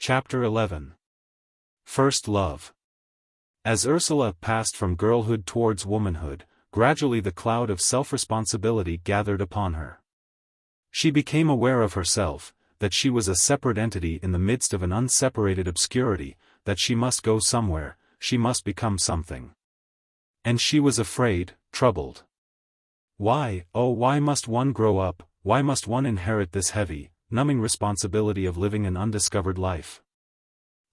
Chapter 11. First Love. As Ursula passed from girlhood towards womanhood, gradually the cloud of self-responsibility gathered upon her. She became aware of herself, that she was a separate entity in the midst of an unseparated obscurity, that she must go somewhere, she must become something. And she was afraid, troubled. Why, oh why must one grow up, why must one inherit this heavy, numbing responsibility of living an undiscovered life?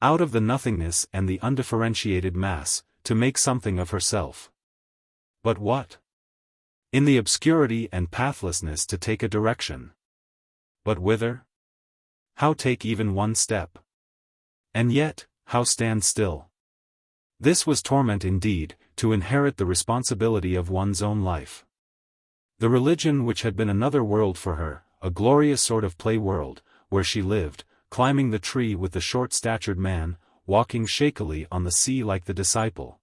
Out of the nothingness and the undifferentiated mass, to make something of herself. But what? In the obscurity and pathlessness to take a direction. But whither? How take even one step? And yet, how stand still? This was torment indeed, to inherit the responsibility of one's own life. The religion which had been another world for her, a glorious sort of play world, where she lived, climbing the tree with the short-statured man, walking shakily on the sea like the disciple.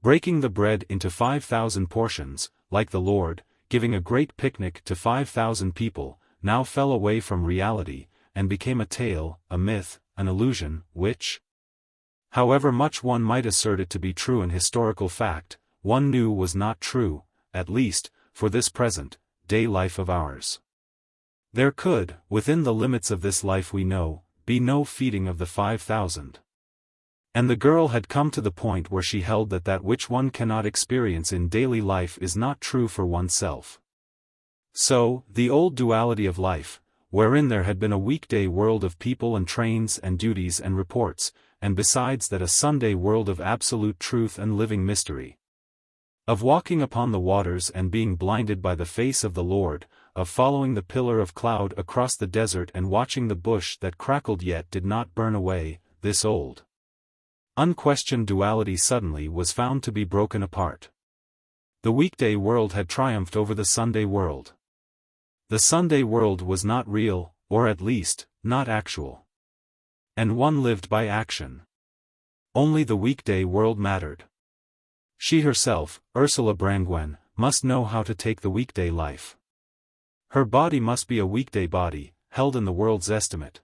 Breaking the bread into 5,000 portions, like the Lord, giving a great picnic to 5,000 people, now fell away from reality, and became a tale, a myth, an illusion, which, however much one might assert it to be true in historical fact, one knew was not true, at least, for this present day life of ours. There could, within the limits of this life we know, be no feeding of the 5,000. And the girl had come to the point where she held that that which one cannot experience in daily life is not true for oneself. So, the old duality of life, wherein there had been a weekday world of people and trains and duties and reports, and besides that a Sunday world of absolute truth and living mystery. Of walking upon the waters and being blinded by the face of the Lord, of following the pillar of cloud across the desert and watching the bush that crackled yet did not burn away, this old, unquestioned duality suddenly was found to be broken apart. The weekday world had triumphed over the Sunday world. The Sunday world was not real, or at least, not actual. And one lived by action. Only the weekday world mattered. She herself, Ursula Brangwen, must know how to take the weekday life. Her body must be a weekday body, held in the world's estimate.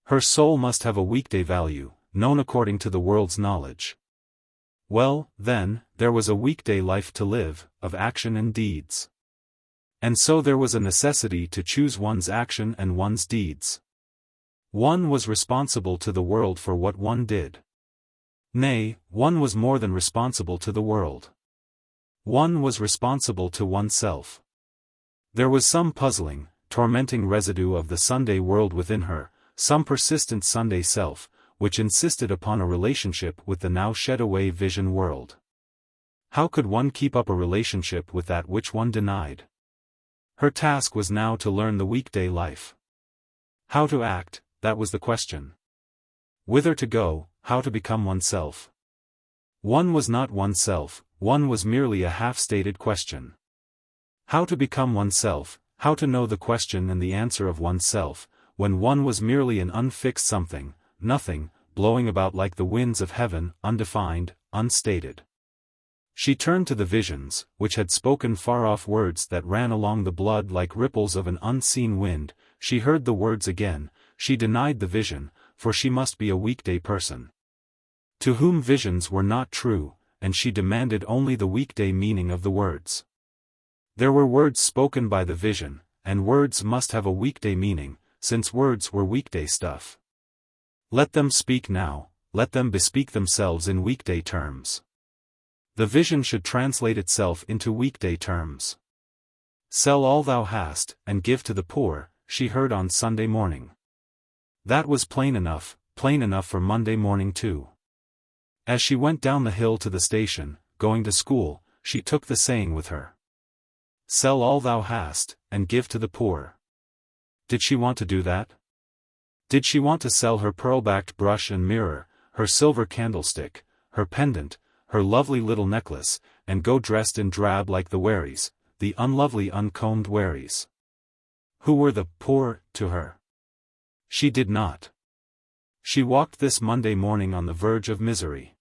Her soul must have a weekday value, known according to the world's knowledge. Well, then, there was a weekday life to live, of action and deeds. And so there was a necessity to choose one's action and one's deeds. One was responsible to the world for what one did. Nay, one was more than responsible to the world. One was responsible to oneself. There was some puzzling, tormenting residue of the Sunday world within her, some persistent Sunday self, which insisted upon a relationship with the now shed-away vision world. How could one keep up a relationship with that which one denied? Her task was now to learn the weekday life. How to act, that was the question. Whither to go, how to become oneself. One was not oneself, one was merely a half-stated question. How to become oneself, how to know the question and the answer of oneself, when one was merely an unfixed something, nothing, blowing about like the winds of heaven, undefined, unstated. She turned to the visions, which had spoken far-off words that ran along the blood like ripples of an unseen wind. She heard the words again, she denied the vision, for she must be a weekday person, to whom visions were not true, and she demanded only the weekday meaning of the words. There were words spoken by the vision, and words must have a weekday meaning, since words were weekday stuff. Let them speak now, let them bespeak themselves in weekday terms. The vision should translate itself into weekday terms. Sell all thou hast, and give to the poor, she heard on Sunday morning. That was plain enough for Monday morning too. As she went down the hill to the station, going to school, she took the saying with her. Sell all thou hast, and give to the poor. Did she want to do that? Did she want to sell her pearl-backed brush and mirror, her silver candlestick, her pendant, her lovely little necklace, and go dressed in drab like the Waries, the unlovely uncombed Waries? Who were the poor to her? She did not. She walked this Monday morning on the verge of misery.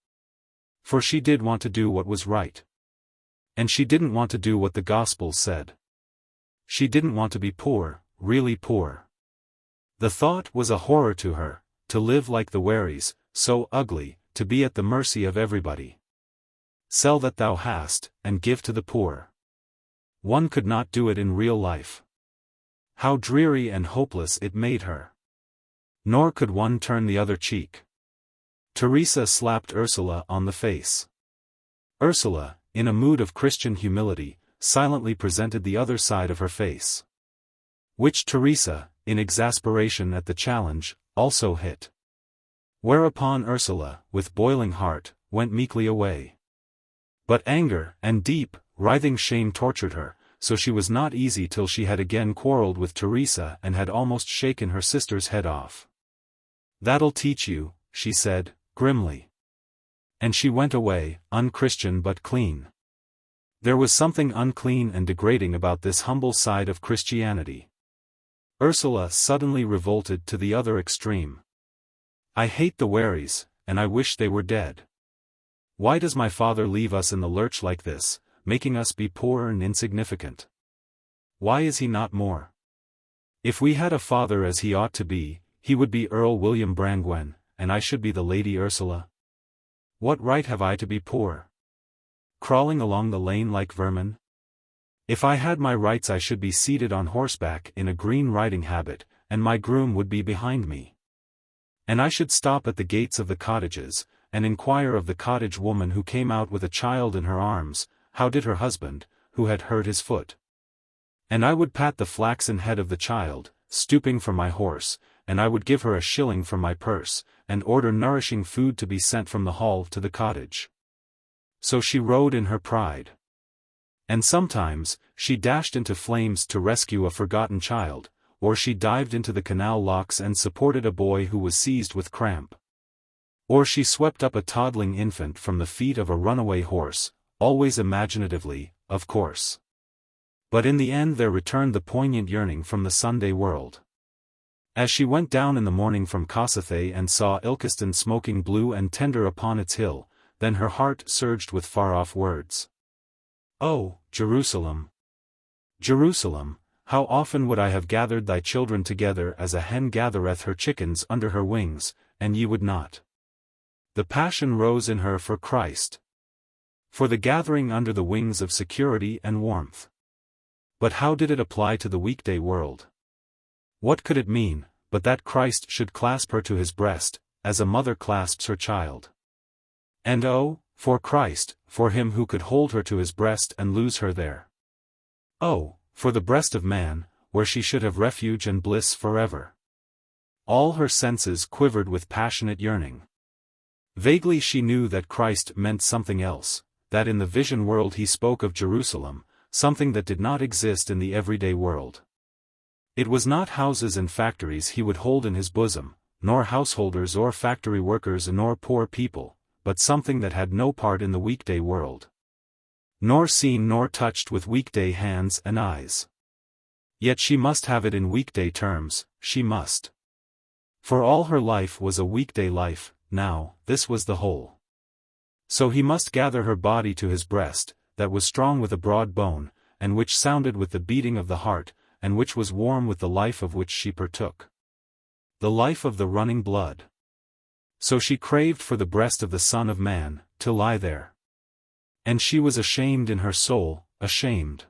For she did want to do what was right. And she didn't want to do what the Gospels said. She didn't want to be poor, really poor. The thought was a horror to her, to live like the Wherries, so ugly, to be at the mercy of everybody. Sell that thou hast, and give to the poor. One could not do it in real life. How dreary and hopeless it made her. Nor could one turn the other cheek. Teresa slapped Ursula on the face. Ursula, in a mood of Christian humility, silently presented the other side of her face. Which Teresa, in exasperation at the challenge, also hit. Whereupon Ursula, with boiling heart, went meekly away. But anger, and deep, writhing shame tortured her, so she was not easy till she had again quarrelled with Teresa and had almost shaken her sister's head off. "That'll teach you," she said, grimly. And she went away, unchristian but clean. There was something unclean and degrading about this humble side of Christianity. Ursula suddenly revolted to the other extreme. "I hate the Wherries, and I wish they were dead. Why does my father leave us in the lurch like this, making us be poor and insignificant? Why is he not more? If we had a father as he ought to be, he would be Earl William Brangwen, and I should be the Lady Ursula. What right have I to be poor? Crawling along the lane like vermin? If I had my rights I should be seated on horseback in a green riding habit, and my groom would be behind me. And I should stop at the gates of the cottages, and inquire of the cottage woman who came out with a child in her arms, how did her husband, who had hurt his foot? And I would pat the flaxen head of the child, stooping from my horse, and I would give her a shilling from my purse, and order nourishing food to be sent from the hall to the cottage." So she rode in her pride. And sometimes, she dashed into flames to rescue a forgotten child, or she dived into the canal locks and supported a boy who was seized with cramp. Or she swept up a toddling infant from the feet of a runaway horse, always imaginatively, of course. But in the end there returned the poignant yearning from the Sunday world. As she went down in the morning from Kossuth and saw Ilkeston smoking blue and tender upon its hill, then her heart surged with far-off words. "Oh, Jerusalem! Jerusalem, how often would I have gathered thy children together as a hen gathereth her chickens under her wings, and ye would not." The passion rose in her for Christ. For the gathering under the wings of security and warmth. But how did it apply to the weekday world? What could it mean, but that Christ should clasp her to his breast, as a mother clasps her child? And oh, for Christ, for him who could hold her to his breast and lose her there. Oh, for the breast of man, where she should have refuge and bliss forever. All her senses quivered with passionate yearning. Vaguely she knew that Christ meant something else, that in the vision world he spoke of Jerusalem, something that did not exist in the everyday world. It was not houses and factories he would hold in his bosom, nor householders or factory workers nor poor people, but something that had no part in the weekday world. Nor seen nor touched with weekday hands and eyes. Yet she must have it in weekday terms, she must. For all her life was a weekday life. Now, this was the whole. So he must gather her body to his breast, that was strong with a broad bone, and which sounded with the beating of the heart, and which was warm with the life of which she partook. The life of the running blood. So she craved for the breast of the Son of Man, to lie there. And she was ashamed in her soul, ashamed.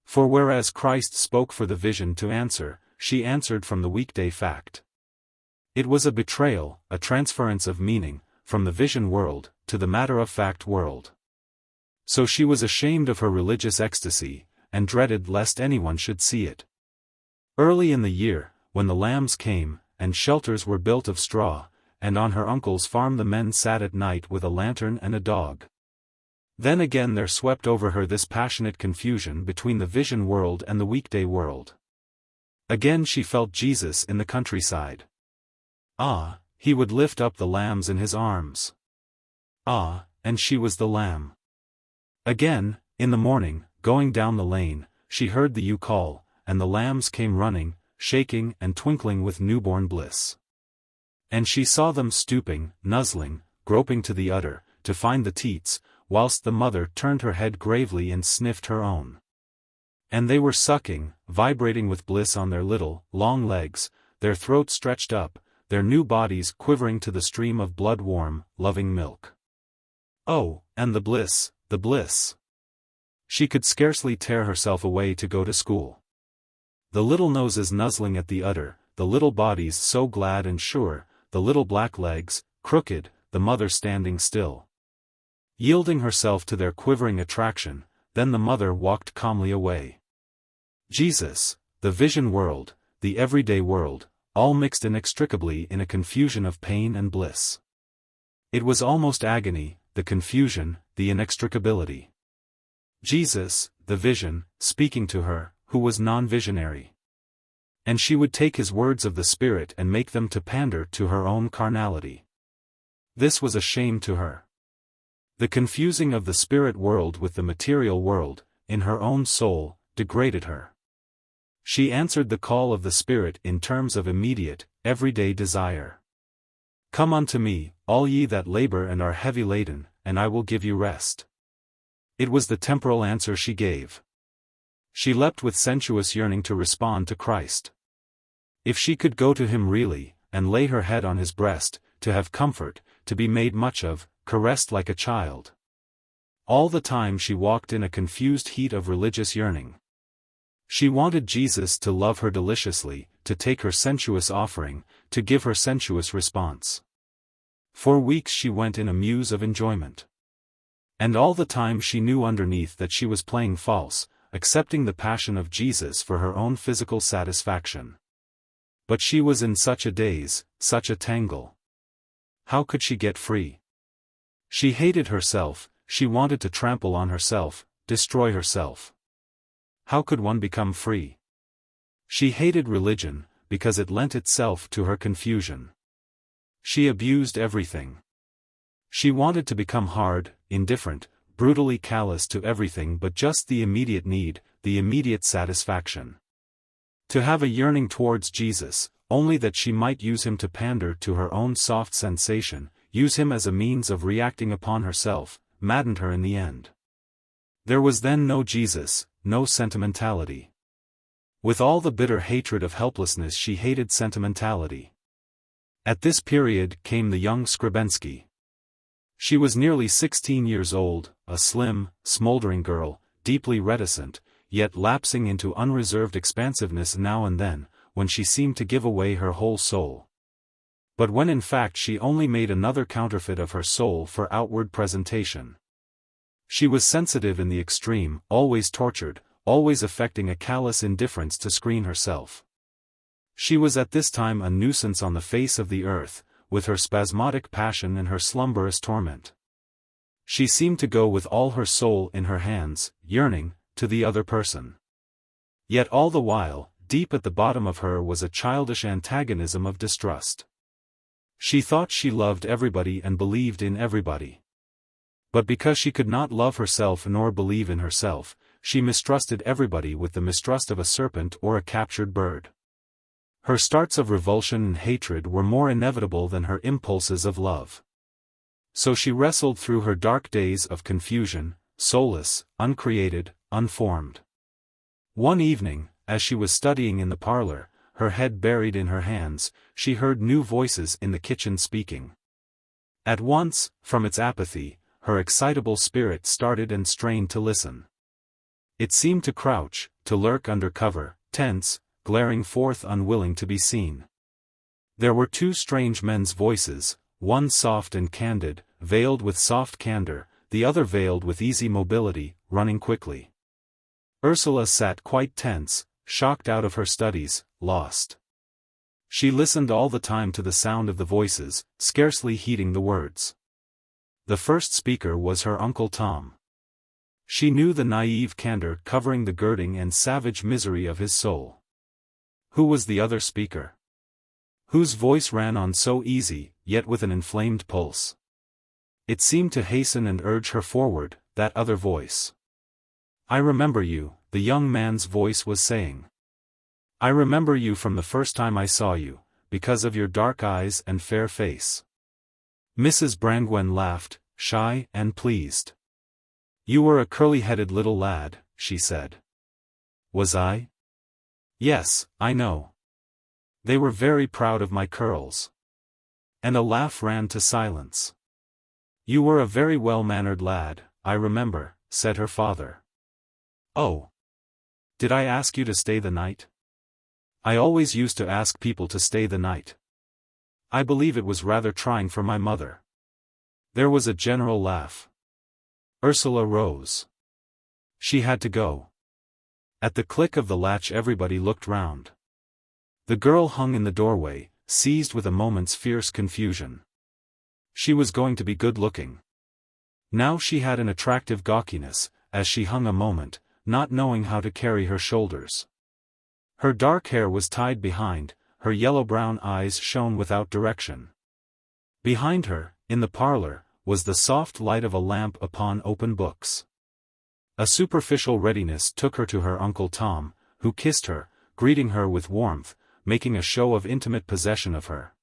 For whereas Christ spoke for the vision to answer, she answered from the weekday fact. It was a betrayal, a transference of meaning, from the vision world, to the matter-of-fact world. So she was ashamed of her religious ecstasy, and dreaded lest anyone should see it. Early in the year, when the lambs came, and shelters were built of straw, and on her uncle's farm the men sat at night with a lantern and a dog. Then again there swept over her this passionate confusion between the vision world and the weekday world. Again she felt Jesus in the countryside. Ah, he would lift up the lambs in his arms. Ah, and she was the lamb. Again, in the morning, going down the lane, she heard the ewe call, and the lambs came running, shaking and twinkling with newborn bliss. And she saw them stooping, nuzzling, groping to the udder, to find the teats, whilst the mother turned her head gravely and sniffed her own. And they were sucking, vibrating with bliss on their little, long legs, their throats stretched up, their new bodies quivering to the stream of blood-warm, loving milk. Oh, and the bliss, the bliss! She could scarcely tear herself away to go to school. The little noses nuzzling at the udder, the little bodies so glad and sure, the little black legs, crooked, the mother standing still. Yielding herself to their quivering attraction, then the mother walked calmly away. Jesus, the vision world, the everyday world, all mixed inextricably in a confusion of pain and bliss. It was almost agony, the confusion, the inextricability. Jesus, the vision, speaking to her, who was non-visionary. And she would take his words of the Spirit and make them to pander to her own carnality. This was a shame to her. The confusing of the spirit world with the material world, in her own soul, degraded her. She answered the call of the Spirit in terms of immediate, everyday desire. Come unto me, all ye that labor and are heavy laden, and I will give you rest. It was the temporal answer she gave. She leapt with sensuous yearning to respond to Christ. If she could go to him really, and lay her head on his breast, to have comfort, to be made much of, caressed like a child. All the time she walked in a confused heat of religious yearning. She wanted Jesus to love her deliciously, to take her sensuous offering, to give her sensuous response. For weeks she went in a muse of enjoyment. And all the time she knew underneath that she was playing false, accepting the passion of Jesus for her own physical satisfaction. But she was in such a daze, such a tangle. How could she get free? She hated herself, she wanted to trample on herself, destroy herself. How could one become free? She hated religion, because it lent itself to her confusion. She abused everything. She wanted to become hard, indifferent, brutally callous to everything but just the immediate need, the immediate satisfaction. To have a yearning towards Jesus, only that she might use him to pander to her own soft sensation, use him as a means of reacting upon herself, maddened her in the end. There was then no Jesus, no sentimentality. With all the bitter hatred of helplessness she hated sentimentality. At this period came the young Skrybensky. She was nearly 16 years old, a slim, smoldering girl, deeply reticent, yet lapsing into unreserved expansiveness now and then, when she seemed to give away her whole soul. But when in fact she only made another counterfeit of her soul for outward presentation. She was sensitive in the extreme, always tortured, always affecting a callous indifference to screen herself. She was at this time a nuisance on the face of the earth, with her spasmodic passion and her slumberous torment. She seemed to go with all her soul in her hands, yearning, to the other person. Yet all the while, deep at the bottom of her was a childish antagonism of distrust. She thought she loved everybody and believed in everybody. But because she could not love herself nor believe in herself, she mistrusted everybody with the mistrust of a serpent or a captured bird. Her starts of revulsion and hatred were more inevitable than her impulses of love. So she wrestled through her dark days of confusion, soulless, uncreated, unformed. One evening, as she was studying in the parlor, her head buried in her hands, she heard new voices in the kitchen speaking. At once, from its apathy, her excitable spirit started and strained to listen. It seemed to crouch, to lurk under cover, tense, glaring forth unwilling to be seen. There were two strange men's voices, one soft and candid, veiled with soft candor, the other veiled with easy mobility, running quickly. Ursula sat quite tense, shocked out of her studies, lost. She listened all the time to the sound of the voices, scarcely heeding the words. The first speaker was her Uncle Tom. She knew the naive candor covering the girding and savage misery of his soul. Who was the other speaker? Whose voice ran on so easy, yet with an inflamed pulse? It seemed to hasten and urge her forward, that other voice. I remember you, the young man's voice was saying. I remember you from the first time I saw you, because of your dark eyes and fair face. Mrs. Brangwen laughed, shy and pleased. You were a curly-headed little lad, she said. Was I? Yes, I know. They were very proud of my curls. And a laugh ran to silence. "You were a very well-mannered lad, I remember," said her father. "Oh. Did I ask you to stay the night?" "I always used to ask people to stay the night. I believe it was rather trying for my mother." There was a general laugh. Ursula rose. She had to go. At the click of the latch everybody looked round. The girl hung in the doorway, seized with a moment's fierce confusion. She was going to be good-looking. Now she had an attractive gawkiness, as she hung a moment, not knowing how to carry her shoulders. Her dark hair was tied behind, her yellow-brown eyes shone without direction. Behind her, in the parlor, was the soft light of a lamp upon open books. A superficial readiness took her to her Uncle Tom, who kissed her, greeting her with warmth, making a show of intimate possession of her.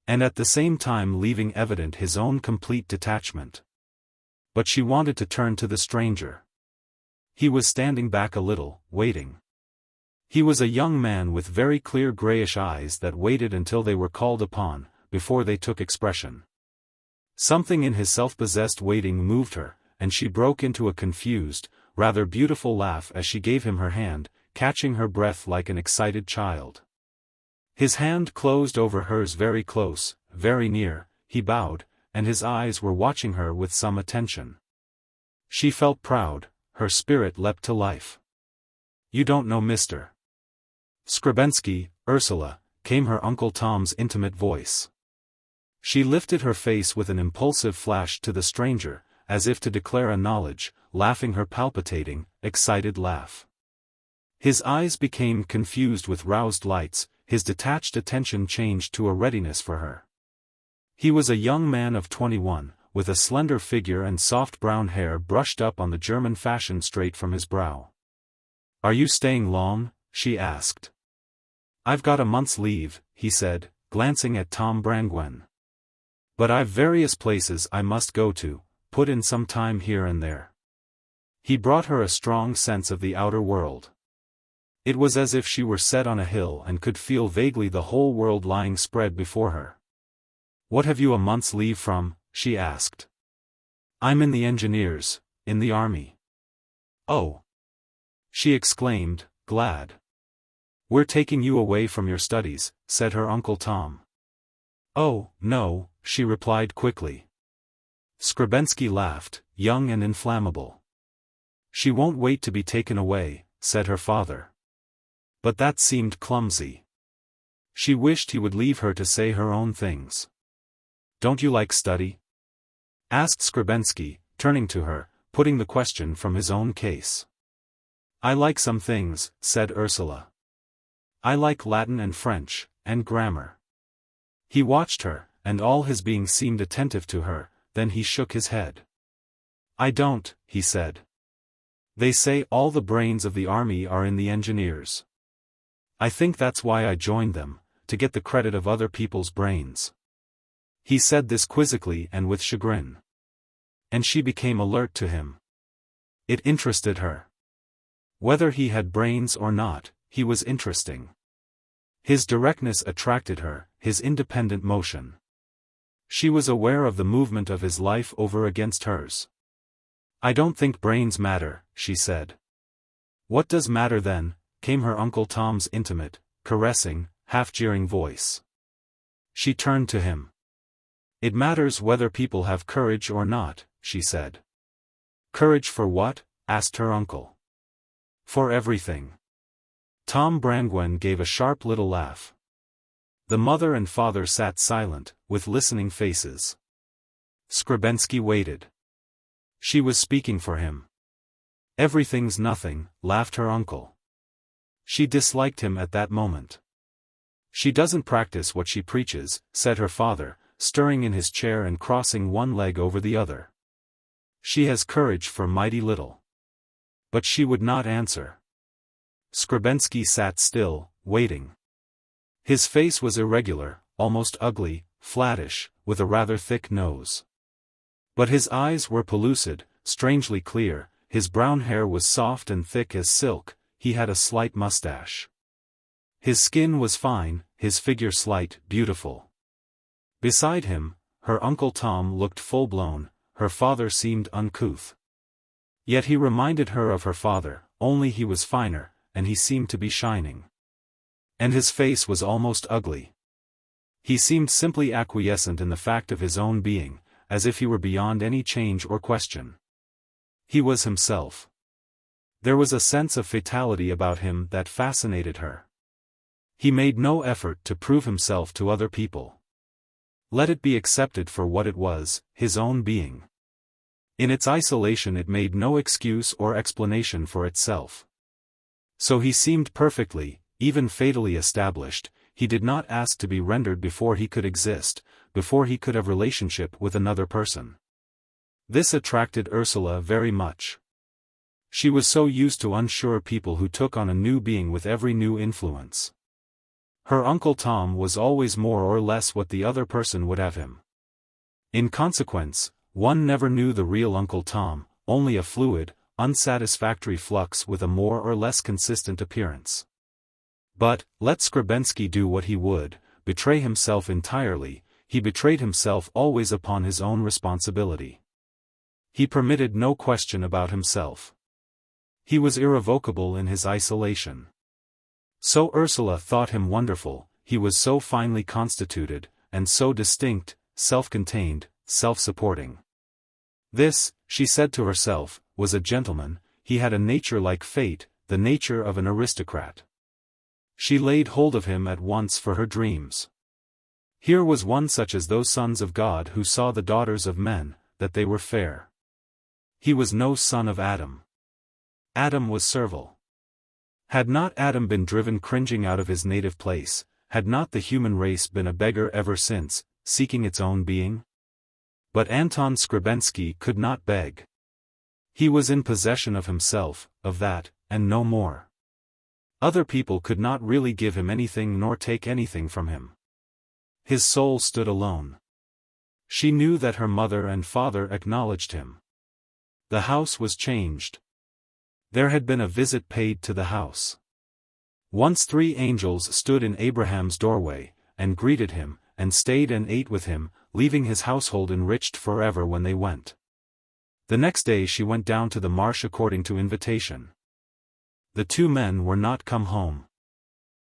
And at the same time leaving evident his own complete detachment. But she wanted to turn to the stranger. He was standing back a little, waiting. He was a young man with very clear grayish eyes that waited until they were called upon, before they took expression. Something in his self-possessed waiting moved her, and she broke into a confused, rather beautiful laugh as she gave him her hand, catching her breath like an excited child. His hand closed over hers very close, very near, he bowed, and his eyes were watching her with some attention. She felt proud, her spirit leapt to life. "You don't know Mr. Skrebensky, Ursula," came her Uncle Tom's intimate voice. She lifted her face with an impulsive flash to the stranger, as if to declare a knowledge, laughing her palpitating, excited laugh. His eyes became confused with roused lights, his detached attention changed to a readiness for her. He was a young man of 21, with a slender figure and soft brown hair brushed up on the German fashion straight from his brow. "Are you staying long?" she asked. "I've got a month's leave," he said, glancing at Tom Brangwen. "But I've various places I must go to, put in some time here and there." He brought her a strong sense of the outer world. It was as if she were set on a hill and could feel vaguely the whole world lying spread before her. "What have you a month's leave from?" she asked. "I'm in the engineers, in the army." "Oh!" she exclaimed, glad. "We're taking you away from your studies," said her Uncle Tom. "Oh, no," she replied quickly. Skrebensky laughed, young and inflammable. "She won't wait to be taken away," said her father. But that seemed clumsy. She wished he would leave her to say her own things. "Don't you like study?" asked Skrebensky, turning to her, putting the question from his own case. "I like some things," said Ursula. "I like Latin and French, and grammar." He watched her, and all his being seemed attentive to her, then he shook his head. "I don't," he said. "They say all the brains of the army are in the engineers. I think that's why I joined them, to get the credit of other people's brains." He said this quizzically and with chagrin. And she became alert to him. It interested her. Whether he had brains or not, he was interesting. His directness attracted her, his independent motion. She was aware of the movement of his life over against hers. "I don't think brains matter," she said. "What does matter then?" came her Uncle Tom's intimate, caressing, half-jeering voice. She turned to him. "It matters whether people have courage or not," she said. "Courage for what?" asked her uncle. "For everything." Tom Brangwen gave a sharp little laugh. The mother and father sat silent, with listening faces. Skrebensky waited. She was speaking for him. "Everything's nothing," laughed her uncle. She disliked him at that moment. "She doesn't practice what she preaches," said her father, stirring in his chair and crossing one leg over the other. "She has courage for mighty little." But she would not answer. Skrebensky sat still, waiting. His face was irregular, almost ugly, flattish, with a rather thick nose. But his eyes were pellucid, strangely clear, his brown hair was soft and thick as silk, he had a slight mustache. His skin was fine, his figure slight, beautiful. Beside him, her Uncle Tom looked full-blown, her father seemed uncouth. Yet he reminded her of her father, only he was finer, and he seemed to be shining. And his face was almost ugly. He seemed simply acquiescent in the fact of his own being, as if he were beyond any change or question. He was himself. There was a sense of fatality about him that fascinated her. He made no effort to prove himself to other people. Let it be accepted for what it was, his own being. In its isolation it made no excuse or explanation for itself. So he seemed perfectly, even fatally established. He did not ask to be rendered before he could exist, before he could have relationship with another person. This attracted Ursula very much. She was so used to unsure people who took on a new being with every new influence. Her Uncle Tom was always more or less what the other person would have him. In consequence, one never knew the real Uncle Tom, only a fluid, unsatisfactory flux with a more or less consistent appearance. But, let Skrebensky do what he would, betray himself entirely, he betrayed himself always upon his own responsibility. He permitted no question about himself. He was irrevocable in his isolation. So Ursula thought him wonderful, he was so finely constituted, and so distinct, self-contained, self-supporting. This, she said to herself, was a gentleman, he had a nature like fate, the nature of an aristocrat. She laid hold of him at once for her dreams. Here was one such as those sons of God who saw the daughters of men, that they were fair. He was no son of Adam. Adam was servile. Had not Adam been driven cringing out of his native place, had not the human race been a beggar ever since, seeking its own being? But Anton Skrebensky could not beg. He was in possession of himself, of that, and no more. Other people could not really give him anything nor take anything from him. His soul stood alone. She knew that her mother and father acknowledged him. The house was changed. There had been a visit paid to the house. Once 3 angels stood in Abraham's doorway, and greeted him, and stayed and ate with him, leaving his household enriched forever when they went. The next day she went down to the marsh according to invitation. The 2 men were not come home.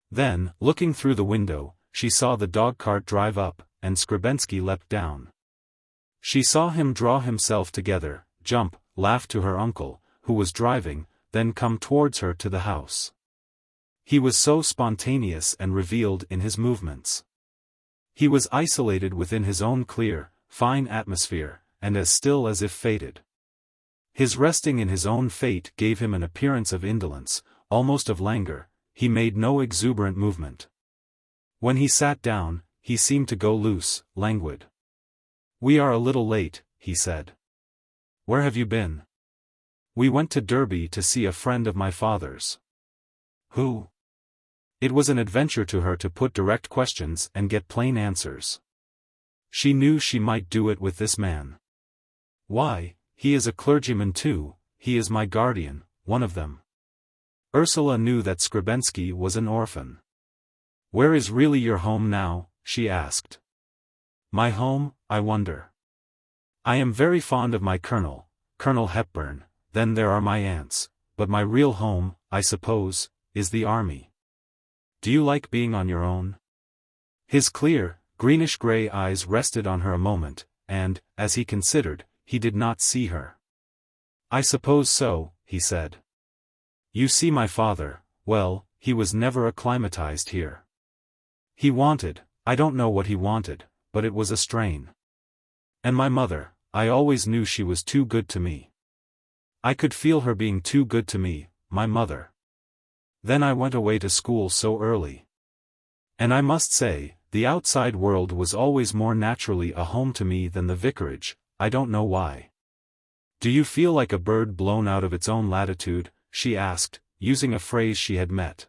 Then, looking through the window, she saw the dog-cart drive up, and Skrebensky leapt down. She saw him draw himself together, jump, laugh to her uncle, who was driving, then come towards her to the house. He was so spontaneous and revealed in his movements. He was isolated within his own clear, fine atmosphere, and as still as if fated. His resting in his own fate gave him an appearance of indolence, almost of languor. He made no exuberant movement. When he sat down, he seemed to go loose, languid. "We are a little late," he said. "Where have you been?" "We went to Derby to see a friend of my father's." "Who?" It was an adventure to her to put direct questions and get plain answers. She knew she might do it with this man. "Why, he is a clergyman too, he is my guardian, one of them." Ursula knew that Skrebensky was an orphan. "Where is really your home now?" she asked. "My home, I wonder. I am very fond of my Colonel Hepburn, then there are my aunts, but my real home, I suppose, is the army. Do you like being on your own?" His clear, greenish-gray eyes rested on her a moment, and, as he considered, he did not see her. "I suppose so," he said. "You see my father, well, he was never acclimatized here. He wanted, I don't know what he wanted, but it was a strain. And my mother, I always knew she was too good to me. I could feel her being too good to me, my mother. Then I went away to school so early. And I must say, the outside world was always more naturally a home to me than the vicarage, I don't know why." "Do you feel like a bird blown out of its own latitude?" she asked, using a phrase she had met.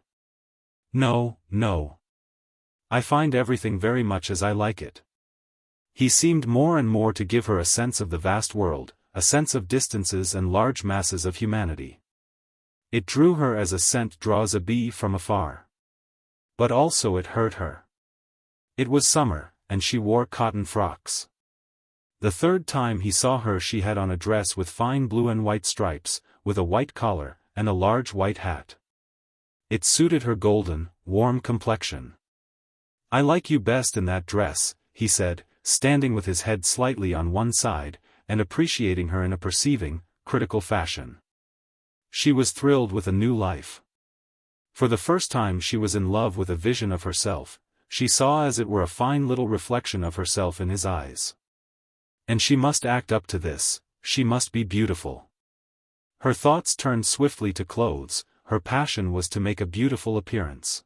"No, no. I find everything very much as I like it." He seemed more and more to give her a sense of the vast world, a sense of distances and large masses of humanity. It drew her as a scent draws a bee from afar. But also it hurt her. It was summer, and she wore cotton frocks. The third time he saw her she had on a dress with fine blue and white stripes, with a white collar, and a large white hat. It suited her golden, warm complexion. "I like you best in that dress," he said, standing with his head slightly on one side, and appreciating her in a perceiving, critical fashion. She was thrilled with a new life. For the first time she was in love with a vision of herself. She saw as it were a fine little reflection of herself in his eyes. And she must act up to this, she must be beautiful. Her thoughts turned swiftly to clothes, her passion was to make a beautiful appearance.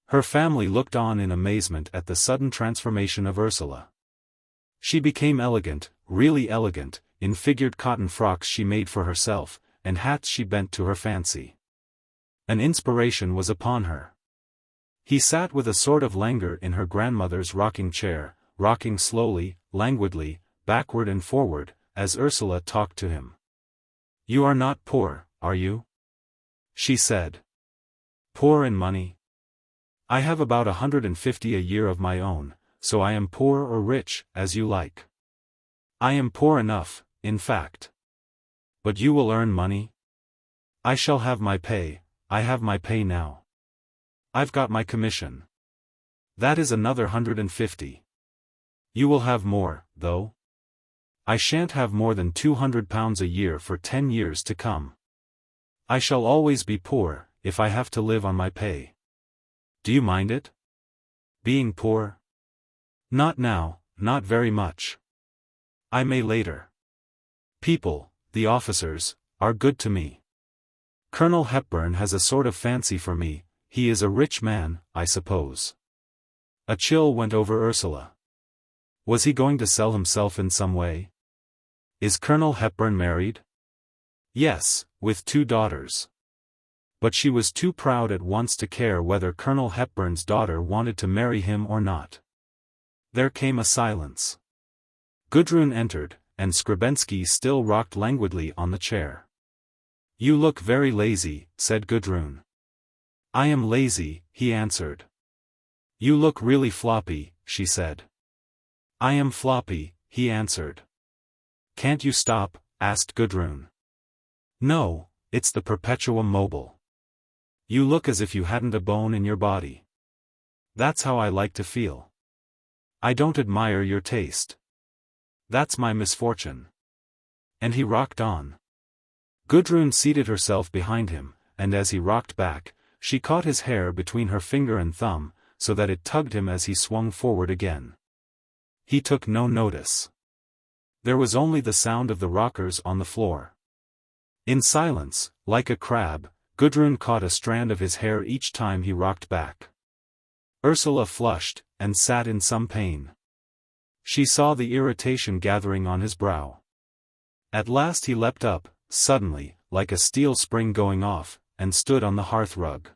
Her family looked on in amazement at the sudden transformation of Ursula. She became elegant, really elegant, in figured cotton frocks she made for herself, and hats she bent to her fancy. An inspiration was upon her. He sat with a sort of languor in her grandmother's rocking chair, rocking slowly, languidly, backward and forward, as Ursula talked to him. "You are not poor, are you?" she said. "Poor in money? I have about 150 a year of my own, so I am poor or rich, as you like. I am poor enough, in fact. But you will earn money? I shall have my pay, I have my pay now. I've got my commission. That is another 150. You will have more, though. I shan't have more than £200 a year for 10 years to come. I shall always be poor, if I have to live on my pay. Do you mind it? Being poor? Not now, not very much. I may later. People, the officers, are good to me. Colonel Hepburn has a sort of fancy for me. He is a rich man, I suppose." A chill went over Ursula. Was he going to sell himself in some way? "Is Colonel Hepburn married?" "Yes, with 2 daughters." But she was too proud at once to care whether Colonel Hepburn's daughter wanted to marry him or not. There came a silence. Gudrun entered, and Skrebensky still rocked languidly on the chair. "You look very lazy," said Gudrun. "I am lazy," he answered. "You look really floppy," she said. "I am floppy," he answered. "Can't you stop?" asked Gudrun. "No, it's the perpetuum mobile. You look as if you hadn't a bone in your body. That's how I like to feel. I don't admire your taste. That's my misfortune." And he rocked on. Gudrun seated herself behind him, and as he rocked back, she caught his hair between her finger and thumb, so that it tugged him as he swung forward again. He took no notice. There was only the sound of the rockers on the floor. In silence, like a crab, Gudrun caught a strand of his hair each time he rocked back. Ursula flushed, and sat in some pain. She saw the irritation gathering on his brow. At last he leapt up, suddenly, like a steel spring going off, and stood on the hearth-rug.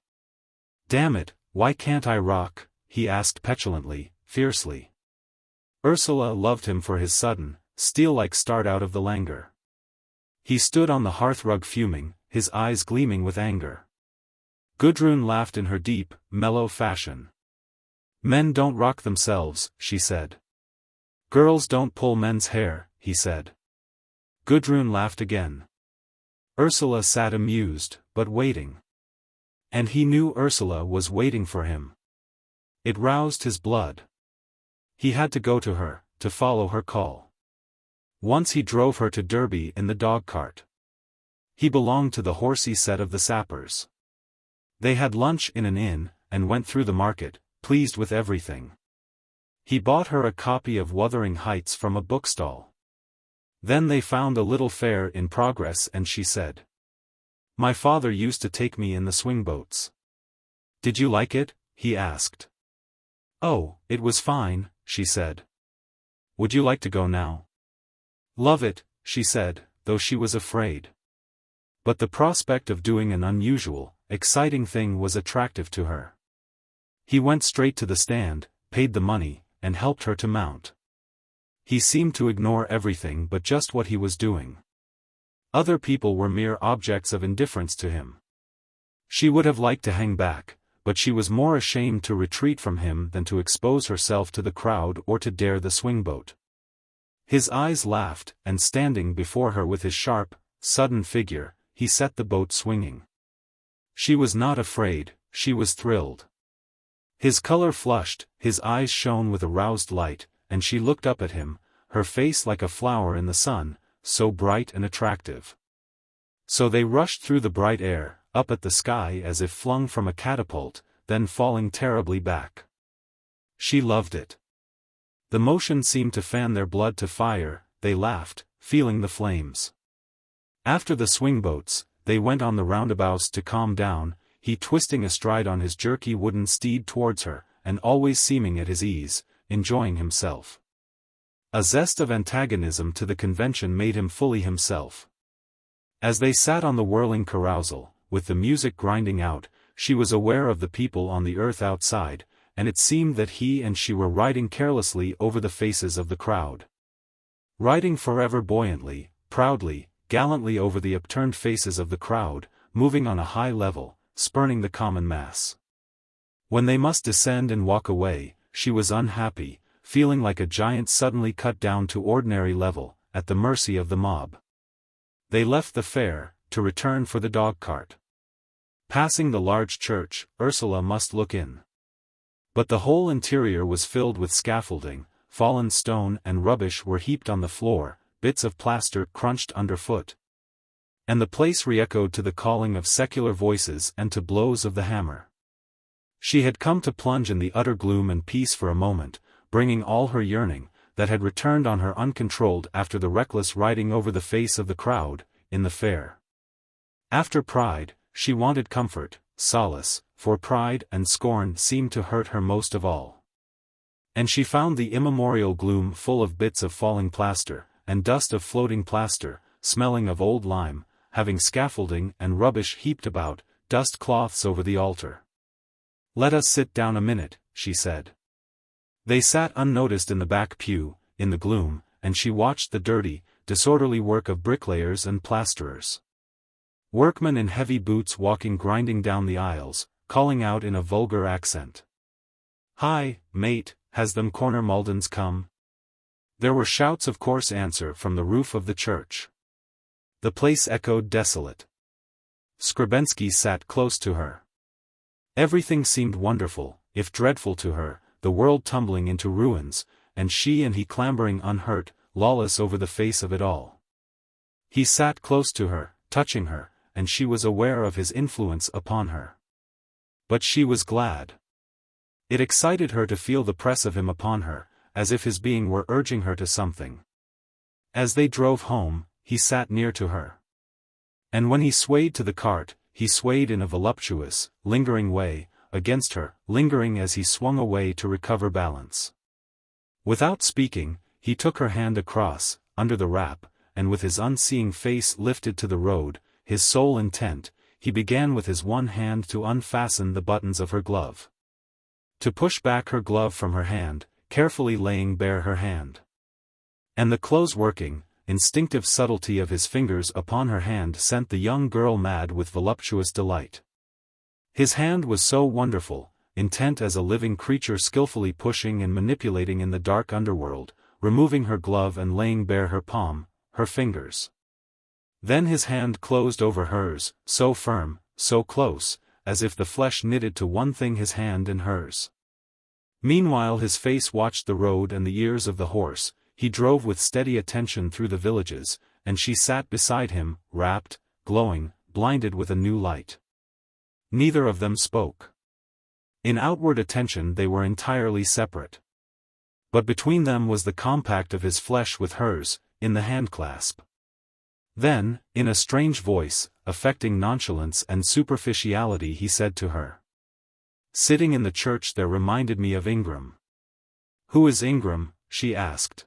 "Damn it, why can't I rock?" he asked petulantly, fiercely. Ursula loved him for his sudden, steel-like start out of the languor. He stood on the hearth-rug fuming, his eyes gleaming with anger. Gudrun laughed in her deep, mellow fashion. "Men don't rock themselves," she said. "Girls don't pull men's hair," he said. Gudrun laughed again. Ursula sat amused, but waiting. And he knew Ursula was waiting for him. It roused his blood. He had to go to her, to follow her call. Once he drove her to Derby in the dog-cart. He belonged to the horsey set of the sappers. They had lunch in an inn, and went through the market, pleased with everything. He bought her a copy of Wuthering Heights from a bookstall. Then they found a little fair in progress and she said, "My father used to take me in the swing-boats." "Did you like it?" he asked. "Oh, it was fine," she said. "Would you like to go now?" "Love it," she said, though she was afraid. But the prospect of doing an unusual, exciting thing was attractive to her. He went straight to the stand, paid the money, and helped her to mount. He seemed to ignore everything but just what he was doing. Other people were mere objects of indifference to him. She would have liked to hang back, but but she was more ashamed to retreat from him than to expose herself to the crowd or to dare the swingboat. His eyes laughed, and standing before her with his sharp, sudden figure, he set the boat swinging. She was not afraid, she was thrilled. His color flushed, his eyes shone with a roused light, and she looked up at him, her face like a flower in the sun, so bright and attractive. So they rushed through the bright air, up at the sky as if flung from a catapult, then falling terribly back. She loved it. The motion seemed to fan their blood to fire, they laughed, feeling the flames. After the swingboats, they went on the roundabouts to calm down, he twisting astride on his jerky wooden steed towards her, and always seeming at his ease, enjoying himself. A zest of antagonism to the convention made him fully himself. As they sat on the whirling carousal, with the music grinding out, she was aware of the people on the earth outside, and it seemed that he and she were riding carelessly over the faces of the crowd. Riding forever buoyantly, proudly, gallantly over the upturned faces of the crowd, moving on a high level, spurning the common mass. When they must descend and walk away, she was unhappy, feeling like a giant suddenly cut down to ordinary level, at the mercy of the mob. They left the fair, to return for the dog-cart. Passing the large church, Ursula must look in. But the whole interior was filled with scaffolding, fallen stone and rubbish were heaped on the floor, bits of plaster crunched underfoot. And the place re-echoed to the calling of secular voices and to blows of the hammer. She had come to plunge in the utter gloom and peace for a moment, bringing all her yearning, that had returned on her uncontrolled after the reckless riding over the face of the crowd, in the fair. After pride, she wanted comfort, solace, for pride and scorn seemed to hurt her most of all. And she found the immemorial gloom full of bits of falling plaster, and dust of floating plaster, smelling of old lime, having scaffolding and rubbish heaped about, dust cloths over the altar. "Let us sit down a minute," she said. They sat unnoticed in the back pew, in the gloom, and she watched the dirty, disorderly work of bricklayers and plasterers. Workmen in heavy boots walking grinding down the aisles, calling out in a vulgar accent. "Hi, mate, has them corner Maldons come?" There were shouts of coarse answer from the roof of the church. The place echoed desolate. Skrebensky sat close to her. Everything seemed wonderful, if dreadful to her, the world tumbling into ruins, and she and he clambering unhurt, lawless over the face of it all. He sat close to her, touching her, and she was aware of his influence upon her. But she was glad. It excited her to feel the press of him upon her, as if his being were urging her to something. As they drove home, he sat near to her. And when he swayed to the cart, he swayed in a voluptuous, lingering way, against her, lingering as he swung away to recover balance. Without speaking, he took her hand across, under the wrap, and with his unseeing face lifted to the road, his soul intent, he began with his one hand to unfasten the buttons of her glove. To push back her glove from her hand, carefully laying bare her hand. And the close-working, instinctive subtlety of his fingers upon her hand sent the young girl mad with voluptuous delight. His hand was so wonderful, intent as a living creature skillfully pushing and manipulating in the dark underworld, removing her glove and laying bare her palm, her fingers. Then his hand closed over hers, so firm, so close, as if the flesh knitted to one thing his hand and hers. Meanwhile his face watched the road and the ears of the horse, he drove with steady attention through the villages, and she sat beside him, rapt, glowing, blinded with a new light. Neither of them spoke. In outward attention they were entirely separate. But between them was the compact of his flesh with hers, in the handclasp. Then, in a strange voice, affecting nonchalance and superficiality he said to her. "Sitting in the church there reminded me of Ingram." "Who is Ingram?" she asked.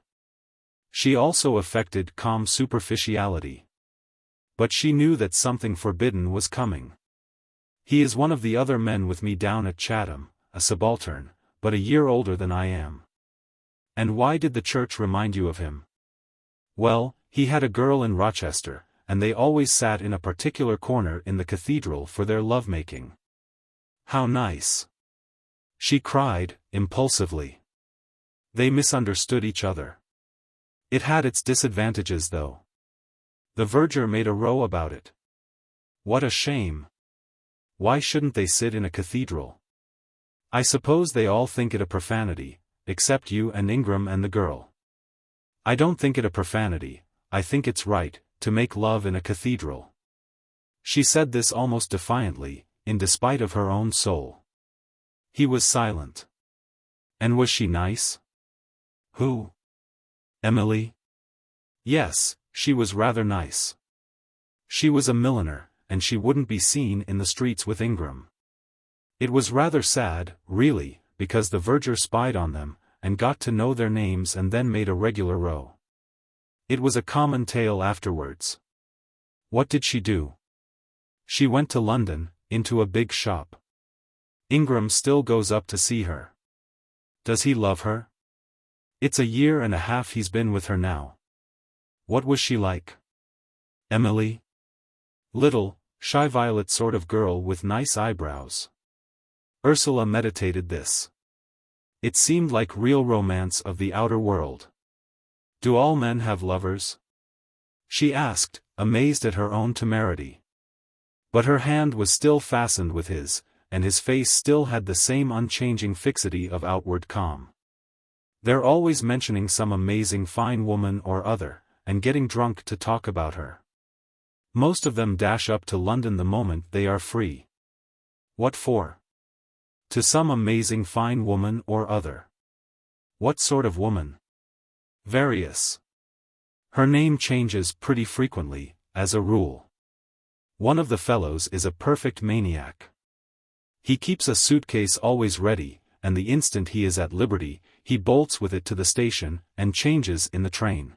She also affected calm superficiality. But she knew that something forbidden was coming. "He is one of the other men with me down at Chatham, a subaltern, but a year older than I am." "And why did the church remind you of him?" "Well, he had a girl in Rochester, and they always sat in a particular corner in the cathedral for their love-making." How nice! She cried, impulsively. They misunderstood each other. It had its disadvantages though. The verger made a row about it. What a shame! Why shouldn't they sit in a cathedral? I suppose they all think it a profanity, except you and Ingram and the girl. I don't think it a profanity, I think it's right, to make love in a cathedral. She said this almost defiantly, in despite of her own soul. He was silent. And was she nice? Who? Emily? Yes, she was rather nice. She was a milliner, and she wouldn't be seen in the streets with Ingram. It was rather sad, really, because the verger spied on them, and got to know their names and then made a regular row. It was a common tale afterwards. What did she do? She went to London, into a big shop. Ingram still goes up to see her. Does he love her? It's 1.5 years he's been with her now. What was she like? Emily? Little, shy violet sort of girl with nice eyebrows. Ursula meditated this. It seemed like real romance of the outer world. Do all men have lovers? She asked, amazed at her own temerity. But her hand was still fastened with his, and his face still had the same unchanging fixity of outward calm. They're always mentioning some amazing fine woman or other, and getting drunk to talk about her. Most of them dash up to London the moment they are free. What for? To some amazing fine woman or other. What sort of woman? Various. Her name changes pretty frequently, as a rule. One of the fellows is a perfect maniac. He keeps a suitcase always ready, and the instant he is at liberty, he bolts with it to the station, and changes in the train.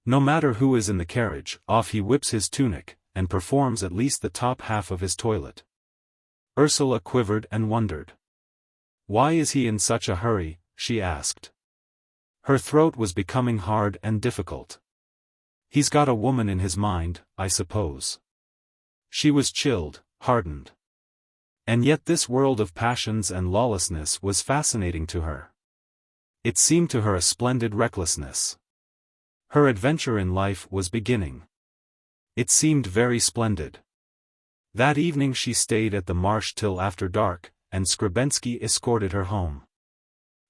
No matter who is in the carriage, off he whips his tunic, and performs at least the top half of his toilet. Ursula quivered and wondered. Why is he in such a hurry? She asked. Her throat was becoming hard and difficult. He's got a woman in his mind, I suppose. She was chilled, hardened. And yet this world of passions and lawlessness was fascinating to her. It seemed to her a splendid recklessness. Her adventure in life was beginning. It seemed very splendid. That evening she stayed at the Marsh till after dark, and Skrebensky escorted her home.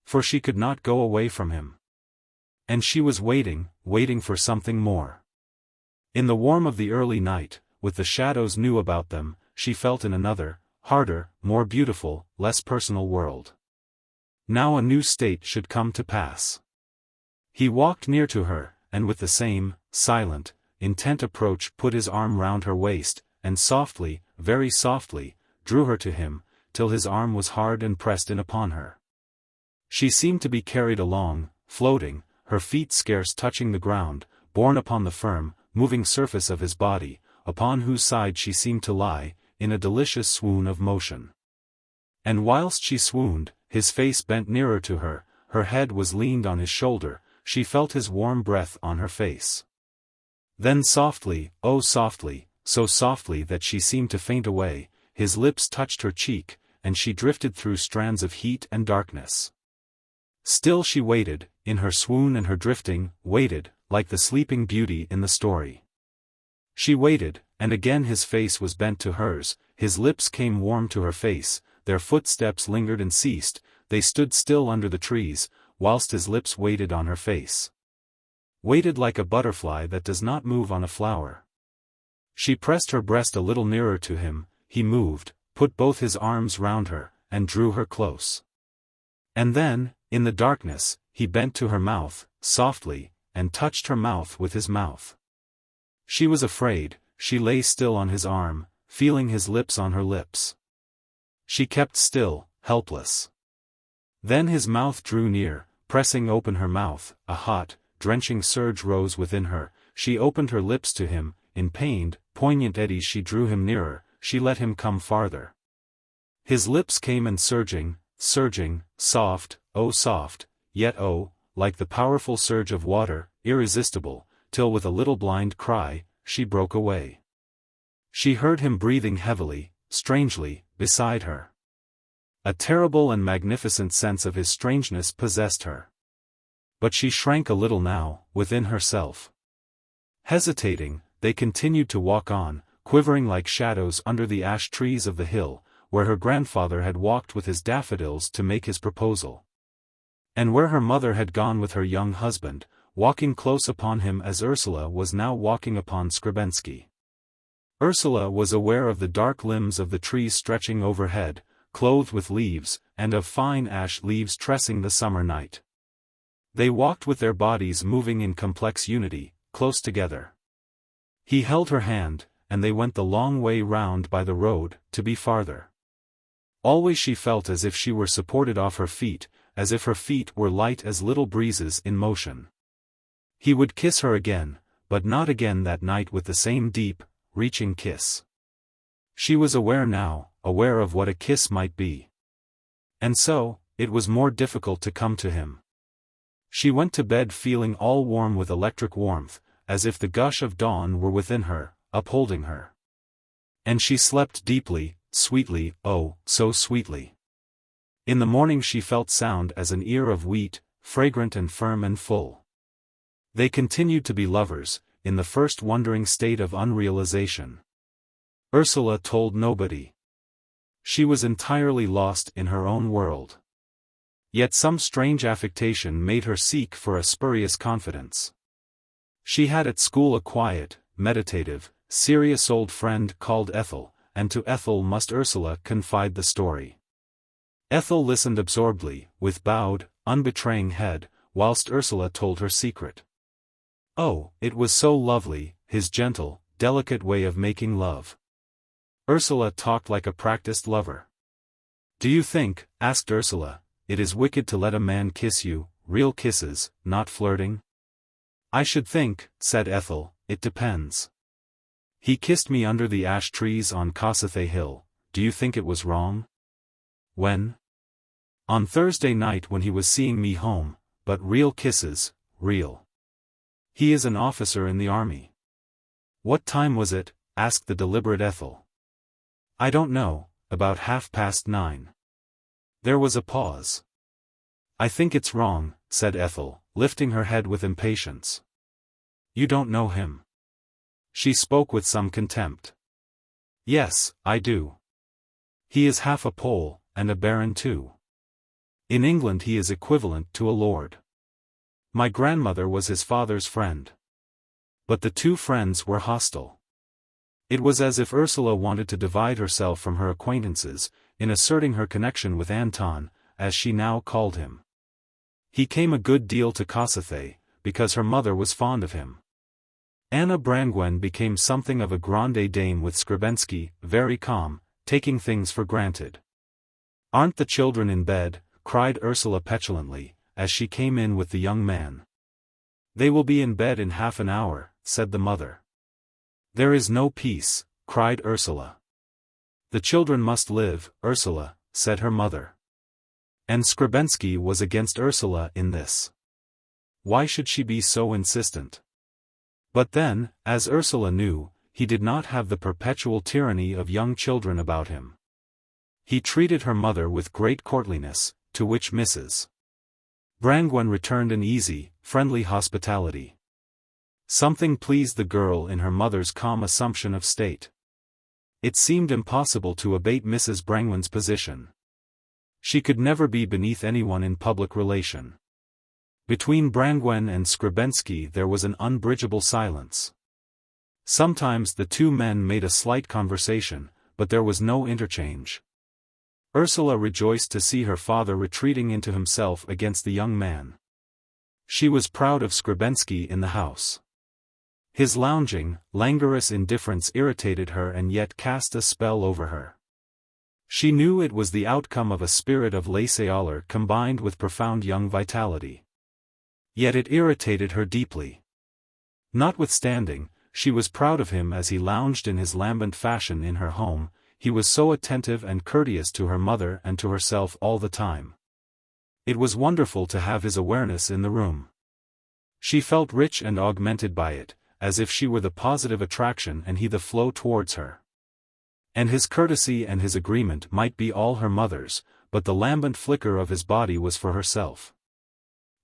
For she could not go away from him. And she was waiting for something more. In the warmth of the early night, with the shadows new about them, she felt in another, harder, more beautiful, less personal world. Now a new state should come to pass. He walked near to her, and with the same, silent, intent approach put his arm round her waist, and softly, very softly, drew her to him, till his arm was hard and pressed in upon her. She seemed to be carried along, floating, her feet scarce touching the ground, borne upon the firm, moving surface of his body, upon whose side she seemed to lie, in a delicious swoon of motion. And whilst she swooned, his face bent nearer to her, her head was leaned on his shoulder, she felt his warm breath on her face. Then softly, oh softly, so softly that she seemed to faint away, his lips touched her cheek, and she drifted through strands of heat and darkness. Still she waited, in her swoon and her drifting, waited, like the sleeping beauty in the story. She waited, and again his face was bent to hers, his lips came warm to her face, their footsteps lingered and ceased, they stood still under the trees, whilst his lips waited on her face. Waited like a butterfly that does not move on a flower. She pressed her breast a little nearer to him, he moved, put both his arms round her, and drew her close. And then, in the darkness, he bent to her mouth, softly, and touched her mouth with his mouth. She was afraid, she lay still on his arm, feeling his lips on her lips. She kept still, helpless. Then his mouth drew near, pressing open her mouth, a hot, drenching surge rose within her, she opened her lips to him, in pained, poignant eddies she drew him nearer, she let him come farther. His lips came and surging, soft, yet oh, like the powerful surge of water, irresistible, till with a little blind cry, she broke away. She heard him breathing heavily, strangely, beside her. A terrible and magnificent sense of his strangeness possessed her. But she shrank a little now, within herself. Hesitating, they continued to walk on, quivering like shadows under the ash trees of the hill, where her grandfather had walked with his daffodils to make his proposal. And where her mother had gone with her young husband, walking close upon him as Ursula was now walking upon Skrebensky. Ursula was aware of the dark limbs of the trees stretching overhead, clothed with leaves, and of fine ash leaves tressing the summer night. They walked with their bodies moving in complex unity, close together. He held her hand, and they went the long way round by the road, to be farther. Always she felt as if she were supported off her feet, as if her feet were light as little breezes in motion. He would kiss her again, but not again that night with the same deep, reaching kiss. She was aware now, aware of what a kiss might be. And so, it was more difficult to come to him. She went to bed feeling all warm with electric warmth, as if the gush of dawn were within her, upholding her. And she slept deeply, sweetly, oh, so sweetly. In the morning she felt sound as an ear of wheat, fragrant and firm and full. They continued to be lovers, in the first wondering state of unrealization. Ursula told nobody. She was entirely lost in her own world. Yet some strange affectation made her seek for a spurious confidence. She had at school a quiet, meditative, serious old friend called Ethel, and to Ethel must Ursula confide the story. Ethel listened absorbedly, with bowed, unbetraying head, whilst Ursula told her secret. Oh, it was so lovely, his gentle, delicate way of making love. Ursula talked like a practiced lover. "Do you think," asked Ursula, "it is wicked to let a man kiss you, real kisses, not flirting?" "I should think," said Ethel, "it depends. He kissed me under the ash trees on XIII Hill, do you think it was wrong?" "When?" "On Thursday night when he was seeing me home, but real kisses, real. He is an officer in the army." "What time was it?" asked the deliberate Ethel. "I don't know, about 9:30. There was a pause. "I think it's wrong," said Ethel, lifting her head with impatience. "You don't know him." She spoke with some contempt. "Yes, I do. He is half a Pole, and a baron too. In England he is equivalent to a lord. My grandmother was his father's friend. But the two friends were hostile." It was as if Ursula wanted to divide herself from her acquaintances, in asserting her connection with Anton, as she now called him. He came a good deal to XIII, because her mother was fond of him. Anna Brangwen became something of a grande dame with Skrebensky, very calm, taking things for granted. "Aren't the children in bed?" cried Ursula petulantly, as she came in with the young man. "They will be in bed in half an hour," said the mother. "There is no peace," cried Ursula. "The children must live, Ursula," said her mother. And Skrebensky was against Ursula in this. Why should she be so insistent? But then, as Ursula knew, he did not have the perpetual tyranny of young children about him. He treated her mother with great courtliness, to which Mrs. Brangwen returned an easy, friendly hospitality. Something pleased the girl in her mother's calm assumption of state. It seemed impossible to abate Mrs. Brangwen's position. She could never be beneath anyone in public relation. Between Brangwen and Skrebensky there was an unbridgeable silence. Sometimes the two men made a slight conversation, but there was no interchange. Ursula rejoiced to see her father retreating into himself against the young man. She was proud of Skrebensky in the house. His lounging, languorous indifference irritated her and yet cast a spell over her. She knew it was the outcome of a spirit of laissez-aller combined with profound young vitality. Yet it irritated her deeply. Notwithstanding, she was proud of him as he lounged in his lambent fashion in her home. He was so attentive and courteous to her mother and to herself all the time. It was wonderful to have his awareness in the room. She felt rich and augmented by it, as if she were the positive attraction and he the flow towards her. And his courtesy and his agreement might be all her mother's, but the lambent flicker of his body was for herself.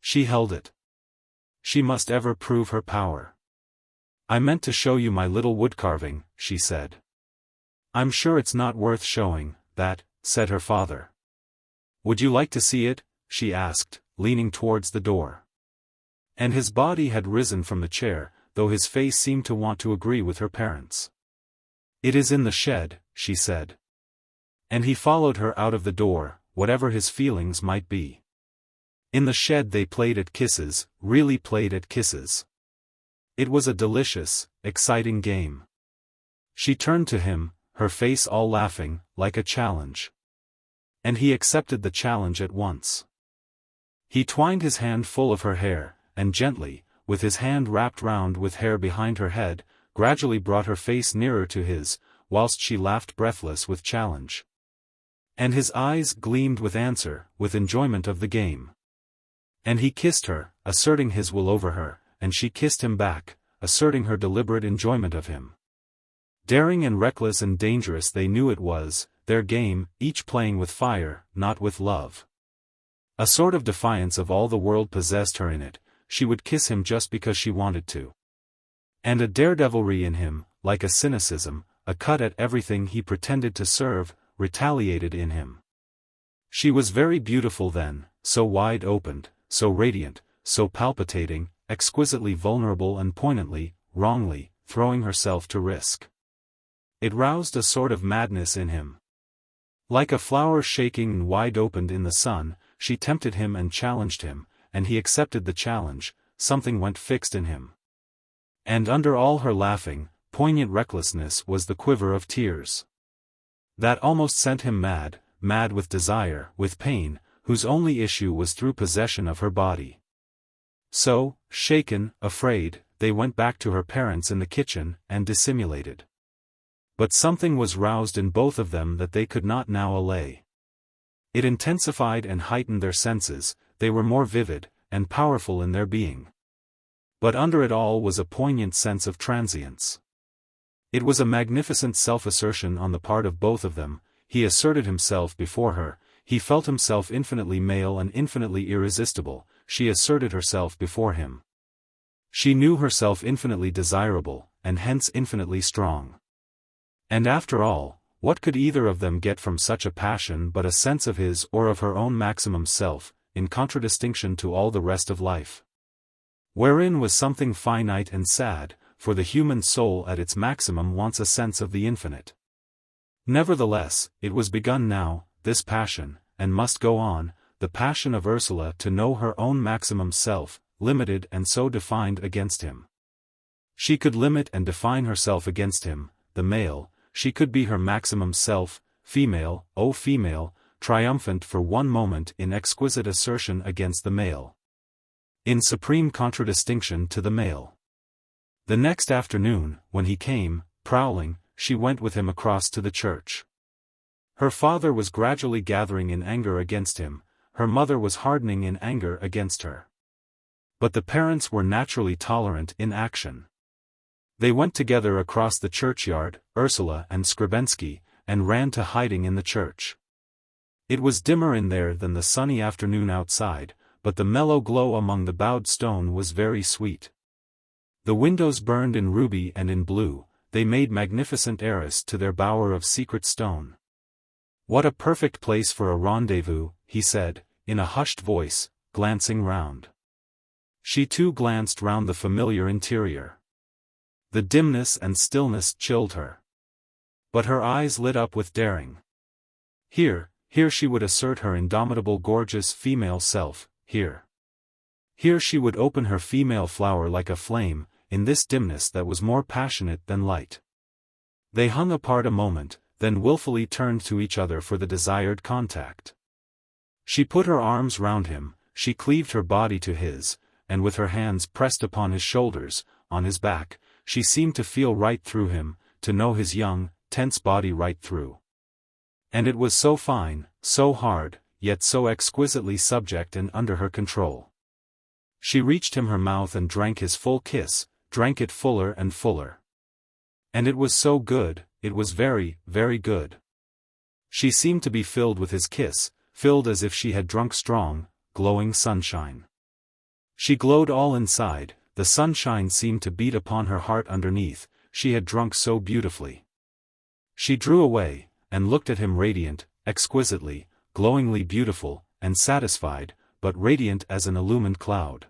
She held it. She must ever prove her power. "I meant to show you my little woodcarving," she said. "I'm sure it's not worth showing, that," said her father. "Would you like to see it?" she asked, leaning towards the door. And his body had risen from the chair, though his face seemed to want to agree with her parents. "It is in the shed," she said. And he followed her out of the door, whatever his feelings might be. In the shed they played at kisses, really played at kisses. It was a delicious, exciting game. She turned to him, her face all laughing, like a challenge. And he accepted the challenge at once. He twined his hand full of her hair, and gently, with his hand wrapped round with hair behind her head, gradually brought her face nearer to his, whilst she laughed breathless with challenge. And his eyes gleamed with answer, with enjoyment of the game. And he kissed her, asserting his will over her, and she kissed him back, asserting her deliberate enjoyment of him. Daring and reckless and dangerous they knew it was, their game, each playing with fire, not with love. A sort of defiance of all the world possessed her in it, she would kiss him just because she wanted to. And a daredevilry in him, like a cynicism, a cut at everything he pretended to serve, retaliated in him. She was very beautiful then, so wide-opened, so radiant, so palpitating, exquisitely vulnerable and poignantly, wrongly, throwing herself to risk. It roused a sort of madness in him. Like a flower shaking and wide-opened in the sun, she tempted him and challenged him, and he accepted the challenge, something went fixed in him. And under all her laughing, poignant recklessness was the quiver of tears. That almost sent him mad, mad with desire, with pain, whose only issue was through possession of her body. So, shaken, afraid, they went back to her parents in the kitchen, and dissimulated. But something was roused in both of them that they could not now allay. It intensified and heightened their senses, they were more vivid, and powerful in their being. But under it all was a poignant sense of transience. It was a magnificent self-assertion on the part of both of them. He asserted himself before her, he felt himself infinitely male and infinitely irresistible, she asserted herself before him. She knew herself infinitely desirable, and hence infinitely strong. And after all, what could either of them get from such a passion but a sense of his or of her own maximum self, in contradistinction to all the rest of life? Wherein was something finite and sad, for the human soul at its maximum wants a sense of the infinite. Nevertheless, it was begun now, this passion, and must go on, the passion of Ursula to know her own maximum self, limited and so defined against him. She could limit and define herself against him, the male, she could be her maximum self, female, oh female, triumphant for one moment in exquisite assertion against the male. In supreme contradistinction to the male. The next afternoon, when he came, prowling, she went with him across to the church. Her father was gradually gathering in anger against him, her mother was hardening in anger against her. But the parents were naturally tolerant in action. They went together across the churchyard, Ursula and Skrebensky, and ran to hiding in the church. It was dimmer in there than the sunny afternoon outside, but the mellow glow among the bowed stone was very sweet. The windows burned in ruby and in blue, they made magnificent arras to their bower of secret stone. "What a perfect place for a rendezvous," he said, in a hushed voice, glancing round. She too glanced round the familiar interior. The dimness and stillness chilled her. But her eyes lit up with daring. Here she would assert her indomitable gorgeous female self, here she would open her female flower like a flame, in this dimness that was more passionate than light. They hung apart a moment, then willfully turned to each other for the desired contact. She put her arms round him, she cleaved her body to his, and with her hands pressed upon his shoulders, on his back, she seemed to feel right through him, to know his young, tense body right through. And it was so fine, so hard, yet so exquisitely subject and under her control. She reached him her mouth and drank his full kiss, drank it fuller and fuller. And it was so good, it was very, very good. She seemed to be filled with his kiss, filled as if she had drunk strong, glowing sunshine. She glowed all inside, the sunshine seemed to beat upon her heart underneath, she had drunk so beautifully. She drew away, and looked at him radiant, exquisitely, glowingly beautiful, and satisfied, but radiant as an illumined cloud.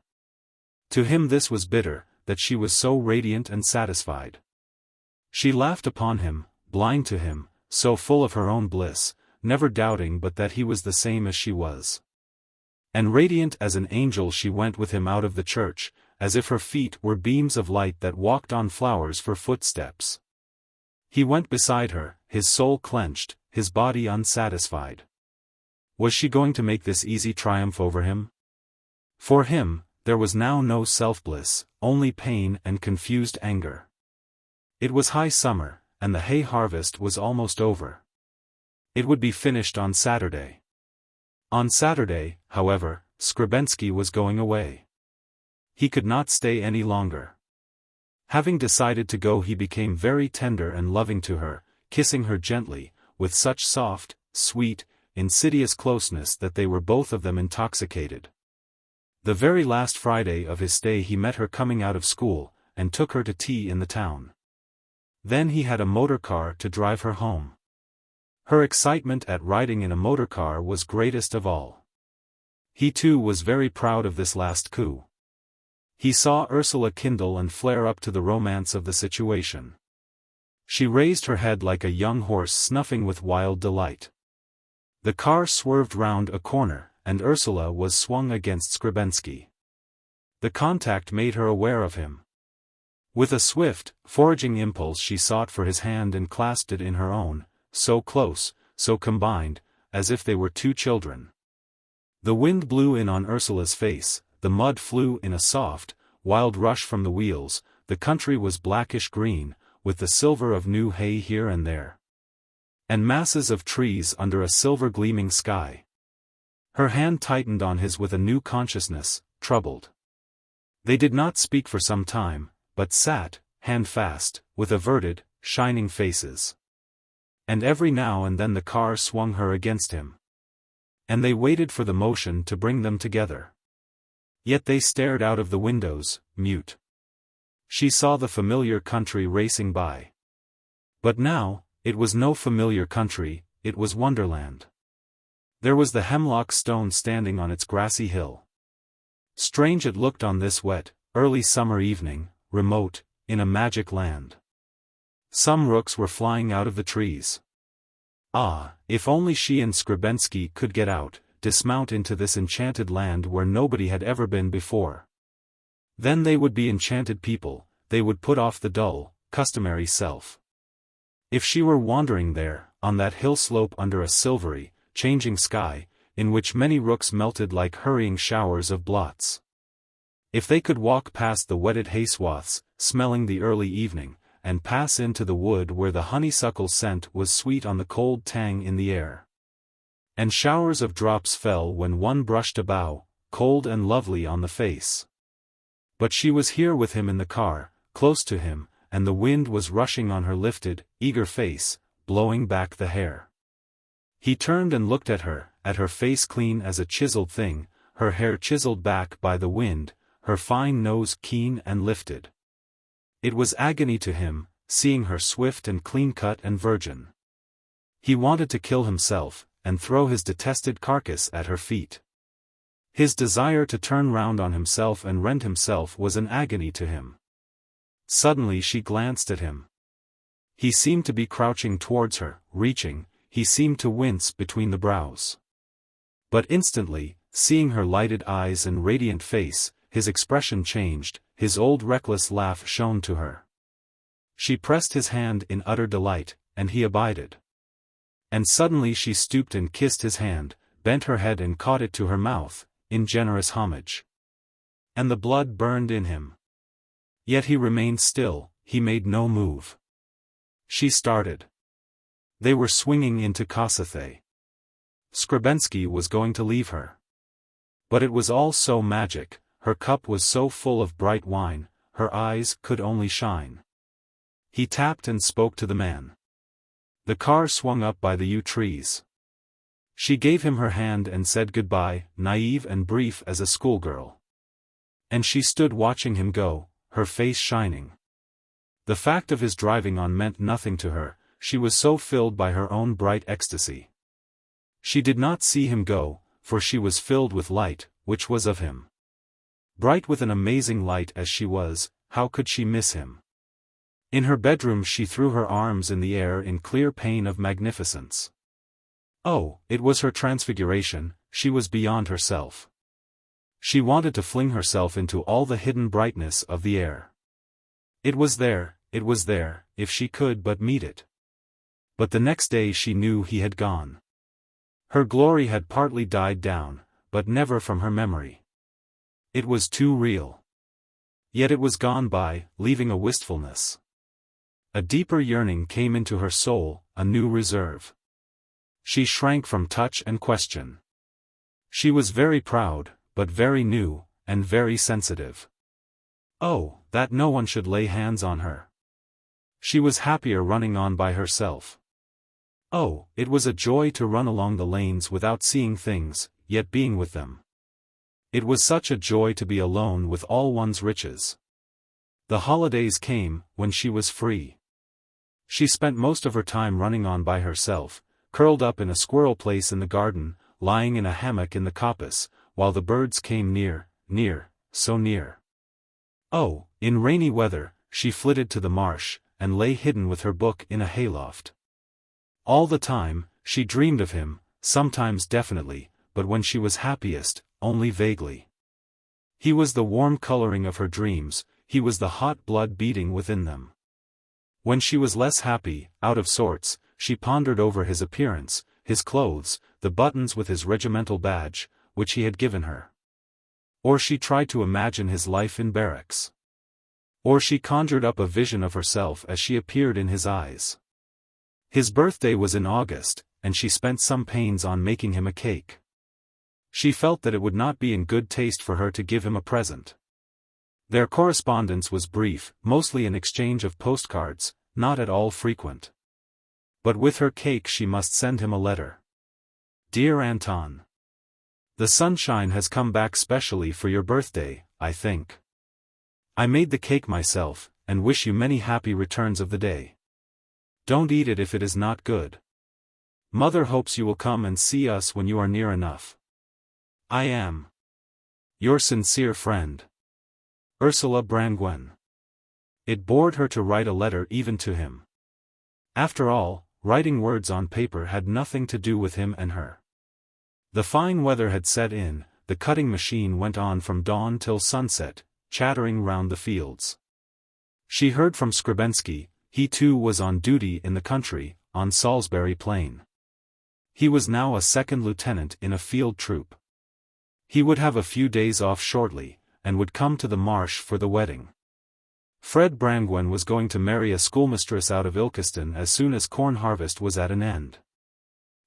To him this was bitter, that she was so radiant and satisfied. She laughed upon him, blind to him, so full of her own bliss, never doubting but that he was the same as she was. And radiant as an angel she went with him out of the church, as if her feet were beams of light that walked on flowers for footsteps. He went beside her, his soul clenched, his body unsatisfied. Was she going to make this easy triumph over him? For him, there was now no self-bliss, only pain and confused anger. It was high summer, and the hay harvest was almost over. It would be finished on Saturday. On Saturday, however, Skrebensky was going away. He could not stay any longer. Having decided to go, he became very tender and loving to her, kissing her gently, with such soft, sweet, insidious closeness that they were both of them intoxicated. The very last Friday of his stay he met her coming out of school, and took her to tea in the town. Then he had a motor car to drive her home. Her excitement at riding in a motor car was greatest of all. He too was very proud of this last coup. He saw Ursula kindle and flare up to the romance of the situation. She raised her head like a young horse snuffing with wild delight. The car swerved round a corner, and Ursula was swung against Skrebensky. The contact made her aware of him. With a swift, foraging impulse she sought for his hand and clasped it in her own, so close, so combined, as if they were two children. The wind blew in on Ursula's face, the mud flew in a soft, wild rush from the wheels, the country was blackish-green, with the silver of new hay here and there, and masses of trees under a silver-gleaming sky. Her hand tightened on his with a new consciousness, troubled. They did not speak for some time, but sat, hand-fast, with averted, shining faces. And every now and then the car swung her against him. And they waited for the motion to bring them together. Yet they stared out of the windows, mute. She saw the familiar country racing by. But now, it was no familiar country, it was Wonderland. There was the hemlock stone standing on its grassy hill. Strange it looked on this wet, early summer evening, remote, in a magic land. Some rooks were flying out of the trees. Ah, if only she and Skrebensky could get out, dismount into this enchanted land where nobody had ever been before. Then they would be enchanted people, they would put off the dull, customary self. If she were wandering there, on that hill slope under a silvery, changing sky, in which many rooks melted like hurrying showers of blots. If they could walk past the wetted hay swaths, smelling the early evening, and pass into the wood where the honeysuckle scent was sweet on the cold tang in the air. And showers of drops fell when one brushed a bough, cold and lovely on the face. But she was here with him in the car, close to him, and the wind was rushing on her lifted, eager face, blowing back the hair. He turned and looked at her face clean as a chiseled thing, her hair chiseled back by the wind, her fine nose keen and lifted. It was agony to him, seeing her swift and clean-cut and virgin. He wanted to kill himself, and throw his detested carcass at her feet. His desire to turn round on himself and rend himself was an agony to him. Suddenly she glanced at him. He seemed to be crouching towards her, reaching, he seemed to wince between the brows. But instantly, seeing her lighted eyes and radiant face, his expression changed, his old reckless laugh shone to her. She pressed his hand in utter delight, and he abided. And suddenly she stooped and kissed his hand, bent her head and caught it to her mouth, in generous homage. And the blood burned in him. Yet he remained still, he made no move. She started. They were swinging into Kossuth. Skrebensky was going to leave her. But it was all so magic, her cup was so full of bright wine, her eyes could only shine. He tapped and spoke to the man. The car swung up by the yew trees. She gave him her hand and said goodbye, naive and brief as a schoolgirl. And she stood watching him go, her face shining. The fact of his driving on meant nothing to her, she was so filled by her own bright ecstasy. She did not see him go, for she was filled with light, which was of him. Bright with an amazing light as she was, how could she miss him? In her bedroom she threw her arms in the air in clear pain of magnificence. Oh, it was her transfiguration, she was beyond herself. She wanted to fling herself into all the hidden brightness of the air. It was there, if she could but meet it. But the next day she knew he had gone. Her glory had partly died down, but never from her memory. It was too real. Yet it was gone by, leaving a wistfulness. A deeper yearning came into her soul, a new reserve. She shrank from touch and question. She was very proud, but very new, and very sensitive. Oh, that no one should lay hands on her. She was happier running on by herself. Oh, it was a joy to run along the lanes without seeing things, yet being with them. It was such a joy to be alone with all one's riches. The holidays came, when she was free. She spent most of her time running on by herself, curled up in a squirrel place in the garden, lying in a hammock in the coppice, while the birds came near, so near. Oh, in rainy weather, she flitted to the marsh, and lay hidden with her book in a hayloft. All the time, she dreamed of him, sometimes definitely, but when she was happiest, only vaguely. He was the warm coloring of her dreams, he was the hot blood beating within them. When she was less happy, out of sorts, she pondered over his appearance, his clothes, the buttons with his regimental badge, which he had given her. Or she tried to imagine his life in barracks. Or she conjured up a vision of herself as she appeared in his eyes. His birthday was in August, and she spent some pains on making him a cake. She felt that it would not be in good taste for her to give him a present. Their correspondence was brief, mostly an exchange of postcards, not at all frequent. But with her cake she must send him a letter. Dear Anton. The sunshine has come back specially for your birthday, I think. I made the cake myself, and wish you many happy returns of the day. Don't eat it if it is not good. Mother hopes you will come and see us when you are near enough. I am your sincere friend, Ursula Brangwen. It bored her to write a letter even to him. After all, writing words on paper had nothing to do with him and her. The fine weather had set in, the cutting machine went on from dawn till sunset, chattering round the fields. She heard from Skrebensky, he too was on duty in the country, on Salisbury Plain. He was now a second lieutenant in a field troop. He would have a few days off shortly, and would come to the marsh for the wedding. Fred Brangwen was going to marry a schoolmistress out of Ilkeston as soon as corn harvest was at an end.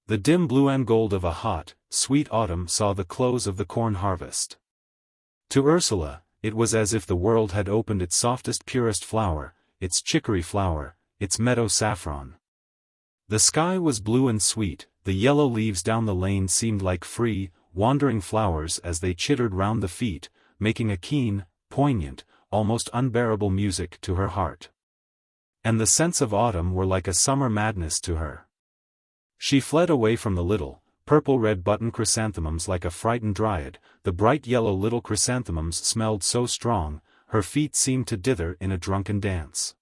The dim blue and gold of a hot, sweet autumn saw the close of the corn harvest. To Ursula, it was as if the world had opened its softest purest flower, its chicory flower, its meadow saffron. The sky was blue and sweet, the yellow leaves down the lane seemed like free, wandering flowers as they chittered round the feet, making a keen, poignant, almost unbearable music to her heart. And the scents of autumn were like a summer madness to her. She fled away from the little, purple-red button chrysanthemums like a frightened dryad, the bright yellow little chrysanthemums smelled so strong, her feet seemed to dither in a drunken dance.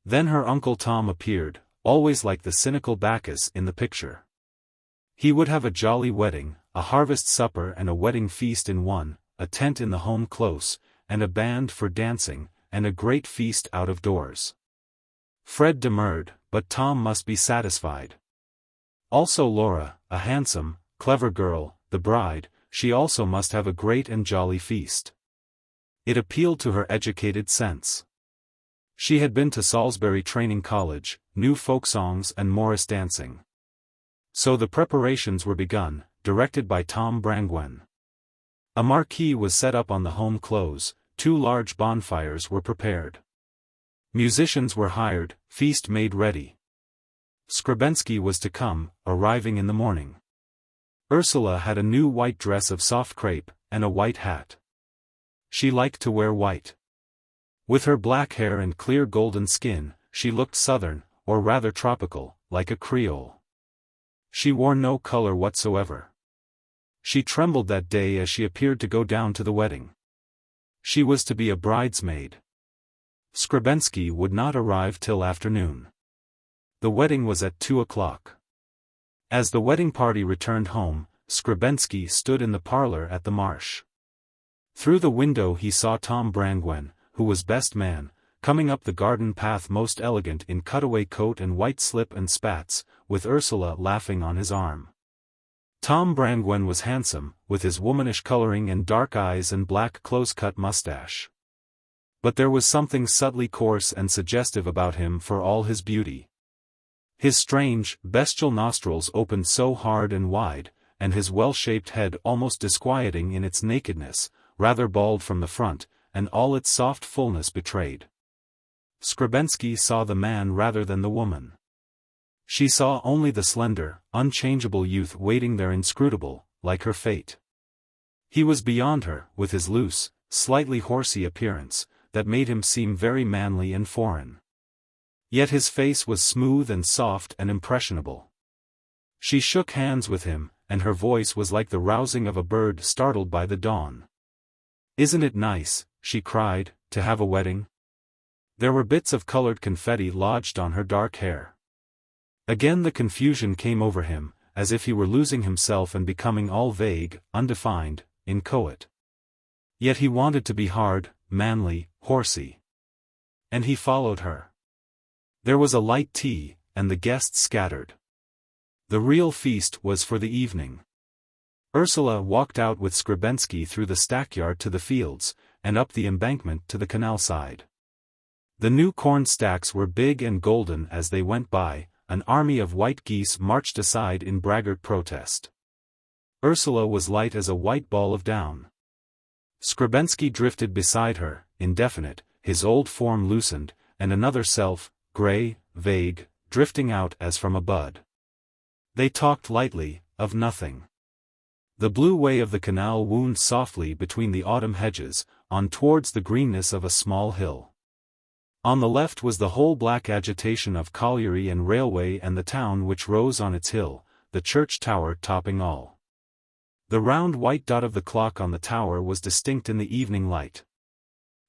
Then her Uncle Tom appeared, always like the cynical Bacchus in the picture. He would have a jolly wedding, a harvest supper and a wedding feast in one, a tent in the home close, and a band for dancing, and a great feast out of doors. Fred demurred, but Tom must be satisfied. Also Laura, a handsome, clever girl, the bride, she also must have a great and jolly feast. It appealed to her educated sense. She had been to Salisbury Training College, knew folk songs and Morris dancing. So the preparations were begun, directed by Tom Brangwen. A marquee was set up on the home close, 2 large bonfires were prepared. Musicians were hired, feast made ready. Skrebensky was to come, arriving in the morning. Ursula had a new white dress of soft crepe, and a white hat. She liked to wear white. With her black hair and clear golden skin, she looked southern, or rather tropical, like a Creole. She wore no color whatsoever. She trembled that day as she appeared to go down to the wedding. She was to be a bridesmaid. Skrebensky would not arrive till afternoon. The wedding was at 2 o'clock. As the wedding party returned home, Skrebensky stood in the parlor at the Marsh. Through the window he saw Tom Brangwen, who was best man, coming up the garden path most elegant in cutaway coat and white slip and spats, with Ursula laughing on his arm. Tom Brangwen was handsome, with his womanish coloring and dark eyes and black close-cut mustache. But there was something subtly coarse and suggestive about him for all his beauty. His strange, bestial nostrils opened so hard and wide, and his well-shaped head almost disquieting in its nakedness, rather bald from the front, and all its soft fullness betrayed. Skrebensky saw the man rather than the woman. She saw only the slender, unchangeable youth waiting there inscrutable, like her fate. He was beyond her, with his loose, slightly horsey appearance, that made him seem very manly and foreign. Yet his face was smooth and soft and impressionable. She shook hands with him, and her voice was like the rousing of a bird startled by the dawn. "Isn't it nice," she cried, "to have a wedding?" There were bits of colored confetti lodged on her dark hair. Again the confusion came over him, as if he were losing himself and becoming all vague, undefined, inchoate. Yet he wanted to be hard, manly, horsey. And he followed her. There was a light tea, and the guests scattered. The real feast was for the evening. Ursula walked out with Skrebensky through the stackyard to the fields, and up the embankment to the canal side. The new corn stacks were big and golden as they went by. An army of white geese marched aside in braggart protest. Ursula was light as a white ball of down. Skrebensky drifted beside her, indefinite, his old form loosened, and another self, gray, vague, drifting out as from a bud. They talked lightly, of nothing. The blue way of the canal wound softly between the autumn hedges, on towards the greenness of a small hill. On the left was the whole black agitation of colliery and railway and the town which rose on its hill, the church tower topping all. The round white dot of the clock on the tower was distinct in the evening light.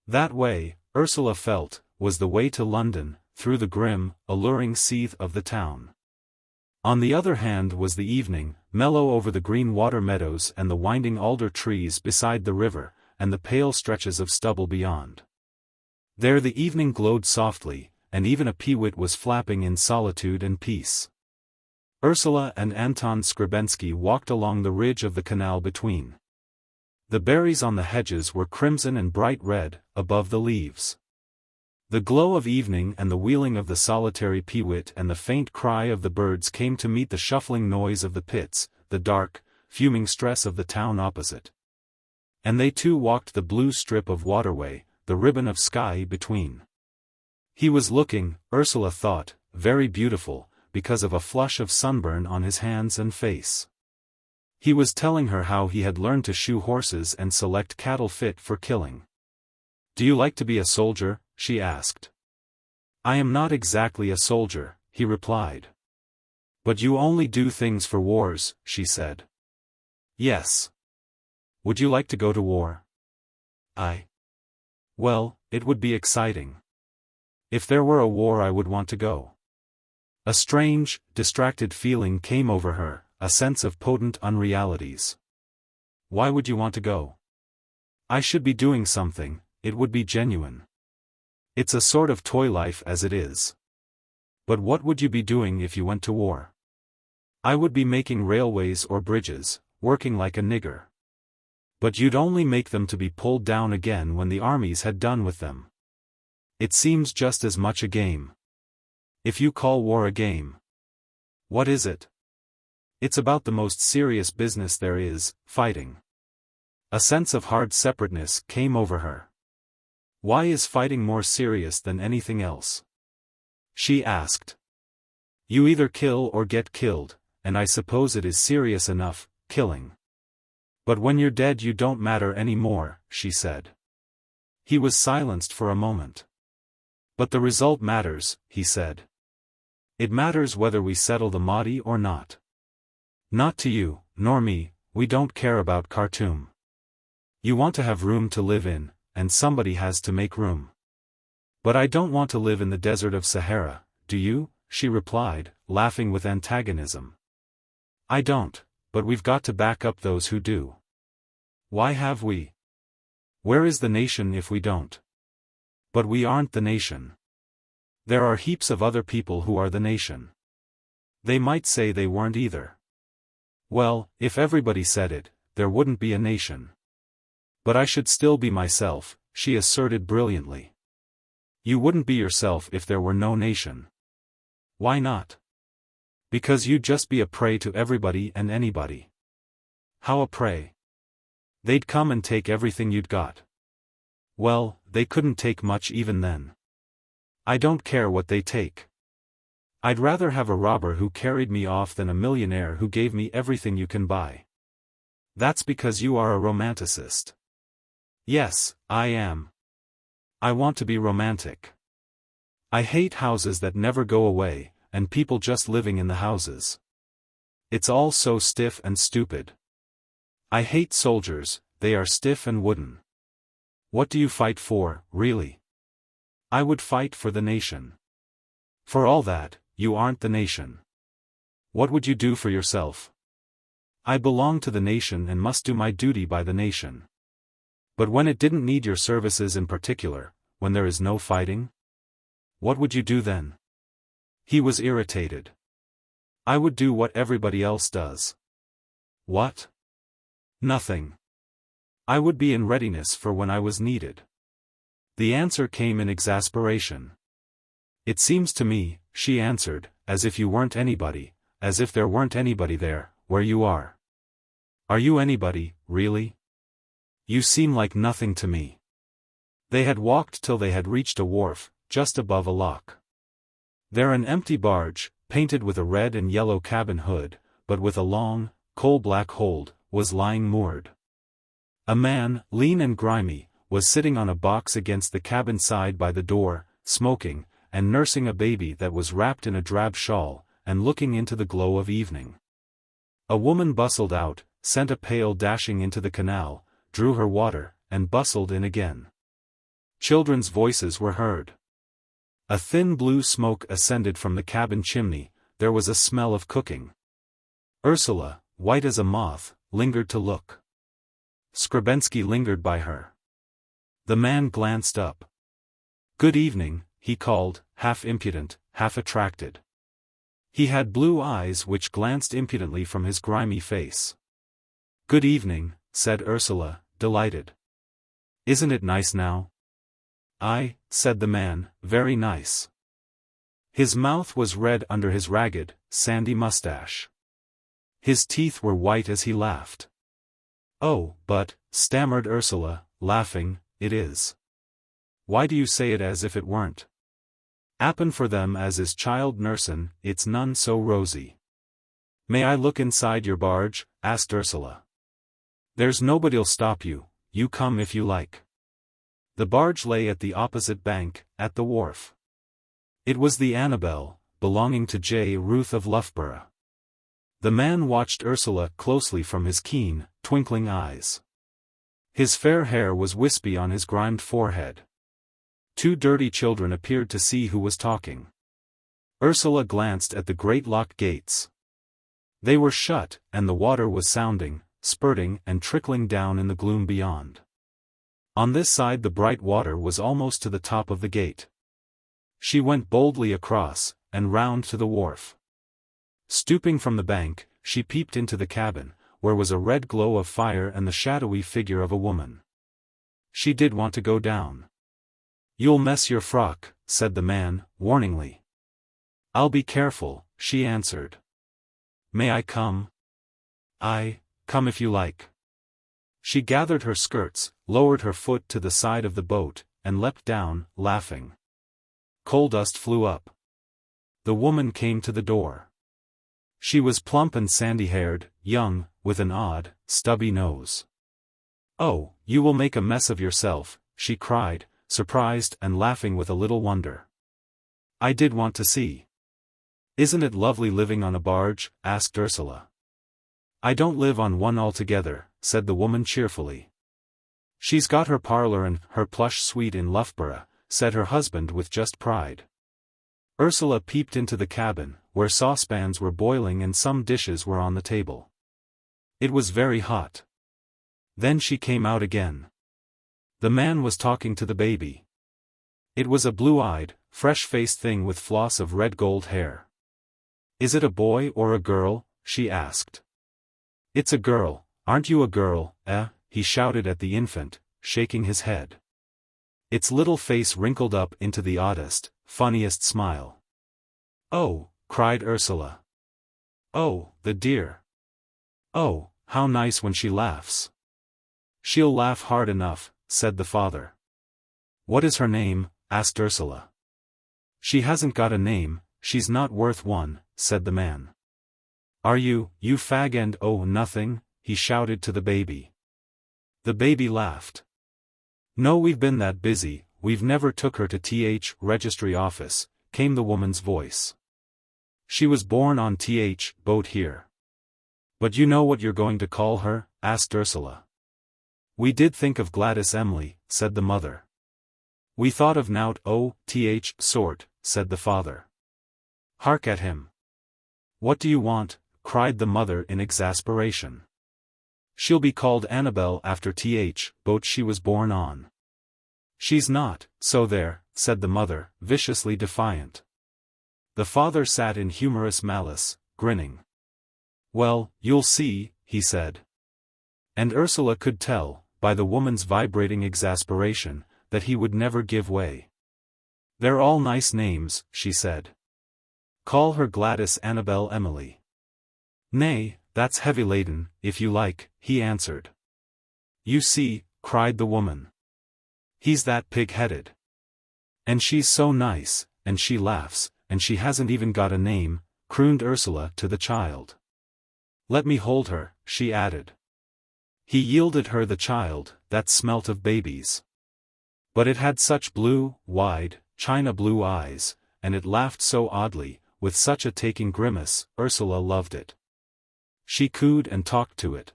That way, Ursula felt, was the way to London, through the grim, alluring seethe of the town. On the other hand was the evening, mellow over the green water meadows and the winding alder trees beside the river, and the pale stretches of stubble beyond. There the evening glowed softly, and even a peewit was flapping in solitude and peace. Ursula and Anton Skrebensky walked along the ridge of the canal between. The berries on the hedges were crimson and bright red, above the leaves. The glow of evening and the wheeling of the solitary peewit and the faint cry of the birds came to meet the shuffling noise of the pits, the dark, fuming stress of the town opposite. And they too walked the blue strip of waterway, the ribbon of sky between. He was looking, Ursula thought, very beautiful, because of a flush of sunburn on his hands and face. He was telling her how he had learned to shoe horses and select cattle fit for killing. "Do you like to be a soldier?" she asked. "I am not exactly a soldier," he replied. "But you only do things for wars," she said. "Yes. Would you like to go to war?" Well, it would be exciting. If there were a war I would want to go." A strange, distracted feeling came over her, a sense of potent unrealities. "Why would you want to go?" "I should be doing something, it would be genuine. It's a sort of toy life as it is." "But what would you be doing if you went to war?" "I would be making railways or bridges, working like a nigger." "But you'd only make them to be pulled down again when the armies had done with them. It seems just as much a game." "If you call war a game." "What is it?" "It's about the most serious business there is, fighting." A sense of hard separateness came over her. "Why is fighting more serious than anything else?" she asked. "You either kill or get killed, and I suppose it is serious enough, killing. But when you're dead you don't matter any more, she said. He was silenced for a moment. But the result matters, he said. It matters whether we settle the Mahdi or not. Not to you, nor me, we don't care about Khartoum. You want to have room to live in, and somebody has to make room. But I don't want to live in the desert of Sahara, do you? She replied, laughing with antagonism. I don't, but we've got to back up those who do. Why have we? Where is the nation if we don't? But we aren't the nation. There are heaps of other people who are the nation. They might say they weren't either. Well, if everybody said it, there wouldn't be a nation. But I should still be myself, she asserted brilliantly. You wouldn't be yourself if there were no nation. Why not? Because you'd just be a prey to everybody and anybody. How a prey? They'd come and take everything you'd got. Well, they couldn't take much even then. I don't care what they take. I'd rather have a robber who carried me off than a millionaire who gave me everything you can buy. That's because you are a romanticist. Yes, I am. I want to be romantic. I hate houses that never go away, and people just living in the houses. It's all so stiff and stupid. I hate soldiers, they are stiff and wooden. What do you fight for, really? I would fight for the nation. For all that, you aren't the nation. What would you do for yourself? I belong to the nation and must do my duty by the nation. But when it didn't need your services in particular, when there is no fighting? What would you do then? He was irritated. I would do what everybody else does. What? Nothing. I would be in readiness for when I was needed. The answer came in exasperation. It seems to me, she answered, as if you weren't anybody, as if there weren't anybody there, where you are. Are you anybody, really? You seem like nothing to me. They had walked till they had reached a wharf, just above a lock. There an empty barge, painted with a red and yellow cabin hood, but with a long, coal-black hold, was lying moored. A man, lean and grimy, was sitting on a box against the cabin side by the door, smoking, and nursing a baby that was wrapped in a drab shawl, and looking into the glow of evening. A woman bustled out, sent a pail dashing into the canal, drew her water, and bustled in again. Children's voices were heard. A thin blue smoke ascended from the cabin chimney, there was a smell of cooking. Ursula, white as a moth, lingered to look. Skrebensky lingered by her. The man glanced up. Good evening, he called, half impudent, half attracted. He had blue eyes which glanced impudently from his grimy face. Good evening, said Ursula, delighted. Isn't it nice now? Aye, said the man, very nice. His mouth was red under his ragged, sandy mustache. His teeth were white as he laughed. Oh, but, stammered Ursula, laughing, it is. Why do you say it as if it weren't? 'Appen for them as is child nursin', it's none so rosy. May I look inside your barge? Asked Ursula. There's nobody'll stop you, you come if you like. The barge lay at the opposite bank, at the wharf. It was the Annabelle, belonging to J. Ruth of Loughborough. The man watched Ursula closely from his keen, twinkling eyes. His fair hair was wispy on his grimed forehead. Two dirty children appeared to see who was talking. Ursula glanced at the great locked gates. They were shut, and the water was sounding, spurting and trickling down in the gloom beyond. On this side the bright water was almost to the top of the gate. She went boldly across, and round to the wharf. Stooping from the bank, she peeped into the cabin, where was a red glow of fire and the shadowy figure of a woman. She did want to go down. You'll mess your frock, said the man, warningly. I'll be careful, she answered. May I come? Aye, come if you like. She gathered her skirts, lowered her foot to the side of the boat, and leapt down, laughing. Coal dust flew up. The woman came to the door. She was plump and sandy-haired, young, with an odd, stubby nose. "Oh, you will make a mess of yourself," she cried, surprised and laughing with a little wonder. "I did want to see." "Isn't it lovely living on a barge?" asked Ursula. "I don't live on one altogether," said the woman cheerfully. "She's got her parlour and her plush suite in Loughborough," said her husband with just pride. Ursula peeped into the cabin, where saucepans were boiling and some dishes were on the table. It was very hot. Then she came out again. The man was talking to the baby. It was a blue-eyed, fresh-faced thing with floss of red gold hair. "Is it a boy or a girl?" she asked. "It's a girl. Aren't you a girl, eh?" he shouted at the infant, shaking his head. Its little face wrinkled up into the oddest, funniest smile. "Oh," cried Ursula. "Oh, the dear. Oh, how nice when she laughs." "She'll laugh hard enough," said the father. "What is her name?" asked Ursula. "She hasn't got a name, she's not worth one," said the man. "Are you fag and oh nothing?" he shouted to the baby. The baby laughed. "No, we've been that busy, we've never took her to th registry office," came the woman's voice. "She was born on th boat here." "But you know what you're going to call her?" asked Ursula. "We did think of Gladys Emily," said the mother. "We thought of Nout th sort," said the father. "Hark at him. What do you want?" cried the mother in exasperation. "She'll be called Annabelle after th boat she was born on." "She's not, so there," said the mother, viciously defiant. The father sat in humorous malice, grinning. "Well, you'll see," he said. And Ursula could tell, by the woman's vibrating exasperation, that he would never give way. "They're all nice names," she said. "Call her Gladys Annabelle Emily." "Nay, that's heavy-laden, if you like," he answered. "You see," cried the woman. "He's that pig-headed. And she's so nice, and she laughs, and she hasn't even got a name," crooned Ursula to the child. "Let me hold her," she added. He yielded her the child, that smelt of babies. But it had such blue, wide, china-blue eyes, and it laughed so oddly, with such a taking grimace, Ursula loved it. She cooed and talked to it.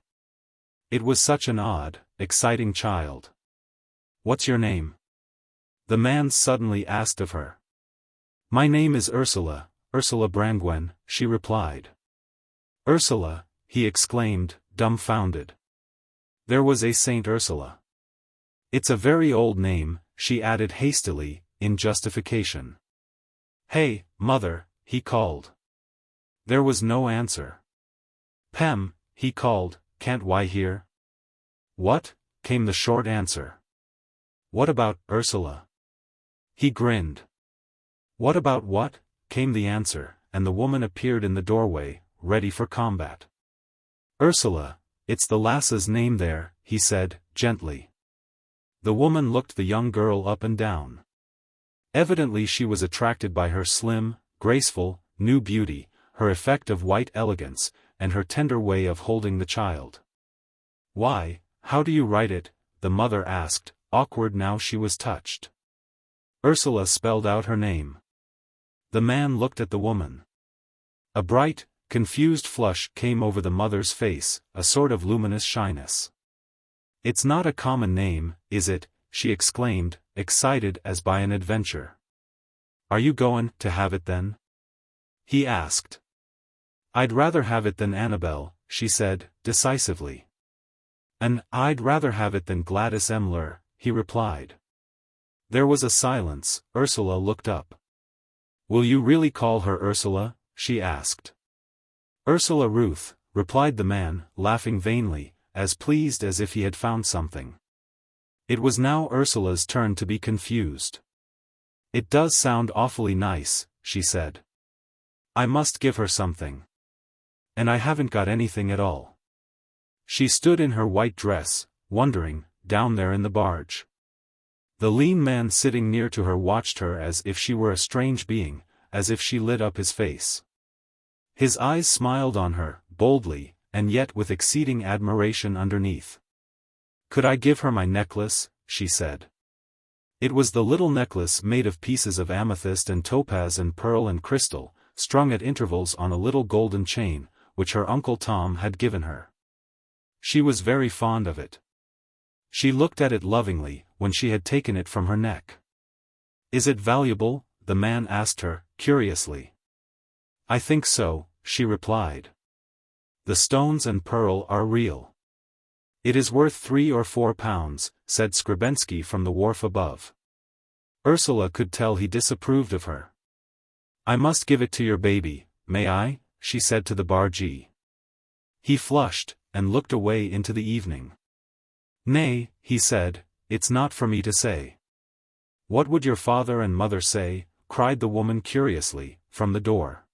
It was such an odd, exciting child. "What's your name?" the man suddenly asked of her. "My name is Ursula, Ursula Brangwen," she replied. "Ursula," he exclaimed, dumbfounded. There was a Saint Ursula. "It's a very old name," she added hastily, in justification. "Hey, mother," he called. There was no answer. "Pem," he called, "can't why hear?" "What?" came the short answer. "What about, Ursula?" He grinned. "What about what?" came the answer, and the woman appeared in the doorway, ready for combat. "Ursula, it's the lass's name there," he said, gently. The woman looked the young girl up and down. Evidently she was attracted by her slim, graceful, new beauty, her effect of white elegance, and her tender way of holding the child. "Why, how do you write it?" the mother asked, awkward now she was touched. Ursula spelled out her name. The man looked at the woman. A bright, confused flush came over the mother's face, a sort of luminous shyness. "It's not a common name, is it?" she exclaimed, excited as by an adventure. "Are you goin' to have it then?" he asked. "I'd rather have it than Annabelle," she said, decisively. "And I'd rather have it than Gladys Emler," he replied. There was a silence. Ursula looked up. "Will you really call her Ursula?" she asked. "Ursula Ruth," replied the man, laughing vainly, as pleased as if he had found something. It was now Ursula's turn to be confused. "It does sound awfully nice," she said. "I must give her something. And I haven't got anything at all." She stood in her white dress, wondering, down there in the barge. The lean man sitting near to her watched her as if she were a strange being, as if she lit up his face. His eyes smiled on her, boldly, and yet with exceeding admiration underneath. "Could I give her my necklace?" she said. It was the little necklace made of pieces of amethyst and topaz and pearl and crystal, strung at intervals on a little golden chain, which her Uncle Tom had given her. She was very fond of it. She looked at it lovingly, when she had taken it from her neck. "Is it valuable?" the man asked her, curiously. "I think so," she replied. "The stones and pearl are real." "It is worth 3 or 4 pounds, said Skrebensky from the wharf above. Ursula could tell he disapproved of her. "I must give it to your baby, may I?" she said to the bargee. He flushed, and looked away into the evening. "Nay," he said, "it's not for me to say." "What would your father and mother say?" cried the woman curiously, from the door.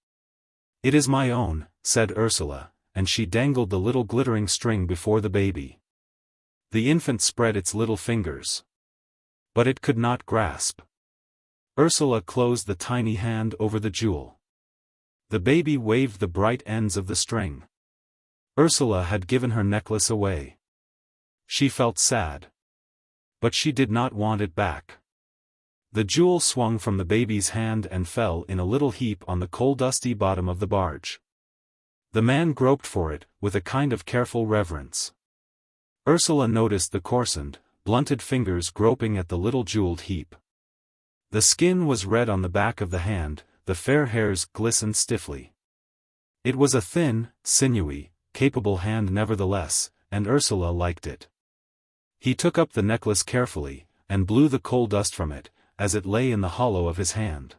"It is my own," said Ursula, and she dangled the little glittering string before the baby. The infant spread its little fingers. But it could not grasp. Ursula closed the tiny hand over the jewel. The baby waved the bright ends of the string. Ursula had given her necklace away. She felt sad. But she did not want it back. The jewel swung from the baby's hand and fell in a little heap on the coal-dusty bottom of the barge. The man groped for it, with a kind of careful reverence. Ursula noticed the coarsened, blunted fingers groping at the little jeweled heap. The skin was red on the back of the hand, the fair hairs glistened stiffly. It was a thin, sinewy, capable hand nevertheless, and Ursula liked it. He took up the necklace carefully, and blew the coal dust from it, as it lay in the hollow of his hand.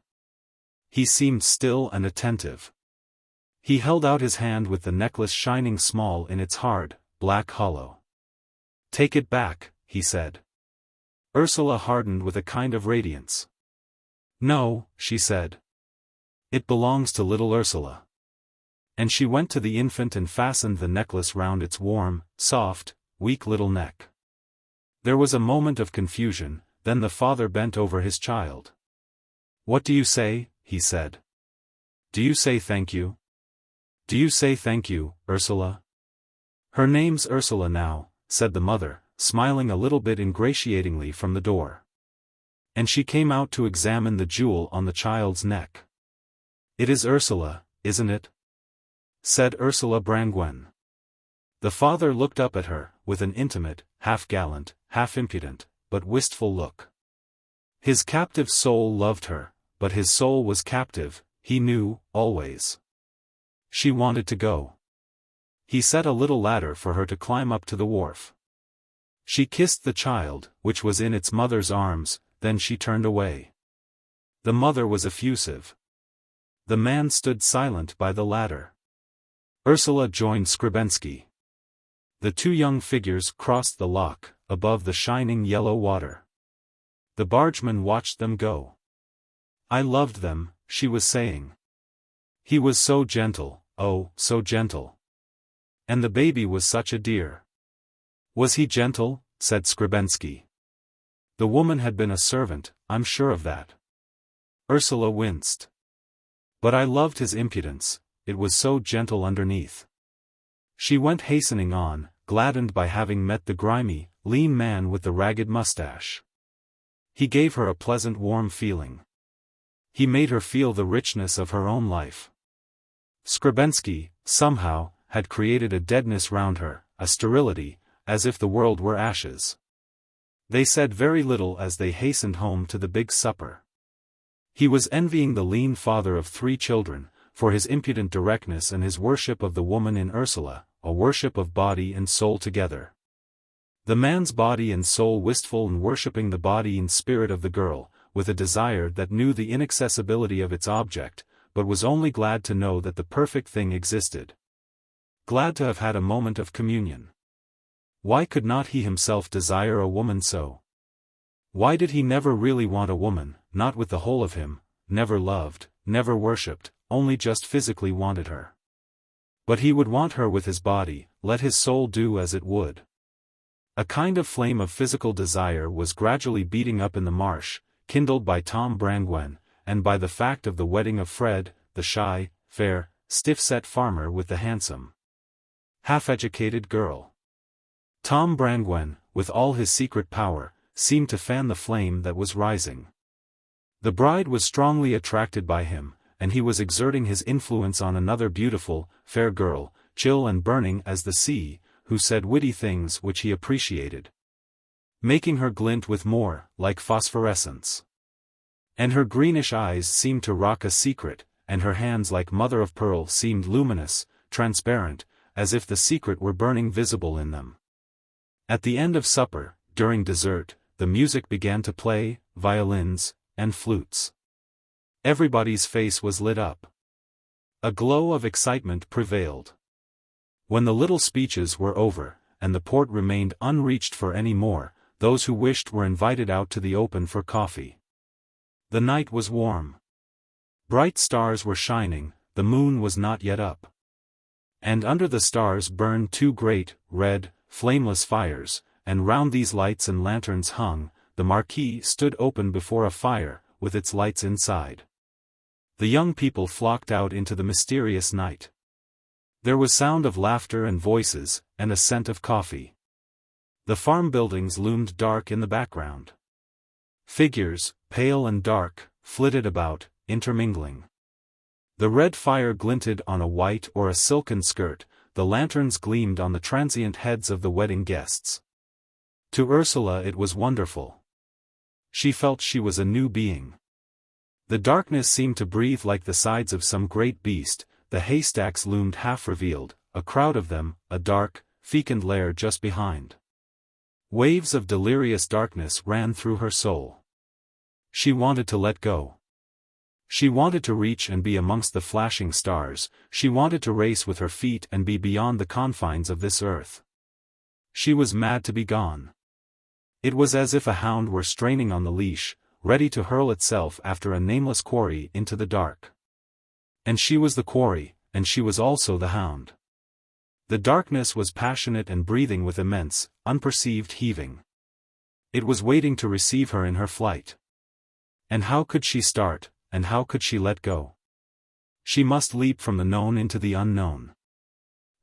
He seemed still and attentive. He held out his hand with the necklace shining small in its hard, black hollow. "Take it back," he said. Ursula hardened with a kind of radiance. "No," she said. "It belongs to little Ursula." And she went to the infant and fastened the necklace round its warm, soft, weak little neck. There was a moment of confusion, then the father bent over his child. "What do you say?" he said. "Do you say thank you? Do you say thank you, Ursula?" "Her name's Ursula now," said the mother, smiling a little bit ingratiatingly from the door. And she came out to examine the jewel on the child's neck. "It is Ursula, isn't it?" said Ursula Brangwen. The father looked up at her, with an intimate, half-gallant, half-impudent, but wistful look. His captive soul loved her, but his soul was captive, he knew, always. She wanted to go. He set a little ladder for her to climb up to the wharf. She kissed the child, which was in its mother's arms, then she turned away. The mother was effusive. The man stood silent by the ladder. Ursula joined Skrebensky. The two young figures crossed the loch, above the shining yellow water. The bargeman watched them go. "I loved them," she was saying. "He was so gentle, oh, so gentle. And the baby was such a dear." "Was he gentle?" said Skrebensky. "The woman had been a servant, I'm sure of that." Ursula winced. "But I loved his impudence, it was so gentle underneath." She went hastening on, gladdened by having met the grimy, lean man with the ragged mustache. He gave her a pleasant warm feeling. He made her feel the richness of her own life. Skrebensky, somehow, had created a deadness round her, a sterility, as if the world were ashes. They said very little as they hastened home to the big supper. He was envying the lean father of 3 children, for his impudent directness and his worship of the woman in Ursula, a worship of body and soul together. The man's body and soul wistful and worshipping the body and spirit of the girl, with a desire that knew the inaccessibility of its object, but was only glad to know that the perfect thing existed. Glad to have had a moment of communion. Why could not he himself desire a woman so? Why did he never really want a woman, not with the whole of him, never loved, never worshipped, only just physically wanted her? But he would want her with his body, let his soul do as it would. A kind of flame of physical desire was gradually beating up in the marsh, kindled by Tom Brangwen, and by the fact of the wedding of Fred, the shy, fair, stiff-set farmer with the handsome half-educated girl. Tom Brangwen, with all his secret power, seemed to fan the flame that was rising. The bride was strongly attracted by him, and he was exerting his influence on another beautiful, fair girl, chill and burning as the sea, who said witty things which he appreciated, making her glint with more, like phosphorescence. And her greenish eyes seemed to rock a secret, and her hands like mother of pearl seemed luminous, transparent, as if the secret were burning visible in them. At the end of supper, during dessert, the music began to play, violins, and flutes. Everybody's face was lit up. A glow of excitement prevailed. When the little speeches were over, and the port remained unreached for any more, those who wished were invited out to the open for coffee. The night was warm. Bright stars were shining, the moon was not yet up. And under the stars burned two great, red, flameless fires, and round these lights and lanterns hung, the marquee stood open before a fire, with its lights inside. The young people flocked out into the mysterious night. There was sound of laughter and voices, and a scent of coffee. The farm buildings loomed dark in the background. Figures, pale and dark, flitted about, intermingling. The red fire glinted on a white or a silken skirt, the lanterns gleamed on the transient heads of the wedding guests. To Ursula it was wonderful. She felt she was a new being. The darkness seemed to breathe like the sides of some great beast, the haystacks loomed half-revealed, a crowd of them, a dark, fecund lair just behind. Waves of delirious darkness ran through her soul. She wanted to let go. She wanted to reach and be amongst the flashing stars, she wanted to race with her feet and be beyond the confines of this earth. She was mad to be gone. It was as if a hound were straining on the leash, ready to hurl itself after a nameless quarry into the dark. And she was the quarry, and she was also the hound. The darkness was passionate and breathing with immense, unperceived heaving. It was waiting to receive her in her flight. And how could she start, and how could she let go? She must leap from the known into the unknown.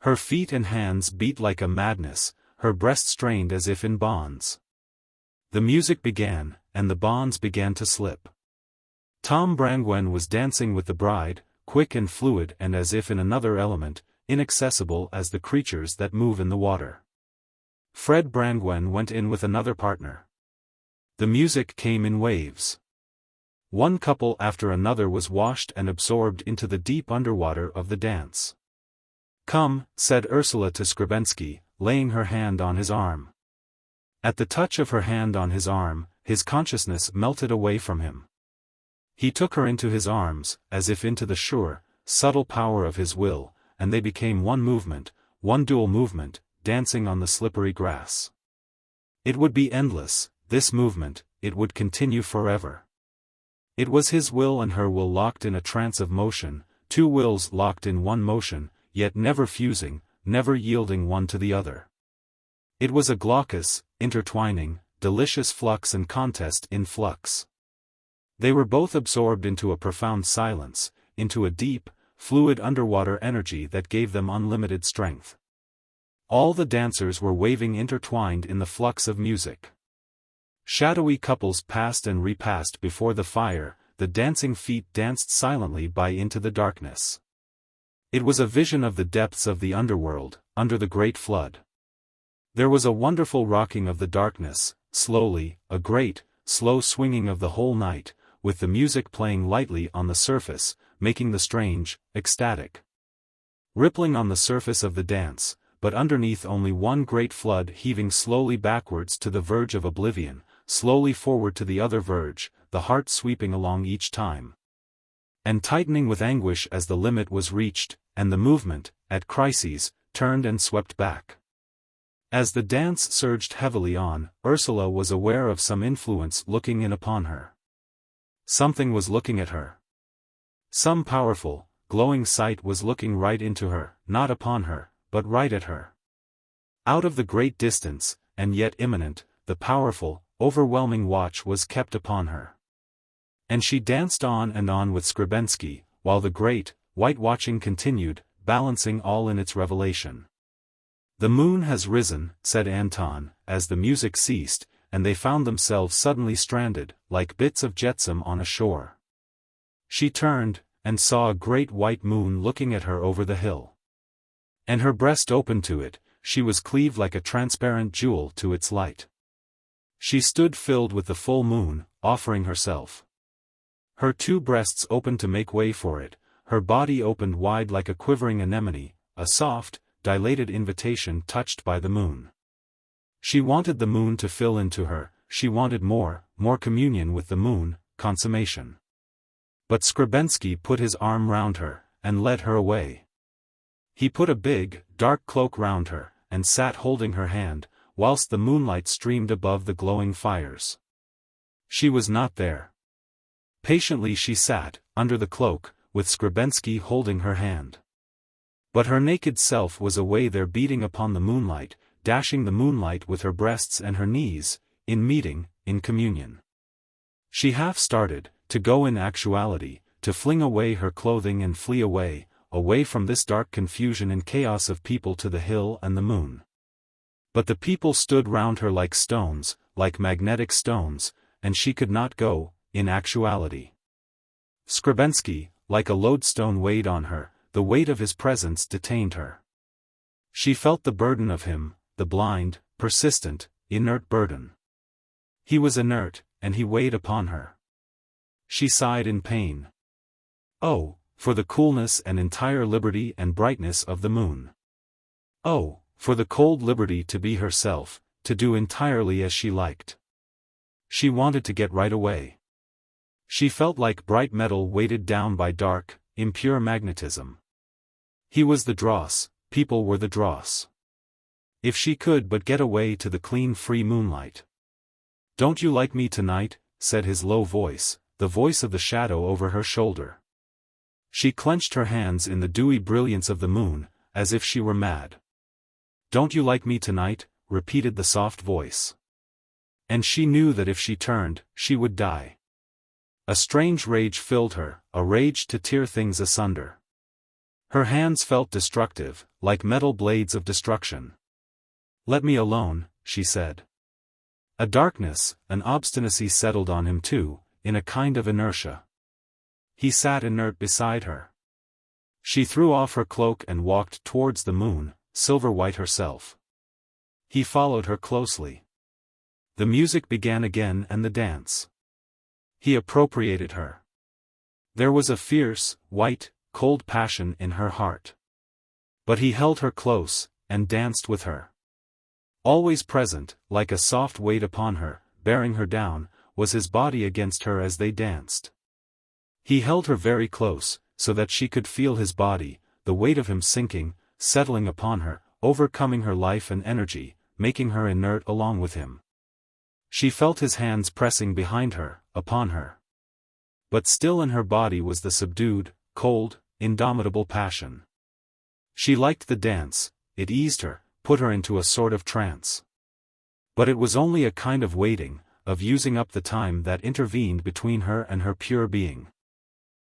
Her feet and hands beat like a madness, her breast strained as if in bonds. The music began, and the bonds began to slip. Tom Brangwen was dancing with the bride, quick and fluid and as if in another element, inaccessible as the creatures that move in the water. Fred Brangwen went in with another partner. The music came in waves. One couple after another was washed and absorbed into the deep underwater of the dance. "Come," said Ursula to Skrebensky, laying her hand on his arm. At the touch of her hand on his arm, his consciousness melted away from him. He took her into his arms, as if into the sure, subtle power of his will, and they became one movement, one dual movement, dancing on the slippery grass. It would be endless, this movement, it would continue forever. It was his will and her will locked in a trance of motion, two wills locked in one motion, yet never fusing, never yielding one to the other. It was a glaucous, intertwining, delicious flux and contest in flux. They were both absorbed into a profound silence, into a deep, fluid underwater energy that gave them unlimited strength. All the dancers were waving intertwined in the flux of music. Shadowy couples passed and repassed before the fire, the dancing feet danced silently by into the darkness. It was a vision of the depths of the underworld, under the great flood. There was a wonderful rocking of the darkness, slowly, a great, slow swinging of the whole night, with the music playing lightly on the surface, making the strange, ecstatic rippling on the surface of the dance, but underneath only one great flood heaving slowly backwards to the verge of oblivion, slowly forward to the other verge, the heart sweeping along each time, and tightening with anguish as the limit was reached, and the movement, at crises, turned and swept back. As the dance surged heavily on, Ursula was aware of some influence looking in upon her. Something was looking at her. Some powerful, glowing sight was looking right into her, not upon her, but right at her. Out of the great distance, and yet imminent, the powerful, overwhelming watch was kept upon her. And she danced on and on with Skrebensky, while the great, white watching continued, balancing all in its revelation. "The moon has risen," said Anton, as the music ceased, and they found themselves suddenly stranded, like bits of jetsam on a shore. She turned, and saw a great white moon looking at her over the hill. And her breast opened to it, she was cleaved like a transparent jewel to its light. She stood filled with the full moon, offering herself. Her two breasts opened to make way for it, her body opened wide like a quivering anemone, a soft, dilated invitation touched by the moon. She wanted the moon to fill into her, she wanted more communion with the moon, consummation. But Skrebensky put his arm round her, and led her away. He put a big, dark cloak round her, and sat holding her hand, whilst the moonlight streamed above the glowing fires. She was not there. Patiently she sat, under the cloak, with Skrebensky holding her hand. But her naked self was away there beating upon the moonlight, dashing the moonlight with her breasts and her knees, in meeting, in communion. She half started, to go in actuality, to fling away her clothing and flee away from this dark confusion and chaos of people to the hill and the moon. But the people stood round her like stones, like magnetic stones, and she could not go, in actuality. Skrebensky, like a lodestone weighed on her, the weight of his presence detained her. She felt the burden of him, the blind, persistent, inert burden. He was inert, and he weighed upon her. She sighed in pain. Oh, for the coolness and entire liberty and brightness of the moon. Oh, for the cold liberty to be herself, to do entirely as she liked. She wanted to get right away. She felt like bright metal weighted down by dark, impure magnetism. He was the dross, people were the dross. If she could but get away to the clean free moonlight. "Don't you like me tonight?" said his low voice, the voice of the shadow over her shoulder. She clenched her hands in the dewy brilliance of the moon, as if she were mad. "Don't you like me tonight?" repeated the soft voice. And she knew that if she turned, she would die. A strange rage filled her, a rage to tear things asunder. Her hands felt destructive, like metal blades of destruction. "Let me alone," she said. A darkness, an obstinacy settled on him too, in a kind of inertia. He sat inert beside her. She threw off her cloak and walked towards the moon, silver-white herself. He followed her closely. The music began again and the dance. He appropriated her. There was a fierce, white, cold passion in her heart. But he held her close, and danced with her. Always present, like a soft weight upon her, bearing her down, was his body against her as they danced. He held her very close, so that she could feel his body, the weight of him sinking, settling upon her, overcoming her life and energy, making her inert along with him. She felt his hands pressing behind her, upon her. But still in her body was the subdued, cold, indomitable passion. She liked the dance, it eased her, put her into a sort of trance. But it was only a kind of waiting, of using up the time that intervened between her and her pure being.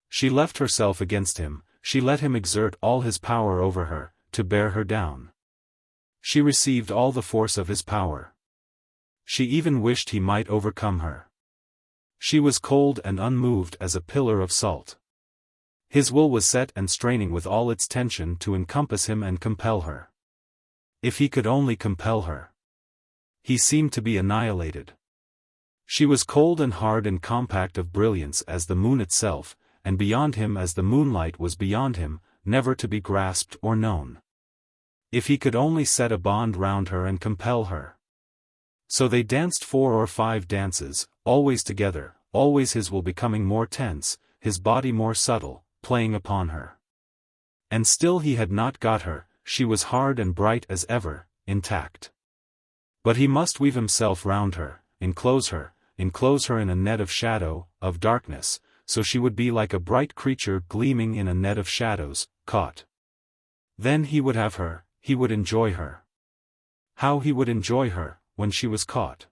She left herself against him, she let him exert all his power over her, to bear her down. She received all the force of his power. She even wished he might overcome her. She was cold and unmoved as a pillar of salt. His will was set and straining with all its tension to encompass him and compel her. If he could only compel her. He seemed to be annihilated. She was cold and hard and compact of brilliance as the moon itself, and beyond him as the moonlight was beyond him, never to be grasped or known. If he could only set a bond round her and compel her. So they danced 4 or 5 dances, always together, always his will becoming more tense, his body more subtle, playing upon her. And still he had not got her, she was hard and bright as ever, intact. But he must weave himself round her, enclose her in a net of shadow, of darkness, so she would be like a bright creature gleaming in a net of shadows, caught. Then he would have her, he would enjoy her. How he would enjoy her, when she was caught.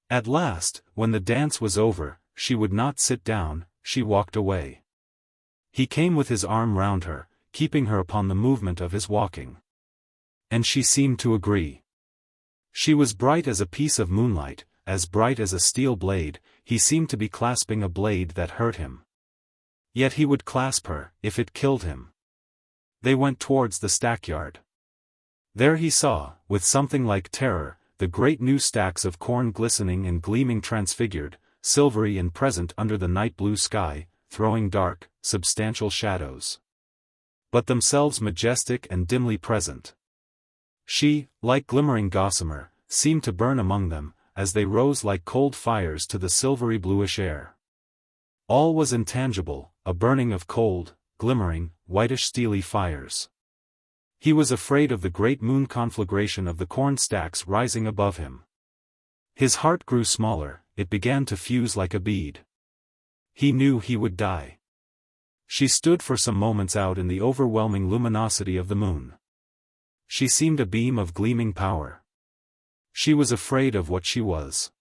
At last, when the dance was over, she would not sit down, she walked away. He came with his arm round her, keeping her upon the movement of his walking. And she seemed to agree. She was bright as a piece of moonlight, as bright as a steel blade. He seemed to be clasping a blade that hurt him. Yet he would clasp her, if it killed him. They went towards the stackyard. There he saw, with something like terror, the great new stacks of corn glistening and gleaming, transfigured, silvery and present under the night blue sky, throwing dark, substantial shadows. But themselves majestic and dimly present. She, like glimmering gossamer, seemed to burn among them, as they rose like cold fires to the silvery bluish air. All was intangible, a burning of cold, glimmering, whitish steely fires. He was afraid of the great moon conflagration of the corn stacks rising above him. His heart grew smaller, it began to fuse like a bead. He knew he would die. She stood for some moments out in the overwhelming luminosity of the moon. She seemed a beam of gleaming power. She was afraid of what she was.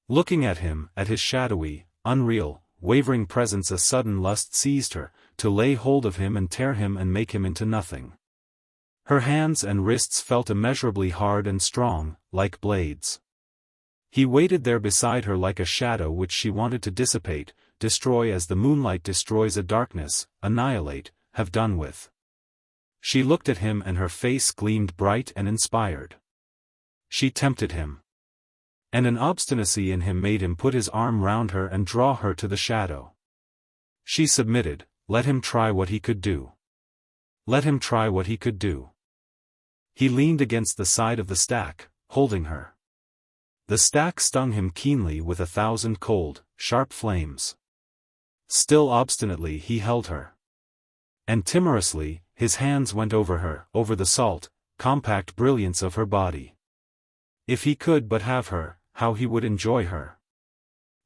Looking at him, at his shadowy, unreal, wavering presence, a sudden lust seized her, to lay hold of him and tear him and make him into nothing. Her hands and wrists felt immeasurably hard and strong, like blades. He waited there beside her like a shadow which she wanted to dissipate, destroy as the moonlight destroys a darkness, annihilate, have done with. She looked at him and her face gleamed bright and inspired. She tempted him. And an obstinacy in him made him put his arm round her and draw her to the shadow. She submitted. Let him try what he could do. Let him try what he could do. He leaned against the side of the stack, holding her. The stack stung him keenly with 1,000 cold, sharp flames. Still obstinately he held her. And timorously, his hands went over her, over the salt, compact brilliance of her body. If he could but have her, how he would enjoy her.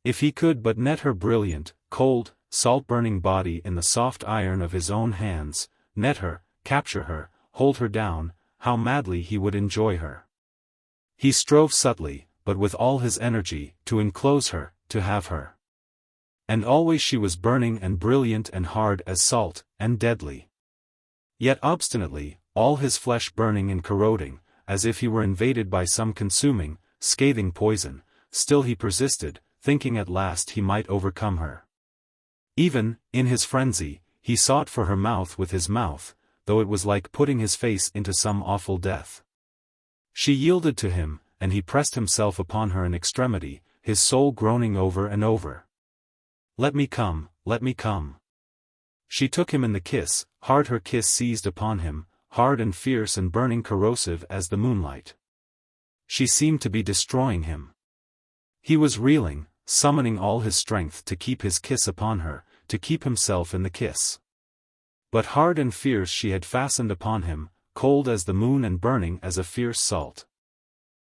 If he could but net her brilliant, cold, salt-burning body in the soft iron of his own hands, net her, capture her, hold her down, how madly he would enjoy her. He strove subtly, but with all his energy, to enclose her, to have her. And always she was burning and brilliant and hard as salt, and deadly. Yet obstinately, all his flesh burning and corroding, as if he were invaded by some consuming, scathing poison, still he persisted, thinking at last he might overcome her. Even, in his frenzy, he sought for her mouth with his mouth, though it was like putting his face into some awful death. She yielded to him, and he pressed himself upon her in extremity, his soul groaning over and over. Let me come, let me come. She took him in the kiss, hard her kiss seized upon him, hard and fierce and burning, corrosive as the moonlight. She seemed to be destroying him. He was reeling, summoning all his strength to keep his kiss upon her, to keep himself in the kiss. But hard and fierce she had fastened upon him, cold as the moon and burning as a fierce salt.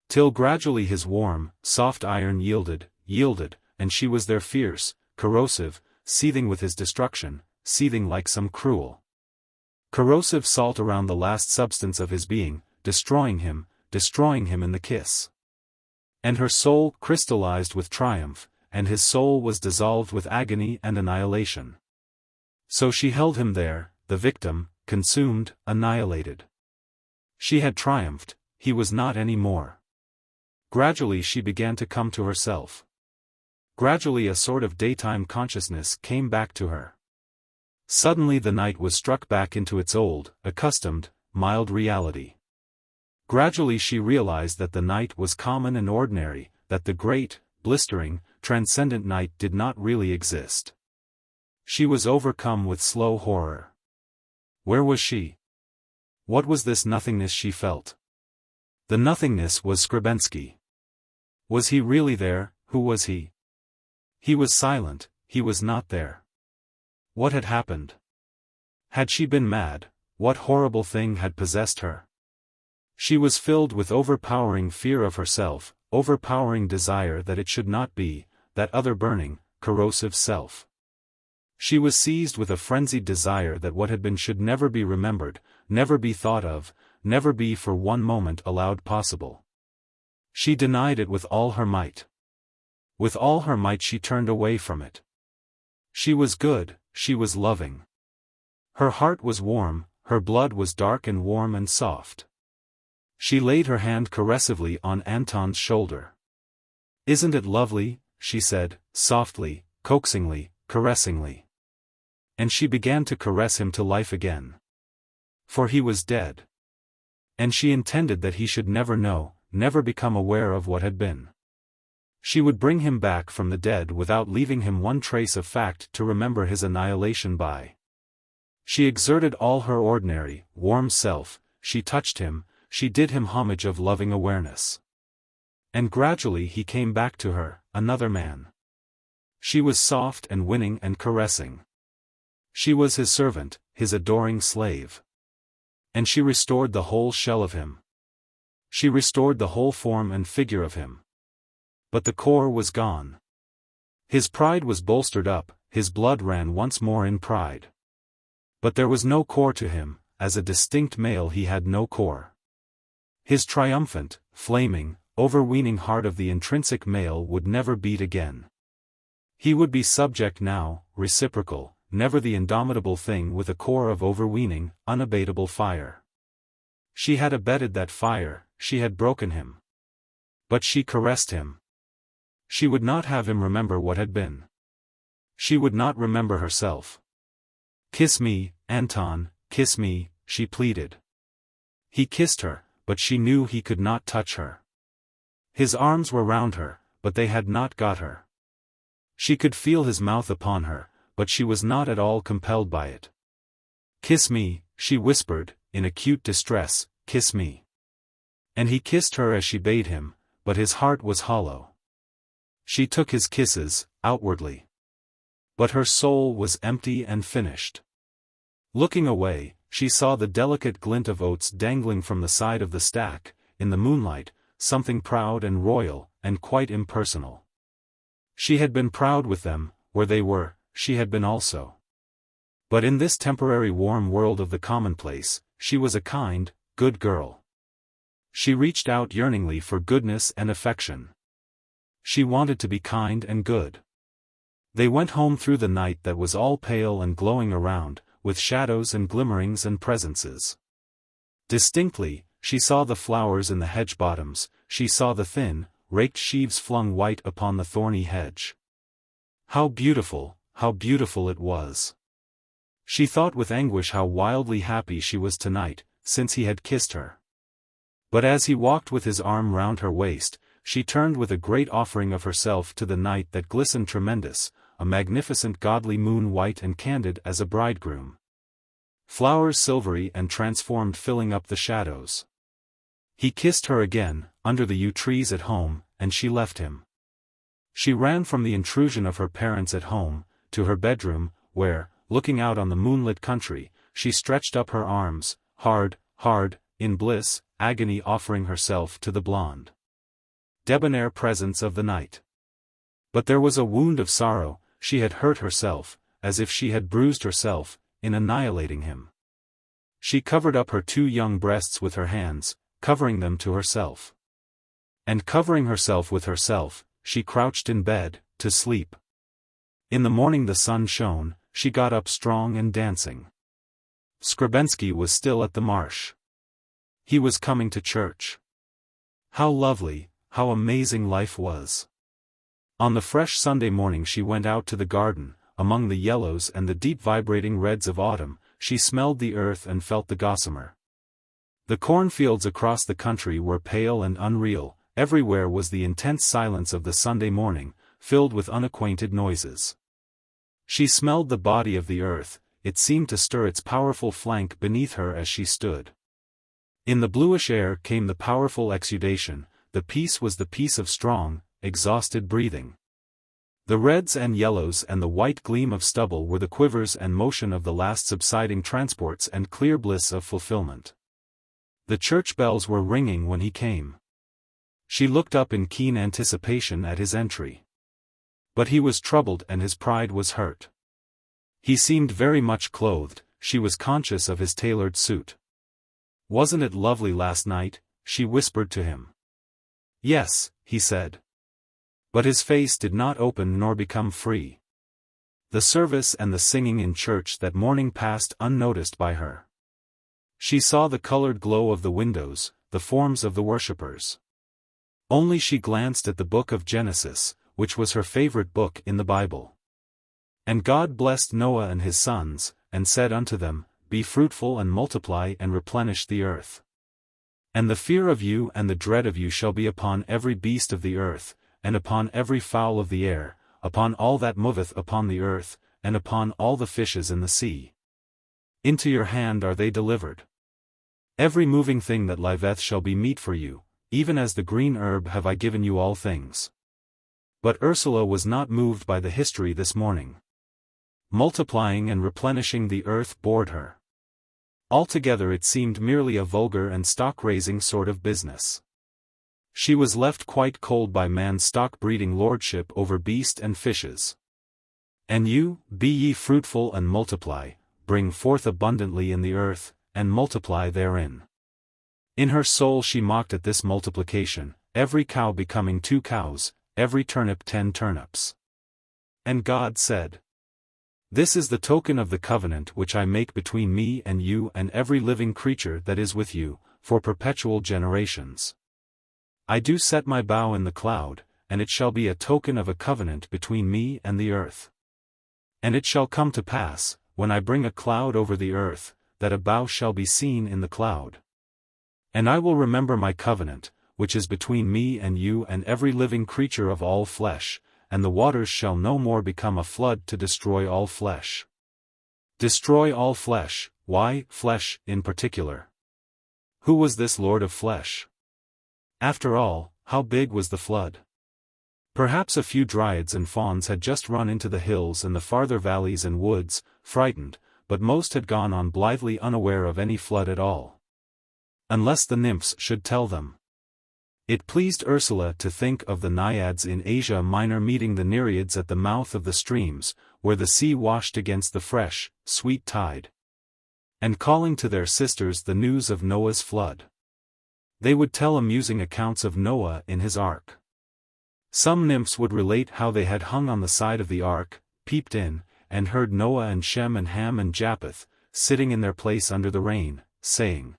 Till gradually his warm, soft iron yielded, and she was there fierce, corrosive, seething with his destruction, seething like some cruel, corrosive salt around the last substance of his being, destroying him in the kiss. And her soul crystallized with triumph, and his soul was dissolved with agony and annihilation. So she held him there, the victim, consumed, annihilated. She had triumphed, he was not any more. Gradually she began to come to herself. Gradually a sort of daytime consciousness came back to her. Suddenly the night was struck back into its old, accustomed, mild reality. Gradually she realized that the night was common and ordinary, that the great, blistering, transcendent night did not really exist. She was overcome with slow horror. Where was she? What was this nothingness she felt? The nothingness was Skrebensky. Was he really there? Who was he? He was silent, he was not there. What had happened? Had she been mad? What horrible thing had possessed her? She was filled with overpowering fear of herself, overpowering desire that it should not be, that other burning, corrosive self. She was seized with a frenzied desire that what had been should never be remembered, never be thought of, never be for one moment allowed possible. She denied it with all her might. With all her might she turned away from it. She was good, she was loving. Her heart was warm, her blood was dark and warm and soft. She laid her hand caressively on Anton's shoulder. "Isn't it lovely?" she said, softly, coaxingly, caressingly. And she began to caress him to life again. For he was dead. And she intended that he should never know, never become aware of what had been. She would bring him back from the dead without leaving him one trace of fact to remember his annihilation by. She exerted all her ordinary, warm self, she touched him, she did him homage of loving awareness. And gradually he came back to her, another man. She was soft and winning and caressing. She was his servant, his adoring slave. And she restored the whole shell of him. She restored the whole form and figure of him. But the core was gone. His pride was bolstered up, his blood ran once more in pride. But there was no core to him, as a distinct male he had no core. His triumphant, flaming, overweening heart of the intrinsic male would never beat again. He would be subject now, reciprocal, never the indomitable thing with a core of overweening, unabatable fire. She had abetted that fire, she had broken him. But she caressed him. She would not have him remember what had been. She would not remember herself. "Kiss me, Anton, kiss me," she pleaded. He kissed her, but she knew he could not touch her. His arms were round her, but they had not got her. She could feel his mouth upon her, but she was not at all compelled by it. "Kiss me," she whispered, in acute distress, "kiss me." And he kissed her as she bade him, but his heart was hollow. She took his kisses, outwardly. But her soul was empty and finished. Looking away, she saw the delicate glint of oats dangling from the side of the stack, in the moonlight, something proud and royal, and quite impersonal. She had been proud with them, where they were, she had been also. But in this temporary warm world of the commonplace, she was a kind, good girl. She reached out yearningly for goodness and affection. She wanted to be kind and good. They went home through the night that was all pale and glowing around, with shadows and glimmerings and presences. Distinctly, she saw the flowers in the hedge bottoms, she saw the thin, raked sheaves flung white upon the thorny hedge. How beautiful it was. She thought with anguish how wildly happy she was tonight, since he had kissed her. But as he walked with his arm round her waist, she turned with a great offering of herself to the night that glistened tremendous, a magnificent godly moon white and candid as a bridegroom. Flowers silvery and transformed filling up the shadows. He kissed her again, under the yew trees at home, and she left him. She ran from the intrusion of her parents at home, to her bedroom, where, looking out on the moonlit country, she stretched up her arms, hard, in bliss, agony offering herself to the blonde, debonair presence of the night. But there was a wound of sorrow, she had hurt herself, as if she had bruised herself, in annihilating him. She covered up her two young breasts with her hands, covering them to herself. And covering herself with herself, she crouched in bed, to sleep. In the morning the sun shone, she got up strong and dancing. Skrebensky was still at the marsh. He was coming to church. How lovely, how amazing life was. On the fresh Sunday morning she went out to the garden, among the yellows and the deep vibrating reds of autumn, she smelled the earth and felt the gossamer. The cornfields across the country were pale and unreal, everywhere was the intense silence of the Sunday morning, filled with unacquainted noises. She smelled the body of the earth, it seemed to stir its powerful flank beneath her as she stood. In the bluish air came the powerful exudation, the peace was the peace of strong, exhausted breathing. The reds and yellows and the white gleam of stubble were the quivers and motion of the last subsiding transports and clear bliss of fulfillment. The church bells were ringing when he came. She looked up in keen anticipation at his entry. But he was troubled and his pride was hurt. He seemed very much clothed, she was conscious of his tailored suit. "Wasn't it lovely last night?" she whispered to him. "Yes," he said. But his face did not open nor become free. The service and the singing in church that morning passed unnoticed by her. She saw the colored glow of the windows, the forms of the worshippers. Only she glanced at the book of Genesis, which was her favorite book in the Bible. And God blessed Noah and his sons, and said unto them, Be fruitful and multiply and replenish the earth. And the fear of you and the dread of you shall be upon every beast of the earth, and upon every fowl of the air, upon all that moveth upon the earth, and upon all the fishes in the sea. Into your hand are they delivered. Every moving thing that liveth shall be meat for you, even as the green herb have I given you all things. But Ursula was not moved by the history this morning. Multiplying and replenishing the earth bored her. Altogether it seemed merely a vulgar and stock-raising sort of business. She was left quite cold by man's stock-breeding lordship over beast and fishes. And you, be ye fruitful and multiply, bring forth abundantly in the earth, and multiply therein. In her soul she mocked at this multiplication, every cow becoming 2 cows, every turnip 10 turnips. And God said, This is the token of the covenant which I make between me and you and every living creature that is with you, for perpetual generations. I do set my bow in the cloud, and it shall be a token of a covenant between me and the earth. And it shall come to pass, when I bring a cloud over the earth, that a bow shall be seen in the cloud. And I will remember my covenant, which is between me and you and every living creature of all flesh, and the waters shall no more become a flood to destroy all flesh. Destroy all flesh, why, flesh, in particular? Who was this Lord of flesh? After all, how big was the flood? Perhaps a few dryads and fauns had just run into the hills and the farther valleys and woods, frightened, but most had gone on blithely unaware of any flood at all. Unless the nymphs should tell them. It pleased Ursula to think of the naiads in Asia Minor meeting the nereids at the mouth of the streams, where the sea washed against the fresh, sweet tide, and calling to their sisters the news of Noah's flood. They would tell amusing accounts of Noah in his ark. Some nymphs would relate how they had hung on the side of the ark, peeped in, and heard Noah and Shem and Ham and Japheth, sitting in their place under the rain, saying,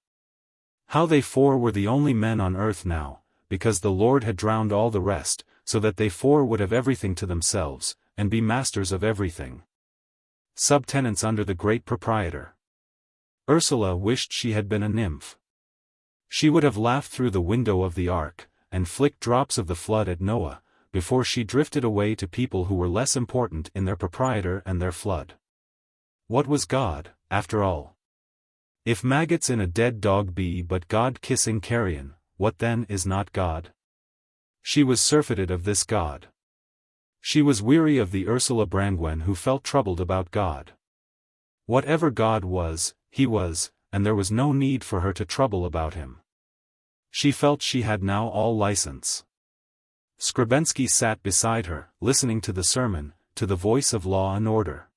How they 4 were the only men on earth now, because the Lord had drowned all the rest, so that they 4 would have everything to themselves, and be masters of everything. Subtenants under the great proprietor. Ursula wished she had been a nymph. She would have laughed through the window of the ark, and flicked drops of the flood at Noah, before she drifted away to people who were less important in their proprietor and their flood. What was God, after all? If maggots in a dead dog be but God-kissing carrion, what then is not God? She was surfeited of this God. She was weary of the Ursula Brangwen who felt troubled about God. Whatever God was, he was, and there was no need for her to trouble about him. She felt she had now all license. Skrebensky sat beside her, listening to the sermon, to the voice of law and order.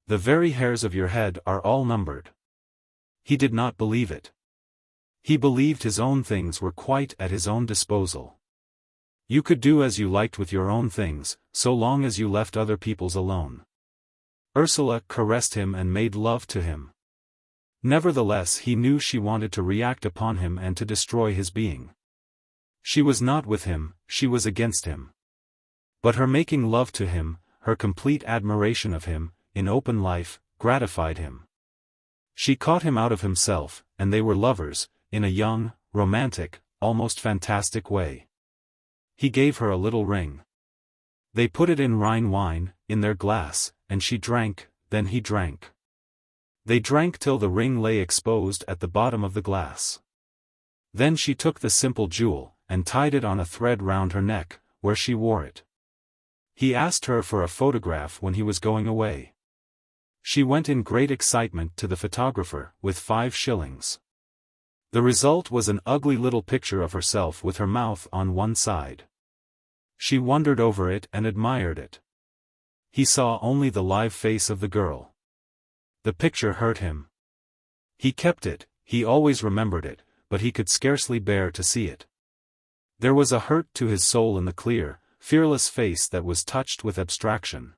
The very hairs of your head are all numbered. He did not believe it. He believed his own things were quite at his own disposal. You could do as you liked with your own things, so long as you left other people's alone. Ursula caressed him and made love to him. Nevertheless he knew she wanted to react upon him and to destroy his being. She was not with him, she was against him. But her making love to him, her complete admiration of him, in open life, gratified him. She caught him out of himself, and they were lovers, in a young, romantic, almost fantastic way. He gave her a little ring. They put it in Rhine wine, in their glass, and she drank, then he drank. They drank till the ring lay exposed at the bottom of the glass. Then she took the simple jewel, and tied it on a thread round her neck, where she wore it. He asked her for a photograph when he was going away. She went in great excitement to the photographer, with 5 shillings. The result was an ugly little picture of herself with her mouth on one side. She wondered over it and admired it. He saw only the live face of the girl. The picture hurt him. He kept it, he always remembered it, but he could scarcely bear to see it. There was a hurt to his soul in the clear, fearless face that was touched with abstraction.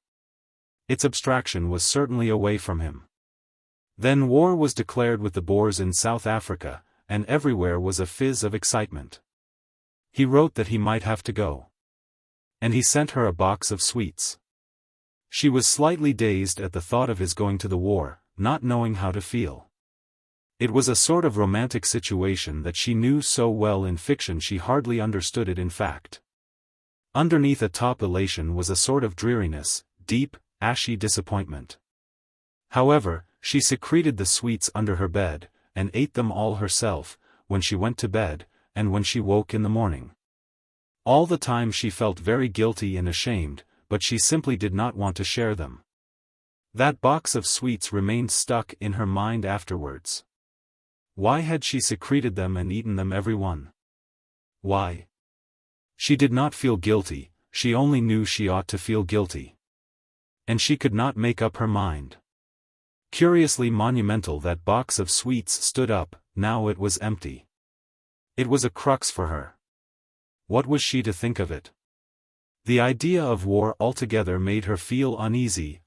Its abstraction was certainly away from him. Then war was declared with the Boers in South Africa, and everywhere was a fizz of excitement. He wrote that he might have to go. And he sent her a box of sweets. She was slightly dazed at the thought of his going to the war, not knowing how to feel. It was a sort of romantic situation that she knew so well in fiction she hardly understood it in fact. Underneath a top elation was a sort of dreariness, deep, ashy disappointment. However, she secreted the sweets under her bed, and ate them all herself, when she went to bed, and when she woke in the morning. All the time she felt very guilty and ashamed, but she simply did not want to share them. That box of sweets remained stuck in her mind afterwards. Why had she secreted them and eaten them every one? Why? She did not feel guilty, she only knew she ought to feel guilty. And she could not make up her mind. Curiously monumental, that box of sweets stood up, now it was empty. It was a crux for her. What was she to think of it? The idea of war altogether made her feel uneasy.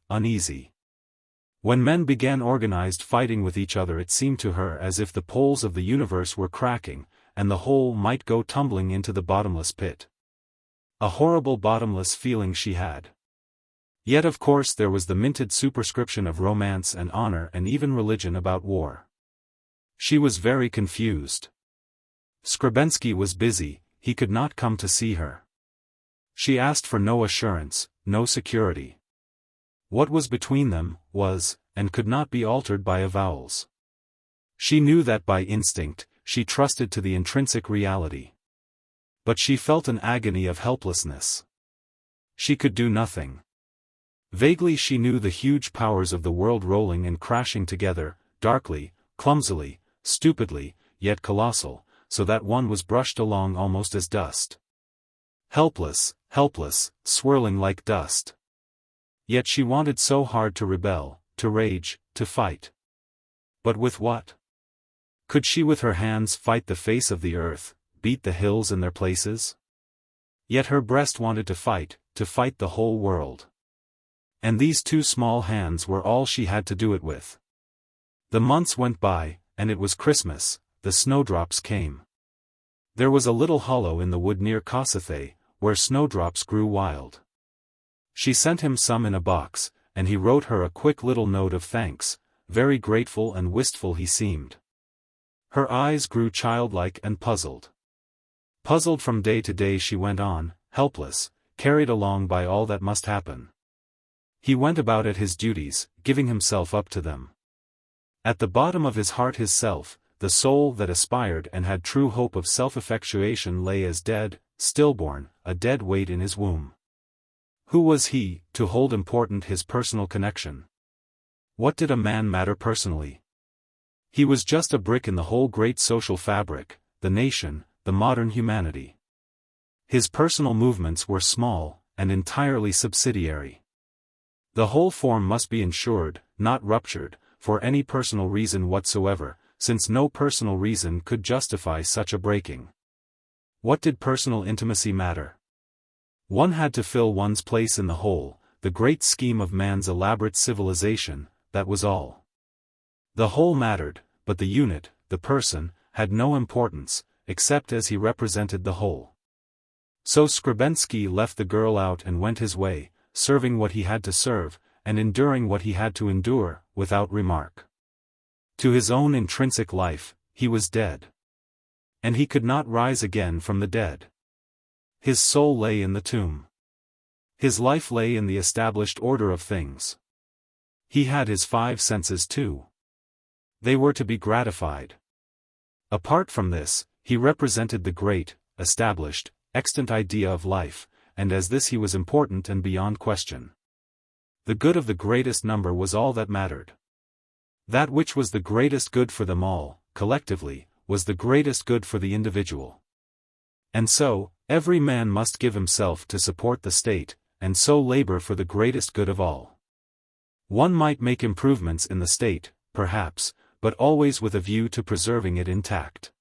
When men began organized fighting with each other, it seemed to her as if the poles of the universe were cracking, and the whole might go tumbling into the bottomless pit. A horrible bottomless feeling she had. Yet of course there was the minted superscription of romance and honor and even religion about war. She was very confused. Skrebensky was busy, he could not come to see her. She asked for no assurance, no security. What was between them, was, and could not be altered by avowals. She knew that by instinct, she trusted to the intrinsic reality. But she felt an agony of helplessness. She could do nothing. Vaguely she knew the huge powers of the world rolling and crashing together, darkly, clumsily, stupidly, yet colossal, so that one was brushed along almost as dust. Helpless, swirling like dust. Yet she wanted so hard to rebel, to rage, to fight. But with what? Could she with her hands fight the face of the earth, beat the hills in their places? Yet her breast wanted to fight the whole world. And these two small hands were all she had to do it with. The months went by, and it was Christmas, the snowdrops came. There was a little hollow in the wood near XIII, where snowdrops grew wild. She sent him some in a box, and he wrote her a quick little note of thanks, very grateful and wistful he seemed. Her eyes grew childlike and puzzled. Puzzled from day to day she went on, helpless, carried along by all that must happen. He went about at his duties, giving himself up to them. At the bottom of his heart his self, the soul that aspired and had true hope of self-effectuation, lay as dead, stillborn, a dead weight in his womb. Who was he, to hold important his personal connection? What did a man matter personally? He was just a brick in the whole great social fabric, the nation, the modern humanity. His personal movements were small, and entirely subsidiary. The whole form must be ensured, not ruptured, for any personal reason whatsoever, since no personal reason could justify such a breaking. What did personal intimacy matter? One had to fill one's place in the whole, the great scheme of man's elaborate civilization, that was all. The whole mattered, but the unit, the person, had no importance, except as he represented the whole. So Skrebensky left the girl out and went his way, serving what he had to serve, and enduring what he had to endure, without remark. To his own intrinsic life, he was dead. And he could not rise again from the dead. His soul lay in the tomb. His life lay in the established order of things. He had his five senses too. They were to be gratified. Apart from this, he represented the great, established, extant idea of life, and as this he was important and beyond question. The good of the greatest number was all that mattered. That which was the greatest good for them all, collectively, was the greatest good for the individual. And so, every man must give himself to support the state, and so labor for the greatest good of all. One might make improvements in the state, perhaps, but always with a view to preserving it intact.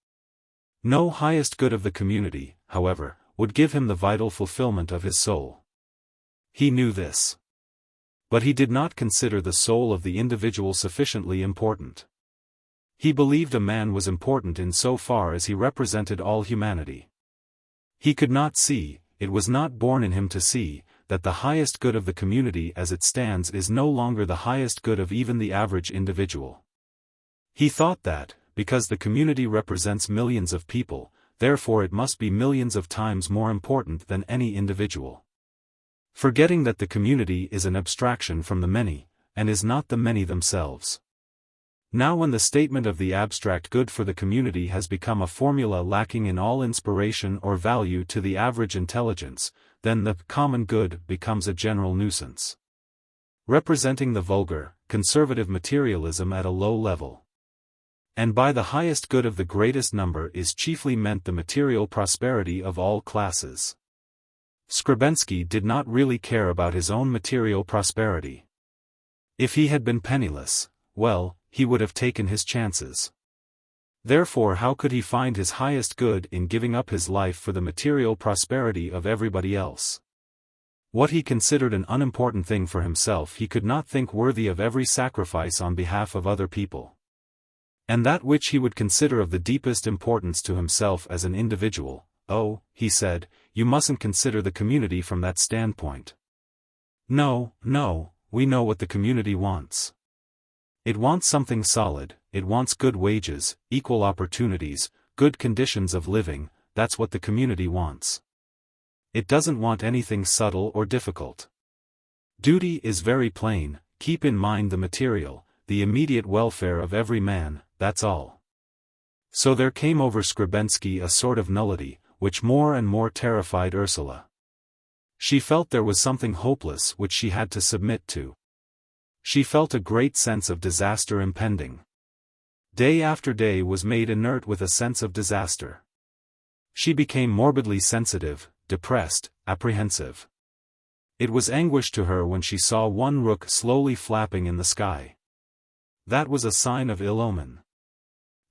No highest good of the community, however, would give him the vital fulfillment of his soul. He knew this. But he did not consider the soul of the individual sufficiently important. He believed a man was important in so far as he represented all humanity. He could not see, it was not born in him to see, that the highest good of the community as it stands is no longer the highest good of even the average individual. He thought that, because the community represents millions of people, therefore it must be millions of times more important than any individual. Forgetting that the community is an abstraction from the many, and is not the many themselves. Now when the statement of the abstract good for the community has become a formula lacking in all inspiration or value to the average intelligence, then the common good becomes a general nuisance, representing the vulgar, conservative materialism at a low level. And by the highest good of the greatest number is chiefly meant the material prosperity of all classes. Skrebensky did not really care about his own material prosperity. If he had been penniless, well, he would have taken his chances. Therefore how could he find his highest good in giving up his life for the material prosperity of everybody else? What he considered an unimportant thing for himself he could not think worthy of every sacrifice on behalf of other people. And that which he would consider of the deepest importance to himself as an individual, oh, he said, you mustn't consider the community from that standpoint. No, we know what the community wants. It wants something solid, it wants good wages, equal opportunities, good conditions of living, that's what the community wants. It doesn't want anything subtle or difficult. Duty is very plain, keep in mind the material, the immediate welfare of every man, that's all. So there came over Skrebensky a sort of nullity, which more and more terrified Ursula. She felt there was something hopeless which she had to submit to. She felt a great sense of disaster impending. Day after day was made inert with a sense of disaster. She became morbidly sensitive, depressed, apprehensive. It was anguish to her when she saw one rook slowly flapping in the sky. That was a sign of ill omen.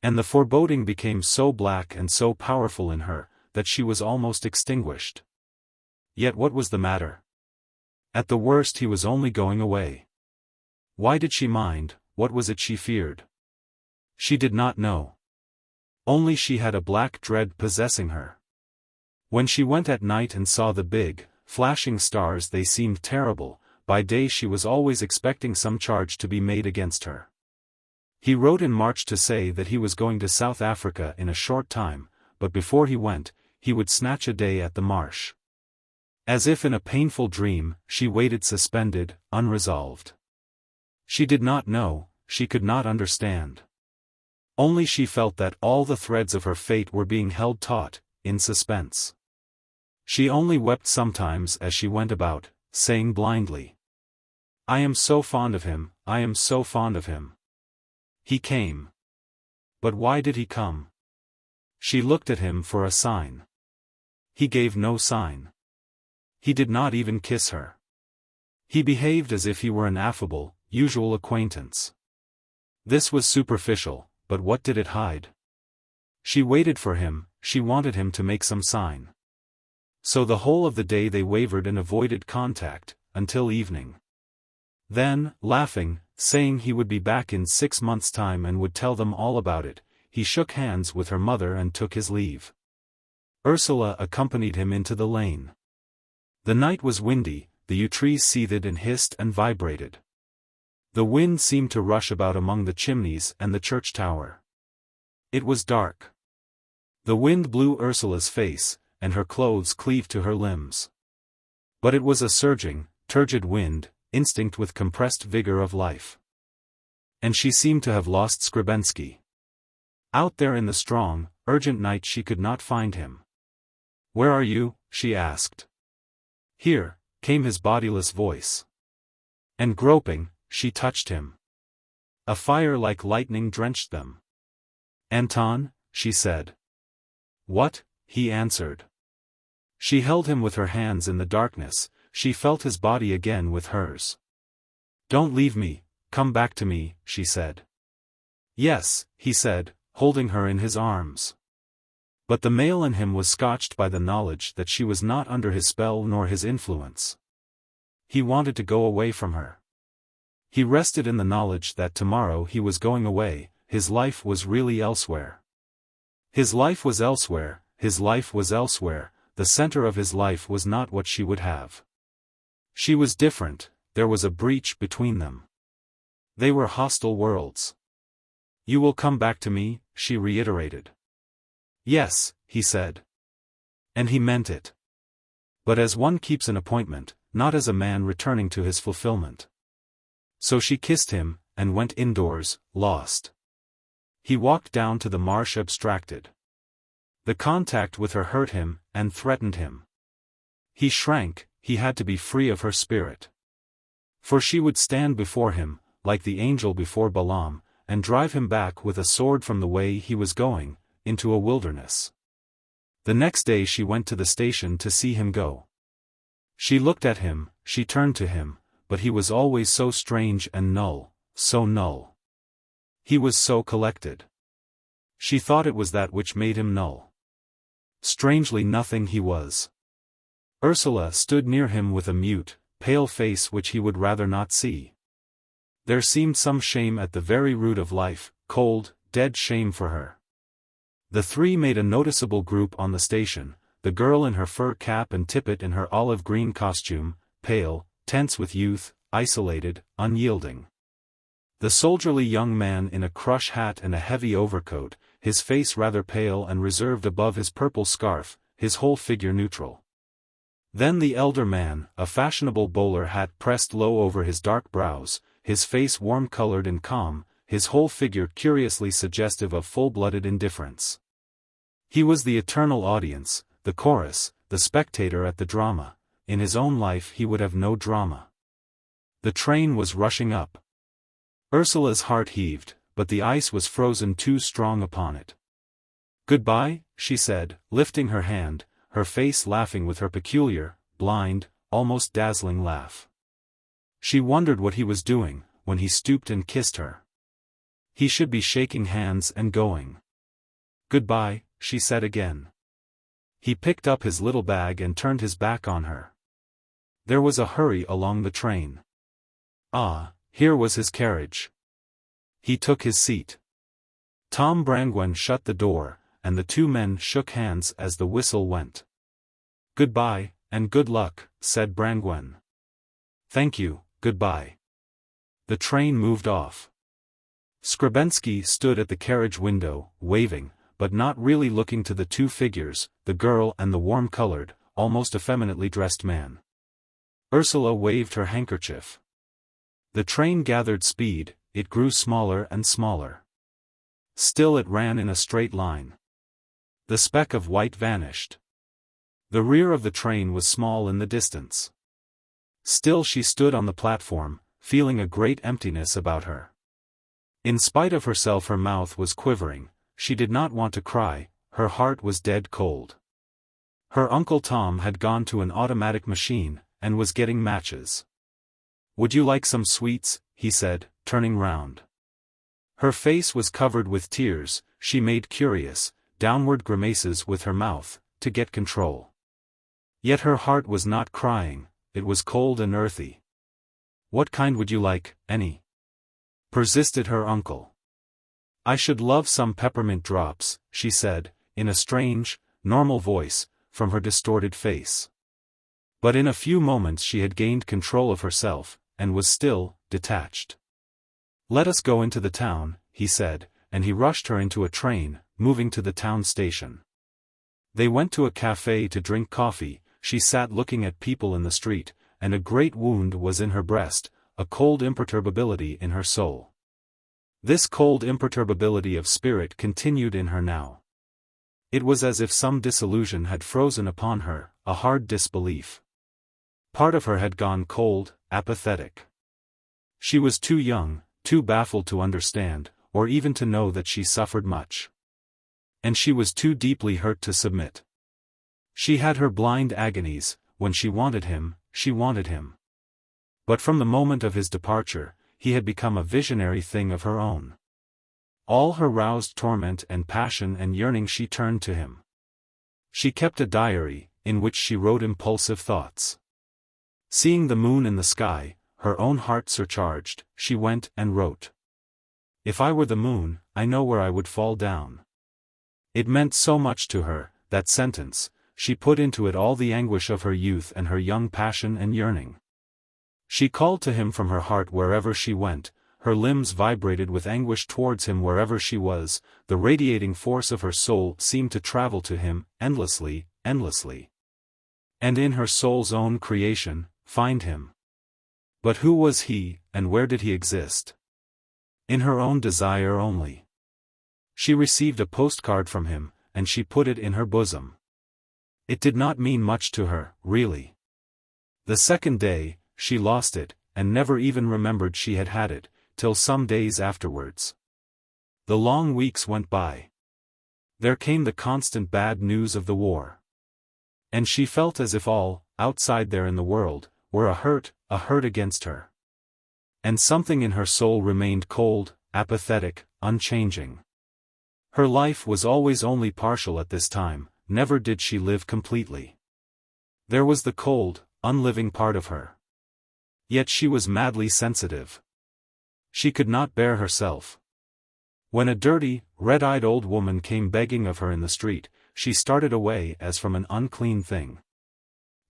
And the foreboding became so black and so powerful in her, that she was almost extinguished. Yet what was the matter? At the worst he was only going away. Why did she mind, what was it she feared? She did not know. Only she had a black dread possessing her. When she went at night and saw the big, flashing stars they seemed terrible, by day she was always expecting some charge to be made against her. He wrote in March to say that he was going to South Africa in a short time, but before he went, he would snatch a day at the marsh. As if in a painful dream, she waited suspended, unresolved. She did not know, she could not understand. Only she felt that all the threads of her fate were being held taut, in suspense. She only wept sometimes as she went about, saying blindly, "I am so fond of him, I am so fond of him." He came. But why did he come? She looked at him for a sign. He gave no sign. He did not even kiss her. He behaved as if he were an affable, usual acquaintance. This was superficial, but what did it hide? She waited for him, she wanted him to make some sign. So the whole of the day they wavered and avoided contact, until evening. Then, laughing, saying he would be back in 6 months' time and would tell them all about it, he shook hands with her mother and took his leave. Ursula accompanied him into the lane. The night was windy, the yew trees seethed and hissed and vibrated. The wind seemed to rush about among the chimneys and the church tower. It was dark. The wind blew Ursula's face, and her clothes cleaved to her limbs. But it was a surging, turgid wind, instinct with compressed vigor of life. And she seemed to have lost Skrebensky. Out there in the strong, urgent night she could not find him. "Where are you?" she asked. "Here," came his bodiless voice. And groping, she touched him. A fire like lightning drenched them. "Anton," she said. "What?" he answered. She held him with her hands in the darkness, she felt his body again with hers. "Don't leave me, come back to me," she said. "Yes," he said, holding her in his arms. But the male in him was scotched by the knowledge that she was not under his spell nor his influence. He wanted to go away from her. He rested in the knowledge that tomorrow he was going away, his life was really elsewhere. His life was elsewhere, his life was elsewhere, the center of his life was not what she would have. She was different, there was a breach between them. They were hostile worlds. "You will come back to me," she reiterated. "Yes," he said. And he meant it. But as one keeps an appointment, not as a man returning to his fulfillment. So she kissed him, and went indoors, lost. He walked down to the marsh abstracted. The contact with her hurt him, and threatened him. He shrank, he had to be free of her spirit. For she would stand before him, like the angel before Balaam, and drive him back with a sword from the way he was going, into a wilderness. The next day she went to the station to see him go. She looked at him, she turned to him, but he was always so strange and null, so null. He was so collected. She thought it was that which made him null. Strangely nothing he was. Ursula stood near him with a mute, pale face which he would rather not see. There seemed some shame at the very root of life, cold, dead shame for her. The three made a noticeable group on the station, the girl in her fur cap and Tippett in her olive green costume, pale, tense with youth, isolated, unyielding. The soldierly young man in a crush hat and a heavy overcoat, his face rather pale and reserved above his purple scarf, his whole figure neutral. Then the elder man, a fashionable bowler hat pressed low over his dark brows, his face warm-colored and calm, his whole figure curiously suggestive of full-blooded indifference. He was the eternal audience, the chorus, the spectator at the drama. In his own life he would have no drama. The train was rushing up. Ursula's heart heaved, but the ice was frozen too strong upon it. "Goodbye," she said, lifting her hand, her face laughing with her peculiar, blind, almost dazzling laugh. She wondered what he was doing, when he stooped and kissed her. He should be shaking hands and going. "Goodbye," she said again. He picked up his little bag and turned his back on her. There was a hurry along the train. Ah, here was his carriage. He took his seat. Tom Brangwen shut the door, and the two men shook hands as the whistle went. "Goodbye, and good luck," said Brangwen. "Thank you, goodbye." The train moved off. Skrebensky stood at the carriage window, waving, but not really looking to the two figures, the girl and the warm-colored, almost effeminately dressed man. Ursula waved her handkerchief. The train gathered speed, it grew smaller and smaller. Still it ran in a straight line. The speck of white vanished. The rear of the train was small in the distance. Still she stood on the platform, feeling a great emptiness about her. In spite of herself her mouth was quivering, she did not want to cry, her heart was dead cold. Her Uncle Tom had gone to an automatic machine, and was getting matches. "Would you like some sweets?" he said, turning round. Her face was covered with tears, she made curious, downward grimaces with her mouth, to get control. Yet her heart was not crying, it was cold and earthy. "What kind would you like, any?" persisted her uncle. "I should love some peppermint drops," she said, in a strange, normal voice, from her distorted face. But in a few moments she had gained control of herself, and was still, detached. "Let us go into the town," he said, and he rushed her into a train, moving to the town station. They went to a café to drink coffee, she sat looking at people in the street, and a great wound was in her breast, a cold imperturbability in her soul. This cold imperturbability of spirit continued in her now. It was as if some disillusion had frozen upon her, a hard disbelief. Part of her had gone cold, apathetic. She was too young, too baffled to understand, or even to know that she suffered much. And she was too deeply hurt to submit. She had her blind agonies, when she wanted him, she wanted him. But from the moment of his departure, he had become a visionary thing of her own. All her roused torment and passion and yearning she turned to him. She kept a diary, in which she wrote impulsive thoughts. Seeing the moon in the sky, her own heart surcharged, she went and wrote. If I were the moon, I know where I would fall down. It meant so much to her, that sentence. She put into it all the anguish of her youth and her young passion and yearning. She called to him from her heart wherever she went, her limbs vibrated with anguish towards him wherever she was, the radiating force of her soul seemed to travel to him, endlessly, endlessly. And in her soul's own creation, find him. But who was he, and where did he exist? In her own desire only. She received a postcard from him, and she put it in her bosom. It did not mean much to her, really. The second day, she lost it, and never even remembered she had had it, till some days afterwards. The long weeks went by. There came the constant bad news of the war. And she felt as if all, outside there in the world, were a hurt against her. And something in her soul remained cold, apathetic, unchanging. Her life was always only partial at this time, never did she live completely. There was the cold, unliving part of her. Yet she was madly sensitive. She could not bear herself. When a dirty, red-eyed old woman came begging of her in the street, she started away as from an unclean thing.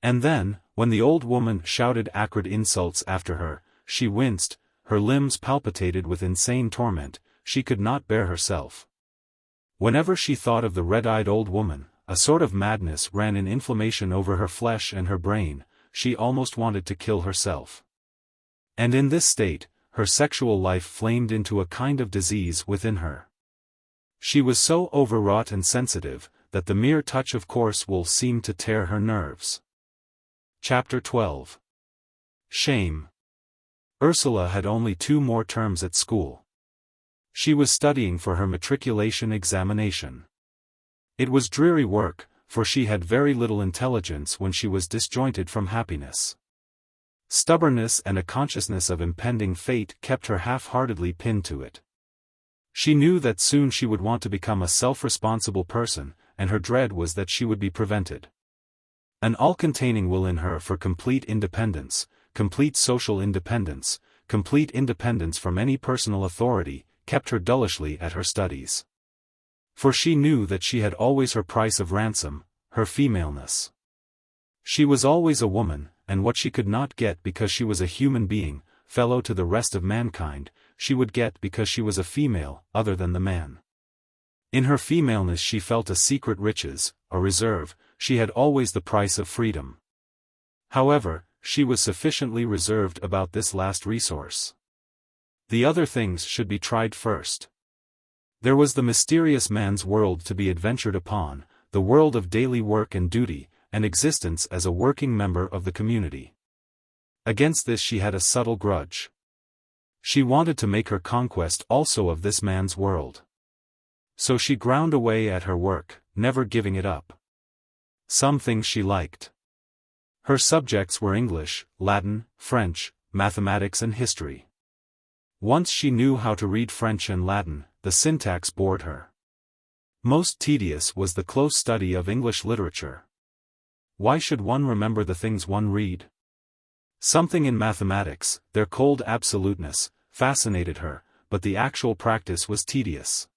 And then, when the old woman shouted acrid insults after her, she winced, her limbs palpitated with insane torment, she could not bear herself. Whenever she thought of the red-eyed old woman, a sort of madness ran in inflammation over her flesh and her brain, she almost wanted to kill herself. And in this state, her sexual life flamed into a kind of disease within her. She was so overwrought and sensitive, that the mere touch of coarse wool seemed to tear her nerves. Chapter 12. Shame. Ursula had only 2 more terms at school. She was studying for her matriculation examination. It was dreary work, for she had very little intelligence when she was disjointed from happiness. Stubbornness and a consciousness of impending fate kept her half-heartedly pinned to it. She knew that soon she would want to become a self-responsible person, and her dread was that she would be prevented. An all-containing will in her for complete independence, complete social independence, complete independence from any personal authority, kept her dullishly at her studies. For she knew that she had always her price of ransom, her femaleness. She was always a woman, and what she could not get because she was a human being, fellow to the rest of mankind, she would get because she was a female, other than the man. In her femaleness she felt a secret riches, a reserve, she had always the price of freedom. However, she was sufficiently reserved about this last resource. The other things should be tried first. There was the mysterious man's world to be adventured upon, the world of daily work and duty, and existence as a working member of the community. Against this she had a subtle grudge. She wanted to make her conquest also of this man's world. So she ground away at her work, never giving it up. Some things she liked. Her subjects were English, Latin, French, mathematics and history. Once she knew how to read French and Latin, the syntax bored her. Most tedious was the close study of English literature. Why should one remember the things one read? Something in mathematics, their cold absoluteness, fascinated her, but the actual practice was tedious.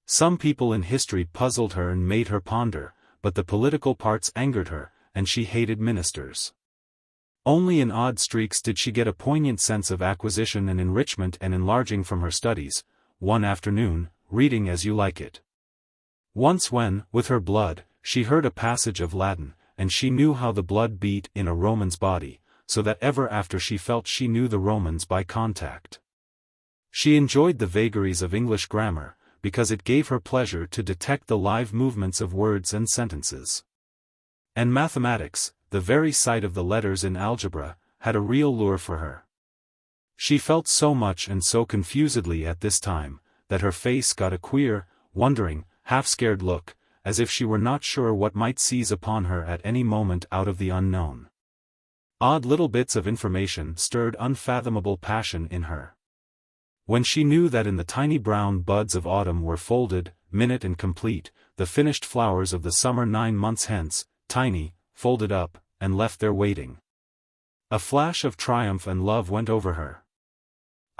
Some people in history puzzled her and made her ponder, but the political parts angered her, and she hated ministers. Only in odd streaks did she get a poignant sense of acquisition and enrichment and enlarging from her studies, one afternoon, reading As You Like It. Once when, with her blood, she heard a passage of Latin, and she knew how the blood beat in a Roman's body, so that ever after she felt she knew the Romans by contact. She enjoyed the vagaries of English grammar, because it gave her pleasure to detect the live movements of words and sentences. And mathematics, the very sight of the letters in algebra, had a real lure for her. She felt so much and so confusedly at this time, that her face got a queer, wondering, half-scared look, as if she were not sure what might seize upon her at any moment out of the unknown. Odd little bits of information stirred unfathomable passion in her. When she knew that in the tiny brown buds of autumn were folded, minute and complete, the finished flowers of the summer 9 months hence, tiny, folded up, and left there waiting. A flash of triumph and love went over her.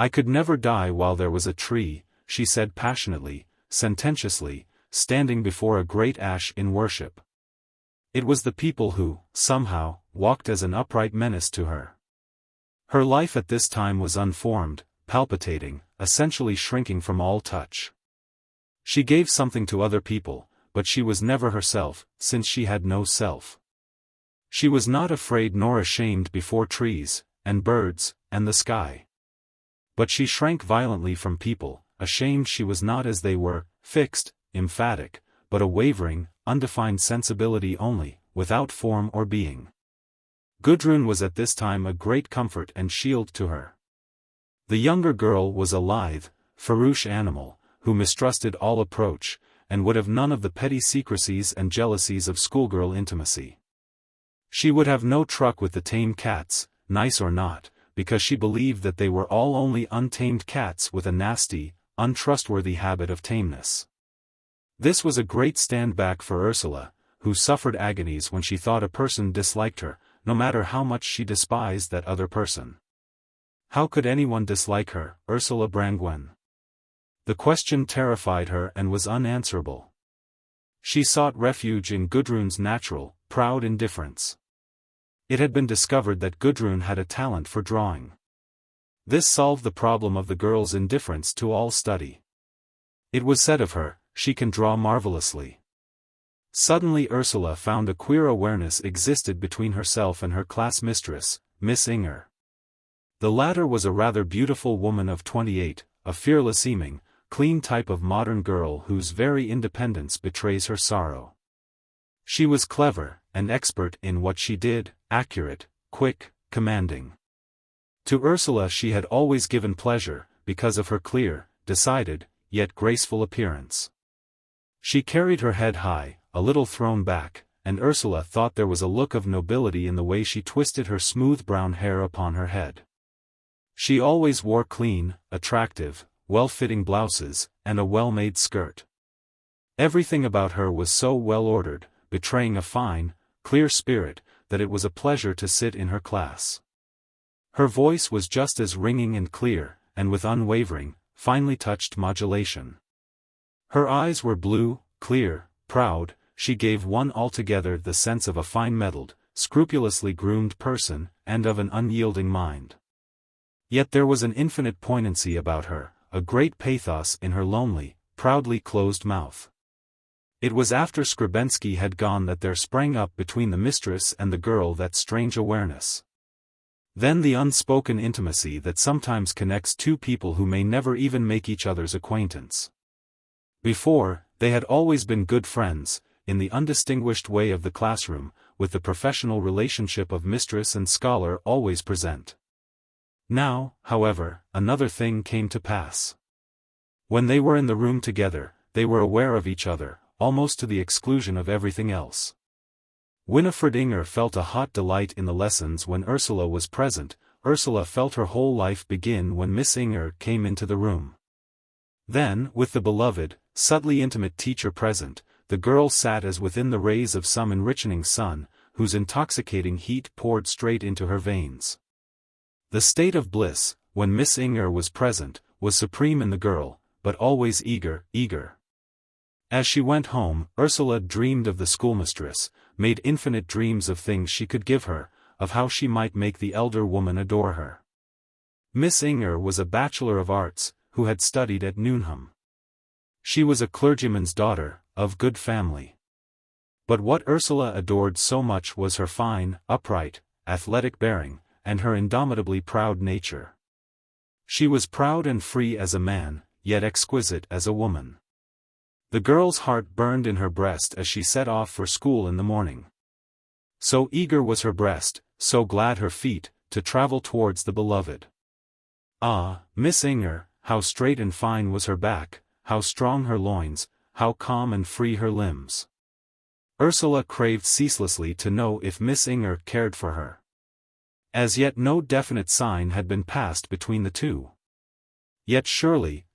"I could never die while there was a tree," she said passionately, sententiously, standing before a great ash in worship. It was the people who, somehow, walked as an upright menace to her. Her life at this time was unformed, palpitating, essentially shrinking from all touch. She gave something to other people, but she was never herself, since she had no self. She was not afraid nor ashamed before trees, and birds, and the sky. But she shrank violently from people, ashamed she was not as they were, fixed, emphatic, but a wavering, undefined sensibility only, without form or being. Gudrun was at this time a great comfort and shield to her. The younger girl was a lithe, farouche animal, who mistrusted all approach, and would have none of the petty secrecies and jealousies of schoolgirl intimacy. She would have no truck with the tame cats, nice or not, because she believed that they were all only untamed cats with a nasty, untrustworthy habit of tameness. This was a great stand-back for Ursula, who suffered agonies when she thought a person disliked her, no matter how much she despised that other person. How could anyone dislike her, Ursula Brangwen? The question terrified her and was unanswerable. She sought refuge in Gudrun's natural, proud indifference. It had been discovered that Gudrun had a talent for drawing. This solved the problem of the girl's indifference to all study. It was said of her, "She can draw marvelously." Suddenly Ursula found a queer awareness existed between herself and her class mistress, Miss Inger. The latter was a rather beautiful woman of 28, a fearless-seeming, clean type of modern girl whose very independence betrays her sorrow. She was clever, and expert in what she did, accurate, quick, commanding. To Ursula she had always given pleasure, because of her clear, decided, yet graceful appearance. She carried her head high, a little thrown back, and Ursula thought there was a look of nobility in the way she twisted her smooth brown hair upon her head. She always wore clean, attractive, well-fitting blouses, and a well-made skirt. Everything about her was so well-ordered, betraying a fine, clear spirit, that it was a pleasure to sit in her class. Her voice was just as ringing and clear, and with unwavering, finely touched modulation. Her eyes were blue, clear, proud. She gave one altogether the sense of a fine-mettled, scrupulously groomed person, and of an unyielding mind. Yet there was an infinite poignancy about her, a great pathos in her lonely, proudly closed mouth. It was after Skrebensky had gone that there sprang up between the mistress and the girl that strange awareness. Then the unspoken intimacy that sometimes connects two people who may never even make each other's acquaintance. Before, they had always been good friends, in the undistinguished way of the classroom, with the professional relationship of mistress and scholar always present. Now, however, another thing came to pass. When they were in the room together, they were aware of each other, almost to the exclusion of everything else. Winifred Inger felt a hot delight in the lessons when Ursula was present. Ursula felt her whole life begin when Miss Inger came into the room. Then, with the beloved, subtly intimate teacher present, the girl sat as within the rays of some enrichening sun, whose intoxicating heat poured straight into her veins. The state of bliss, when Miss Inger was present, was supreme in the girl, but always eager. As she went home, Ursula dreamed of the schoolmistress, made infinite dreams of things she could give her, of how she might make the elder woman adore her. Miss Inger was a Bachelor of Arts, who had studied at Newnham. She was a clergyman's daughter, of good family. But what Ursula adored so much was her fine, upright, athletic bearing, and her indomitably proud nature. She was proud and free as a man, yet exquisite as a woman. The girl's heart burned in her breast as she set off for school in the morning. So eager was her breast, so glad her feet, to travel towards the beloved. Ah, Miss Inger, how straight and fine was her back, how strong her loins, how calm and free her limbs. Ursula craved ceaselessly to know if Miss Inger cared for her. As yet no definite sign had been passed between the two. Yet surely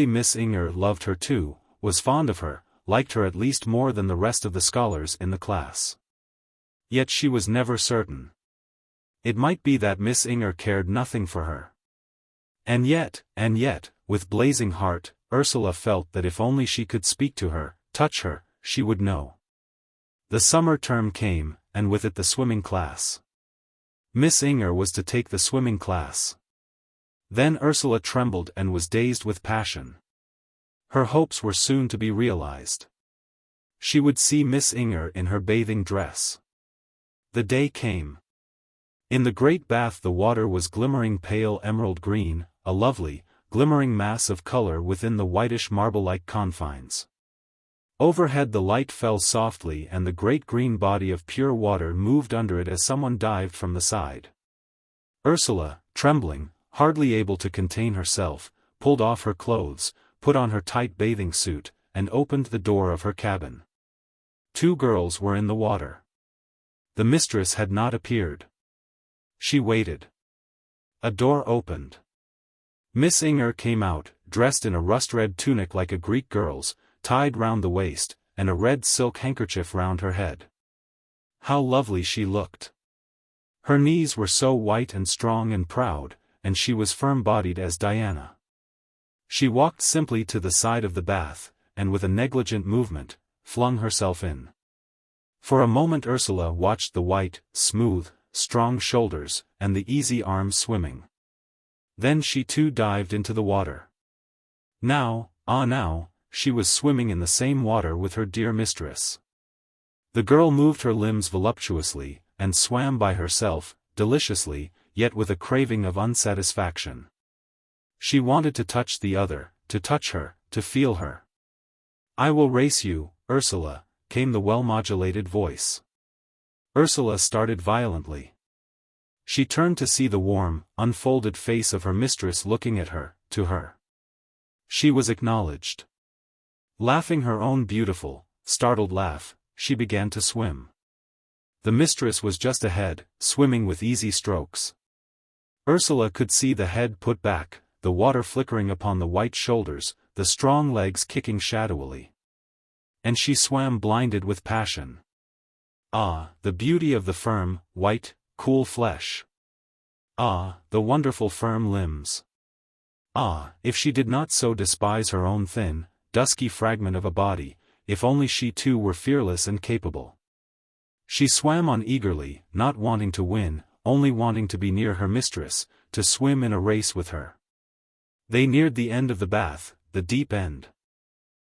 Miss Inger loved her too, was fond of her, liked her at least more than the rest of the scholars in the class. Yet she was never certain. It might be that Miss Inger cared nothing for her. And yet, with blazing heart, Ursula felt that if only she could speak to her, touch her, she would know. The summer term came, and with it the swimming class. Miss Inger was to take the swimming class. Then Ursula trembled and was dazed with passion. Her hopes were soon to be realized. She would see Miss Inger in her bathing dress. The day came. In the great bath the water was glimmering pale emerald green, a lovely, glimmering mass of color within the whitish marble-like confines. Overhead the light fell softly and the great green body of pure water moved under it as someone dived from the side. Ursula, trembling, hardly able to contain herself, pulled off her clothes, put on her tight bathing suit, and opened the door of her cabin. 2 girls were in the water. The mistress had not appeared. She waited. A door opened. Miss Inger came out, dressed in a rust-red tunic like a Greek girl's, tied round the waist, and a red silk handkerchief round her head. How lovely she looked! Her knees were so white and strong and proud, and she was firm-bodied as Diana. She walked simply to the side of the bath, and with a negligent movement, flung herself in. For a moment Ursula watched the white, smooth, strong shoulders, and the easy arms swimming. Then she too dived into the water. Now, she was swimming in the same water with her dear mistress. The girl moved her limbs voluptuously, and swam by herself, deliciously, yet with a craving of unsatisfaction. She wanted to touch the other, to touch her, to feel her. "I will race you, Ursula," came the well-modulated voice. Ursula started violently. She turned to see the warm, unfolded face of her mistress looking at her, to her. She was acknowledged. Laughing her own beautiful, startled laugh, she began to swim. The mistress was just ahead, swimming with easy strokes. Ursula could see the head put back, the water flickering upon the white shoulders, the strong legs kicking shadowily. And she swam blinded with passion. Ah, the beauty of the firm, white, cool flesh. Ah, the wonderful firm limbs. Ah, if she did not so despise her own thin, dusky fragment of a body, if only she too were fearless and capable. She swam on eagerly, not wanting to win, only wanting to be near her mistress, to swim in a race with her. They neared the end of the bath, the deep end.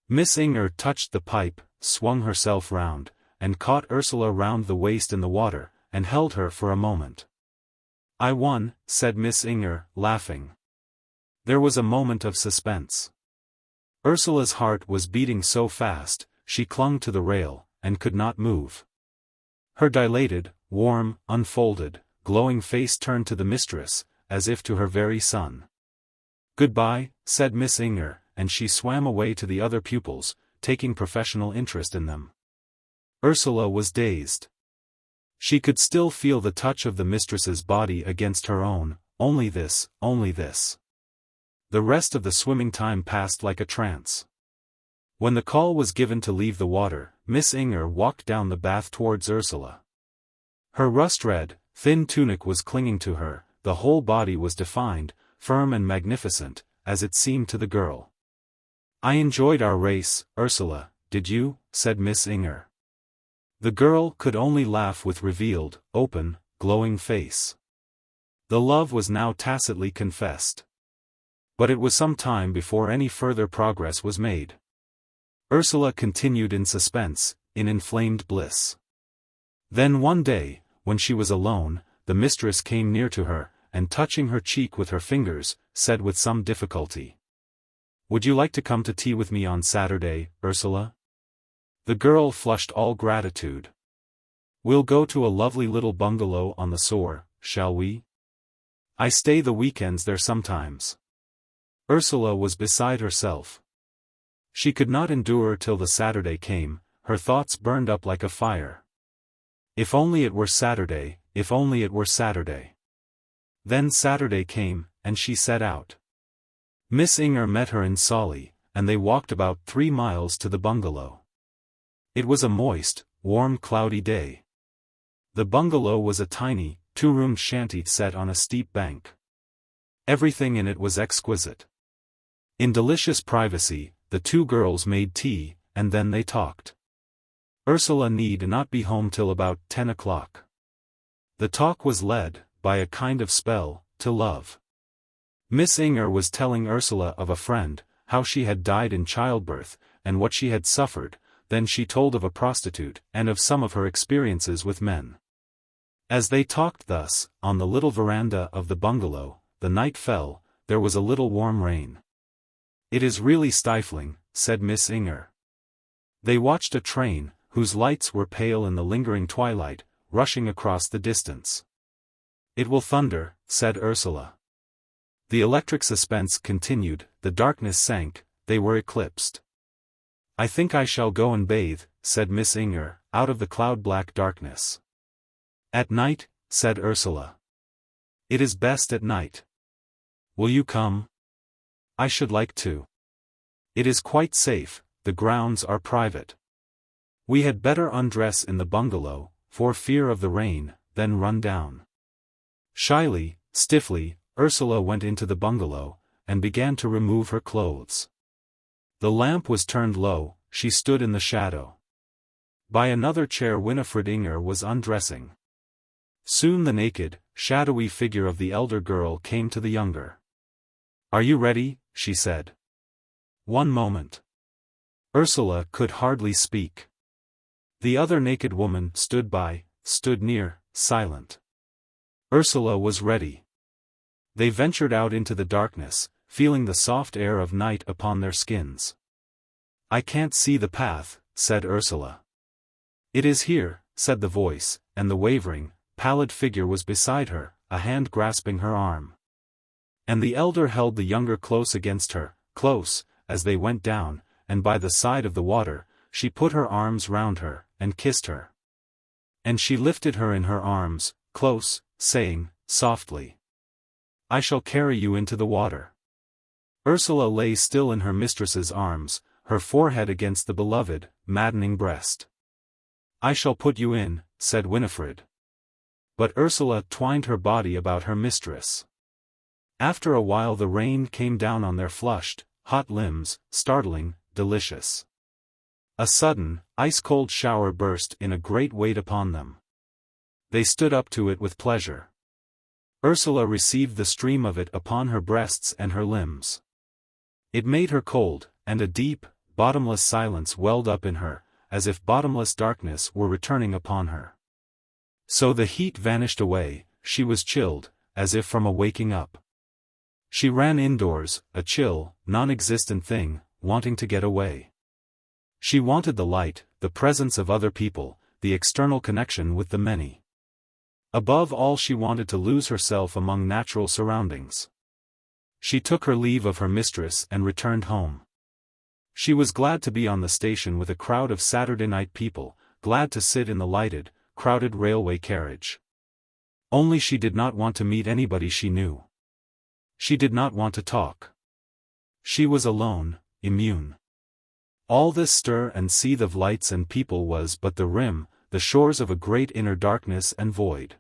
Miss Inger touched the pipe, swung herself round, and caught Ursula round the waist in the water, and held her for a moment. "I won," said Miss Inger, laughing. There was a moment of suspense. Ursula's heart was beating so fast, she clung to the rail, and could not move. Her dilated, warm, unfolded, glowing face turned to the mistress, as if to her very son. "Goodbye," said Miss Inger, and she swam away to the other pupils, taking professional interest in them. Ursula was dazed. She could still feel the touch of the mistress's body against her own, only this. The rest of the swimming time passed like a trance. When the call was given to leave the water, Miss Inger walked down the bath towards Ursula. Her rust-red, thin tunic was clinging to her, the whole body was defined, firm and magnificent, as it seemed to the girl. "I enjoyed our race, Ursula, did you?" said Miss Inger. The girl could only laugh with revealed, open, glowing face. The love was now tacitly confessed. But it was some time before any further progress was made. Ursula continued in suspense, in inflamed bliss. Then one day, when she was alone, the mistress came near to her, and touching her cheek with her fingers, said with some difficulty, "Would you like to come to tea with me on Saturday, Ursula?" The girl flushed all gratitude. "We'll go to a lovely little bungalow on the Soar, shall we? I stay the weekends there sometimes." Ursula was beside herself. She could not endure till the Saturday came, her thoughts burned up like a fire. If only it were Saturday, if only it were Saturday. Then Saturday came, and she set out. Miss Inger met her in Solly, and they walked about 3 miles to the bungalow. It was a moist, warm cloudy day. The bungalow was a tiny, 2-roomed shanty set on a steep bank. Everything in it was exquisite. In delicious privacy, the two girls made tea, and then they talked. Ursula need not be home till about 10 o'clock. The talk was led, by a kind of spell, to love. Miss Inger was telling Ursula of a friend, how she had died in childbirth, and what she had suffered. Then she told of a prostitute, and of some of her experiences with men. As they talked thus, on the little veranda of the bungalow, the night fell, there was a little warm rain. "It is really stifling," said Miss Inger. They watched a train, whose lights were pale in the lingering twilight, rushing across the distance. "It will thunder," said Ursula. The electric suspense continued, the darkness sank, they were eclipsed. "I think I shall go and bathe," said Miss Inger, out of the cloud-black darkness. "At night," said Ursula. "It is best at night. Will you come?" "I should like to. It is quite safe, the grounds are private. We had better undress in the bungalow, for fear of the rain, then run down." Shyly, stiffly, Ursula went into the bungalow, and began to remove her clothes. The lamp was turned low, she stood in the shadow. By another chair Winifred Inger was undressing. Soon the naked, shadowy figure of the elder girl came to the younger. "Are you ready?" she said. "One moment." Ursula could hardly speak. The other naked woman stood near, silent. Ursula was ready. They ventured out into the darkness, feeling the soft air of night upon their skins. "I can't see the path," said Ursula. "It is here," said the voice, and the wavering, pallid figure was beside her, a hand grasping her arm. And the elder held the younger close against her, close, as they went down, and by the side of the water, she put her arms round her, and kissed her. And she lifted her in her arms, close, saying, softly, "I shall carry you into the water." Ursula lay still in her mistress's arms, her forehead against the beloved, maddening breast. "I shall put you in," said Winifred. But Ursula twined her body about her mistress. After a while the rain came down on their flushed, hot limbs, startling, delicious. A sudden, ice-cold shower burst in a great weight upon them. They stood up to it with pleasure. Ursula received the stream of it upon her breasts and her limbs. It made her cold, and a deep, bottomless silence welled up in her, as if bottomless darkness were returning upon her. So the heat vanished away, she was chilled, as if from a waking up. She ran indoors, a chill, non-existent thing, wanting to get away. She wanted the light, the presence of other people, the external connection with the many. Above all she wanted to lose herself among natural surroundings. She took her leave of her mistress and returned home. She was glad to be on the station with a crowd of Saturday night people, glad to sit in the lighted, crowded railway carriage. Only she did not want to meet anybody she knew. She did not want to talk. She was alone, immune. All this stir and seethe of lights and people was but the rim, the shores of a great inner darkness and void.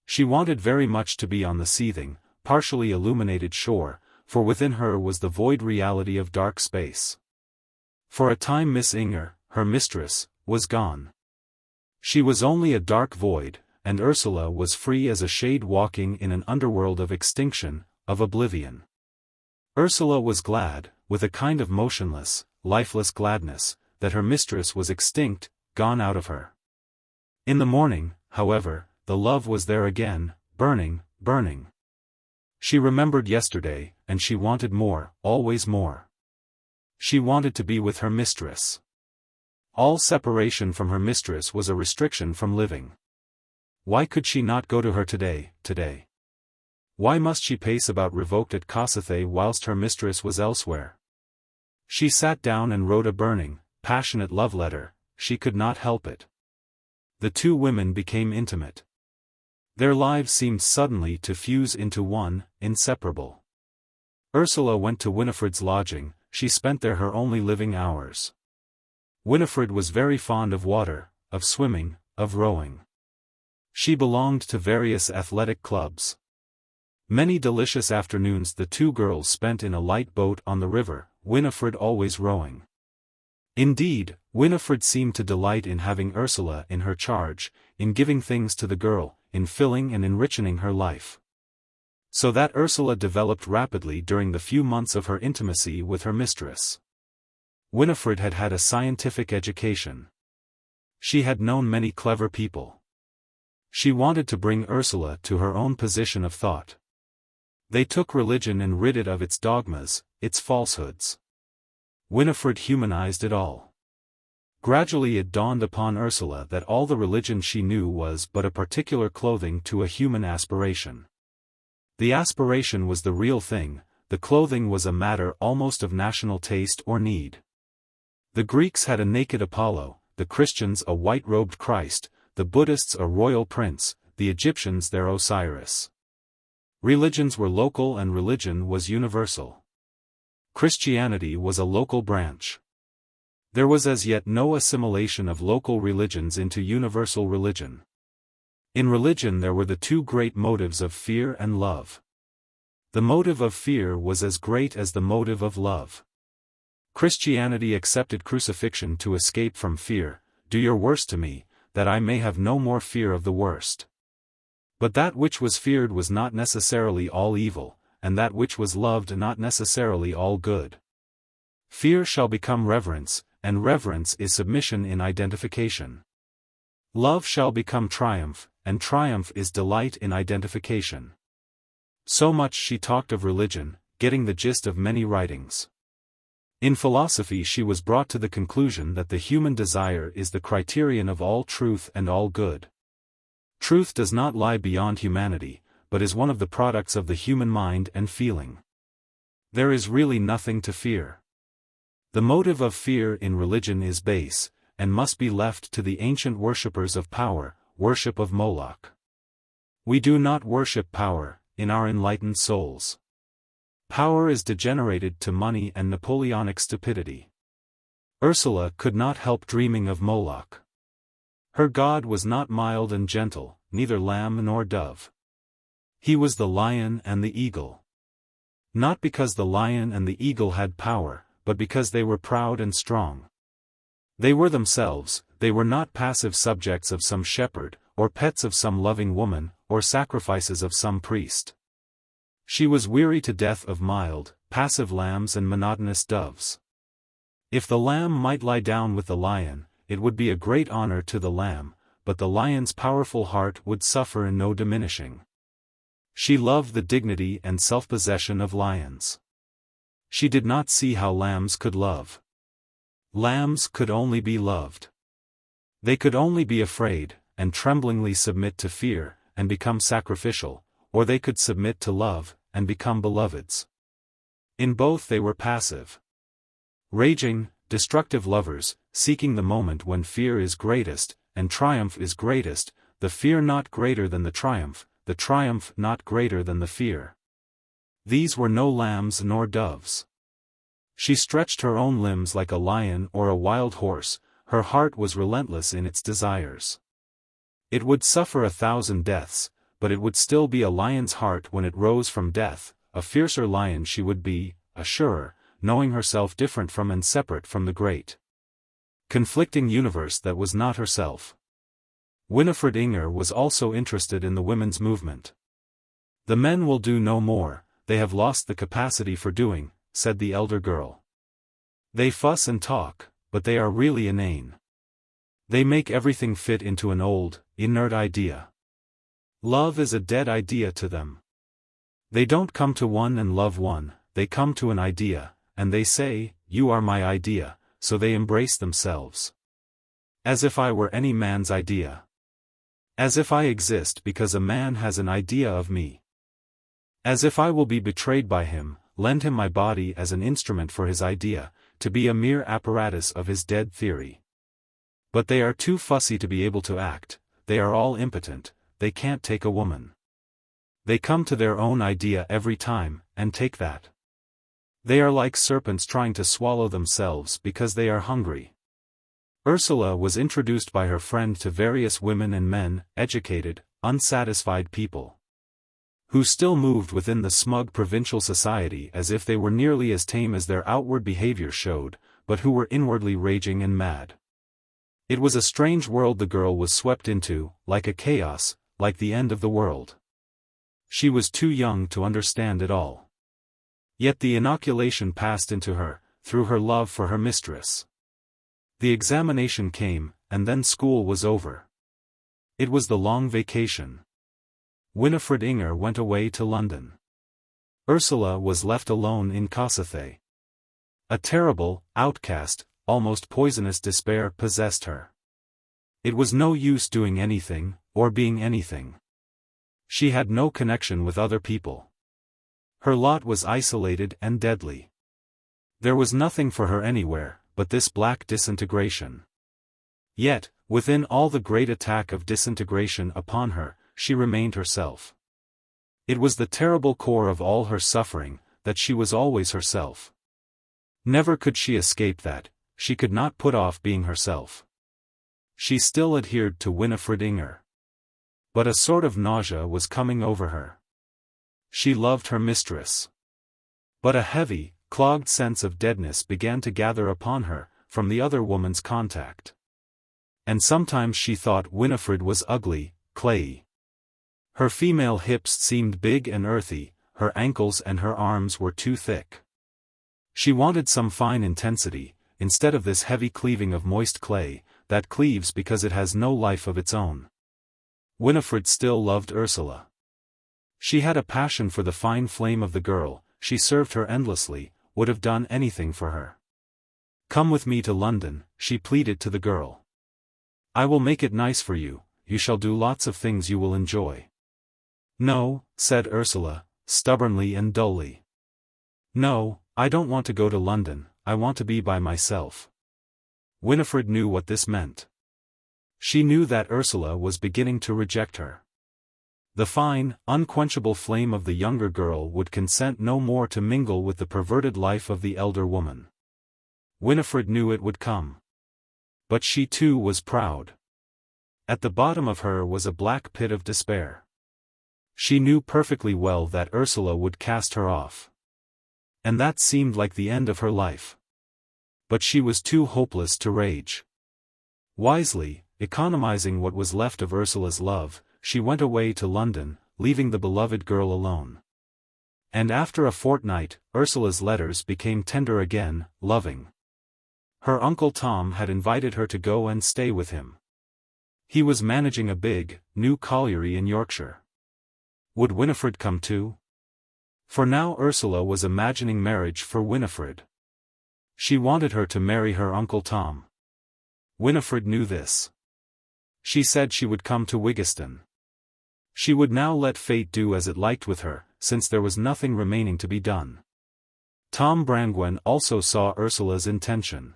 She wanted very much to be on the seething, partially illuminated shore, for within her was the void reality of dark space. For a time Miss Inger, her mistress, was gone. She was only a dark void, and Ursula was free as a shade walking in an underworld of extinction, of oblivion. Ursula was glad, with a kind of motionless, lifeless gladness, that her mistress was extinct, gone out of her. In the morning, however, the love was there again, burning, burning. She remembered yesterday, and she wanted more, always more. She wanted to be with her mistress. All separation from her mistress was a restriction from living. Why could she not go to her today? Why must she pace about revoked at XIII whilst her mistress was elsewhere? She sat down and wrote a burning, passionate love letter, she could not help it. The two women became intimate. Their lives seemed suddenly to fuse into one, inseparable. Ursula went to Winifred's lodging, she spent there her only living hours. Winifred was very fond of water, of swimming, of rowing. She belonged to various athletic clubs. Many delicious afternoons the two girls spent in a light boat on the river, Winifred always rowing. Indeed, Winifred seemed to delight in having Ursula in her charge, in giving things to the girl, in filling and enriching her life. So that Ursula developed rapidly during the few months of her intimacy with her mistress. Winifred had had a scientific education. She had known many clever people. She wanted to bring Ursula to her own position of thought. They took religion and rid it of its dogmas, its falsehoods. Winifred humanized it all. Gradually it dawned upon Ursula that all the religion she knew was but a particular clothing to a human aspiration. The aspiration was the real thing, the clothing was a matter almost of national taste or need. The Greeks had a naked Apollo, the Christians a white-robed Christ, the Buddhists a royal prince, the Egyptians their Osiris. Religions were local and religion was universal. Christianity was a local branch. There was as yet no assimilation of local religions into universal religion. In religion there were the two great motives of fear and love. The motive of fear was as great as the motive of love. Christianity accepted crucifixion to escape from fear. Do your worst to me, that I may have no more fear of the worst. But that which was feared was not necessarily all evil, and that which was loved not necessarily all good. Fear shall become reverence, and reverence is submission in identification. Love shall become triumph, and triumph is delight in identification. So much she talked of religion, getting the gist of many writings. In philosophy she was brought to the conclusion that the human desire is the criterion of all truth and all good. Truth does not lie beyond humanity, but is one of the products of the human mind and feeling. There is really nothing to fear. The motive of fear in religion is base, and must be left to the ancient worshippers of power, worship of Moloch. We do not worship power, in our enlightened souls. Power is degenerated to money and Napoleonic stupidity. Ursula could not help dreaming of Moloch. Her god was not mild and gentle, neither lamb nor dove. He was the lion and the eagle. Not because the lion and the eagle had power, but because they were proud and strong. They were themselves, they were not passive subjects of some shepherd, or pets of some loving woman, or sacrifices of some priest. She was weary to death of mild, passive lambs and monotonous doves. If the lamb might lie down with the lion, it would be a great honor to the lamb, but the lion's powerful heart would suffer in no diminishing. She loved the dignity and self-possession of lions. She did not see how lambs could love. Lambs could only be loved. They could only be afraid, and tremblingly submit to fear, and become sacrificial, or they could submit to love, and become beloveds. In both they were passive. Raging, destructive lovers, seeking the moment when fear is greatest, and triumph is greatest, the fear not greater than the triumph not greater than the fear. These were no lambs nor doves. She stretched her own limbs like a lion or a wild horse, her heart was relentless in its desires. It would suffer 1,000 deaths, but it would still be a lion's heart when it rose from death, a fiercer lion she would be, a surer, knowing herself different from and separate from the great conflicting universe that was not herself. Winifred Inger was also interested in the women's movement. The men will do no more, they have lost the capacity for doing, said the elder girl. They fuss and talk, but they are really inane. They make everything fit into an old, inert idea. Love is a dead idea to them. They don't come to one and love one, they come to an idea, and they say, "You are my idea," so they embrace themselves. As if I were any man's idea. As if I exist because a man has an idea of me. As if I will be betrayed by him, lend him my body as an instrument for his idea, to be a mere apparatus of his dead theory. But they are too fussy to be able to act, they are all impotent, they can't take a woman. They come to their own idea every time, and take that. They are like serpents trying to swallow themselves because they are hungry. Ursula was introduced by her friend to various women and men, educated, unsatisfied people. who still moved within the smug provincial society as if they were nearly as tame as their outward behavior showed, but who were inwardly raging and mad. It was a strange world the girl was swept into, like a chaos, like the end of the world. She was too young to understand it all. Yet the inoculation passed into her, through her love for her mistress. The examination came, and then school was over. It was the long vacation. Winifred Inger went away to London. Ursula was left alone in Kossuth. A terrible, outcast, almost poisonous despair possessed her. It was no use doing anything, or being anything. She had no connection with other people. Her lot was isolated and deadly. There was nothing for her anywhere, but this black disintegration. Yet, within all the great attack of disintegration upon her, she remained herself. It was the terrible core of all her suffering, that she was always herself. Never could she escape that, she could not put off being herself. She still adhered to Winifred Inger. But a sort of nausea was coming over her. She loved her mistress. But a heavy, clogged sense of deadness began to gather upon her, from the other woman's contact. And sometimes she thought Winifred was ugly, clayey. Her female hips seemed big and earthy, her ankles and her arms were too thick. She wanted some fine intensity, instead of this heavy cleaving of moist clay, that cleaves because it has no life of its own. Winifred still loved Ursula. She had a passion for the fine flame of the girl, she served her endlessly, would have done anything for her. "Come with me to London," she pleaded to the girl. "I will make it nice for you, you shall do lots of things you will enjoy." "No," said Ursula, stubbornly and dully. "No, I don't want to go to London, I want to be by myself." Winifred knew what this meant. She knew that Ursula was beginning to reject her. The fine, unquenchable flame of the younger girl would consent no more to mingle with the perverted life of the elder woman. Winifred knew it would come. But she too was proud. At the bottom of her was a black pit of despair. She knew perfectly well that Ursula would cast her off. And that seemed like the end of her life. But she was too hopeless to rage. Wisely, economizing what was left of Ursula's love, she went away to London, leaving the beloved girl alone. And after a fortnight, Ursula's letters became tender again, loving. Her Uncle Tom had invited her to go and stay with him. He was managing a big, new colliery in Yorkshire. Would Winifred come too? For now Ursula was imagining marriage for Winifred. She wanted her to marry her Uncle Tom. Winifred knew this. She said she would come to Wigston. She would now let fate do as it liked with her, since there was nothing remaining to be done. Tom Brangwen also saw Ursula's intention.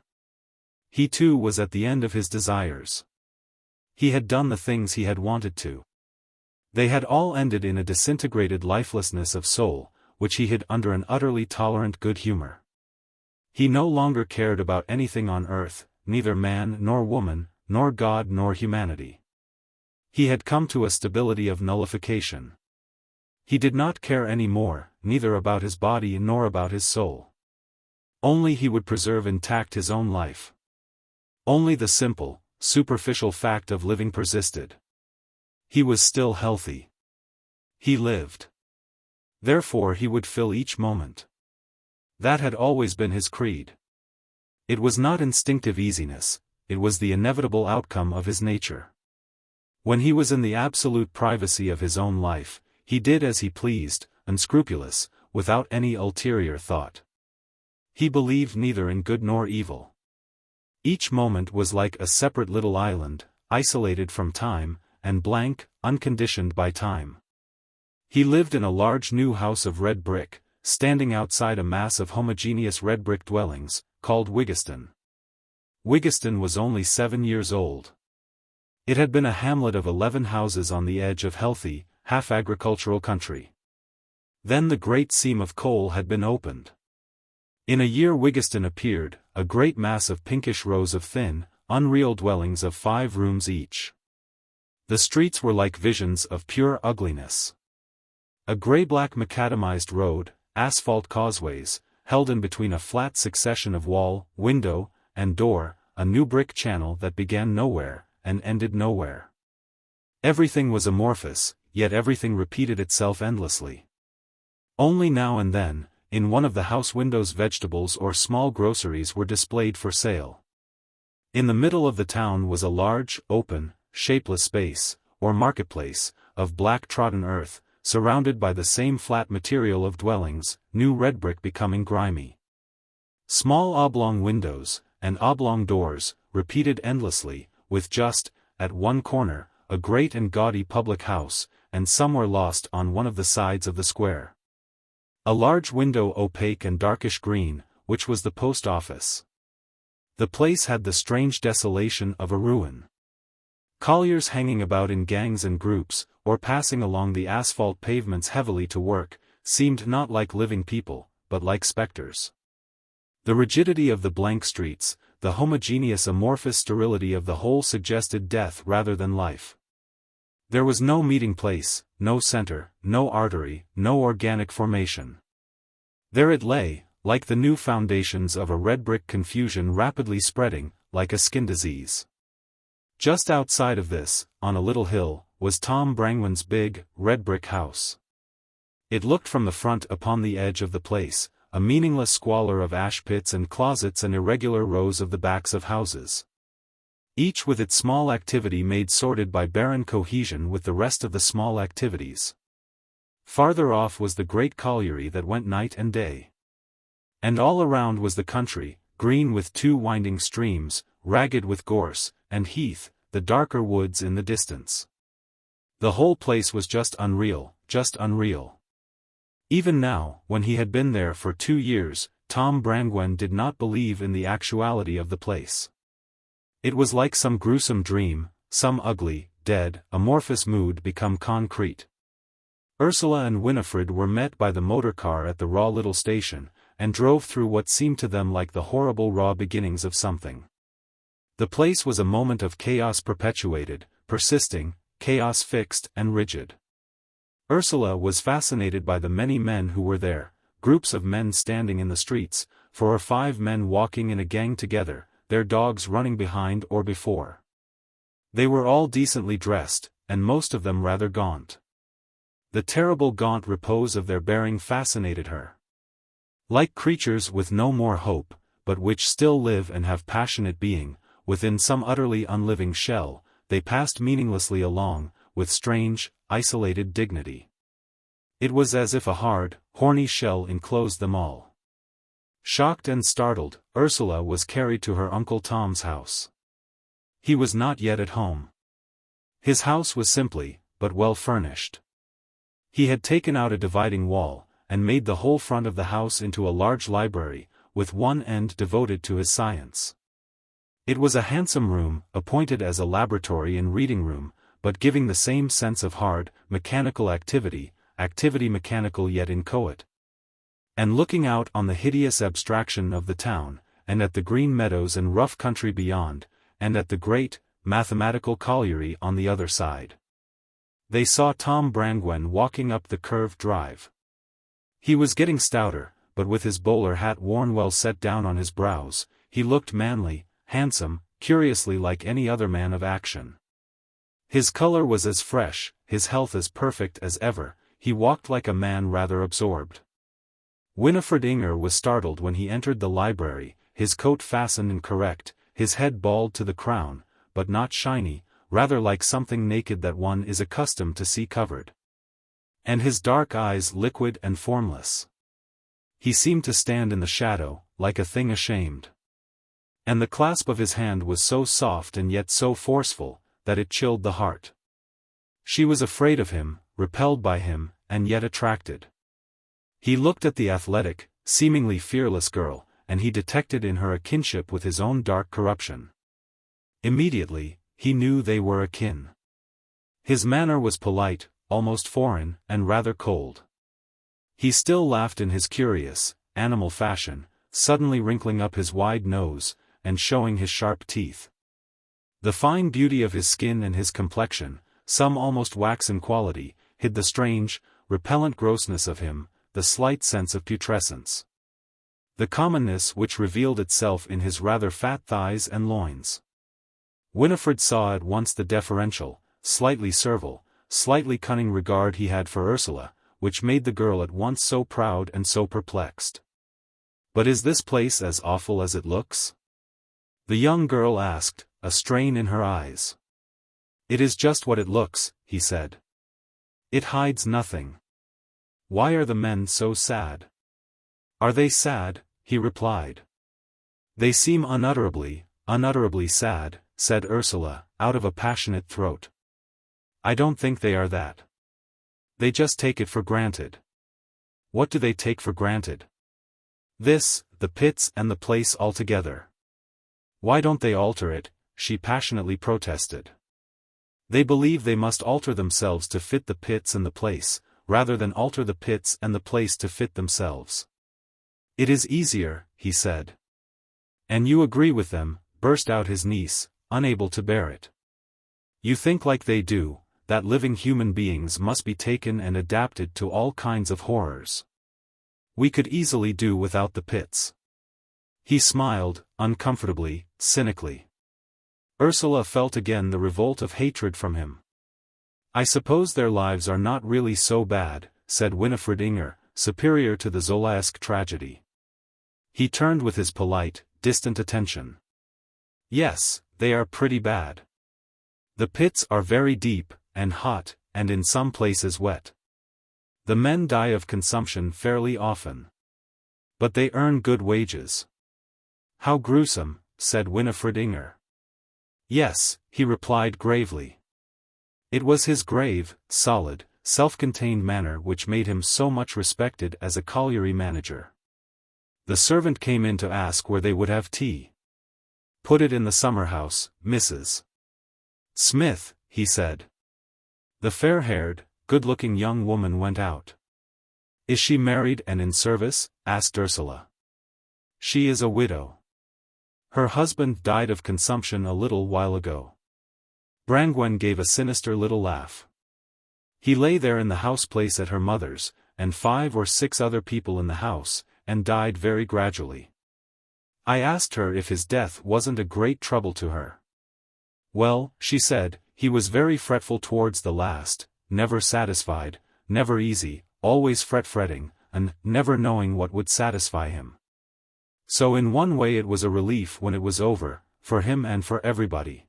He too was at the end of his desires. He had done the things he had wanted to. They had all ended in a disintegrated lifelessness of soul, which he hid under an utterly tolerant good humor. He no longer cared about anything on earth, neither man nor woman, nor God nor humanity. He had come to a stability of nullification. He did not care any more, neither about his body nor about his soul. Only he would preserve intact his own life. Only the simple, superficial fact of living persisted. He was still healthy. He lived. Therefore he would fill each moment. That had always been his creed. It was not instinctive easiness, it was the inevitable outcome of his nature. When he was in the absolute privacy of his own life, he did as he pleased, unscrupulous, without any ulterior thought. He believed neither in good nor evil. Each moment was like a separate little island, isolated from time, and blank, unconditioned by time. He lived in a large new house of red brick, standing outside a mass of homogeneous red brick dwellings, called Wigston. Wigston was only 7 years old. It had been a hamlet of 11 houses on the edge of healthy, half-agricultural country. Then the great seam of coal had been opened. In a year Wigston appeared, a great mass of pinkish rows of thin, unreal dwellings of 5 rooms each. The streets were like visions of pure ugliness. A grey-black macadamized road, asphalt causeways, held in between a flat succession of wall, window, and door, a new brick channel that began nowhere, and ended nowhere. Everything was amorphous, yet everything repeated itself endlessly. Only now and then, in one of the house windows vegetables or small groceries were displayed for sale. In the middle of the town was a large, open, shapeless space, or marketplace, of black trodden earth, surrounded by the same flat material of dwellings, new red brick becoming grimy. Small oblong windows, and oblong doors, repeated endlessly, with just, at one corner, a great and gaudy public house, and somewhere lost on one of the sides of the square. A large window opaque and darkish green, which was the post office. The place had the strange desolation of a ruin. Colliers hanging about in gangs and groups, or passing along the asphalt pavements heavily to work, seemed not like living people, but like specters. The rigidity of the blank streets, the homogeneous amorphous sterility of the whole suggested death rather than life. There was no meeting place, no center, no artery, no organic formation. There it lay, like the new foundations of a red brick confusion rapidly spreading, like a skin disease. Just outside of this, on a little hill, was Tom Brangwen's big, red brick house. It looked from the front upon the edge of the place, a meaningless squalor of ash pits and closets and irregular rows of the backs of houses. Each with its small activity made sorted by barren cohesion with the rest of the small activities. Farther off was the great colliery that went night and day. And all around was the country, green with two winding streams, ragged with gorse, and heath, the darker woods in the distance. The whole place was just unreal, just unreal. Even now, when he had been there for 2 years, Tom Brangwen did not believe in the actuality of the place. It was like some gruesome dream, some ugly, dead, amorphous mood become concrete. Ursula and Winifred were met by the motor car at the raw little station, and drove through what seemed to them like the horrible raw beginnings of something. The place was a moment of chaos perpetuated, persisting, chaos fixed and rigid. Ursula was fascinated by the many men who were there, groups of men standing in the streets, 4 or 5 men walking in a gang together, their dogs running behind or before. They were all decently dressed, and most of them rather gaunt. The terrible gaunt repose of their bearing fascinated her. Like creatures with no more hope, but which still live and have passionate being, within some utterly unliving shell, they passed meaninglessly along, with strange, isolated dignity. It was as if a hard, horny shell enclosed them all. Shocked and startled, Ursula was carried to her Uncle Tom's house. He was not yet at home. His house was simply, but well furnished. He had taken out a dividing wall, and made the whole front of the house into a large library, with one end devoted to his science. It was a handsome room, appointed as a laboratory and reading room, but giving the same sense of hard, mechanical activity mechanical yet inchoate. And looking out on the hideous abstraction of the town, and at the green meadows and rough country beyond, and at the great, mathematical colliery on the other side. They saw Tom Brangwen walking up the curved drive. He was getting stouter, but with his bowler hat worn well set down on his brows, he looked manly, handsome, curiously like any other man of action. His color was as fresh, his health as perfect as ever, he walked like a man rather absorbed. Winifred Inger was startled when he entered the library, his coat fastened and correct, his head bald to the crown, but not shiny, rather like something naked that one is accustomed to see covered. And his dark eyes liquid and formless. He seemed to stand in the shadow, like a thing ashamed. And the clasp of his hand was so soft and yet so forceful, that it chilled the heart. She was afraid of him, repelled by him, and yet attracted. He looked at the athletic, seemingly fearless girl, and he detected in her a kinship with his own dark corruption. Immediately, he knew they were akin. His manner was polite, almost foreign, and rather cold. He still laughed in his curious, animal fashion, suddenly wrinkling up his wide nose, and showing his sharp teeth. The fine beauty of his skin and his complexion, some almost waxen quality, hid the strange, repellent grossness of him, the slight sense of putrescence. The commonness which revealed itself in his rather fat thighs and loins. Winifred saw at once the deferential, slightly servile, slightly cunning regard he had for Ursula, which made the girl at once so proud and so perplexed. "But is this place as awful as it looks?" the young girl asked, a strain in her eyes. "It is just what it looks," he said. "It hides nothing. Why are the men so sad?" "Are they sad?" he replied. "They seem unutterably, unutterably sad," said Ursula, out of a passionate throat. "I don't think they are that. They just take it for granted." "What do they take for granted?" "This, the pits and the place altogether." "Why don't they alter it?" she passionately protested. "They believe they must alter themselves to fit the pits and the place, rather than alter the pits and the place to fit themselves." "It is easier," he said. "And you agree with them," burst out his niece, unable to bear it. "You think like they do, that living human beings must be taken and adapted to all kinds of horrors. We could easily do without the pits." He smiled, uncomfortably, cynically. Ursula felt again the revolt of hatred from him. "I suppose their lives are not really so bad," said Winifred Inger, superior to the Zolaesque tragedy. He turned with his polite, distant attention. "Yes, they are pretty bad. The pits are very deep, and hot, and in some places wet. The men die of consumption fairly often. But they earn good wages." "How gruesome," said Winifred Inger. "Yes," he replied gravely. It was his grave, solid, self-contained manner which made him so much respected as a colliery manager. The servant came in to ask where they would have tea. "Put it in the summer-house, Mrs. Smith," he said. The fair-haired, good-looking young woman went out. "Is she married and in service?" asked Ursula. "She is a widow. Her husband died of consumption a little while ago." Brangwen gave a sinister little laugh. "He lay there in the house-place at her mother's, and 5 or 6 other people in the house, and died very gradually. I asked her if his death wasn't a great trouble to her. Well, she said, he was very fretful towards the last, never satisfied, never easy, always fretting, and never knowing what would satisfy him. So in one way it was a relief when it was over, for him and for everybody.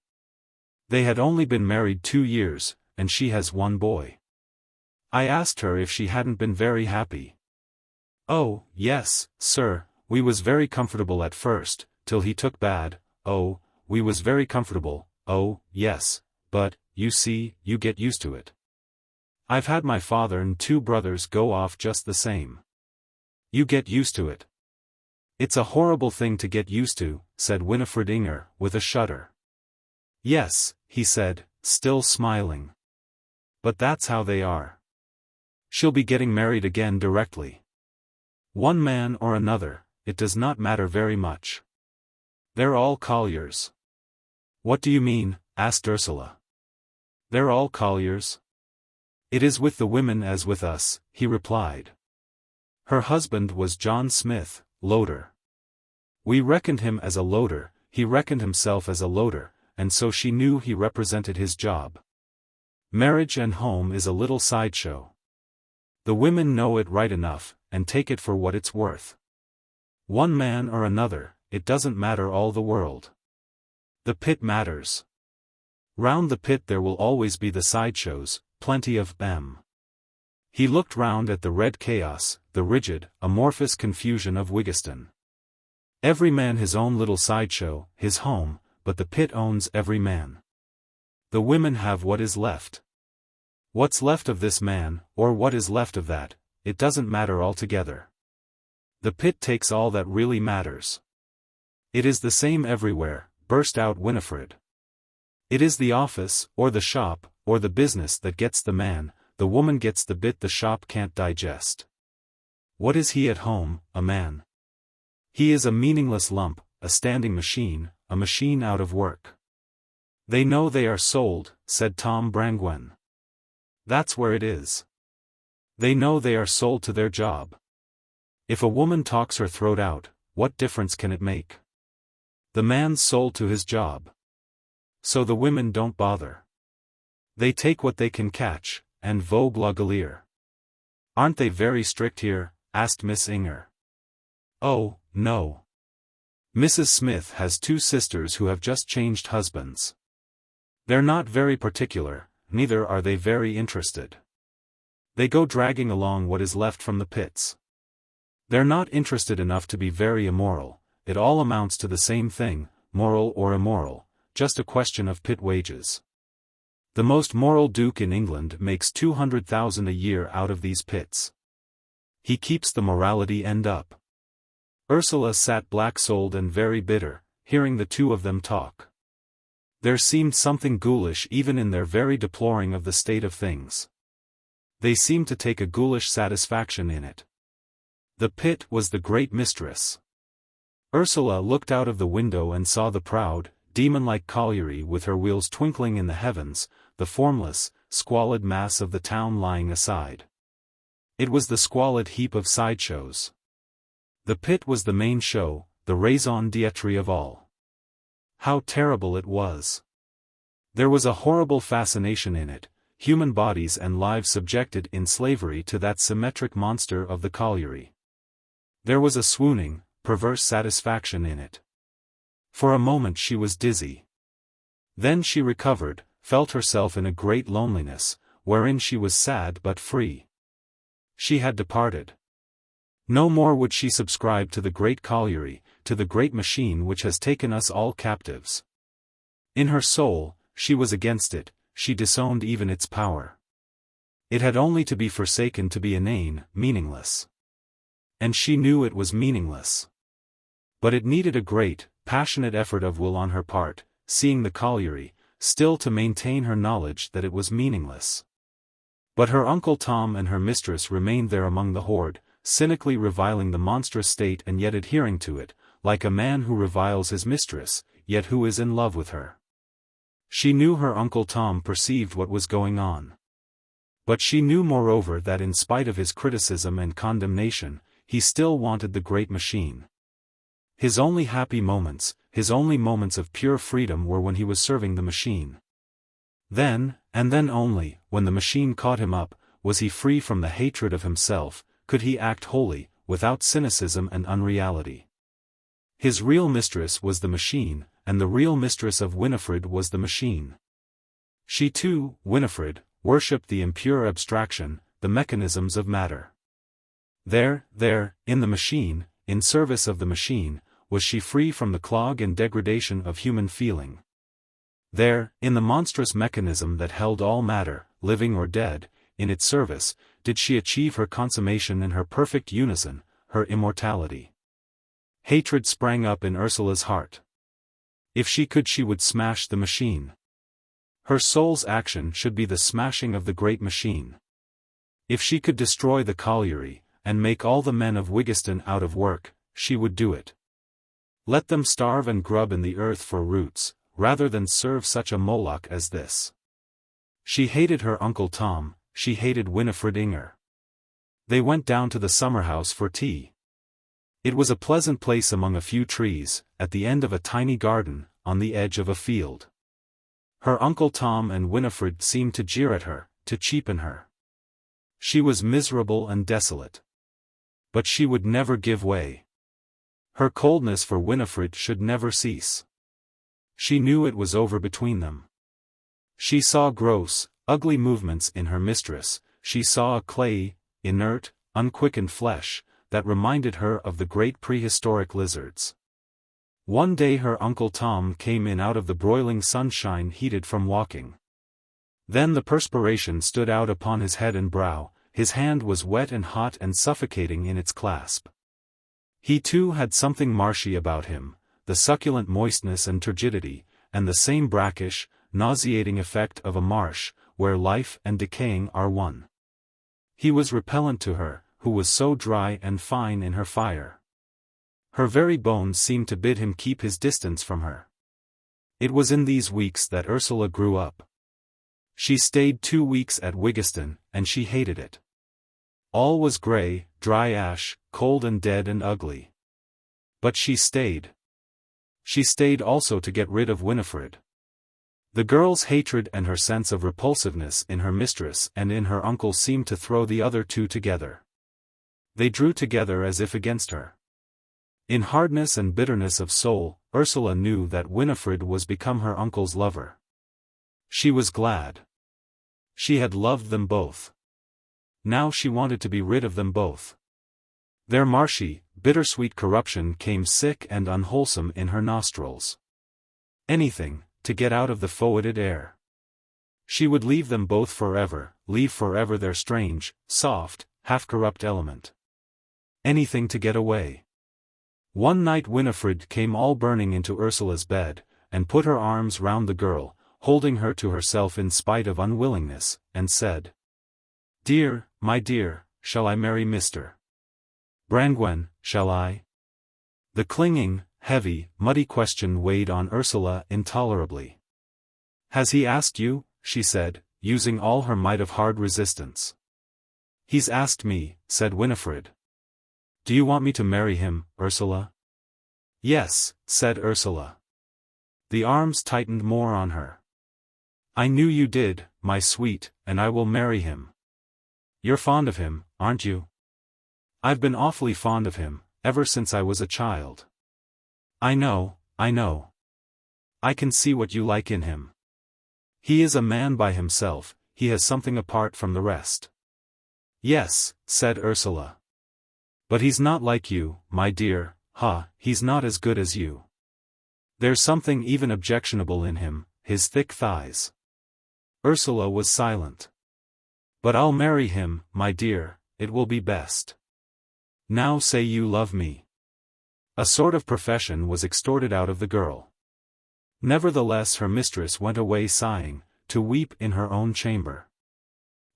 They had only been married 2 years, and she has 1 boy. I asked her if she hadn't been very happy. Oh, yes, sir, we was very comfortable at first, till he took bad. Oh, we was very comfortable, oh, yes, but, you see, you get used to it. I've had my father and 2 brothers go off just the same. You get used to it. It's a horrible thing to get used to," said Winifred Inger, with a shudder. "Yes," he said, still smiling. "But that's how they are. She'll be getting married again directly. One man or another, it does not matter very much. They're all colliers." "What do you mean?" asked Ursula. "They're all colliers. It is with the women as with us," he replied. Her husband was John Smith, loader. We reckoned him as a loader, he reckoned himself as a loader, and so she knew he represented his job. Marriage and home is a little sideshow. The women know it right enough, and take it for what it's worth. One man or another, it doesn't matter all the world. The pit matters. Round the pit there will always be the sideshows, plenty of them." He looked round at the red chaos, the rigid, amorphous confusion of Wigston. "Every man his own little sideshow, his home, but the pit owns every man. The women have what is left. What's left of this man, or what is left of that, it doesn't matter altogether. The pit takes all that really matters." "It is the same everywhere," burst out Winifred. "It is the office, or the shop, or the business that gets the man, the woman gets the bit the shop can't digest. What is he at home, a man? He is a meaningless lump, a standing machine, a machine out of work." "They know they are sold," said Tom Brangwen. "That's where it is. They know they are sold to their job. If a woman talks her throat out, what difference can it make? The man's sold to his job. So the women don't bother. They take what they can catch, and vogue la galère. Aren't they very strict here? Asked Miss Inger. Oh, no. Mrs. Smith has 2 sisters who have just changed husbands. They're not very particular, neither are they very interested. They go dragging along what is left from the pits. They're not interested enough to be very immoral. It all amounts to the same thing, moral or immoral, just a question of pit wages. The most moral duke in England makes 200,000 a year out of these pits. He keeps the morality end up. Ursula sat black-souled and very bitter, hearing the 2 of them talk. There seemed something ghoulish even in their very deploring of the state of things. They seemed to take a ghoulish satisfaction in it. The pit was the great mistress. Ursula looked out of the window and saw the proud, demon-like colliery with her wheels twinkling in the heavens, the formless, squalid mass of the town lying aside. It was the squalid heap of sideshows. The pit was the main show, the raison d'être of all. How terrible it was! There was a horrible fascination in it, human bodies and lives subjected in slavery to that symmetric monster of the colliery. There was a swooning, perverse satisfaction in it. For a moment she was dizzy. Then she recovered, felt herself in a great loneliness, wherein she was sad but free. She had departed. No more would she subscribe to the great colliery, to the great machine which has taken us all captives. In her soul, she was against it, she disowned even its power. It had only to be forsaken to be inane, meaningless. And she knew it was meaningless. But it needed a great, passionate effort of will on her part, seeing the colliery, still to maintain her knowledge that it was meaningless. But her Uncle Tom and her mistress remained there among the horde, cynically reviling the monstrous state and yet adhering to it, like a man who reviles his mistress, yet who is in love with her. She knew her Uncle Tom perceived what was going on. But she knew moreover that in spite of his criticism and condemnation, he still wanted the great machine. His only happy moments, his only moments of pure freedom were when he was serving the machine. Then, and then only, when the machine caught him up, was he free from the hatred of himself, could he act wholly, without cynicism and unreality. His real mistress was the machine, and the real mistress of Winifred was the machine. She too, Winifred, worshipped the impure abstraction, the mechanisms of matter. There, in the machine, in service of the machine, was she free from the clog and degradation of human feeling. There, in the monstrous mechanism that held all matter, living or dead, in its service, did she achieve her consummation in her perfect unison, her immortality. Hatred sprang up in Ursula's heart. If she could, she would smash the machine. Her soul's action should be the smashing of the great machine. If she could destroy the colliery, and make all the men of Wigiston out of work, she would do it. Let them starve and grub in the earth for roots, rather than serve such a Moloch as this. She hated her Uncle Tom, she hated Winifred Inger. They went down to the summer-house for tea. It was a pleasant place among a few trees, at the end of a tiny garden, on the edge of a field. Her Uncle Tom and Winifred seemed to jeer at her, to cheapen her. She was miserable and desolate. But she would never give way. Her coldness for Winifred should never cease. She knew it was over between them. She saw gross, ugly movements in her mistress, she saw a clayey, inert, unquickened flesh, that reminded her of the great prehistoric lizards. One day her Uncle Tom came in out of the broiling sunshine heated from walking. Then the perspiration stood out upon his head and brow, his hand was wet and hot and suffocating in its clasp. He too had something marshy about him, the succulent moistness and turgidity, and the same brackish, nauseating effect of a marsh, where life and decaying are one. He was repellent to her, who was so dry and fine in her fire. Her very bones seemed to bid him keep his distance from her. It was in these weeks that Ursula grew up. She stayed 2 weeks at Wigiston, and she hated it. All was grey, dry ash, cold and dead and ugly. But she stayed. She stayed also to get rid of Winifred. The girl's hatred and her sense of repulsiveness in her mistress and in her uncle seemed to throw the other two together. They drew together as if against her. In hardness and bitterness of soul, Ursula knew that Winifred was become her uncle's lover. She was glad. She had loved them both. Now she wanted to be rid of them both. Their marshy, bittersweet corruption came sick and unwholesome in her nostrils. Anything, to get out of the foetid air. She would leave them both forever, leave forever their strange, soft, half-corrupt element. Anything to get away. One night Winifred came all burning into Ursula's bed, and put her arms round the girl, holding her to herself in spite of unwillingness, and said, "Dear, my dear, shall I marry Mr. Brangwen, shall I?" The clinging, heavy, muddy question weighed on Ursula intolerably. "Has he asked you?" she said, using all her might of hard resistance. "He's asked me," said Winifred. "Do you want me to marry him, Ursula?" "Yes," said Ursula. The arms tightened more on her. "I knew you did, my sweet, and I will marry him." "You're fond of him, aren't you?" "I've been awfully fond of him, ever since I was a child." I know. I can see what you like in him. He is a man by himself, he has something apart from the rest." "Yes," said Ursula. "But he's not like you, my dear, he's not as good as you. There's something even objectionable in him, his thick thighs." Ursula was silent. "But I'll marry him, my dear, it will be best. Now say you love me." A sort of profession was extorted out of the girl. Nevertheless her mistress went away sighing, to weep in her own chamber.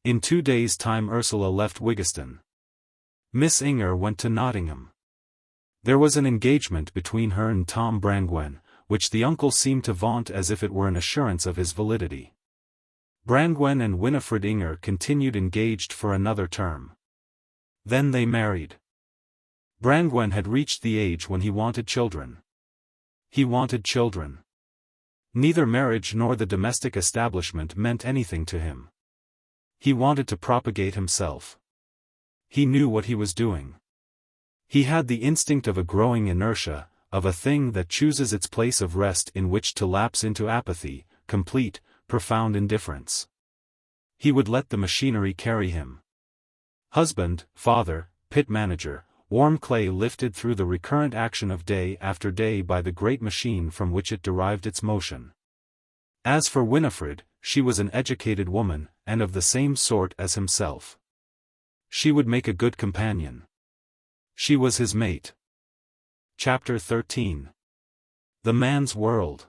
In 2 days' time Ursula left Wigston. Miss Inger went to Nottingham. There was an engagement between her and Tom Brangwen, which the uncle seemed to vaunt as if it were an assurance of his validity. Brangwen and Winifred Inger continued engaged for another term. Then they married. Brangwen had reached the age when he wanted children. He wanted children. Neither marriage nor the domestic establishment meant anything to him. He wanted to propagate himself. He knew what he was doing. He had the instinct of a growing inertia, of a thing that chooses its place of rest in which to lapse into apathy, complete, profound indifference. He would let the machinery carry him. Husband, father, pit manager, warm clay lifted through the recurrent action of day after day by the great machine from which it derived its motion. As for Winifred, she was an educated woman, and of the same sort as himself. She would make a good companion. She was his mate. Chapter 13. The Man's World.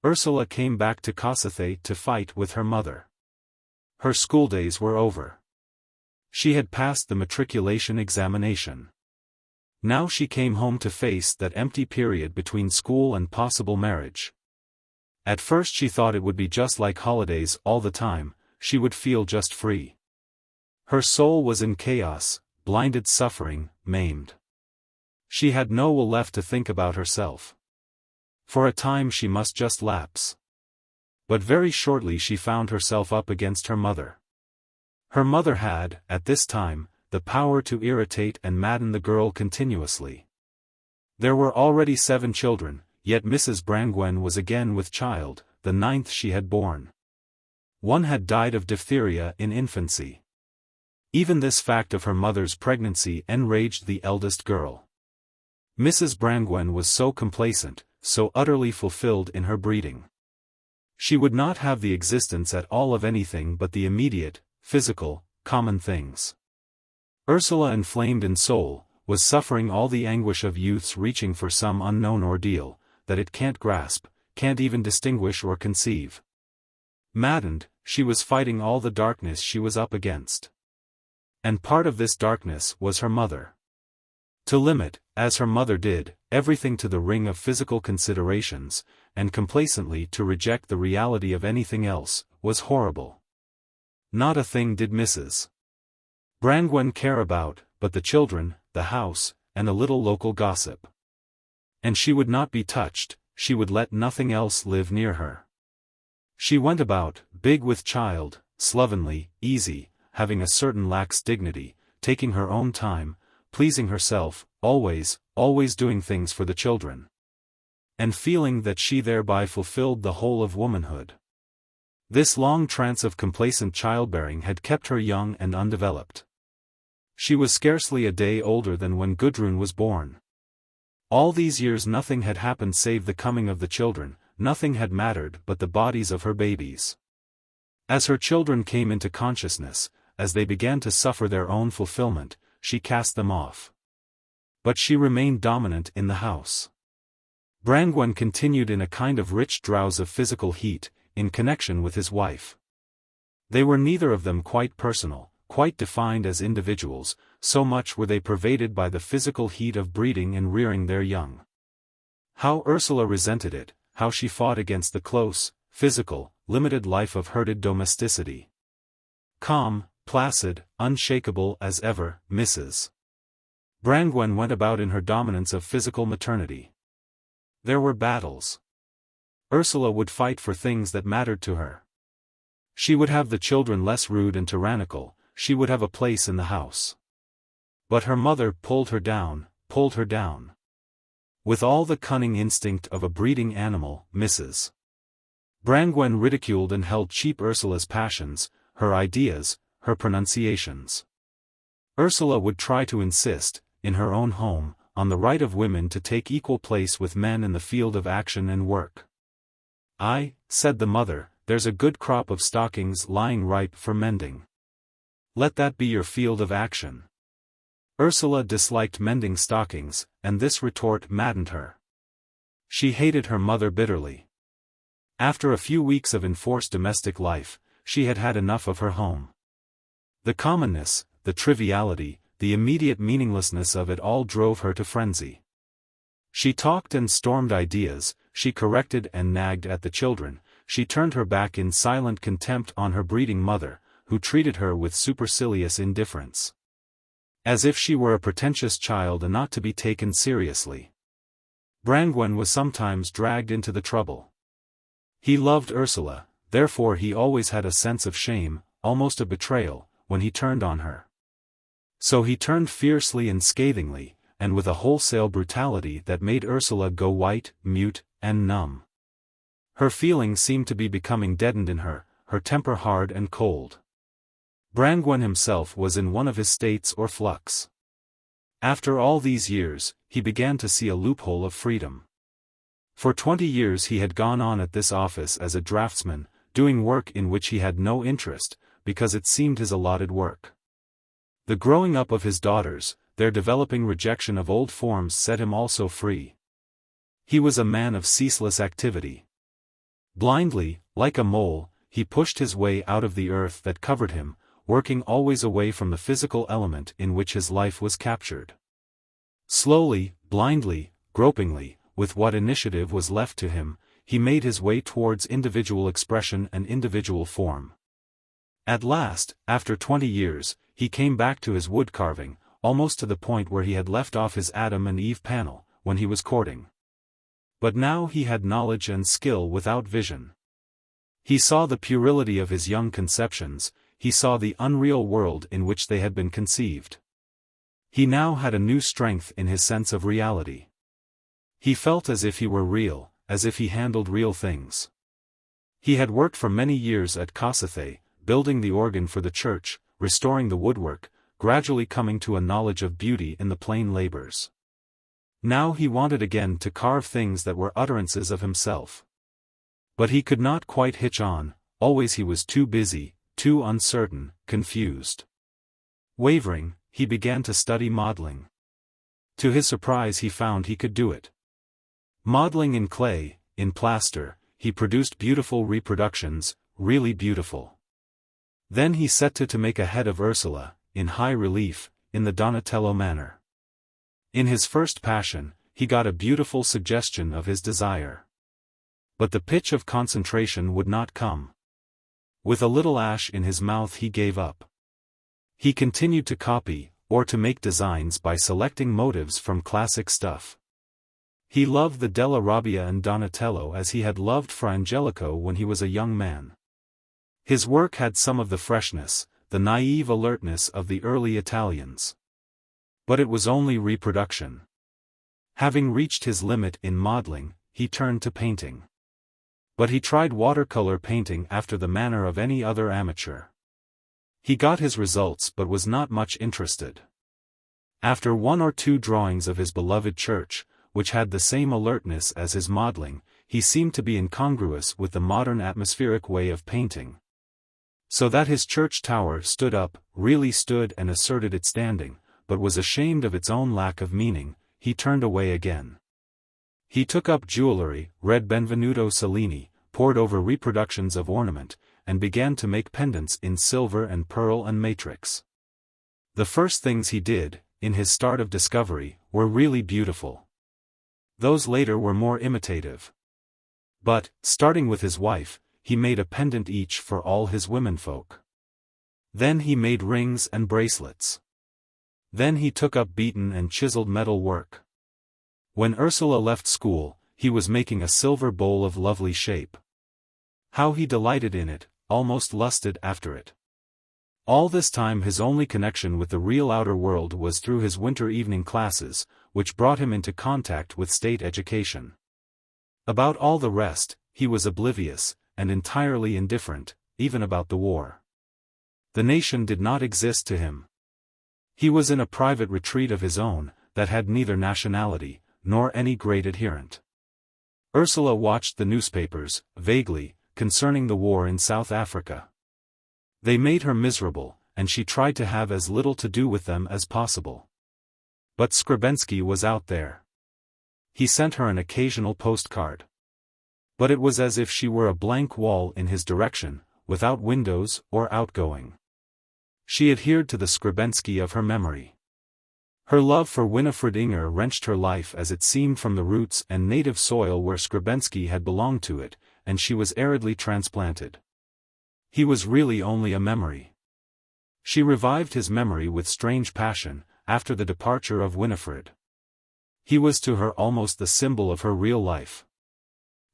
Ursula came back to XIII to fight with her mother. Her schooldays were over. She had passed the matriculation examination. Now she came home to face that empty period between school and possible marriage. At first she thought it would be just like holidays all the time, she would feel just free. Her soul was in chaos, blinded, suffering, maimed. She had no will left to think about herself. For a time she must just lapse. But very shortly she found herself up against her mother. Her mother had, at this time, the power to irritate and madden the girl continuously. There were already 7 children, yet Mrs. Brangwen was again with child, the 9th she had borne. One had died of diphtheria in infancy. Even this fact of her mother's pregnancy enraged the eldest girl. Mrs. Brangwen was so complacent, so utterly fulfilled in her breeding. She would not have the existence at all of anything but the immediate, physical, common things. Ursula, inflamed in soul, was suffering all the anguish of youths reaching for some unknown ordeal, that it can't grasp, can't even distinguish or conceive. Maddened, she was fighting all the darkness she was up against. And part of this darkness was her mother. To limit, as her mother did, everything to the ring of physical considerations, and complacently to reject the reality of anything else, was horrible. Not a thing did Mrs. Brangwen care about, but the children, the house, and a little local gossip. And she would not be touched, she would let nothing else live near her. She went about, big with child, slovenly, easy, having a certain lax dignity, taking her own time, pleasing herself, always doing things for the children. And feeling that she thereby fulfilled the whole of womanhood. This long trance of complacent childbearing had kept her young and undeveloped. She was scarcely a day older than when Gudrun was born. All these years nothing had happened save the coming of the children, nothing had mattered but the bodies of her babies. As her children came into consciousness, as they began to suffer their own fulfillment, she cast them off. But she remained dominant in the house. Brangwen continued in a kind of rich drowse of physical heat, in connection with his wife. They were neither of them quite personal, quite defined as individuals, so much were they pervaded by the physical heat of breeding and rearing their young. How Ursula resented it, how she fought against the close, physical, limited life of herded domesticity. Calm, placid, unshakable as ever, Mrs. Brangwen went about in her dominance of physical maternity. There were battles. Ursula would fight for things that mattered to her. She would have the children less rude and tyrannical, she would have a place in the house. But her mother pulled her down. With all the cunning instinct of a breeding animal, Mrs. Brangwen ridiculed and held cheap Ursula's passions, her ideas, her pronunciations. Ursula would try to insist, in her own home, on the right of women to take equal place with men in the field of action and work. Said the mother, there's a good crop of stockings lying ripe for mending. Let that be your field of action. Ursula disliked mending stockings, and this retort maddened her. She hated her mother bitterly. After a few weeks of enforced domestic life, she had had enough of her home. The commonness, the triviality, the immediate meaninglessness of it all drove her to frenzy. She talked and stormed ideas, she corrected and nagged at the children, she turned her back in silent contempt on her breeding mother, who treated her with supercilious indifference. As if she were a pretentious child and not to be taken seriously. Brangwen was sometimes dragged into the trouble. He loved Ursula, therefore he always had a sense of shame, almost a betrayal, when he turned on her. So he turned fiercely and scathingly, and with a wholesale brutality that made Ursula go white, mute, and numb. Her feelings seemed to be becoming deadened in her temper hard and cold. Brangwen himself was in one of his states or flux. After all these years, he began to see a loophole of freedom. For 20 years he had gone on at this office as a draftsman, doing work in which he had no interest, because it seemed his allotted work. The growing up of his daughters, their developing rejection of old forms set him also free. He was a man of ceaseless activity. Blindly, like a mole, he pushed his way out of the earth that covered him, working always away from the physical element in which his life was captured. Slowly, blindly, gropingly, with what initiative was left to him, he made his way towards individual expression and individual form. At last, after 20 years, he came back to his wood carving, almost to the point where he had left off his Adam and Eve panel, when he was courting. But now he had knowledge and skill without vision. He saw the puerility of his young conceptions, he saw the unreal world in which they had been conceived. He now had a new strength in his sense of reality. He felt as if he were real, as if he handled real things. He had worked for many years at XIII, building the organ for the church, restoring the woodwork, gradually coming to a knowledge of beauty in the plain labors. Now he wanted again to carve things that were utterances of himself. But he could not quite hitch on, always he was too busy, too uncertain, confused. Wavering, he began to study modeling. To his surprise he found he could do it. Modeling in clay, in plaster, he produced beautiful reproductions, really beautiful. Then he set to make a head of Ursula, in high relief, in the Donatello manner. In his first passion, he got a beautiful suggestion of his desire. But the pitch of concentration would not come. With a little ash in his mouth he gave up. He continued to copy, or to make designs by selecting motives from classic stuff. He loved the Della Robbia and Donatello as he had loved Fra Angelico when he was a young man. His work had some of the freshness, the naive alertness of the early Italians. But it was only reproduction. Having reached his limit in modeling, he turned to painting. But he tried watercolor painting after the manner of any other amateur. He got his results but was not much interested. After one or two drawings of his beloved church, which had the same alertness as his modeling, he seemed to be incongruous with the modern atmospheric way of painting. So that his church tower stood up, really stood and asserted its standing, but was ashamed of its own lack of meaning, he turned away again. He took up jewelry, read Benvenuto Cellini, pored over reproductions of ornament, and began to make pendants in silver and pearl and matrix. The first things he did, in his start of discovery, were really beautiful. Those later were more imitative. But, starting with his wife, he made a pendant each for all his womenfolk. Then he made rings and bracelets. Then he took up beaten and chiseled metal work. When Ursula left school, he was making a silver bowl of lovely shape. How he delighted in it, almost lusted after it. All this time his only connection with the real outer world was through his winter evening classes, which brought him into contact with state education. About all the rest, he was oblivious, and entirely indifferent, even about the war. The nation did not exist to him. He was in a private retreat of his own, that had neither nationality, nor any great adherent. Ursula watched the newspapers, vaguely, concerning the war in South Africa. They made her miserable, and she tried to have as little to do with them as possible. But Skrebensky was out there. He sent her an occasional postcard. But it was as if she were a blank wall in his direction, without windows or outgoing. She adhered to the Skrebensky of her memory. Her love for Winifred Inger wrenched her life as it seemed from the roots and native soil where Skrebensky had belonged to it, and she was aridly transplanted. He was really only a memory. She revived his memory with strange passion, after the departure of Winifred. He was to her almost the symbol of her real life.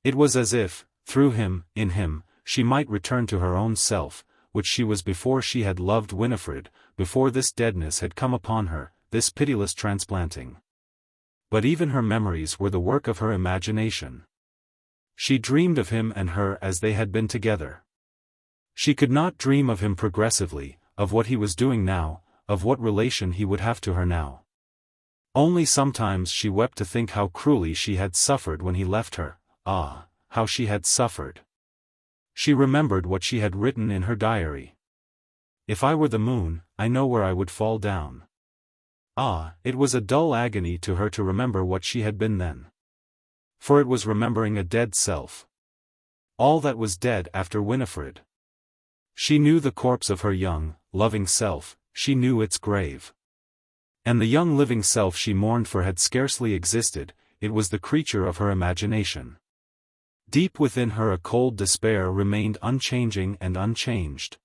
It was as if, through him, in him, she might return to her own self, which she was before she had loved Winifred, before this deadness had come upon her, this pitiless transplanting. But even her memories were the work of her imagination. She dreamed of him and her as they had been together. She could not dream of him progressively, of what he was doing now, of what relation he would have to her now. Only sometimes she wept to think how cruelly she had suffered when he left her. Ah, how she had suffered. She remembered what she had written in her diary. If I were the moon, I know where I would fall down. Ah, it was a dull agony to her to remember what she had been then. For it was remembering a dead self. All that was dead after Winifred. She knew the corpse of her young, loving self, she knew its grave. And the young living self she mourned for had scarcely existed, it was the creature of her imagination. Deep within her a cold despair remained unchanging and unchanged.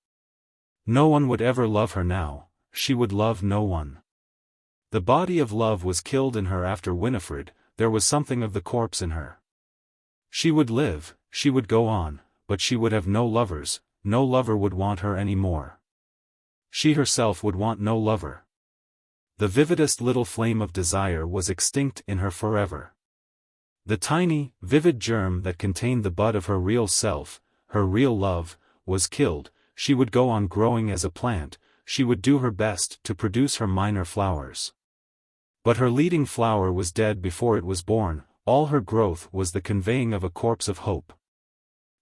No one would ever love her now, she would love no one. The body of love was killed in her after Winifred, there was something of the corpse in her. She would live, she would go on, but she would have no lovers, no lover would want her any more. She herself would want no lover. The vividest little flame of desire was extinct in her forever. The tiny, vivid germ that contained the bud of her real self, her real love, was killed. She would go on growing as a plant, she would do her best to produce her minor flowers. But her leading flower was dead before it was born, all her growth was the conveying of a corpse of hope.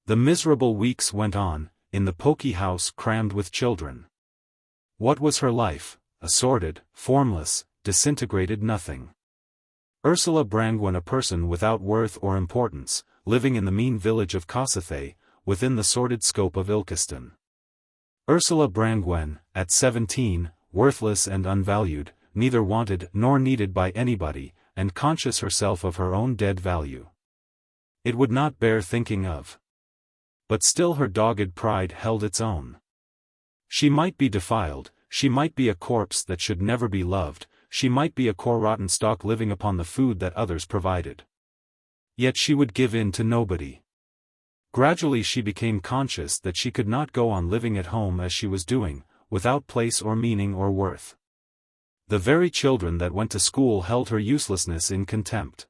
The miserable weeks went on, in the poky house crammed with children. What was her life? A sordid, formless, disintegrated nothing. Ursula Brangwen, a person without worth or importance, living in the mean village of Kossethay, within the sordid scope of Ilkeston. Ursula Brangwen, at 17, worthless and unvalued, neither wanted nor needed by anybody, and conscious herself of her own dead value. It would not bear thinking of. But still her dogged pride held its own. She might be defiled, she might be a corpse that should never be loved, she might be a poor rotten stock living upon the food that others provided. Yet she would give in to nobody. Gradually she became conscious that she could not go on living at home as she was doing, without place or meaning or worth. The very children that went to school held her uselessness in contempt.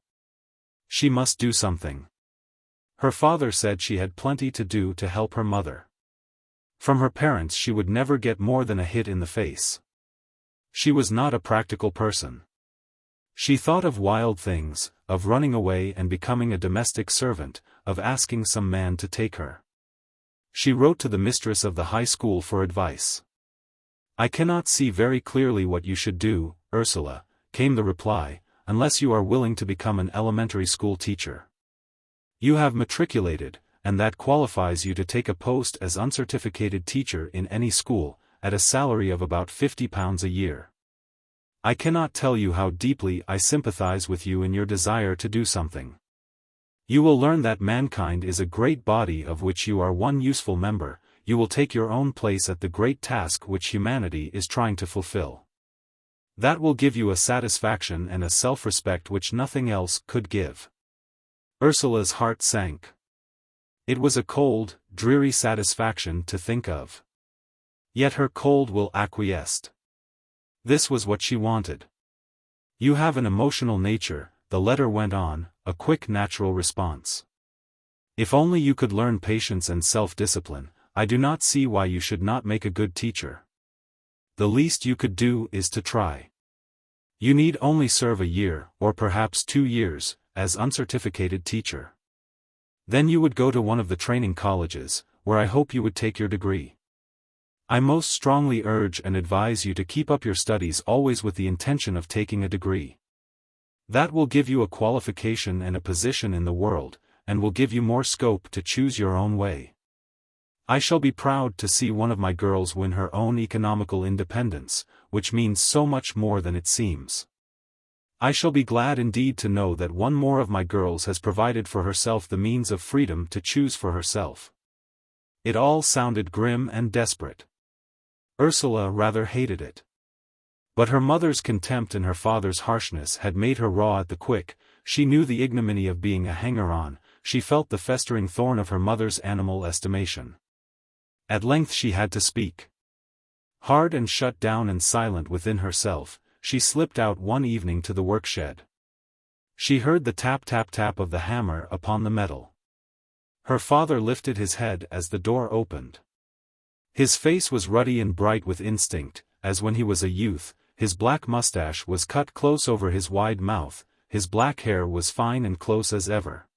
She must do something. Her father said she had plenty to do to help her mother. From her parents she would never get more than a hit in the face. She was not a practical person. She thought of wild things, of running away and becoming a domestic servant, of asking some man to take her. She wrote to the mistress of the high school for advice. "I cannot see very clearly what you should do, Ursula," came the reply, "unless you are willing to become an elementary school teacher. You have matriculated, and that qualifies you to take a post as uncertificated teacher in any school, at a salary of about £50 a year. I cannot tell you how deeply I sympathize with you in your desire to do something. You will learn that mankind is a great body of which you are one useful member, you will take your own place at the great task which humanity is trying to fulfill. That will give you a satisfaction and a self-respect which nothing else could give." Ursula's heart sank. It was a cold, dreary satisfaction to think of. Yet her cold will acquiesced. This was what she wanted. "You have an emotional nature," the letter went on, a quick natural response. "If only you could learn patience and self-discipline, I do not see why you should not make a good teacher. The least you could do is to try. You need only serve a year, or perhaps 2 years, as uncertificated teacher. Then you would go to one of the training colleges, where I hope you would take your degree. I most strongly urge and advise you to keep up your studies always with the intention of taking a degree. That will give you a qualification and a position in the world, and will give you more scope to choose your own way. I shall be proud to see one of my girls win her own economical independence, which means so much more than it seems. I shall be glad indeed to know that one more of my girls has provided for herself the means of freedom to choose for herself." It all sounded grim and desperate. Ursula rather hated it. But her mother's contempt and her father's harshness had made her raw at the quick. She knew the ignominy of being a hanger-on, she felt the festering thorn of her mother's animal estimation. At length she had to speak. Hard and shut down and silent within herself, she slipped out one evening to the workshed. She heard the tap-tap-tap of the hammer upon the metal. Her father lifted his head as the door opened. His face was ruddy and bright with instinct, as when he was a youth. His black mustache was cut close over his wide mouth, his black hair was fine and close as ever.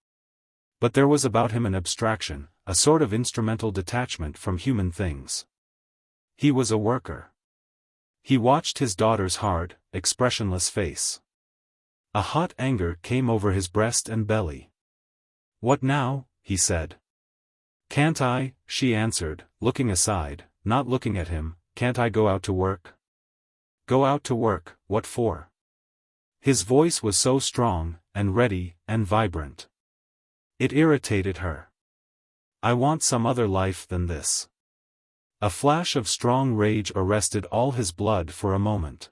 But there was about him an abstraction, a sort of instrumental detachment from human things. He was a worker. He watched his daughter's hard, expressionless face. A hot anger came over his breast and belly. "What now?" he said. "Can't I?" she answered, looking aside, not looking at him. "Can't I go out to work?" "Go out to work, what for?" His voice was so strong, and ready, and vibrant. It irritated her. "I want some other life than this." A flash of strong rage arrested all his blood for a moment.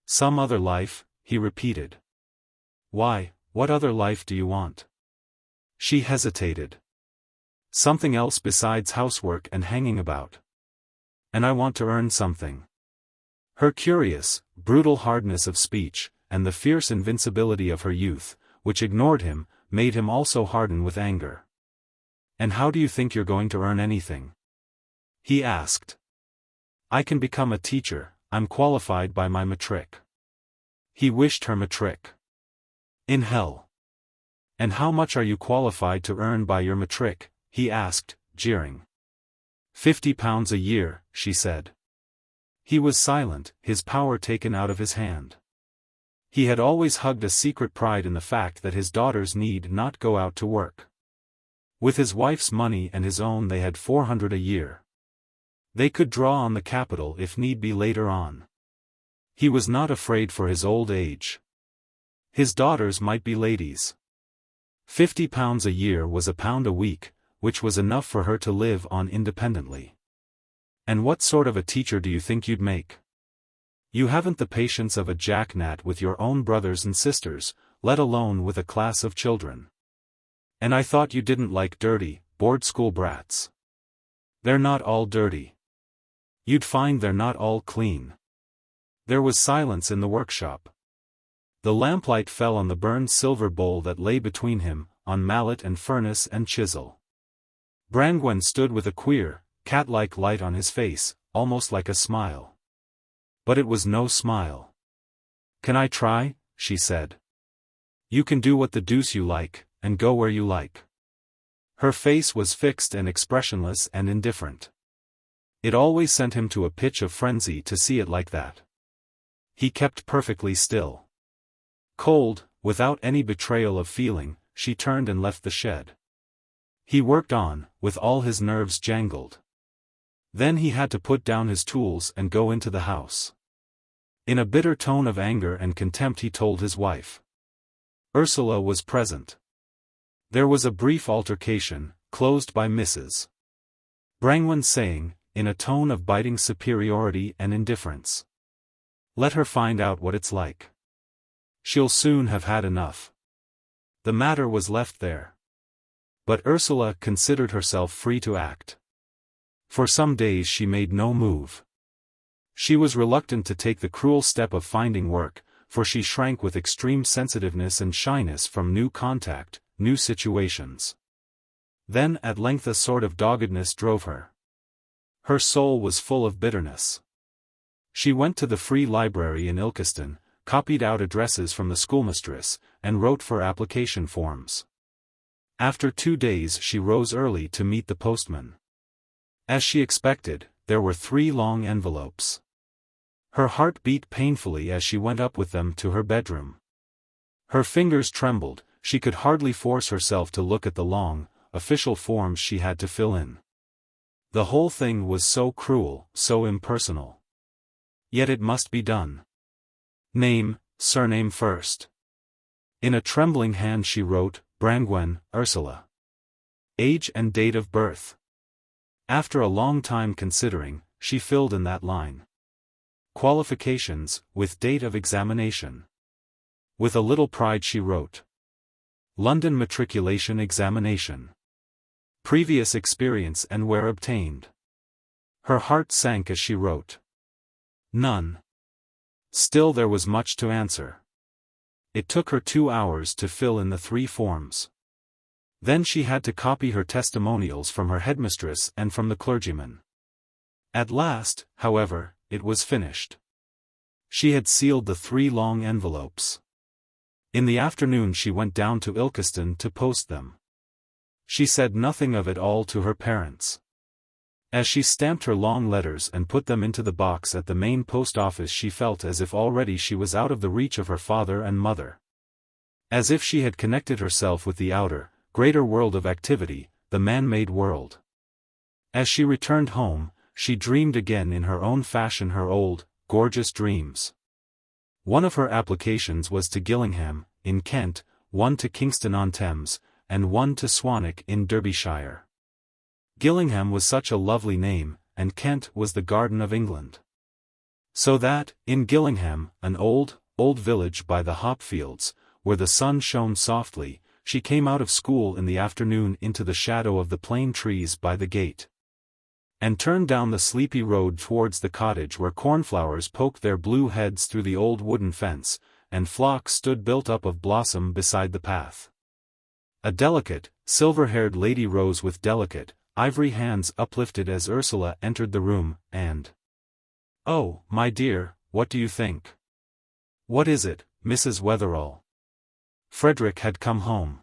"Some other life," he repeated. "Why, what other life do you want?" She hesitated. "Something else besides housework and hanging about. And I want to earn something." Her curious, brutal hardness of speech, and the fierce invincibility of her youth, which ignored him, made him also harden with anger. "And how do you think you're going to earn anything?" he asked. "I can become a teacher, I'm qualified by my matric." He wished her matric. In hell. "And how much are you qualified to earn by your matric?" he asked, jeering. £50 a year, she said. He was silent, his power taken out of his hand. He had always hugged a secret pride in the fact that his daughters need not go out to work. With his wife's money and his own they had 400 a year. They could draw on the capital if need be later on. He was not afraid for his old age. His daughters might be ladies. £50 a year was £1 a week, which was enough for her to live on independently. And what sort of a teacher do you think you'd make? You haven't the patience of a jacknat with your own brothers and sisters, let alone with a class of children. And I thought you didn't like dirty, board school brats. They're not all dirty. You'd find they're not all clean. There was silence in the workshop. The lamplight fell on the burned silver bowl that lay between him, on mallet and furnace and chisel. Brangwen stood with a queer, cat-like light on his face, almost like a smile. But it was no smile. "Can I try?" she said. "You can do what the deuce you like, and go where you like." Her face was fixed and expressionless and indifferent. It always sent him to a pitch of frenzy to see it like that. He kept perfectly still. Cold, without any betrayal of feeling, she turned and left the shed. He worked on, with all his nerves jangled. Then he had to put down his tools and go into the house. In a bitter tone of anger and contempt he told his wife. Ursula was present. There was a brief altercation, closed by Mrs. Brangwen saying, in a tone of biting superiority and indifference, "Let her find out what it's like. She'll soon have had enough." The matter was left there. But Ursula considered herself free to act. For some days she made no move. She was reluctant to take the cruel step of finding work, for she shrank with extreme sensitiveness and shyness from new contact, new situations. Then at length a sort of doggedness drove her. Her soul was full of bitterness. She went to the free library in Ilkeston, copied out addresses from the schoolmistress, and wrote for application forms. After 2 days she rose early to meet the postman. As she expected, there were 3 long envelopes. Her heart beat painfully as she went up with them to her bedroom. Her fingers trembled, she could hardly force herself to look at the long, official forms she had to fill in. The whole thing was so cruel, so impersonal. Yet it must be done. Name, surname first. In a trembling hand she wrote, Brangwen, Ursula. Age and date of birth. After a long time considering, she filled in that line. Qualifications, with date of examination. With a little pride she wrote, London matriculation examination. Previous experience and where obtained. Her heart sank as she wrote. None. Still there was much to answer. It took her 2 hours to fill in the 3 forms. Then she had to copy her testimonials from her headmistress and from the clergyman. At last, however, it was finished. She had sealed the 3 long envelopes. In the afternoon she went down to Ilkeston to post them. She said nothing of it all to her parents. As she stamped her long letters and put them into the box at the main post office she felt as if already she was out of the reach of her father and mother. As if she had connected herself with the outer, greater world of activity, the man-made world. As she returned home, she dreamed again in her own fashion her old, gorgeous dreams. One of her applications was to Gillingham, in Kent, one to Kingston-on-Thames, and one to Swanwick in Derbyshire. Gillingham was such a lovely name, and Kent was the Garden of England. So that, in Gillingham, an old village by the hop fields, where the sun shone softly, she came out of school in the afternoon into the shadow of the plane trees by the gate, and turned down the sleepy road towards the cottage where cornflowers poked their blue heads through the old wooden fence, and phlox stood built up of blossom beside the path. A delicate, silver-haired lady rose with delicate, ivory hands uplifted as Ursula entered the room, and, "Oh, my dear, what do you think?" "What is it, Mrs. Wetherall?" Frederick had come home.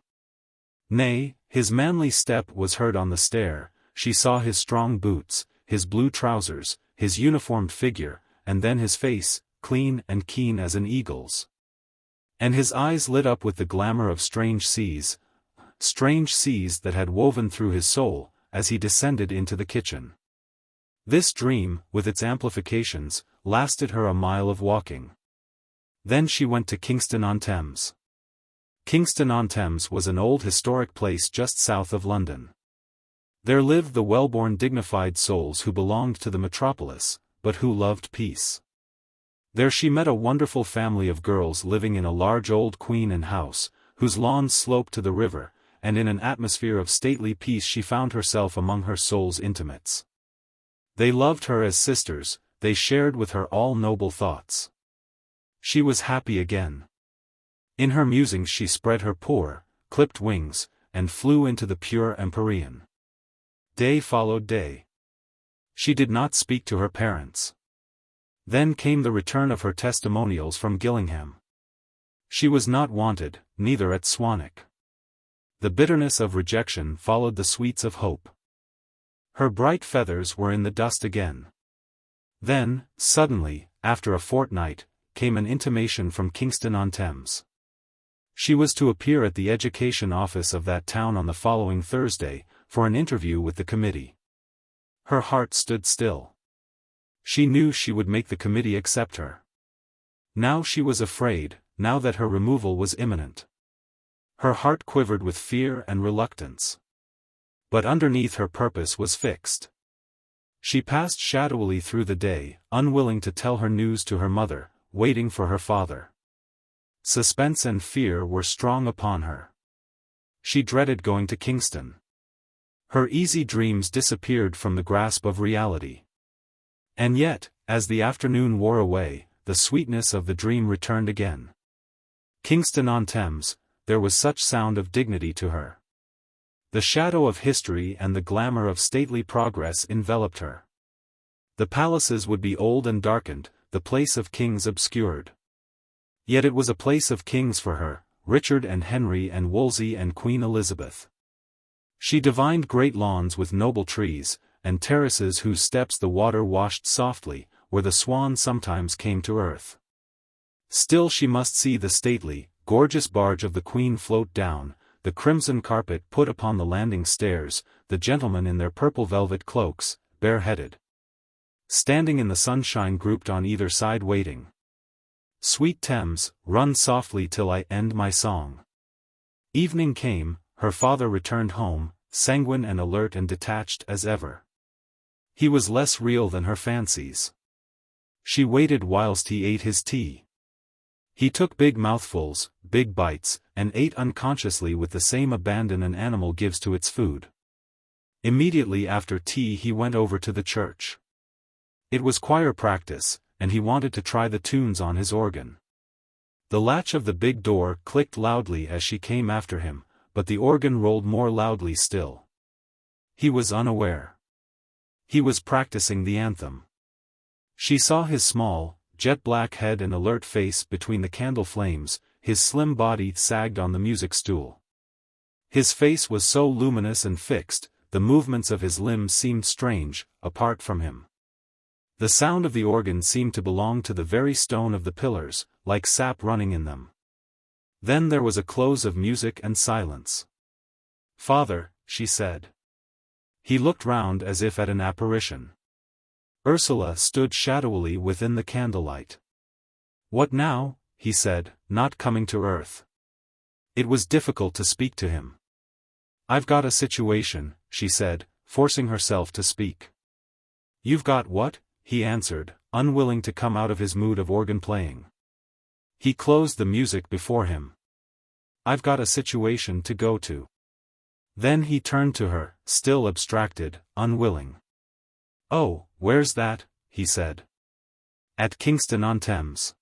Nay, his manly step was heard on the stair, she saw his strong boots, his blue trousers, his uniformed figure, and then his face, clean and keen as an eagle's. And his eyes lit up with the glamour of strange seas that had woven through his soul, as he descended into the kitchen. This dream, with its amplifications, lasted her a mile of walking. Then she went to Kingston-on-Thames. Kingston-on-Thames was an old historic place just south of London. There lived the well-born dignified souls who belonged to the metropolis, but who loved peace. There she met a wonderful family of girls living in a large old Queen Anne house, whose lawns sloped to the river, and in an atmosphere of stately peace she found herself among her soul's intimates. They loved her as sisters, they shared with her all noble thoughts. She was happy again. In her musings she spread her poor, clipped wings, and flew into the pure empyrean. Day followed day. She did not speak to her parents. Then came the return of her testimonials from Gillingham. She was not wanted, neither at Swanwick. The bitterness of rejection followed the sweets of hope. Her bright feathers were in the dust again. Then, suddenly, after a fortnight, came an intimation from Kingston-on-Thames. She was to appear at the education office of that town on the following Thursday, for an interview with the committee. Her heart stood still. She knew she would make the committee accept her. Now she was afraid, now that her removal was imminent. Her heart quivered with fear and reluctance. But underneath her purpose was fixed. She passed shadowily through the day, unwilling to tell her news to her mother, waiting for her father. Suspense and fear were strong upon her. She dreaded going to Kingston. Her easy dreams disappeared from the grasp of reality. And yet, as the afternoon wore away, the sweetness of the dream returned again. Kingston-on-Thames, there was such sound of dignity to her. The shadow of history and the glamour of stately progress enveloped her. The palaces would be old and darkened, the place of kings obscured. Yet it was a place of kings for her, Richard and Henry and Wolsey and Queen Elizabeth. She divined great lawns with noble trees, and terraces whose steps the water washed softly, where the swan sometimes came to earth. Still she must see the stately, gorgeous barge of the Queen float down, the crimson carpet put upon the landing stairs, the gentlemen in their purple velvet cloaks, bareheaded, standing in the sunshine grouped on either side waiting. Sweet Thames, run softly till I end my song. Evening came, her father returned home, sanguine and alert and detached as ever. He was less real than her fancies. She waited whilst he ate his tea. He took big mouthfuls, big bites, and ate unconsciously with the same abandon an animal gives to its food. Immediately after tea he went over to the church. It was choir practice, and he wanted to try the tunes on his organ. The latch of the big door clicked loudly as she came after him, but the organ rolled more loudly still. He was unaware. He was practicing the anthem. She saw his small, jet-black head and alert face between the candle flames, his slim body sagged on the music stool. His face was so luminous and fixed, the movements of his limbs seemed strange, apart from him. The sound of the organ seemed to belong to the very stone of the pillars, like sap running in them. Then there was a close of music and silence. "Father," she said. He looked round as if at an apparition. Ursula stood shadowily within the candlelight. "What now?" he said, not coming to earth. It was difficult to speak to him. "I've got a situation," she said, forcing herself to speak. "You've got what?" he answered, unwilling to come out of his mood of organ playing. He closed the music before him. "I've got a situation to go to." Then he turned to her, still abstracted, unwilling. "Oh, where's that?" he said. "At Kingston-on-Thames.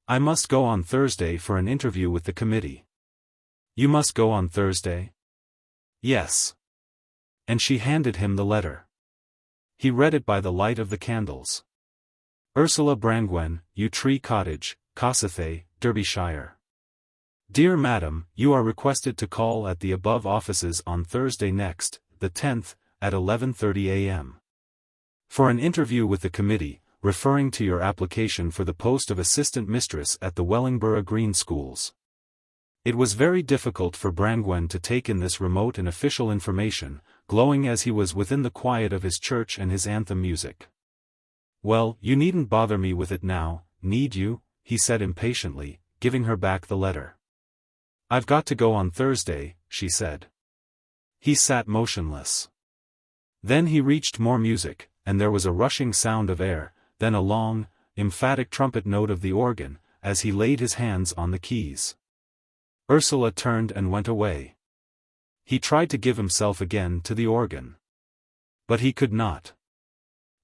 I must go on Thursday for an interview with the committee." "You must go on Thursday?" "Yes." And she handed him the letter. He read it by the light of the candles. Ursula Brangwen, Yew-Tree Cottage, Cossethay, Derbyshire. Dear Madam, you are requested to call at the above offices on Thursday next, the 10th, at 11:30 a.m. for an interview with the committee, referring to your application for the post of assistant mistress at the Wellingborough Green Schools. It was very difficult for Brangwen to take in this remote and official information, glowing as he was within the quiet of his church and his anthem music. "Well, you needn't bother me with it now, need you?" he said impatiently, giving her back the letter. "I've got to go on Thursday," she said. He sat motionless. Then he reached more music, and there was a rushing sound of air, then a long, emphatic trumpet note of the organ, as he laid his hands on the keys. Ursula turned and went away. He tried to give himself again to the organ. But he could not.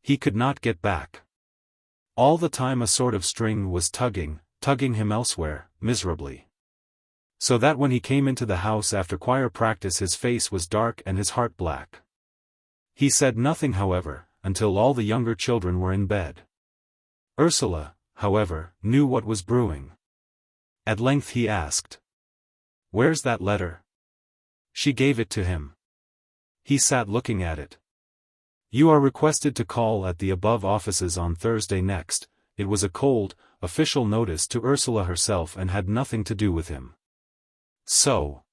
He could not get back. All the time a sort of string was tugging him elsewhere, miserably. So that when he came into the house after choir practice his face was dark and his heart black. He said nothing, however, until all the younger children were in bed. Ursula, however, knew what was brewing. At length he asked, "Where's that letter?" She gave it to him. He sat looking at it. "You are requested to call at the above offices on Thursday next." It was a cold, official notice to Ursula herself and had nothing to do with him. So,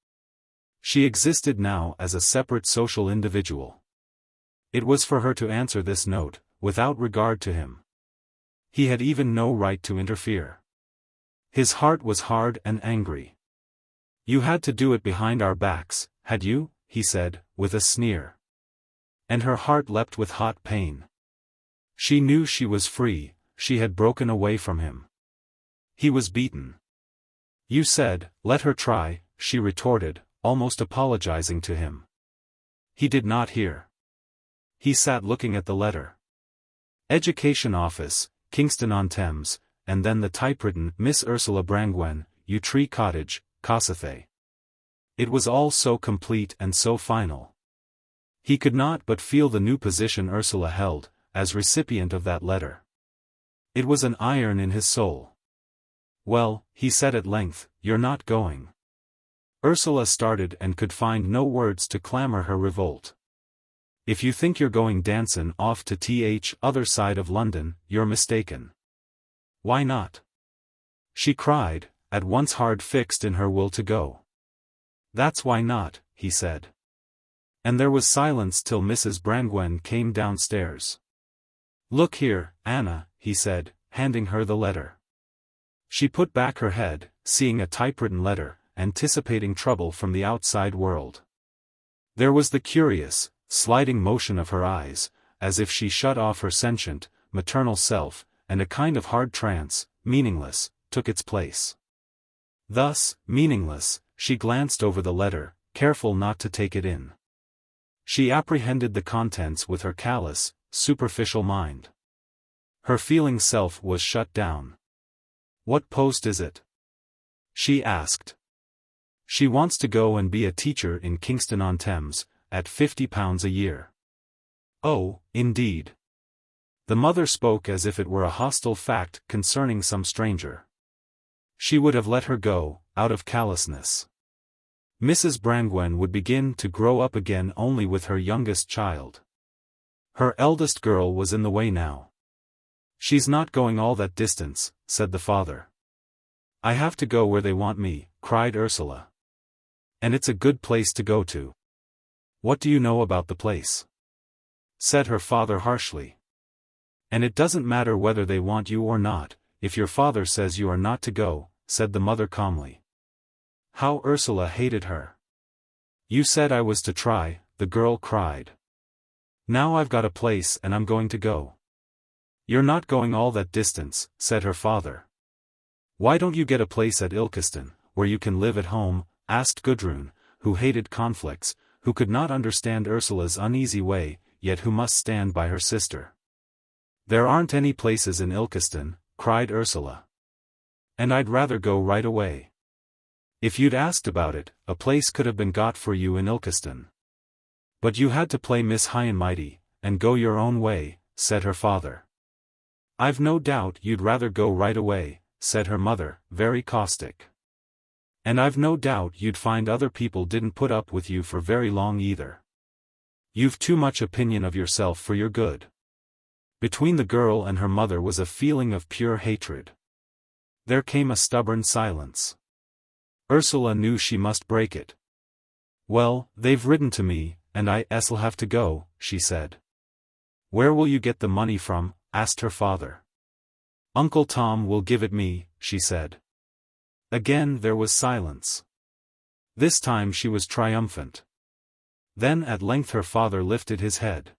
she existed now as a separate social individual. It was for her to answer this note, without regard to him. He had even no right to interfere. His heart was hard and angry. "You had to do it behind our backs, had you?" he said, with a sneer. And her heart leapt with hot pain. She knew she was free, she had broken away from him. He was beaten. "You said, let her try," she retorted, almost apologizing to him. He did not hear. He sat looking at the letter. Education Office, Kingston-on-Thames, and then the typewritten Miss Ursula Brangwen, Yew Cottage, Kossethay. It was all so complete and so final. He could not but feel the new position Ursula held, as recipient of that letter. It was an iron in his soul. "Well," he said at length, "you're not going." Ursula started and could find no words to clamor her revolt. "If you think you're going dancin' off to th other side of London, you're mistaken." "Why not?" she cried, at once hard fixed in her will to go. "That's why not," he said. And there was silence till Mrs. Brangwen came downstairs. "Look here, Anna," he said, handing her the letter. She put back her head, seeing a typewritten letter, anticipating trouble from the outside world. There was the curious, sliding motion of her eyes, as if she shut off her sentient, maternal self, and a kind of hard trance, meaningless, took its place. Thus, meaningless, she glanced over the letter, careful not to take it in. She apprehended the contents with her callous, superficial mind. Her feeling self was shut down. "What post is it?" she asked. "She wants to go and be a teacher in Kingston-on-Thames, at £50 a year." "Oh, indeed." The mother spoke as if it were a hostile fact concerning some stranger. She would have let her go, out of callousness. Mrs. Brangwen would begin to grow up again only with her youngest child. Her eldest girl was in the way now. "She's not going all that distance," said the father. "I have to go where they want me," cried Ursula. "And it's a good place to go to." "What do you know about the place?" said her father harshly. "And it doesn't matter whether they want you or not, if your father says you are not to go," said the mother calmly. How Ursula hated her. "You said I was to try," the girl cried. "Now I've got a place and I'm going to go." "You're not going all that distance," said her father. "Why don't you get a place at Ilkeston, where you can live at home?" asked Gudrun, who hated conflicts, who could not understand Ursula's uneasy way, yet who must stand by her sister. "There aren't any places in Ilkeston," cried Ursula. "And I'd rather go right away. If you'd asked about it, a place could have been got for you in Ilkeston. But you had to play Miss High and Mighty, and go your own way," said her father. "I've no doubt you'd rather go right away," said her mother, very caustic. "And I've no doubt you'd find other people didn't put up with you for very long either. You've too much opinion of yourself for your good." Between the girl and her mother was a feeling of pure hatred. There came a stubborn silence. Ursula knew she must break it. "Well, they've written to me, and I'll have to go," she said. "Where will you get the money from?" asked her father. "Uncle Tom will give it me," she said. Again there was silence. This time she was triumphant. Then at length her father lifted his head.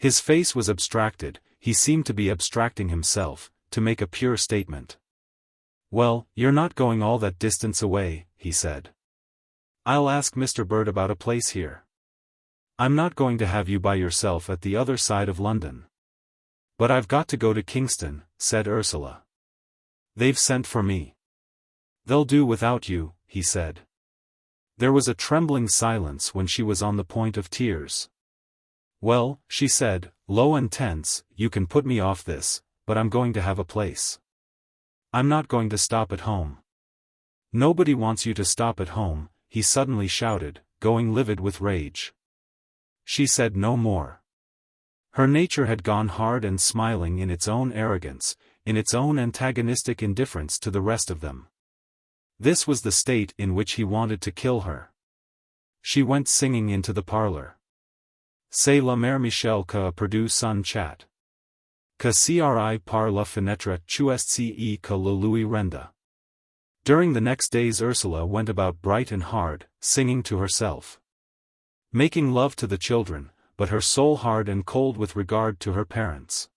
His face was abstracted, he seemed to be abstracting himself, to make a pure statement. "Well, you're not going all that distance away," he said. "I'll ask Mr. Bird about a place here. I'm not going to have you by yourself at the other side of London." "But I've got to go to Kingston," said Ursula. "They've sent for me." "They'll do without you," he said. There was a trembling silence when she was on the point of tears. "Well," she said, low and tense, "you can put me off this, but I'm going to have a place. I'm not going to stop at home." "Nobody wants you to stop at home," he suddenly shouted, going livid with rage. She said no more. Her nature had gone hard and smiling in its own arrogance, in its own antagonistic indifference to the rest of them. This was the state in which he wanted to kill her. She went singing into the parlor. "C'est la mère Michel qui a perdu son chat. Que cri par la fenêtre tu est ce que le lui renda." During the next days Ursula went about bright and hard, singing to herself. Making love to the children, but her soul hard and cold with regard to her parents.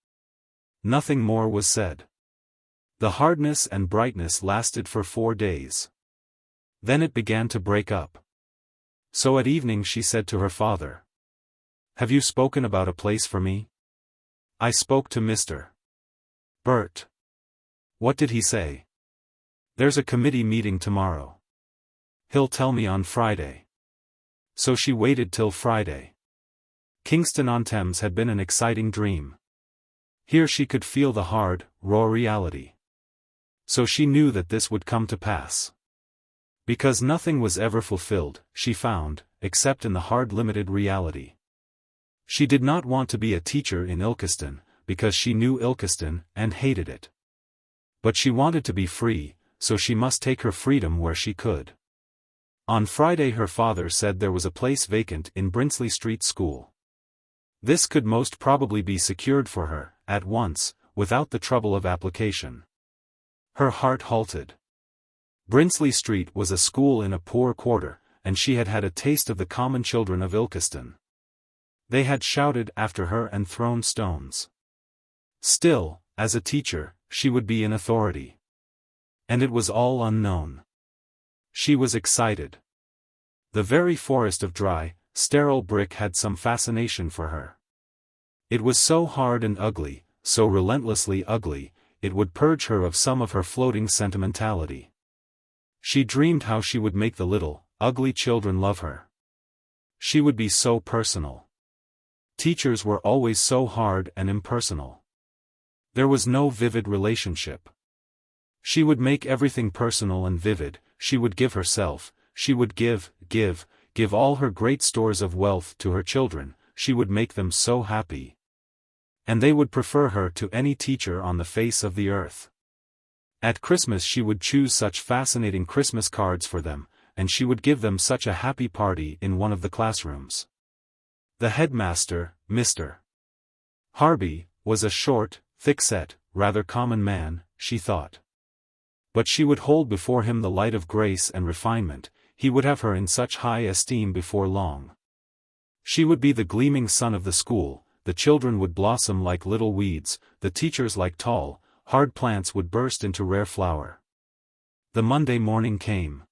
Nothing more was said. The hardness and brightness lasted for 4 days. Then it began to break up. So at evening she said to her father, "Have you spoken about a place for me?" "I spoke to Mr. Burt." "What did he say?" "There's a committee meeting tomorrow. He'll tell me on Friday." So she waited till Friday. Kingston-on-Thames had been an exciting dream. Here she could feel the hard, raw reality. So she knew that this would come to pass. Because nothing was ever fulfilled, she found, except in the hard limited reality. She did not want to be a teacher in Ilkeston, because she knew Ilkeston and hated it. But she wanted to be free, so she must take her freedom where she could. On Friday her father said there was a place vacant in Brinsley Street School. This could most probably be secured for her, at once, without the trouble of application. Her heart halted. Brinsley Street was a school in a poor quarter, and she had had a taste of the common children of Ilkeston. They had shouted after her and thrown stones. Still, as a teacher, she would be in authority. And it was all unknown. She was excited. The very forest of dry, sterile brick had some fascination for her. It was so hard and ugly, so relentlessly ugly, it would purge her of some of her floating sentimentality. She dreamed how she would make the little, ugly children love her. She would be so personal. Teachers were always so hard and impersonal. There was no vivid relationship. She would make everything personal and vivid, she would give herself, she would give all her great stores of wealth to her children, she would make them so happy. And they would prefer her to any teacher on the face of the earth. At Christmas she would choose such fascinating Christmas cards for them, and she would give them such a happy party in one of the classrooms. The headmaster, Mr. Harby, was a short, thick-set, rather common man, she thought. But she would hold before him the light of grace and refinement, he would have her in such high esteem before long. She would be the gleaming sun of the school, the children would blossom like little weeds, the teachers like tall, hard plants would burst into rare flower. The Monday morning came.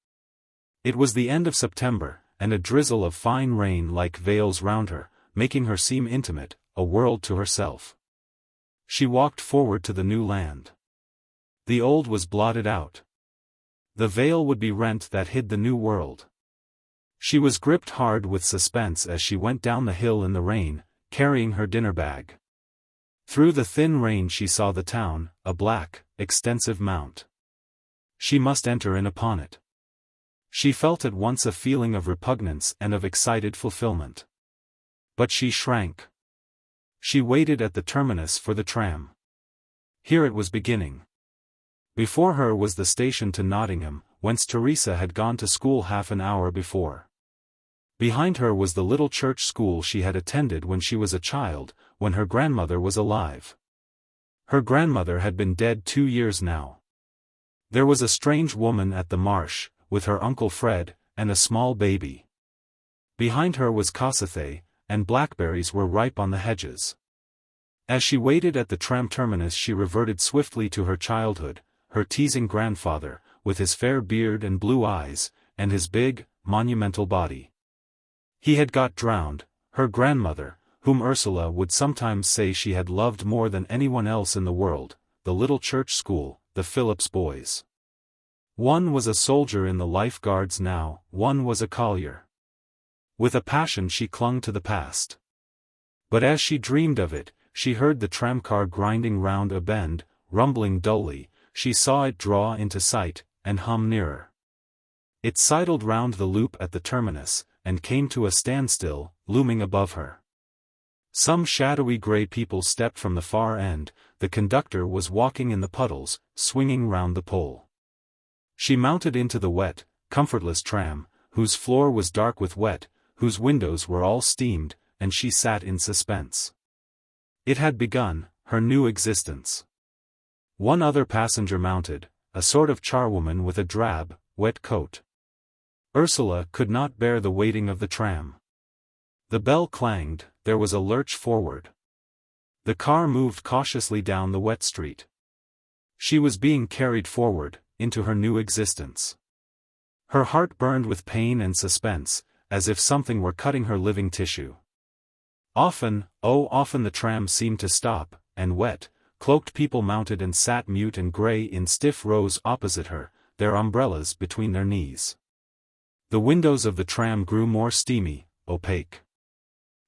It was the end of September, and a drizzle of fine rain like veils round her, making her seem intimate, a world to herself. She walked forward to the new land. The old was blotted out. The veil would be rent that hid the new world. She was gripped hard with suspense as she went down the hill in the rain, carrying her dinner bag. Through the thin rain she saw the town, a black, extensive mount. She must enter in upon it. She felt at once a feeling of repugnance and of excited fulfillment. But she shrank. She waited at the terminus for the tram. Here it was beginning. Before her was the station to Nottingham, whence Teresa had gone to school half an hour before. Behind her was the little church school she had attended when she was a child, when her grandmother was alive. Her grandmother had been dead 2 years now. There was a strange woman at the marsh, with her Uncle Fred, and a small baby. Behind her was Cossethay, and blackberries were ripe on the hedges. As she waited at the tram terminus, she reverted swiftly to her childhood, her teasing grandfather, with his fair beard and blue eyes, and his big, monumental body. He had got drowned. Her grandmother, whom Ursula would sometimes say she had loved more than anyone else in the world, the little church school, the Phillips boys. One was a soldier in the Life Guards now, one was a collier. With a passion she clung to the past. But as she dreamed of it, she heard the tramcar grinding round a bend, rumbling dully. She saw it draw into sight, and hum nearer. It sidled round the loop at the terminus, and came to a standstill, looming above her. Some shadowy grey people stepped from the far end. The conductor was walking in the puddles, swinging round the pole. She mounted into the wet, comfortless tram, whose floor was dark with wet, whose windows were all steamed, and she sat in suspense. It had begun, her new existence. One other passenger mounted, a sort of charwoman with a drab, wet coat. Ursula could not bear the waiting of the tram. The bell clanged, there was a lurch forward. The car moved cautiously down the wet street. She was being carried forward, into her new existence. Her heart burned with pain and suspense, as if something were cutting her living tissue. Often, oh often the tram seemed to stop, and wet, cloaked people mounted and sat mute and grey in stiff rows opposite her, their umbrellas between their knees. The windows of the tram grew more steamy, opaque.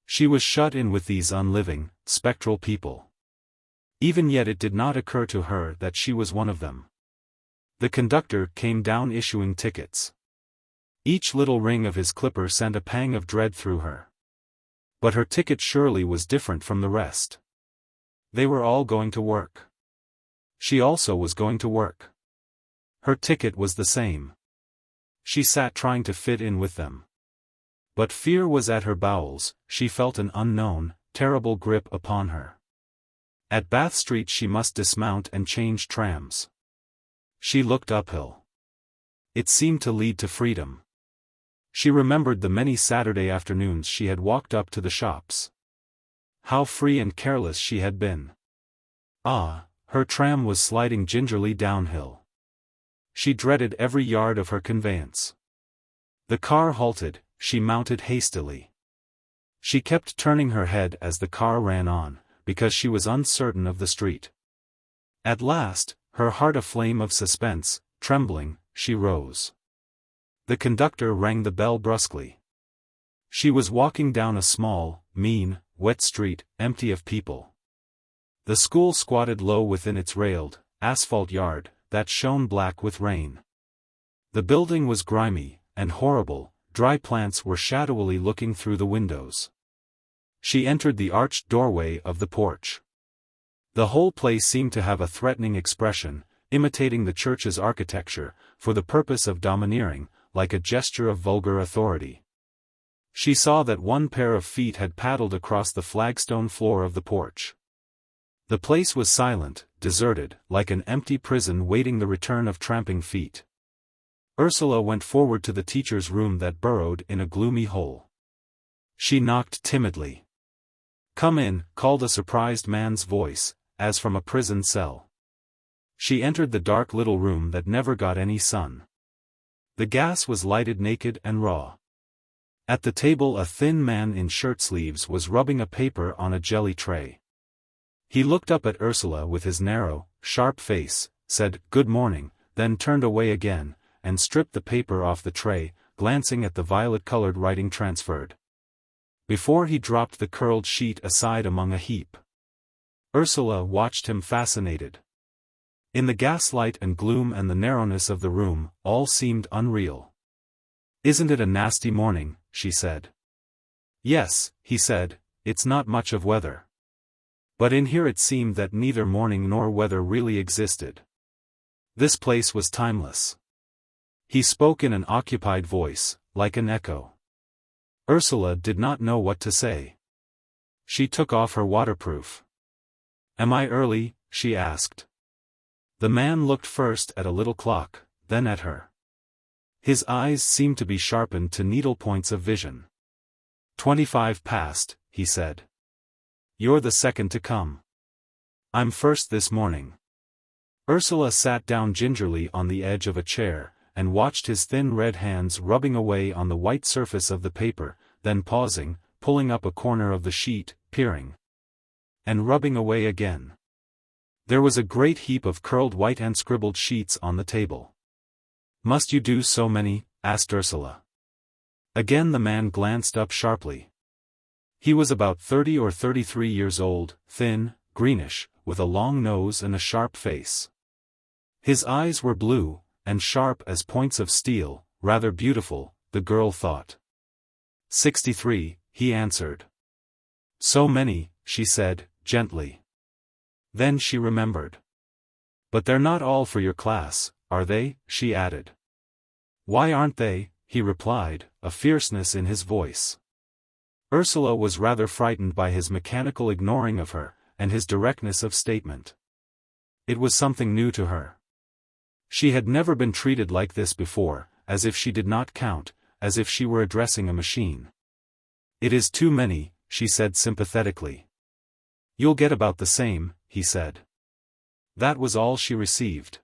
She was shut in with these unliving, spectral people. Even yet it did not occur to her that she was one of them. The conductor came down issuing tickets. Each little ring of his clipper sent a pang of dread through her. But her ticket surely was different from the rest. They were all going to work. She also was going to work. Her ticket was the same. She sat trying to fit in with them. But fear was at her bowels. She felt an unknown, terrible grip upon her. At Bath Street she must dismount and change trams. She looked uphill. It seemed to lead to freedom. She remembered the many Saturday afternoons she had walked up to the shops. How free and careless she had been. Ah, her tram was sliding gingerly downhill. She dreaded every yard of her conveyance. The car halted, she mounted hastily. She kept turning her head as the car ran on, because she was uncertain of the street. At last, her heart aflame of suspense, trembling, she rose. The conductor rang the bell brusquely. She was walking down a small, mean, wet street, empty of people. The school squatted low within its railed, asphalt yard, that shone black with rain. The building was grimy, and horrible, dry plants were shadowily looking through the windows. She entered the arched doorway of the porch. The whole place seemed to have a threatening expression, imitating the church's architecture, for the purpose of domineering, like a gesture of vulgar authority. She saw that one pair of feet had paddled across the flagstone floor of the porch. The place was silent, deserted, like an empty prison waiting the return of tramping feet. Ursula went forward to the teacher's room that burrowed in a gloomy hole. She knocked timidly. "Come in," called a surprised man's voice, as from a prison cell. She entered the dark little room that never got any sun. The gas was lighted naked and raw. At the table a thin man in shirt-sleeves was rubbing a paper on a jelly tray. He looked up at Ursula with his narrow, sharp face, said, "Good morning," then turned away again, and stripped the paper off the tray, glancing at the violet-colored writing transferred. Before he dropped the curled sheet aside among a heap. Ursula watched him fascinated. In the gaslight and gloom and the narrowness of the room, all seemed unreal. "Isn't it a nasty morning?" she said. "Yes," he said, "it's not much of weather." But in here it seemed that neither morning nor weather really existed. This place was timeless. He spoke in an occupied voice, like an echo. Ursula did not know what to say. She took off her waterproof. "Am I early?" she asked. The man looked first at a little clock, then at her. His eyes seemed to be sharpened to needle points of vision. 25 past, he said. "You're the second to come." I'm first this morning. Ursula sat down gingerly on the edge of a chair, and watched his thin red hands rubbing away on the white surface of the paper, then pausing, pulling up a corner of the sheet, peering. And rubbing away again. There was a great heap of curled white and scribbled sheets on the table. Must you do so many? Asked Ursula. Again the man glanced up sharply. He was about 30 or 33 years old, thin, greenish, with a long nose and a sharp face. His eyes were blue, and sharp as points of steel, rather beautiful, the girl thought. 63, he answered. So many, she said, gently. Then she remembered. But they're not all for your class, are they? She added. Why aren't they? He replied, a fierceness in his voice. Ursula was rather frightened by his mechanical ignoring of her, and his directness of statement. It was something new to her. She had never been treated like this before, as if she did not count, as if she were addressing a machine. It is too many, she said sympathetically. You'll get about the same, he said. That was all she received.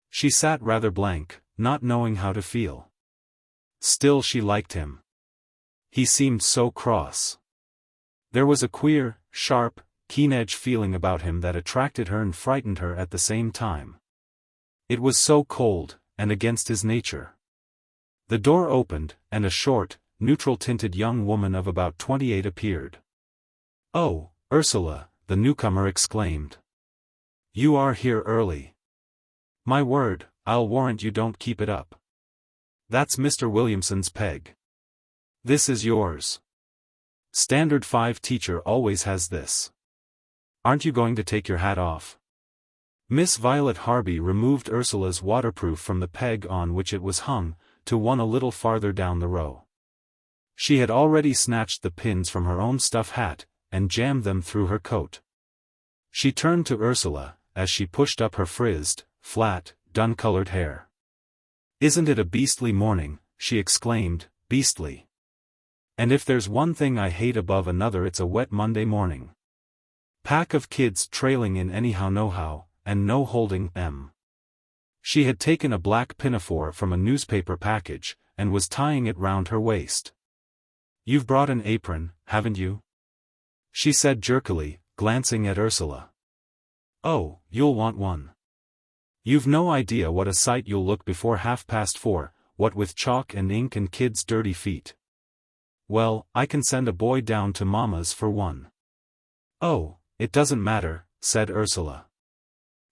She sat rather blank, not knowing how to feel. Still she liked him. He seemed so cross. There was a queer, sharp, keen-edged feeling about him that attracted her and frightened her at the same time. It was so cold, and against his nature. The door opened, and a short, neutral-tinted young woman of about 28 appeared. Oh, Ursula, the newcomer exclaimed. You are here early. My word, I'll warrant you don't keep it up. That's Mr. Williamson's peg. This is yours. Standard 5 teacher always has this. Aren't you going to take your hat off? Miss Violet Harby removed Ursula's waterproof from the peg on which it was hung, to one a little farther down the row. She had already snatched the pins from her own stuff hat, and jammed them through her coat. She turned to Ursula, as she pushed up her frizzed, flat, dun-colored hair. Isn't it a beastly morning? She exclaimed, beastly. And if there's one thing I hate above another it's a wet Monday morning. Pack of kids trailing in anyhow nohow, and no holding them. She had taken a black pinafore from a newspaper package, and was tying it round her waist. You've brought an apron, haven't you? She said jerkily, glancing at Ursula. Oh, you'll want one. You've no idea what a sight you'll look before 4:30, what with chalk and ink and kids' dirty feet. Well, I can send a boy down to Mama's for one. Oh, it doesn't matter, said Ursula.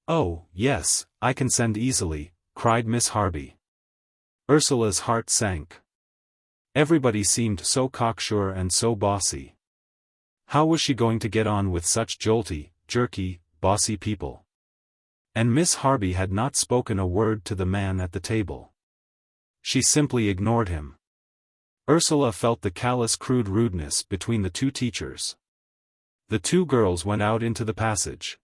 Oh, yes, I can send easily, cried Miss Harby. Ursula's heart sank. Everybody seemed so cocksure and so bossy. How was she going to get on with such jolty, jerky, bossy people? And Miss Harby had not spoken a word to the man at the table. She simply ignored him. Ursula felt the callous crude rudeness between the two teachers. The two girls went out into the passage.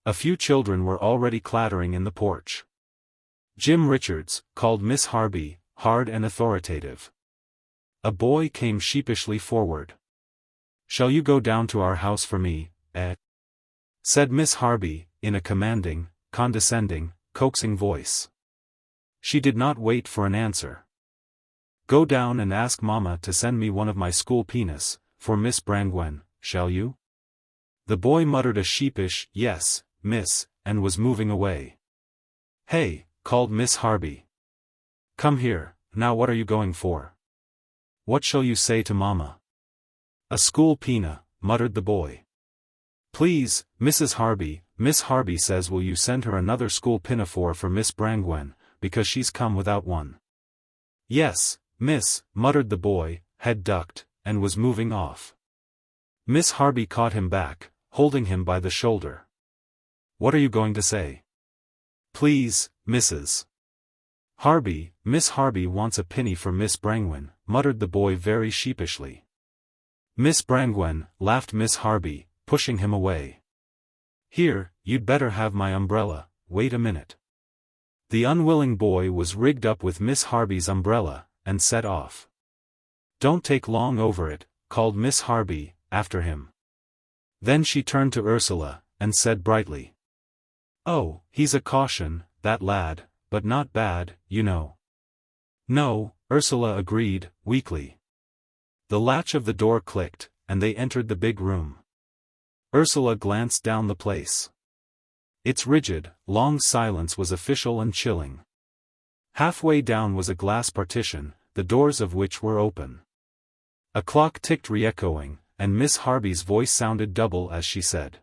A few children were already clattering in the porch. Jim Richards, called Miss Harby, hard and authoritative. A boy came sheepishly forward. Shall you go down to our house for me, said Miss Harby, in a commanding, condescending, coaxing voice. She did not wait for an answer. Go down and ask Mama to send me one of my school peanuts, for Miss Brangwen, shall you? The boy muttered a sheepish, yes, miss, and was moving away. Hey, called Miss Harby. Come here, now what are you going for? What shall you say to Mama? A school peanut, muttered the boy. Please, Mrs. Harby, Miss Harby says will you send her another school pinafore for Miss Brangwen, because she's come without one. Yes, miss, muttered the boy, head ducked, and was moving off. Miss Harby caught him back, holding him by the shoulder. What are you going to say? Please, Mrs. Harby, Miss Harby wants a penny for Miss Brangwen, muttered the boy very sheepishly. Miss Brangwen, laughed Miss Harby, pushing him away. Here, you'd better have my umbrella, wait a minute. The unwilling boy was rigged up with Miss Harby's umbrella, and set off. Don't take long over it, called Miss Harby, after him. Then she turned to Ursula, and said brightly. "Oh, he's a caution, that lad, but not bad, you know." "No," Ursula agreed, weakly. The latch of the door clicked, and they entered the big room. Ursula glanced down the place. Its rigid, long silence was official and chilling. Halfway down was a glass partition, the doors of which were open. A clock ticked re-echoing, and Miss Harby's voice sounded double as she said,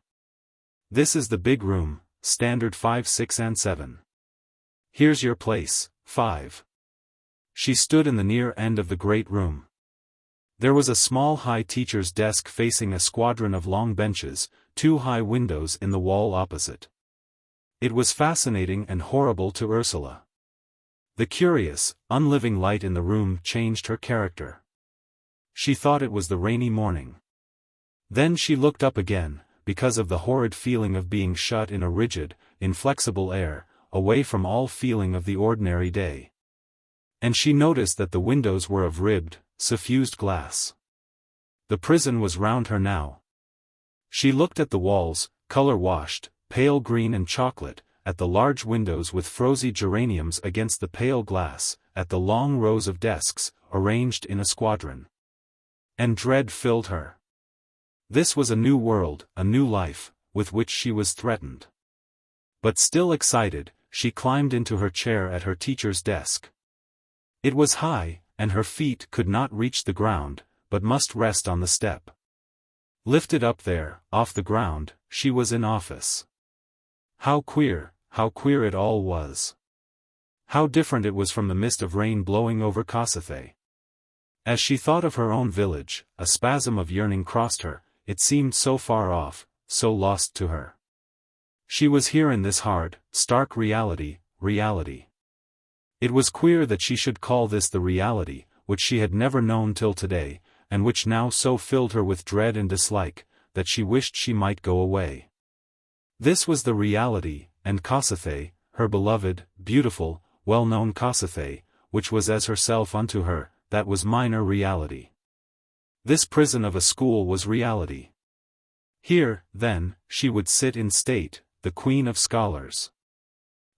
"This is the big room, standard 5, 6 and 7. Here's your place, 5. She stood in the near end of the great room. There was a small high teacher's desk facing a squadron of long benches, 2 high windows in the wall opposite. It was fascinating and horrible to Ursula. The curious, unliving light in the room changed her character. She thought it was the rainy morning. Then she looked up again, because of the horrid feeling of being shut in a rigid, inflexible air, away from all feeling of the ordinary day. And she noticed that the windows were of ribbed, suffused glass. The prison was round her now. She looked at the walls, color-washed, pale green and chocolate, at the large windows with frosy geraniums against the pale glass, at the long rows of desks, arranged in a squadron. And dread filled her. This was a new world, a new life, with which she was threatened. But still excited, she climbed into her chair at her teacher's desk. It was high, and her feet could not reach the ground, but must rest on the step. Lifted up there, off the ground, she was in office. How queer it all was. How different it was from the mist of rain blowing over XIII. As she thought of her own village, a spasm of yearning crossed her, it seemed so far off, so lost to her. She was here in this hard, stark reality. It was queer that she should call this the reality, which she had never known till today, and which now so filled her with dread and dislike, that she wished she might go away. This was the reality, and XIII, her beloved, beautiful, well-known XIII, which was as herself unto her, that was minor reality. This prison of a school was reality. Here, then, she would sit in state, the queen of scholars.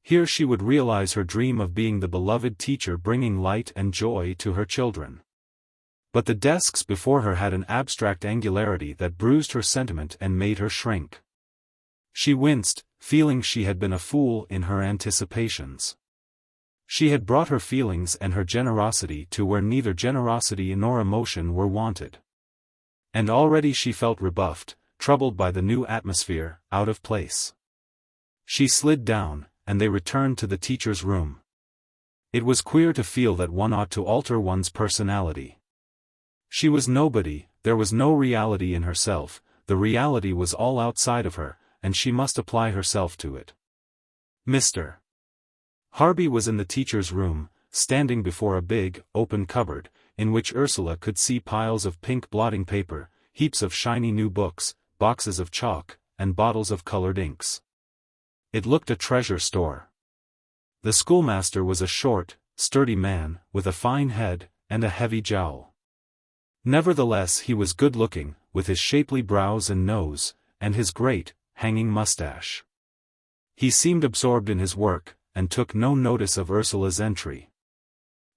Here she would realize her dream of being the beloved teacher bringing light and joy to her children. But the desks before her had an abstract angularity that bruised her sentiment and made her shrink. She winced, feeling she had been a fool in her anticipations. She had brought her feelings and her generosity to where neither generosity nor emotion were wanted. And already she felt rebuffed, troubled by the new atmosphere, out of place. She slid down, and they returned to the teacher's room. It was queer to feel that one ought to alter one's personality. She was nobody, there was no reality in herself, the reality was all outside of her, and she must apply herself to it. Mr. Harby was in the teacher's room, standing before a big, open cupboard, in which Ursula could see piles of pink blotting paper, heaps of shiny new books, boxes of chalk, and bottles of colored inks. It looked a treasure store. The schoolmaster was a short, sturdy man, with a fine head, and a heavy jowl. Nevertheless he was good-looking, with his shapely brows and nose, and his great, hanging mustache. He seemed absorbed in his work, and took no notice of Ursula's entry.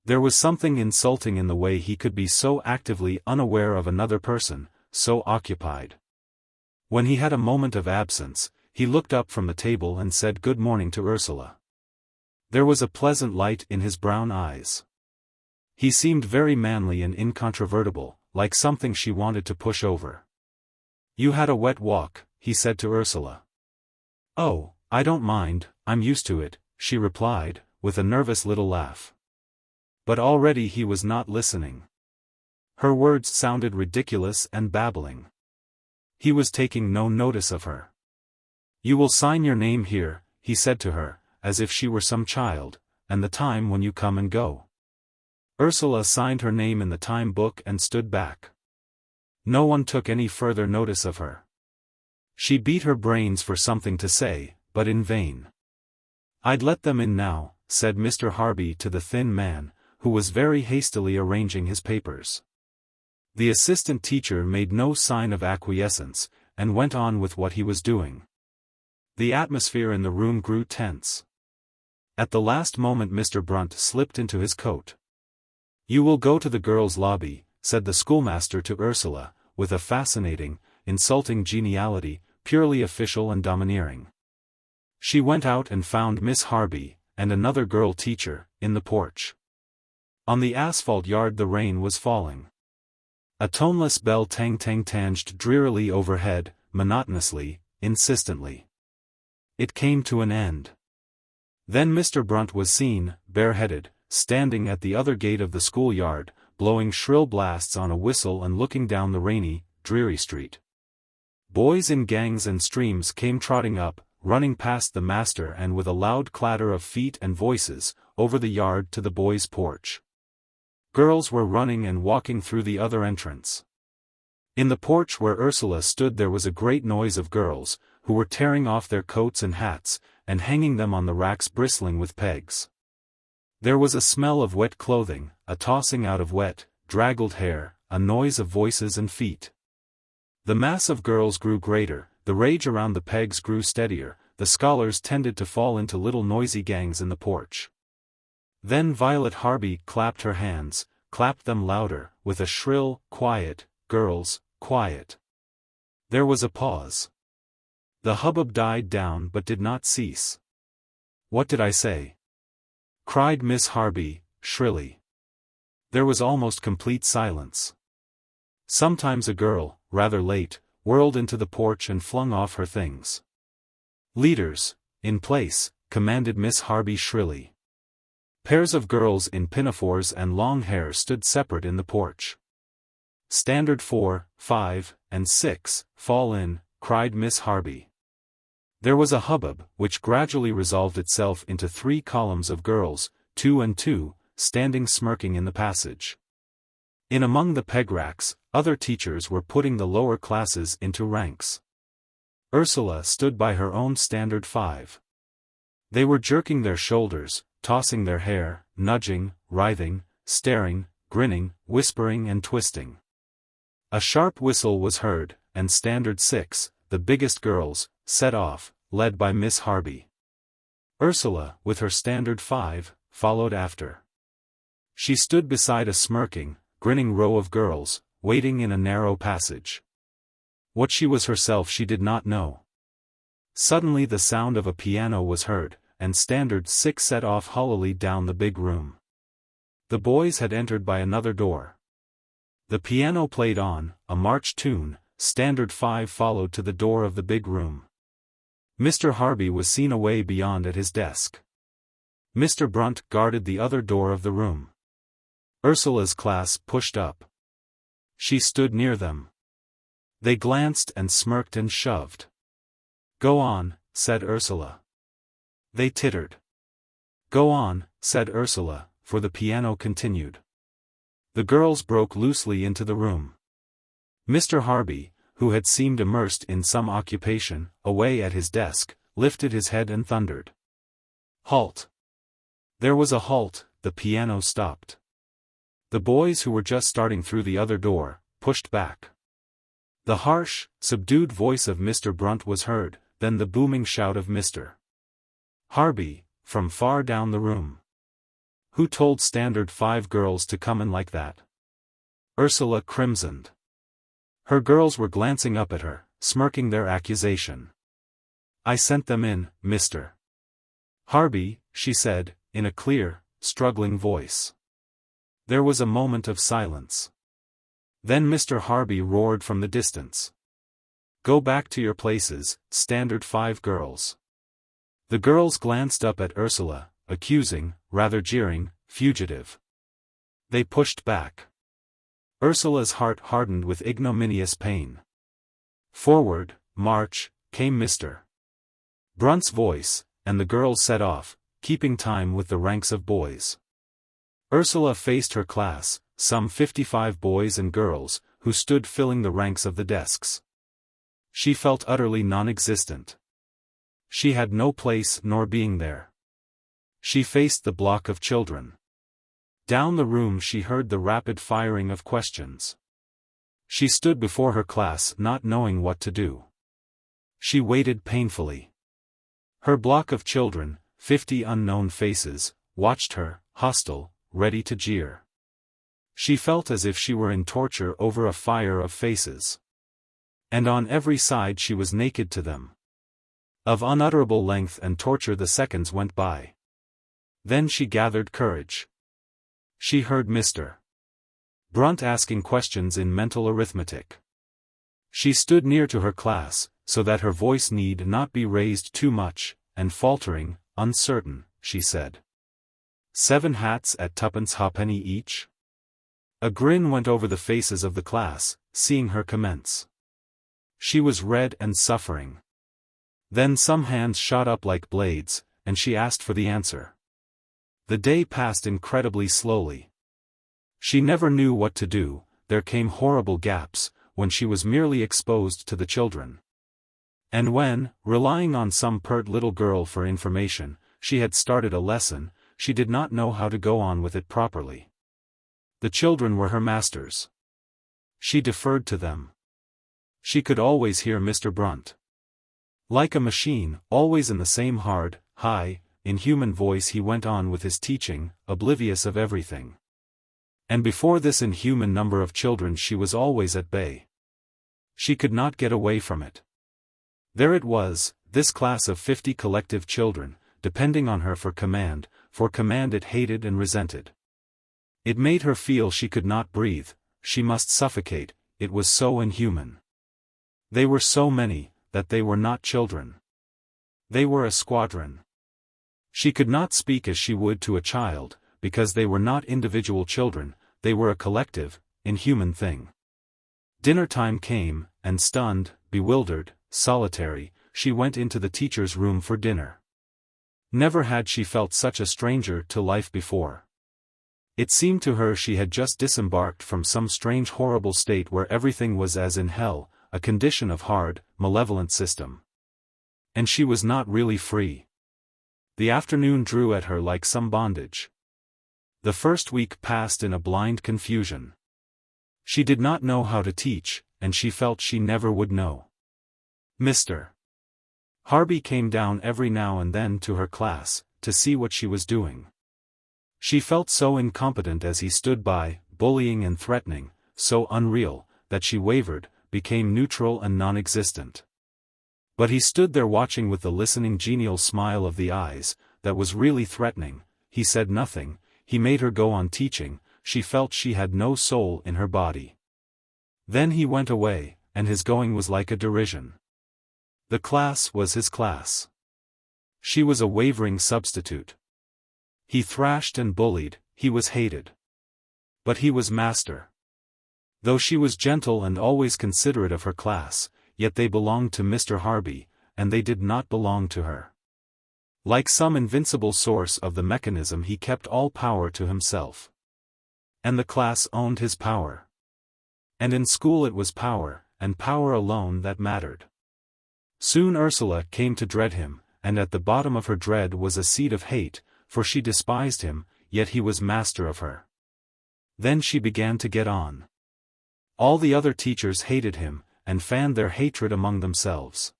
There was something insulting in the way he could be so actively unaware of another person, so occupied. When he had a moment of absence, he looked up from the table and said good morning to Ursula. There was a pleasant light in his brown eyes. He seemed very manly and incontrovertible, like something she wanted to push over. "You had a wet walk," he said to Ursula. "Oh, I don't mind, I'm used to it," she replied, with a nervous little laugh. But already he was not listening. Her words sounded ridiculous and babbling. He was taking no notice of her. "You will sign your name here," he said to her, as if she were some child, "and the time when you come and go." Ursula signed her name in the time book and stood back. No one took any further notice of her. She beat her brains for something to say, but in vain. "I'd let them in now," said Mr. Harby to the thin man, who was very hastily arranging his papers. The assistant teacher made no sign of acquiescence, and went on with what he was doing. The atmosphere in the room grew tense. At the last moment Mr. Brunt slipped into his coat. "You will go to the girls' lobby," said the schoolmaster to Ursula, with a fascinating, insulting geniality, purely official and domineering. She went out and found Miss Harby, and another girl teacher, in the porch. On the asphalt yard the rain was falling. A toneless bell tang-tang-tanged drearily overhead, monotonously, insistently. It came to an end. Then Mr. Brunt was seen, bareheaded, standing at the other gate of the schoolyard, blowing shrill blasts on a whistle and looking down the rainy, dreary street. Boys in gangs and streams came trotting up, running past the master and with a loud clatter of feet and voices, over the yard to the boys' porch. Girls were running and walking through the other entrance. In the porch where Ursula stood there was a great noise of girls, who were tearing off their coats and hats, and hanging them on the racks bristling with pegs. There was a smell of wet clothing, a tossing out of wet, draggled hair, a noise of voices and feet. The mass of girls grew greater, the rage around the pegs grew steadier, the scholars tended to fall into little noisy gangs in the porch. Then Violet Harby clapped her hands, clapped them louder, with a shrill, "Quiet, girls, quiet." There was a pause. The hubbub died down but did not cease. "What did I say?" cried Miss Harby, shrilly. There was almost complete silence. Sometimes a girl, rather late, whirled into the porch and flung off her things. "Leaders, in place," commanded Miss Harby shrilly. Pairs of girls in pinafores and long hair stood separate in the porch. "Standard 4, 5, and 6, fall in," cried Miss Harby. There was a hubbub, which gradually resolved itself into 3 columns of girls, 2 and 2, standing smirking in the passage. In among the peg racks, other teachers were putting the lower classes into ranks. Ursula stood by her own standard 5. They were jerking their shoulders, tossing their hair, nudging, writhing, staring, grinning, whispering and twisting. A sharp whistle was heard, and standard 6, the biggest girls, set off, led by Miss Harby. Ursula, with her standard 5, followed after. She stood beside a smirking, grinning row of girls, waiting in a narrow passage. What she was herself she did not know. Suddenly the sound of a piano was heard, and standard 6 set off hollowly down the big room. The boys had entered by another door. The piano played on, a march tune, standard 5 followed to the door of the big room. Mr. Harby was seen away beyond at his desk. Mr. Brunt guarded the other door of the room. Ursula's class pushed up. She stood near them. They glanced and smirked and shoved. "Go on," said Ursula. They tittered. "Go on," said Ursula, for the piano continued. The girls broke loosely into the room. Mr. Harby, who had seemed immersed in some occupation, away at his desk, lifted his head and thundered. "Halt!" There was a halt, the piano stopped. The boys who were just starting through the other door, pushed back. The harsh, subdued voice of Mr. Brunt was heard, then the booming shout of Mr. Harby, from far down the room. "Who told standard 5 girls to come in like that?" Ursula crimsoned. Her girls were glancing up at her, smirking their accusation. "I sent them in, Mr. Harby," she said, in a clear, struggling voice. There was a moment of silence. Then Mr. Harby roared from the distance. "Go back to your places, standard 5 girls." The girls glanced up at Ursula, accusing, rather jeering, fugitive. They pushed back. Ursula's heart hardened with ignominious pain. "Forward, march," came Mr. Brunt's voice, and the girls set off, keeping time with the ranks of boys. Ursula faced her class, some 55 boys and girls, who stood filling the ranks of the desks. She felt utterly non-existent. She had no place nor being there. She faced the block of children. Down the room she heard the rapid firing of questions. She stood before her class not knowing what to do. She waited painfully. Her block of children, 50 unknown faces, watched her, hostile, ready to jeer. She felt as if she were in torture over a fire of faces. And on every side she was naked to them. Of unutterable length and torture the seconds went by. Then she gathered courage. She heard Mr. Brunt asking questions in mental arithmetic. She stood near to her class, so that her voice need not be raised too much, and faltering, uncertain, she said, 7 hats at 2 halfpenny each? A grin went over the faces of the class, seeing her commence. She was red and suffering. Then some hands shot up like blades, and she asked for the answer. The day passed incredibly slowly. She never knew what to do. There came horrible gaps, when she was merely exposed to the children. And when, relying on some pert little girl for information, she had started a lesson, she did not know how to go on with it properly. The children were her masters. She deferred to them. She could always hear Mr. Brunt. Like a machine, always in the same hard, high, inhuman voice he went on with his teaching, oblivious of everything. And before this inhuman number of children she was always at bay. She could not get away from it. There it was, this class of 50 collective children, depending on her for command it hated and resented. It made her feel she could not breathe, she must suffocate, it was so inhuman. They were so many, that they were not children. They were a squadron. She could not speak as she would to a child, because they were not individual children, they were a collective, inhuman thing. Dinner time came, and stunned, bewildered, solitary, she went into the teacher's room for dinner. Never had she felt such a stranger to life before. It seemed to her she had just disembarked from some strange horrible state where everything was as in hell, a condition of hard, malevolent system. And she was not really free. The afternoon drew at her like some bondage. The first week passed in a blind confusion. She did not know how to teach, and she felt she never would know. Mr. Harby came down every now and then to her class, to see what she was doing. She felt so incompetent as he stood by, bullying and threatening, so unreal, that she wavered, became neutral and non-existent. But he stood there watching with the listening genial smile of the eyes, that was really threatening. He said nothing, he made her go on teaching, she felt she had no soul in her body. Then he went away, and his going was like a derision. The class was his class. She was a wavering substitute. He thrashed and bullied, he was hated. But he was master. Though she was gentle and always considerate of her class, yet they belonged to Mr. Harby, and they did not belong to her. Like some invincible source of the mechanism he kept all power to himself. And the class owned his power. And in school it was power, and power alone that mattered. Soon Ursula came to dread him, and at the bottom of her dread was a seed of hate, for she despised him, yet he was master of her. Then she began to get on. All the other teachers hated him, and fanned their hatred among themselves.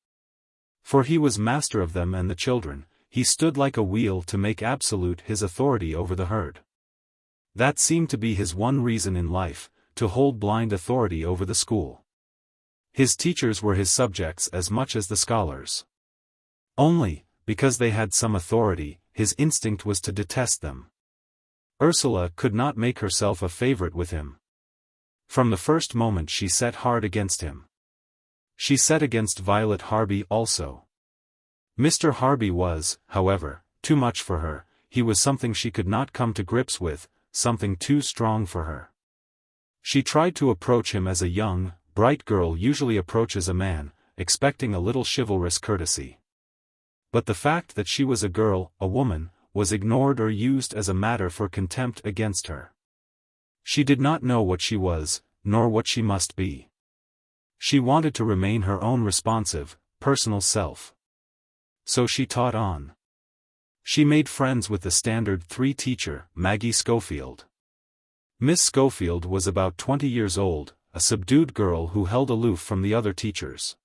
For he was master of them and the children, he stood like a wheel to make absolute his authority over the herd. That seemed to be his one reason in life, to hold blind authority over the school. His teachers were his subjects as much as the scholars. Only, because they had some authority, his instinct was to detest them. Ursula could not make herself a favorite with him. From the first moment she set hard against him. She set against Violet Harby also. Mr. Harby was, however, too much for her, he was something she could not come to grips with, something too strong for her. She tried to approach him as a young, bright girl usually approaches a man, expecting a little chivalrous courtesy. But the fact that she was a girl, a woman, was ignored or used as a matter for contempt against her. She did not know what she was, nor what she must be. She wanted to remain her own responsive, personal self. So she taught on. She made friends with the Standard 3 teacher, Maggie Schofield. Miss Schofield was about 20 years old, a subdued girl who held aloof from the other teachers.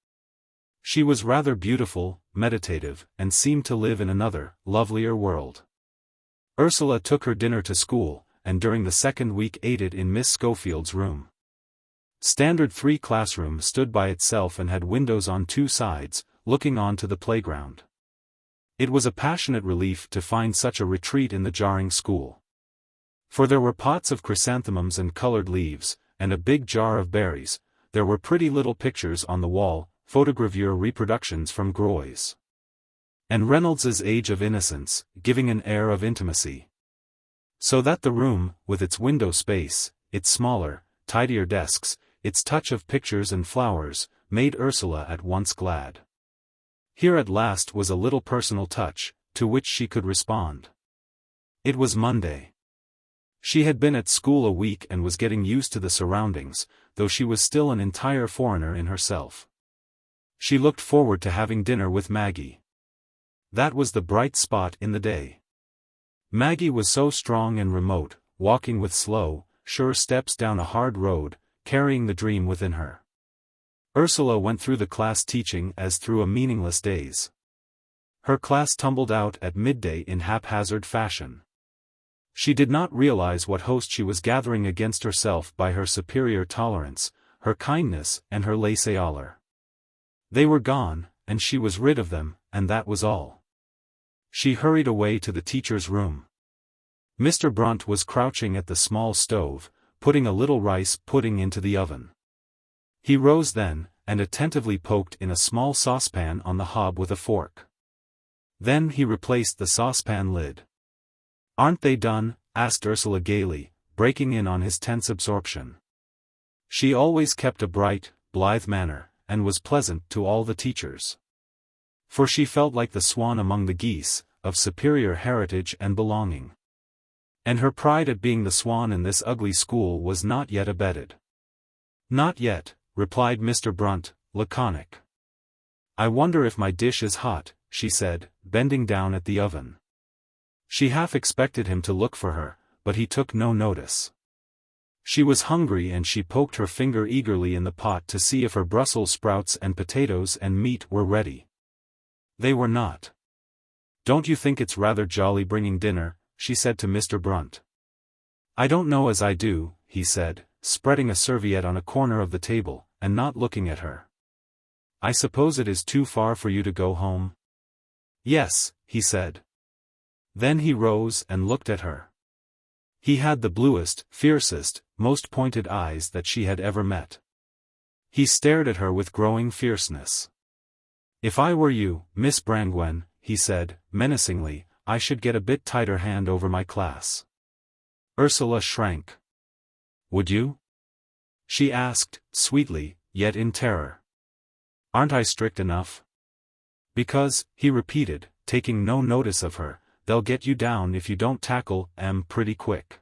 She was rather beautiful, meditative, and seemed to live in another, lovelier world. Ursula took her dinner to school, and during the second week ate it in Miss Schofield's room. Standard 3 classroom stood by itself and had windows on two sides, looking on to the playground. It was a passionate relief to find such a retreat in the jarring school. For there were pots of chrysanthemums and colored leaves, and a big jar of berries. There were pretty little pictures on the wall, photogravure reproductions from Groys and Reynolds's Age of Innocence, giving an air of intimacy. So that the room, with its window space, its smaller, tidier desks, its touch of pictures and flowers, made Ursula at once glad. Here at last was a little personal touch, to which she could respond. It was Monday. She had been at school a week and was getting used to the surroundings, though she was still an entire foreigner in herself. She looked forward to having dinner with Maggie. That was the bright spot in the day. Maggie was so strong and remote, walking with slow, sure steps down a hard road, carrying the dream within her. Ursula went through the class teaching as through a meaningless daze. Her class tumbled out at midday in haphazard fashion. She did not realize what host she was gathering against herself by her superior tolerance, her kindness and her laissez-aller. They were gone, and she was rid of them, and that was all. She hurried away to the teacher's room. Mr. Brunt was crouching at the small stove, putting a little rice pudding into the oven. He rose then, and attentively poked in a small saucepan on the hob with a fork. Then he replaced the saucepan lid. "Aren't they done?" asked Ursula gaily, breaking in on his tense absorption. She always kept a bright, blithe manner, and was pleasant to all the teachers. For she felt like the swan among the geese, of superior heritage and belonging. And her pride at being the swan in this ugly school was not yet abated. "Not yet," replied Mr. Brunt, laconic. "I wonder if my dish is hot," she said, bending down at the oven. She half expected him to look for her, but he took no notice. She was hungry and she poked her finger eagerly in the pot to see if her Brussels sprouts and potatoes and meat were ready. They were not. "Don't you think it's rather jolly bringing dinner?" she said to Mr. Brunt. "I don't know as I do," he said, spreading a serviette on a corner of the table, and not looking at her. "I suppose it is too far for you to go home?" "Yes," he said. Then he rose and looked at her. He had the bluest, fiercest, most pointed eyes that she had ever met. He stared at her with growing fierceness. "If I were you, Miss Brangwen," he said, menacingly, "I should get a bit tighter hand over my class." Ursula shrank. "Would you?" she asked, sweetly, yet in terror. "Aren't I strict enough?" "Because," he repeated, taking no notice of her, "they'll get you down if you don't tackle 'em pretty quick.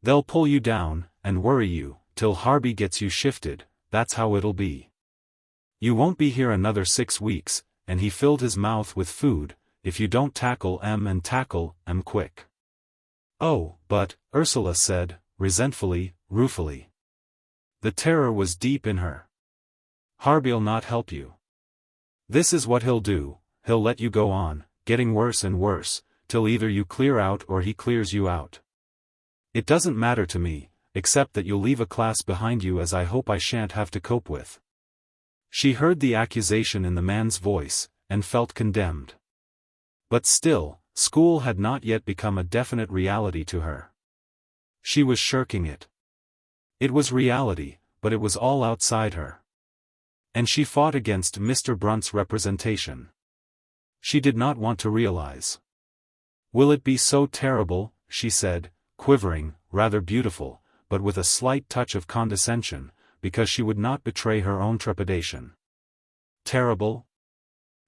They'll pull you down, and worry you, till Harby gets you shifted, that's how it'll be. You won't be here another 6 weeks, and he filled his mouth with food, if you don't tackle 'em and tackle 'em quick." "Oh, but," Ursula said, resentfully, ruefully. The terror was deep in her. "Harby'll not help you. This is what he'll do, he'll let you go on, getting worse and worse, till either you clear out or he clears you out. It doesn't matter to me, except that you'll leave a class behind you as I hope I shan't have to cope with." She heard the accusation in the man's voice, and felt condemned. But still, school had not yet become a definite reality to her. She was shirking it. It was reality, but it was all outside her. And she fought against Mr. Brunt's representation. She did not want to realize. "Will it be so terrible?" she said, quivering, rather beautiful, but with a slight touch of condescension, because she would not betray her own trepidation. "Terrible?"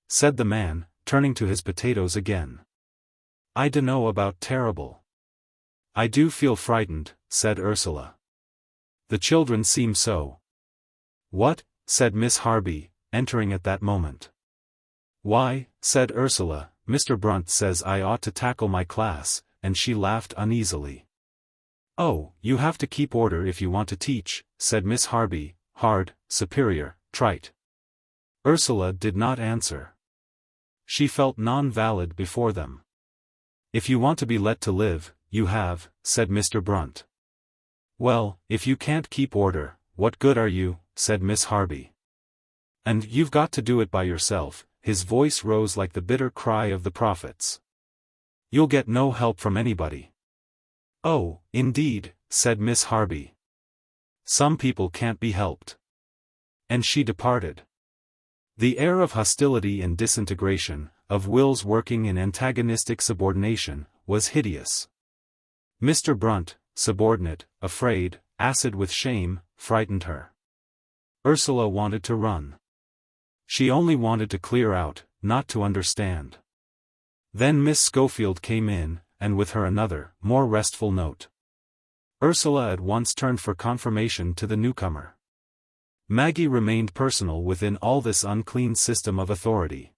said the man, turning to his potatoes again. "I dunno about terrible." "I do feel frightened," said Ursula. "The children seem so." "What?" said Miss Harby, entering at that moment. "Why," said Ursula, "Mr. Brunt says I ought to tackle my class," and she laughed uneasily. "Oh, you have to keep order if you want to teach," said Miss Harby, hard, superior, trite. Ursula did not answer. She felt non-valid before them. "If you want to be let to live, you have," said Mr. Brunt. "Well, if you can't keep order, what good are you?" said Miss Harby. "And you've got to do it by yourself." His voice rose like the bitter cry of the prophets. "You'll get no help from anybody." "Oh, indeed," said Miss Harby. "Some people can't be helped." And she departed. The air of hostility and disintegration, of wills working in antagonistic subordination, was hideous. Mr. Brunt, subordinate, afraid, acid with shame, frightened her. Ursula wanted to run. She only wanted to clear out, not to understand. Then Miss Schofield came in, and with her another, more restful note. Ursula at once turned for confirmation to the newcomer. Maggie remained personal within all this unclean system of authority.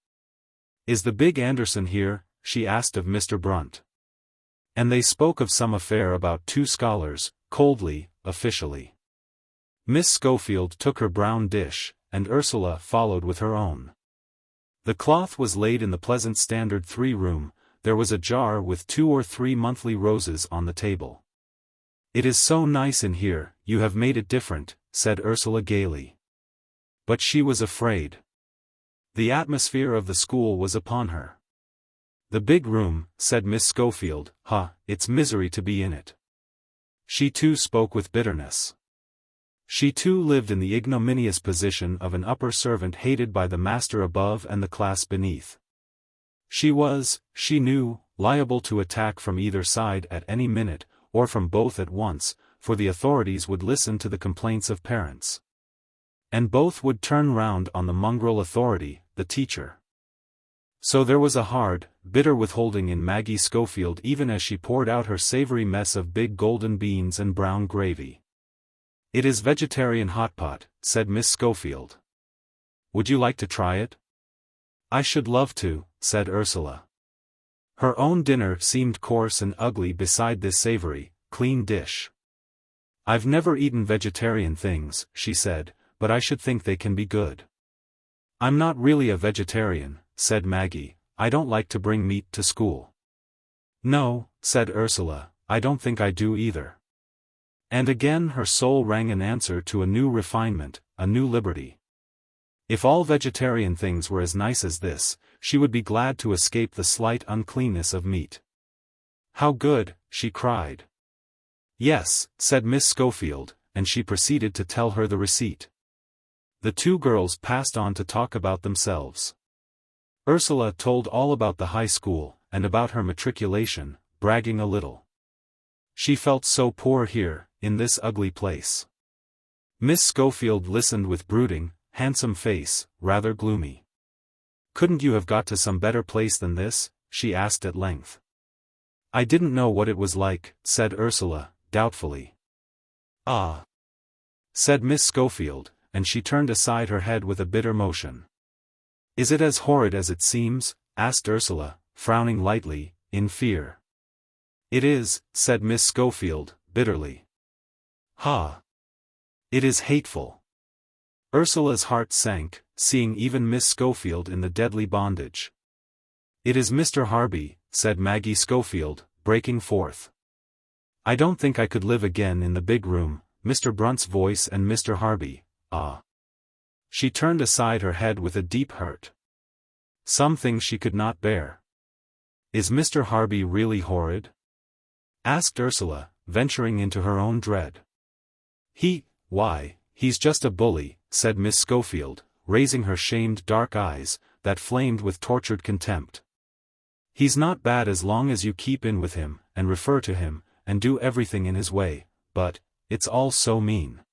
"Is the big Anderson here?" she asked of Mr. Brunt. And they spoke of some affair about two scholars, coldly, officially. Miss Schofield took her brown dish, and Ursula followed with her own. The cloth was laid in the pleasant standard 3-room, there was a jar with 2 or 3 monthly roses on the table. "It is so nice in here, you have made it different," said Ursula gaily. But she was afraid. The atmosphere of the school was upon her. "The big room," said Miss Schofield, it's misery to be in it." She too spoke with bitterness. She too lived in the ignominious position of an upper servant hated by the master above and the class beneath. She was, she knew, liable to attack from either side at any minute, or from both at once, for the authorities would listen to the complaints of parents. And both would turn round on the mongrel authority, the teacher. So there was a hard, bitter withholding in Maggie Schofield even as she poured out her savory mess of big golden beans and brown gravy. "It is vegetarian hot pot," said Miss Schofield. "Would you like to try it?" "I should love to," said Ursula. Her own dinner seemed coarse and ugly beside this savory, clean dish. "I've never eaten vegetarian things," she said, "but I should think they can be good." "I'm not really a vegetarian," said Maggie, "I don't like to bring meat to school." "No," said Ursula, "I don't think I do either." And again her soul rang an answer to a new refinement, a new liberty. If all vegetarian things were as nice as this, she would be glad to escape the slight uncleanness of meat. "How good," she cried. "Yes," said Miss Schofield, and she proceeded to tell her the receipt. The two girls passed on to talk about themselves. Ursula told all about the high school, and about her matriculation, bragging a little. She felt so poor here, in this ugly place. Miss Schofield listened with brooding, handsome face, rather gloomy. "Couldn't you have got to some better place than this?" she asked at length. "I didn't know what it was like," said Ursula, doubtfully. "Ah," said Miss Schofield, and she turned aside her head with a bitter motion. "Is it as horrid as it seems?" asked Ursula, frowning lightly, in fear. "It is," said Miss Schofield, bitterly. "It is hateful." Ursula's heart sank, seeing even Miss Schofield in the deadly bondage. "It is Mr. Harby," said Maggie Schofield, breaking forth. "I don't think I could live again in the big room, Mr. Brunt's voice and Mr. Harby, She turned aside her head with a deep hurt. Some things she could not bear. "Is Mr. Harby really horrid?" asked Ursula, venturing into her own dread. Why, he's just a bully," said Miss Schofield, raising her shamed dark eyes, that flamed with tortured contempt. "He's not bad as long as you keep in with him, and refer to him, and do everything in his way, but, it's all so mean.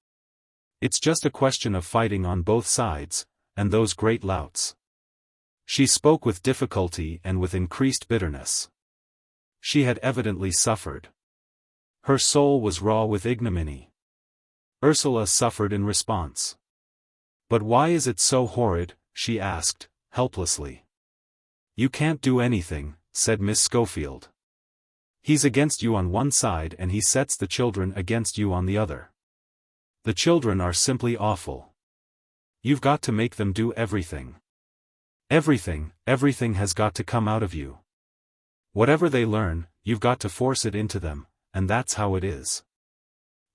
It's just a question of fighting on both sides, and those great louts." She spoke with difficulty and with increased bitterness. She had evidently suffered. Her soul was raw with ignominy. Ursula suffered in response. "But why is it so horrid?" she asked, helplessly. "You can't do anything," said Miss Schofield. "He's against you on one side and he sets the children against you on the other. The children are simply awful. You've got to make them do everything. Everything has got to come out of you. Whatever they learn, you've got to force it into them, and that's how it is.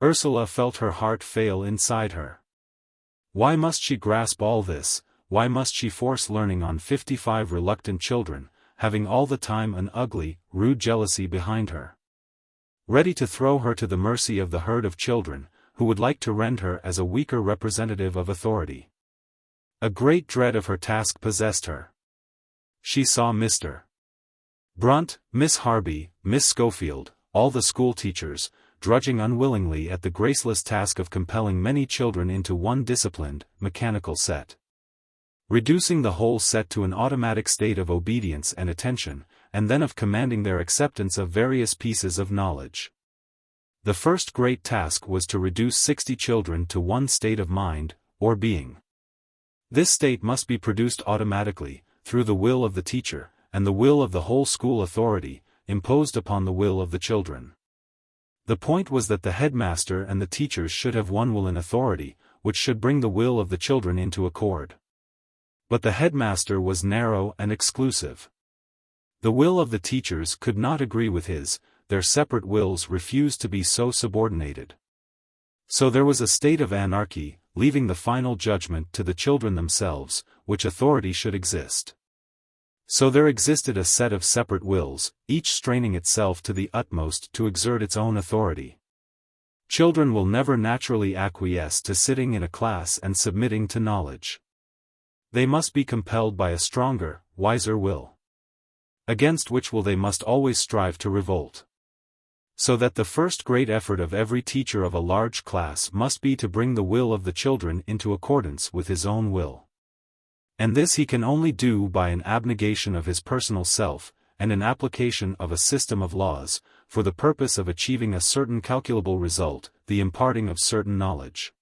Ursula felt her heart fail inside her. Why must she grasp all this? Why must she force learning on 55 reluctant children, having all the time an ugly, rude jealousy behind her, ready to throw her to the mercy of the herd of children, who would like to rend her as a weaker representative of authority? A great dread of her task possessed her. She saw Mr. Brunt, Miss Harby, Miss Schofield, all the school teachers, drudging unwillingly at the graceless task of compelling many children into one disciplined, mechanical set, reducing the whole set to an automatic state of obedience and attention, and then of commanding their acceptance of various pieces of knowledge. The first great task was to reduce 60 children to one state of mind, or being. This state must be produced automatically, through the will of the teacher, and the will of the whole school authority, imposed upon the will of the children. The point was that the headmaster and the teachers should have one will in authority, which should bring the will of the children into accord. But the headmaster was narrow and exclusive. The will of the teachers could not agree with his, their separate wills refused to be so subordinated. So there was a state of anarchy, leaving the final judgment to the children themselves, which authority should exist. So there existed a set of separate wills, each straining itself to the utmost to exert its own authority. Children will never naturally acquiesce to sitting in a class and submitting to knowledge. They must be compelled by a stronger, wiser will, against which will they must always strive to revolt. So that the first great effort of every teacher of a large class must be to bring the will of the children into accordance with his own will. And this he can only do by an abnegation of his personal self, and an application of a system of laws, for the purpose of achieving a certain calculable result, the imparting of certain knowledge.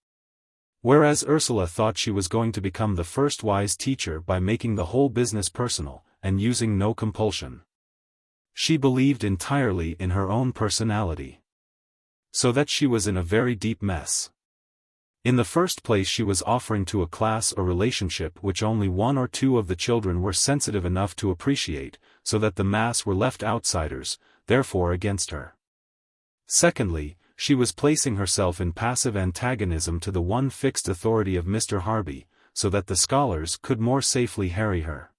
Whereas Ursula thought she was going to become the first wise teacher by making the whole business personal, and using no compulsion. She believed entirely in her own personality. So that she was in a very deep mess. In the first place, she was offering to a class a relationship which only one or two of the children were sensitive enough to appreciate, so that the mass were left outsiders, therefore against her. Secondly, she was placing herself in passive antagonism to the one fixed authority of Mr. Harby, so that the scholars could more safely harry her.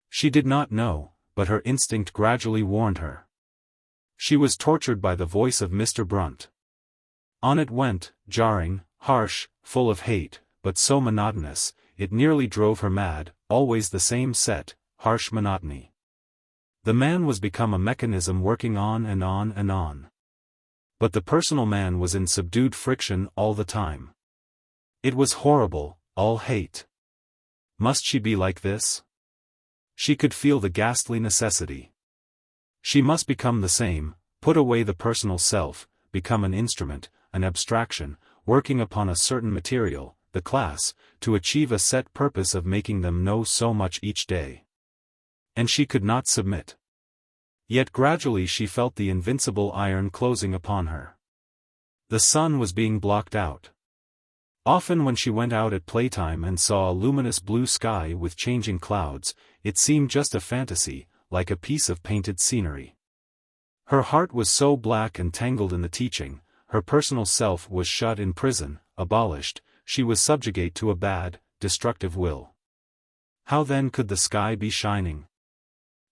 She did not know, but her instinct gradually warned her. She was tortured by the voice of Mr. Brunt. On it went, jarring, harsh, full of hate, but so monotonous, it nearly drove her mad, always the same set, harsh monotony. The man was become a mechanism working on and on and on. But the personal man was in subdued friction all the time. It was horrible, all hate. Must she be like this? She could feel the ghastly necessity. She must become the same, put away the personal self, become an instrument, an abstraction, working upon a certain material, the class, to achieve a set purpose of making them know so much each day. And she could not submit. Yet gradually she felt the invincible iron closing upon her. The sun was being blocked out. Often when she went out at playtime and saw a luminous blue sky with changing clouds, it seemed just a fantasy, like a piece of painted scenery. Her heart was so black and tangled in the teaching, her personal self was shut in prison, abolished, she was subjugate to a bad, destructive will. How then could the sky be shining?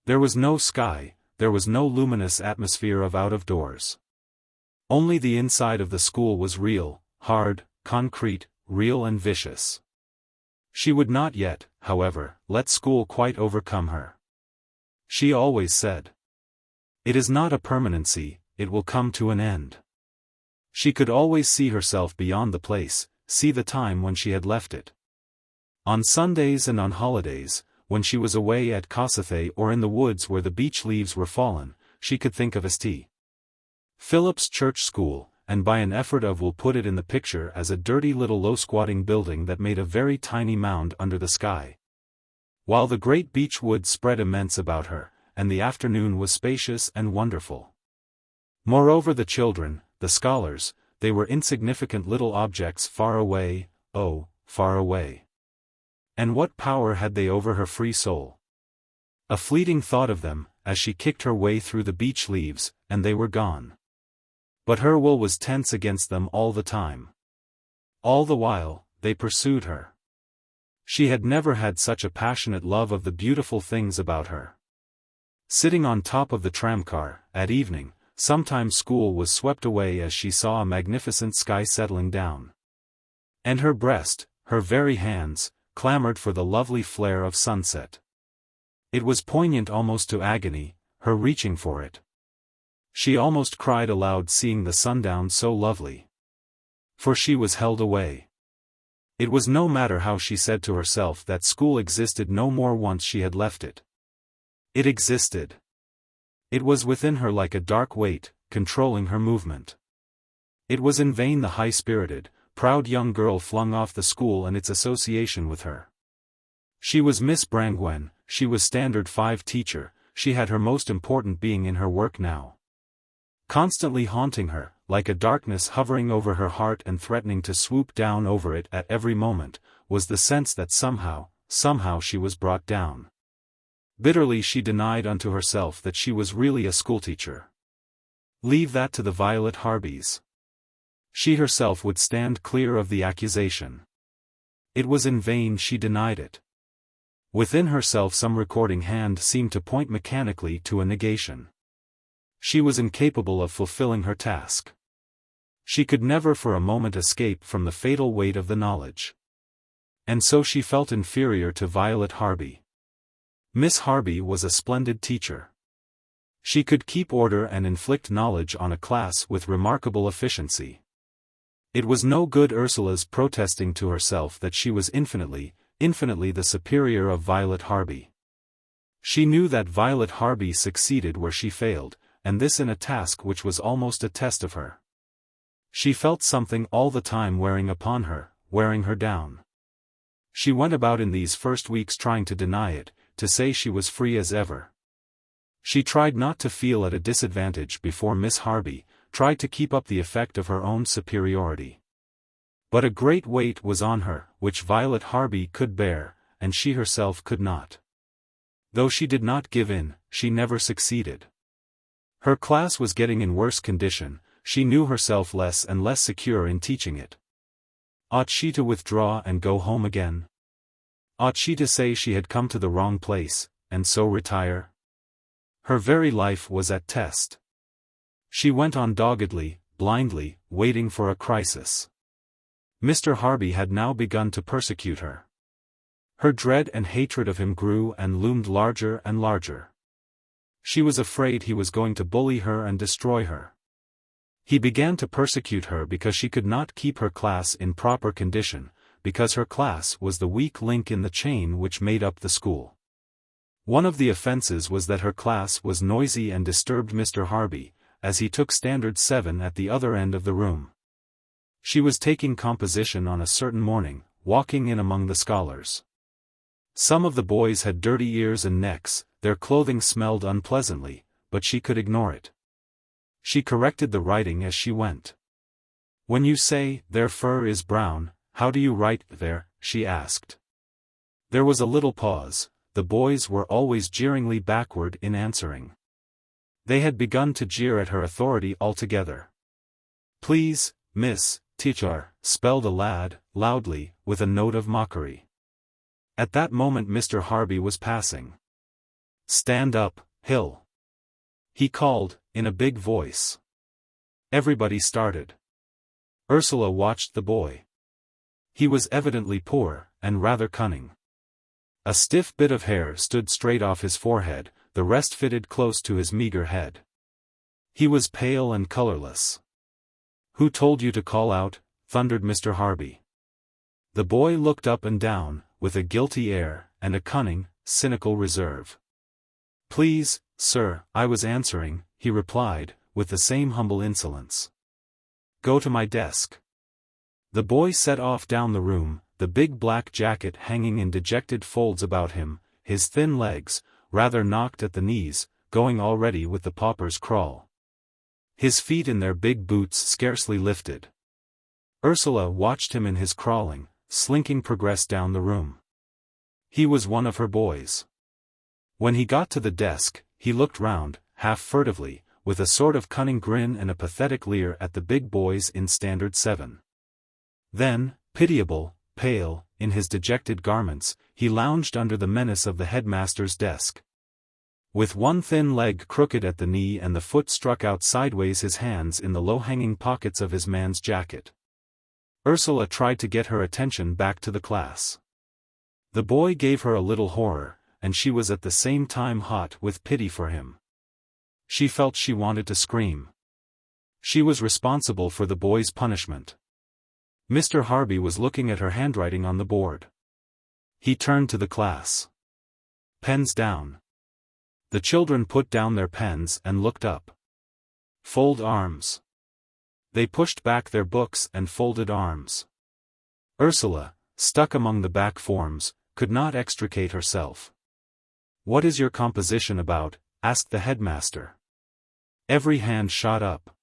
There was no sky, there was no luminous atmosphere of out-of-doors. Only the inside of the school was real, hard, concrete, real and vicious. She would not yet, however, let school quite overcome her. She always said, "It is not a permanency, it will come to an end." She could always see herself beyond the place, see the time when she had left it. On Sundays and on holidays, when she was away at XIII or in the woods where the beech leaves were fallen, she could think of St. Philip's Church School, and by an effort of will put it in the picture as a dirty little low-squatting building that made a very tiny mound under the sky. While the great beech wood spread immense about her, and the afternoon was spacious and wonderful. Moreover, the children, the scholars, they were insignificant little objects far away, oh, far away. And what power had they over her free soul? A fleeting thought of them, as she kicked her way through the beech leaves, and they were gone. But her will was tense against them all the time. All the while, they pursued her. She had never had such a passionate love of the beautiful things about her. Sitting on top of the tramcar, at evening, sometimes school was swept away as she saw a magnificent sky settling down. And her breast, her very hands, clamored for the lovely flare of sunset. It was poignant almost to agony, her reaching for it. She almost cried aloud seeing the sundown so lovely. For she was held away. It was no matter how she said to herself that school existed no more once she had left it. It existed. It was within her like a dark weight, controlling her movement. It was in vain the high-spirited, proud young girl flung off the school and its association with her. She was Miss Brangwen, she was Standard 5 teacher, she had her most important being in her work now. Constantly haunting her, like a darkness hovering over her heart and threatening to swoop down over it at every moment, was the sense that somehow she was brought down. Bitterly she denied unto herself that she was really a schoolteacher. Leave that to the Violet Harbys. She herself would stand clear of the accusation. It was in vain she denied it. Within herself some recording hand seemed to point mechanically to a negation. She was incapable of fulfilling her task. She could never for a moment escape from the fatal weight of the knowledge. And so she felt inferior to Violet Harby. Miss Harby was a splendid teacher. She could keep order and inflict knowledge on a class with remarkable efficiency. It was no good Ursula's protesting to herself that she was infinitely the superior of Violet Harby. She knew that Violet Harby succeeded where she failed, and this in a task which was almost a test of her. She felt something all the time wearing upon her, wearing her down. She went about in these first weeks trying to deny it, to say she was free as ever. She tried not to feel at a disadvantage before Miss Harby, tried to keep up the effect of her own superiority. But a great weight was on her, which Violet Harby could bear, and she herself could not. Though she did not give in, she never succeeded. Her class was getting in worse condition, she knew herself less and less secure in teaching it. Ought she to withdraw and go home again? Ought she to say she had come to the wrong place, and so retire? Her very life was at test. She went on doggedly, blindly, waiting for a crisis. Mr. Harby had now begun to persecute her. Her dread and hatred of him grew and loomed larger and larger. She was afraid he was going to bully her and destroy her. He began to persecute her because she could not keep her class in proper condition, because her class was the weak link in the chain which made up the school. One of the offenses was that her class was noisy and disturbed Mr. Harby, as he took Standard 7 at the other end of the room. She was taking composition on a certain morning, walking in among the scholars. Some of the boys had dirty ears and necks, their clothing smelled unpleasantly, but she could ignore it. She corrected the writing as she went. "When you say, 'their fur is brown,' how do you write 'there'?" she asked. There was a little pause. The boys were always jeeringly backward in answering. They had begun to jeer at her authority altogether. "Please, Miss Teacher," spelled a lad, loudly, with a note of mockery. At that moment Mr. Harby was passing. "Stand up, Hill," he called, in a big voice. Everybody started. Ursula watched the boy. He was evidently poor, and rather cunning. A stiff bit of hair stood straight off his forehead, the rest fitted close to his meager head. He was pale and colorless. "Who told you to call out?" thundered Mr. Harby. The boy looked up and down, with a guilty air, and a cunning, cynical reserve. "Please, sir, I was answering," he replied, with the same humble insolence. "Go to my desk." The boy set off down the room, the big black jacket hanging in dejected folds about him, his thin legs, rather knocked at the knees, going already with the pauper's crawl. His feet in their big boots scarcely lifted. Ursula watched him in his crawling, slinking progress down the room. He was one of her boys. When he got to the desk, he looked round, half furtively, with a sort of cunning grin and a pathetic leer at the big boys in Standard 7. Then, pitiable, pale, in his dejected garments, he lounged under the menace of the headmaster's desk. With one thin leg crooked at the knee and the foot struck out sideways, his hands in the low-hanging pockets of his man's jacket. Ursula tried to get her attention back to the class. The boy gave her a little horror, and she was at the same time hot with pity for him. She felt she wanted to scream. She was responsible for the boy's punishment. Mr. Harby was looking at her handwriting on the board. He turned to the class. Pens down. The children put down their pens and looked up. Fold arms. They pushed back their books and folded arms. Ursula, stuck among the back forms, could not extricate herself. "What is your composition about?" asked the headmaster. Every hand shot up.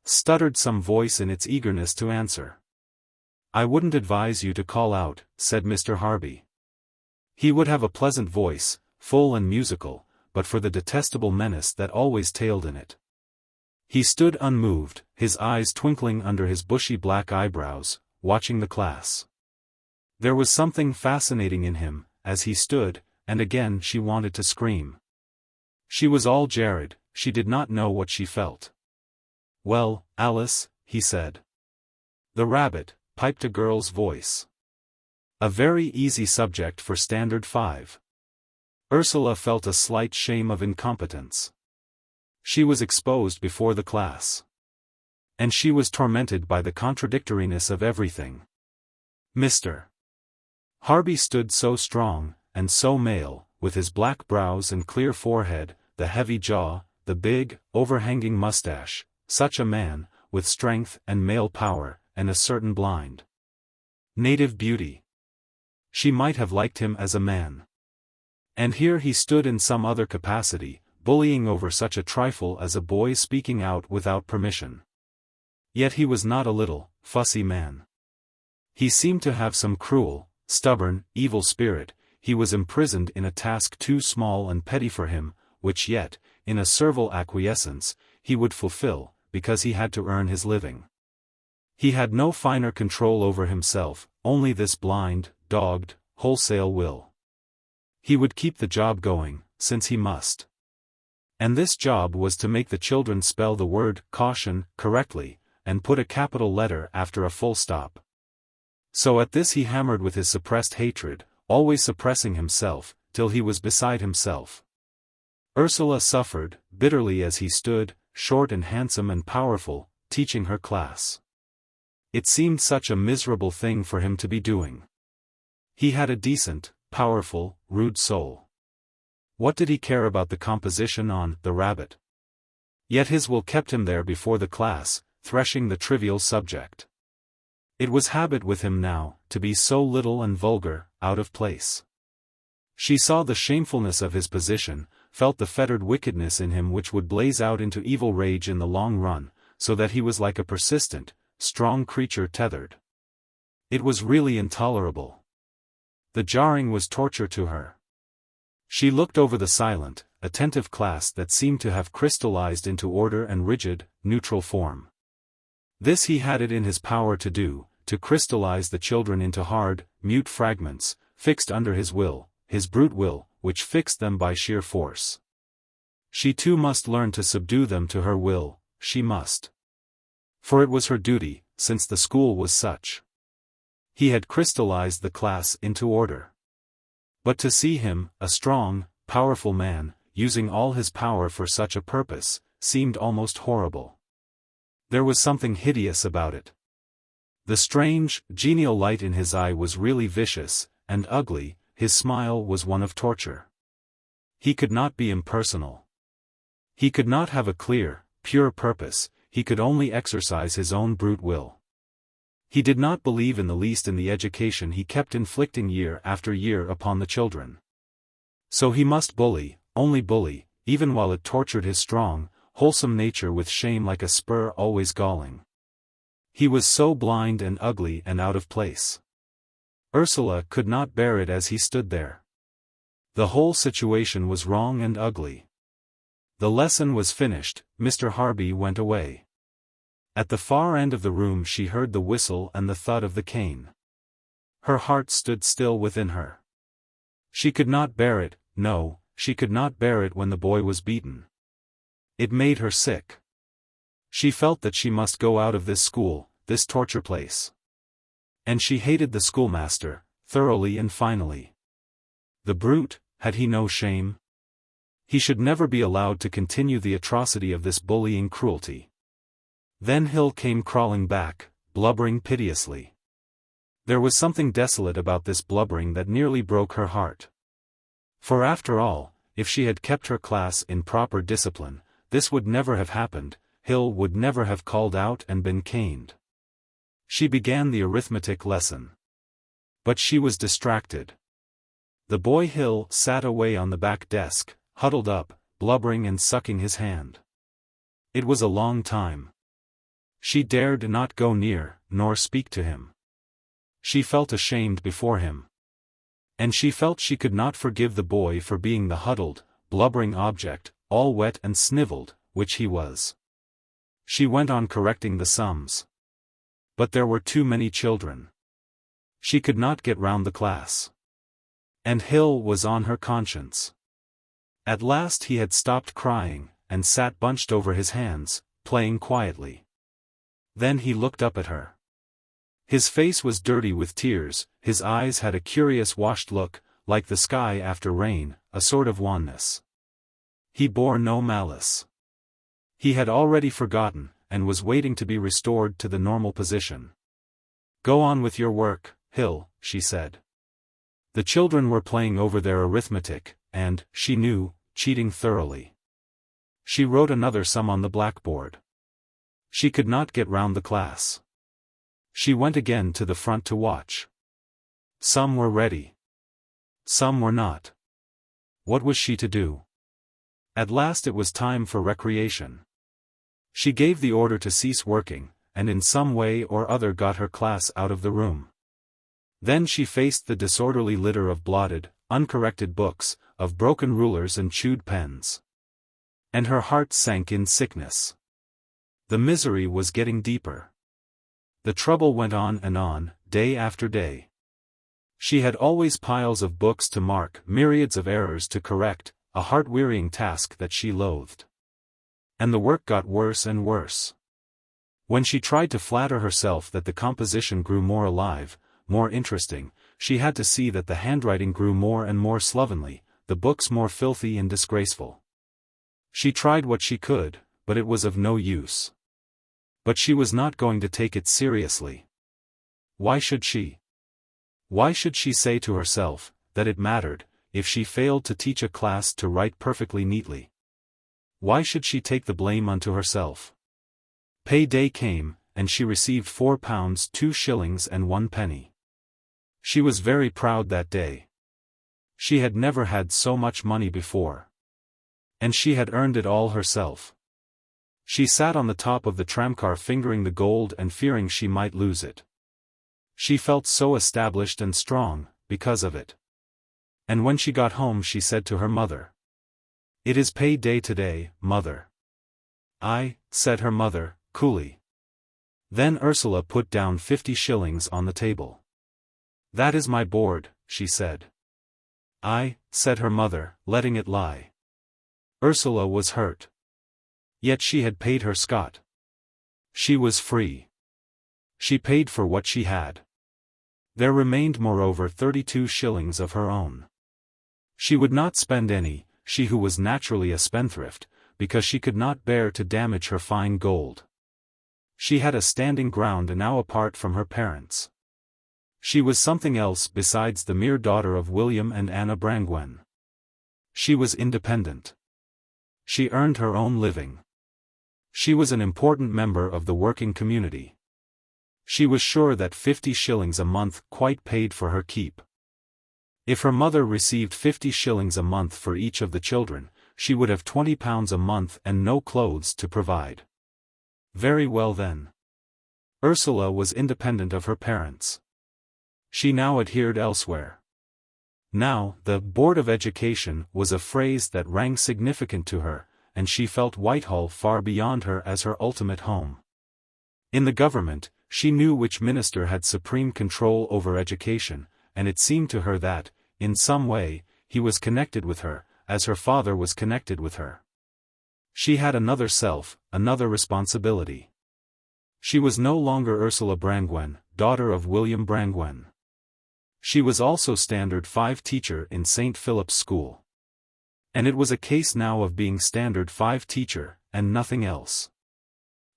Stuttered some voice in its eagerness to answer. "I wouldn't advise you to call out," said Mr. Harby. He would have a pleasant voice, full and musical, but for the detestable menace that always tailed in it. He stood unmoved, his eyes twinkling under his bushy black eyebrows, watching the class. There was something fascinating in him, as he stood, and again she wanted to scream. She was all Jared, she did not know what she felt. "Well, Alice," he said. "The rabbit," piped a girl's voice. A very easy subject for Standard 5. Ursula felt a slight shame of incompetence. She was exposed before the class. And she was tormented by the contradictoriness of everything. Mr. Harby stood so strong, and so male, with his black brows and clear forehead, the heavy jaw, the big, overhanging mustache, such a man, with strength and male power, and a certain blind native beauty. She might have liked him as a man. And here he stood in some other capacity, bullying over such a trifle as a boy speaking out without permission. Yet he was not a little, fussy man. He seemed to have some cruel, stubborn, evil spirit. He was imprisoned in a task too small and petty for him, which yet, in a servile acquiescence, he would fulfill, because he had to earn his living. He had no finer control over himself, only this blind, dogged, wholesale will. He would keep the job going, since he must. And this job was to make the children spell the word caution correctly, and put a capital letter after a full stop. So at this he hammered with his suppressed hatred, always suppressing himself, till he was beside himself. Ursula suffered, bitterly, as he stood, short and handsome and powerful, teaching her class. It seemed such a miserable thing for him to be doing. He had a decent, powerful, rude soul. What did he care about the composition on "The Rabbit"? Yet his will kept him there before the class, threshing the trivial subject. It was habit with him now, to be so little and vulgar, out of place. She saw the shamefulness of his position, felt the fettered wickedness in him which would blaze out into evil rage in the long run, so that he was like a persistent, strong creature tethered. It was really intolerable. The jarring was torture to her. She looked over the silent, attentive class that seemed to have crystallized into order and rigid, neutral form. This he had it in his power to do, to crystallize the children into hard, mute fragments, fixed under his will, his brute will, which fixed them by sheer force. She too must learn to subdue them to her will, she must. For it was her duty, since the school was such. He had crystallized the class into order. But to see him, a strong, powerful man, using all his power for such a purpose, seemed almost horrible. There was something hideous about it. The strange, genial light in his eye was really vicious, and ugly. His smile was one of torture. He could not be impersonal. He could not have a clear, pure purpose, he could only exercise his own brute will. He did not believe in the least in the education he kept inflicting year after year upon the children. So he must bully, only bully, even while it tortured his strong, wholesome nature with shame like a spur always galling. He was so blind and ugly and out of place. Ursula could not bear it as he stood there. The whole situation was wrong and ugly. The lesson was finished, Mr. Harby went away. At the far end of the room she heard the whistle and the thud of the cane. Her heart stood still within her. She could not bear it, no, she could not bear it when the boy was beaten. It made her sick. She felt that she must go out of this school, this torture place. And she hated the schoolmaster, thoroughly and finally. The brute, had he no shame? He should never be allowed to continue the atrocity of this bullying cruelty. Then Hill came crawling back, blubbering piteously. There was something desolate about this blubbering that nearly broke her heart. For after all, if she had kept her class in proper discipline, this would never have happened, Hill would never have called out and been caned. She began the arithmetic lesson. But she was distracted. The boy Hill sat away on the back desk, huddled up, blubbering and sucking his hand. It was a long time. She dared not go near, nor speak to him. She felt ashamed before him. And she felt she could not forgive the boy for being the huddled, blubbering object, all wet and sniveled, which he was. She went on correcting the sums. But there were too many children. She could not get round the class. And Hill was on her conscience. At last he had stopped crying, and sat bunched over his hands, playing quietly. Then he looked up at her. His face was dirty with tears, his eyes had a curious washed look, like the sky after rain, a sort of wanness. He bore no malice. He had already forgotten, and was waiting to be restored to the normal position. "Go on with your work, Hill," she said. The children were playing over their arithmetic, and, she knew, cheating thoroughly. She wrote another sum on the blackboard. She could not get round the class. She went again to the front to watch. Some were ready. Some were not. What was she to do? At last it was time for recreation. She gave the order to cease working, and in some way or other got her class out of the room. Then she faced the disorderly litter of blotted, uncorrected books, of broken rulers and chewed pens. And her heart sank in sickness. The misery was getting deeper. The trouble went on, day after day. She had always piles of books to mark, myriads of errors to correct, a heart-wearying task that she loathed. And the work got worse and worse. When she tried to flatter herself that the composition grew more alive, more interesting, she had to see that the handwriting grew more and more slovenly, the books more filthy and disgraceful. She tried what she could, but it was of no use. But she was not going to take it seriously. Why should she? Why should she say to herself that it mattered if she failed to teach a class to write perfectly neatly? Why should she take the blame unto herself? Pay day came, and she received £4 2 shillings and 1 penny. She was very proud that day. She had never had so much money before. And she had earned it all herself. She sat on the top of the tramcar fingering the gold and fearing she might lose it. She felt so established and strong, because of it. And when she got home she said to her mother, "It is pay day today, mother." "Aye," said her mother, coolly. Then Ursula put down 50 shillings on the table. "That is my board," she said. "Aye," said her mother, letting it lie. Ursula was hurt. Yet she had paid her scot. She was free. She paid for what she had. There remained moreover 32 shillings of her own. She would not spend any, she who was naturally a spendthrift, because she could not bear to damage her fine gold. She had a standing ground now apart from her parents. She was something else besides the mere daughter of William and Anna Brangwen. She was independent. She earned her own living. She was an important member of the working community. She was sure that 50 shillings a month quite paid for her keep. If her mother received 50 shillings a month for each of the children, she would have £20 a month and no clothes to provide. Very well then. Ursula was independent of her parents. She now adhered elsewhere. Now, the Board of Education was a phrase that rang significant to her, and she felt Whitehall far beyond her as her ultimate home. In the government, she knew which minister had supreme control over education, and it seemed to her that, in some way, he was connected with her, as her father was connected with her. She had another self, another responsibility. She was no longer Ursula Brangwen, daughter of William Brangwen. She was also Standard 5 teacher in St. Philip's School. And it was a case now of being Standard 5 teacher, and nothing else.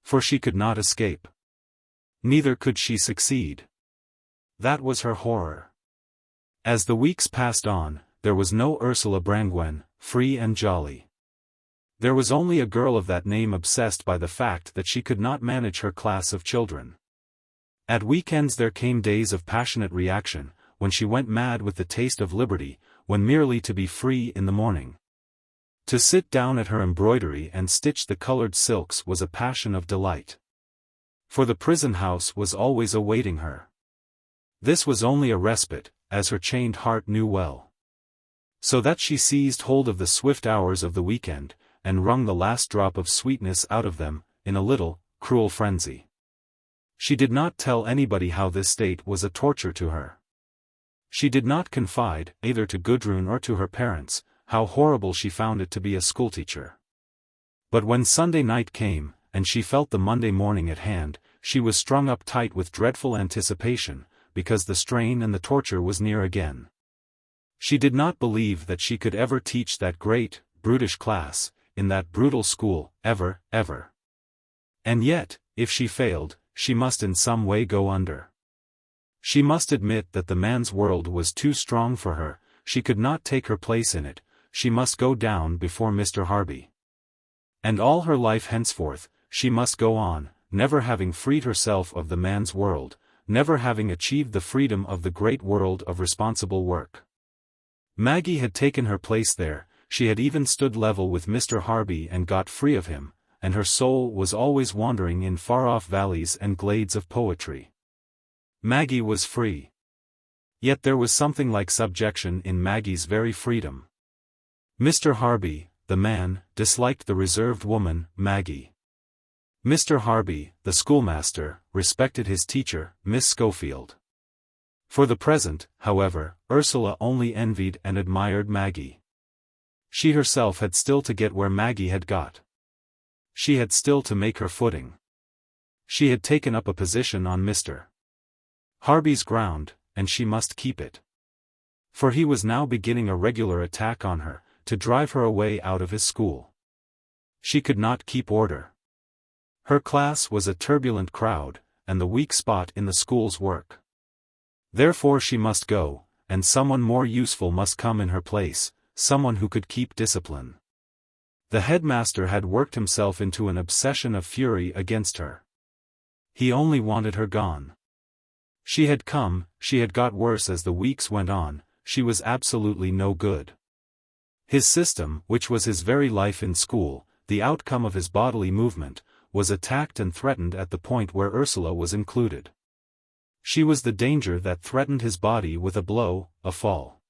For she could not escape. Neither could she succeed. That was her horror. As the weeks passed on, there was no Ursula Brangwen, free and jolly. There was only a girl of that name obsessed by the fact that she could not manage her class of children. At weekends there came days of passionate reaction, when she went mad with the taste of liberty, when merely to be free in the morning. To sit down at her embroidery and stitch the colored silks was a passion of delight. For the prison house was always awaiting her. This was only a respite, as her chained heart knew well. So that she seized hold of the swift hours of the weekend, and wrung the last drop of sweetness out of them, in a little, cruel frenzy. She did not tell anybody how this state was a torture to her. She did not confide, either to Gudrun or to her parents, how horrible she found it to be a schoolteacher. But when Sunday night came, and she felt the Monday morning at hand, she was strung up tight with dreadful anticipation, because the strain and the torture was near again. She did not believe that she could ever teach that great, brutish class, in that brutal school, ever. And yet, if she failed, she must in some way go under. She must admit that the man's world was too strong for her, she could not take her place in it, she must go down before Mr. Harby. And all her life henceforth, she must go on, never having freed herself of the man's world, never having achieved the freedom of the great world of responsible work. Maggie had taken her place there, she had even stood level with Mr. Harby and got free of him, and her soul was always wandering in far-off valleys and glades of poetry. Maggie was free. Yet there was something like subjection in Maggie's very freedom. Mr. Harby, the man, disliked the reserved woman, Maggie. Mr. Harby, the schoolmaster, respected his teacher, Miss Schofield. For the present, however, Ursula only envied and admired Maggie. She herself had still to get where Maggie had got. She had still to make her footing. She had taken up a position on Mr. Harby's ground, and she must keep it. For he was now beginning a regular attack on her, to drive her away out of his school. She could not keep order. Her class was a turbulent crowd, and the weak spot in the school's work. Therefore she must go, and someone more useful must come in her place, someone who could keep discipline. The headmaster had worked himself into an obsession of fury against her. He only wanted her gone. She had come, she had got worse as the weeks went on, she was absolutely no good. His system, which was his very life in school, the outcome of his bodily movement, was attacked and threatened at the point where Ursula was included. She was the danger that threatened his body with a blow, a fall.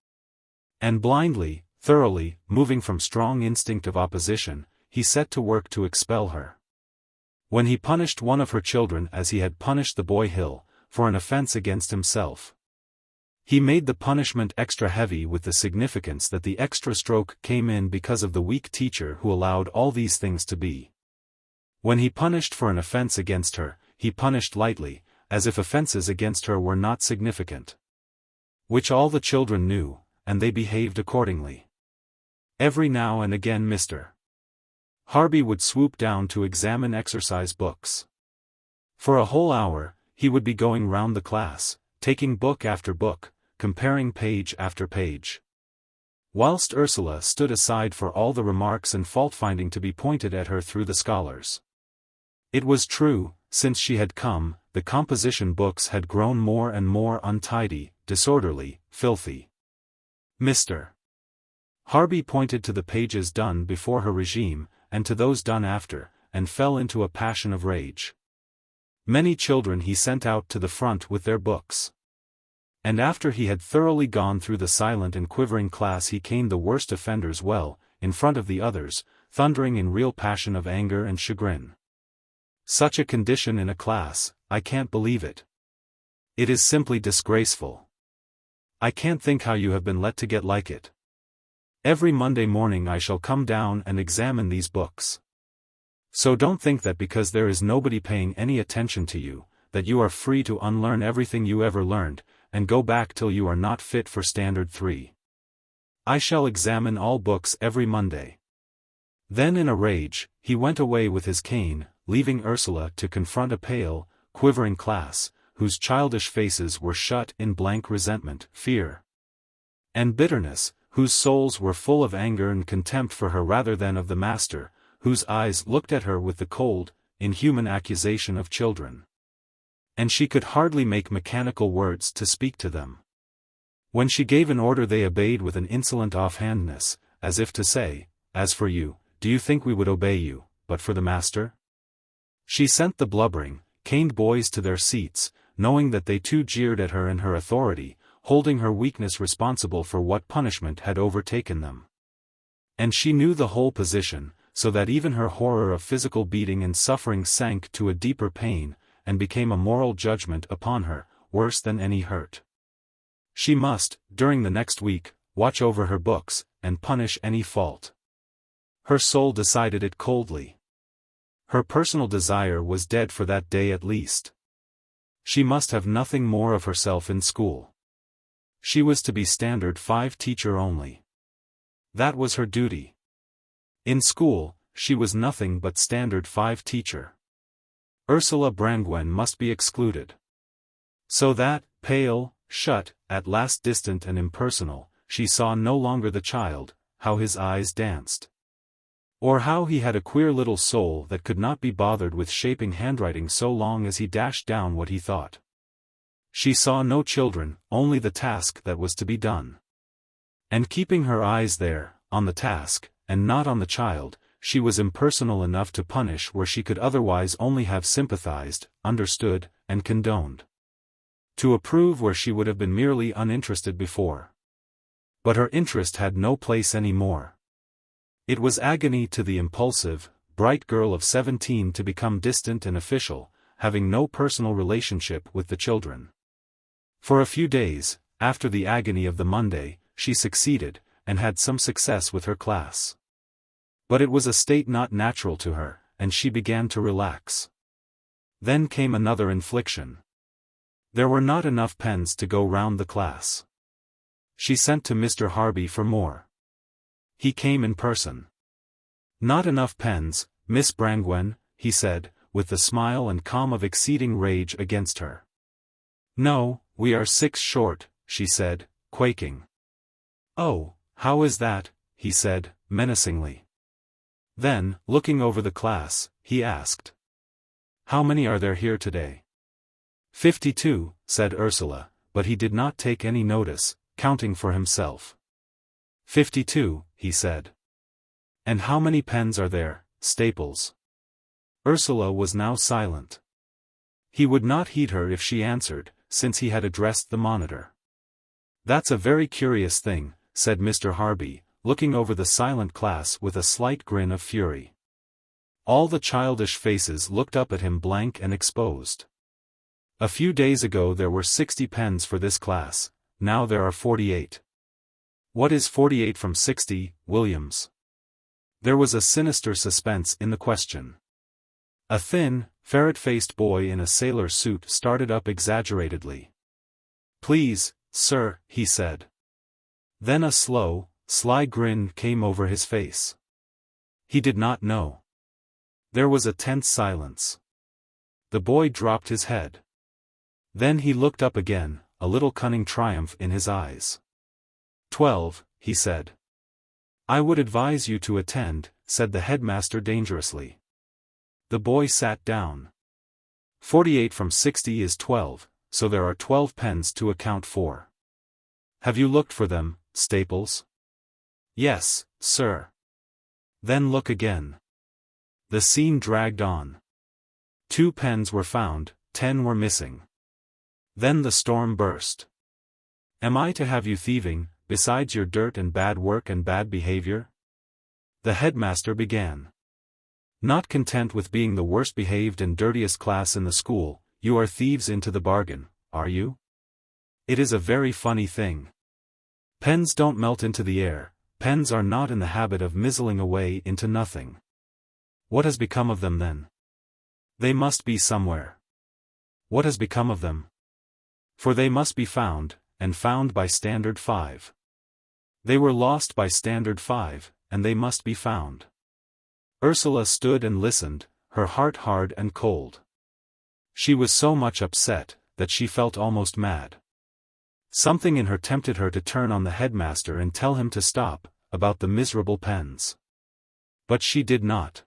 And blindly, thoroughly, moving from strong instinct of opposition, he set to work to expel her. When he punished one of her children as he had punished the boy Hill, for an offense against himself. He made the punishment extra heavy with the significance that the extra stroke came in because of the weak teacher who allowed all these things to be. When he punished for an offense against her, he punished lightly, as if offenses against her were not significant. Which all the children knew, and they behaved accordingly. Every now and again Mr. Harby would swoop down to examine exercise books. For a whole hour, he would be going round the class, taking book after book, comparing page after page. Whilst Ursula stood aside for all the remarks and fault-finding to be pointed at her through the scholars. It was true, since she had come, the composition books had grown more and more untidy, disorderly, filthy. Mr. Harby pointed to the pages done before her regime, and to those done after, and fell into a passion of rage. Many children he sent out to the front with their books. And after he had thoroughly gone through the silent and quivering class he caned the worst offenders well, in front of the others, thundering in real passion of anger and chagrin. Such a condition in a class, I can't believe it. It is simply disgraceful. I can't think how you have been let to get like it. Every Monday morning I shall come down and examine these books. So don't think that because there is nobody paying any attention to you, that you are free to unlearn everything you ever learned, and go back till you are not fit for Standard 3. I shall examine all books every Monday. Then in a rage, he went away with his cane, leaving Ursula to confront a pale, quivering class, whose childish faces were shut in blank resentment, fear, and bitterness, whose souls were full of anger and contempt for her rather than of the master, whose eyes looked at her with the cold, inhuman accusation of children. And she could hardly make mechanical words to speak to them. When she gave an order they obeyed with an insolent offhandedness, as if to say, "As for you, do you think we would obey you, but for the master?" She sent the blubbering, caned boys to their seats, knowing that they too jeered at her and her authority, holding her weakness responsible for what punishment had overtaken them. And she knew the whole position, so that even her horror of physical beating and suffering sank to a deeper pain, and became a moral judgment upon her, worse than any hurt. She must, during the next week, watch over her books, and punish any fault. Her soul decided it coldly. Her personal desire was dead for that day at least. She must have nothing more of herself in school. She was to be Standard 5 teacher only. That was her duty. In school, she was nothing but Standard 5 teacher. Ursula Brangwen must be excluded. So that, pale, shut, at last distant and impersonal, she saw no longer the child, how his eyes danced. Or how he had a queer little soul that could not be bothered with shaping handwriting so long as he dashed down what he thought. She saw no children, only the task that was to be done. And keeping her eyes there, on the task, and not on the child, she was impersonal enough to punish where she could otherwise only have sympathized, understood, and condoned. To approve where she would have been merely uninterested before. But her interest had no place any more. It was agony to the impulsive, bright girl of 17 to become distant and official, having no personal relationship with the children. For a few days, after the agony of the Monday, she succeeded, and had some success with her class. But it was a state not natural to her, and she began to relax. Then came another infliction. There were not enough pens to go round the class. She sent to Mr. Harby for more. He came in person. "Not enough pens, Miss Brangwen," he said, with the smile and calm of exceeding rage against her. "No, we are 6 short," she said, quaking. "Oh, how is that?" he said, menacingly. Then, looking over the class, he asked, "How many are there here today?" 52, said Ursula, but he did not take any notice, counting for himself. 52, he said. "And how many pens are there, Staples?" Ursula was now silent. He would not heed her if she answered, since he had addressed the monitor. "That's a very curious thing," said Mr. Harby, looking over the silent class with a slight grin of fury. All the childish faces looked up at him blank and exposed. A few days ago there were 60 pens for this class, now there are 48. What is 48 from 60, Williams? There was a sinister suspense in the question. A thin, ferret-faced boy in a sailor suit started up exaggeratedly. "Please, sir," he said. Then a slow, sly grin came over his face. He did not know. There was a tense silence. The boy dropped his head. Then he looked up again, a little cunning triumph in his eyes. 12, he said. "I would advise you to attend," said the headmaster dangerously. The boy sat down. 48 from 60 is 12, so there are 12 pens to account for. "Have you looked for them, Staples?" "Yes, sir." "Then look again." The scene dragged on. 2 pens were found, 10 were missing. Then the storm burst. Am I to have you thieving, besides your dirt and bad work and bad behavior? The headmaster began. Not content with being the worst behaved and dirtiest class in the school, you are thieves into the bargain, are you? It is a very funny thing. Pens don't melt into the air, pens are not in the habit of mizzling away into nothing. What has become of them then? They must be somewhere. What has become of them? For they must be found, and found by Standard 5. They were lost by Standard 5, and they must be found. Ursula stood and listened, her heart hard and cold. She was so much upset, that she felt almost mad. Something in her tempted her to turn on the headmaster and tell him to stop, about the miserable pens. But she did not.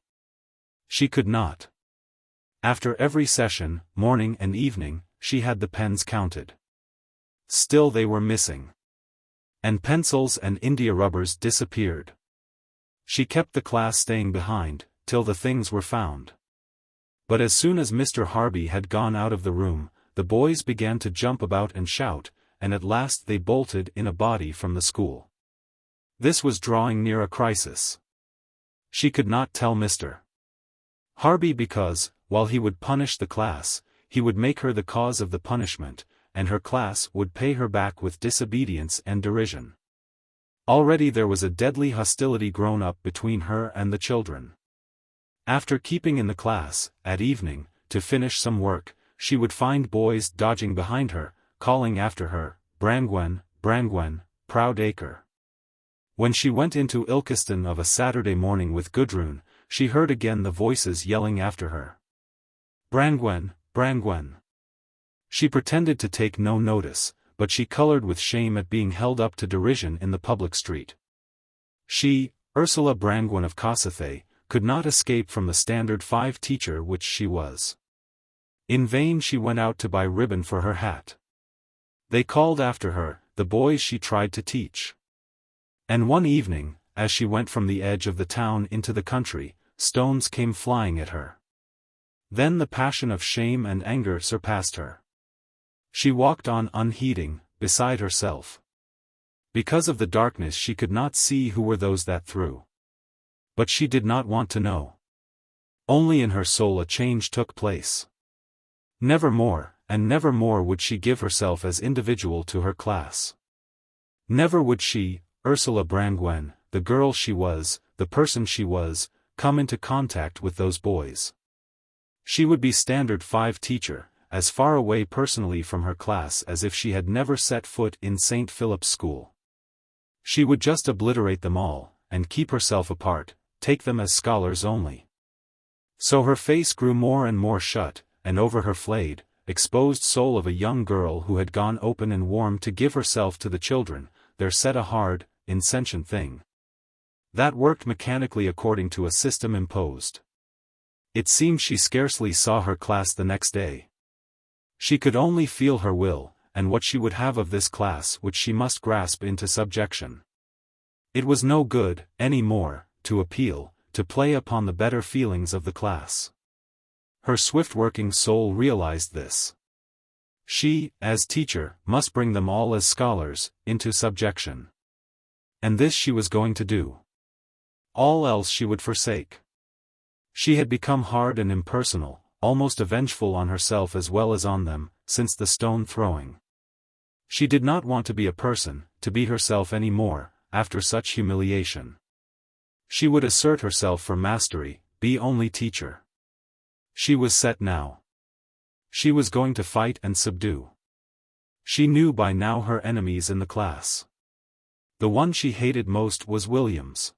She could not. After every session, morning and evening, she had the pens counted. Still they were missing. And pencils and India rubbers disappeared. She kept the class staying behind, till the things were found. But as soon as Mr. Harby had gone out of the room, the boys began to jump about and shout, and at last they bolted in a body from the school. This was drawing near a crisis. She could not tell Mr. Harby because, while he would punish the class, he would make her the cause of the punishment, and her class would pay her back with disobedience and derision. Already there was a deadly hostility grown up between her and the children. After keeping in the class, at evening, to finish some work, she would find boys dodging behind her, calling after her, Brangwen, Brangwen, proud acre. When she went into Ilkeston of a Saturday morning with Gudrun, she heard again the voices yelling after her. Brangwen, Brangwen. She pretended to take no notice, but she colored with shame at being held up to derision in the public street. She, Ursula Brangwen of XIII, could not escape from the Standard 5 teacher which she was. In vain she went out to buy ribbon for her hat. They called after her, the boys she tried to teach. And one evening, as she went from the edge of the town into the country, stones came flying at her. Then the passion of shame and anger surpassed her. She walked on unheeding, beside herself. Because of the darkness she could not see who were those that threw. But she did not want to know. Only in her soul a change took place. Never more, and never more would she give herself as individual to her class. Never would she, Ursula Brangwen, the girl she was, the person she was, come into contact with those boys. She would be Standard 5 teacher, as far away personally from her class as if she had never set foot in St. Philip's School. She would just obliterate them all, and keep herself apart, take them as scholars only. So her face grew more and more shut, and over her flayed, exposed soul of a young girl who had gone open and warm to give herself to the children, there set a hard, insentient thing. That worked mechanically according to a system imposed. It seemed she scarcely saw her class the next day. She could only feel her will, and what she would have of this class which she must grasp into subjection. It was no good, any more, to appeal, to play upon the better feelings of the class. Her swift-working soul realized this. She, as teacher, must bring them all as scholars, into subjection. And this she was going to do. All else she would forsake. She had become hard and impersonal, almost avengeful on herself as well as on them, since the stone throwing. She did not want to be a person, to be herself any more, after such humiliation. She would assert herself for mastery, be only teacher. She was set now. She was going to fight and subdue. She knew by now her enemies in the class. The one she hated most was Williams.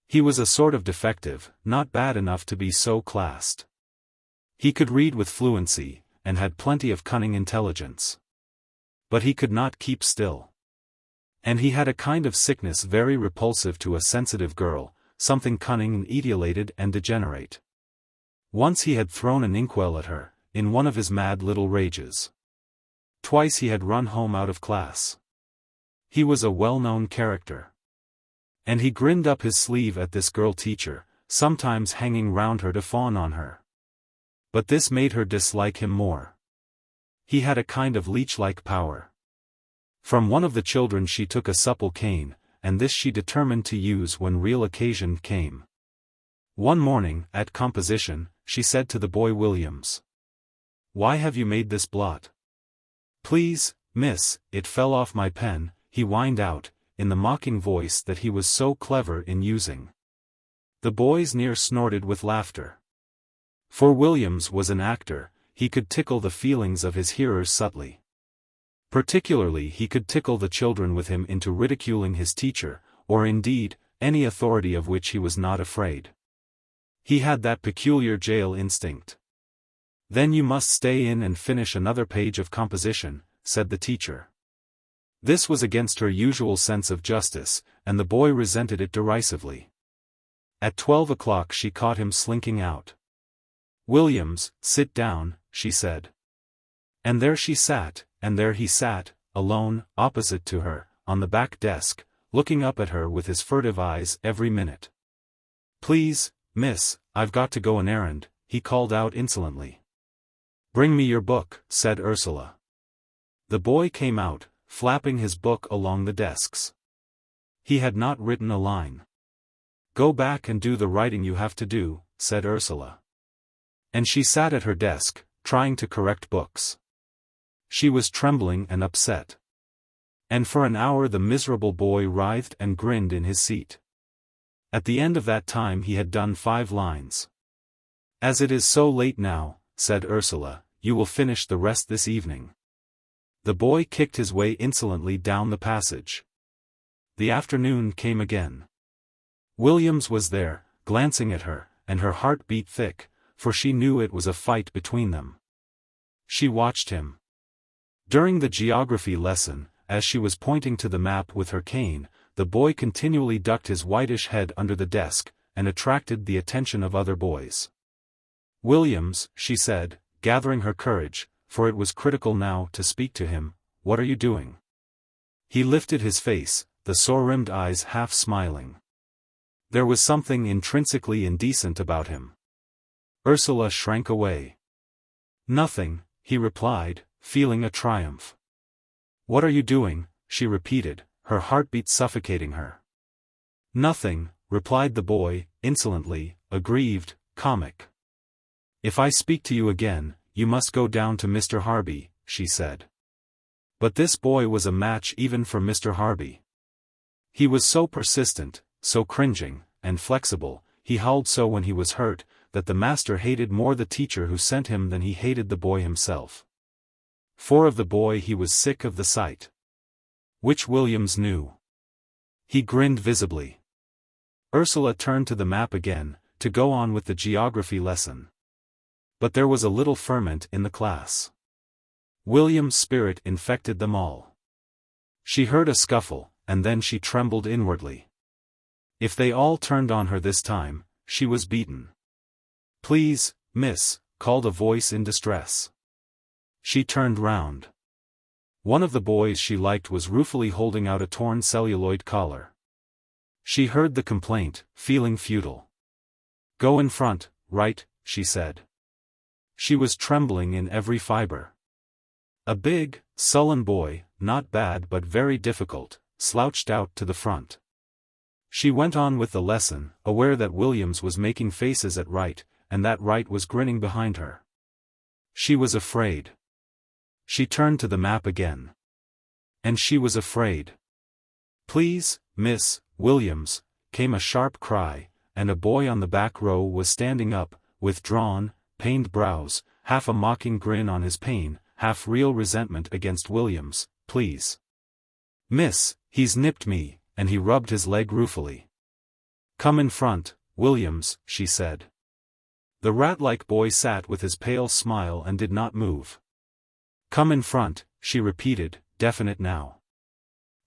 He was a sort of defective, not bad enough to be so classed. He could read with fluency, and had plenty of cunning intelligence. But he could not keep still. And he had a kind of sickness very repulsive to a sensitive girl, something cunning and etiolated and degenerate. Once he had thrown an inkwell at her, in one of his mad little rages. Twice he had run home out of class. He was a well-known character. And he grinned up his sleeve at this girl teacher, sometimes hanging round her to fawn on her. But this made her dislike him more. He had a kind of leech-like power. From one of the children she took a supple cane, and this she determined to use when real occasion came. One morning, at composition, she said to the boy Williams, "Why have you made this blot?" "Please, miss, it fell off my pen," he whined out, in the mocking voice that he was so clever in using. The boys near snorted with laughter. For Williams was an actor, he could tickle the feelings of his hearers subtly. Particularly he could tickle the children with him into ridiculing his teacher, or indeed, any authority of which he was not afraid. He had that peculiar jail instinct. "Then you must stay in and finish another page of composition," said the teacher. This was against her usual sense of justice, and the boy resented it derisively. At 12 o'clock she caught him slinking out. "Williams, sit down," she said. And there she sat, and there he sat, alone, opposite to her, on the back desk, looking up at her with his furtive eyes every minute. "Please, miss, I've got to go an errand," he called out insolently. "Bring me your book," said Ursula. The boy came out, flapping his book along the desks. He had not written a line. "Go back and do the writing you have to do," said Ursula. And she sat at her desk, trying to correct books. She was trembling and upset. And for an hour the miserable boy writhed and grinned in his seat. At the end of that time he had done 5 lines. "As it is so late now," said Ursula, "you will finish the rest this evening." The boy kicked his way insolently down the passage. The afternoon came again. Williams was there, glancing at her, and her heart beat thick, for she knew it was a fight between them. She watched him. During the geography lesson, as she was pointing to the map with her cane, the boy continually ducked his whitish head under the desk, and attracted the attention of other boys. "Williams," she said, gathering her courage, for it was critical now to speak to him, "what are you doing?" He lifted his face, the sore-rimmed eyes half smiling. There was something intrinsically indecent about him. Ursula shrank away. "Nothing," he replied, feeling a triumph. "What are you doing?" she repeated, her heartbeat suffocating her. "Nothing," replied the boy, insolently, aggrieved, comic. "If I speak to you again, you must go down to Mr. Harby," she said. But this boy was a match even for Mr. Harby. He was so persistent, so cringing, and flexible, he howled so when he was hurt, that the master hated more the teacher who sent him than he hated the boy himself. For of the boy he was sick of the sight. Which Williams knew. He grinned visibly. Ursula turned to the map again, to go on with the geography lesson. But there was a little ferment in the class. William's spirit infected them all. She heard a scuffle, and then she trembled inwardly. If they all turned on her this time, she was beaten. "Please, miss," called a voice in distress. She turned round. One of the boys she liked was ruefully holding out a torn celluloid collar. She heard the complaint, feeling futile. "Go in front, right," she said. She was trembling in every fiber. A big, sullen boy, not bad but very difficult, slouched out to the front. She went on with the lesson, aware that Williams was making faces at Wright, and that Wright was grinning behind her. She was afraid. She turned to the map again. And she was afraid. "Please, miss, Williams," came a sharp cry, and a boy on the back row was standing up, with drawn, pained brows, half a mocking grin on his pain, half real resentment against Williams. "Please. Miss, he's nipped me," and he rubbed his leg ruefully. "Come in front, Williams," she said. The rat-like boy sat with his pale smile and did not move. "Come in front," she repeated, definite now.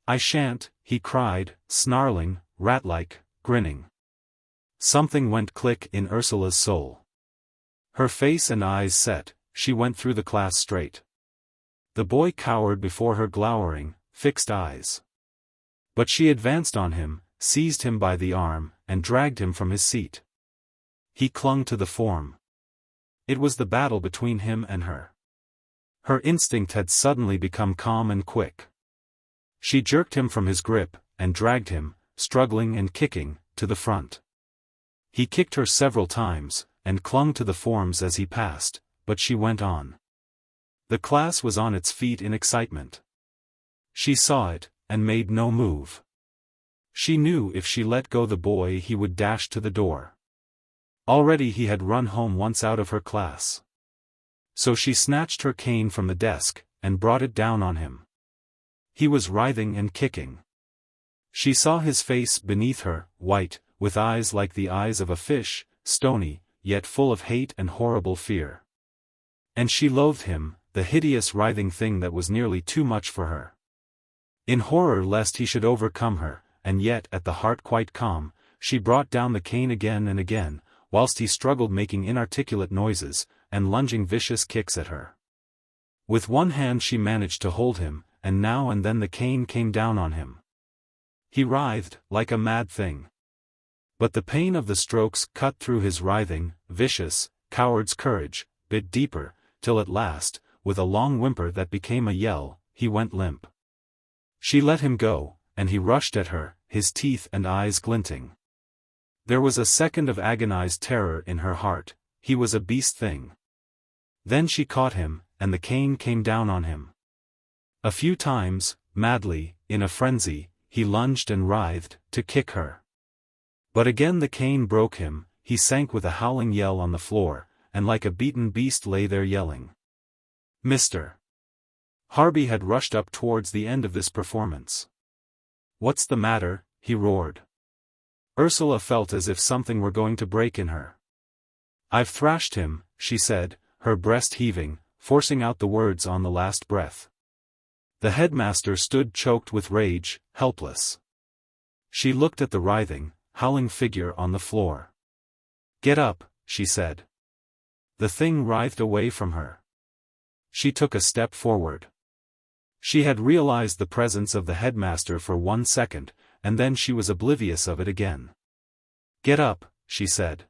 "I shan't," he cried, snarling, rat-like, grinning. Something went click in Ursula's soul. Her face and eyes set, she went through the class straight. The boy cowered before her glowering, fixed eyes. But she advanced on him, seized him by the arm, and dragged him from his seat. He clung to the form. It was the battle between him and her. Her instinct had suddenly become calm and quick. She jerked him from his grip, and dragged him, struggling and kicking, to the front. He kicked her several times, and clung to the forms as he passed, but she went on. The class was on its feet in excitement. She saw it, and made no move. She knew if she let go the boy he would dash to the door. Already he had run home once out of her class. So she snatched her cane from the desk, and brought it down on him. He was writhing and kicking. She saw his face beneath her, white, with eyes like the eyes of a fish, stony, yet full of hate and horrible fear. And she loathed him, the hideous writhing thing that was nearly too much for her. In horror lest he should overcome her, and yet at the heart quite calm, she brought down the cane again and again, whilst he struggled making inarticulate noises, and lunging vicious kicks at her. With one hand she managed to hold him, and now and then the cane came down on him. He writhed, like a mad thing. But the pain of the strokes cut through his writhing, vicious, coward's courage, bit deeper, till at last, with a long whimper that became a yell, he went limp. She let him go, and he rushed at her, his teeth and eyes glinting. There was a second of agonized terror in her heart. He was a beast thing. Then she caught him, and the cane came down on him. A few times, madly, in a frenzy, he lunged and writhed, to kick her. But again the cane broke him, he sank with a howling yell on the floor, and like a beaten beast lay there yelling. Mr. Harby had rushed up towards the end of this performance. "What's the matter?" he roared. Ursula felt as if something were going to break in her. "I've thrashed him," she said, her breast heaving, forcing out the words on the last breath. The headmaster stood choked with rage, helpless. She looked at the writhing, howling figure on the floor. "Get up," she said. The thing writhed away from her. She took a step forward. She had realized the presence of the headmaster for 1 second, and then she was oblivious of it again. "Get up," she said.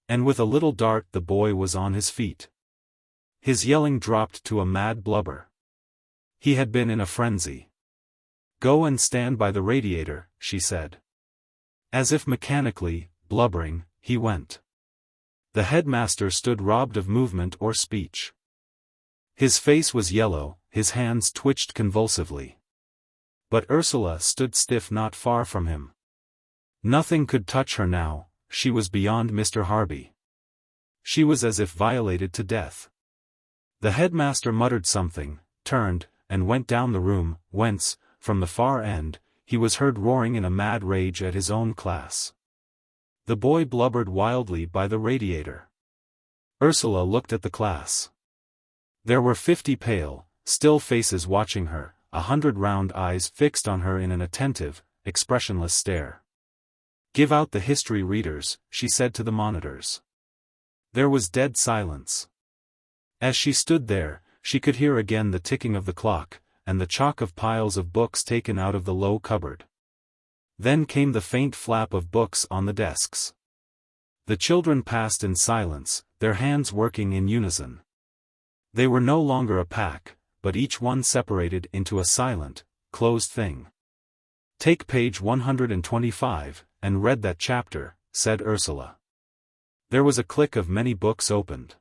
And with a little dart the boy was on his feet. His yelling dropped to a mad blubber. He had been in a frenzy. "Go and stand by the radiator," she said. As if mechanically, blubbering, he went. The headmaster stood robbed of movement or speech. His face was yellow, his hands twitched convulsively. But Ursula stood stiff not far from him. Nothing could touch her now, she was beyond Mr. Harby. She was as if violated to death. The headmaster muttered something, turned, and went down the room, whence, from the far end, he was heard roaring in a mad rage at his own class. The boy blubbered wildly by the radiator. Ursula looked at the class. There were 50 pale, still faces watching her, 100 round eyes fixed on her in an attentive, expressionless stare. "Give out the history readers," she said to the monitors. There was dead silence. As she stood there, she could hear again the ticking of the clock, and the chalk of piles of books taken out of the low cupboard. Then came the faint flap of books on the desks. The children passed in silence, their hands working in unison. They were no longer a pack, but each one separated into a silent, closed thing. "Take page 125, and read that chapter," said Ursula. There was a click of many books opened.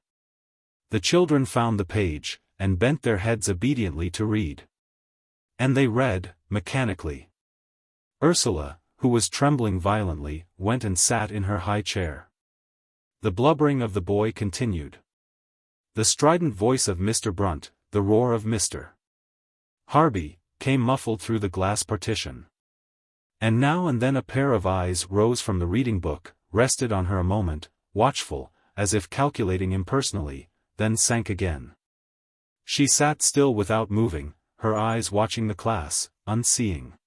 The children found the page, and bent their heads obediently to read. And they read, mechanically. Ursula, who was trembling violently, went and sat in her high chair. The blubbering of the boy continued. The strident voice of Mr. Brunt, the roar of Mr. Harby, came muffled through the glass partition. And now and then a pair of eyes rose from the reading book, rested on her a moment, watchful, as if calculating impersonally, then sank again. She sat still without moving, her eyes watching the class, unseeing.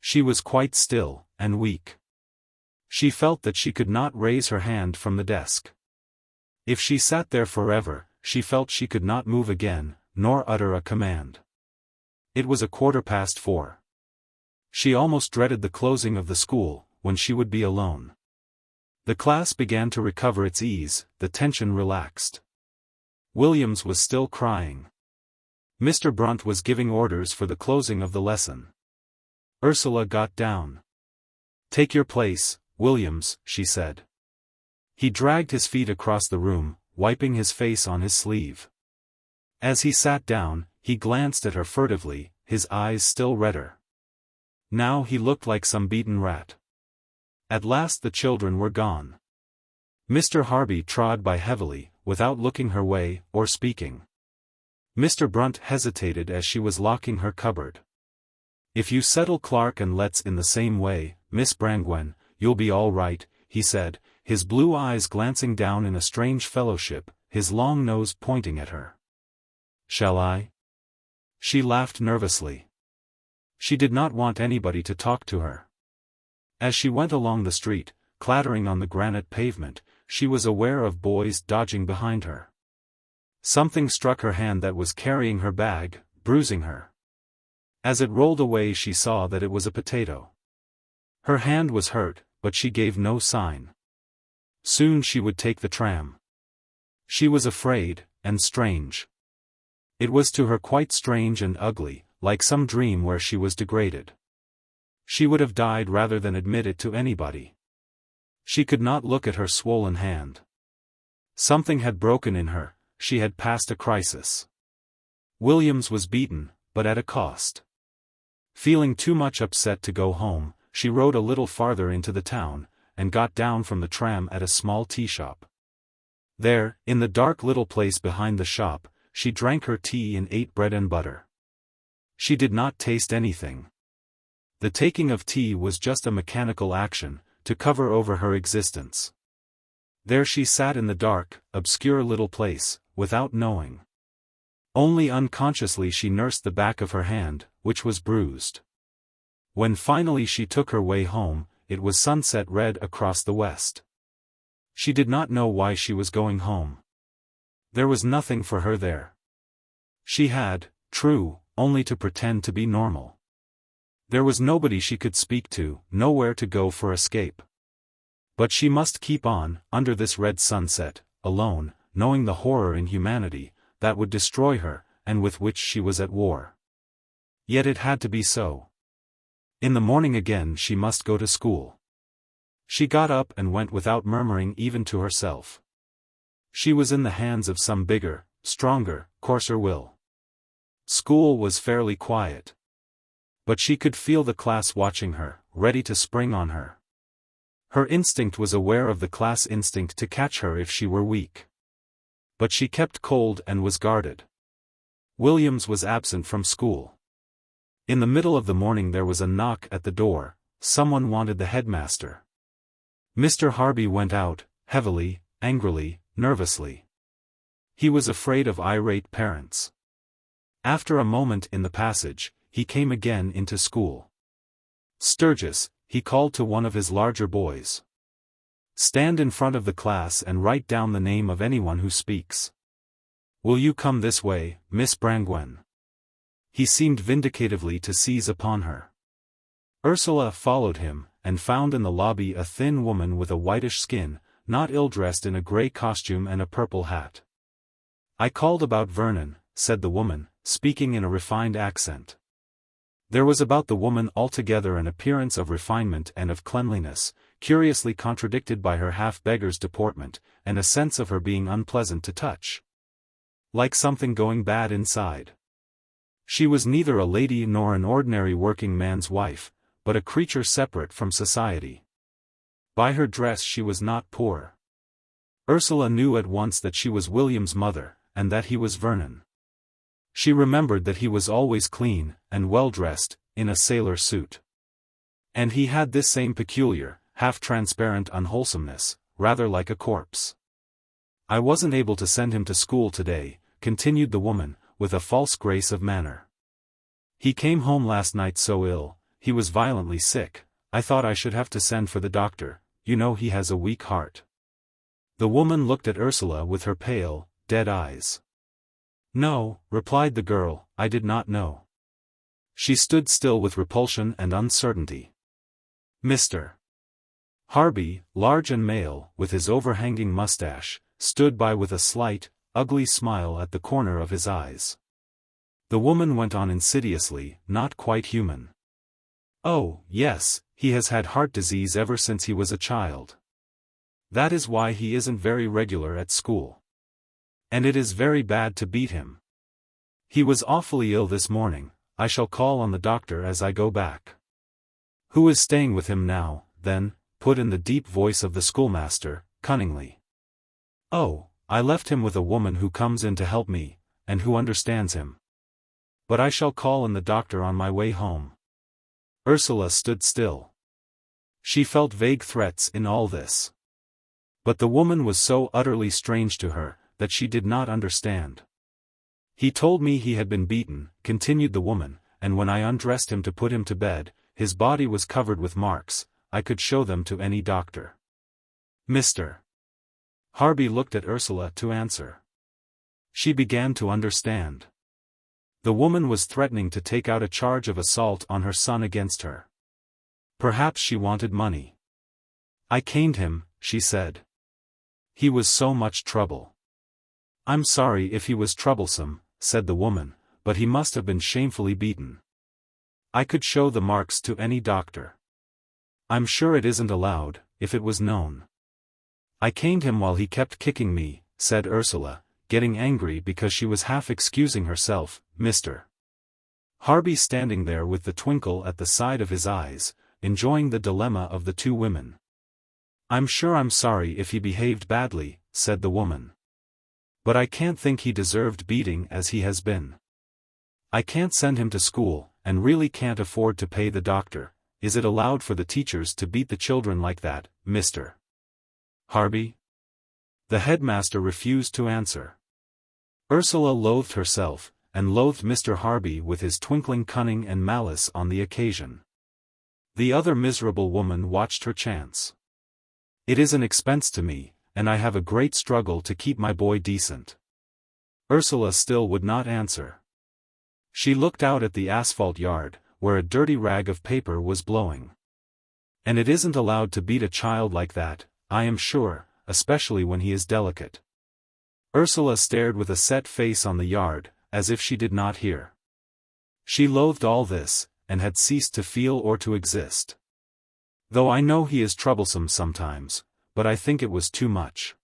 She was quite still, and weak. She felt that she could not raise her hand from the desk. If she sat there forever, she felt she could not move again, nor utter a command. It was 4:15. She almost dreaded the closing of the school, when she would be alone. The class began to recover its ease, the tension relaxed. Williams was still crying. Mr. Brunt was giving orders for the closing of the lesson. Ursula got down. "Take your place, Williams," she said. He dragged his feet across the room, wiping his face on his sleeve. As he sat down, he glanced at her furtively, his eyes still redder. Now he looked like some beaten rat. At last the children were gone. Mr. Harby trod by heavily, without looking her way, or speaking. Mr. Brunt hesitated as she was locking her cupboard. "If you settle Clark and Letts in the same way, Miss Brangwen, you'll be all right," he said, his blue eyes glancing down in a strange fellowship, his long nose pointing at her. "Shall I?" She laughed nervously. She did not want anybody to talk to her. As she went along the street, clattering on the granite pavement, she was aware of boys dodging behind her. Something struck her hand that was carrying her bag, bruising her. As it rolled away she saw that it was a potato. Her hand was hurt, but she gave no sign. Soon she would take the tram. She was afraid, and strange. It was to her quite strange and ugly, like some dream where she was degraded. She would have died rather than admit it to anybody. She could not look at her swollen hand. Something had broken in her, she had passed a crisis. Williams was beaten, but at a cost. Feeling too much upset to go home, she rode a little farther into the town, and got down from the tram at a small tea shop. There, in the dark little place behind the shop, she drank her tea and ate bread and butter. She did not taste anything. The taking of tea was just a mechanical action, to cover over her existence. There she sat in the dark, obscure little place, without knowing. Only unconsciously she nursed the back of her hand, which was bruised. When finally she took her way home, it was sunset red across the west. She did not know why she was going home. There was nothing for her there. She had, true, only to pretend to be normal. There was nobody she could speak to, nowhere to go for escape. But she must keep on, under this red sunset, alone, knowing the horror in humanity, that would destroy her, and with which she was at war. Yet it had to be so. In the morning again she must go to school. She got up and went without murmuring even to herself. She was in the hands of some bigger, stronger, coarser will. School was fairly quiet. But she could feel the class watching her, ready to spring on her. Her instinct was aware of the class instinct to catch her if she were weak. But she kept cold and was guarded. Williams was absent from school. In the middle of the morning there was a knock at the door. Someone wanted the headmaster. Mr. Harby went out, heavily, angrily, nervously. He was afraid of irate parents. After a moment in the passage, he came again into school. "Sturgis," he called to one of his larger boys. "Stand in front of the class and write down the name of anyone who speaks. Will you come this way, Miss Brangwen?" He seemed vindicatively to seize upon her. Ursula followed him, and found in the lobby a thin woman with a whitish skin, not ill-dressed in a grey costume and a purple hat. "I called about Vernon," said the woman, speaking in a refined accent. There was about the woman altogether an appearance of refinement and of cleanliness, curiously contradicted by her half-beggar's deportment, and a sense of her being unpleasant to touch. Like something going bad inside. She was neither a lady nor an ordinary working man's wife, but a creature separate from society. By her dress she was not poor. Ursula knew at once that she was William's mother, and that he was Vernon. She remembered that he was always clean, and well-dressed, in a sailor suit. And he had this same peculiar, half-transparent unwholesomeness, rather like a corpse. "I wasn't able to send him to school today," continued the woman, with a false grace of manner. "He came home last night so ill, he was violently sick. I thought I should have to send for the doctor, you know he has a weak heart." The woman looked at Ursula with her pale, dead eyes. "No," replied the girl, "I did not know." She stood still with repulsion and uncertainty. Mr. Harby, large and male, with his overhanging mustache, stood by with a slight, ugly smile at the corner of his eyes. The woman went on insidiously, not quite human. Oh, yes, he has had heart disease ever since he was a child. That is why he isn't very regular at school. And it is very bad to beat him. He was awfully ill this morning. I shall call on the doctor as I go back. Who is staying with him now, then? Put in the deep voice of the schoolmaster, cunningly. Oh, I left him with a woman who comes in to help me, and who understands him. But I shall call in the doctor on my way home. Ursula stood still. She felt vague threats in all this. But the woman was so utterly strange to her, that she did not understand. He told me he had been beaten, continued the woman, and when I undressed him to put him to bed, his body was covered with marks. I could show them to any doctor. Mr. Harby looked at Ursula to answer. She began to understand. The woman was threatening to take out a charge of assault on her son against her. Perhaps she wanted money. I caned him, she said. He was so much trouble. I'm sorry if he was troublesome, said the woman, but he must have been shamefully beaten. I could show the marks to any doctor. I'm sure it isn't allowed, if it was known. I caned him while he kept kicking me, said Ursula, getting angry because she was half excusing herself. Mr. Harby standing there with the twinkle at the side of his eyes, enjoying the dilemma of the two women. I'm sure I'm sorry if he behaved badly, said the woman. But I can't think he deserved beating as he has been. I can't send him to school, and really can't afford to pay the doctor. Is it allowed for the teachers to beat the children like that, Mr. Harby? The headmaster refused to answer. Ursula loathed herself, and loathed Mr. Harby with his twinkling cunning and malice on the occasion. The other miserable woman watched her chance. It is an expense to me, and I have a great struggle to keep my boy decent. Ursula still would not answer. She looked out at the asphalt yard, where a dirty rag of paper was blowing. And it isn't allowed to beat a child like that, I am sure, especially when he is delicate. Ursula stared with a set face on the yard, as if she did not hear. She loathed all this, and had ceased to feel or to exist. Though I know he is troublesome sometimes, but I think it was too much.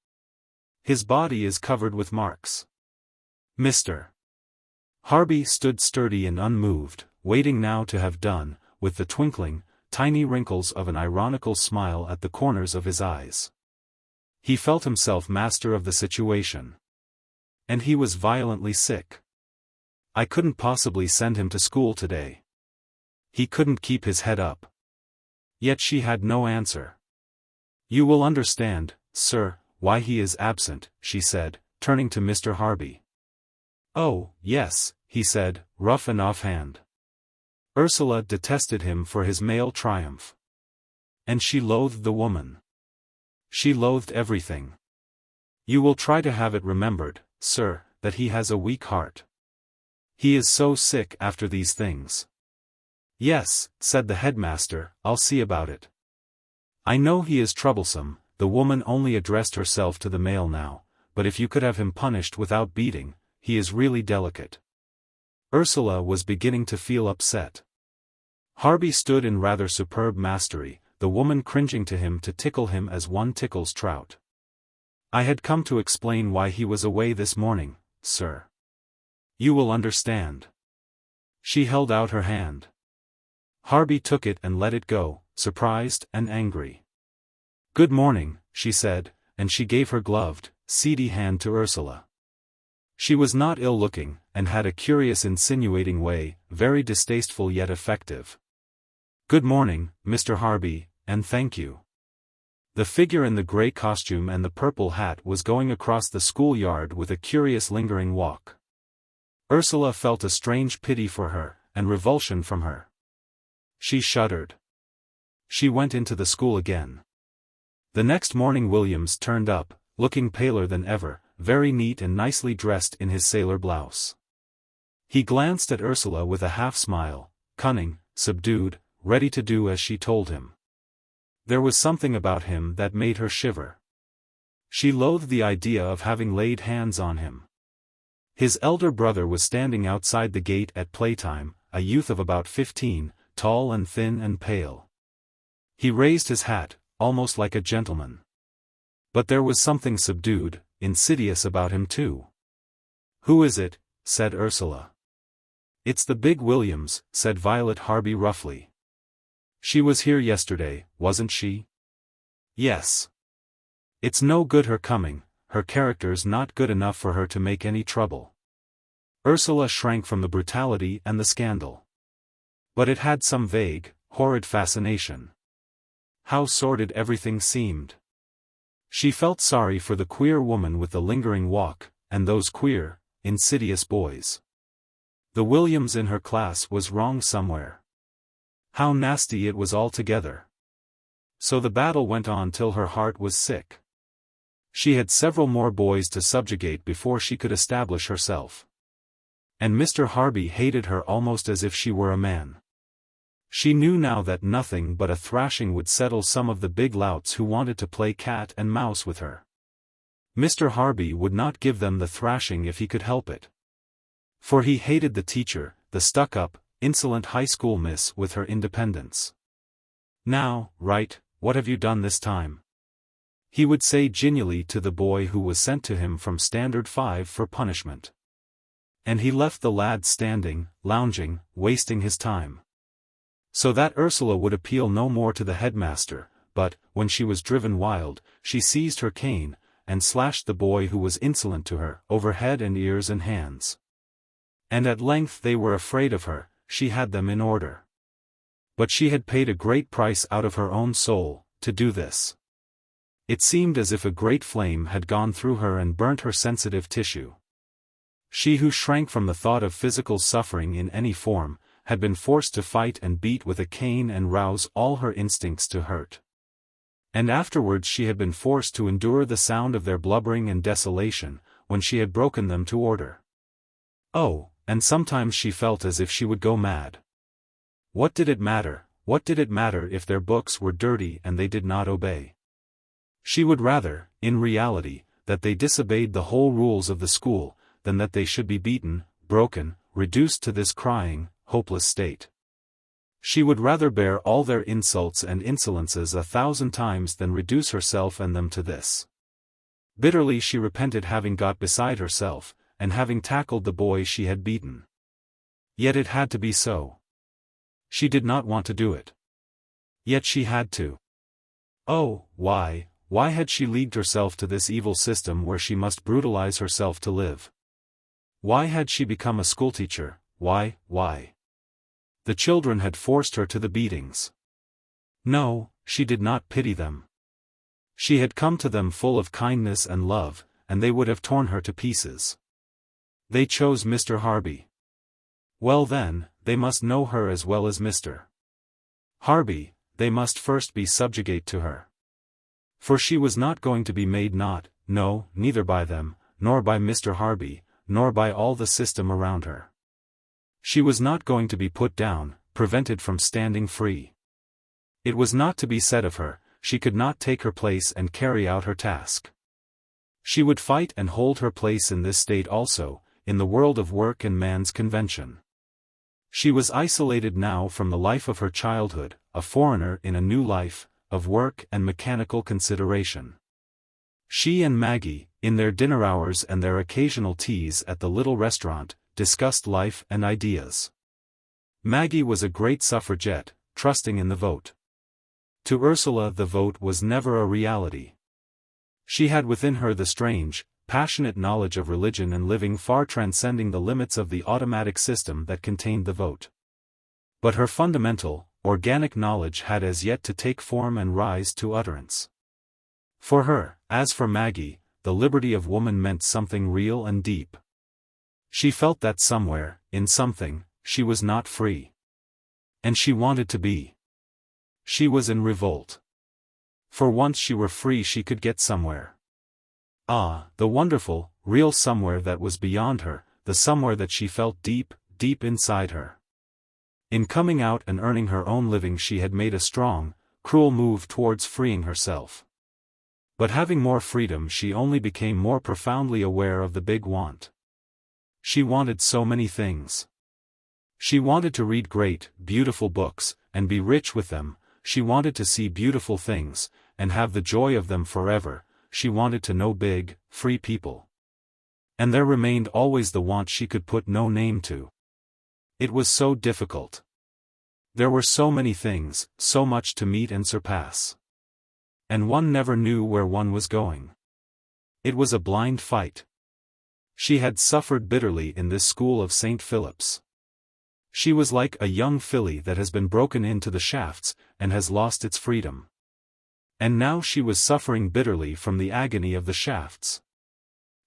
His body is covered with marks. Mr. Harby stood sturdy and unmoved, waiting now to have done, with the twinkling, tiny wrinkles of an ironical smile at the corners of his eyes. He felt himself master of the situation. And he was violently sick. I couldn't possibly send him to school today. He couldn't keep his head up. Yet she had no answer. You will understand, sir, why he is absent, she said, turning to Mr. Harby. Oh, yes, he said, rough and offhand. Ursula detested him for his male triumph. And she loathed the woman. She loathed everything. You will try to have it remembered, sir, that he has a weak heart. He is so sick after these things. Yes, said the headmaster, I'll see about it. I know he is troublesome. The woman only addressed herself to the male now, but if you could have him punished without beating, he is really delicate. Ursula was beginning to feel upset. Harby stood in rather superb mastery, the woman cringing to him to tickle him as one tickles trout. I had come to explain why he was away this morning, sir. You will understand. She held out her hand. Harby took it and let it go, surprised and angry. Good morning, she said, and she gave her gloved, seedy hand to Ursula. She was not ill-looking, and had a curious insinuating way, very distasteful yet effective. Good morning, Mr. Harby, and thank you. The figure in the grey costume and the purple hat was going across the schoolyard with a curious lingering walk. Ursula felt a strange pity for her, and revulsion from her. She shuddered. She went into the school again. The next morning Williams turned up, looking paler than ever, very neat and nicely dressed in his sailor blouse. He glanced at Ursula with a half-smile, cunning, subdued, ready to do as she told him. There was something about him that made her shiver. She loathed the idea of having laid hands on him. His elder brother was standing outside the gate at playtime, a youth of about 15, tall and thin and pale. He raised his hat, almost like a gentleman. But there was something subdued, insidious about him too. "Who is it?" said Ursula. "It's the big Williams," said Violet Harby roughly. "She was here yesterday, wasn't she?" "Yes. It's no good her coming, her character's not good enough for her to make any trouble." Ursula shrank from the brutality and the scandal. But it had some vague, horrid fascination. How sordid everything seemed. She felt sorry for the queer woman with the lingering walk, and those queer, insidious boys. The Williams in her class was wrong somewhere. How nasty it was altogether. So the battle went on till her heart was sick. She had several more boys to subjugate before she could establish herself. And Mr. Harby hated her almost as if she were a man. She knew now that nothing but a thrashing would settle some of the big louts who wanted to play cat and mouse with her. Mr. Harby would not give them the thrashing if he could help it. For he hated the teacher, the stuck-up, insolent high school miss with her independence. "Now, Wright, what have you done this time?" he would say genially to the boy who was sent to him from Standard 5 for punishment. And he left the lad standing, lounging, wasting his time. So that Ursula would appeal no more to the headmaster, but, when she was driven wild, she seized her cane, and slashed the boy who was insolent to her, over head and ears and hands. And at length they were afraid of her, she had them in order. But she had paid a great price out of her own soul, to do this. It seemed as if a great flame had gone through her and burnt her sensitive tissue. She who shrank from the thought of physical suffering in any form, had been forced to fight and beat with a cane and rouse all her instincts to hurt. And afterwards she had been forced to endure the sound of their blubbering and desolation, when she had broken them to order. Oh, and sometimes she felt as if she would go mad. What did it matter if their books were dirty and they did not obey? She would rather, in reality, that they disobeyed the whole rules of the school, than that they should be beaten, broken, reduced to this crying, hopeless state. She would rather bear all their insults and insolences 1,000 times than reduce herself and them to this. Bitterly she repented having got beside herself, and having tackled the boy she had beaten. Yet it had to be so. She did not want to do it. Yet she had to. Oh, why had she leagued herself to this evil system where she must brutalize herself to live? Why had she become a schoolteacher? Why? The children had forced her to the beatings. No, she did not pity them. She had come to them full of kindness and love, and they would have torn her to pieces. They chose Mr. Harby. Well then, they must know her as well as Mr. Harby, they must first be subjugate to her. For she was not going to be made neither by them, nor by Mr. Harby, nor by all the system around her. She was not going to be put down, prevented from standing free. It was not to be said of her, she could not take her place and carry out her task. She would fight and hold her place in this state also, in the world of work and man's convention. She was isolated now from the life of her childhood, a foreigner in a new life, of work and mechanical consideration. She and Maggie, in their dinner hours and their occasional teas at the little restaurant, discussed life and ideas. Maggie was a great suffragette, trusting in the vote. To Ursula the vote was never a reality. She had within her the strange, passionate knowledge of religion and living far transcending the limits of the automatic system that contained the vote. But her fundamental, organic knowledge had as yet to take form and rise to utterance. For her, as for Maggie, the liberty of woman meant something real and deep. She felt that somewhere, in something, she was not free. And she wanted to be. She was in revolt. For once she were free she could get somewhere. Ah, the wonderful, real somewhere that was beyond her, the somewhere that she felt deep, deep inside her. In coming out and earning her own living she had made a strong, cruel move towards freeing herself. But having more freedom she only became more profoundly aware of the big want. She wanted so many things. She wanted to read great, beautiful books, and be rich with them. She wanted to see beautiful things, and have the joy of them forever. She wanted to know big, free people. And there remained always the want she could put no name to. It was so difficult. There were so many things, so much to meet and surpass. And one never knew where one was going. It was a blind fight. She had suffered bitterly in this school of St. Philip's. She was like a young filly that has been broken into the shafts, and has lost its freedom. And now she was suffering bitterly from the agony of the shafts.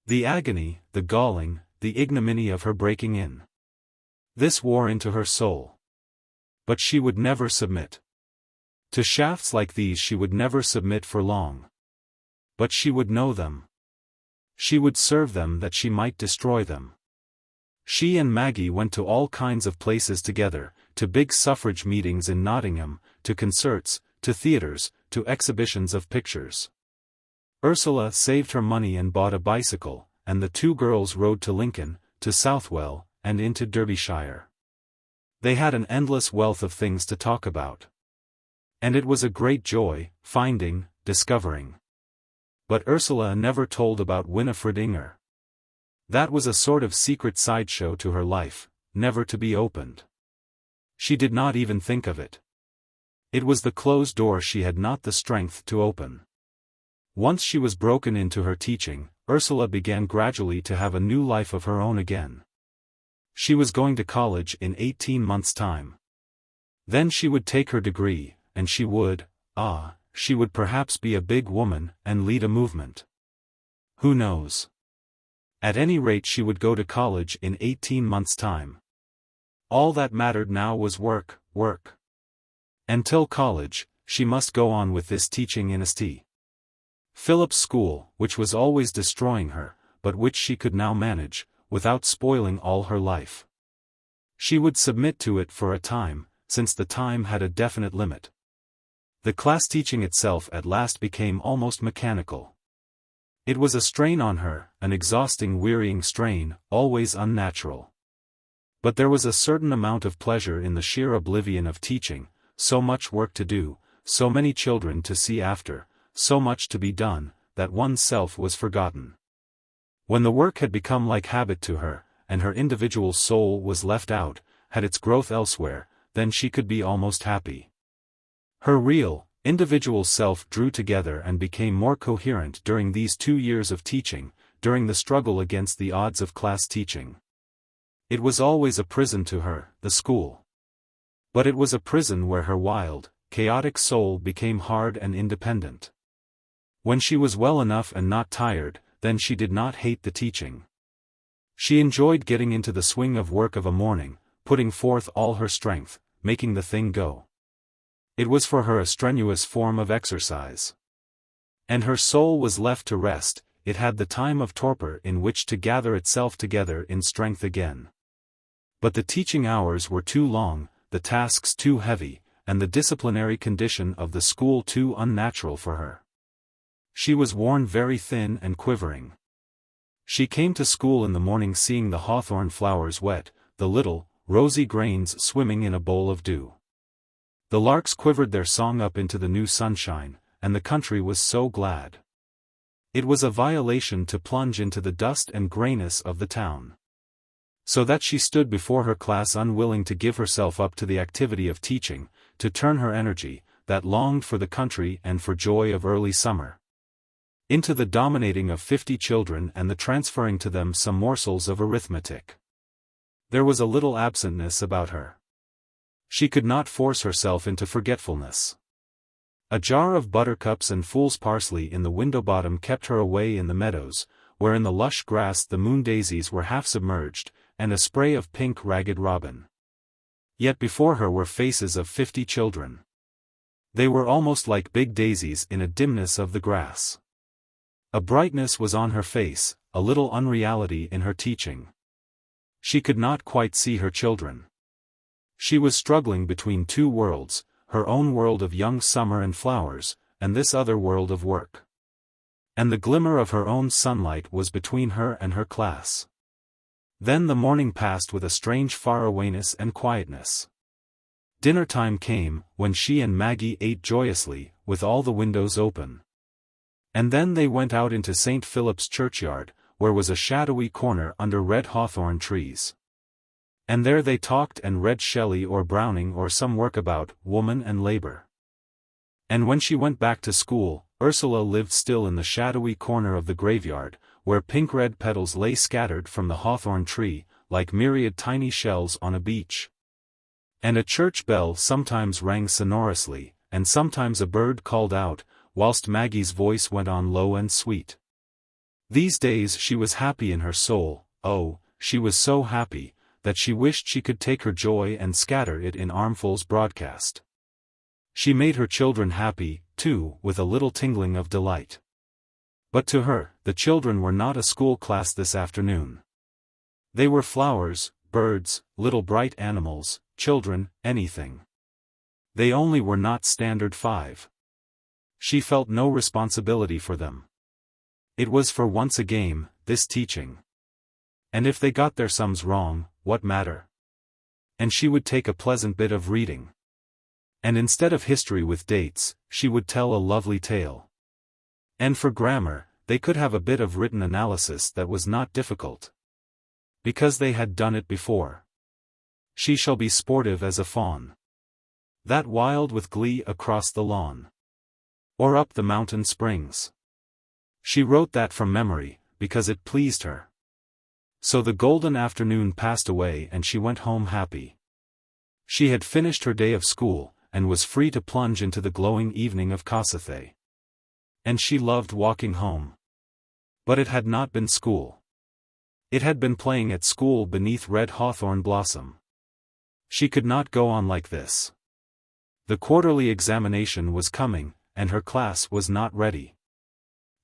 The agony, the galling, the ignominy of her breaking in. This wore into her soul. But she would never submit. To shafts like these she would never submit for long. But she would know them. She would serve them that she might destroy them. She and Maggie went to all kinds of places together, to big suffrage meetings in Nottingham, to concerts, to theatres, to exhibitions of pictures. Ursula saved her money and bought a bicycle, and the two girls rode to Lincoln, to Southwell, and into Derbyshire. They had an endless wealth of things to talk about. And it was a great joy, finding, discovering. But Ursula never told about Winifred Inger. That was a sort of secret sideshow to her life, never to be opened. She did not even think of it. It was the closed door she had not the strength to open. Once she was broken into her teaching, Ursula began gradually to have a new life of her own again. She was going to college in 18 months' time. Then she would take her degree, and she would perhaps be a big woman, and lead a movement. Who knows? At any rate she would go to college in 18 months' time. All that mattered now was work, work. Until college, she must go on with this teaching in St. Philip's School, which was always destroying her, but which she could now manage, without spoiling all her life. She would submit to it for a time, since the time had a definite limit. The class teaching itself at last became almost mechanical. It was a strain on her, an exhausting, wearying strain, always unnatural. But there was a certain amount of pleasure in the sheer oblivion of teaching, so much work to do, so many children to see after, so much to be done, that one's self was forgotten. When the work had become like habit to her, and her individual soul was left out, had its growth elsewhere, then she could be almost happy. Her real, individual self drew together and became more coherent during these 2 years of teaching, during the struggle against the odds of class teaching. It was always a prison to her, the school. But it was a prison where her wild, chaotic soul became hard and independent. When she was well enough and not tired, then she did not hate the teaching. She enjoyed getting into the swing of work of a morning, putting forth all her strength, making the thing go. It was for her a strenuous form of exercise. And her soul was left to rest, it had the time of torpor in which to gather itself together in strength again. But the teaching hours were too long, the tasks too heavy, and the disciplinary condition of the school too unnatural for her. She was worn very thin and quivering. She came to school in the morning seeing the hawthorn flowers wet, the little, rosy grains swimming in a bowl of dew. The larks quivered their song up into the new sunshine, and the country was so glad. It was a violation to plunge into the dust and grayness of the town. So that she stood before her class unwilling to give herself up to the activity of teaching, to turn her energy, that longed for the country and for joy of early summer, into the dominating of 50 children and the transferring to them some morsels of arithmetic. There was a little absentness about her. She could not force herself into forgetfulness. A jar of buttercups and fool's parsley in the window bottom kept her away in the meadows, where in the lush grass the moon daisies were half submerged, and a spray of pink ragged robin. Yet before her were faces of 50 children. They were almost like big daisies in a dimness of the grass. A brightness was on her face, a little unreality in her teaching. She could not quite see her children. She was struggling between two worlds, her own world of young summer and flowers, and this other world of work. And the glimmer of her own sunlight was between her and her class. Then the morning passed with a strange farawayness and quietness. Dinner time came, when she and Maggie ate joyously, with all the windows open. And then they went out into St. Philip's churchyard, where was a shadowy corner under red hawthorn trees. And there they talked and read Shelley or Browning or some work about woman and labor. And when she went back to school, Ursula lived still in the shadowy corner of the graveyard, where pink-red petals lay scattered from the hawthorn tree, like myriad tiny shells on a beach. And a church bell sometimes rang sonorously, and sometimes a bird called out, whilst Maggie's voice went on low and sweet. These days she was happy in her soul, oh, she was so happy, that she wished she could take her joy and scatter it in armfuls broadcast. She made her children happy, too, with a little tingling of delight. But to her, the children were not a school class this afternoon. They were flowers, birds, little bright animals, children, anything. They only were not Standard 5. She felt no responsibility for them. It was for once a game, this teaching. And if they got their sums wrong, what matter? And she would take a pleasant bit of reading. And instead of history with dates, she would tell a lovely tale. And for grammar, they could have a bit of written analysis that was not difficult. Because they had done it before. She shall be sportive as a fawn. That wild with glee across the lawn. Or up the mountain springs. She wrote that from memory, because it pleased her. So the golden afternoon passed away and she went home happy. She had finished her day of school, and was free to plunge into the glowing evening of XIII. And she loved walking home. But it had not been school. It had been playing at school beneath red hawthorn blossom. She could not go on like this. The quarterly examination was coming, and her class was not ready.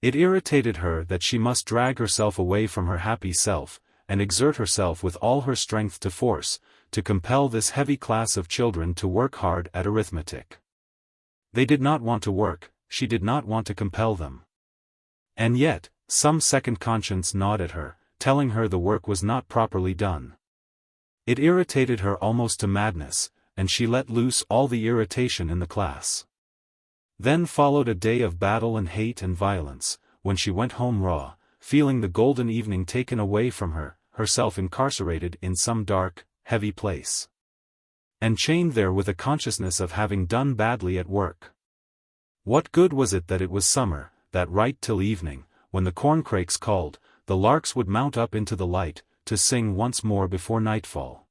It irritated her that she must drag herself away from her happy self, and exert herself with all her strength to compel this heavy class of children to work hard at arithmetic. They did not want to work, she did not want to compel them. And yet, some second conscience gnawed at her, telling her the work was not properly done. It irritated her almost to madness, and she let loose all the irritation in the class. Then followed a day of battle and hate and violence, when she went home raw, feeling the golden evening taken away from her, herself incarcerated in some dark, heavy place. And chained there with a consciousness of having done badly at work. What good was it that it was summer, that right till evening, when the corncrakes called, the larks would mount up into the light, to sing once more before nightfall?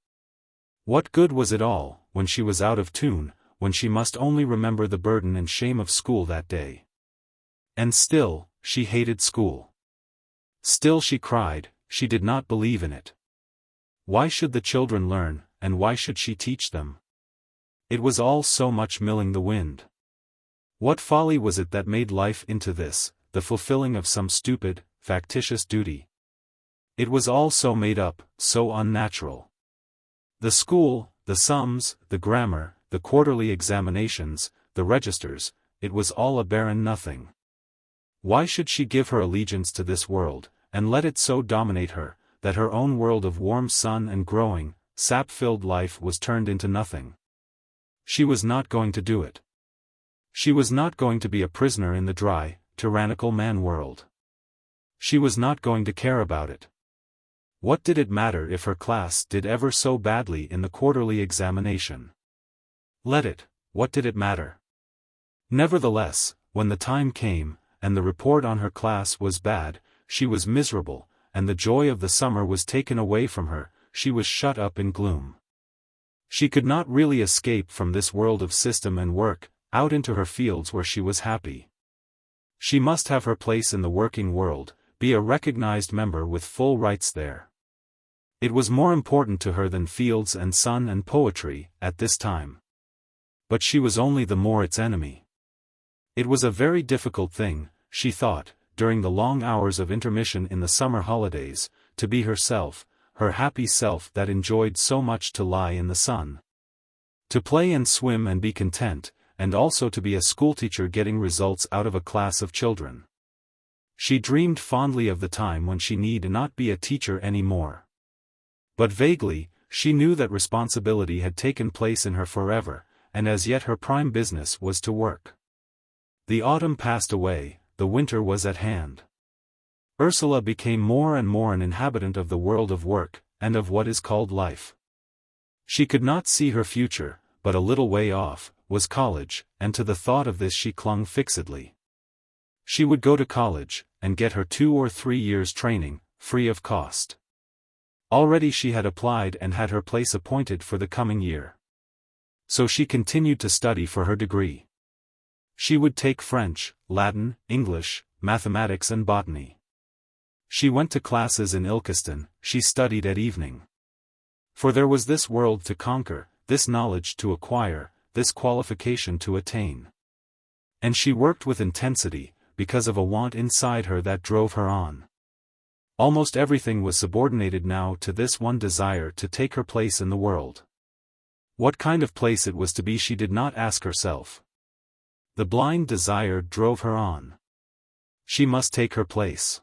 What good was it all, when she was out of tune, when she must only remember the burden and shame of school that day? And still, she hated school. Still she cried, she did not believe in it. Why should the children learn, and why should she teach them? It was all so much milling the wind. What folly was it that made life into this, the fulfilling of some stupid, factitious duty? It was all so made up, so unnatural. The school, the sums, the grammar, the quarterly examinations, the registers, it was all a barren nothing. Why should she give her allegiance to this world, and let it so dominate her, that her own world of warm sun and growing, sap-filled life was turned into nothing? She was not going to do it. She was not going to be a prisoner in the dry, tyrannical man-world. She was not going to care about it. What did it matter if her class did ever so badly in the quarterly examination? Let it, what did it matter? Nevertheless, when the time came, and the report on her class was bad, she was miserable, and the joy of the summer was taken away from her, she was shut up in gloom. She could not really escape from this world of system and work, out into her fields where she was happy. She must have her place in the working world, be a recognized member with full rights there. It was more important to her than fields and sun and poetry, at this time. But she was only the more its enemy. It was a very difficult thing, she thought, during the long hours of intermission in the summer holidays, to be herself, her happy self that enjoyed so much to lie in the sun. To play and swim and be content, and also to be a schoolteacher getting results out of a class of children. She dreamed fondly of the time when she need not be a teacher any more. But vaguely, she knew that responsibility had taken place in her forever, and as yet her prime business was to work. The autumn passed away, the winter was at hand. Ursula became more and more an inhabitant of the world of work, and of what is called life. She could not see her future, but a little way off was college, and to the thought of this she clung fixedly. She would go to college, and get her 2 or 3 years' training, free of cost. Already she had applied and had her place appointed for the coming year. So she continued to study for her degree. She would take French, Latin, English, mathematics and botany. She went to classes in Ilkeston, she studied at evening. For there was this world to conquer, this knowledge to acquire, this qualification to attain. And she worked with intensity, because of a want inside her that drove her on. Almost everything was subordinated now to this one desire to take her place in the world. What kind of place it was to be she did not ask herself. The blind desire drove her on. She must take her place.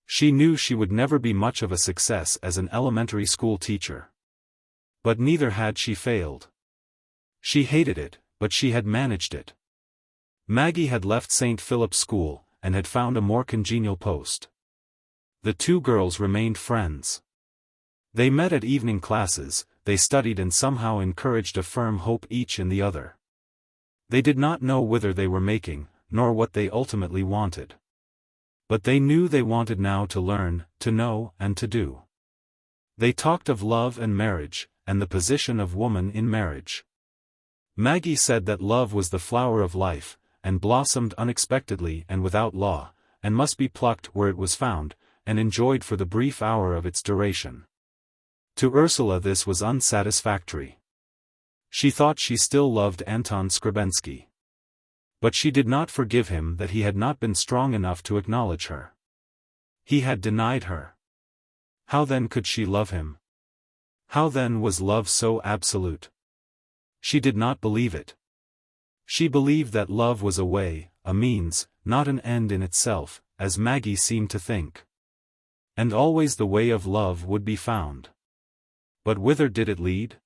She knew she would never be much of a success as an elementary school teacher. But neither had she failed. She hated it, but she had managed it. Maggie had left St. Philip's School, and had found a more congenial post. The 2 girls remained friends. They met at evening classes, they studied and somehow encouraged a firm hope each in the other. They did not know whither they were making, nor what they ultimately wanted. But they knew they wanted now to learn, to know, and to do. They talked of love and marriage, and the position of woman in marriage. Maggie said that love was the flower of life, and blossomed unexpectedly and without law, and must be plucked where it was found, and enjoyed for the brief hour of its duration. To Ursula this was unsatisfactory. She thought she still loved Anton Skrebensky. But she did not forgive him that he had not been strong enough to acknowledge her. He had denied her. How then could she love him? How then was love so absolute? She did not believe it. She believed that love was a way, a means, not an end in itself, as Maggie seemed to think. And always the way of love would be found. But whither did it lead?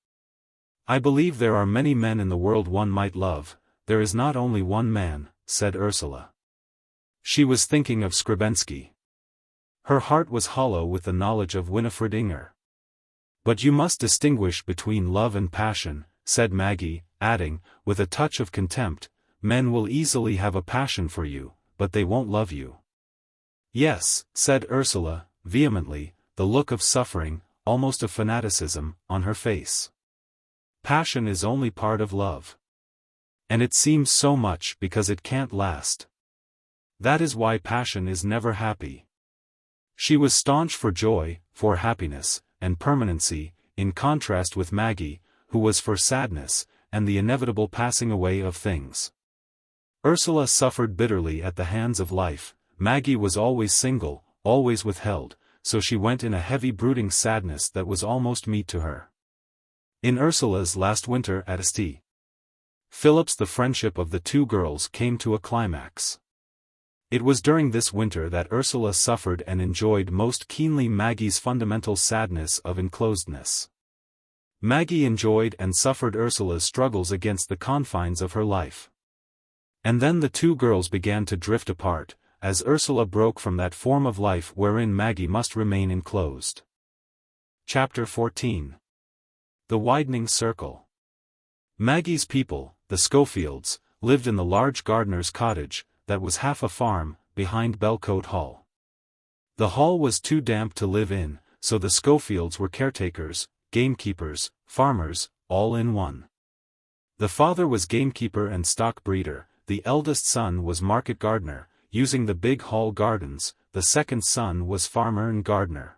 I believe there are many men in the world one might love, there is not only one man, said Ursula. She was thinking of Skrebensky. Her heart was hollow with the knowledge of Winifred Inger. But you must distinguish between love and passion, said Maggie, adding, with a touch of contempt, men will easily have a passion for you, but they won't love you. Yes, said Ursula, vehemently, the look of suffering, almost of fanaticism, on her face. Passion is only part of love. And it seems so much because it can't last. That is why passion is never happy. She was staunch for joy, for happiness, and permanency, in contrast with Maggie, who was for sadness, and the inevitable passing away of things. Ursula suffered bitterly at the hands of life, Maggie was always single, always withheld, so she went in a heavy brooding sadness that was almost meat to her. In Ursula's last winter at St. Philip's the friendship of the 2 girls came to a climax. It was during this winter that Ursula suffered and enjoyed most keenly Maggie's fundamental sadness of enclosedness. Maggie enjoyed and suffered Ursula's struggles against the confines of her life. And then the 2 girls began to drift apart, as Ursula broke from that form of life wherein Maggie must remain enclosed. Chapter 14. The Widening Circle. Maggie's people, the Schofields, lived in the large gardener's cottage, that was half a farm, behind Belcote Hall. The hall was too damp to live in, so the Schofields were caretakers, gamekeepers, farmers, all in one. The father was gamekeeper and stock breeder, the eldest son was market gardener, using the big hall gardens, the second son was farmer and gardener.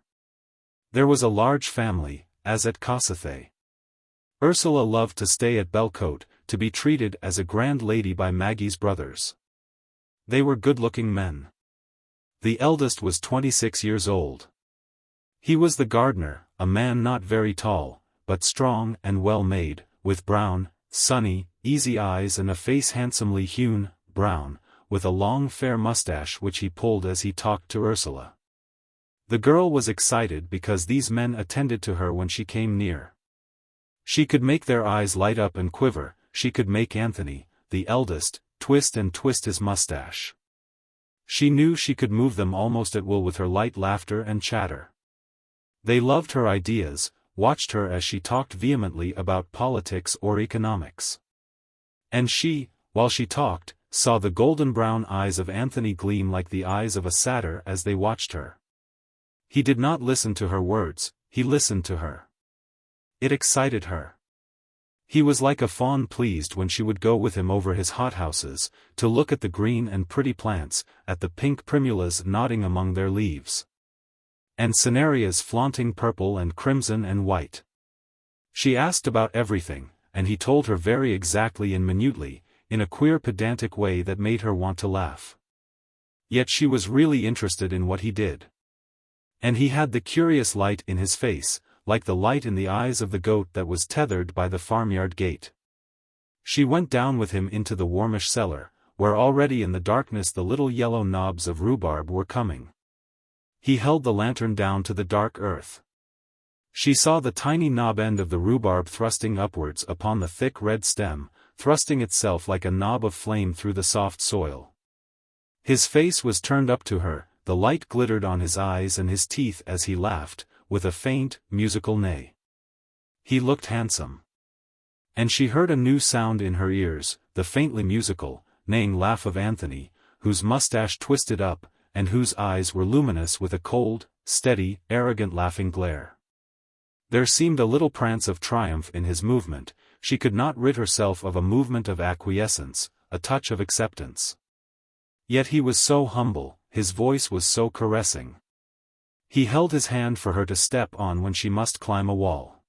There was a large family, as at XIII. Ursula loved to stay at Belcote, to be treated as a grand lady by Maggie's brothers. They were good-looking men. The eldest was 26 years old. He was the gardener, a man not very tall, but strong and well-made, with brown, sunny, easy eyes and a face handsomely hewn, brown, with a long fair mustache which he pulled as he talked to Ursula. The girl was excited because these men attended to her when she came near. She could make their eyes light up and quiver, she could make Anthony, the eldest, twist and twist his mustache. She knew she could move them almost at will with her light laughter and chatter. They loved her ideas, watched her as she talked vehemently about politics or economics. And she, while she talked, saw the golden-brown eyes of Anthony gleam like the eyes of a satyr as they watched her. He did not listen to her words, he listened to her. It excited her. He was like a fawn pleased when she would go with him over his hothouses, to look at the green and pretty plants, at the pink primulas nodding among their leaves. And cinerias flaunting purple and crimson and white. She asked about everything, and he told her very exactly and minutely, in a queer pedantic way that made her want to laugh. Yet she was really interested in what he did. And he had the curious light in his face, like the light in the eyes of the goat that was tethered by the farmyard gate. She went down with him into the warmish cellar, where already in the darkness the little yellow knobs of rhubarb were coming. He held the lantern down to the dark earth. She saw the tiny knob end of the rhubarb thrusting upwards upon the thick red stem, thrusting itself like a knob of flame through the soft soil. His face was turned up to her, the light glittered on his eyes and his teeth as he laughed, with a faint, musical neigh. He looked handsome. And she heard a new sound in her ears, the faintly musical, neighing laugh of Anthony, whose mustache twisted up, and whose eyes were luminous with a cold, steady, arrogant laughing glare. There seemed a little prance of triumph in his movement, she could not rid herself of a movement of acquiescence, a touch of acceptance. Yet he was so humble, his voice was so caressing. He held his hand for her to step on when she must climb a wall.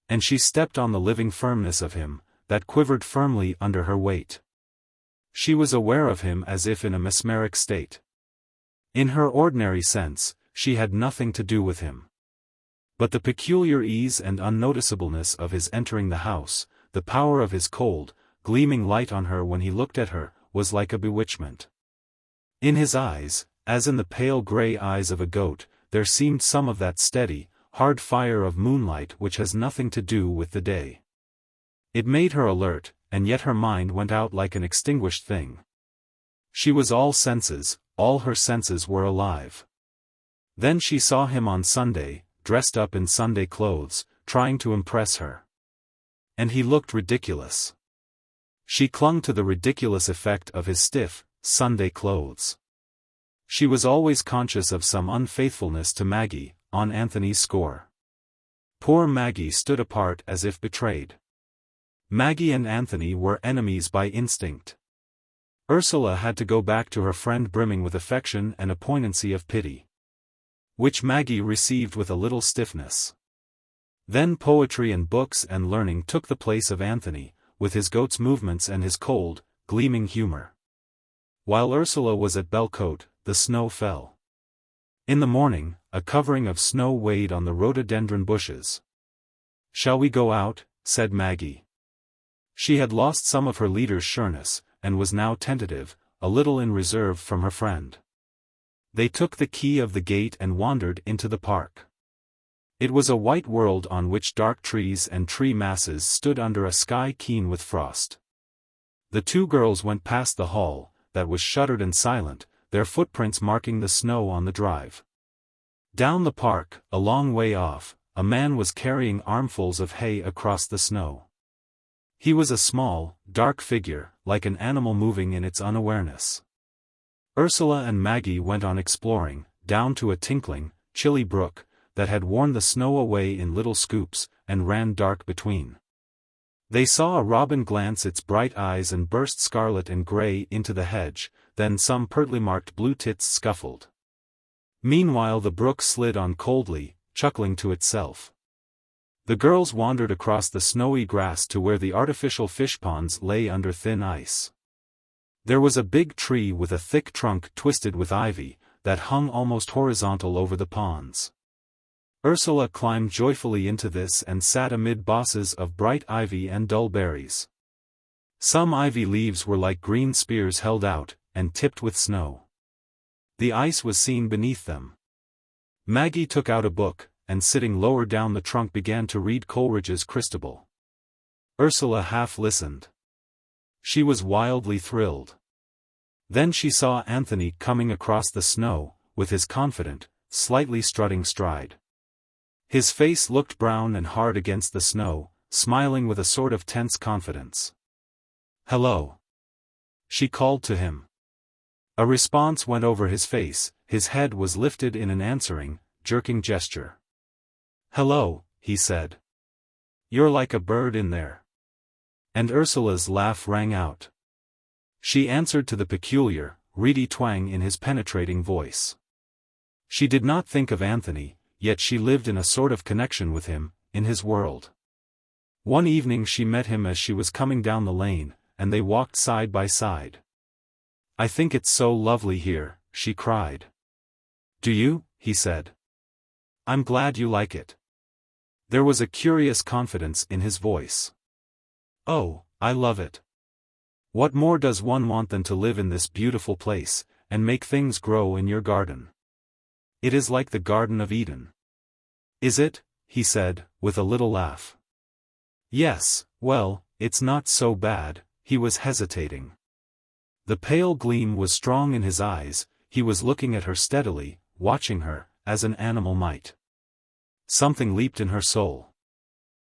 And she stepped on the living firmness of him, that quivered firmly under her weight. She was aware of him as if in a mesmeric state. In her ordinary sense, she had nothing to do with him. But the peculiar ease and unnoticeableness of his entering the house, the power of his cold, gleaming light on her when he looked at her, was like a bewitchment. In his eyes, as in the pale grey eyes of a goat, there seemed some of that steady, hard fire of moonlight which has nothing to do with the day. It made her alert, and yet her mind went out like an extinguished thing. She was all senses, all her senses were alive. Then she saw him on Sunday, dressed up in Sunday clothes, trying to impress her. And he looked ridiculous. She clung to the ridiculous effect of his stiff, Sunday clothes. She was always conscious of some unfaithfulness to Maggie, on Anthony's score. Poor Maggie stood apart as if betrayed. Maggie and Anthony were enemies by instinct. Ursula had to go back to her friend brimming with affection and a poignancy of pity, which Maggie received with a little stiffness. Then poetry and books and learning took the place of Anthony, with his goat's movements and his cold, gleaming humor. While Ursula was at Belcote, the snow fell. In the morning, a covering of snow weighed on the rhododendron bushes. "Shall we go out?" said Maggie. She had lost some of her leader's sureness, and was now tentative, a little in reserve from her friend. They took the key of the gate and wandered into the park. It was a white world on which dark trees and tree masses stood under a sky keen with frost. The two girls went past the hall, that was shuttered and silent, their footprints marking the snow on the drive. Down the park, a long way off, a man was carrying armfuls of hay across the snow. He was a small, dark figure, like an animal moving in its unawareness. Ursula and Maggie went on exploring, down to a tinkling, chilly brook, that had worn the snow away in little scoops, and ran dark between. They saw a robin glance its bright eyes and burst scarlet and grey into the hedge, then some pertly marked blue tits scuffled. Meanwhile the brook slid on coldly, chuckling to itself. The girls wandered across the snowy grass to where the artificial fish ponds lay under thin ice. There was a big tree with a thick trunk twisted with ivy, that hung almost horizontal over the ponds. Ursula climbed joyfully into this and sat amid bosses of bright ivy and dull berries. Some ivy leaves were like green spears held out, and tipped with snow. The ice was seen beneath them. Maggie took out a book, and sitting lower down the trunk began to read Coleridge's Christabel. Ursula half listened. She was wildly thrilled. Then she saw Anthony coming across the snow, with his confident, slightly strutting stride. His face looked brown and hard against the snow, smiling with a sort of tense confidence. "Hello," she called to him. A response went over his face, his head was lifted in an answering, jerking gesture. "Hello," he said. "You're like a bird in there." And Ursula's laugh rang out. She answered to the peculiar, reedy twang in his penetrating voice. She did not think of Anthony, yet she lived in a sort of connection with him, in his world. One evening she met him as she was coming down the lane, and they walked side by side. "I think it's so lovely here," she cried. "Do you?" he said. "I'm glad you like it." There was a curious confidence in his voice. "Oh, I love it. What more does one want than to live in this beautiful place, and make things grow in your garden? It is like the Garden of Eden." "Is it?" he said, with a little laugh. "Yes, well, it's not so bad." He was hesitating. The pale gleam was strong in his eyes, he was looking at her steadily, watching her, as an animal might. Something leaped in her soul.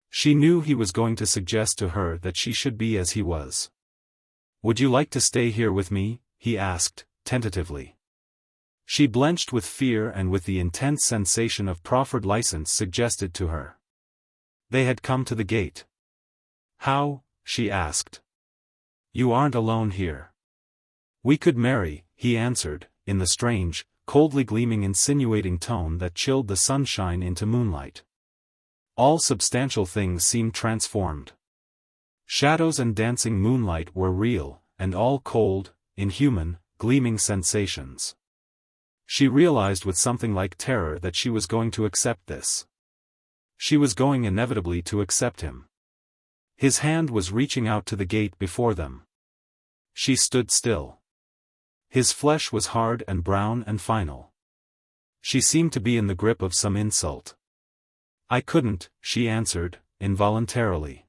She knew he was going to suggest to her that she should be as he was. "Would you like to stay here with me?" he asked, tentatively. She blenched with fear and with the intense sensation of proffered license suggested to her. They had come to the gate. "How?" she asked. "You aren't alone here." "We could marry," he answered, in the strange, coldly gleaming insinuating tone that chilled the sunshine into moonlight. All substantial things seemed transformed. Shadows and dancing moonlight were real, and all cold, inhuman, gleaming sensations. She realized with something like terror that she was going to accept this. She was going inevitably to accept him. His hand was reaching out to the gate before them. She stood still. His flesh was hard and brown and final. She seemed to be in the grip of some insult. "I couldn't," she answered, involuntarily.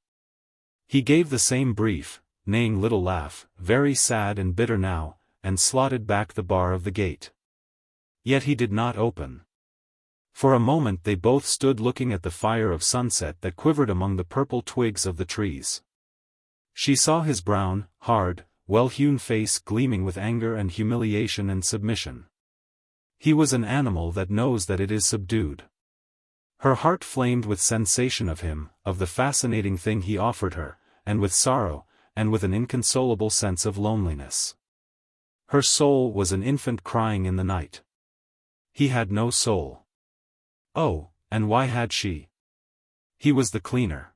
He gave the same brief, neighing little laugh, very sad and bitter now, and slotted back the bar of the gate. Yet he did not open. For a moment they both stood looking at the fire of sunset that quivered among the purple twigs of the trees. She saw his brown, hard, well-hewn face gleaming with anger and humiliation and submission. He was an animal that knows that it is subdued. Her heart flamed with sensation of him, of the fascinating thing he offered her, and with sorrow, and with an inconsolable sense of loneliness. Her soul was an infant crying in the night. He had no soul. Oh, and why had she? He was the cleaner.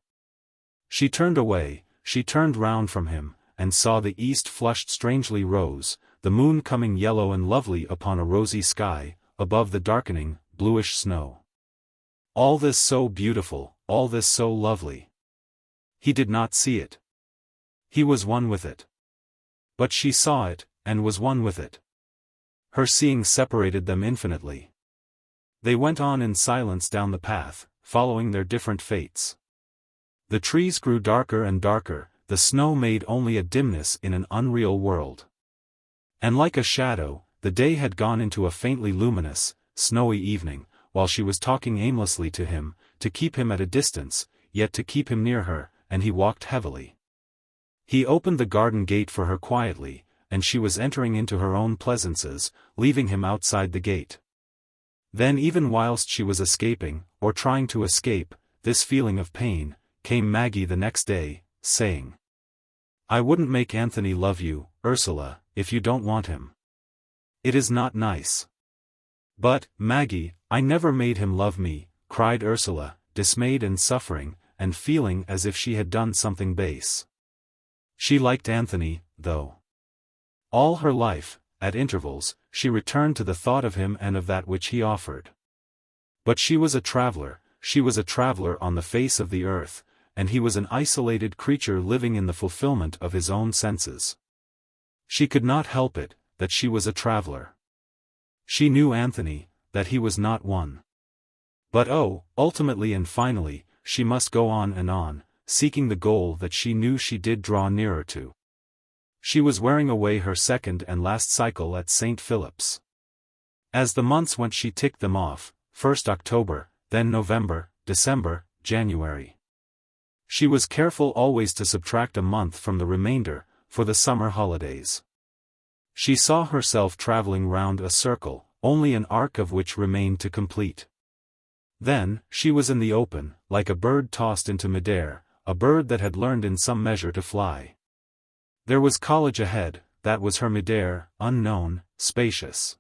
She turned away, she turned round from him, and saw the east flushed strangely rose, the moon coming yellow and lovely upon a rosy sky, above the darkening, bluish snow. All this so beautiful, all this so lovely. He did not see it. He was one with it. But she saw it, and was one with it. Her seeing separated them infinitely. They went on in silence down the path, following their different fates. The trees grew darker and darker, the snow made only a dimness in an unreal world. And like a shadow, the day had gone into a faintly luminous, snowy evening, while she was talking aimlessly to him, to keep him at a distance, yet to keep him near her, and he walked heavily. He opened the garden gate for her quietly, and she was entering into her own pleasances, leaving him outside the gate. Then even whilst she was escaping, or trying to escape, this feeling of pain, came Maggie the next day, saying, "I wouldn't make Anthony love you, Ursula, if you don't want him. It is not nice." "But, Maggie, I never made him love me," cried Ursula, dismayed and suffering, and feeling as if she had done something base. She liked Anthony, though. All her life, at intervals, she returned to the thought of him and of that which he offered. But she was a traveler on the face of the earth, and he was an isolated creature living in the fulfillment of his own senses. She could not help it, that she was a traveler. She knew Anthony, that he was not one. But ultimately and finally, she must go on, seeking the goal that she knew she did draw nearer to. She was wearing away her second and last cycle at St. Philip's. As the months went she ticked them off, first October, then November, December, January. She was careful always to subtract a month from the remainder, for the summer holidays. She saw herself traveling round a circle, only an arc of which remained to complete. Then, she was in the open, like a bird tossed into midair, a bird that had learned in some measure to fly. There was college ahead, that was her midair, unknown, spacious.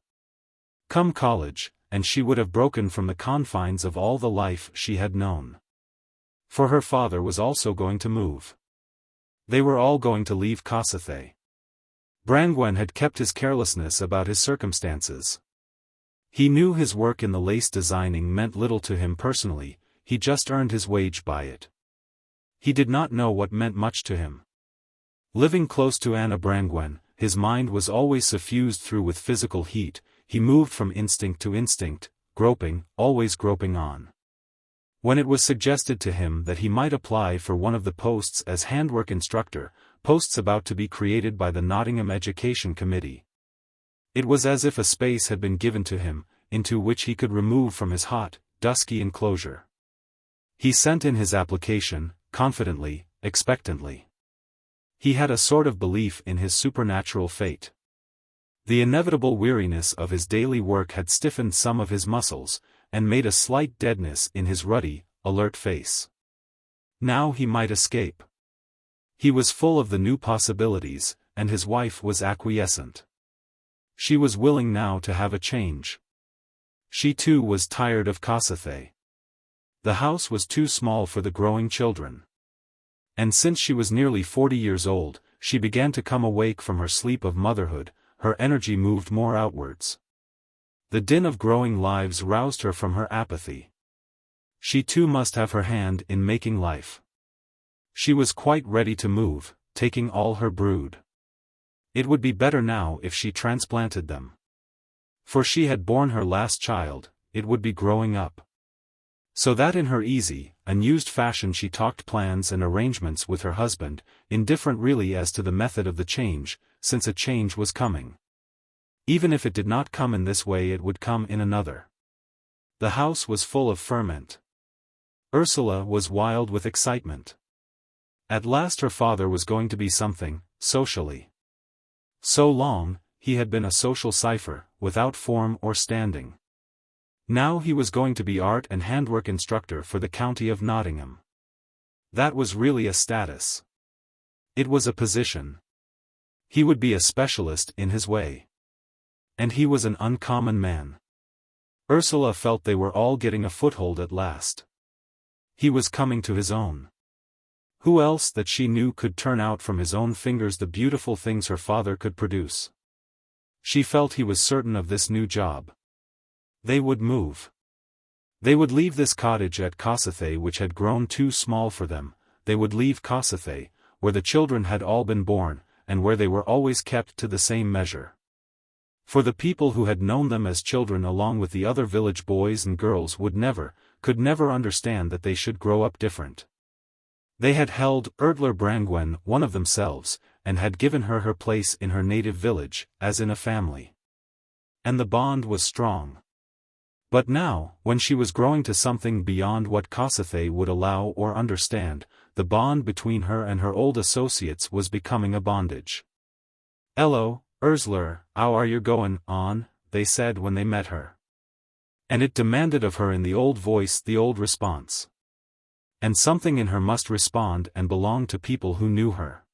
Come college, and she would have broken from the confines of all the life she had known. For her father was also going to move. They were all going to leave XIII. Brangwen had kept his carelessness about his circumstances. He knew his work in the lace designing meant little to him personally, he just earned his wage by it. He did not know what meant much to him. Living close to Anna Brangwen, his mind was always suffused through with physical heat, he moved from instinct to instinct, groping, always groping on. When it was suggested to him that he might apply for one of the posts as handwork instructor, posts about to be created by the Nottingham Education Committee, it was as if a space had been given to him, into which he could remove from his hot, dusky enclosure. He sent in his application, confidently, expectantly. He had a sort of belief in his supernatural fate. The inevitable weariness of his daily work had stiffened some of his muscles, and made a slight deadness in his ruddy, alert face. Now he might escape. He was full of the new possibilities, and his wife was acquiescent. She was willing now to have a change. She too was tired of XIII. The house was too small for the growing children. And since she was nearly 40 years old, she began to come awake from her sleep of motherhood, her energy moved more outwards. The din of growing lives roused her from her apathy. She too must have her hand in making life. She was quite ready to move, taking all her brood. It would be better now if she transplanted them. For she had borne her last child, it would be growing up. So that in her easy, unused fashion she talked plans and arrangements with her husband, indifferent really as to the method of the change, since a change was coming. Even if it did not come in this way it would come in another. The house was full of ferment. Ursula was wild with excitement. At last her father was going to be something, socially. So long, he had been a social cipher, without form or standing. Now he was going to be art and handwork instructor for the county of Nottingham. That was really a status. It was a position. He would be a specialist in his way. And he was an uncommon man. Ursula felt they were all getting a foothold at last. He was coming to his own. Who else that she knew could turn out from his own fingers the beautiful things her father could produce? She felt he was certain of this new job. They would move. They would leave this cottage at XIII which had grown too small for them, they would leave XIII, where the children had all been born, and where they were always kept to the same measure. For the people who had known them as children along with the other village boys and girls could never understand that they should grow up different. They had held Erdler Brangwen one of themselves, and had given her her place in her native village, as in a family. And the bond was strong. But now, when she was growing to something beyond what XIII would allow or understand, the bond between her and her old associates was becoming a bondage. "Hello, Ursula, how are you going on?" they said when they met her. And it demanded of her in the old voice the old response. And something in her must respond and belong to people who knew her.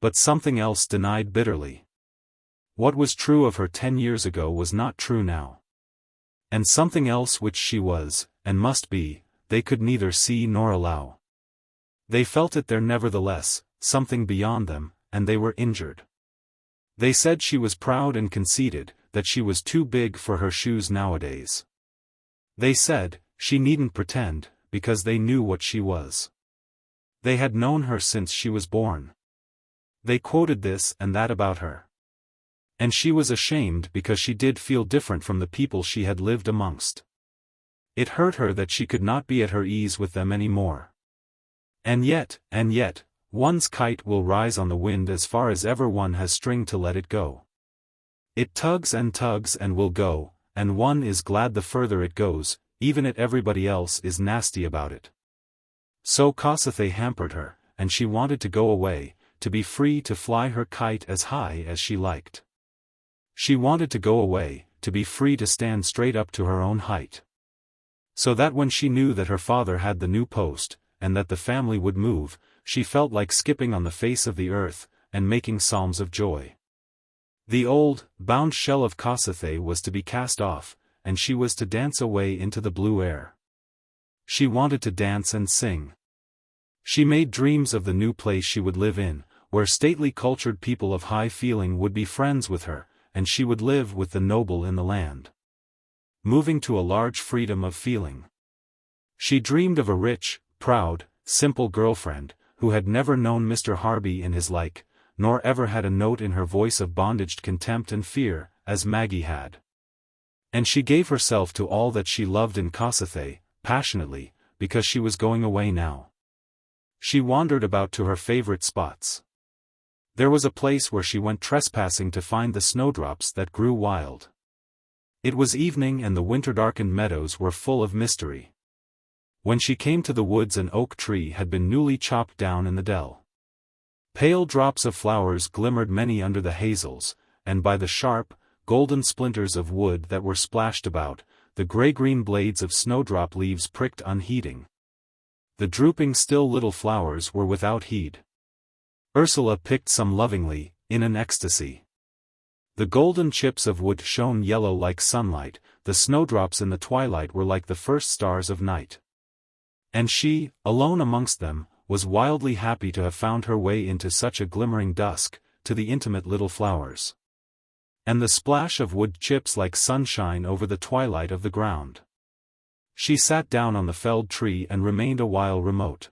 But something else denied bitterly. What was true of her 10 years ago was not true now. And something else which she was, and must be, they could neither see nor allow. They felt it there nevertheless, something beyond them, and they were injured. They said she was proud and conceited, that she was too big for her shoes nowadays. They said, she needn't pretend, because they knew what she was. They had known her since she was born. They quoted this and that about her. And she was ashamed because she did feel different from the people she had lived amongst. It hurt her that she could not be at her ease with them any more. And yet, one's kite will rise on the wind as far as ever one has string to let it go. It tugs and will go, and one is glad the further it goes, even if everybody else is nasty about it. So XIII hampered her, and she wanted to go away, to be free to fly her kite as high as she liked. She wanted to go away, to be free to stand straight up to her own height. So that when she knew that her father had the new post, and that the family would move, she felt like skipping on the face of the earth, and making psalms of joy. The old, bound shell of XIII was to be cast off, and she was to dance away into the blue air. She wanted to dance and sing. She made dreams of the new place she would live in, where stately cultured people of high feeling would be friends with her, and she would live with the noble in the land. Moving to a large freedom of feeling. She dreamed of a rich, proud, simple girlfriend, who had never known Mr. Harby in his like, nor ever had a note in her voice of bondaged contempt and fear, as Maggie had. And she gave herself to all that she loved in XIII, passionately, because she was going away now. She wandered about to her favorite spots. There was a place where she went trespassing to find the snowdrops that grew wild. It was evening and the winter-darkened meadows were full of mystery. When she came to the woods, an oak tree had been newly chopped down in the dell. Pale drops of flowers glimmered many under the hazels, and by the sharp, golden splinters of wood that were splashed about, the grey-green blades of snowdrop leaves pricked unheeding. The drooping still little flowers were without heed. Ursula picked some lovingly, in an ecstasy. The golden chips of wood shone yellow like sunlight, the snowdrops in the twilight were like the first stars of night. And she, alone amongst them, was wildly happy to have found her way into such a glimmering dusk, to the intimate little flowers. And the splash of wood chips like sunshine over the twilight of the ground. She sat down on the felled tree and remained a while remote.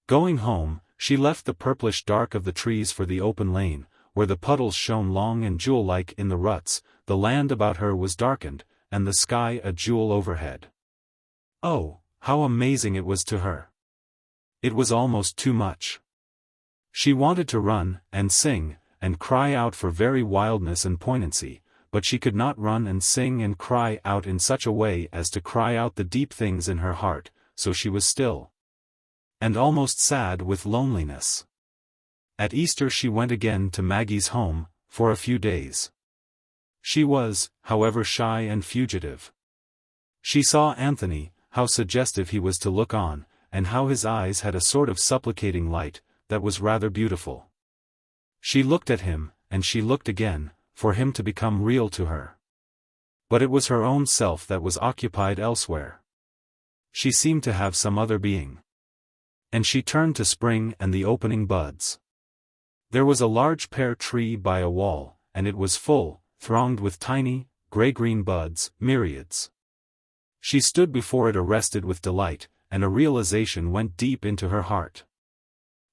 Going home, she left the purplish dark of the trees for the open lane, where the puddles shone long and jewel-like in the ruts. The land about her was darkened, and the sky a jewel overhead. Oh, how amazing it was to her! It was almost too much. She wanted to run, and sing, and cry out for very wildness and poignancy, but she could not run and sing and cry out in such a way as to cry out the deep things in her heart, so she was still. And almost sad with loneliness. At Easter she went again to Maggie's home, for a few days. She was, however, shy and fugitive. She saw Anthony, how suggestive he was to look on, and how his eyes had a sort of supplicating light, that was rather beautiful. She looked at him, and she looked again, for him to become real to her. But it was her own self that was occupied elsewhere. She seemed to have some other being. And she turned to spring and the opening buds. There was a large pear tree by a wall, and it was full, thronged with tiny, grey-green buds, myriads. She stood before it arrested with delight, and a realization went deep into her heart.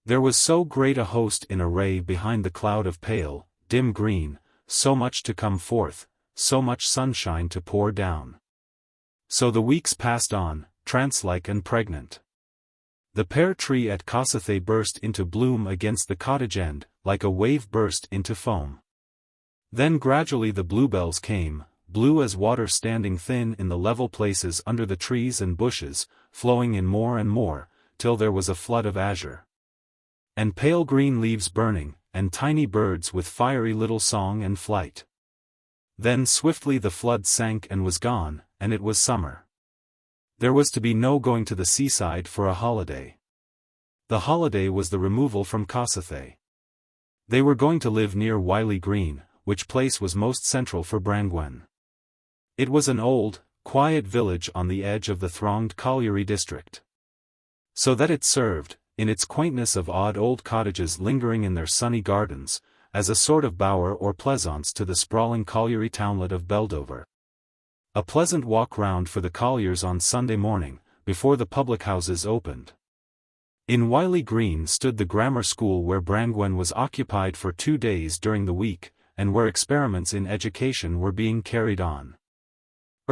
There was so great a host in array behind the cloud of pale, dim green, so much to come forth, so much sunshine to pour down. So the weeks passed on, trance-like and pregnant. The pear tree at XIII burst into bloom against the cottage end, like a wave burst into foam. Then gradually the bluebells came, blue as water standing thin in the level places under the trees and bushes, flowing in more and more, till there was a flood of azure. And pale green leaves burning, and tiny birds with fiery little song and flight. Then swiftly the flood sank and was gone, and it was summer. There was to be no going to the seaside for a holiday. The holiday was the removal from XIII. They were going to live near Wiley Green, which place was most central for Brangwen. It was an old, quiet village on the edge of the thronged colliery district. So that it served, in its quaintness of odd old cottages lingering in their sunny gardens, as a sort of bower or pleasaunce to the sprawling colliery townlet of Beldover. A pleasant walk round for the colliers on Sunday morning, before the public houses opened. In Wiley Green stood the grammar school where Brangwen was occupied for 2 days during the week, and where experiments in education were being carried on.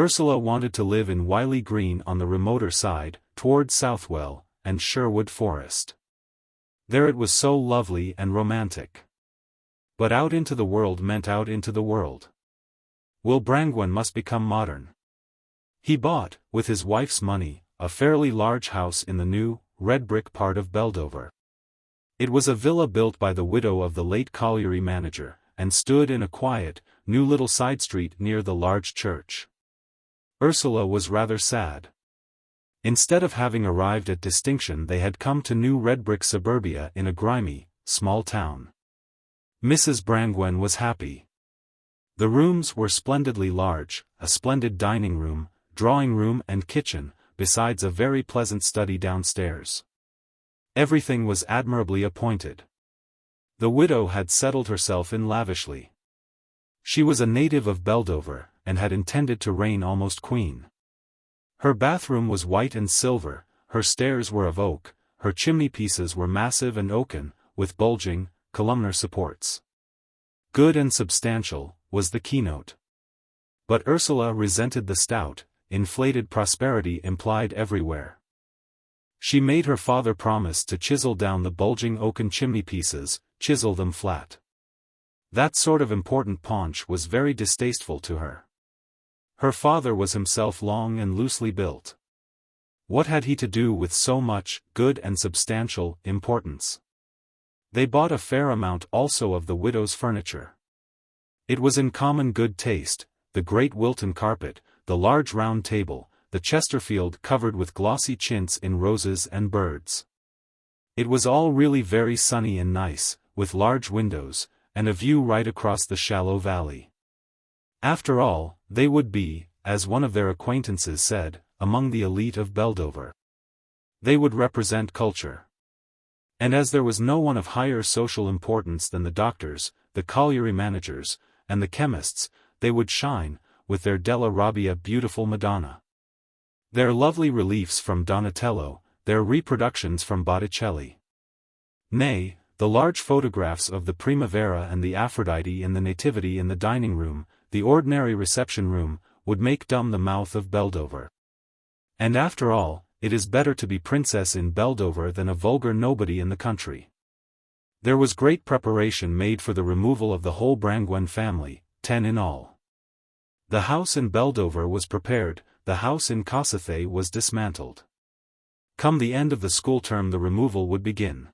Ursula wanted to live in Wiley Green on the remoter side, towards Southwell, and Sherwood Forest. There it was so lovely and romantic. But out into the world meant out into the world. Will Brangwen must become modern. He bought, with his wife's money, a fairly large house in the new, red-brick part of Beldover. It was a villa built by the widow of the late colliery manager, and stood in a quiet, new little side street near the large church. Ursula was rather sad. Instead of having arrived at distinction, they had come to new red-brick suburbia in a grimy, small town. Mrs. Brangwen was happy. The rooms were splendidly large, a splendid dining room, drawing room and kitchen, besides a very pleasant study downstairs. Everything was admirably appointed. The widow had settled herself in lavishly. She was a native of Beldover, and had intended to reign almost queen. Her bathroom was white and silver, her stairs were of oak, her chimney-pieces were massive and oaken, with bulging, columnar supports. Good and substantial, was the keynote. But Ursula resented the stout, inflated prosperity implied everywhere. She made her father promise to chisel down the bulging oaken chimney-pieces, chisel them flat. That sort of important paunch was very distasteful to her. Her father was himself long and loosely built. What had he to do with so much good and substantial importance? They bought a fair amount also of the widow's furniture. It was in common good taste, the great Wilton carpet, the large round table, the Chesterfield covered with glossy chintz in roses and birds. It was all really very sunny and nice, with large windows, and a view right across the shallow valley. After all, they would be, as one of their acquaintances said, among the elite of Beldover. They would represent culture. And as there was no one of higher social importance than the doctors, the colliery managers, and the chemists, they would shine, with their Della Robbia beautiful Madonna. Their lovely reliefs from Donatello, their reproductions from Botticelli. Nay, the large photographs of the Primavera and the Aphrodite in the Nativity in the dining room, the ordinary reception room, would make dumb the mouth of Beldover. And after all, it is better to be princess in Beldover than a vulgar nobody in the country. There was great preparation made for the removal of the whole Brangwen family, 10 in all. The house in Beldover was prepared, the house in XIII was dismantled. Come the end of the school term the removal would begin.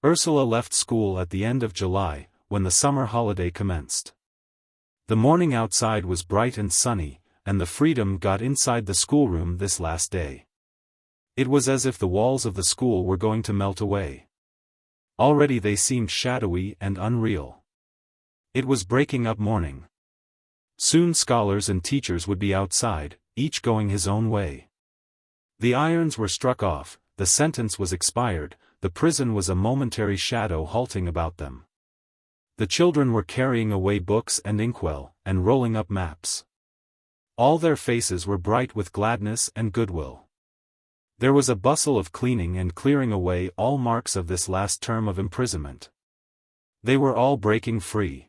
Ursula left school at the end of July, when the summer holiday commenced. The morning outside was bright and sunny, and the freedom got inside the schoolroom this last day. It was as if the walls of the school were going to melt away. Already they seemed shadowy and unreal. It was breaking up morning. Soon scholars and teachers would be outside, each going his own way. The irons were struck off, the sentence was expired, the prison was a momentary shadow halting about them. The children were carrying away books and inkwell, and rolling up maps. All their faces were bright with gladness and goodwill. There was a bustle of cleaning and clearing away all marks of this last term of imprisonment. They were all breaking free.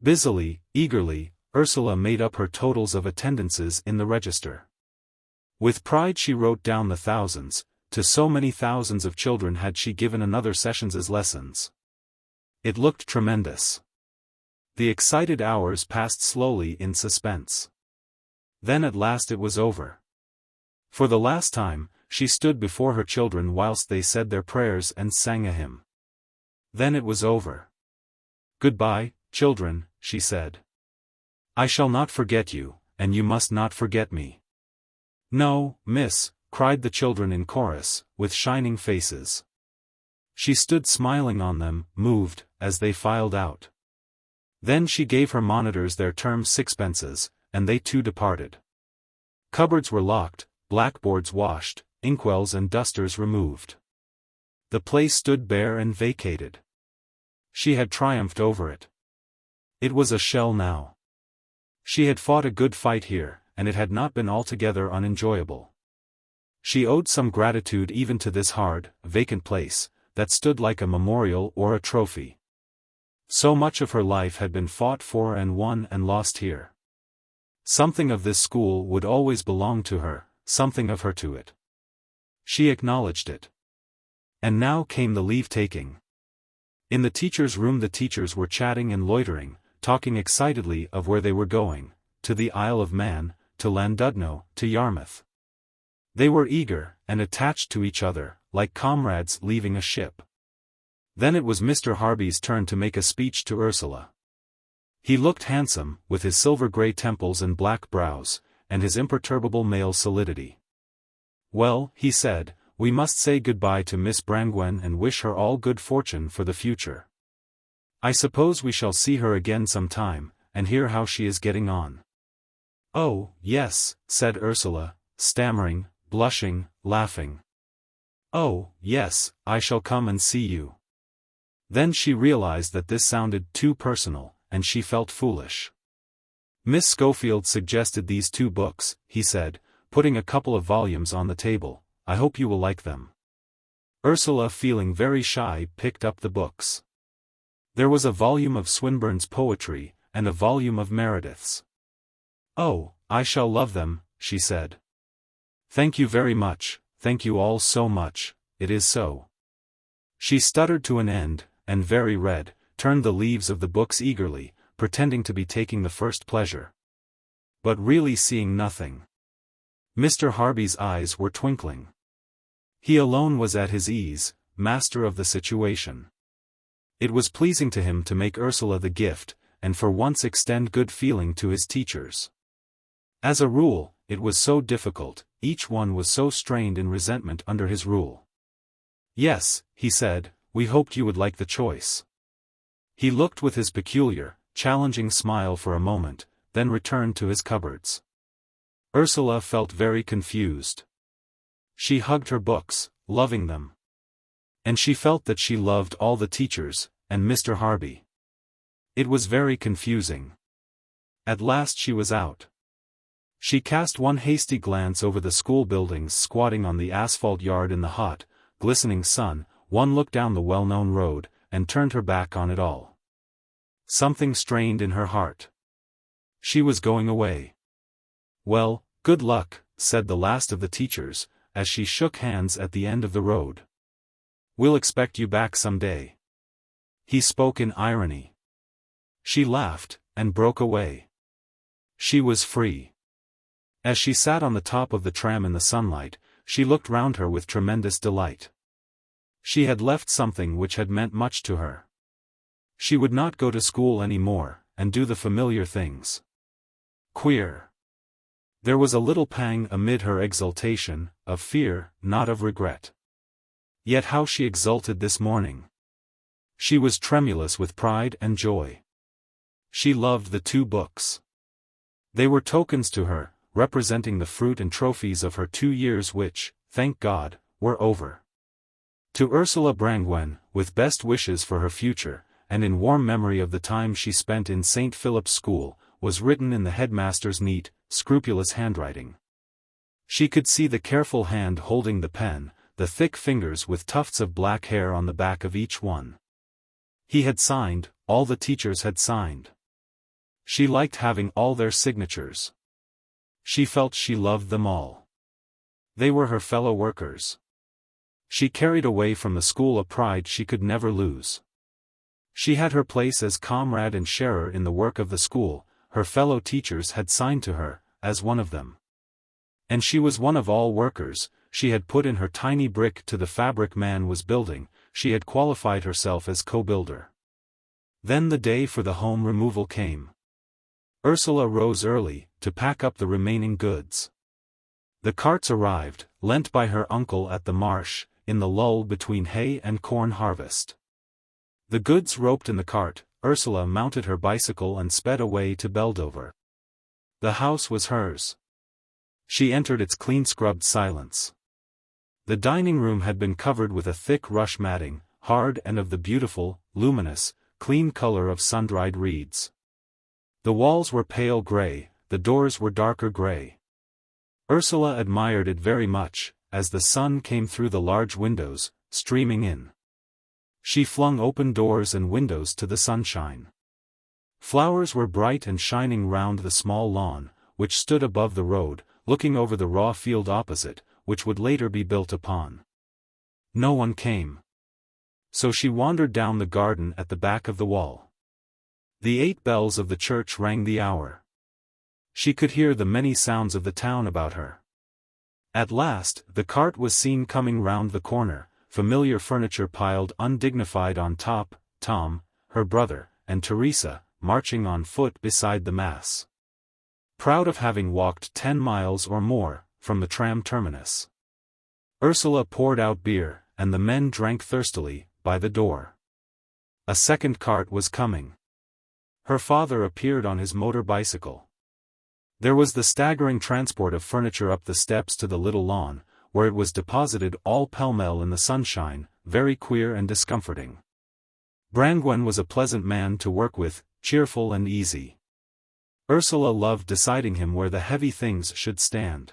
Busily, eagerly, Ursula made up her totals of attendances in the register. With pride she wrote down the thousands, to so many thousands of children had she given another sessions as lessons. It looked tremendous. The excited hours passed slowly in suspense. Then at last it was over. For the last time, she stood before her children whilst they said their prayers and sang a hymn. Then it was over. "Goodbye, children," she said. "I shall not forget you, and you must not forget me." "No, miss," cried the children in chorus, with shining faces. She stood smiling on them, moved, as they filed out. Then she gave her monitors their term sixpences, and they too departed. Cupboards were locked, blackboards washed, inkwells and dusters removed. The place stood bare and vacated. She had triumphed over it. It was a shell now. She had fought a good fight here, and it had not been altogether unenjoyable. She owed some gratitude even to this hard, vacant place, that stood like a memorial or a trophy. So much of her life had been fought for and won and lost here. Something of this school would always belong to her, something of her to it. She acknowledged it. And now came the leave-taking. In the teachers' room the teachers were chatting and loitering, talking excitedly of where they were going, to the Isle of Man, to Llandudno, to Yarmouth. They were eager, and attached to each other, like comrades leaving a ship. Then it was Mr. Harby's turn to make a speech to Ursula. He looked handsome, with his silver-grey temples and black brows, and his imperturbable male solidity. "Well," he said, "we must say goodbye to Miss Brangwen and wish her all good fortune for the future. I suppose we shall see her again some time, and hear how she is getting on." "Oh, yes," said Ursula, stammering, blushing, laughing. "Oh, yes, I shall come and see you." Then she realized that this sounded too personal, and she felt foolish. "Miss Schofield suggested these 2 books," he said, putting a couple of volumes on the table. "I hope you will like them." Ursula, feeling very shy, picked up the books. There was a volume of Swinburne's poetry, and a volume of Meredith's. "Oh, I shall love them," she said. "Thank you very much, thank you all so much, it is so." She stuttered to an end, and very red, turned the leaves of the books eagerly, pretending to be taking the first pleasure. But really seeing nothing. Mr. Harby's eyes were twinkling. He alone was at his ease, master of the situation. It was pleasing to him to make Ursula the gift, and for once extend good feeling to his teachers. As a rule, it was so difficult, each one was so strained in resentment under his rule. "Yes," he said, "we hoped you would like the choice." He looked with his peculiar, challenging smile for a moment, then returned to his cupboards. Ursula felt very confused. She hugged her books, loving them. And she felt that she loved all the teachers, and Mr. Harby. It was very confusing. At last she was out. She cast one hasty glance over the school buildings squatting on the asphalt yard in the hot, glistening sun, one look down the well-known road, and turned her back on it all. Something strained in her heart. She was going away. "Well, good luck," said the last of the teachers, as she shook hands at the end of the road. "We'll expect you back some day." He spoke in irony. She laughed, and broke away. She was free. As she sat on the top of the tram in the sunlight, she looked round her with tremendous delight. She had left something which had meant much to her. She would not go to school any more, and do the familiar things. Queer. There was a little pang amid her exultation, of fear, not of regret. Yet how she exulted this morning! She was tremulous with pride and joy. She loved the 2 books. They were tokens to her, representing the fruit and trophies of her 2 years which, thank God, were over. To Ursula Brangwen, with best wishes for her future, and in warm memory of the time she spent in St. Philip's School, was written in the headmaster's neat, scrupulous handwriting. She could see the careful hand holding the pen, the thick fingers with tufts of black hair on the back of each one. He had signed, all the teachers had signed. She liked having all their signatures. She felt she loved them all. They were her fellow workers. She carried away from the school a pride she could never lose. She had her place as comrade and sharer in the work of the school, her fellow teachers had signed to her, as one of them. And she was one of all workers, she had put in her tiny brick to the fabric man was building, she had qualified herself as co-builder. Then the day for the home removal came. Ursula rose early, to pack up the remaining goods. The carts arrived, lent by her uncle at the marsh, in the lull between hay and corn harvest. The goods roped in the cart, Ursula mounted her bicycle and sped away to Beldover. The house was hers. She entered its clean-scrubbed silence. The dining room had been covered with a thick rush matting, hard and of the beautiful, luminous, clean color of sun-dried reeds. The walls were pale gray, the doors were darker gray. Ursula admired it very much, as the sun came through the large windows, streaming in. She flung open doors and windows to the sunshine. Flowers were bright and shining round the small lawn, which stood above the road, looking over the raw field opposite, which would later be built upon. No one came. So she wandered down the garden at the back of the wall. The 8 bells of the church rang the hour. She could hear the many sounds of the town about her. At last, the cart was seen coming round the corner, familiar furniture piled undignified on top, Tom, her brother, and Teresa, marching on foot beside the mass. Proud of having walked 10 miles or more, from the tram terminus. Ursula poured out beer, and the men drank thirstily, by the door. A second cart was coming. Her father appeared on his motor bicycle. There was the staggering transport of furniture up the steps to the little lawn, where it was deposited all pell-mell in the sunshine, very queer and discomforting. Brangwen was a pleasant man to work with, cheerful and easy. Ursula loved deciding him where the heavy things should stand.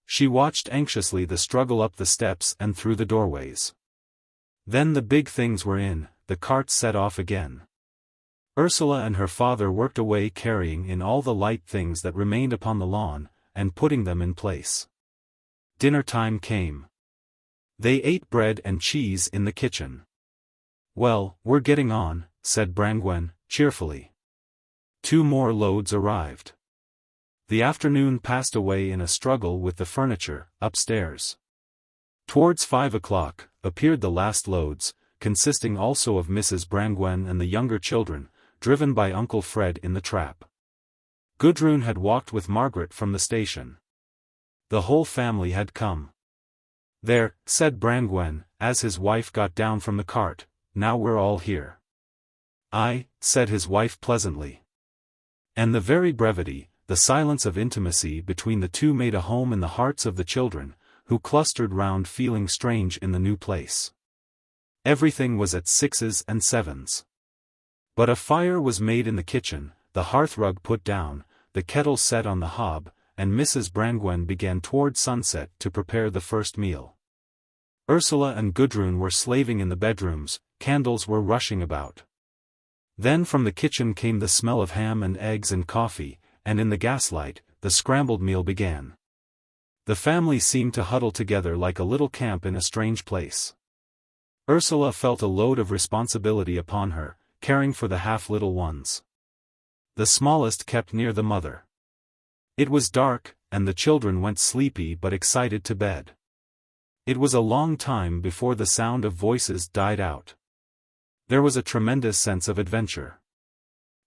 She watched anxiously the struggle up the steps and through the doorways. Then the big things were in, the cart set off again. Ursula and her father worked away carrying in all the light things that remained upon the lawn, and putting them in place. Dinner time came. They ate bread and cheese in the kitchen. "Well, we're getting on," said Brangwen, cheerfully. 2 more loads arrived. The afternoon passed away in a struggle with the furniture, upstairs. Towards 5 o'clock, appeared the last loads, consisting also of Mrs. Brangwen and the younger children, driven by Uncle Fred in the trap. Gudrun had walked with Margaret from the station. The whole family had come. "There," said Brangwen, as his wife got down from the cart, "now we're all here." "Aye," said his wife pleasantly. And the very brevity, the silence of intimacy between the two made a home in the hearts of the children, who clustered round feeling strange in the new place. Everything was at 6s and 7s. But a fire was made in the kitchen, the hearthrug put down, the kettle set on the hob, and Mrs. Brangwen began toward sunset to prepare the first meal. Ursula and Gudrun were slaving in the bedrooms, candles were rushing about. Then from the kitchen came the smell of ham and eggs and coffee, and in the gaslight, the scrambled meal began. The family seemed to huddle together like a little camp in a strange place. Ursula felt a load of responsibility upon her, caring for the half-little ones. The smallest kept near the mother. It was dark, and the children went sleepy but excited to bed. It was a long time before the sound of voices died out. There was a tremendous sense of adventure.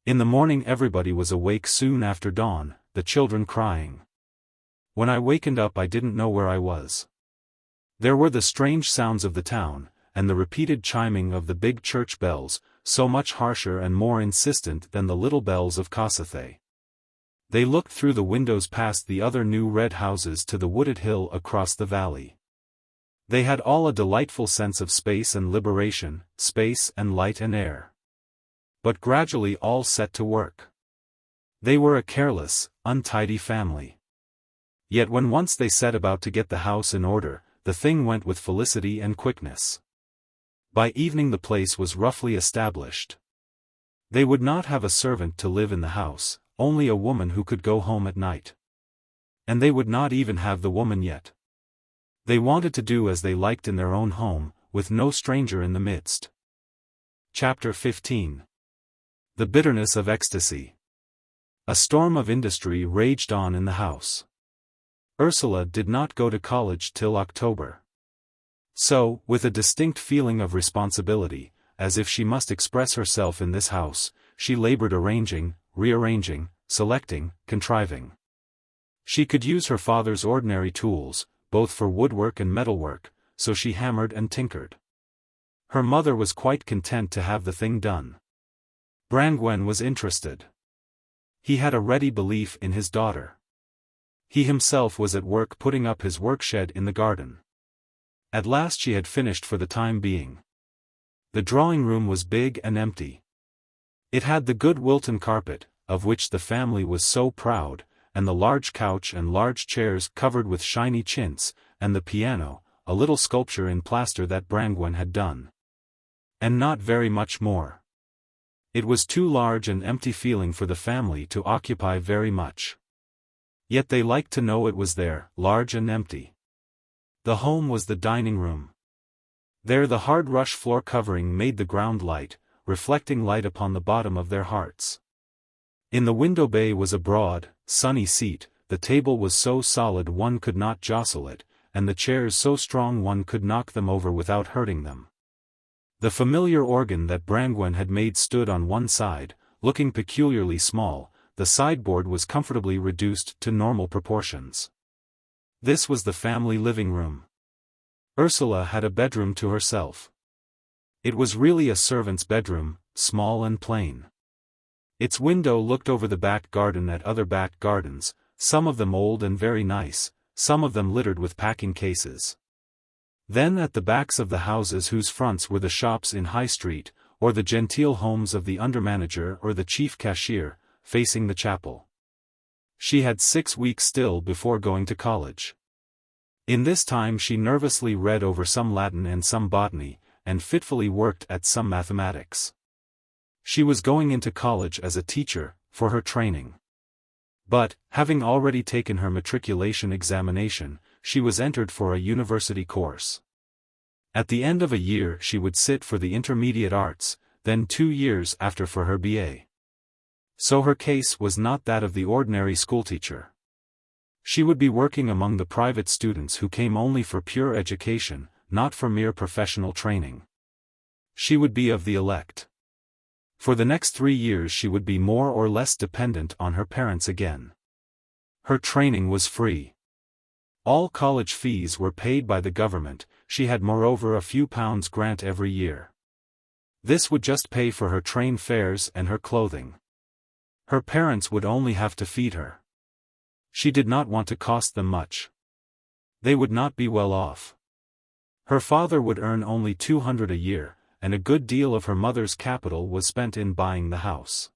In the morning everybody was awake soon after dawn, the children crying. When I wakened up I didn't know where I was. There were the strange sounds of the town, and the repeated chiming of the big church bells, so much harsher and more insistent than the little bells of XIII. They looked through the windows past the other new red houses to the wooded hill across the valley. They had all a delightful sense of space and liberation, space and light and air. But gradually all set to work. They were a careless, untidy family. Yet when once they set about to get the house in order, the thing went with felicity and quickness. By evening the place was roughly established. They would not have a servant to live in the house, only a woman who could go home at night. And they would not even have the woman yet. They wanted to do as they liked in their own home, with no stranger in the midst. Chapter 15. The Bitterness of Ecstasy. A storm of industry raged on in the house. Ursula did not go to college till October. So, with a distinct feeling of responsibility, as if she must express herself in this house, she labored arranging, rearranging, selecting, contriving. She could use her father's ordinary tools, both for woodwork and metalwork, so she hammered and tinkered. Her mother was quite content to have the thing done. Brangwen was interested. He had a ready belief in his daughter. He himself was at work putting up his workshed in the garden. At last she had finished for the time being. The drawing room was big and empty. It had the good Wilton carpet, of which the family was so proud, and the large couch and large chairs covered with shiny chintz, and the piano, a little sculpture in plaster that Brangwen had done. And not very much more. It was too large and empty feeling for the family to occupy very much. Yet they liked to know it was there, large and empty. The home was the dining room. There the hard rush floor covering made the ground light, reflecting light upon the bottom of their hearts. In the window bay was a broad, sunny seat, the table was so solid one could not jostle it, and the chairs so strong one could knock them over without hurting them. The familiar organ that Brangwen had made stood on one side, looking peculiarly small. The sideboard was comfortably reduced to normal proportions. This was the family living room. Ursula had a bedroom to herself. It was really a servant's bedroom, small and plain. Its window looked over the back garden at other back gardens, some of them old and very nice, some of them littered with packing cases. Then at the backs of the houses whose fronts were the shops in High Street, or the genteel homes of the undermanager or the chief cashier, facing the chapel. She had 6 weeks still before going to college. In this time she nervously read over some Latin and some botany, and fitfully worked at some mathematics. She was going into college as a teacher, for her training. But, having already taken her matriculation examination, she was entered for a university course. At the end of a year she would sit for the intermediate arts, then 2 years after for her BA. So her case was not that of the ordinary schoolteacher. She would be working among the private students who came only for pure education, not for mere professional training. She would be of the elect. For the next 3 years she would be more or less dependent on her parents again. Her training was free. All college fees were paid by the government. She had moreover a few pounds grant every year. This would just pay for her train fares and her clothing. Her parents would only have to feed her. She did not want to cost them much. They would not be well off. Her father would earn only 200 a year, and a good deal of her mother's capital was spent in buying the house.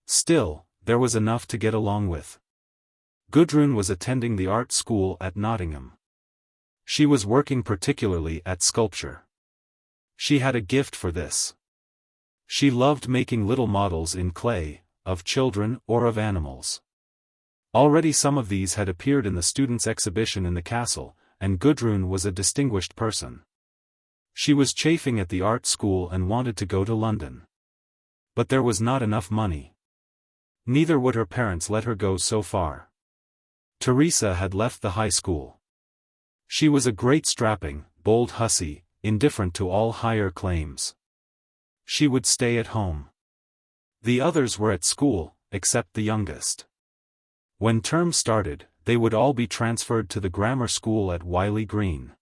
Still, there was enough to get along with. Gudrun was attending the art school at Nottingham. She was working particularly at sculpture. She had a gift for this. She loved making little models in clay, of children or of animals. Already some of these had appeared in the students' exhibition in the castle, and Gudrun was a distinguished person. She was chafing at the art school and wanted to go to London. But there was not enough money. Neither would her parents let her go so far. Teresa had left the high school. She was a great strapping, bold hussy, indifferent to all higher claims. She would stay at home. The others were at school, except the youngest. When term started, they would all be transferred to the grammar school at Wiley Green.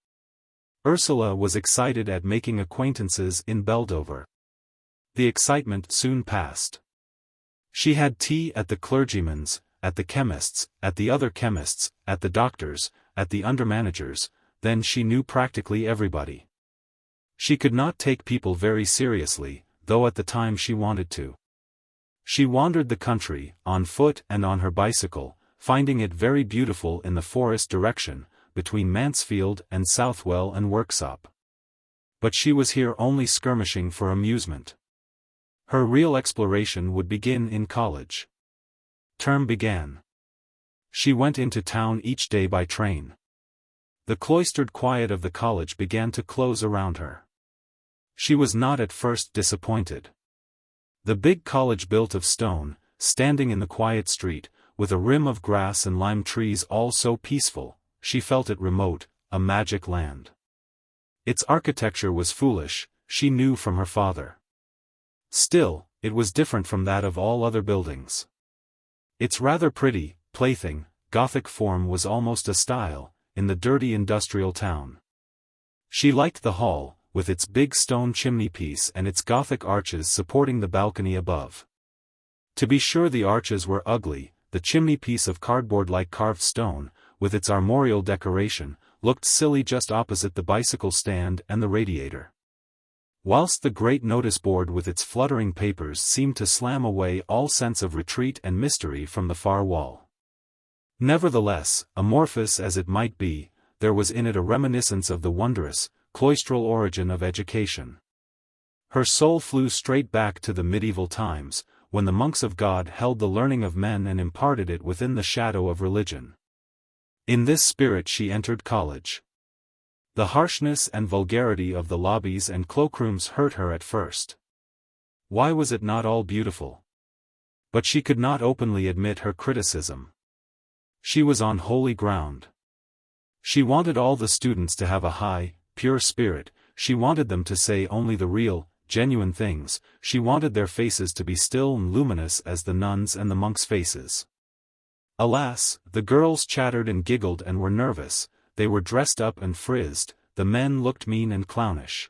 Ursula was excited at making acquaintances in Beldover. The excitement soon passed. She had tea at the clergyman's, at the chemist's, at the other chemists', at the doctor's, at the undermanager's, then she knew practically everybody. She could not take people very seriously, though at the time she wanted to. She wandered the country, on foot and on her bicycle, finding it very beautiful in the forest direction, between Mansfield and Southwell and Worksop. But she was here only skirmishing for amusement. Her real exploration would begin in college. Term began. She went into town each day by train. The cloistered quiet of the college began to close around her. She was not at first disappointed. The big college built of stone, standing in the quiet street, with a rim of grass and lime trees all so peaceful, she felt it remote, a magic land. Its architecture was foolish, she knew from her father. Still, it was different from that of all other buildings. Its rather pretty, plaything, Gothic form was almost a style, in the dirty industrial town. She liked the hall, with its big stone chimney-piece and its Gothic arches supporting the balcony above. To be sure the arches were ugly, the chimney-piece of cardboard-like carved stone, with its armorial decoration, looked silly just opposite the bicycle stand and the radiator. Whilst the great notice board with its fluttering papers seemed to slam away all sense of retreat and mystery from the far wall. Nevertheless, amorphous as it might be, there was in it a reminiscence of the wondrous, cloistral origin of education. Her soul flew straight back to the medieval times, when the monks of God held the learning of men and imparted it within the shadow of religion. In this spirit she entered college. The harshness and vulgarity of the lobbies and cloakrooms hurt her at first. Why was it not all beautiful? But she could not openly admit her criticism. She was on holy ground. She wanted all the students to have a high, pure spirit. She wanted them to say only the real, genuine things. She wanted their faces to be still and luminous as the nuns' and the monks' faces. Alas, the girls chattered and giggled and were nervous, they were dressed up and frizzed, the men looked mean and clownish.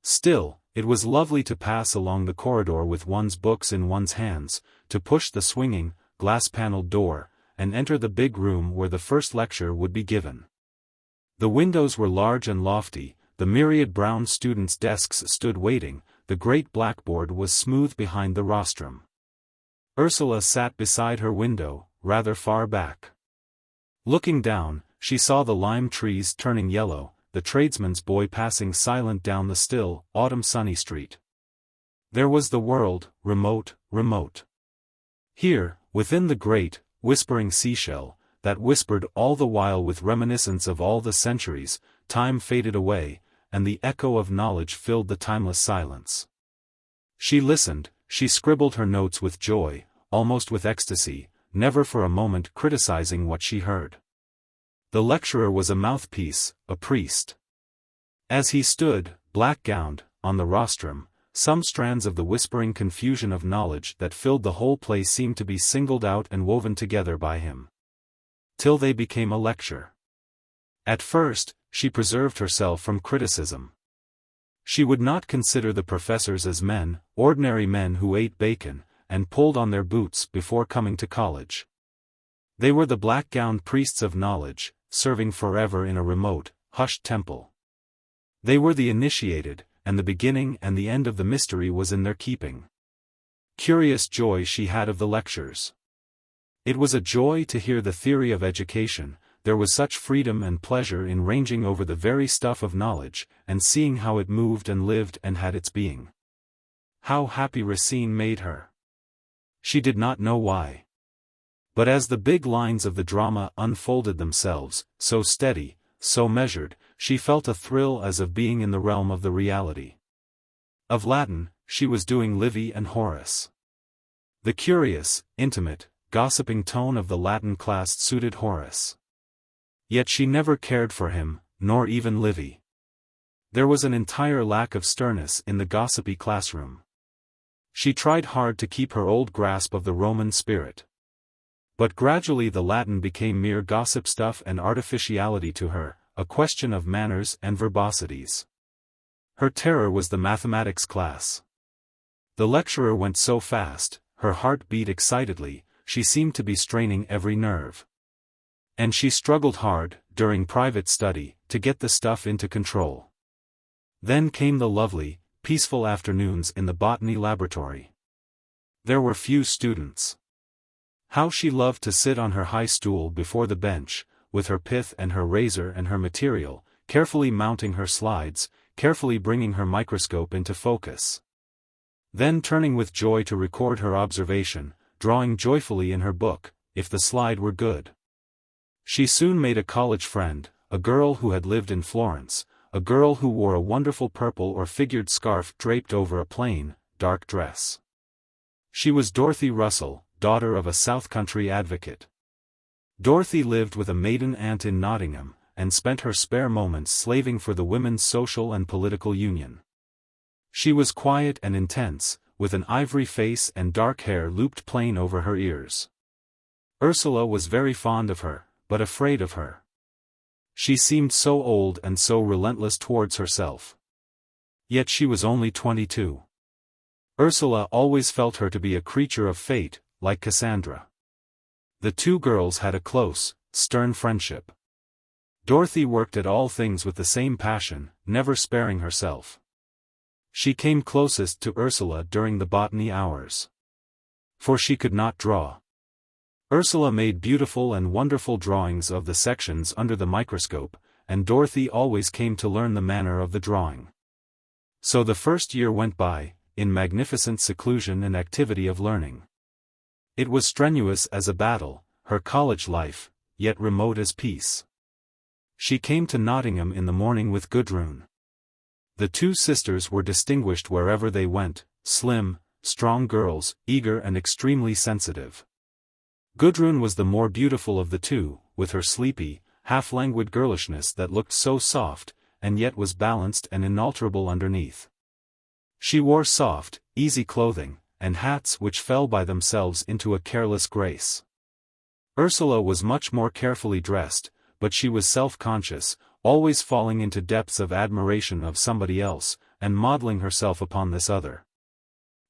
Still, it was lovely to pass along the corridor with one's books in one's hands, to push the swinging, glass-paneled door, and enter the big room where the first lecture would be given. The windows were large and lofty, the myriad brown students' desks stood waiting, the great blackboard was smooth behind the rostrum. Ursula sat beside her window, rather far back. Looking down, she saw the lime trees turning yellow, the tradesman's boy passing silent down the still, autumn sunny street. There was the world, remote, remote. Here, within the great, whispering seashell, that whispered all the while with reminiscence of all the centuries, time faded away, and the echo of knowledge filled the timeless silence. She listened, she scribbled her notes with joy, almost with ecstasy, never for a moment criticizing what she heard. The lecturer was a mouthpiece, a priest. As he stood, black-gowned, on the rostrum, some strands of the whispering confusion of knowledge that filled the whole place seemed to be singled out and woven together by him. Till they became a lecture. At first, she preserved herself from criticism. She would not consider the professors as men, ordinary men who ate bacon, and pulled on their boots before coming to college. They were the black-gowned priests of knowledge, serving forever in a remote, hushed temple. They were the initiated, and the beginning and the end of the mystery was in their keeping. Curious joy she had of the lectures. It was a joy to hear the theory of education, there was such freedom and pleasure in ranging over the very stuff of knowledge, and seeing how it moved and lived and had its being. How happy Racine made her! She did not know why. But as the big lines of the drama unfolded themselves, so steady, so measured, she felt a thrill as of being in the realm of the reality. Of Latin, she was doing Livy and Horace. The curious, intimate, gossiping tone of the Latin class suited Horace. Yet she never cared for him, nor even Livy. There was an entire lack of sternness in the gossipy classroom. She tried hard to keep her old grasp of the Roman spirit. But gradually the Latin became mere gossip stuff and artificiality to her, a question of manners and verbosities. Her terror was the mathematics class. The lecturer went so fast, her heart beat excitedly, she seemed to be straining every nerve. And she struggled hard, during private study, to get the stuff into control. Then came the lovely, peaceful afternoons in the botany laboratory. There were few students. How she loved to sit on her high stool before the bench, with her pith and her razor and her material, carefully mounting her slides, carefully bringing her microscope into focus. Then turning with joy to record her observation, drawing joyfully in her book, if the slide were good. She soon made a college friend, a girl who had lived in Florence, a girl who wore a wonderful purple or figured scarf draped over a plain, dark dress. She was Dorothy Russell, daughter of a South Country advocate. Dorothy lived with a maiden aunt in Nottingham, and spent her spare moments slaving for the Women's Social and Political Union. She was quiet and intense, with an ivory face and dark hair looped plain over her ears. Ursula was very fond of her, but afraid of her. She seemed so old and so relentless towards herself. Yet she was only 22. Ursula always felt her to be a creature of fate, like Cassandra. The two girls had a close, stern friendship. Dorothy worked at all things with the same passion, never sparing herself. She came closest to Ursula during the botany hours. For she could not draw. Ursula made beautiful and wonderful drawings of the sections under the microscope, and Dorothy always came to learn the manner of the drawing. So the first year went by, in magnificent seclusion and activity of learning. It was strenuous as a battle, her college life, yet remote as peace. She came to Nottingham in the morning with Gudrun. The two sisters were distinguished wherever they went, slim, strong girls, eager and extremely sensitive. Gudrun was the more beautiful of the two, with her sleepy, half-languid girlishness that looked so soft, and yet was balanced and inalterable underneath. She wore soft, easy clothing, and hats which fell by themselves into a careless grace. Ursula was much more carefully dressed, but she was self-conscious, always falling into depths of admiration of somebody else, and modeling herself upon this other.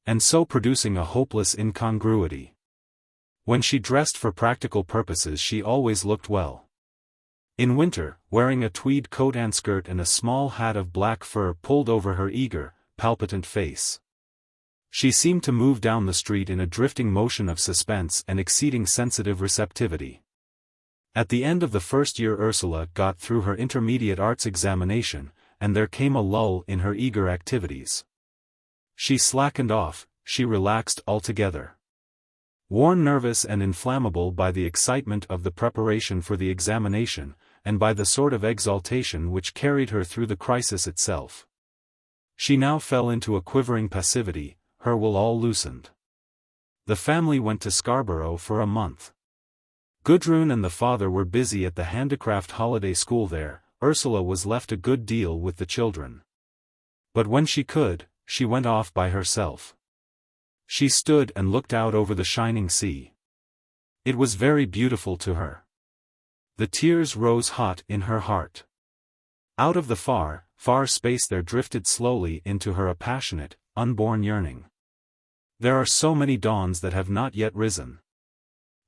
And so producing a hopeless incongruity. When she dressed for practical purposes she always looked well. In winter, wearing a tweed coat and skirt and a small hat of black fur pulled over her eager, palpitant face. She seemed to move down the street in a drifting motion of suspense and exceeding sensitive receptivity. At the end of the first year Ursula got through her intermediate arts examination, and there came a lull in her eager activities. She slackened off, she relaxed altogether. Worn nervous and inflammable by the excitement of the preparation for the examination, and by the sort of exaltation which carried her through the crisis itself. She now fell into a quivering passivity, her will all loosened. The family went to Scarborough for a month. Gudrun and the father were busy at the handicraft holiday school there. Ursula was left a good deal with the children. But when she could, she went off by herself. She stood and looked out over the shining sea. It was very beautiful to her. The tears rose hot in her heart. Out of the far, far space there drifted slowly into her a passionate, unborn yearning. There are so many dawns that have not yet risen.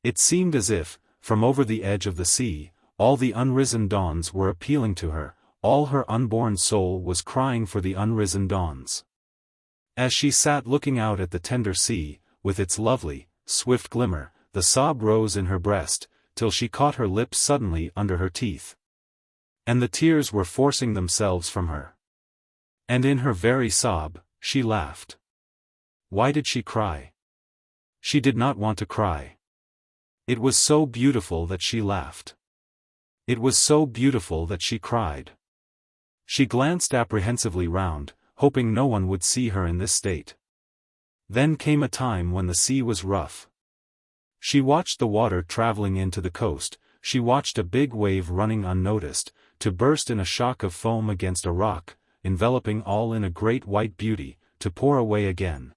It seemed as if, from over the edge of the sea, all the unrisen dawns were appealing to her, all her unborn soul was crying for the unrisen dawns. As she sat looking out at the tender sea, with its lovely, swift glimmer, the sob rose in her breast, till she caught her lips suddenly under her teeth. And the tears were forcing themselves from her. And in her very sob, she laughed. Why did she cry? She did not want to cry. It was so beautiful that she laughed. It was so beautiful that she cried. She glanced apprehensively round, hoping no one would see her in this state. Then came a time when the sea was rough. She watched the water traveling in to the coast, she watched a big wave running unnoticed, to burst in a shock of foam against a rock, enveloping all in a great white beauty, to pour away again.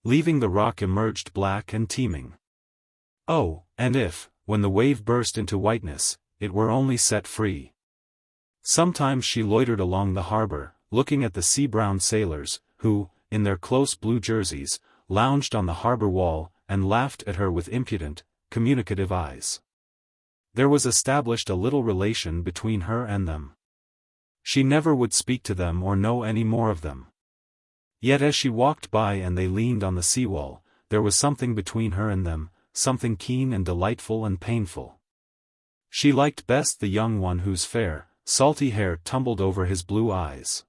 Leaving the rock emerged black and teeming. Oh, and if, when the wave burst into whiteness, it were only set free. Sometimes she loitered along the harbor, looking at the sea-brown sailors, who, in their close blue jerseys, lounged on the harbor wall, and laughed at her with impudent, communicative eyes. There was established a little relation between her and them. She never would speak to them or know any more of them. Yet as she walked by and they leaned on the seawall, there was something between her and them, something keen and delightful and painful. She liked best the young one whose fair, salty hair tumbled over his blue eyes.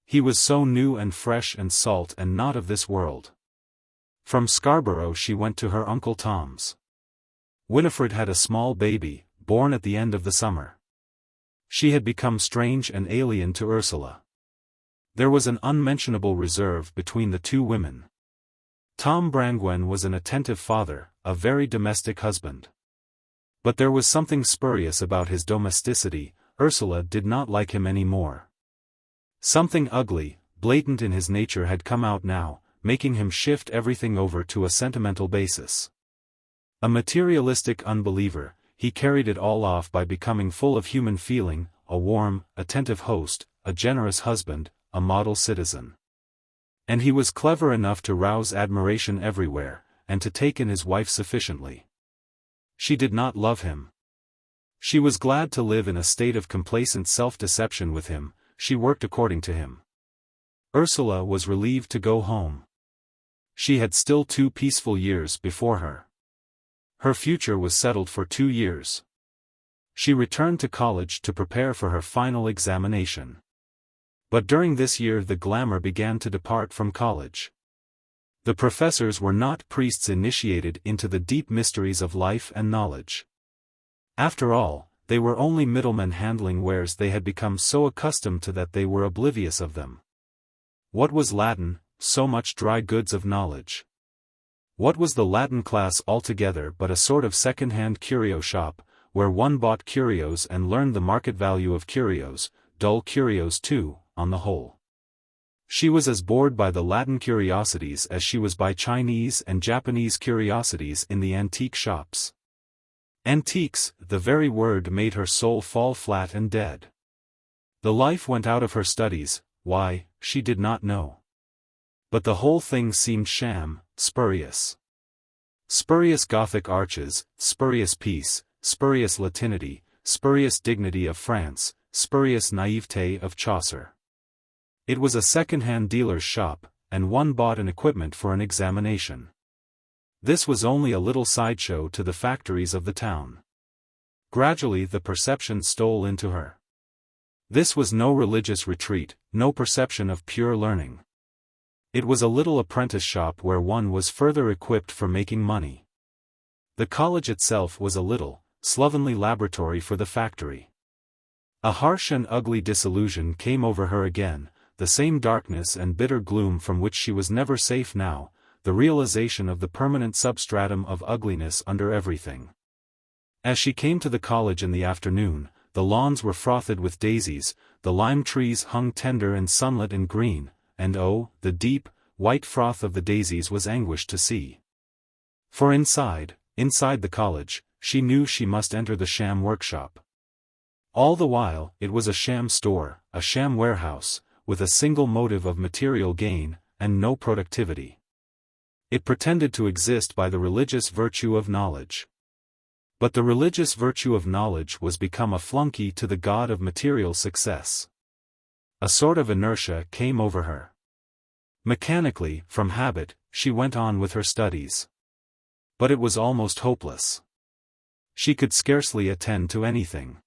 He was so new and fresh and salt and not of this world. From Scarborough she went to her Uncle Tom's. Winifred had a small baby, born at the end of the summer. She had become strange and alien to Ursula. There was an unmentionable reserve between the two women. Tom Brangwen was an attentive father, a very domestic husband. But there was something spurious about his domesticity. Ursula did not like him any more. Something ugly, blatant in his nature had come out now, making him shift everything over to a sentimental basis. A materialistic unbeliever, he carried it all off by becoming full of human feeling, a warm, attentive host, a generous husband, a model citizen. And he was clever enough to rouse admiration everywhere, and to take in his wife sufficiently. She did not love him. She was glad to live in a state of complacent self-deception with him, she worked according to him. Ursula was relieved to go home. She had still 2 peaceful years before her. Her future was settled for 2 years. She returned to college to prepare for her final examination. But during this year the glamour began to depart from college. The professors were not priests initiated into the deep mysteries of life and knowledge. After all, they were only middlemen handling wares they had become so accustomed to that they were oblivious of them. What was Latin? So much dry goods of knowledge. What was the Latin class altogether but a sort of second-hand curio shop, where one bought curios and learned the market value of curios, dull curios too, on the whole. She was as bored by the Latin curiosities as she was by Chinese and Japanese curiosities in the antique shops. Antiques, the very word made her soul fall flat and dead. The life went out of her studies, why, she did not know. But the whole thing seemed sham, spurious. Spurious Gothic arches, spurious peace, spurious Latinity, spurious dignity of France, spurious naivete of Chaucer. It was a second-hand dealer's shop, and one bought an equipment for an examination. This was only a little sideshow to the factories of the town. Gradually the perception stole into her. This was no religious retreat, no perception of pure learning. It was a little apprentice shop where one was further equipped for making money. The college itself was a little, slovenly laboratory for the factory. A harsh and ugly disillusion came over her again, the same darkness and bitter gloom from which she was never safe now, the realization of the permanent substratum of ugliness under everything. As she came to the college in the afternoon, the lawns were frothed with daisies, the lime trees hung tender and sunlit and green, and oh, the deep, white froth of the daisies was anguish to see. For inside the college, she knew she must enter the sham workshop. All the while, it was a sham store, a sham warehouse, with a single motive of material gain, and no productivity. It pretended to exist by the religious virtue of knowledge. But the religious virtue of knowledge was become a flunky to the god of material success. A sort of inertia came over her. Mechanically, from habit, she went on with her studies. But it was almost hopeless. She could scarcely attend to anything.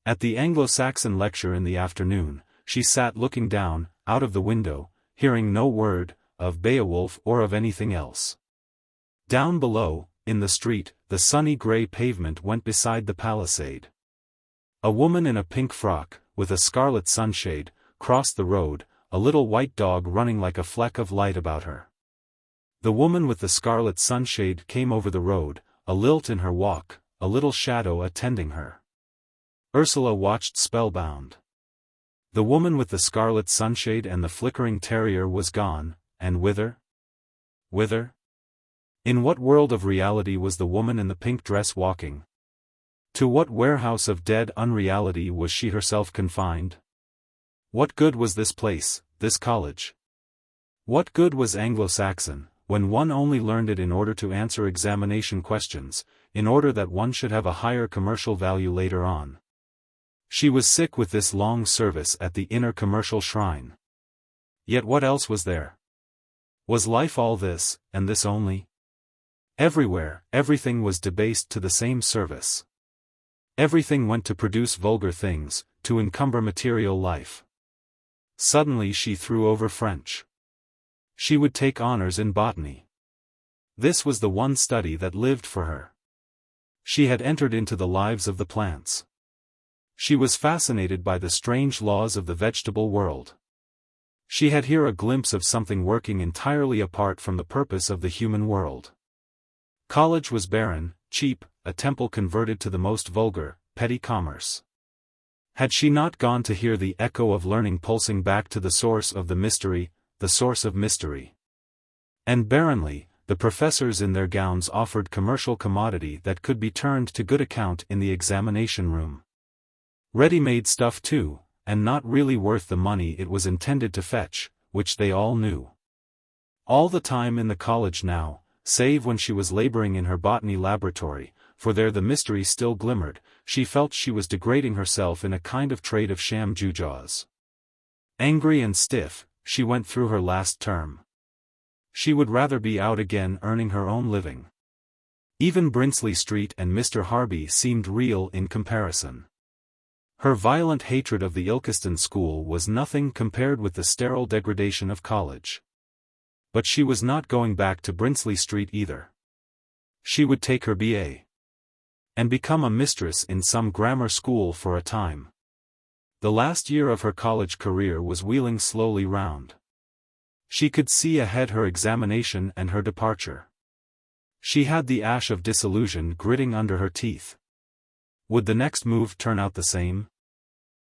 At the Anglo-Saxon lecture in the afternoon, she sat looking down, out of the window, hearing no word, of Beowulf or of anything else. Down below, in the street, the sunny grey pavement went beside the palisade. A woman in a pink frock, with a scarlet sunshade, crossed the road, a little white dog running like a fleck of light about her. The woman with the scarlet sunshade came over the road, a lilt in her walk, a little shadow attending her. Ursula watched spellbound. The woman with the scarlet sunshade and the flickering terrier was gone, and whither? Whither? In what world of reality was the woman in the pink dress walking? To what warehouse of dead unreality was she herself confined? What good was this place, this college? What good was Anglo-Saxon, when one only learned it in order to answer examination questions, in order that one should have a higher commercial value later on? She was sick with this long service at the inner commercial shrine. Yet what else was there? Was life all this, and this only? Everywhere, everything was debased to the same service. Everything went to produce vulgar things, to encumber material life. Suddenly she threw over French. She would take honors in botany. This was the one study that lived for her. She had entered into the lives of the plants. She was fascinated by the strange laws of the vegetable world. She had here a glimpse of something working entirely apart from the purpose of the human world. College was barren, cheap, a temple converted to the most vulgar, petty commerce. Had she not gone to hear the echo of learning pulsing back to the source of the mystery, the source of mystery? And barrenly, the professors in their gowns offered commercial commodity that could be turned to good account in the examination room. Ready-made stuff too, and not really worth the money it was intended to fetch, which they all knew. All the time in the college now, save when she was laboring in her botany laboratory, for there the mystery still glimmered, she felt she was degrading herself in a kind of trade of sham gewgaws. Angry and stiff, she went through her last term. She would rather be out again earning her own living. Even Brinsley Street and Mr. Harby seemed real in comparison. Her violent hatred of the Ilkeston school was nothing compared with the sterile degradation of college. But she was not going back to Brinsley Street either. She would take her B.A. and become a mistress in some grammar school for a time. The last year of her college career was wheeling slowly round. She could see ahead her examination and her departure. She had the ash of disillusion gritting under her teeth. Would the next move turn out the same?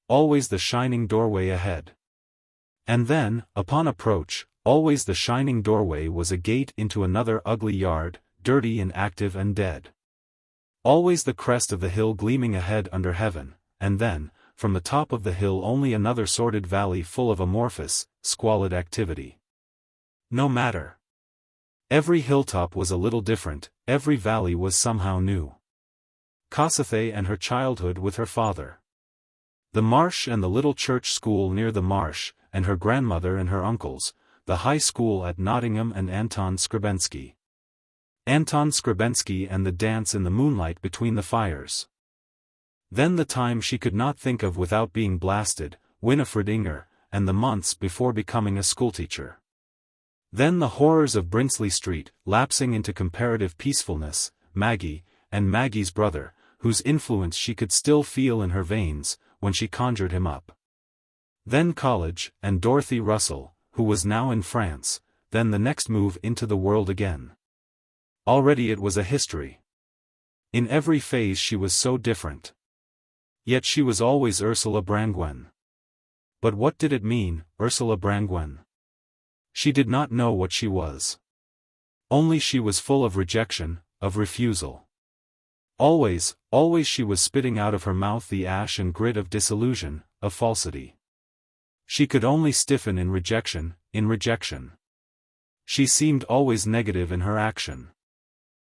Always the shining doorway ahead. And then, upon approach, always the shining doorway was a gate into another ugly yard, dirty, inactive and dead. Always the crest of the hill gleaming ahead under heaven, and then, from the top of the hill only another sordid valley full of amorphous, squalid activity. No matter. Every hilltop was a little different, every valley was somehow new. Kossuth and her childhood with her father. The marsh and the little church school near the marsh, and her grandmother and her uncles, the high school at Nottingham and Anton Skrebensky. Anton Skrebensky and the dance in the moonlight between the fires. Then the time she could not think of without being blasted, Winifred Inger, and the months before becoming a schoolteacher. Then the horrors of Brinsley Street, lapsing into comparative peacefulness, Maggie, and Maggie's brother, whose influence she could still feel in her veins, when she conjured him up. Then college, and Dorothy Russell, who was now in France, then the next move into the world again. Already it was a history. In every phase she was so different. Yet she was always Ursula Brangwen. But what did it mean, Ursula Brangwen? She did not know what she was. Only she was full of rejection, of refusal. Always, always she was spitting out of her mouth the ash and grit of disillusion, of falsity. She could only stiffen in rejection, in rejection. She seemed always negative in her action.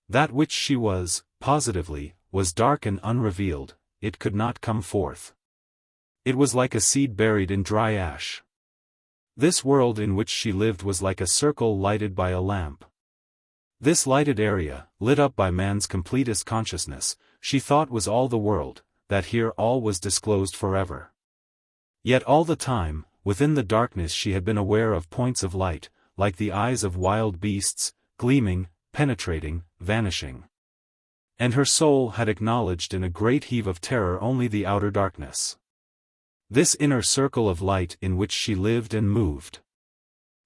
That which she was, positively, was dark and unrevealed, it could not come forth. It was like a seed buried in dry ash. This world in which she lived was like a circle lighted by a lamp. This lighted area, lit up by man's completest consciousness, she thought was all the world, that here all was disclosed forever. Yet all the time, within the darkness she had been aware of points of light, like the eyes of wild beasts, gleaming, penetrating, vanishing. And her soul had acknowledged in a great heave of terror only the outer darkness. This inner circle of light in which she lived and moved.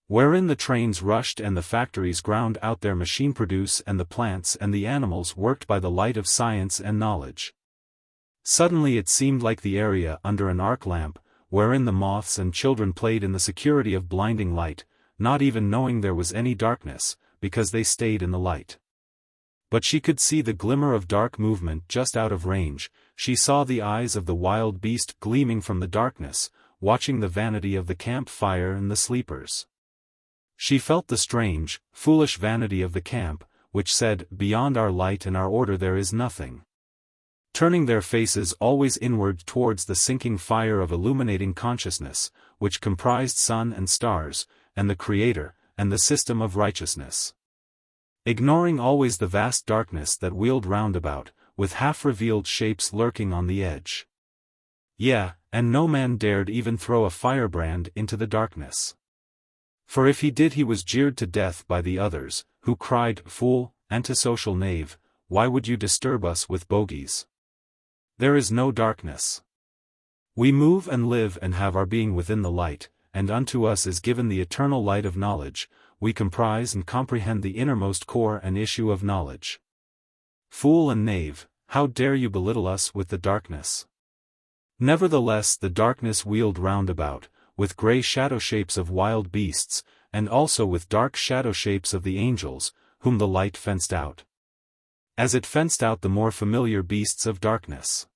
Wherein the trains rushed and the factories ground out their machine produce and the plants and the animals worked by the light of science and knowledge. Suddenly it seemed like the area under an arc lamp, wherein the moths and children played in the security of blinding light, not even knowing there was any darkness, because they stayed in the light. But she could see the glimmer of dark movement just out of range, she saw the eyes of the wild beast gleaming from the darkness, watching the vanity of the camp fire and the sleepers. She felt the strange, foolish vanity of the camp, which said, "Beyond our light and our order there is nothing." Turning their faces always inward towards the sinking fire of illuminating consciousness, which comprised sun and stars, and the Creator, and the system of righteousness. Ignoring always the vast darkness that wheeled round about, with half-revealed shapes lurking on the edge. And no man dared even throw a firebrand into the darkness. For if he did he was jeered to death by the others, who cried, "Fool, antisocial knave, why would you disturb us with bogies? There is no darkness. We move and live and have our being within the light, and unto us is given the eternal light of knowledge, we comprise and comprehend the innermost core and issue of knowledge. Fool and knave, how dare you belittle us with the darkness?" Nevertheless the darkness wheeled round about, with grey shadow shapes of wild beasts, and also with dark shadow shapes of the angels, whom the light fenced out. As it fenced out the more familiar beasts of darkness.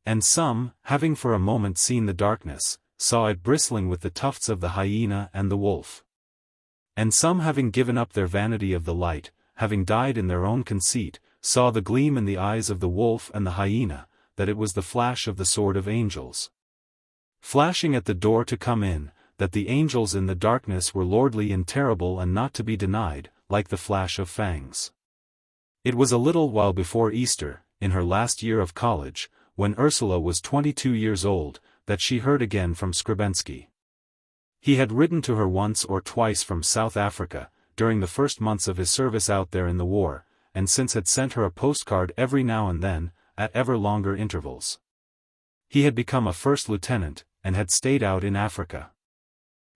And some, having for a moment seen the darkness, saw it bristling with the tufts of the hyena and the wolf. And some having given up their vanity of the light, having died in their own conceit, saw the gleam in the eyes of the wolf and the hyena, that it was the flash of the sword of angels. Flashing at the door to come in, that the angels in the darkness were lordly and terrible and not to be denied, like the flash of fangs. It was a little while before Easter, in her last year of college, when Ursula was 22 years old, that she heard again from Skrebensky. He had written to her once or twice from South Africa, during the first months of his service out there in the war, and since had sent her a postcard every now and then, at ever longer intervals. He had become a first lieutenant, and had stayed out in Africa.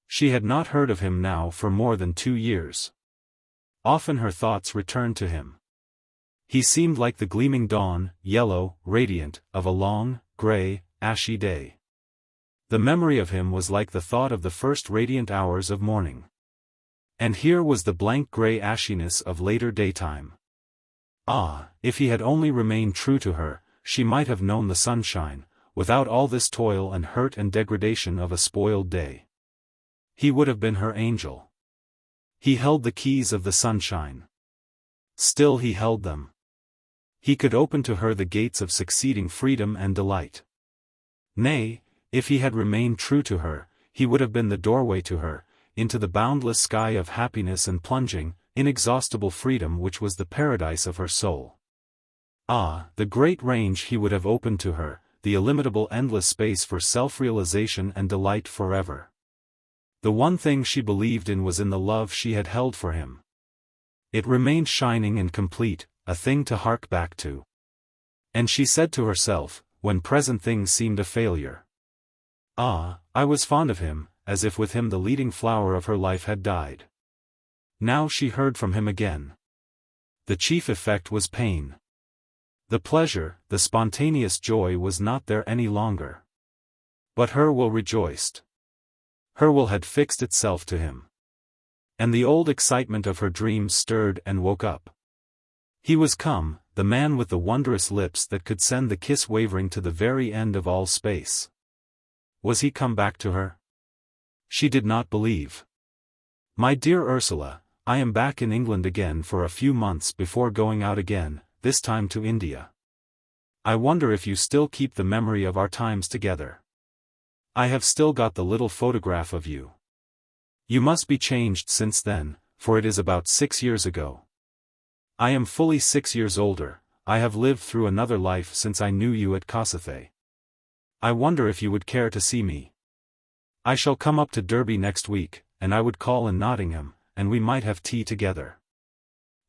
She had not heard of him now for more than 2 years. Often her thoughts returned to him. He seemed like the gleaming dawn, yellow, radiant, of a long, grey, ashy day. The memory of him was like the thought of the first radiant hours of morning. And here was the blank grey ashiness of later daytime. Ah, if he had only remained true to her, she might have known the sunshine, without all this toil and hurt and degradation of a spoiled day. He would have been her angel. He held the keys of the sunshine. Still he held them. He could open to her the gates of succeeding freedom and delight. Nay, if he had remained true to her, he would have been the doorway to her, into the boundless sky of happiness and plunging, inexhaustible freedom which was the paradise of her soul. Ah, the great range he would have opened to her, the illimitable endless space for self-realization and delight forever. The one thing she believed in was in the love she had held for him. It remained shining and complete, a thing to hark back to. And she said to herself, when present things seemed a failure, "Ah, I was fond of him," as if with him the leading flower of her life had died. Now she heard from him again. The chief effect was pain. The pleasure, the spontaneous joy was not there any longer. But her will rejoiced. Her will had fixed itself to him. And the old excitement of her dreams stirred and woke up. He was come, the man with the wondrous lips that could send the kiss wavering to the very end of all space. Was he come back to her? She did not believe. "My dear Ursula, I am back in England again for a few months before going out again, this time to India. I wonder if you still keep the memory of our times together. I have still got the little photograph of you. You must be changed since then, for it is about 6 years ago. I am fully 6 years older, I have lived through another life since I knew you at XIII. I wonder if you would care to see me. I shall come up to Derby next week, and I would call in Nottingham, and we might have tea together.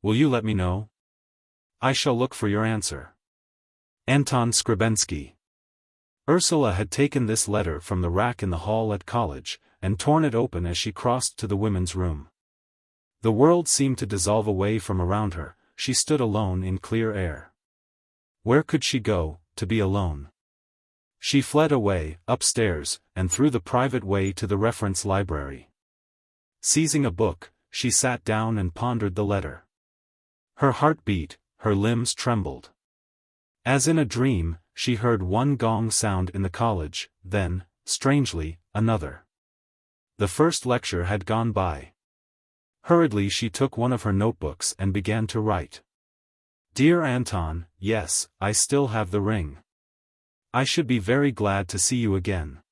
Will you let me know? I shall look for your answer. Anton Skrebensky." Ursula had taken this letter from the rack in the hall at college, and torn it open as she crossed to the women's room. The world seemed to dissolve away from around her, she stood alone in clear air. Where could she go, to be alone? She fled away, upstairs, and through the private way to the reference library. Seizing a book, she sat down and pondered the letter. Her heart beat, her limbs trembled. As in a dream, she heard one gong sound in the college, then, strangely, another. The first lecture had gone by. Hurriedly she took one of her notebooks and began to write. "Dear Anton, yes, I still have the ring. I should be very glad to see you again.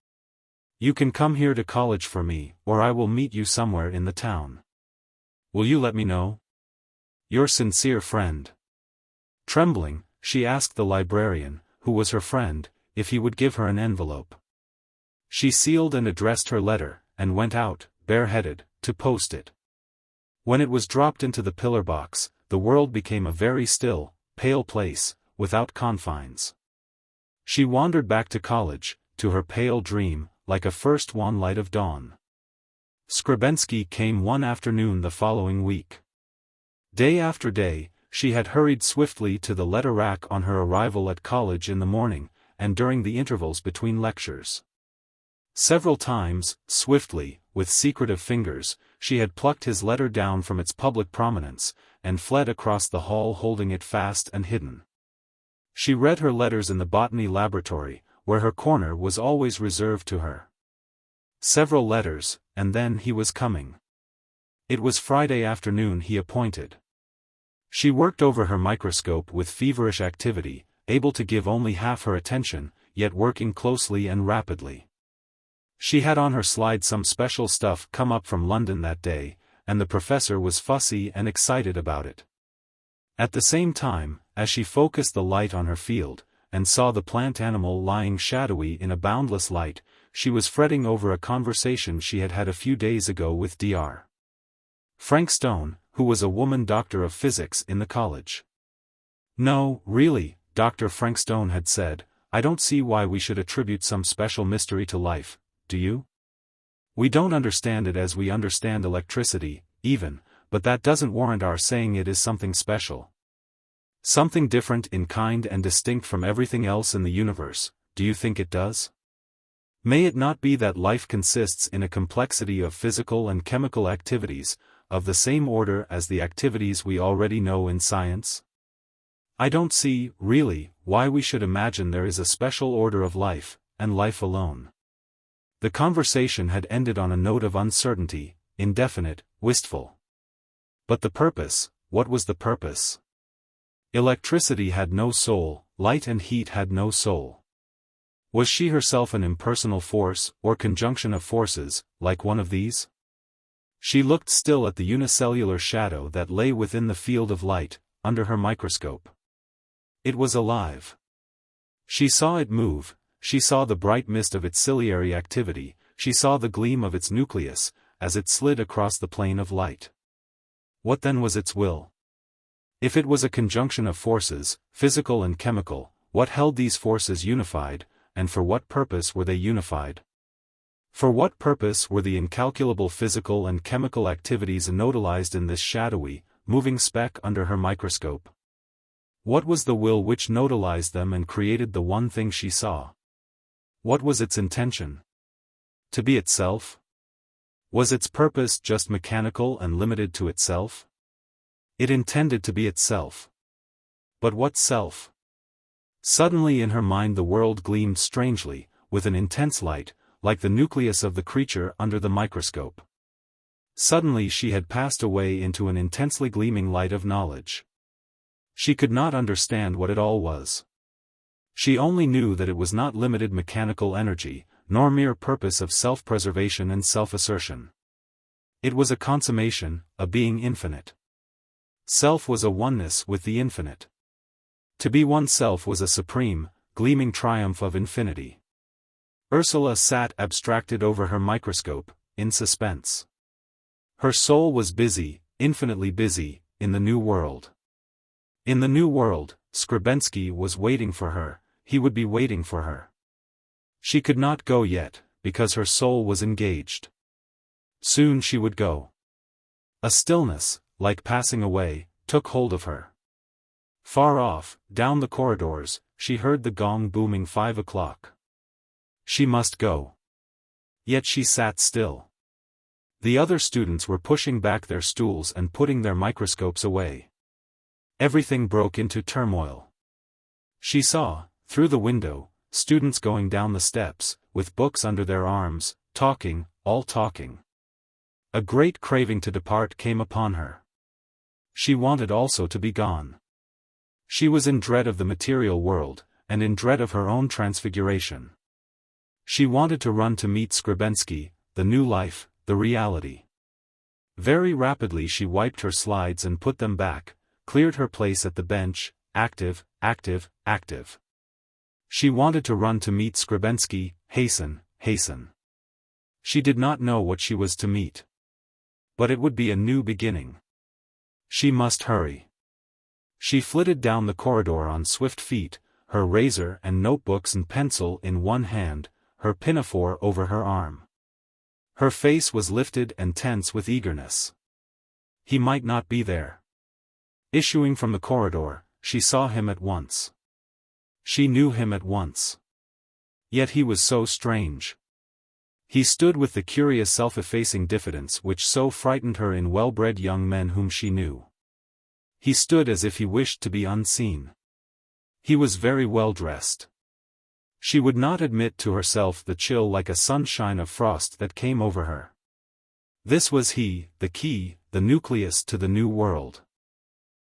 You can come here to college for me, or I will meet you somewhere in the town. Will you let me know? Your sincere friend." Trembling, she asked the librarian, who was her friend, if he would give her an envelope. She sealed and addressed her letter, and went out, bareheaded, to post it. When it was dropped into the pillar box, the world became a very still, pale place, without confines. She wandered back to college, to her pale dream, like a first wan light of dawn. Skrebensky came one afternoon the following week. Day after day, she had hurried swiftly to the letter rack on her arrival at college in the morning, and during the intervals between lectures. Several times, swiftly, with secretive fingers, she had plucked his letter down from its public prominence, and fled across the hall holding it fast and hidden. She read her letters in the botany laboratory, where her corner was always reserved to her. Several letters, and then he was coming. It was Friday afternoon he appointed. She worked over her microscope with feverish activity, able to give only half her attention, yet working closely and rapidly. She had on her slide some special stuff come up from London that day, and the professor was fussy and excited about it. At the same time, as she focused the light on her field, and saw the plant animal lying shadowy in a boundless light. She was fretting over a conversation she had had a few days ago with Dr. Frank Stone, who was a woman doctor of physics in the college. "No, really," Dr. Frank Stone had said, "I don't see why we should attribute some special mystery to life, do you? We don't understand it as we understand electricity, even, but that doesn't warrant our saying it is something special. Something different in kind and distinct from everything else in the universe, do you think it does? May it not be that life consists in a complexity of physical and chemical activities, of the same order as the activities we already know in science? I don't see, really, why we should imagine there is a special order of life, and life alone." The conversation had ended on a note of uncertainty, indefinite, wistful. But the purpose, what was the purpose? Electricity had no soul, light and heat had no soul. Was she herself an impersonal force, or conjunction of forces, like one of these? She looked still at the unicellular shadow that lay within the field of light, under her microscope. It was alive. She saw it move, she saw the bright mist of its ciliary activity, she saw the gleam of its nucleus, as it slid across the plane of light. What then was its will? If it was a conjunction of forces, physical and chemical, what held these forces unified, and for what purpose were they unified? For what purpose were the incalculable physical and chemical activities nodalized in this shadowy, moving speck under her microscope? What was the will which nodalized them and created the one thing she saw? What was its intention? To be itself? Was its purpose just mechanical and limited to itself? It intended to be itself. But what self? Suddenly in her mind the world gleamed strangely, with an intense light, like the nucleus of the creature under the microscope. Suddenly she had passed away into an intensely gleaming light of knowledge. She could not understand what it all was. She only knew that it was not limited mechanical energy, nor mere purpose of self-preservation and self-assertion. It was a consummation, a being infinite. Self was a oneness with the infinite. To be oneself was a supreme, gleaming triumph of infinity. Ursula sat abstracted over her microscope, in suspense. Her soul was busy, infinitely busy, in the new world. In the new world, Skrebensky was waiting for her, he would be waiting for her. She could not go yet, because her soul was engaged. Soon she would go. A stillness, like passing away, took hold of her. Far off, down the corridors, she heard the gong booming 5 o'clock. She must go. Yet she sat still. The other students were pushing back their stools and putting their microscopes away. Everything broke into turmoil. She saw, through the window, students going down the steps, with books under their arms, talking, all talking. A great craving to depart came upon her. She wanted also to be gone. She was in dread of the material world, and in dread of her own transfiguration. She wanted to run to meet Skrebensky, the new life, the reality. Very rapidly she wiped her slides and put them back, cleared her place at the bench, active, active, active. She wanted to run to meet Skrebensky, hasten, hasten. She did not know what she was to meet. But it would be a new beginning. She must hurry. She flitted down the corridor on swift feet, her razor and notebooks and pencil in one hand, her pinafore over her arm. Her face was lifted and tense with eagerness. He might not be there. Issuing from the corridor, she saw him at once. She knew him at once. Yet he was so strange. He stood with the curious self-effacing diffidence which so frightened her in well-bred young men whom she knew. He stood as if he wished to be unseen. He was very well dressed. She would not admit to herself the chill like a sunshine of frost that came over her. This was he, the key, the nucleus to the new world.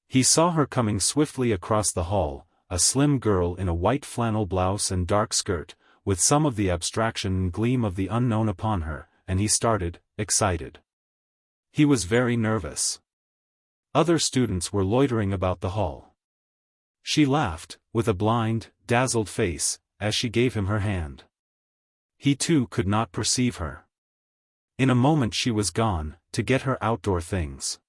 He saw her coming swiftly across the hall, a slim girl in a white flannel blouse and dark skirt, with some of the abstraction and gleam of the unknown upon her, and he started, excited. He was very nervous. Other students were loitering about the hall. She laughed, with a blind, dazzled face, as she gave him her hand. He too could not perceive her. In a moment she was gone, to get her outdoor things.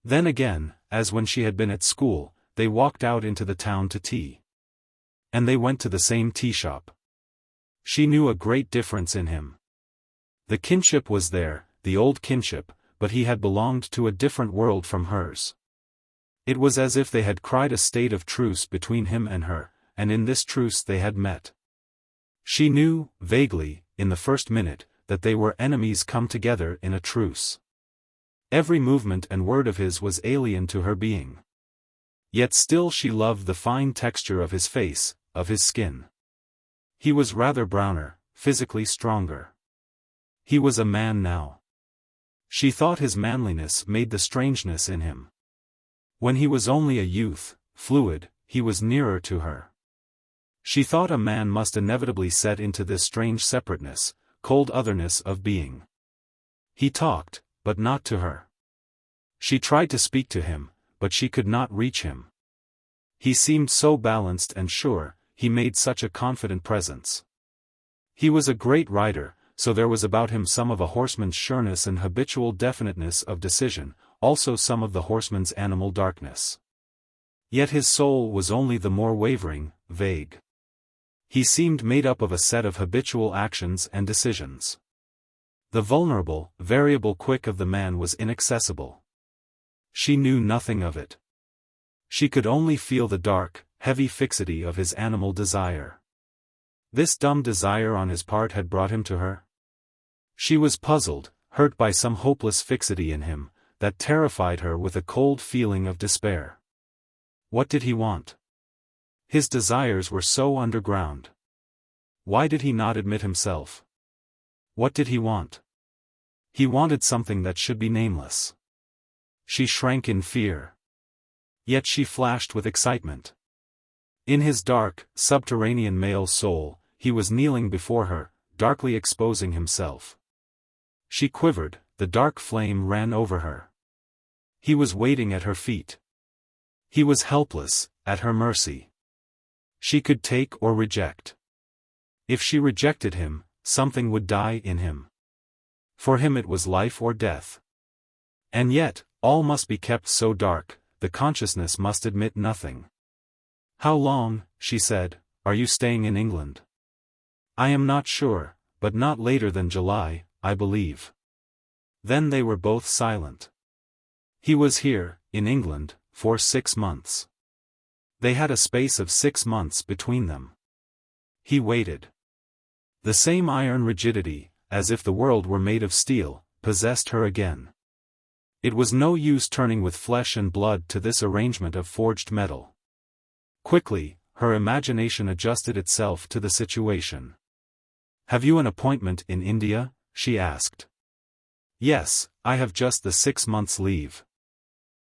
Then again, as when she had been at school, they walked out into the town to tea. And they went to the same tea shop. She knew a great difference in him. The kinship was there, the old kinship, but he had belonged to a different world from hers. It was as if they had cried a state of truce between him and her, and in this truce they had met. She knew, vaguely, in the first minute, that they were enemies come together in a truce. Every movement and word of his was alien to her being. Yet still she loved the fine texture of his face, of his skin. He was rather browner, physically stronger. He was a man now. She thought his manliness made the strangeness in him. When he was only a youth, fluid, he was nearer to her. She thought a man must inevitably set into this strange separateness, cold otherness of being. He talked, but not to her. She tried to speak to him, but she could not reach him. He seemed so balanced and sure, he made such a confident presence. He was a great rider, so there was about him some of a horseman's sureness and habitual definiteness of decision, also some of the horseman's animal darkness. Yet his soul was only the more wavering, vague. He seemed made up of a set of habitual actions and decisions. The vulnerable, variable quick of the man was inaccessible. She knew nothing of it. She could only feel the dark, heavy fixity of his animal desire. This dumb desire on his part had brought him to her. She was puzzled, hurt by some hopeless fixity in him, that terrified her with a cold feeling of despair. What did he want? His desires were so underground. Why did he not admit himself? What did he want? He wanted something that should be nameless. She shrank in fear. Yet she flashed with excitement. In his dark, subterranean male soul, he was kneeling before her, darkly exposing himself. She quivered, the dark flame ran over her. He was waiting at her feet. He was helpless, at her mercy. She could take or reject. If she rejected him, something would die in him. For him it was life or death. And yet, all must be kept so dark, the consciousness must admit nothing. "How long," she said, "are you staying in England?" "I am not sure, but not later than July, I believe." Then they were both silent. He was here, in England, for 6 months. They had a space of 6 months between them. He waited. The same iron rigidity, as if the world were made of steel, possessed her again. It was no use turning with flesh and blood to this arrangement of forged metal. Quickly, her imagination adjusted itself to the situation. "Have you an appointment in India?" she asked. "Yes, I have just the 6 months' leave."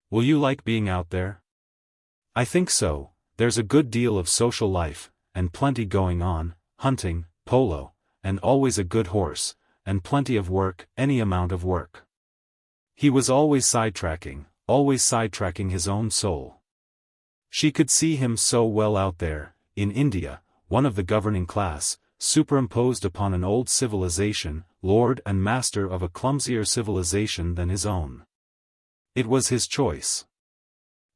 "Will you like being out there?" "I think so, there's a good deal of social life, and plenty going on, hunting, polo, and always a good horse, and plenty of work, any amount of work." He was always sidetracking his own soul. She could see him so well out there, in India, one of the governing class, superimposed upon an old civilization, lord and master of a clumsier civilization than his own. It was his choice.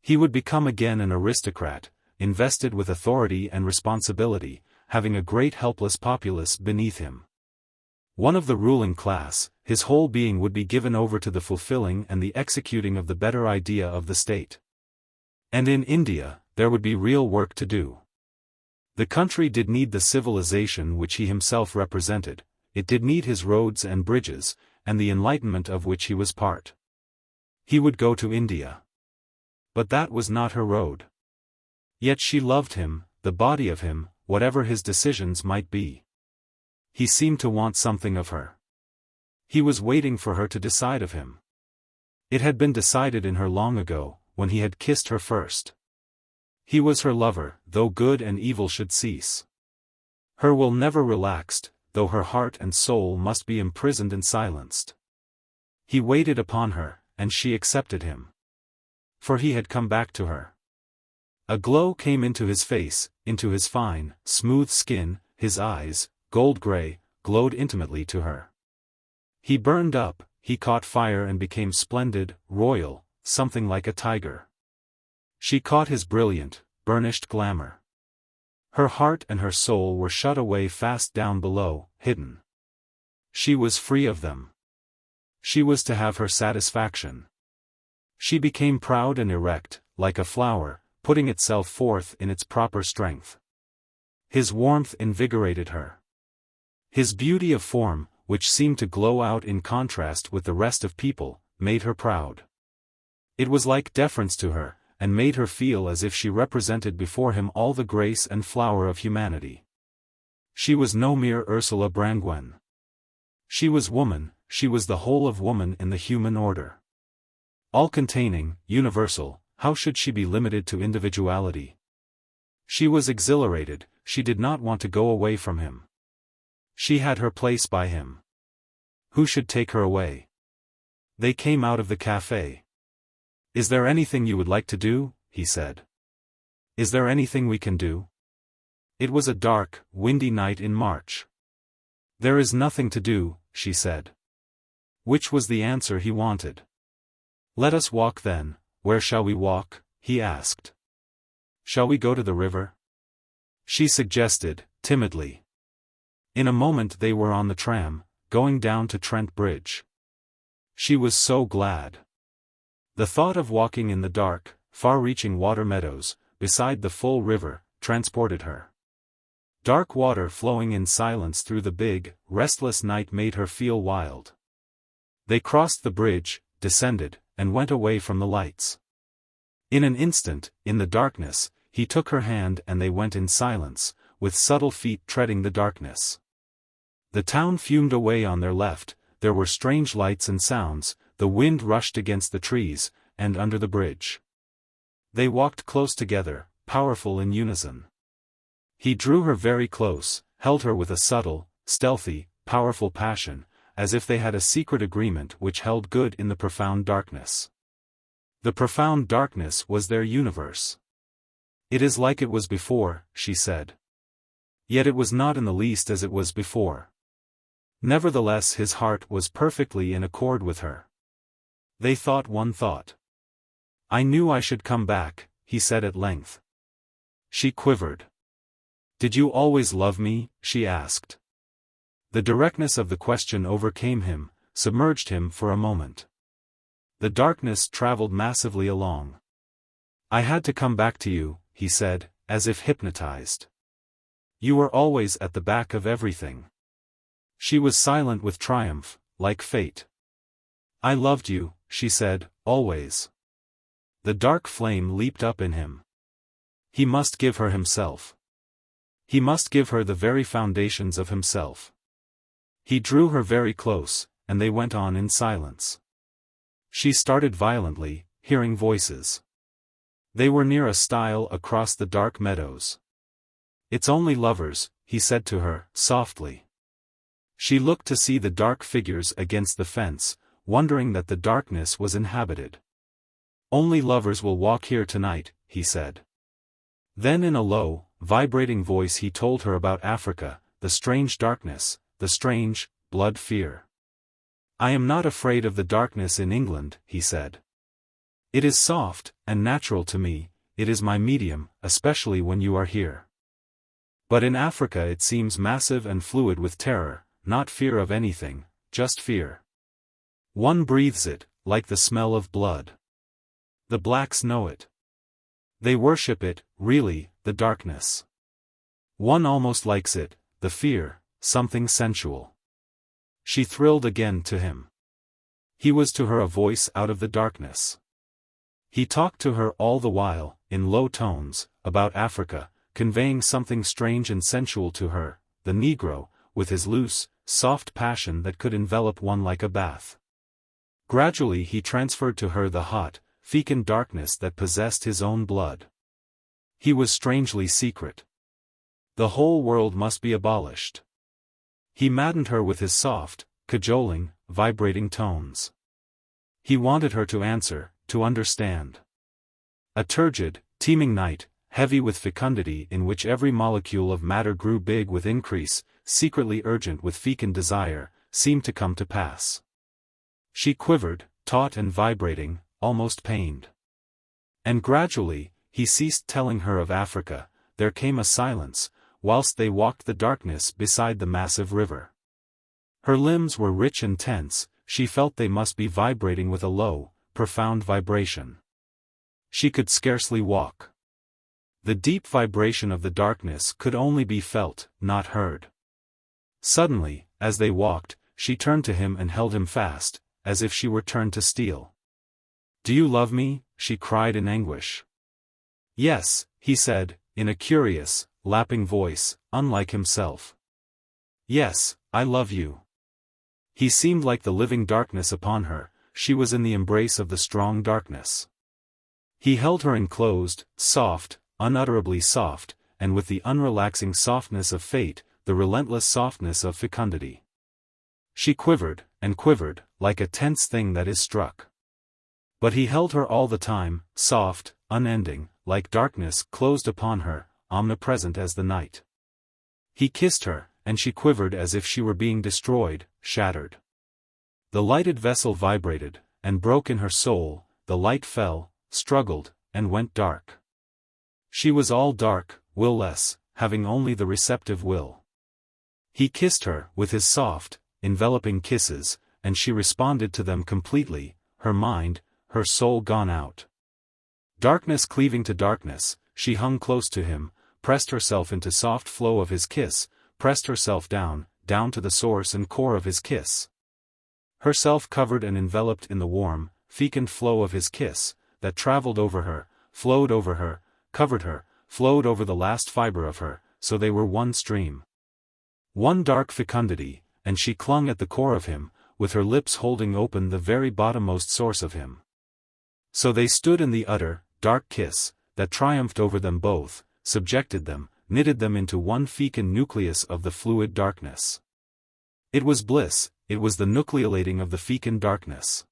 He would become again an aristocrat, invested with authority and responsibility, having a great helpless populace beneath him. One of the ruling class, his whole being would be given over to the fulfilling and the executing of the better idea of the state. And in India, there would be real work to do. The country did need the civilization which he himself represented, it did need his roads and bridges, and the enlightenment of which he was part. He would go to India. But that was not her road. Yet she loved him, the body of him, whatever his decisions might be. He seemed to want something of her. He was waiting for her to decide of him. It had been decided in her long ago, when he had kissed her first. He was her lover, though good and evil should cease. Her will never relaxed, though her heart and soul must be imprisoned and silenced. He waited upon her, and she accepted him. For he had come back to her. A glow came into his face, into his fine, smooth skin, his eyes, gold-gray, glowed intimately to her. He burned up, he caught fire and became splendid, royal, something like a tiger. She caught his brilliant, burnished glamour. Her heart and her soul were shut away fast down below, hidden. She was free of them. She was to have her satisfaction. She became proud and erect, like a flower, putting itself forth in its proper strength. His warmth invigorated her. His beauty of form, which seemed to glow out in contrast with the rest of people, made her proud. It was like deference to her, and made her feel as if she represented before him all the grace and flower of humanity. She was no mere Ursula Brangwen. She was woman, she was the whole of woman in the human order. All-containing, universal, how should she be limited to individuality? She was exhilarated, she did not want to go away from him. She had her place by him. Who should take her away? They came out of the café. "Is there anything you would like to do?" he said. "Is there anything we can do?" It was a dark, windy night in March. "There is nothing to do," she said. Which was the answer he wanted. "Let us walk then." "Where shall we walk?" he asked. "Shall we go to the river?" she suggested, timidly. In a moment they were on the tram, going down to Trent Bridge. She was so glad. The thought of walking in the dark, far-reaching water meadows, beside the full river, transported her. Dark water flowing in silence through the big, restless night made her feel wild. They crossed the bridge, descended, and went away from the lights. In an instant, in the darkness, he took her hand and they went in silence, with subtle feet treading the darkness. The town fumed away on their left, there were strange lights and sounds, the wind rushed against the trees, and under the bridge. They walked close together, powerful in unison. He drew her very close, held her with a subtle, stealthy, powerful passion, as if they had a secret agreement which held good in the profound darkness. The profound darkness was their universe. "It is like it was before," she said. Yet it was not in the least as it was before. Nevertheless his heart was perfectly in accord with her. They thought one thought. "I knew I should come back," he said at length. She quivered. "Did you always love me?" she asked. The directness of the question overcame him, submerged him for a moment. The darkness traveled massively along. "I had to come back to you," he said, as if hypnotized. "You were always at the back of everything." She was silent with triumph, like fate. "I loved you," she said, "always." The dark flame leaped up in him. He must give her himself. He must give her the very foundations of himself. He drew her very close, and they went on in silence. She started violently, hearing voices. They were near a stile across the dark meadows. "It's only lovers," he said to her, softly. She looked to see the dark figures against the fence, wondering that the darkness was inhabited. "Only lovers will walk here tonight," he said. Then in a low, vibrating voice he told her about Africa, the strange darkness, the strange, blood fear. "I am not afraid of the darkness in England," he said. "It is soft, and natural to me, it is my medium, especially when you are here. But in Africa it seems massive and fluid with terror, not fear of anything, just fear. One breathes it, like the smell of blood. The blacks know it. They worship it, really, the darkness. One almost likes it, the fear, something sensual." She thrilled again to him. He was to her a voice out of the darkness. He talked to her all the while, in low tones, about Africa, conveying something strange and sensual to her, the Negro, with his loose, soft passion that could envelop one like a bath. Gradually he transferred to her the hot, fecund darkness that possessed his own blood. He was strangely secret. The whole world must be abolished. He maddened her with his soft, cajoling, vibrating tones. He wanted her to answer, to understand. A turgid, teeming night, heavy with fecundity in which every molecule of matter grew big with increase, secretly urgent with fecund desire, seemed to come to pass. She quivered, taut and vibrating, almost pained. And gradually, he ceased telling her of Africa. There came a silence, whilst they walked the darkness beside the massive river. Her limbs were rich and tense, she felt they must be vibrating with a low, profound vibration. She could scarcely walk. The deep vibration of the darkness could only be felt, not heard. Suddenly, as they walked, she turned to him and held him fast, as if she were turned to steel. "Do you love me?" she cried in anguish. "Yes," he said, in a curious, lapping voice, unlike himself. "Yes, I love you." He seemed like the living darkness upon her, she was in the embrace of the strong darkness. He held her enclosed, soft, unutterably soft, and with the unrelaxing softness of fate, the relentless softness of fecundity. She quivered, and quivered, like a tense thing that is struck. But he held her all the time, soft, unending, like darkness closed upon her, omnipresent as the night. He kissed her, and she quivered as if she were being destroyed, shattered. The lighted vessel vibrated, and broke in her soul, the light fell, struggled, and went dark. She was all dark, will-less, having only the receptive will. He kissed her with his soft, enveloping kisses, and she responded to them completely, her mind, her soul gone out. Darkness cleaving to darkness, she hung close to him, pressed herself into soft flow of his kiss, pressed herself down to the source and core of his kiss. Herself covered and enveloped in the warm, fecund flow of his kiss, that traveled over her, flowed over her, covered her, flowed over the last fiber of her, so they were one stream. One dark fecundity, and she clung at the core of him, with her lips holding open the very bottommost source of him. So they stood in the utter, dark kiss, that triumphed over them both, subjected them, knitted them into one fecund nucleus of the fluid darkness. It was bliss, it was the nucleolating of the fecund darkness.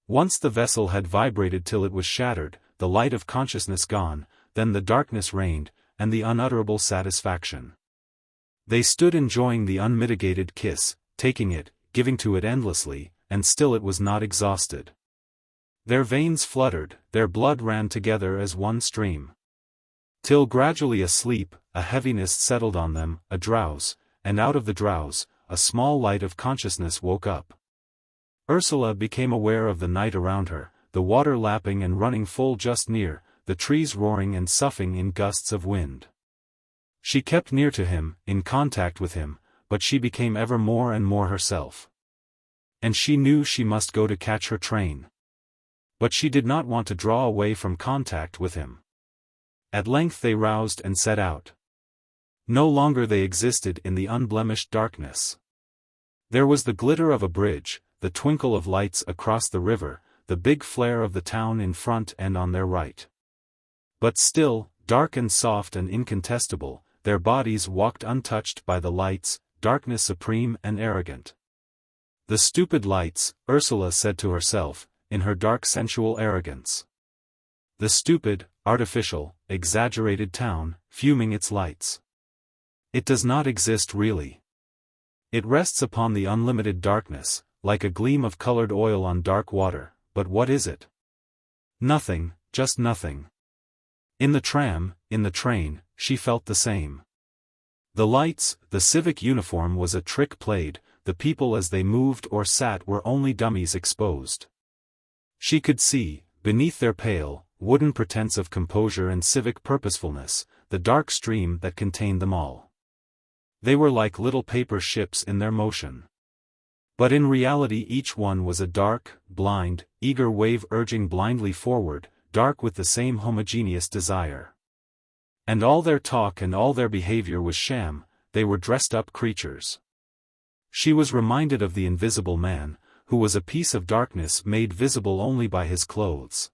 Once the vessel had vibrated till it was shattered, the light of consciousness gone, then the darkness reigned, and the unutterable satisfaction. They stood enjoying the unmitigated kiss, taking it, giving to it endlessly, and still it was not exhausted. Their veins fluttered, their blood ran together as one stream. Till gradually a sleep, a heaviness settled on them, a drowse, and out of the drowse, a small light of consciousness woke up. Ursula became aware of the night around her, the water lapping and running full just near, the trees roaring and soughing in gusts of wind. She kept near to him, in contact with him, but she became ever more and more herself. And she knew she must go to catch her train. But she did not want to draw away from contact with him. At length they roused and set out. No longer they existed in the unblemished darkness. There was the glitter of a bridge, the twinkle of lights across the river, the big flare of the town in front and on their right. But still, dark and soft and incontestable, their bodies walked untouched by the lights, darkness supreme and arrogant. The stupid lights, Ursula said to herself, in her dark sensual arrogance. The stupid, artificial, exaggerated town, fuming its lights. It does not exist really. It rests upon the unlimited darkness, like a gleam of colored oil on dark water, but what is it? Nothing, just nothing. In the tram, in the train, she felt the same. The lights, the civic uniform was a trick played, the people as they moved or sat were only dummies exposed. She could see, beneath their pale, wooden pretense of composure and civic purposefulness, the dark stream that contained them all. They were like little paper ships in their motion. But in reality each one was a dark, blind, eager wave urging blindly forward, dark with the same homogeneous desire. And all their talk and all their behavior was sham, they were dressed-up creatures. She was reminded of the invisible man, who was a piece of darkness made visible only by his clothes.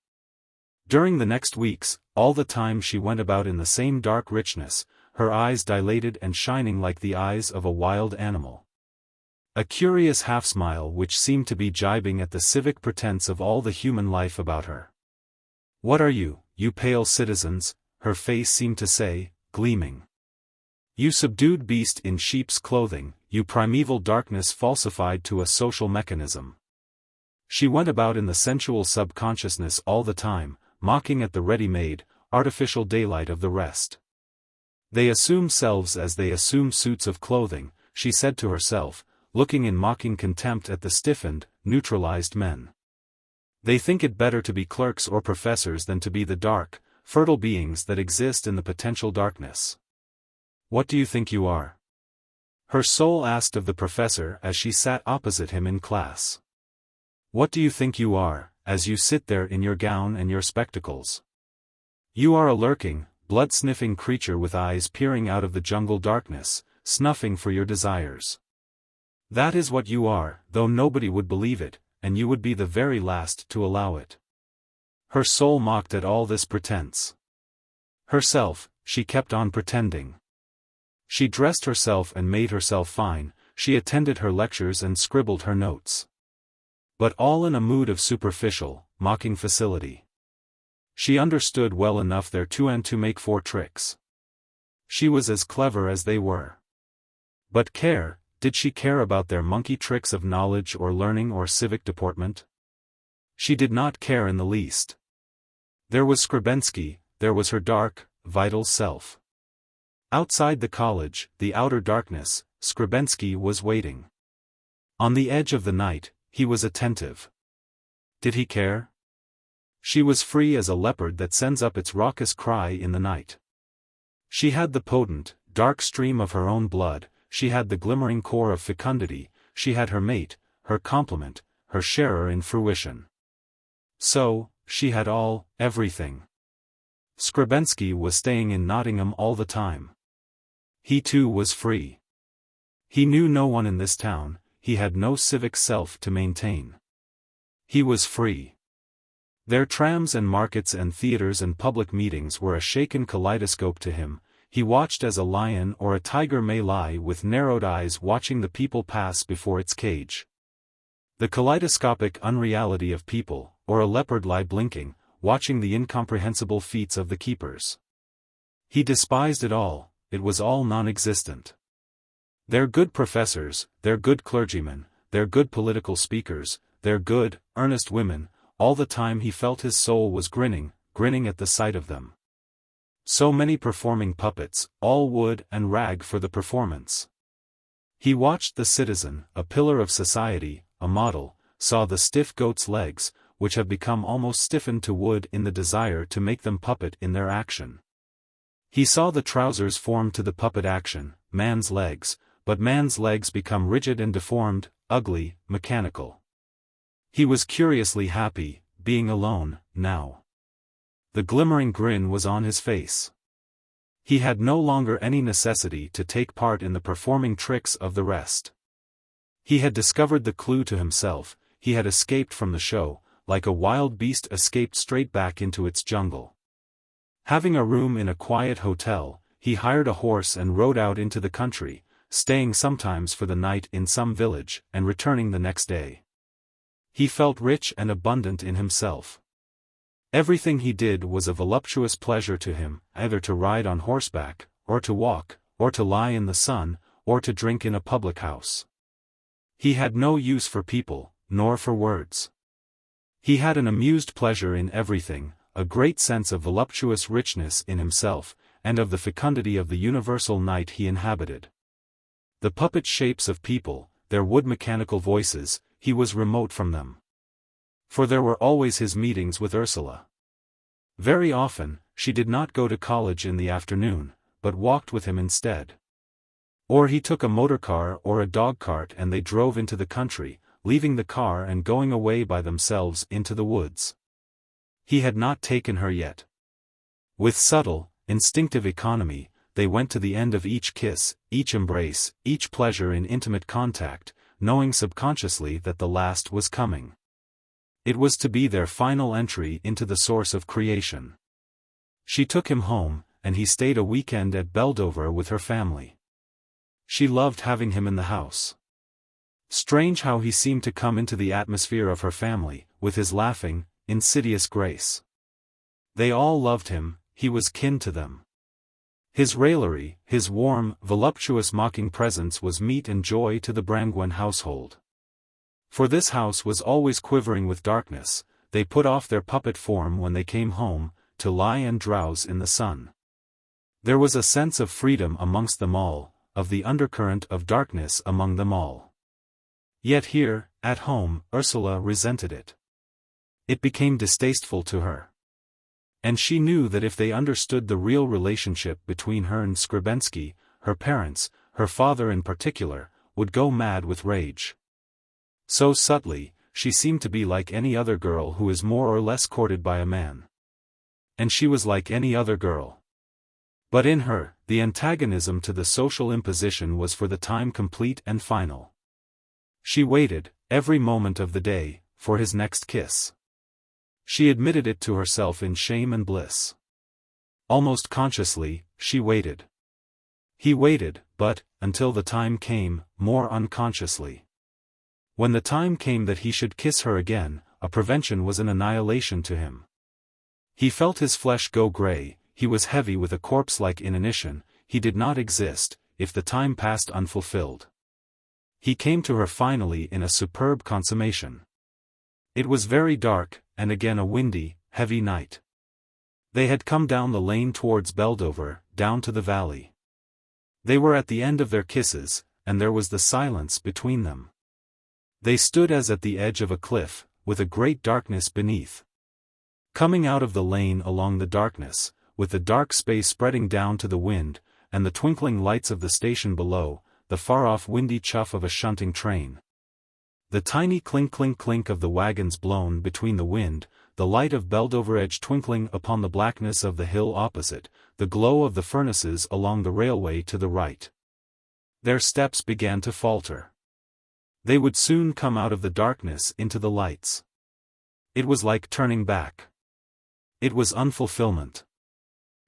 During the next weeks, all the time she went about in the same dark richness, her eyes dilated and shining like the eyes of a wild animal. A curious half-smile which seemed to be gibing at the civic pretense of all the human life about her. "What are you, you pale citizens?" her face seemed to say, gleaming. You subdued beast in sheep's clothing, you primeval darkness falsified to a social mechanism. She went about in the sensual subconsciousness all the time, mocking at the ready-made, artificial daylight of the rest. They assume selves as they assume suits of clothing, she said to herself, looking in mocking contempt at the stiffened, neutralized men. They think it better to be clerks or professors than to be the dark, fertile beings that exist in the potential darkness. What do you think you are? Her soul asked of the professor as she sat opposite him in class. What do you think you are, as you sit there in your gown and your spectacles? You are a lurking, blood-sniffing creature with eyes peering out of the jungle darkness, snuffing for your desires. That is what you are, though nobody would believe it, and you would be the very last to allow it. Her soul mocked at all this pretense. Herself, she kept on pretending. She dressed herself and made herself fine, she attended her lectures and scribbled her notes. But all in a mood of superficial, mocking facility. She understood well enough their two and to make four tricks. She was as clever as they were. But did she care about their monkey tricks of knowledge or learning or civic deportment? She did not care in the least. There was Skrebensky, there was her dark, vital self. Outside the college, the outer darkness, Skrebensky was waiting. On the edge of the night, he was attentive. Did he care? She was free as a leopard that sends up its raucous cry in the night. She had the potent, dark stream of her own blood, she had the glimmering core of fecundity, she had her mate, her complement, her sharer in fruition. So, she had all, everything. Skrebensky was staying in Nottingham all the time. He too was free. He knew no one in this town, he had no civic self to maintain. He was free. Their trams and markets and theaters and public meetings were a shaken kaleidoscope to him. He watched as a lion or a tiger may lie with narrowed eyes watching the people pass before its cage. The kaleidoscopic unreality of people, or a leopard lie blinking, watching the incomprehensible feats of the keepers. He despised it all, it was all non-existent. Their good professors, their good clergymen, their good political speakers, their good, earnest women, all the time he felt his soul was grinning at the sight of them. So many performing puppets, all wood and rag for the performance. He watched the citizen, a pillar of society, a model, saw the stiff goat's legs, which have become almost stiffened to wood in the desire to make them puppet in their action. He saw the trousers formed to the puppet action, man's legs, but man's legs become rigid and deformed, ugly, mechanical. He was curiously happy, being alone, now. The glimmering grin was on his face. He had no longer any necessity to take part in the performing tricks of the rest. He had discovered the clue to himself, he had escaped from the show, like a wild beast escaped straight back into its jungle. Having a room in a quiet hotel, he hired a horse and rode out into the country, staying sometimes for the night in some village, and returning the next day. He felt rich and abundant in himself. Everything he did was a voluptuous pleasure to him, either to ride on horseback, or to walk, or to lie in the sun, or to drink in a public house. He had no use for people, nor for words. He had an amused pleasure in everything, a great sense of voluptuous richness in himself, and of the fecundity of the universal night he inhabited. The puppet shapes of people, their wood mechanical voices, he was remote from them. For there were always his meetings with Ursula. Very often, she did not go to college in the afternoon, but walked with him instead. Or he took a motor car or a dog cart and they drove into the country, leaving the car and going away by themselves into the woods. He had not taken her yet. With subtle, instinctive economy, they went to the end of each kiss, each embrace, each pleasure in intimate contact, knowing subconsciously that the last was coming. It was to be their final entry into the source of creation. She took him home, and he stayed a weekend at Beldover with her family. She loved having him in the house. Strange how he seemed to come into the atmosphere of her family, with his laughing, insidious grace. They all loved him, he was kin to them. His raillery, his warm, voluptuous mocking presence was meat and joy to the Brangwen household. For this house was always quivering with darkness. They put off their puppet form when they came home, to lie and drowse in the sun. There was a sense of freedom amongst them all, of the undercurrent of darkness among them all. Yet here, at home, Ursula resented it. It became distasteful to her. And she knew that if they understood the real relationship between her and Skrebensky, her parents, her father in particular, would go mad with rage. So subtly, she seemed to be like any other girl who is more or less courted by a man. And she was like any other girl. But in her, the antagonism to the social imposition was for the time complete and final. She waited, every moment of the day, for his next kiss. She admitted it to herself in shame and bliss. Almost consciously, she waited. He waited, but, until the time came, more unconsciously. When the time came that he should kiss her again, a prevention was an annihilation to him. He felt his flesh go grey, he was heavy with a corpse-like inanition, he did not exist, if the time passed unfulfilled. He came to her finally in a superb consummation. It was very dark, and again a windy, heavy night. They had come down the lane towards Beldover, down to the valley. They were at the end of their kisses, and there was the silence between them. They stood as at the edge of a cliff, with a great darkness beneath. Coming out of the lane along the darkness, with the dark space spreading down to the wind, and the twinkling lights of the station below, the far-off windy chuff of a shunting train. The tiny clink-clink-clink of the wagons blown between the wind, the light of Beldover Edge twinkling upon the blackness of the hill opposite, the glow of the furnaces along the railway to the right. Their steps began to falter. They would soon come out of the darkness into the lights. It was like turning back. It was unfulfillment.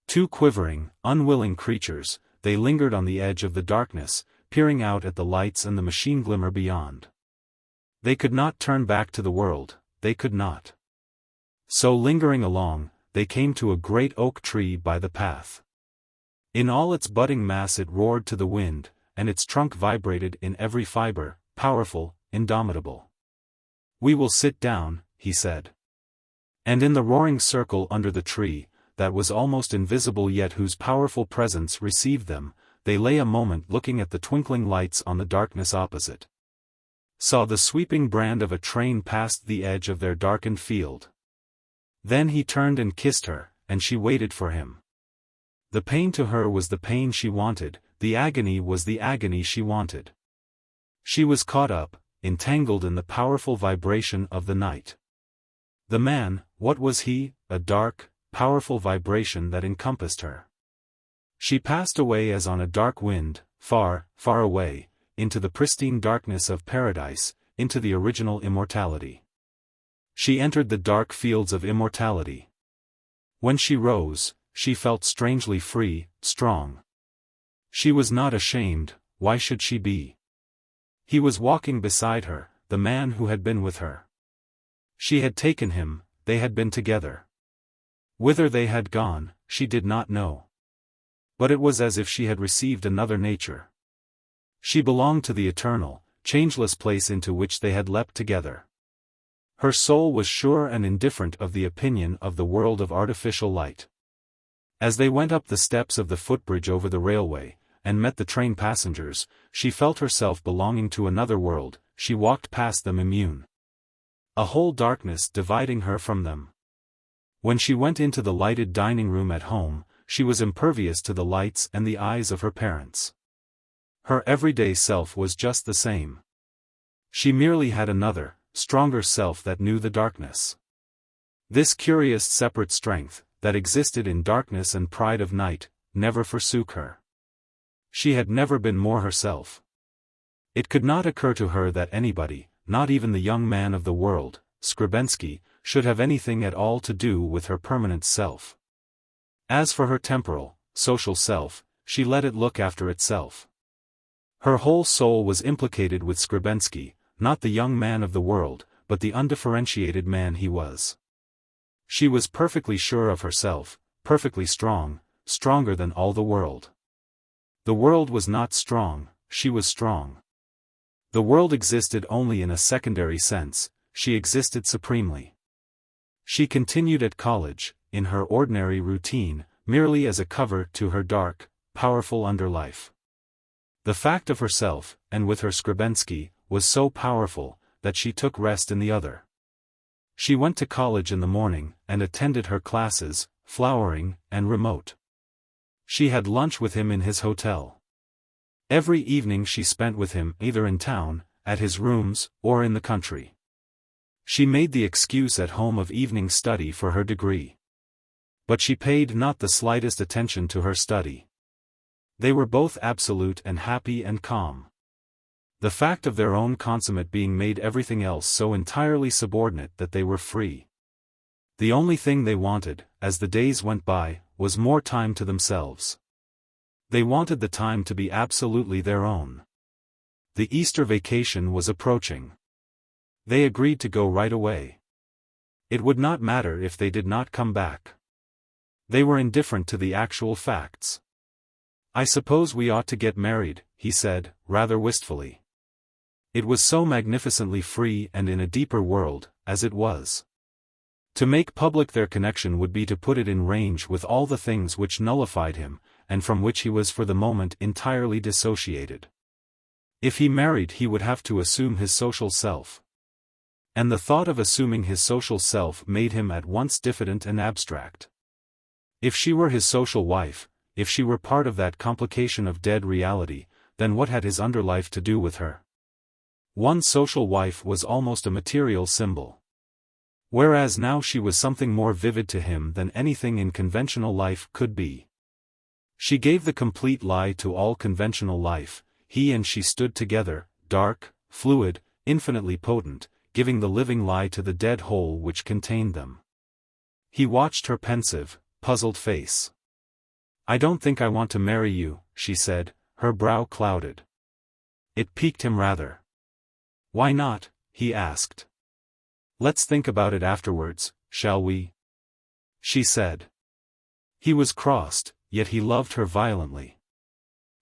Two quivering, unwilling creatures, they lingered on the edge of the darkness, peering out at the lights and the machine glimmer beyond. They could not turn back to the world, they could not. So lingering along, they came to a great oak tree by the path. In all its budding mass it roared to the wind, and its trunk vibrated in every fiber, powerful, indomitable. "We will sit down," he said. And in the roaring circle under the tree, that was almost invisible yet whose powerful presence received them, they lay a moment looking at the twinkling lights on the darkness opposite. Saw the sweeping brand of a train past the edge of their darkened field. Then he turned and kissed her, and she waited for him. The pain to her was the pain she wanted, the agony was the agony she wanted. She was caught up, entangled in the powerful vibration of the night. The man, what was he? A dark, powerful vibration that encompassed her. She passed away as on a dark wind, far, far away, into the pristine darkness of paradise, into the original immortality. She entered the dark fields of immortality. When she rose, she felt strangely free, strong. She was not ashamed, why should she be? He was walking beside her, the man who had been with her. She had taken him, they had been together. Whither they had gone, she did not know. But it was as if she had received another nature. She belonged to the eternal, changeless place into which they had leapt together. Her soul was sure and indifferent of the opinion of the world of artificial light. As they went up the steps of the footbridge over the railway, and met the train passengers, she felt herself belonging to another world, she walked past them immune. A whole darkness dividing her from them. When she went into the lighted dining room at home, she was impervious to the lights and the eyes of her parents. Her everyday self was just the same. She merely had another, stronger self that knew the darkness. This curious separate strength, that existed in darkness and pride of night, never forsook her. She had never been more herself. It could not occur to her that anybody, not even the young man of the world, Skrebensky, should have anything at all to do with her permanent self. As for her temporal, social self, she let it look after itself. Her whole soul was implicated with Skrebensky, not the young man of the world, but the undifferentiated man he was. She was perfectly sure of herself, perfectly strong, stronger than all the world. The world was not strong, she was strong. The world existed only in a secondary sense, she existed supremely. She continued at college, in her ordinary routine, merely as a cover to her dark, powerful underlife. The fact of herself, and with her Skrybensky, was so powerful, that she took rest in the other. She went to college in the morning, and attended her classes, flowering, and remote. She had lunch with him in his hotel. Every evening she spent with him either in town, at his rooms, or in the country. She made the excuse at home of evening study for her degree. But she paid not the slightest attention to her study. They were both absolute and happy and calm. The fact of their own consummate being made everything else so entirely subordinate that they were free. The only thing they wanted, as the days went by, was more time to themselves. They wanted the time to be absolutely their own. The Easter vacation was approaching. They agreed to go right away. It would not matter if they did not come back. They were indifferent to the actual facts. "I suppose we ought to get married," he said, rather wistfully. It was so magnificently free and in a deeper world, as it was. To make public their connection would be to put it in range with all the things which nullified him, and from which he was for the moment entirely dissociated. If he married he would have to assume his social self. And the thought of assuming his social self made him at once diffident and abstract. If she were his social wife, if she were part of that complication of dead reality, then what had his underlife to do with her? One social wife was almost a material symbol. Whereas now she was something more vivid to him than anything in conventional life could be. She gave the complete lie to all conventional life. He and she stood together, dark, fluid, infinitely potent, giving the living lie to the dead whole which contained them. He watched her pensive, puzzled face. "I don't think I want to marry you," she said, her brow clouded. It piqued him rather. "Why not?" he asked. "Let's think about it afterwards, shall we?" she said. He was crossed, yet he loved her violently.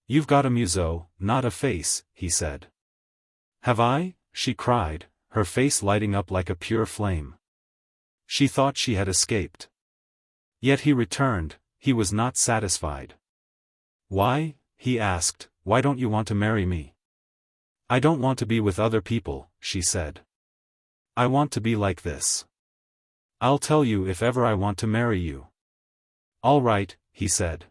"You've got a museau, not a face," he said. "Have I?" she cried, her face lighting up like a pure flame. She thought she had escaped. Yet he returned, he was not satisfied. "Why?" he asked, "why don't you want to marry me?" "I don't want to be with other people," she said. "I want to be like this. I'll tell you if ever I want to marry you." "All right," he said.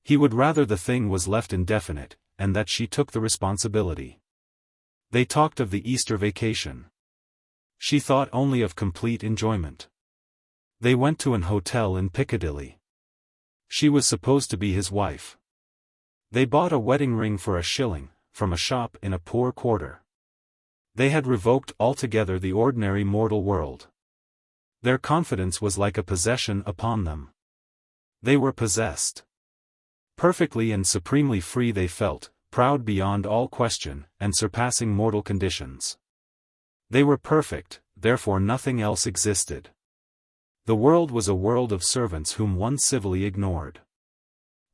He would rather the thing was left indefinite, and that she took the responsibility. They talked of the Easter vacation. She thought only of complete enjoyment. They went to an hotel in Piccadilly. She was supposed to be his wife. They bought a wedding ring for £1, from a shop in a poor quarter. They had revoked altogether the ordinary mortal world. Their confidence was like a possession upon them. They were possessed. Perfectly and supremely free they felt, proud beyond all question, and surpassing mortal conditions. They were perfect, therefore nothing else existed. The world was a world of servants whom one civilly ignored.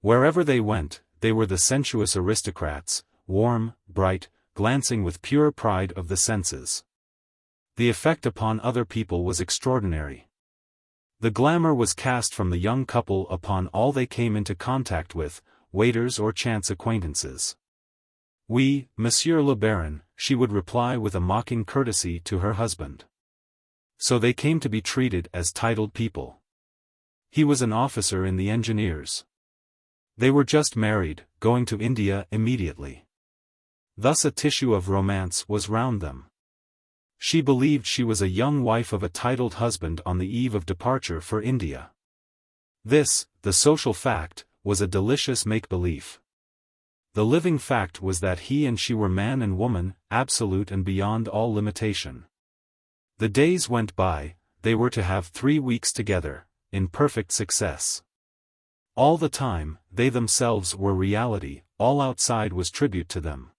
Wherever they went, they were the sensuous aristocrats, warm, bright, glancing with pure pride of the senses. The effect upon other people was extraordinary. The glamour was cast from the young couple upon all they came into contact with, waiters or chance acquaintances. "Oui, Monsieur le Baron," she would reply with a mocking courtesy to her husband. So they came to be treated as titled people. He was an officer in the engineers. They were just married, going to India immediately. Thus a tissue of romance was round them. She believed she was a young wife of a titled husband on the eve of departure for India. This, the social fact, was a delicious make-believe. The living fact was that he and she were man and woman, absolute and beyond all limitation. The days went by, they were to have 3 weeks together, in perfect success. All the time, they themselves were reality, all outside was tribute to them.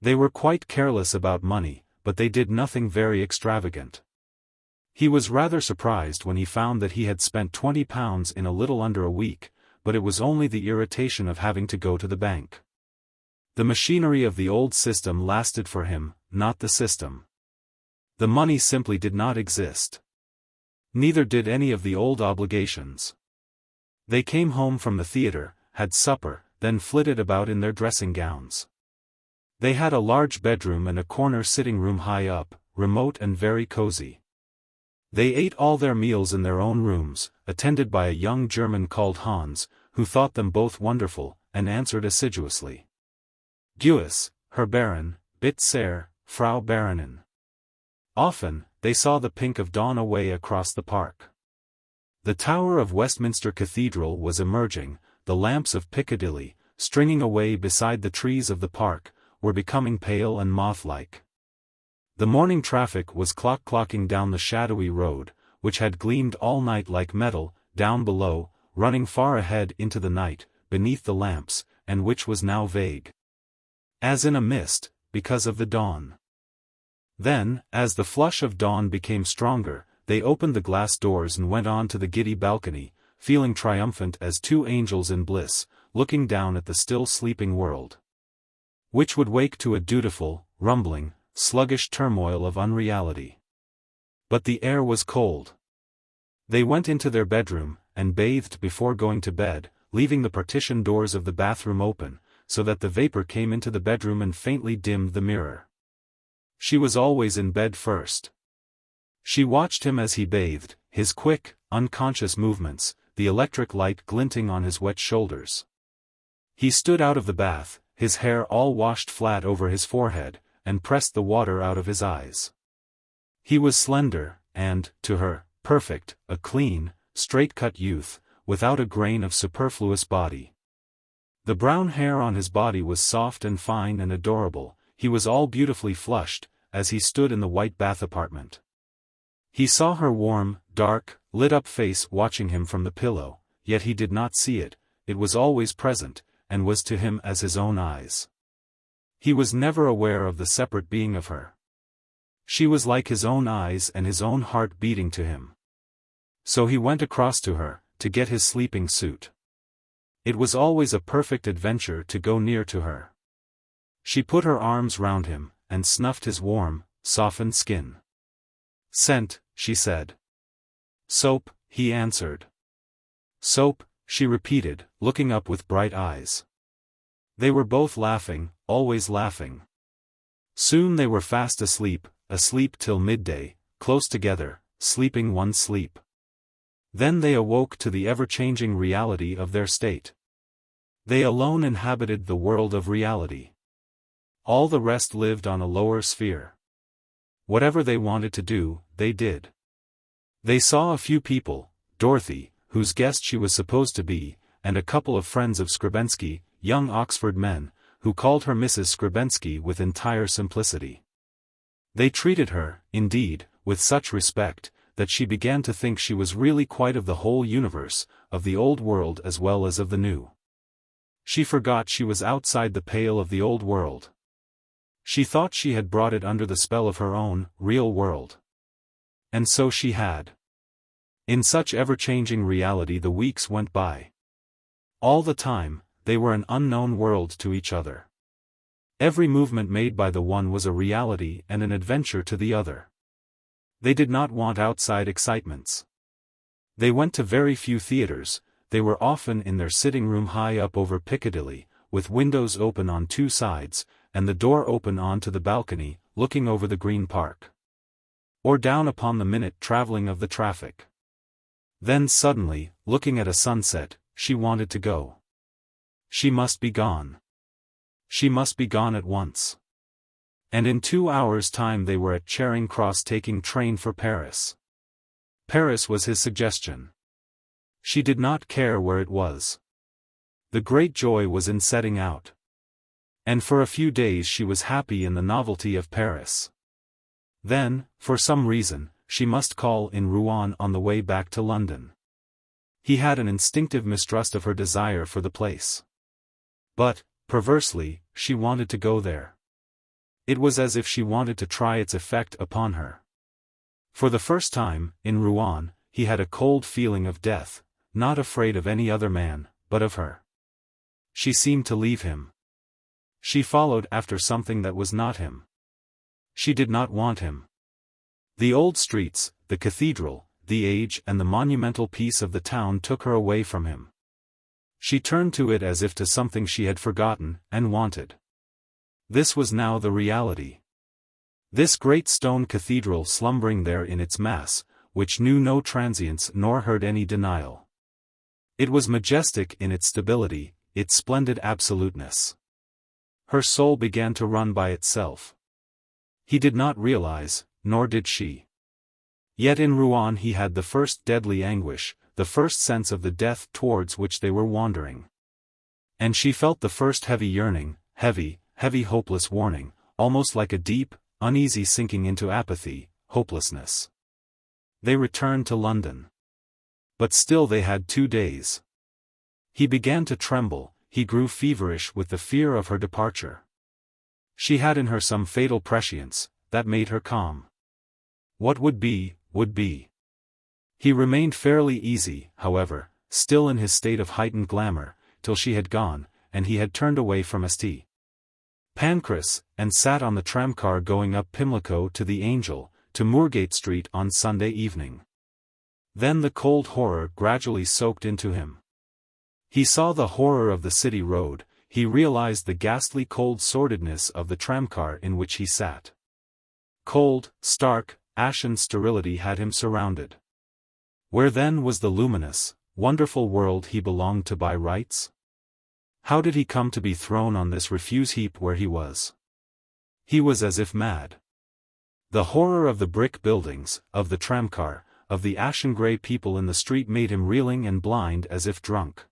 They were quite careless about money, but they did nothing very extravagant. He was rather surprised when he found that he had spent £20 in a little under a week, but it was only the irritation of having to go to the bank. The machinery of the old system lasted for him, not the system. The money simply did not exist. Neither did any of the old obligations. They came home from the theatre, had supper, then flitted about in their dressing gowns. They had a large bedroom and a corner sitting room high up, remote and very cozy. They ate all their meals in their own rooms, attended by a young German called Hans, who thought them both wonderful, and answered assiduously. Gewiss, Herr Baron, bitte sehr, Frau Baronin. Often, they saw the pink of dawn away across the park. The tower of Westminster Cathedral was emerging, the lamps of Piccadilly, stringing away beside the trees of the park, were becoming pale and moth-like. The morning traffic was clocking down the shadowy road, which had gleamed all night like metal, down below, running far ahead into the night, beneath the lamps, and which was now vague, as in a mist, because of the dawn. Then, as the flush of dawn became stronger, they opened the glass doors and went on to the giddy balcony, feeling triumphant as two angels in bliss, looking down at the still sleeping world, which would wake to a dutiful, rumbling, sluggish turmoil of unreality. But the air was cold. They went into their bedroom, and bathed before going to bed, leaving the partition doors of the bathroom open, so that the vapor came into the bedroom and faintly dimmed the mirror. She was always in bed first. She watched him as he bathed, his quick, unconscious movements, the electric light glinting on his wet shoulders. He stood out of the bath, his hair all washed flat over his forehead, and pressed the water out of his eyes. He was slender, and, to her, perfect, a clean, straight-cut youth, without a grain of superfluous body. The brown hair on his body was soft and fine and adorable. He was all beautifully flushed, as he stood in the white bath apartment. He saw her warm, dark, lit-up face watching him from the pillow, yet he did not see it, it was always present, and was to him as his own eyes. He was never aware of the separate being of her. She was like his own eyes and his own heart beating to him. So he went across to her, to get his sleeping suit. It was always a perfect adventure to go near to her. She put her arms round him, and snuffed his warm, softened skin. "Scent," she said. "Soap," he answered. "Soap," she repeated, looking up with bright eyes. They were both laughing, always laughing. Soon they were fast asleep till midday, close together, sleeping one sleep. Then they awoke to the ever-changing reality of their state. They alone inhabited the world of reality. All the rest lived on a lower sphere. Whatever they wanted to do, they did. They saw a few people, Dorothy, whose guest she was supposed to be, and a couple of friends of Skrebensky, young Oxford men, who called her Mrs. Skrebensky with entire simplicity. They treated her, indeed, with such respect, that she began to think she was really quite of the whole universe, of the old world as well as of the new. She forgot she was outside the pale of the old world. She thought she had brought it under the spell of her own, real world. And so she had. In such ever-changing reality the weeks went by. All the time, they were an unknown world to each other. Every movement made by the one was a reality and an adventure to the other. They did not want outside excitements. They went to very few theaters. They were often in their sitting room high up over Piccadilly, with windows open on two sides, and the door open onto the balcony, looking over the Green Park. Or down upon the minute travelling of the traffic. Then suddenly, looking at a sunset, she wanted to go. She must be gone. She must be gone at once. And in 2 hours' time they were at Charing Cross taking train for Paris. Paris was his suggestion. She did not care where it was. The great joy was in setting out. And for a few days she was happy in the novelty of Paris. Then, for some reason, she must call in Rouen on the way back to London. He had an instinctive mistrust of her desire for the place. But, perversely, she wanted to go there. It was as if she wanted to try its effect upon her. For the first time, in Rouen, he had a cold feeling of death, not afraid of any other man, but of her. She seemed to leave him. She followed after something that was not him. She did not want him. The old streets, the cathedral, the age and the monumental peace of the town took her away from him. She turned to it as if to something she had forgotten, and wanted. This was now the reality. This great stone cathedral slumbering there in its mass, which knew no transience nor heard any denial. It was majestic in its stability, its splendid absoluteness. Her soul began to run by itself. He did not realize, nor did she. Yet in Rouen he had the first deadly anguish, the first sense of the death towards which they were wandering. And she felt the first heavy yearning, heavy hopeless warning, almost like a deep, uneasy sinking into apathy, hopelessness. They returned to London. But still they had 2 days. He began to tremble, he grew feverish with the fear of her departure. She had in her some fatal prescience, that made her calm. What would be, would be. He remained fairly easy, however, still in his state of heightened glamour, till she had gone, and he had turned away from St. Pancras, and sat on the tramcar going up Pimlico to the Angel, to Moorgate Street on Sunday evening. Then the cold horror gradually soaked into him. He saw the horror of the city road, he realized the ghastly cold sordidness of the tramcar in which he sat. Cold, stark, ashen sterility had him surrounded. Where then was the luminous, wonderful world he belonged to by rights? How did he come to be thrown on this refuse heap where he was? He was as if mad. The horror of the brick buildings, of the tramcar, of the ashen-grey people in the street made him reeling and blind as if drunk.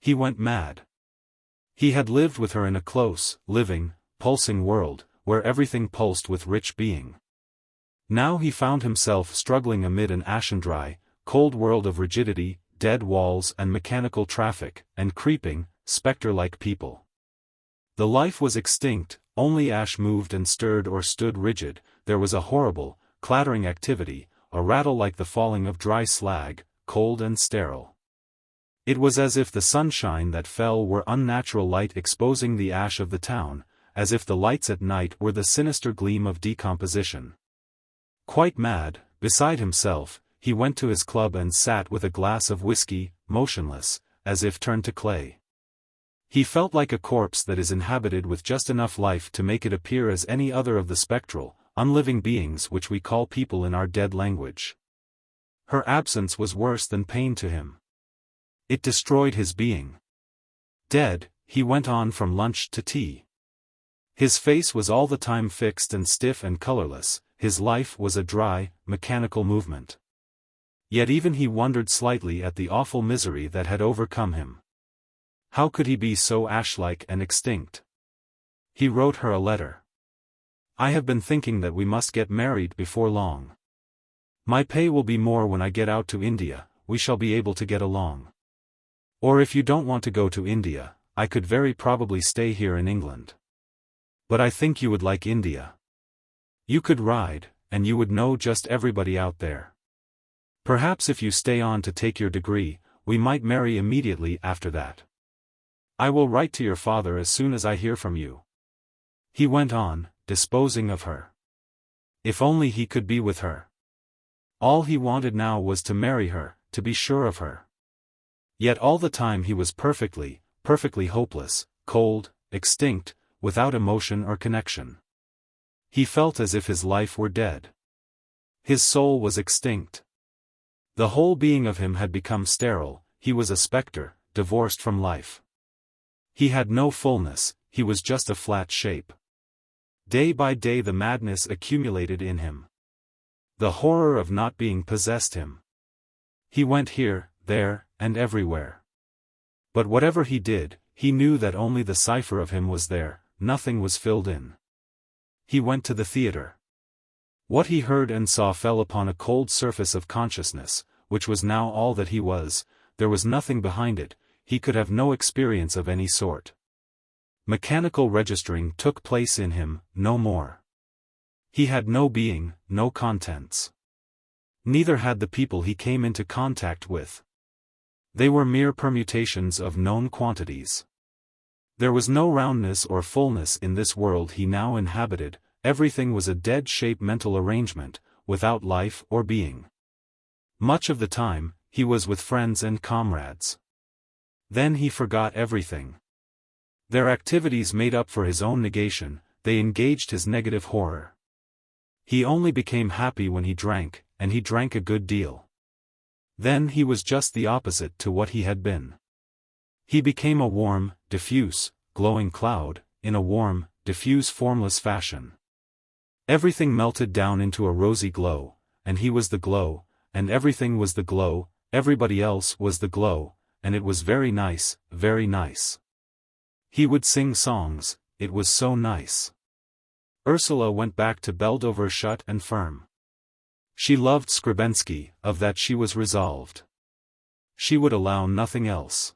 He went mad. He had lived with her in a close, living, pulsing world, where everything pulsed with rich being. Now he found himself struggling amid an ashen-dry, cold world of rigidity, dead walls and mechanical traffic, and creeping, spectre-like people. The life was extinct, only ash moved and stirred or stood rigid, there was a horrible, clattering activity, a rattle like the falling of dry slag, cold and sterile. It was as if the sunshine that fell were unnatural light exposing the ash of the town, as if the lights at night were the sinister gleam of decomposition. Quite mad, beside himself, he went to his club and sat with a glass of whiskey, motionless, as if turned to clay. He felt like a corpse that is inhabited with just enough life to make it appear as any other of the spectral, unliving beings which we call people in our dead language. Her absence was worse than pain to him. It destroyed his being. Dead, he went on from lunch to tea. His face was all the time fixed and stiff and colorless, his life was a dry, mechanical movement. Yet even he wondered slightly at the awful misery that had overcome him. How could he be so ash-like and extinct? He wrote her a letter. I have been thinking that we must get married before long. My pay will be more when I get out to India, we shall be able to get along. Or if you don't want to go to India, I could very probably stay here in England. But I think you would like India. You could ride, and you would know just everybody out there. Perhaps if you stay on to take your degree, we might marry immediately after that. I will write to your father as soon as I hear from you. He went on, disposing of her. If only he could be with her. All he wanted now was to marry her, to be sure of her. Yet all the time he was perfectly hopeless, cold, extinct, without emotion or connection. He felt as if his life were dead. His soul was extinct. The whole being of him had become sterile, he was a spectre, divorced from life. He had no fullness, he was just a flat shape. Day by day the madness accumulated in him. The horror of not being possessed him. He went here, there, and everywhere. But whatever he did, he knew that only the cipher of him was there, nothing was filled in. He went to the theater. What he heard and saw fell upon a cold surface of consciousness, which was now all that he was, there was nothing behind it, he could have no experience of any sort. Mechanical registering took place in him, no more. He had no being, no contents. Neither had the people he came into contact with. They were mere permutations of known quantities. There was no roundness or fullness in this world he now inhabited, everything was a dead-shape mental arrangement, without life or being. Much of the time, he was with friends and comrades. Then he forgot everything. Their activities made up for his own negation, they engaged his negative horror. He only became happy when he drank, and he drank a good deal. Then he was just the opposite to what he had been. He became a warm, diffuse, glowing cloud, in a warm, diffuse formless fashion. Everything melted down into a rosy glow, and he was the glow, and everything was the glow, everybody else was the glow, and it was very nice, very nice. He would sing songs, it was so nice. Ursula went back to Beldover shut and firm. She loved Skrebensky, of that she was resolved. She would allow nothing else.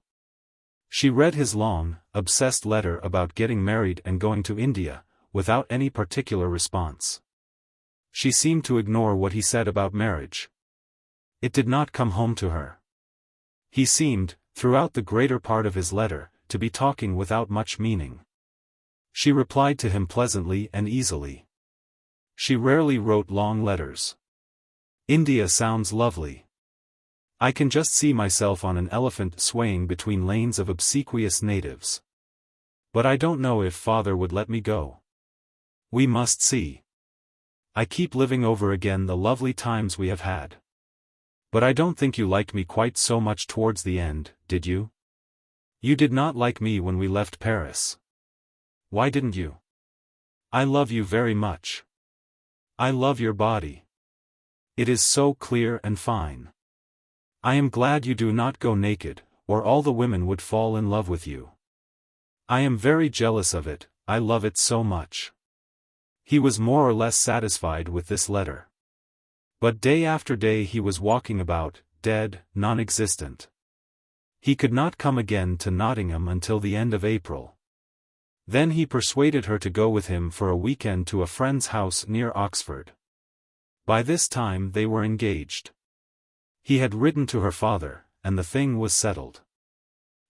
She read his long, obsessed letter about getting married and going to India, without any particular response. She seemed to ignore what he said about marriage. It did not come home to her. He seemed, throughout the greater part of his letter, to be talking without much meaning. She replied to him pleasantly and easily. She rarely wrote long letters. India sounds lovely. I can just see myself on an elephant swaying between lanes of obsequious natives. But I don't know if father would let me go. We must see. I keep living over again the lovely times we have had. But I don't think you liked me quite so much towards the end, did you? You did not like me when we left Paris. Why didn't you? I love you very much. I love your body. It is so clear and fine. I am glad you do not go naked, or all the women would fall in love with you. I am very jealous of it, I love it so much. He was more or less satisfied with this letter. But day after day he was walking about, dead, non-existent. He could not come again to Nottingham until the end of April. Then he persuaded her to go with him for a weekend to a friend's house near Oxford. By this time they were engaged. He had written to her father, and the thing was settled.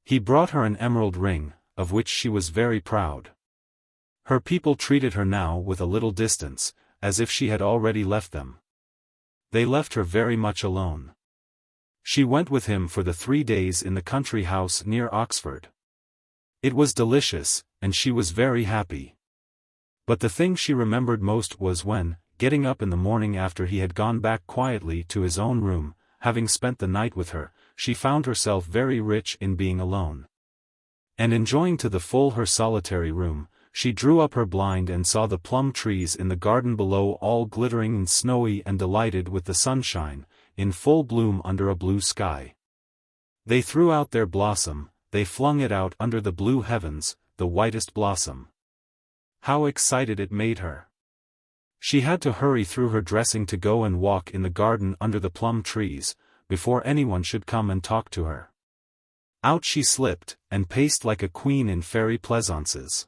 He brought her an emerald ring, of which she was very proud. Her people treated her now with a little distance, as if she had already left them. They left her very much alone. She went with him for the 3 days in the country house near Oxford. It was delicious, and she was very happy. But the thing she remembered most was when, getting up in the morning after he had gone back quietly to his own room, having spent the night with her, she found herself very rich in being alone. And enjoying to the full her solitary room, she drew up her blind and saw the plum trees in the garden below all glittering and snowy and delighted with the sunshine, in full bloom under a blue sky. They threw out their blossom, they flung it out under the blue heavens, the whitest blossom. How excited it made her! She had to hurry through her dressing to go and walk in the garden under the plum trees, before anyone should come and talk to her. Out she slipped, and paced like a queen in fairy pleasaunces.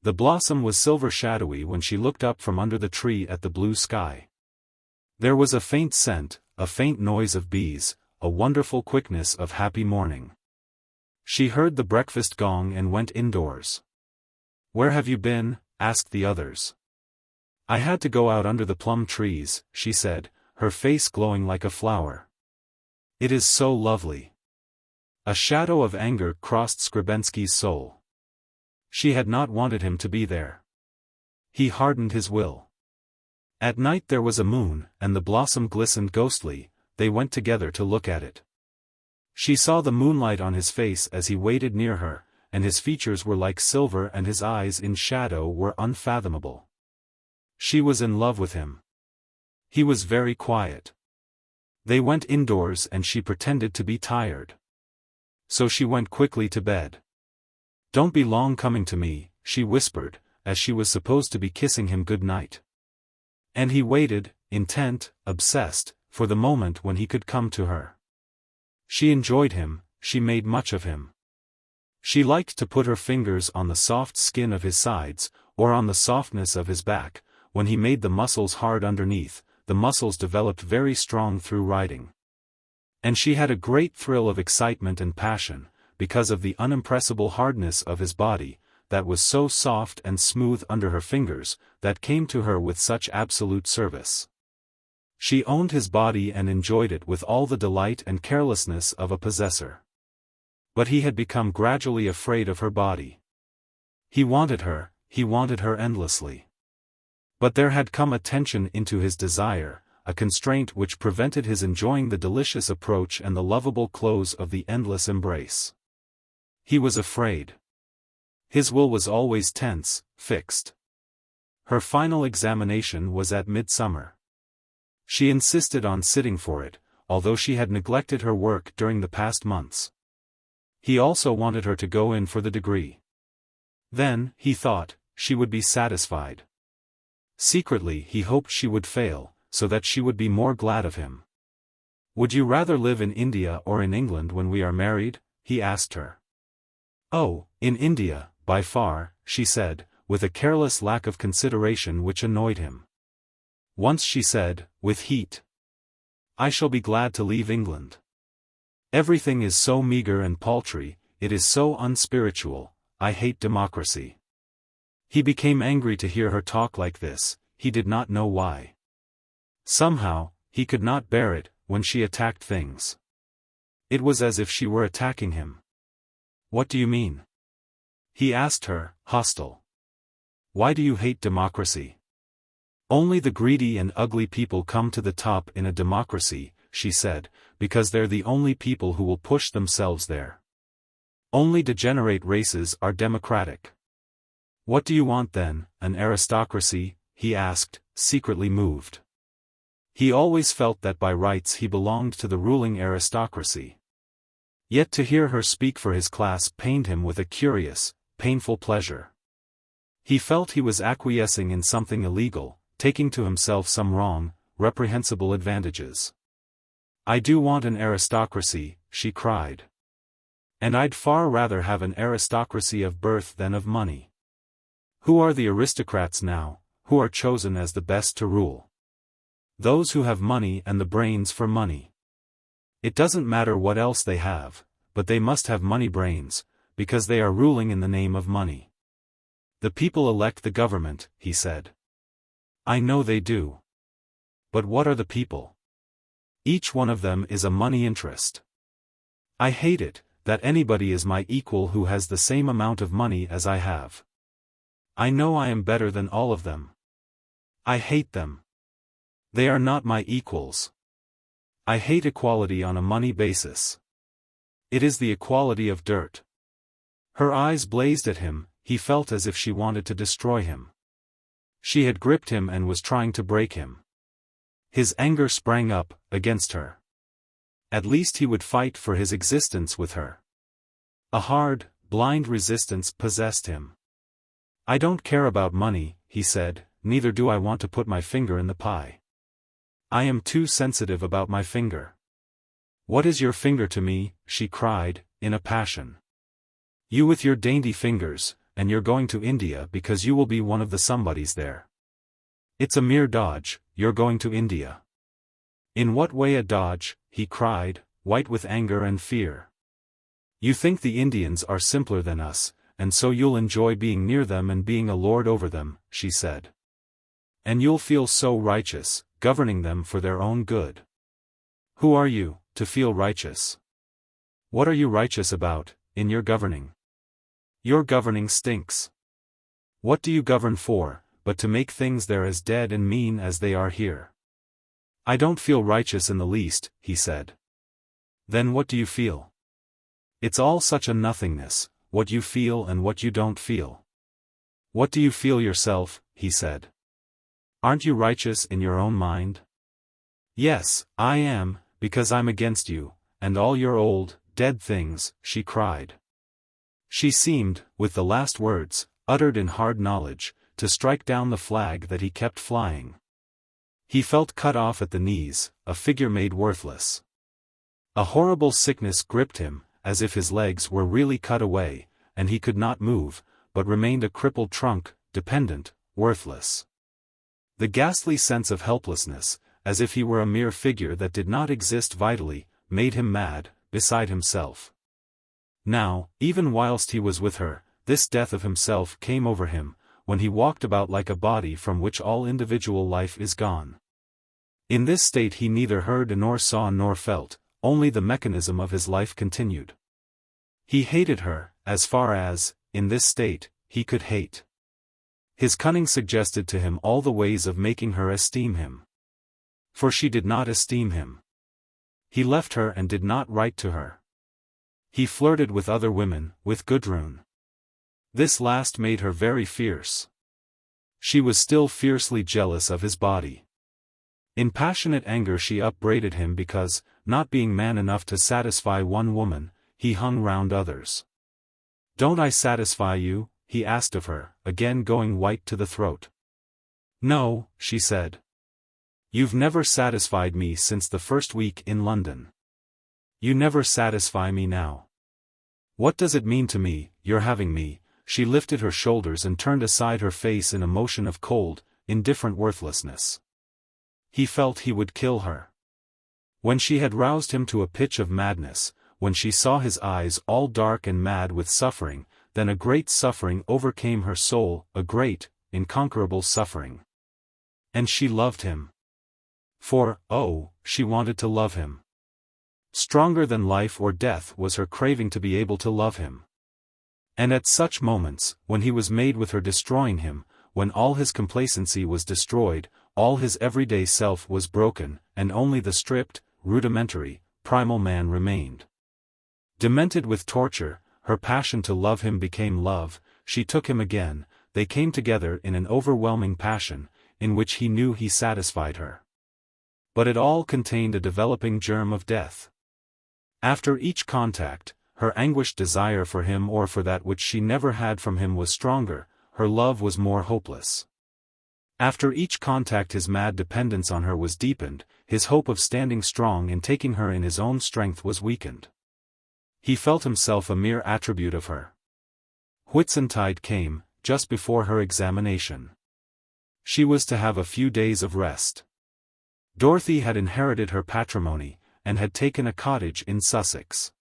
The blossom was silver shadowy when she looked up from under the tree at the blue sky. There was a faint scent, a faint noise of bees, a wonderful quickness of happy morning. She heard the breakfast gong and went indoors. "Where have you been?" asked the others. "I had to go out under the plum trees," she said, her face glowing like a flower. "It is so lovely." A shadow of anger crossed Skrebensky's soul. She had not wanted him to be there. He hardened his will. At night there was a moon, and the blossom glistened ghostly, they went together to look at it. She saw the moonlight on his face as he waited near her, and his features were like silver and his eyes in shadow were unfathomable. She was in love with him. He was very quiet. They went indoors and she pretended to be tired. So she went quickly to bed. "Don't be long coming to me," she whispered, as she was supposed to be kissing him good night. And he waited, intent, obsessed, for the moment when he could come to her. She enjoyed him, she made much of him. She liked to put her fingers on the soft skin of his sides, or on the softness of his back, when he made the muscles hard underneath, the muscles developed very strong through riding. And she had a great thrill of excitement and passion, because of the unimpressible hardness of his body, that was so soft and smooth under her fingers, that came to her with such absolute service. She owned his body and enjoyed it with all the delight and carelessness of a possessor. But he had become gradually afraid of her body. He wanted her endlessly. But there had come a tension into his desire, a constraint which prevented his enjoying the delicious approach and the lovable close of the endless embrace. He was afraid. His will was always tense, fixed. Her final examination was at midsummer. She insisted on sitting for it, although she had neglected her work during the past months. He also wanted her to go in for the degree. Then, he thought, she would be satisfied. Secretly he hoped she would fail, so that she would be more glad of him. "Would you rather live in India or in England when we are married?" he asked her. "Oh, in India, by far," she said, with a careless lack of consideration which annoyed him. Once she said, with heat, "I shall be glad to leave England. Everything is so meagre and paltry, it is so unspiritual, I hate democracy." He became angry to hear her talk like this, he did not know why. Somehow, he could not bear it, when she attacked things. It was as if she were attacking him. "What do you mean?" he asked her, hostile. "Why do you hate democracy?" "Only the greedy and ugly people come to the top in a democracy," she said, "because they're the only people who will push themselves there. Only degenerate races are democratic." "What do you want then, an aristocracy?" he asked, secretly moved. He always felt that by rights he belonged to the ruling aristocracy. Yet to hear her speak for his class pained him with a curious, painful pleasure. He felt he was acquiescing in something illegal, taking to himself some wrong, reprehensible advantages. "I do want an aristocracy," she cried. "And I'd far rather have an aristocracy of birth than of money. Who are the aristocrats now, who are chosen as the best to rule? Those who have money and the brains for money. It doesn't matter what else they have, but they must have money brains, because they are ruling in the name of money. The people elect the government," he said. "I know they do. But what are the people? Each one of them is a money interest. I hate it, that anybody is my equal who has the same amount of money as I have. I know I am better than all of them. I hate them. They are not my equals. I hate equality on a money basis. It is the equality of dirt." Her eyes blazed at him, he felt as if she wanted to destroy him. She had gripped him and was trying to break him. His anger sprang up, against her. At least he would fight for his existence with her. A hard, blind resistance possessed him. "I don't care about money," he said, "neither do I want to put my finger in the pie. I am too sensitive about my finger." "What is your finger to me?" she cried, in a passion. "You with your dainty fingers, and you're going to India because you will be one of the somebodies there. It's a mere dodge, you're going to India." "In what way a dodge?" he cried, white with anger and fear. "You think the Indians are simpler than us, and so you'll enjoy being near them and being a lord over them," she said. "And you'll feel so righteous, governing them for their own good. Who are you, to feel righteous? What are you righteous about, in your governing? Your governing stinks. What do you govern for, but to make things there as dead and mean as they are here?" "I don't feel righteous in the least," he said. "Then what do you feel?" "It's all such a nothingness, what you feel and what you don't feel." "What do you feel yourself?" he said. "Aren't you righteous in your own mind?" "Yes, I am, because I'm against you, and all your old, dead things," she cried. She seemed, with the last words, uttered in hard knowledge, to strike down the flag that he kept flying. He felt cut off at the knees, a figure made worthless. A horrible sickness gripped him, as if his legs were really cut away, and he could not move, but remained a crippled trunk, dependent, worthless. The ghastly sense of helplessness, as if he were a mere figure that did not exist vitally, made him mad, beside himself. Now, even whilst he was with her, this death of himself came over him, when he walked about like a body from which all individual life is gone. In this state he neither heard nor saw nor felt, only the mechanism of his life continued. He hated her, as far as, in this state, he could hate. His cunning suggested to him all the ways of making her esteem him. For she did not esteem him. He left her and did not write to her. He flirted with other women, with Gudrun. This last made her very fierce. She was still fiercely jealous of his body. In passionate anger she upbraided him because, not being man enough to satisfy one woman, he hung round others. "Don't I satisfy you?" he asked of her, again going white to the throat. "No," she said. "You've never satisfied me since the first week in London. You never satisfy me now. What does it mean to me, your having me?" She lifted her shoulders and turned aside her face in a motion of cold, indifferent worthlessness. He felt he would kill her. When she had roused him to a pitch of madness, when she saw his eyes all dark and mad with suffering, then a great suffering overcame her soul, a great, inconquerable suffering. And she loved him. For, oh, she wanted to love him. Stronger than life or death was her craving to be able to love him. And at such moments, when he was made with her destroying him, when all his complacency was destroyed, all his everyday self was broken, and only the stripped, rudimentary, primal man remained. Demented with torture, her passion to love him became love, she took him again, they came together in an overwhelming passion, in which he knew he satisfied her. But it all contained a developing germ of death. After each contact, her anguished desire for him or for that which she never had from him was stronger, her love was more hopeless. After each contact his mad dependence on her was deepened, his hope of standing strong in taking her in his own strength was weakened. He felt himself a mere attribute of her. Whitsuntide came, just before her examination. She was to have a few days of rest. Dorothy had inherited her patrimony, and had taken a cottage in Sussex.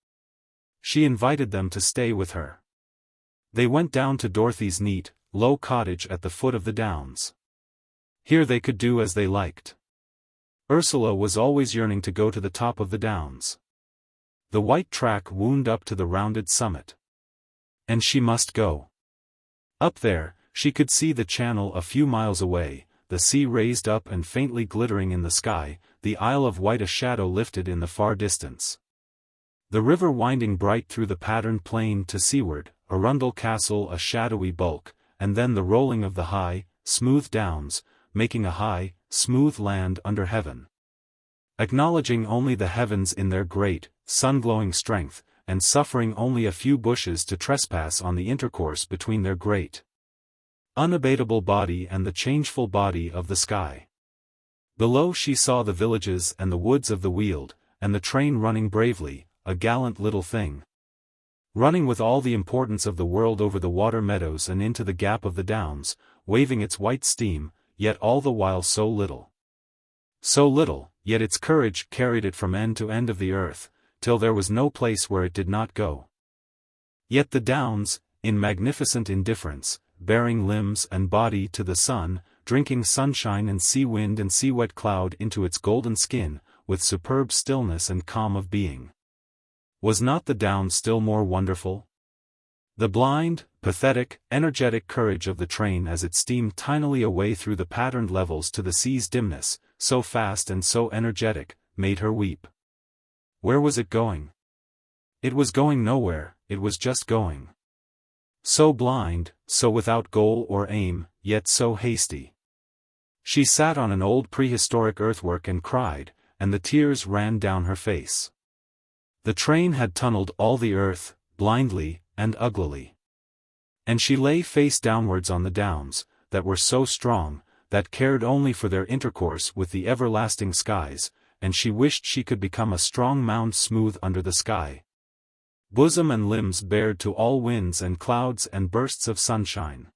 She invited them to stay with her. They went down to Dorothy's neat, low cottage at the foot of the downs. Here they could do as they liked. Ursula was always yearning to go to the top of the downs. The white track wound up to the rounded summit. And she must go. Up there, she could see the channel a few miles away, the sea raised up and faintly glittering in the sky, the Isle of Wight a shadow lifted in the far distance. The river winding bright through the patterned plain to seaward, Arundel Castle a shadowy bulk, and then the rolling of the high, smooth downs, making a high, smooth land under heaven. Acknowledging only the heavens in their great, sun-glowing strength, and suffering only a few bushes to trespass on the intercourse between their great, unabateable body and the changeful body of the sky. Below she saw the villages and the woods of the Weald, and the train running bravely, a gallant little thing. Running with all the importance of the world over the water meadows and into the gap of the downs, waving its white steam, yet all the while so little. So little, yet its courage carried it from end to end of the earth, till there was no place where it did not go. Yet the downs, in magnificent indifference, bearing limbs and body to the sun, drinking sunshine and sea wind and sea-wet cloud into its golden skin, with superb stillness and calm of being. Was not the Downs still more wonderful? The blind, pathetic, energetic courage of the train as it steamed tinily away through the patterned levels to the sea's dimness, so fast and so energetic, made her weep. Where was it going? It was going nowhere, it was just going. So blind, so without goal or aim, yet so hasty. She sat on an old prehistoric earthwork and cried, and the tears ran down her face. The train had tunneled all the earth, blindly, and uglily. And she lay face downwards on the downs, that were so strong, that cared only for their intercourse with the everlasting skies, and she wished she could become a strong mound smooth under the sky. Bosom and limbs bared to all winds and clouds and bursts of sunshine.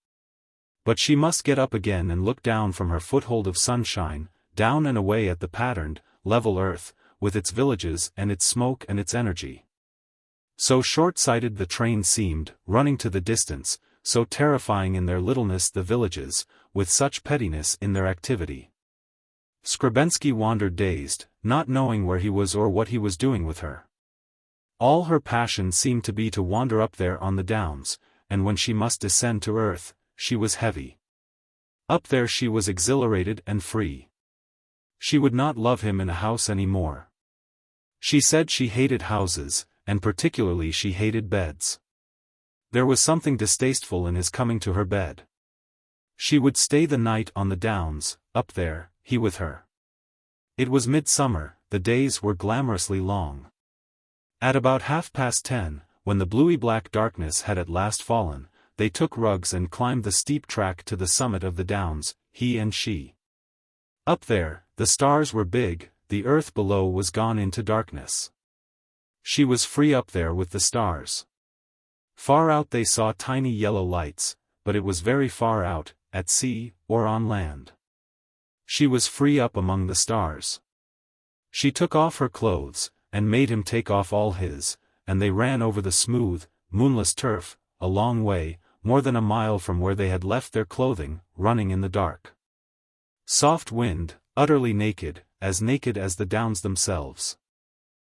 But she must get up again and look down from her foothold of sunshine, down and away at the patterned, level earth, with its villages and its smoke and its energy. So short-sighted the train seemed, running to the distance, so terrifying in their littleness the villages, with such pettiness in their activity. Skrebensky wandered dazed, not knowing where he was or what he was doing with her. All her passion seemed to be to wander up there on the downs, and when she must descend to earth, she was heavy. Up there she was exhilarated and free. She would not love him in a house any more. She said she hated houses, and particularly she hated beds. There was something distasteful in his coming to her bed. She would stay the night on the downs, up there, he with her. It was midsummer, the days were glamorously long. At about 10:30, when the bluey-black darkness had at last fallen, they took rugs and climbed the steep track to the summit of the downs, he and she. Up there, the stars were big, the earth below was gone into darkness. She was free up there with the stars. Far out they saw tiny yellow lights, but it was very far out, at sea, or on land. She was free up among the stars. She took off her clothes, and made him take off all his, and they ran over the smooth, moonless turf, a long way, more than a mile from where they had left their clothing, running in the dark. Soft wind, utterly naked as the downs themselves.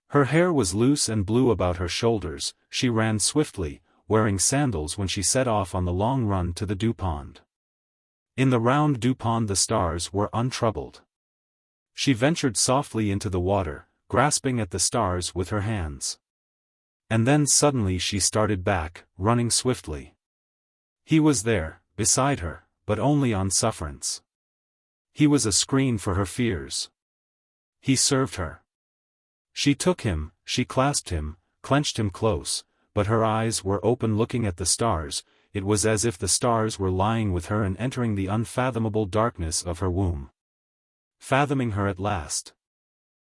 Her hair was loose and blue about her shoulders, she ran swiftly, wearing sandals when she set off on the long run to the dew pond. In the round dew pond the stars were untroubled. She ventured softly into the water, grasping at the stars with her hands. And then suddenly she started back, running swiftly. He was there, beside her, but only on sufferance. He was a screen for her fears. He served her. She took him, she clasped him, clenched him close, but her eyes were open looking at the stars. It was as if the stars were lying with her and entering the unfathomable darkness of her womb. Fathoming her at last.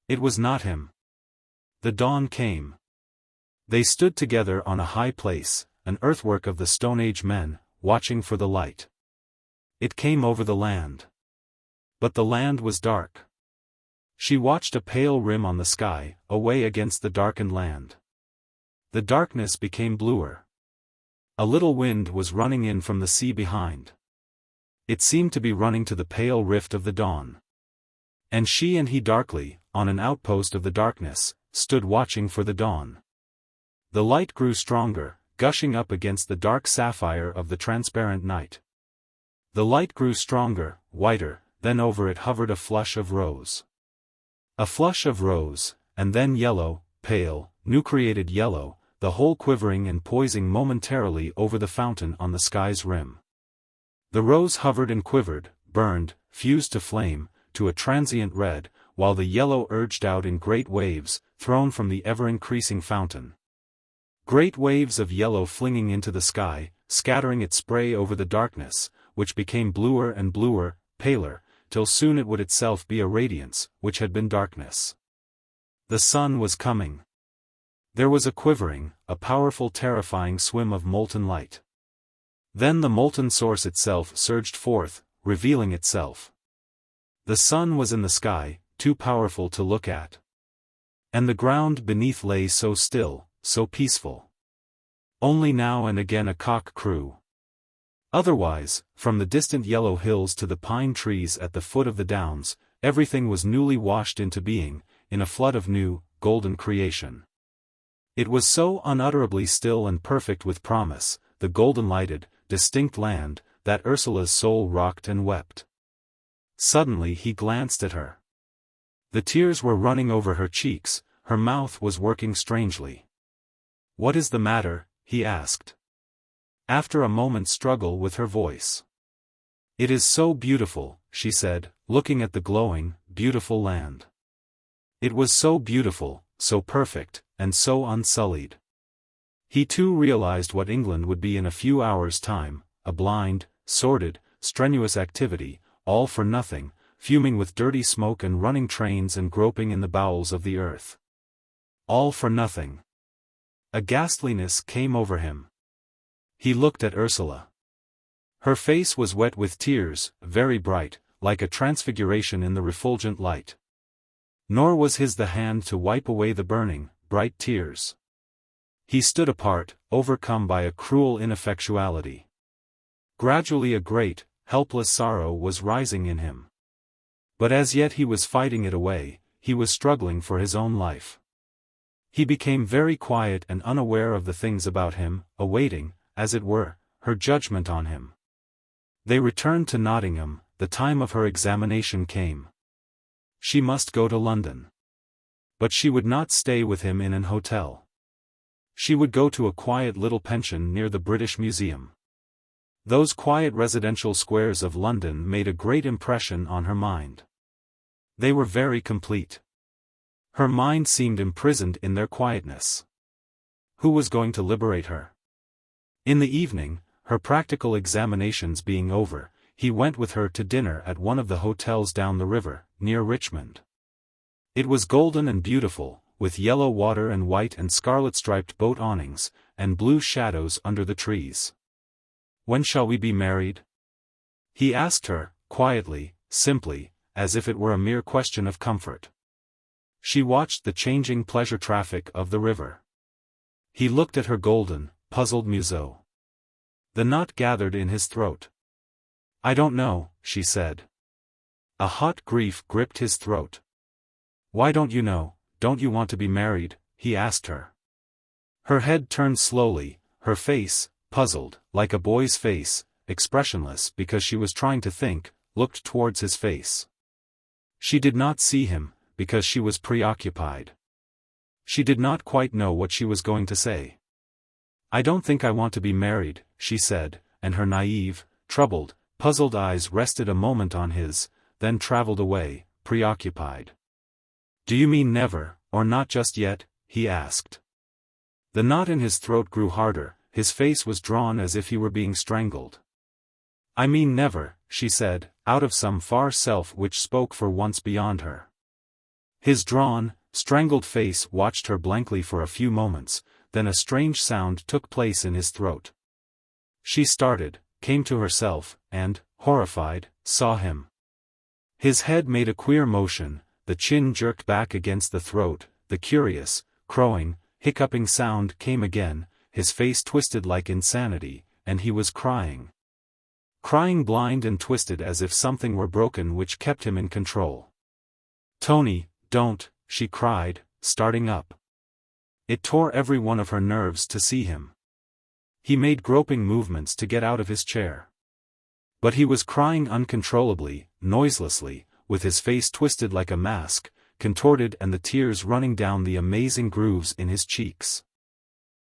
It was not him. The dawn came. They stood together on a high place, an earthwork of the Stone Age men, watching for the light. It came over the land. But the land was dark. She watched a pale rim on the sky, away against the darkened land. The darkness became bluer. A little wind was running in from the sea behind. It seemed to be running to the pale rift of the dawn. And she and he darkly, on an outpost of the darkness, stood watching for the dawn. The light grew stronger, gushing up against the dark sapphire of the transparent night. The light grew stronger, whiter, then over it hovered a flush of rose. A flush of rose, and then yellow, pale, new-created yellow, the whole quivering and poising momentarily over the fountain on the sky's rim. The rose hovered and quivered, burned, fused to flame, to a transient red, while the yellow urged out in great waves, thrown from the ever-increasing fountain. Great waves of yellow flinging into the sky, scattering its spray over the darkness, which became bluer and bluer, paler, till soon it would itself be a radiance, which had been darkness. The sun was coming. There was a quivering, a powerful terrifying swim of molten light. Then the molten source itself surged forth, revealing itself. The sun was in the sky, too powerful to look at. And the ground beneath lay so still, so peaceful. Only now and again a cock crew. Otherwise, from the distant yellow hills to the pine trees at the foot of the downs, everything was newly washed into being, in a flood of new, golden creation. It was so unutterably still and perfect with promise, the golden-lighted, distinct land, that Ursula's soul rocked and wept. Suddenly he glanced at her. The tears were running over her cheeks, her mouth was working strangely. "What is the matter?" he asked. After a moment's struggle with her voice. "It is so beautiful," she said, looking at the glowing, beautiful land. It was so beautiful, so perfect, and so unsullied. He too realized what England would be in a few hours' time, a blind, sordid, strenuous activity, all for nothing, fuming with dirty smoke and running trains and groping in the bowels of the earth. All for nothing. A ghastliness came over him. He looked at Ursula. Her face was wet with tears, very bright, like a transfiguration in the refulgent light. Nor was his the hand to wipe away the burning, bright tears. He stood apart, overcome by a cruel ineffectuality. Gradually a great, helpless sorrow was rising in him. But as yet he was fighting it away, he was struggling for his own life. He became very quiet and unaware of the things about him, awaiting, as it were, her judgment on him. They returned to Nottingham. The time of her examination came. She must go to London. But she would not stay with him in an hotel. She would go to a quiet little pension near the British Museum. Those quiet residential squares of London made a great impression on her mind. They were very complete. Her mind seemed imprisoned in their quietness. Who was going to liberate her? In the evening, her practical examinations being over, he went with her to dinner at one of the hotels down the river, near Richmond. It was golden and beautiful, with yellow water and white and scarlet-striped boat awnings, and blue shadows under the trees. "When shall we be married?" he asked her, quietly, simply, as if it were a mere question of comfort. She watched the changing pleasure traffic of the river. He looked at her golden, puzzled museau. The knot gathered in his throat. "I don't know," she said. A hot grief gripped his throat. "Why don't you know? Don't you want to be married?" he asked her. Her head turned slowly, her face, puzzled, like a boy's face, expressionless because she was trying to think, looked towards his face. She did not see him, because she was preoccupied. She did not quite know what she was going to say. "I don't think I want to be married," she said, and her naive, troubled, puzzled eyes rested a moment on his, then traveled away, preoccupied. "Do you mean never, or not just yet?" he asked. The knot in his throat grew harder, his face was drawn as if he were being strangled. "I mean never," she said, out of some far self which spoke for once beyond her. His drawn, strangled face watched her blankly for a few moments, then a strange sound took place in his throat. She started, came to herself, and, horrified, saw him. His head made a queer motion, the chin jerked back against the throat, the curious, crowing, hiccuping sound came again, his face twisted like insanity, and he was crying. Crying blind and twisted as if something were broken which kept him in control. "Tony, don't," she cried, starting up. It tore every one of her nerves to see him. He made groping movements to get out of his chair. But he was crying uncontrollably, noiselessly, with his face twisted like a mask, contorted and the tears running down the amazing grooves in his cheeks.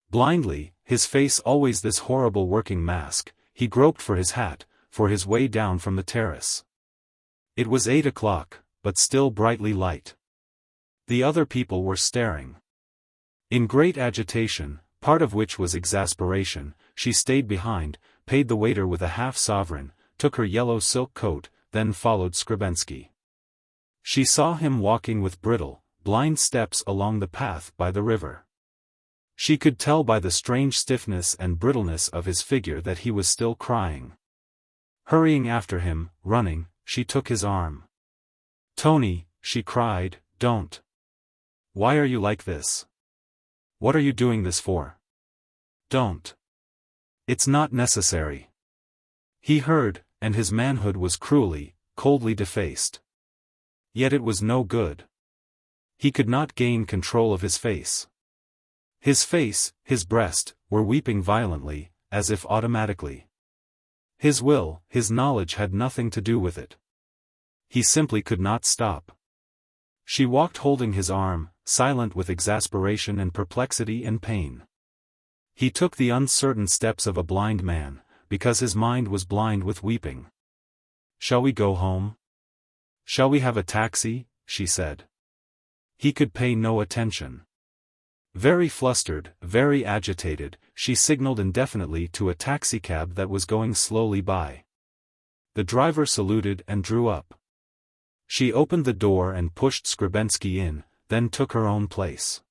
Blindly, his face always this horrible working mask, he groped for his hat, for his way down from the terrace. It was 8 o'clock, but still brightly light. The other people were staring. In great agitation, part of which was exasperation, she stayed behind, paid the waiter with a half-sovereign, took her yellow silk coat, then followed Skrebensky. She saw him walking with brittle, blind steps along the path by the river. She could tell by the strange stiffness and brittleness of his figure that he was still crying. Hurrying after him, running, she took his arm. "Tony," she cried, "don't. Why are you like this? What are you doing this for? Don't. It's not necessary." He heard, and his manhood was cruelly, coldly defaced. Yet it was no good. He could not gain control of his face. His face, his breast, were weeping violently, as if automatically. His will, his knowledge had nothing to do with it. He simply could not stop. She walked holding his arm, silent with exasperation and perplexity and pain. He took the uncertain steps of a blind man, because his mind was blind with weeping. "Shall we go home? Shall we have a taxi?" she said. He could pay no attention. Very flustered, very agitated, she signaled indefinitely to a taxicab that was going slowly by. The driver saluted and drew up. She opened the door and pushed Skrebensky in, then took her own place.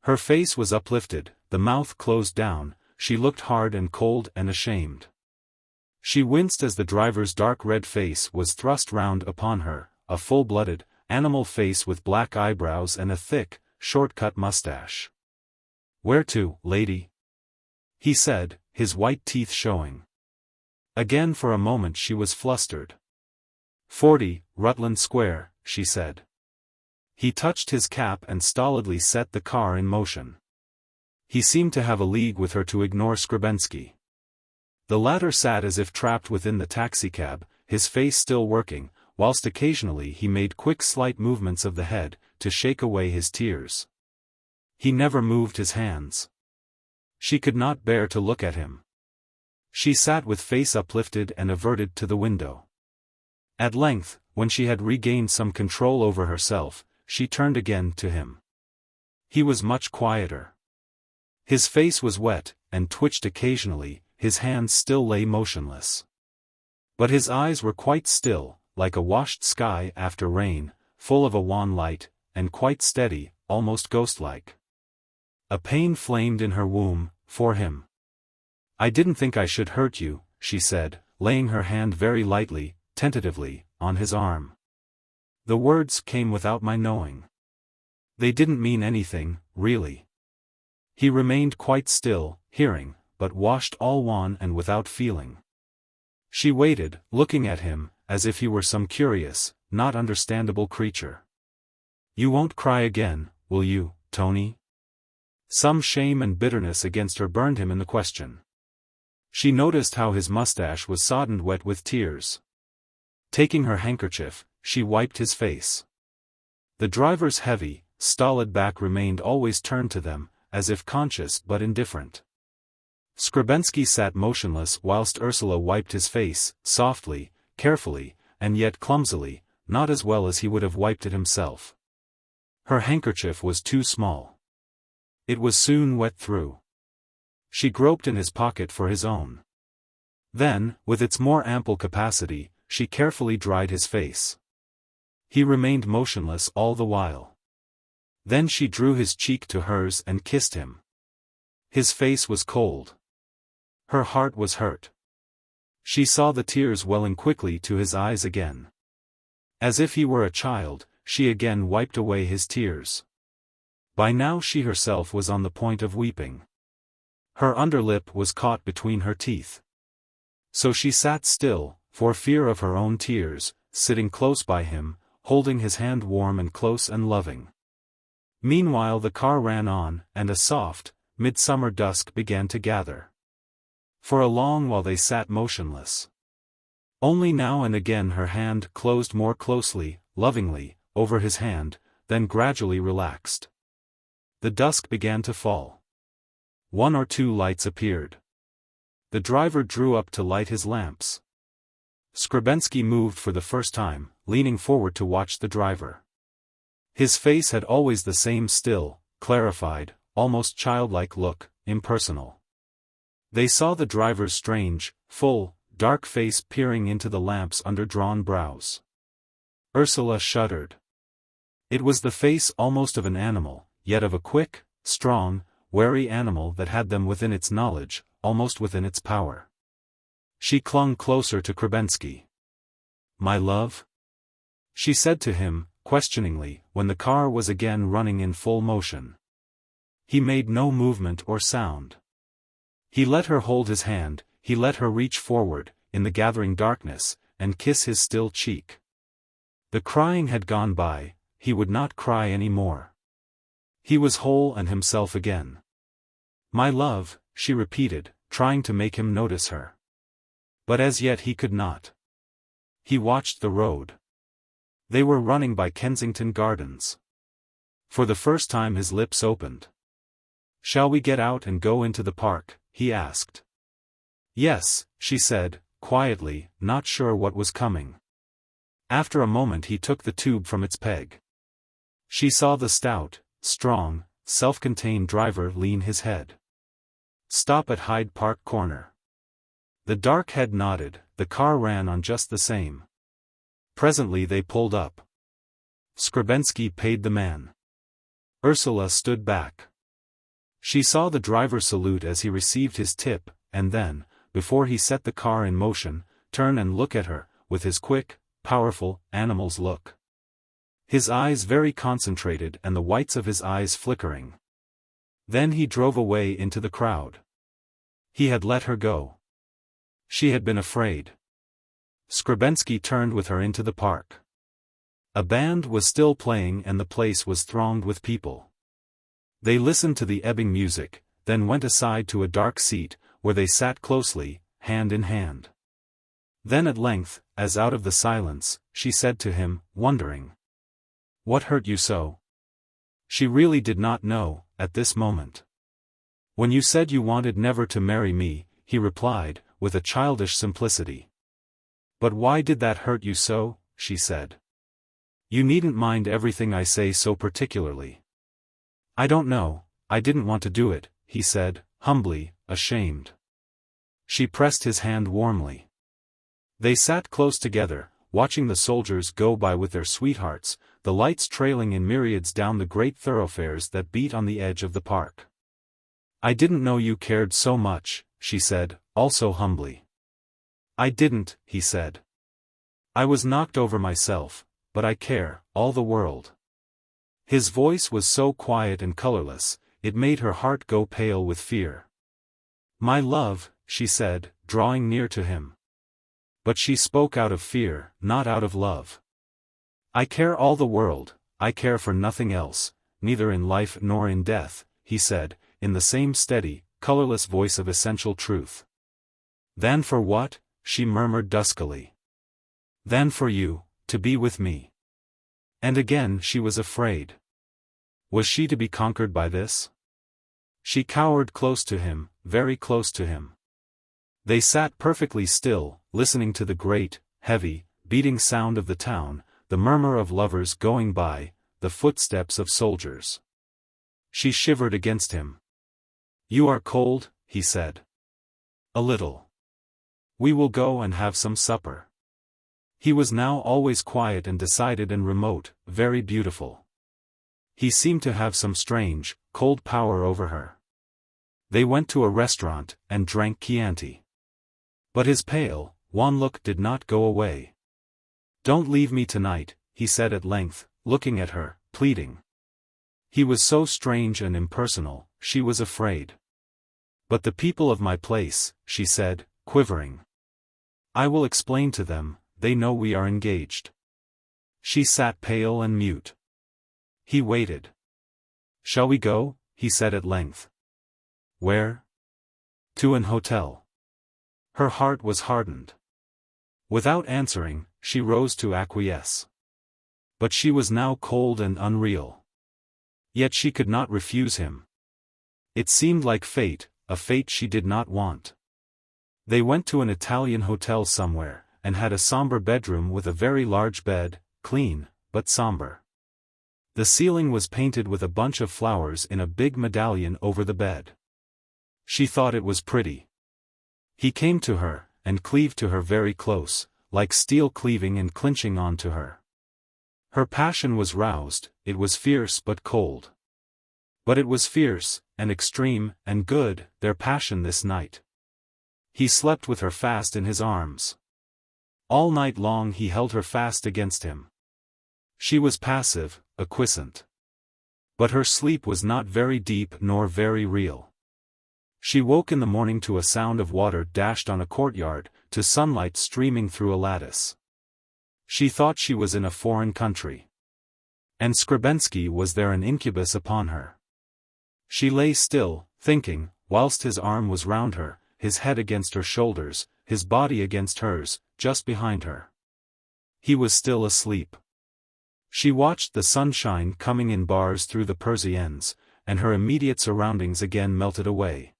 Her face was uplifted, the mouth closed down, she looked hard and cold and ashamed. She winced as the driver's dark red face was thrust round upon her, a full-blooded, animal face with black eyebrows and a thick, short-cut mustache. "Where to, lady?" he said, his white teeth showing. Again for a moment she was flustered. 40, Rutland Square, she said. He touched his cap and stolidly set the car in motion. He seemed to have a league with her to ignore Skrebensky. The latter sat as if trapped within the taxicab, his face still working, whilst occasionally he made quick slight movements of the head, to shake away his tears. He never moved his hands. She could not bear to look at him. She sat with face uplifted and averted to the window. At length, when she had regained some control over herself, she turned again to him. He was much quieter. His face was wet, and twitched occasionally, his hands still lay motionless. But his eyes were quite still, like a washed sky after rain, full of a wan light, and quite steady, almost ghost-like. A pain flamed in her womb, for him. "I didn't think I should hurt you," she said, laying her hand very lightly, tentatively, on his arm. "The words came without my knowing. They didn't mean anything, really." He remained quite still, hearing, but washed all wan and without feeling. She waited, looking at him, as if he were some curious, not understandable creature. "You won't cry again, will you, Tony?" Some shame and bitterness against her burned him in the question. She noticed how his mustache was sodden wet with tears. Taking her handkerchief, she wiped his face. The driver's heavy, stolid back remained always turned to them, as if conscious but indifferent. Skrebensky sat motionless whilst Ursula wiped his face, softly, carefully, and yet clumsily, not as well as he would have wiped it himself. Her handkerchief was too small. It was soon wet through. She groped in his pocket for his own. Then, with its more ample capacity, she carefully dried his face. He remained motionless all the while. Then she drew his cheek to hers and kissed him. His face was cold. Her heart was hurt. She saw the tears welling quickly to his eyes again. As if he were a child, she again wiped away his tears. By now she herself was on the point of weeping. Her underlip was caught between her teeth. So she sat still, for fear of her own tears, sitting close by him, holding his hand warm and close and loving. Meanwhile the car ran on, and a soft, midsummer dusk began to gather. For a long while they sat motionless. Only now and again her hand closed more closely, lovingly, over his hand, then gradually relaxed. The dusk began to fall. 1 or 2 lights appeared. The driver drew up to light his lamps. Skrebensky moved for the first time, leaning forward to watch the driver. His face had always the same still, clarified, almost childlike look, impersonal. They saw the driver's strange, full, dark face peering into the lamps under drawn brows. Ursula shuddered. It was the face almost of an animal, yet of a quick, strong, wary animal that had them within its knowledge, almost within its power. She clung closer to Skrebensky. "My love?" she said to him, questioningly, when the car was again running in full motion. He made no movement or sound. He let her hold his hand, he let her reach forward, in the gathering darkness, and kiss his still cheek. The crying had gone by, he would not cry any more. He was whole and himself again. "My love," she repeated, trying to make him notice her. But as yet he could not. He watched the road. They were running by Kensington Gardens. For the first time his lips opened. "Shall we get out and go into the park?" he asked. "Yes," she said, quietly, not sure what was coming. After a moment he took the tube from its peg. She saw the stout, strong, self-contained driver lean his head. "Stop at Hyde Park Corner." The dark head nodded, the car ran on just the same. Presently they pulled up. Skrebensky paid the man. Ursula stood back. She saw the driver salute as he received his tip, and then, before he set the car in motion, turn and look at her, with his quick, powerful, animal's look. His eyes very concentrated and the whites of his eyes flickering. Then he drove away into the crowd. He had let her go. She had been afraid. Skrebensky turned with her into the park. A band was still playing and the place was thronged with people. They listened to the ebbing music, then went aside to a dark seat, where they sat closely, hand in hand. Then at length, as out of the silence, she said to him, wondering, "What hurt you so?" She really did not know, at this moment. "When you said you wanted never to marry me," he replied, with a childish simplicity. "But why did that hurt you so?" she said. "You needn't mind everything I say so particularly." "I don't know, I didn't want to do it," he said, humbly, ashamed. She pressed his hand warmly. They sat close together, watching the soldiers go by with their sweethearts, the lights trailing in myriads down the great thoroughfares that beat on the edge of the park. "I didn't know you cared so much," she said, also humbly. "I didn't," he said. "I was knocked over myself, but I care, all the world." His voice was so quiet and colorless, it made her heart go pale with fear. "My love," she said, drawing near to him. But she spoke out of fear, not out of love. "I care all the world, I care for nothing else, neither in life nor in death," he said, in the same steady, colorless voice of essential truth. "Than for what?" she murmured duskily. "Than for you, to be with me." And again she was afraid. Was she to be conquered by this? She cowered close to him, very close to him. They sat perfectly still, listening to the great, heavy, beating sound of the town, the murmur of lovers going by, the footsteps of soldiers. She shivered against him. "You are cold," he said. "A little. We will go and have some supper." He was now always quiet and decided and remote, very beautiful. He seemed to have some strange, cold power over her. They went to a restaurant, and drank Chianti. But his pale, wan look did not go away. "Don't leave me tonight," he said at length, looking at her, pleading. He was so strange and impersonal, she was afraid. "But the people of my place," she said, quivering. "I will explain to them, they know we are engaged." She sat pale and mute. He waited. "Shall we go?" he said at length. "Where?" "To an hotel." Her heart was hardened. Without answering, she rose to acquiesce. But she was now cold and unreal. Yet she could not refuse him. It seemed like fate, a fate she did not want. They went to an Italian hotel somewhere, and had a somber bedroom with a very large bed, clean, but somber. The ceiling was painted with a bunch of flowers in a big medallion over the bed. She thought it was pretty. He came to her, and cleaved to her very close, like steel cleaving and clinching on to her. Her passion was roused, it was fierce but cold. But it was fierce, and extreme, and good, their passion this night. He slept with her fast in his arms. All night long he held her fast against him. She was passive, acquiescent. But her sleep was not very deep nor very real. She woke in the morning to a sound of water dashed on a courtyard, to sunlight streaming through a lattice. She thought she was in a foreign country. And Skrebensky was there an incubus upon her. She lay still, thinking, whilst his arm was round her, his head against her shoulders, his body against hers, just behind her. He was still asleep. She watched the sunshine coming in bars through the persiennes, and her immediate surroundings again melted away.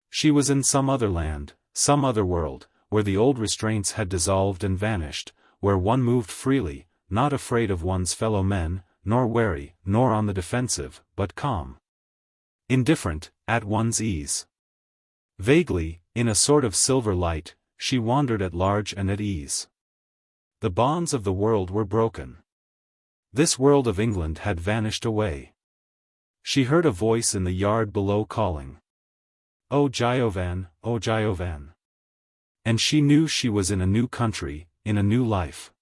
She was in some other land, some other world, where the old restraints had dissolved and vanished, where one moved freely, not afraid of one's fellow men, nor wary, nor on the defensive, but calm. Indifferent, at one's ease. Vaguely, in a sort of silver light, she wandered at large and at ease. The bonds of the world were broken. This world of England had vanished away. She heard a voice in the yard below calling. "O Giovan, O Giovan." And she knew she was in a new country, in a new life.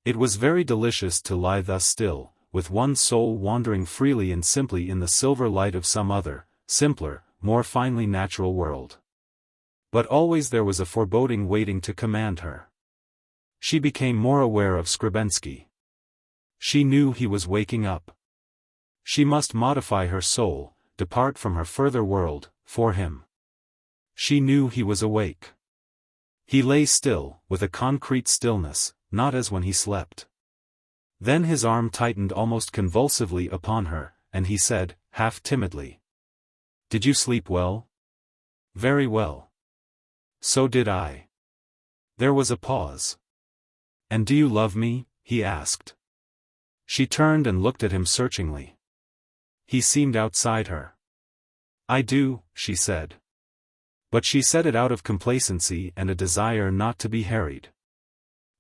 It was very delicious to lie thus still, with one's soul wandering freely and simply in the silver light of some other, simpler, more finely natural world. But always there was a foreboding waiting to command her. She became more aware of Skrebensky. She knew he was waking up. She must modify her soul, depart from her further world, for him. She knew he was awake. He lay still, with a concrete stillness, not as when he slept. Then his arm tightened almost convulsively upon her, and he said, half timidly, "Did you sleep well?" "Very well." "So did I." There was a pause. "And do you love me?" he asked. She turned and looked at him searchingly. He seemed outside her. "I do," she said. But she said it out of complacency and a desire not to be harried.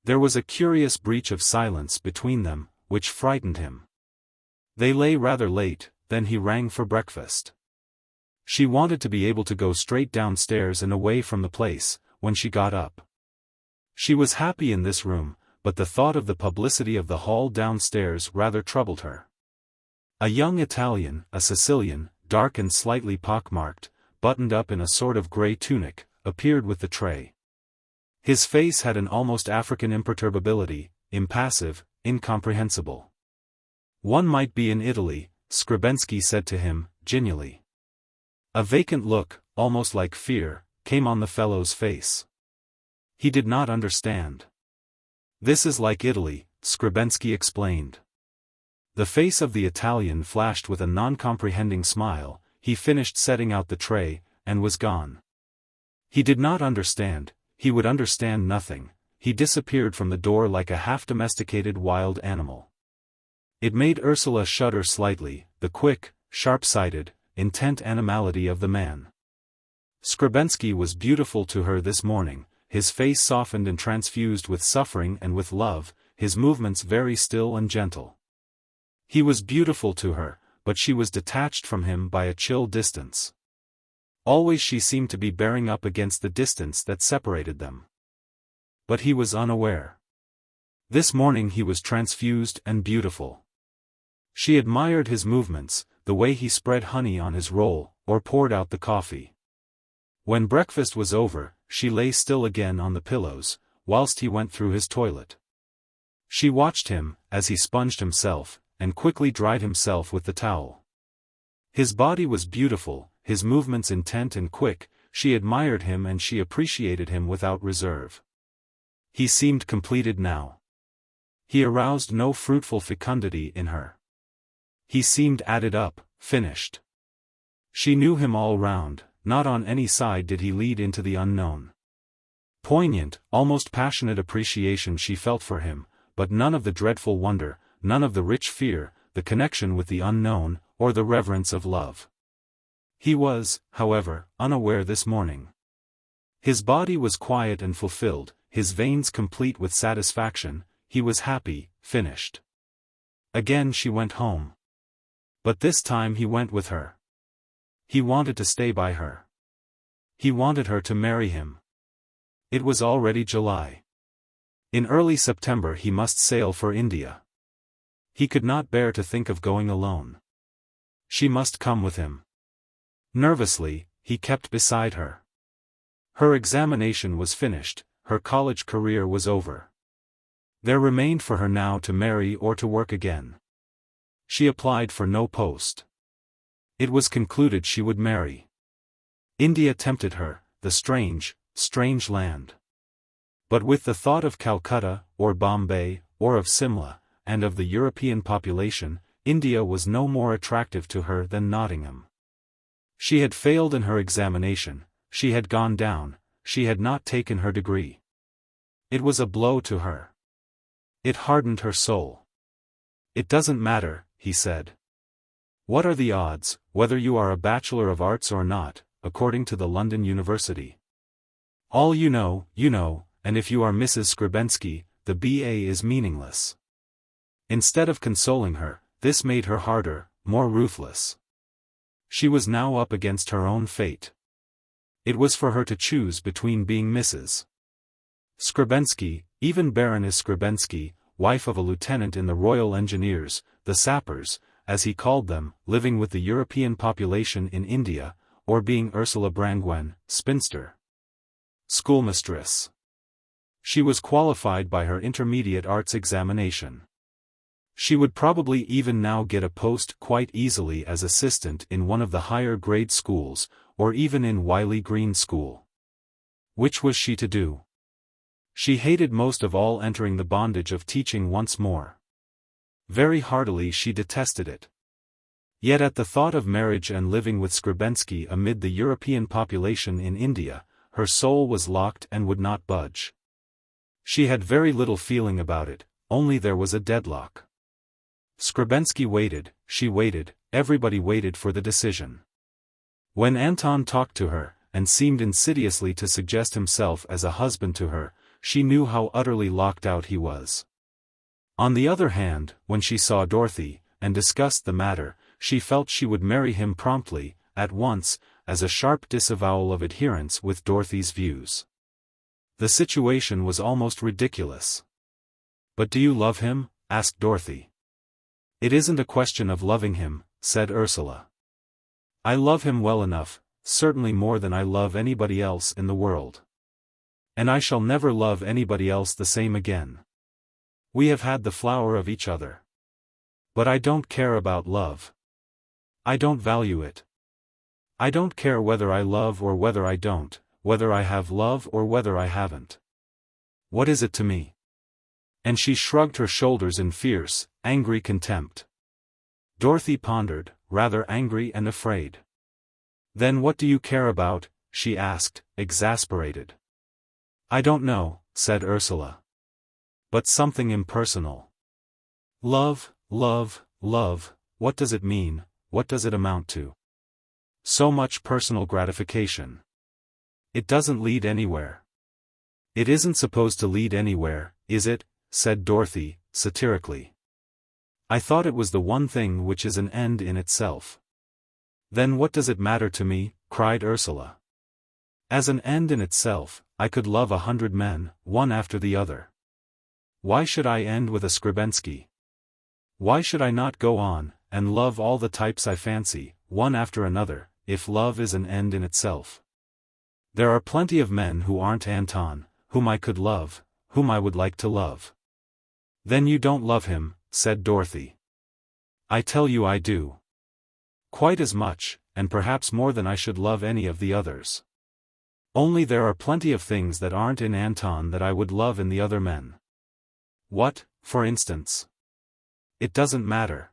There was a curious breach of silence between them, which frightened him. They lay rather late, then he rang for breakfast. She wanted to be able to go straight downstairs and away from the place, when she got up. She was happy in this room, but the thought of the publicity of the hall downstairs rather troubled her. A young Italian, a Sicilian, dark and slightly pockmarked, buttoned up in a sort of grey tunic, appeared with the tray. His face had an almost African imperturbability, impassive, incomprehensible. "One might be in Italy," Skrebensky said to him, genially. A vacant look, almost like fear, came on the fellow's face. He did not understand. "This is like Italy," Skrebensky explained. The face of the Italian flashed with a non-comprehending smile. He finished setting out the tray, and was gone. He did not understand, he would understand nothing. He disappeared from the door like a half-domesticated wild animal. It made Ursula shudder slightly, the quick, sharp-sighted, intent animality of the man. Skrebensky was beautiful to her this morning, his face softened and transfused with suffering and with love, his movements very still and gentle. He was beautiful to her, but she was detached from him by a chill distance. Always she seemed to be bearing up against the distance that separated them. But he was unaware. This morning he was transfused and beautiful. She admired his movements, the way he spread honey on his roll, or poured out the coffee. When breakfast was over, she lay still again on the pillows, whilst he went through his toilet. She watched him, as he sponged himself, and quickly dried himself with the towel. His body was beautiful, his movements intent and quick. She admired him and she appreciated him without reserve. He seemed completed now. He aroused no fruitful fecundity in her. He seemed added up, finished. She knew him all round, not on any side did he lead into the unknown. Poignant, almost passionate appreciation she felt for him, but none of the dreadful wonder, none of the rich fear, the connection with the unknown, or the reverence of love. He was, however, unaware this morning. His body was quiet and fulfilled, his veins complete with satisfaction. He was happy, finished. Again she went home. But this time he went with her. He wanted to stay by her. He wanted her to marry him. It was already July. In early September he must sail for India. He could not bear to think of going alone. She must come with him. Nervously, he kept beside her. Her examination was finished, her college career was over. There remained for her now to marry or to work again. She applied for no post. It was concluded she would marry. India tempted her, the strange, strange land. But with the thought of Calcutta, or Bombay, or of Simla, and of the European population, India was no more attractive to her than Nottingham. She had failed in her examination, she had gone down, she had not taken her degree. It was a blow to her. It hardened her soul. "It doesn't matter," he said. "What are the odds, whether you are a Bachelor of Arts or not, according to the London University? All you know, and if you are Mrs. Skrebensky, the B.A. is meaningless." Instead of consoling her, this made her harder, more ruthless. She was now up against her own fate. It was for her to choose between being Mrs. Skrebensky, even Baroness Skrebensky, wife of a lieutenant in the Royal Engineers, the sappers, as he called them, living with the European population in India, or being Ursula Brangwen, spinster. Schoolmistress. She was qualified by her intermediate arts examination. She would probably even now get a post quite easily as assistant in one of the higher grade schools, or even in Wiley Green School. Which was she to do? She hated most of all entering the bondage of teaching once more. Very heartily she detested it. Yet at the thought of marriage and living with Skrebensky amid the European population in India, her soul was locked and would not budge. She had very little feeling about it, only there was a deadlock. Skrebensky waited, she waited, everybody waited for the decision. When Anton talked to her, and seemed insidiously to suggest himself as a husband to her, she knew how utterly locked out he was. On the other hand, when she saw Dorothy, and discussed the matter, she felt she would marry him promptly, at once, as a sharp disavowal of adherence with Dorothy's views. The situation was almost ridiculous. "But do you love him?" asked Dorothy. "It isn't a question of loving him," said Ursula. "I love him well enough, certainly more than I love anybody else in the world. And I shall never love anybody else the same again. We have had the flower of each other. But I don't care about love. I don't value it. I don't care whether I love or whether I don't, whether I have love or whether I haven't. What is it to me?" And she shrugged her shoulders in fierce, angry contempt. Dorothy pondered, rather angry and afraid. "Then what do you care about?" she asked, exasperated. "I don't know," said Ursula. "But something impersonal. Love, love, love, what does it mean, what does it amount to? So much personal gratification. It doesn't lead anywhere." "It isn't supposed to lead anywhere, is it?" said Dorothy, satirically. "I thought it was the one thing which is an end in itself." "Then what does it matter to me?" cried Ursula. "As an end in itself, I could love 100 men, one after the other. Why should I end with a Skrebensky? Why should I not go on, and love all the types I fancy, one after another, if love is an end in itself? There are plenty of men who aren't Anton, whom I could love, whom I would like to love." "Then you don't love him," said Dorothy. "I tell you I do. Quite as much, and perhaps more than I should love any of the others. Only there are plenty of things that aren't in Anton that I would love in the other men." "What, for instance?" "It doesn't matter.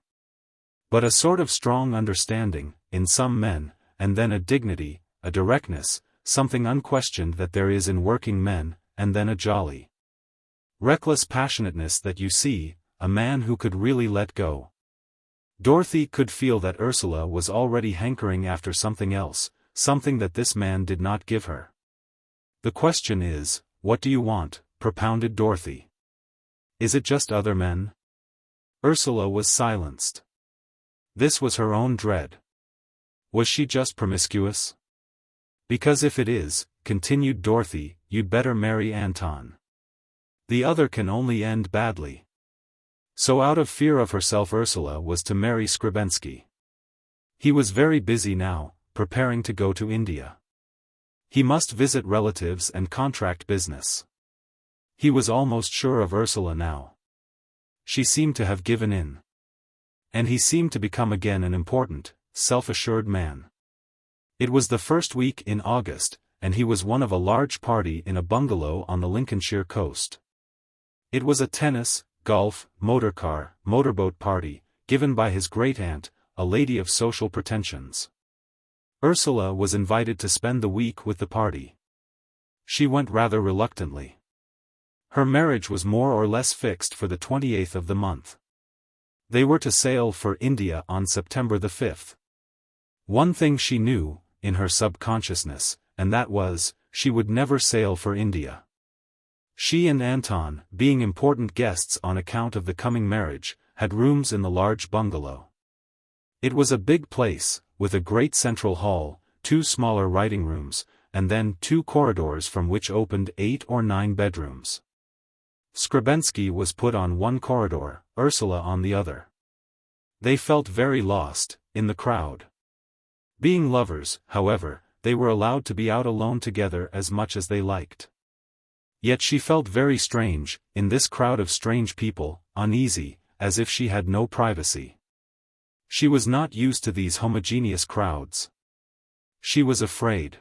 But a sort of strong understanding, in some men, and then a dignity, a directness, something unquestioned that there is in working men, and then a jolly, reckless passionateness that you see, a man who could really let go." Dorothy could feel that Ursula was already hankering after something else, something that this man did not give her. "The question is, what do you want?" propounded Dorothy. "Is it just other men?" Ursula was silenced. This was her own dread. Was she just promiscuous? "Because if it is," continued Dorothy, "you'd better marry Anton. The other can only end badly." So out of fear of herself Ursula was to marry Skrebensky. He was very busy now, preparing to go to India. He must visit relatives and contract business. He was almost sure of Ursula now. She seemed to have given in. And he seemed to become again an important, self-assured man. It was the first week in August, and he was one of a large party in a bungalow on the Lincolnshire coast. It was a tennis, golf, motorcar, motorboat party, given by his great-aunt, a lady of social pretensions. Ursula was invited to spend the week with the party. She went rather reluctantly. Her marriage was more or less fixed for the 28th of the month. They were to sail for India on September the 5th. One thing she knew, in her subconsciousness, and that was, she would never sail for India. She and Anton, being important guests on account of the coming marriage, had rooms in the large bungalow. It was a big place, with a great central hall, 2 smaller writing rooms, and then 2 corridors from which opened 8 or 9 bedrooms. Skrebensky was put on one corridor, Ursula on the other. They felt very lost, in the crowd. Being lovers, however, they were allowed to be out alone together as much as they liked. Yet she felt very strange, in this crowd of strange people, uneasy, as if she had no privacy. She was not used to these homogeneous crowds. She was afraid.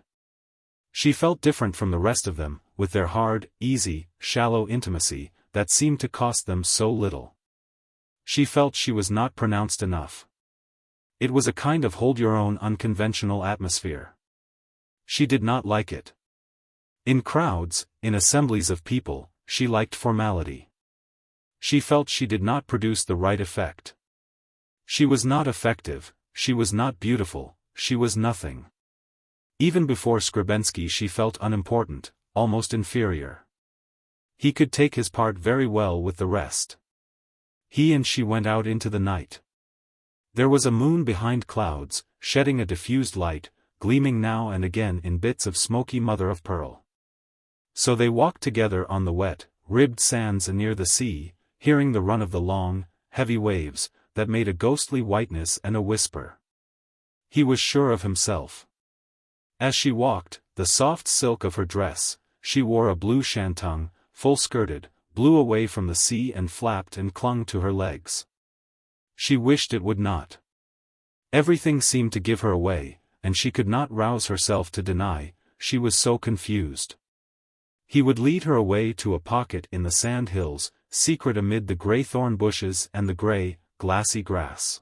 She felt different from the rest of them, with their hard, easy, shallow intimacy, that seemed to cost them so little. She felt she was not pronounced enough. It was a kind of hold-your-own unconventional atmosphere. She did not like it. In crowds, in assemblies of people, she liked formality. She felt she did not produce the right effect. She was not effective, she was not beautiful, she was nothing. Even before Skrebensky she felt unimportant, almost inferior. He could take his part very well with the rest. He and she went out into the night. There was a moon behind clouds, shedding a diffused light, gleaming now and again in bits of smoky mother-of-pearl. So they walked together on the wet, ribbed sands near the sea, hearing the run of the long, heavy waves, that made a ghostly whiteness and a whisper. He was sure of himself. As she walked, the soft silk of her dress, she wore a blue shantung, full-skirted, blew away from the sea and flapped and clung to her legs. She wished it would not. Everything seemed to give her away, and she could not rouse herself to deny, she was so confused. He would lead her away to a pocket in the sand hills, secret amid the grey thorn bushes and the grey, glassy grass.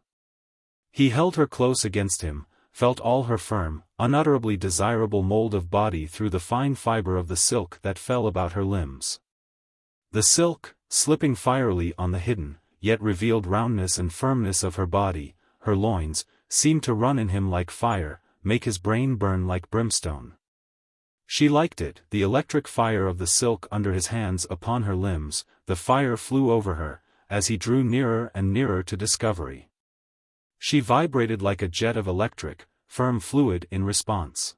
He held her close against him, felt all her firm, unutterably desirable mold of body through the fine fibre of the silk that fell about her limbs. The silk, slipping fierily on the hidden, yet revealed roundness and firmness of her body, her loins, seemed to run in him like fire, make his brain burn like brimstone. She liked it, the electric fire of the silk under his hands upon her limbs, the fire flew over her, as he drew nearer and nearer to discovery. She vibrated like a jet of electric, firm fluid in response.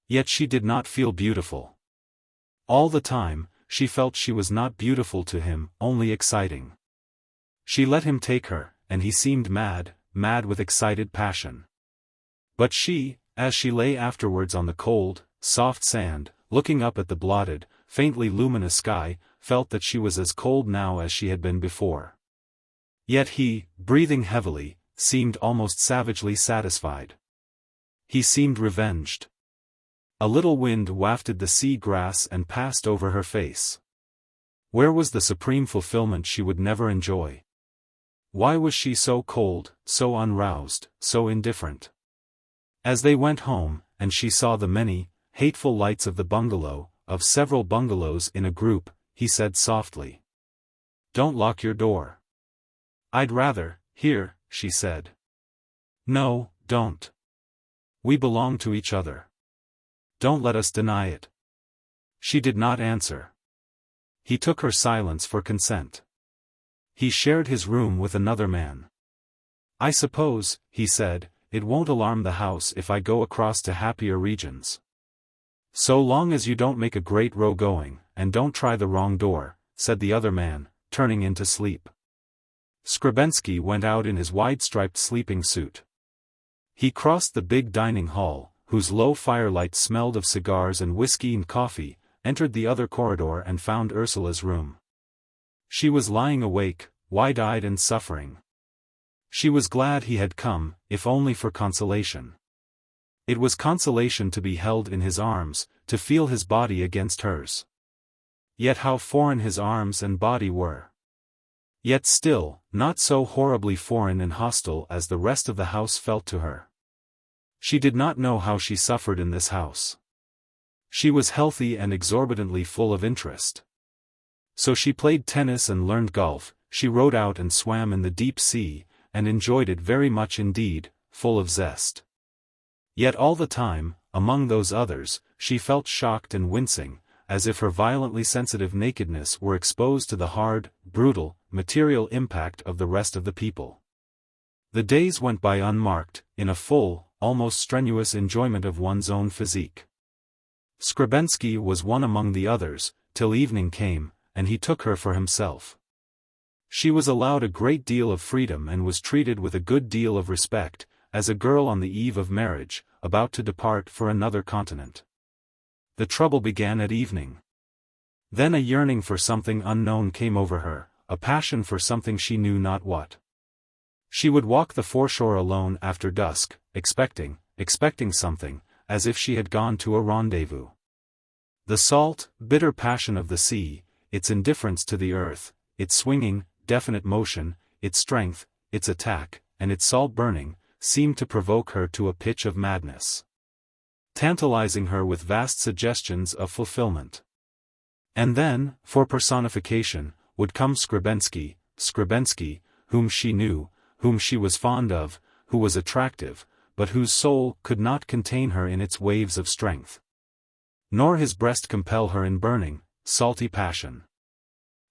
Yet she did not feel beautiful. All the time, she felt she was not beautiful to him, only exciting. She let him take her, and he seemed mad, mad with excited passion. But she, as she lay afterwards on the cold, soft sand, looking up at the blotted, faintly luminous sky, felt that she was as cold now as she had been before. Yet he, breathing heavily, seemed almost savagely satisfied. He seemed revenged. A little wind wafted the sea grass and passed over her face. Where was the supreme fulfillment she would never enjoy? Why was she so cold, so unroused, so indifferent? As they went home, and she saw the many, hateful lights of the bungalow, of several bungalows in a group, he said softly, "Don't lock your door." "I'd rather, here," she said. "No, don't. We belong to each other. Don't let us deny it." She did not answer. He took her silence for consent. He shared his room with another man. "I suppose," he said, "it won't alarm the house if I go across to happier regions." "So long as you don't make a great row going, and don't try the wrong door," said the other man, turning in to sleep. Skrebensky went out in his wide-striped sleeping suit. He crossed the big dining hall, whose low firelight smelled of cigars and whiskey and coffee, entered the other corridor and found Ursula's room. She was lying awake, wide-eyed and suffering. She was glad he had come, if only for consolation. It was consolation to be held in his arms, to feel his body against hers. Yet how foreign his arms and body were. Yet still, not so horribly foreign and hostile as the rest of the house felt to her. She did not know how she suffered in this house. She was healthy and exorbitantly full of interest. So she played tennis and learned golf, she rowed out and swam in the deep sea, and enjoyed it very much indeed, full of zest. Yet all the time, among those others, she felt shocked and wincing, as if her violently sensitive nakedness were exposed to the hard, brutal, material impact of the rest of the people. The days went by unmarked, in a full, almost strenuous enjoyment of one's own physique. Skrebensky was one among the others, till evening came, and he took her for himself. She was allowed a great deal of freedom and was treated with a good deal of respect, as a girl on the eve of marriage, about to depart for another continent. The trouble began at evening. Then a yearning for something unknown came over her, a passion for something she knew not what. She would walk the foreshore alone after dusk, expecting something, as if she had gone to a rendezvous. The salt, bitter passion of the sea, its indifference to the earth, its swinging, definite motion, its strength, its attack, and its salt burning, seemed to provoke her to a pitch of madness, tantalizing her with vast suggestions of fulfillment. And then, for personification, would come Skrebensky, whom she knew, whom she was fond of, who was attractive, but whose soul could not contain her in its waves of strength, nor his breast compel her in burning, salty passion.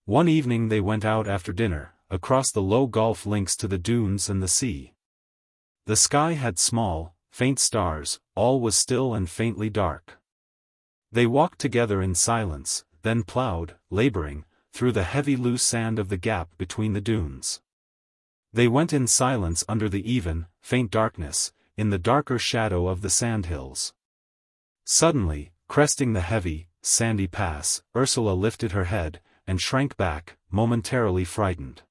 One evening they went out after dinner, across the low golf links to the dunes and the sea. The sky had small, faint stars, all was still and faintly dark. They walked together in silence, then ploughed, laboring, through the heavy loose sand of the gap between the dunes. They went in silence under the even, faint darkness, in the darker shadow of the sandhills. Suddenly, cresting the heavy, sandy pass, Ursula lifted her head, and shrank back, momentarily frightened.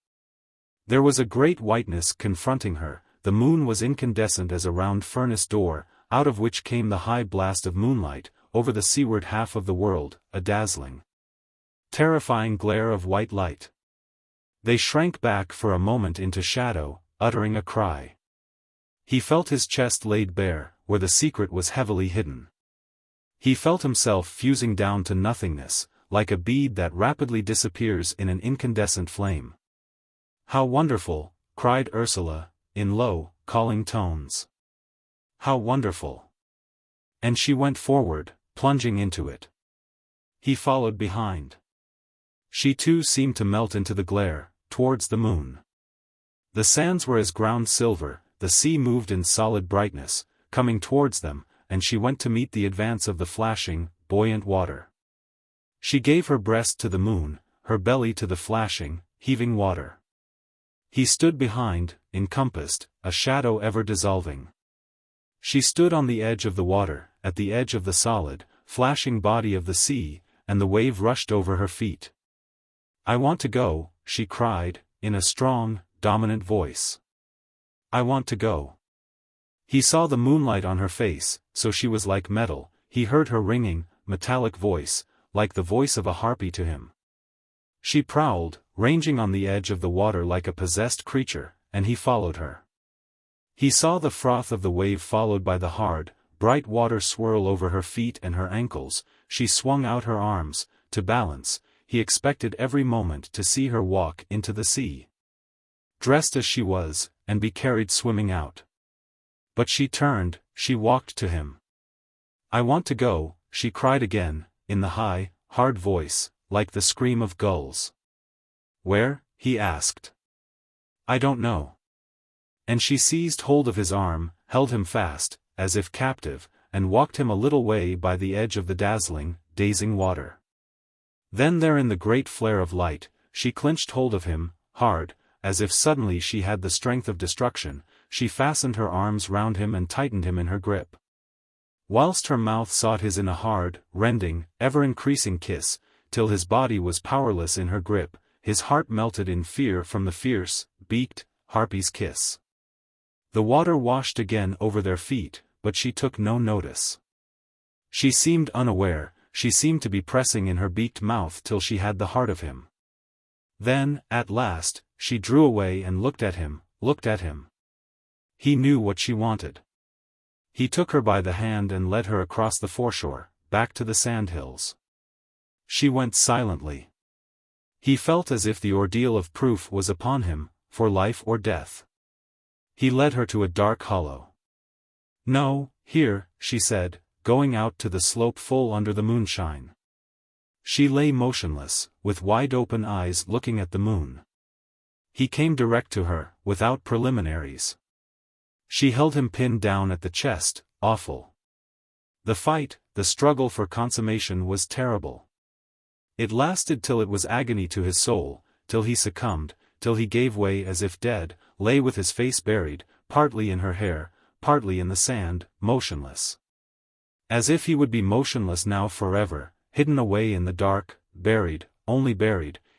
There was a great whiteness confronting her, the moon was incandescent as a round furnace door, out of which came the high blast of moonlight, over the seaward half of the world, a dazzling, terrifying glare of white light. They shrank back for a moment into shadow, uttering a cry. He felt his chest laid bare, where the secret was heavily hidden. He felt himself fusing down to nothingness, like a bead that rapidly disappears in an incandescent flame. "How wonderful!" cried Ursula, in low, calling tones. "How wonderful!" And she went forward, plunging into it. He followed behind. She too seemed to melt into the glare, towards the moon. The sands were as ground silver, the sea moved in solid brightness, coming towards them, and she went to meet the advance of the flashing, buoyant water. She gave her breast to the moon, her belly to the flashing, heaving water. He stood behind, encompassed, a shadow ever dissolving. She stood on the edge of the water, at the edge of the solid, flashing body of the sea, and the wave rushed over her feet. "I want to go," she cried, in a strong, dominant voice. "I want to go." He saw the moonlight on her face, so she was like metal, he heard her ringing, metallic voice, like the voice of a harpy to him. She prowled, ranging on the edge of the water like a possessed creature, and he followed her. He saw the froth of the wave followed by the hard, bright water swirl over her feet and her ankles. She swung out her arms, to balance. He expected every moment to see her walk into the sea, dressed as she was, and be carried swimming out. But she turned, she walked to him. "I want to go," she cried again, in the high, hard voice, like the scream of gulls. "Where?" he asked. "I don't know." And she seized hold of his arm, held him fast, as if captive, and walked him a little way by the edge of the dazzling, dazing water. Then there in the great flare of light, she clinched hold of him, hard, as if suddenly she had the strength of destruction. She fastened her arms round him and tightened him in her grip, whilst her mouth sought his in a hard, rending, ever-increasing kiss, till his body was powerless in her grip, his heart melted in fear from the fierce, beaked, harpy's kiss. The water washed again over their feet, but she took no notice. She seemed unaware, she seemed to be pressing in her beaked mouth till she had the heart of him. Then, at last, she drew away and looked at him. He knew what she wanted. He took her by the hand and led her across the foreshore, back to the sandhills. She went silently. He felt as if the ordeal of proof was upon him, for life or death. He led her to a dark hollow. "No, here," she said, going out to the slope full under the moonshine. She lay motionless, with wide-open eyes looking at the moon. He came direct to her, without preliminaries. She held him pinned down at the chest, awful. The the struggle for consummation was terrible. It lasted till it was agony to his soul, till he succumbed, till he gave way as if dead, lay with his face buried, partly in her hair, partly in the sand, motionless. As if he would be motionless now forever, hidden away in the dark, buried,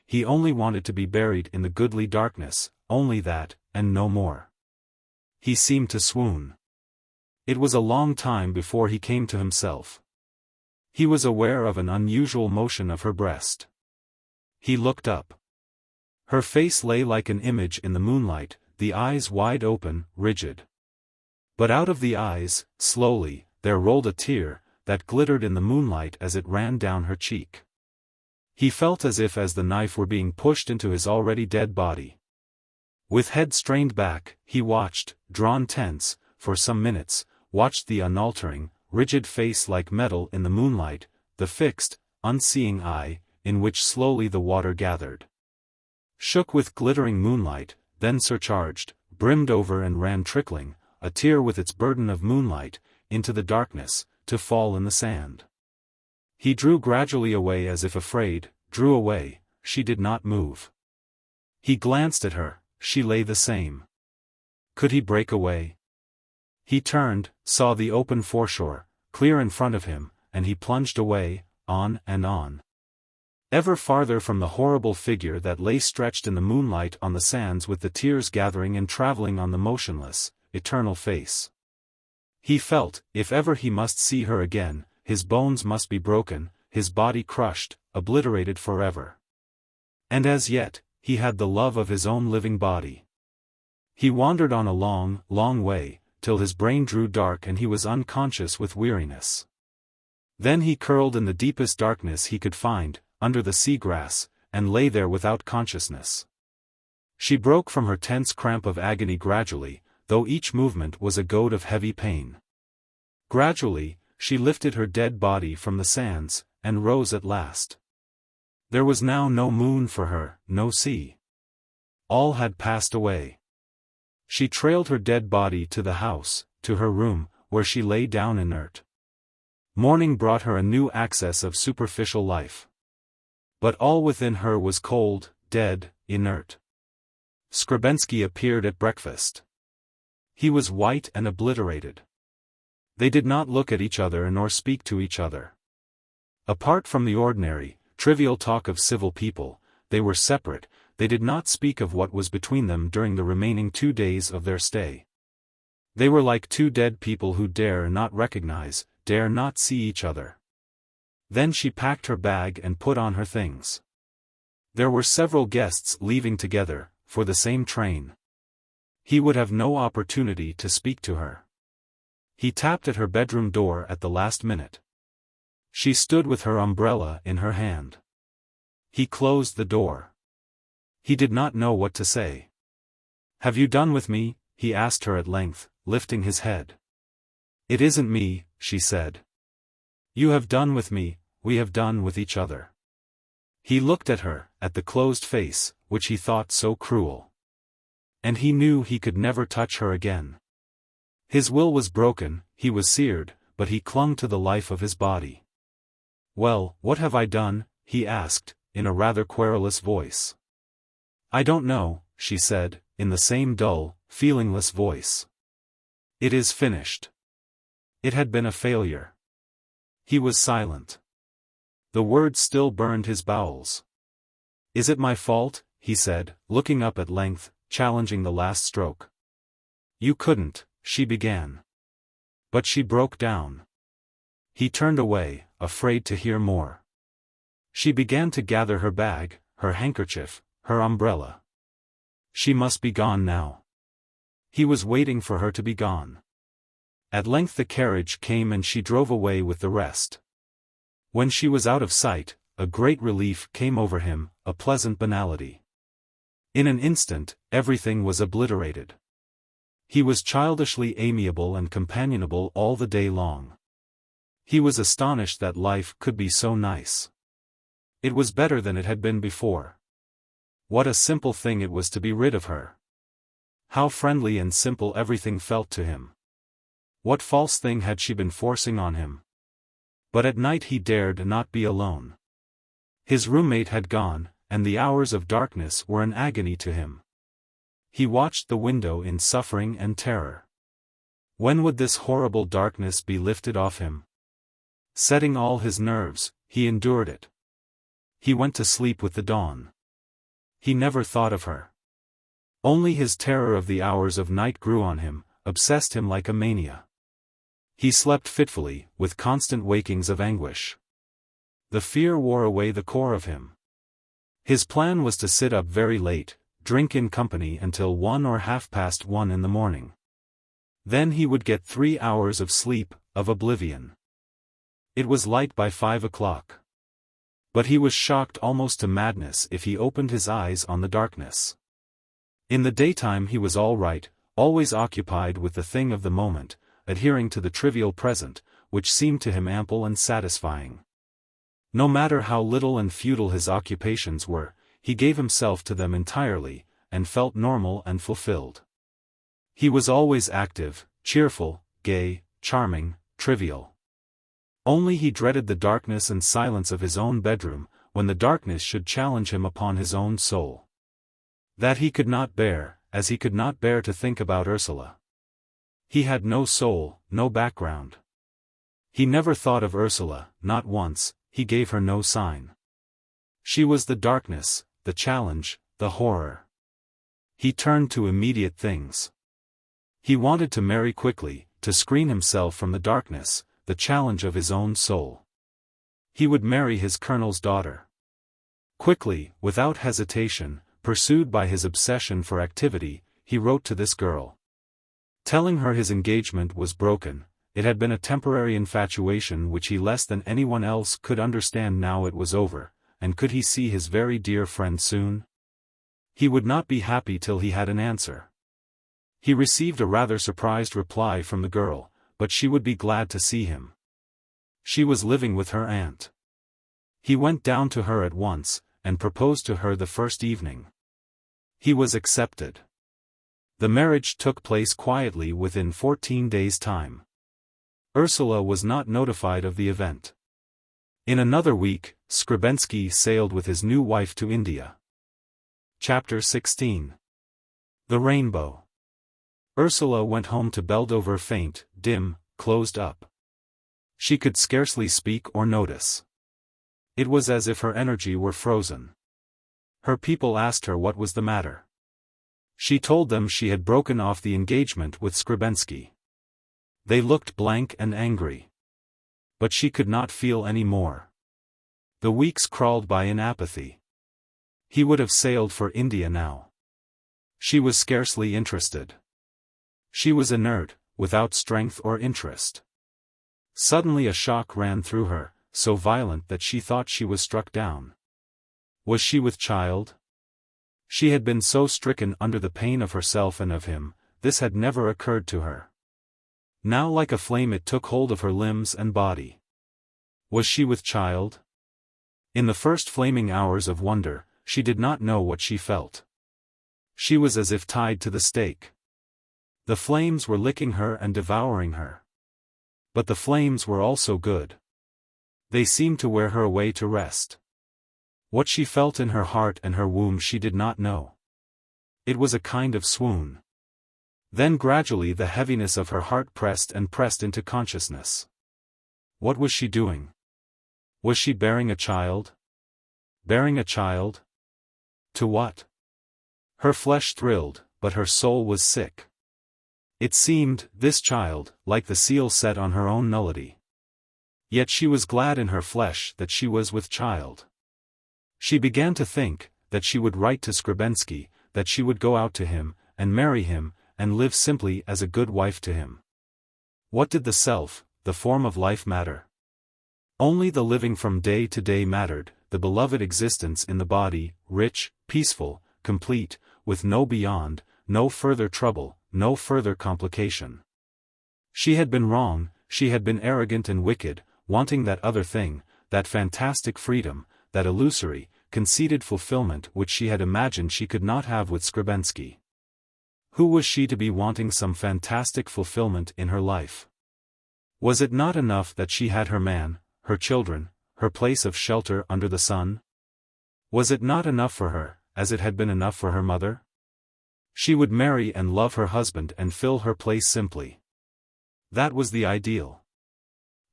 he only wanted to be buried in the goodly darkness, only that, and no more. He seemed to swoon. It was a long time before he came to himself. He was aware of an unusual motion of her breast. He looked up. Her face lay like an image in the moonlight, the eyes wide open, rigid. But out of the eyes, slowly, there rolled a tear, that glittered in the moonlight as it ran down her cheek. He felt as the knife were being pushed into his already dead body. With head strained back, he watched, drawn tense, for some minutes, watched the unaltering, rigid face like metal in the moonlight, the fixed, unseeing eye, in which slowly the water gathered. Shook with glittering moonlight, then surcharged, brimmed over and ran trickling, a tear with its burden of moonlight, into the darkness, to fall in the sand. He drew gradually away as if afraid, drew away, she did not move. He glanced at her, she lay the same. Could he break away? He turned, saw the open foreshore, clear in front of him, and he plunged away, on and on. Ever farther from the horrible figure that lay stretched in the moonlight on the sands with the tears gathering and traveling on the motionless, eternal face. He felt, if ever he must see her again, his bones must be broken, his body crushed, obliterated forever. And as yet, he had the love of his own living body. He wandered on a long, long way, till his brain grew dark and he was unconscious with weariness. Then he curled in the deepest darkness he could find, under the sea-grass, and lay there without consciousness. She broke from her tense cramp of agony gradually, though each movement was a goad of heavy pain. Gradually, she lifted her dead body from the sands, and rose at last. There was now no moon for her, no sea. All had passed away. She trailed her dead body to the house, to her room, where she lay down inert. Morning brought her a new access of superficial life. But all within her was cold, dead, inert. Skrebensky appeared at breakfast. He was white and obliterated. They did not look at each other nor speak to each other. Apart from the ordinary, trivial talk of civil people, they were separate, they did not speak of what was between them during the remaining 2 days of their stay. They were like two dead people who dare not recognize, dare not see each other. Then she packed her bag and put on her things. There were several guests leaving together, for the same train. He would have no opportunity to speak to her. He tapped at her bedroom door at the last minute. She stood with her umbrella in her hand. He closed the door. He did not know what to say. "Have you done with me?" he asked her at length, lifting his head. "It isn't me," she said. "You have done with me, we have done with each other." He looked at her, at the closed face, which he thought so cruel. And he knew he could never touch her again. His will was broken, he was seared, but he clung to the life of his body. "Well, what have I done?" he asked, in a rather querulous voice. "I don't know," she said, in the same dull, feelingless voice. "It is finished." It had been a failure. He was silent. The words still burned his bowels. "Is it my fault?" he said, looking up at length, challenging the last stroke. "You couldn't," she began. But she broke down. He turned away, afraid to hear more. She began to gather her bag, her handkerchief, her umbrella. She must be gone now. He was waiting for her to be gone. At length the carriage came and she drove away with the rest. When she was out of sight, a great relief came over him, a pleasant banality. In an instant, everything was obliterated. He was childishly amiable and companionable all the day long. He was astonished that life could be so nice. It was better than it had been before. What a simple thing it was to be rid of her. How friendly and simple everything felt to him. What false thing had she been forcing on him? But at night he dared not be alone. His roommate had gone, and the hours of darkness were an agony to him. He watched the window in suffering and terror. When would this horrible darkness be lifted off him? Setting all his nerves, he endured it. He went to sleep with the dawn. He never thought of her. Only his terror of the hours of night grew on him, obsessed him like a mania. He slept fitfully, with constant wakings of anguish. The fear wore away the core of him. His plan was to sit up very late, drink in company until 1 or 1:30 in the morning. Then he would get 3 hours of sleep, of oblivion. It was light by 5 o'clock. But he was shocked almost to madness if he opened his eyes on the darkness. In the daytime he was all right, always occupied with the thing of the moment, adhering to the trivial present, which seemed to him ample and satisfying. No matter how little and futile his occupations were, he gave himself to them entirely, and felt normal and fulfilled. He was always active, cheerful, gay, charming, trivial. Only he dreaded the darkness and silence of his own bedroom, when the darkness should challenge him upon his own soul. That he could not bear, as he could not bear to think about Ursula. He had no soul, no background. He never thought of Ursula, not once, he gave her no sign. She was the darkness, the challenge, the horror. He turned to immediate things. He wanted to marry quickly, to screen himself from the darkness, the challenge of his own soul. He would marry his colonel's daughter. Quickly, without hesitation, pursued by his obsession for activity, he wrote to this girl. Telling her his engagement was broken, it had been a temporary infatuation which he less than anyone else could understand. Now it was over, and could he see his very dear friend soon? He would not be happy till he had an answer. He received a rather surprised reply from the girl, but she would be glad to see him. She was living with her aunt. He went down to her at once, and proposed to her the first evening. He was accepted. The marriage took place quietly within 14 days' time. Ursula was not notified of the event. In another week, Skrebensky sailed with his new wife to India. Chapter 16. The Rainbow. Ursula went home to Beldover faint, dim, closed up. She could scarcely speak or notice. It was as if her energy were frozen. Her people asked her what was the matter. She told them she had broken off the engagement with Skrebensky. They looked blank and angry. But she could not feel any more. The weeks crawled by in apathy. He would have sailed for India now. She was scarcely interested. She was inert, without strength or interest. Suddenly a shock ran through her, so violent that she thought she was struck down. Was she with child? She had been so stricken under the pain of herself and of him, this had never occurred to her. Now like a flame it took hold of her limbs and body. Was she with child? In the first flaming hours of wonder, she did not know what she felt. She was as if tied to the stake. The flames were licking her and devouring her. But the flames were also good. They seemed to wear her away to rest. What she felt in her heart and her womb she did not know. It was a kind of swoon. Then gradually the heaviness of her heart pressed and pressed into consciousness. What was she doing? Was she bearing a child? Bearing a child? To what? Her flesh thrilled, but her soul was sick. It seemed, this child, like the seal set on her own nullity. Yet she was glad in her flesh that she was with child. She began to think, that she would write to Skrebensky, that she would go out to him, and marry him, and live simply as a good wife to him. What did the self, the form of life matter? Only the living from day to day mattered, the beloved existence in the body, rich, peaceful, complete, with no beyond, no further trouble, no further complication. She had been wrong, she had been arrogant and wicked, wanting that other thing, that fantastic freedom, that illusory, conceited fulfillment which she had imagined she could not have with Skrebensky. Who was she to be wanting some fantastic fulfillment in her life? Was it not enough that she had her man, her children, her place of shelter under the sun? Was it not enough for her, as it had been enough for her mother? She would marry and love her husband and fill her place simply. That was the ideal.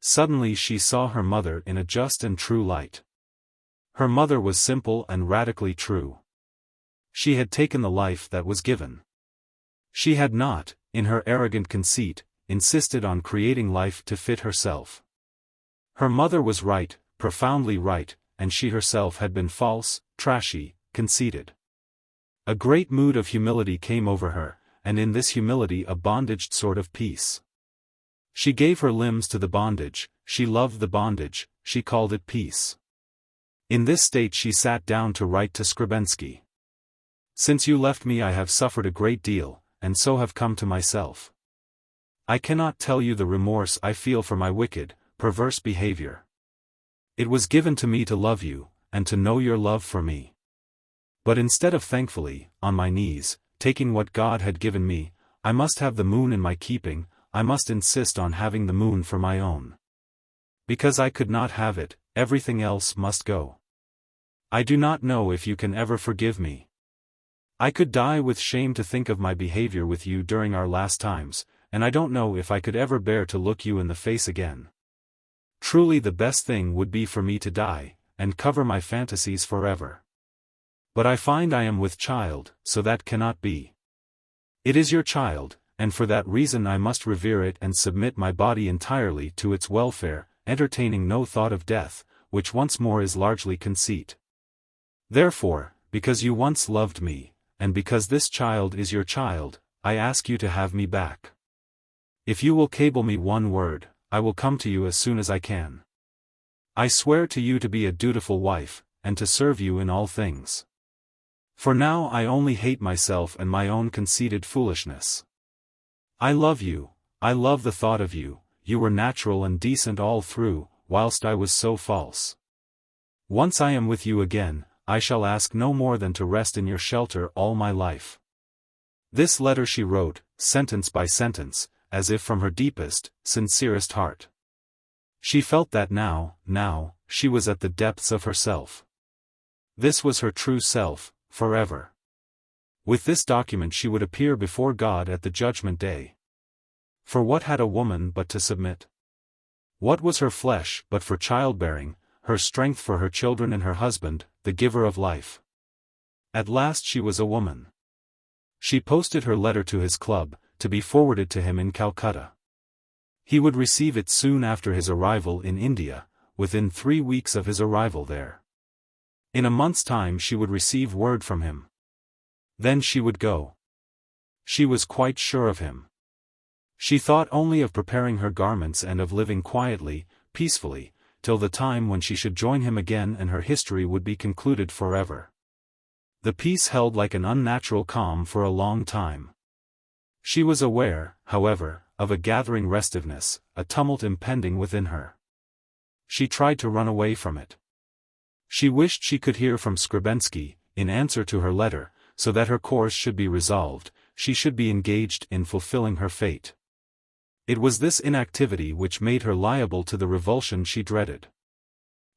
Suddenly she saw her mother in a just and true light. Her mother was simple and radically true. She had taken the life that was given. She had not, in her arrogant conceit, insisted on creating life to fit herself. Her mother was right, profoundly right, and she herself had been false, trashy, conceited. A great mood of humility came over her, and in this humility a bondaged sort of peace. She gave her limbs to the bondage, she loved the bondage, she called it peace. In this state she sat down to write to Skrebensky. Since you left me I have suffered a great deal, and so have come to myself. I cannot tell you the remorse I feel for my wicked, perverse behavior. It was given to me to love you, and to know your love for me. But instead of thankfully, on my knees, taking what God had given me, I must have the moon in my keeping, I must insist on having the moon for my own. Because I could not have it, everything else must go. I do not know if you can ever forgive me. I could die with shame to think of my behavior with you during our last times, and I don't know if I could ever bear to look you in the face again. Truly the best thing would be for me to die, and cover my fantasies forever. But I find I am with child, so that cannot be. It is your child, and for that reason I must revere it and submit my body entirely to its welfare, entertaining no thought of death, which once more is largely conceit. Therefore, because you once loved me, and because this child is your child, I ask you to have me back. If you will cable me one word, I will come to you as soon as I can. I swear to you to be a dutiful wife, and to serve you in all things. For now I only hate myself and my own conceited foolishness. I love you, I love the thought of you, you were natural and decent all through, whilst I was so false. Once I am with you again, I shall ask no more than to rest in your shelter all my life. This letter she wrote, sentence by sentence, as if from her deepest, sincerest heart. She felt that now, she was at the depths of herself. This was her true self, forever. With this document she would appear before God at the judgment day. For what had a woman but to submit? What was her flesh but for childbearing, her strength for her children and her husband, the giver of life? At last she was a woman. She posted her letter to his club, to be forwarded to him in Calcutta. He would receive it soon after his arrival in India, within 3 weeks of his arrival there. In a month's time she would receive word from him. Then she would go. She was quite sure of him. She thought only of preparing her garments and of living quietly, peacefully, till the time when she should join him again and her history would be concluded forever. The peace held like an unnatural calm for a long time. She was aware, however, of a gathering restiveness, a tumult impending within her. She tried to run away from it. She wished she could hear from Skrebensky, in answer to her letter, so that her course should be resolved, she should be engaged in fulfilling her fate. It was this inactivity which made her liable to the revulsion she dreaded.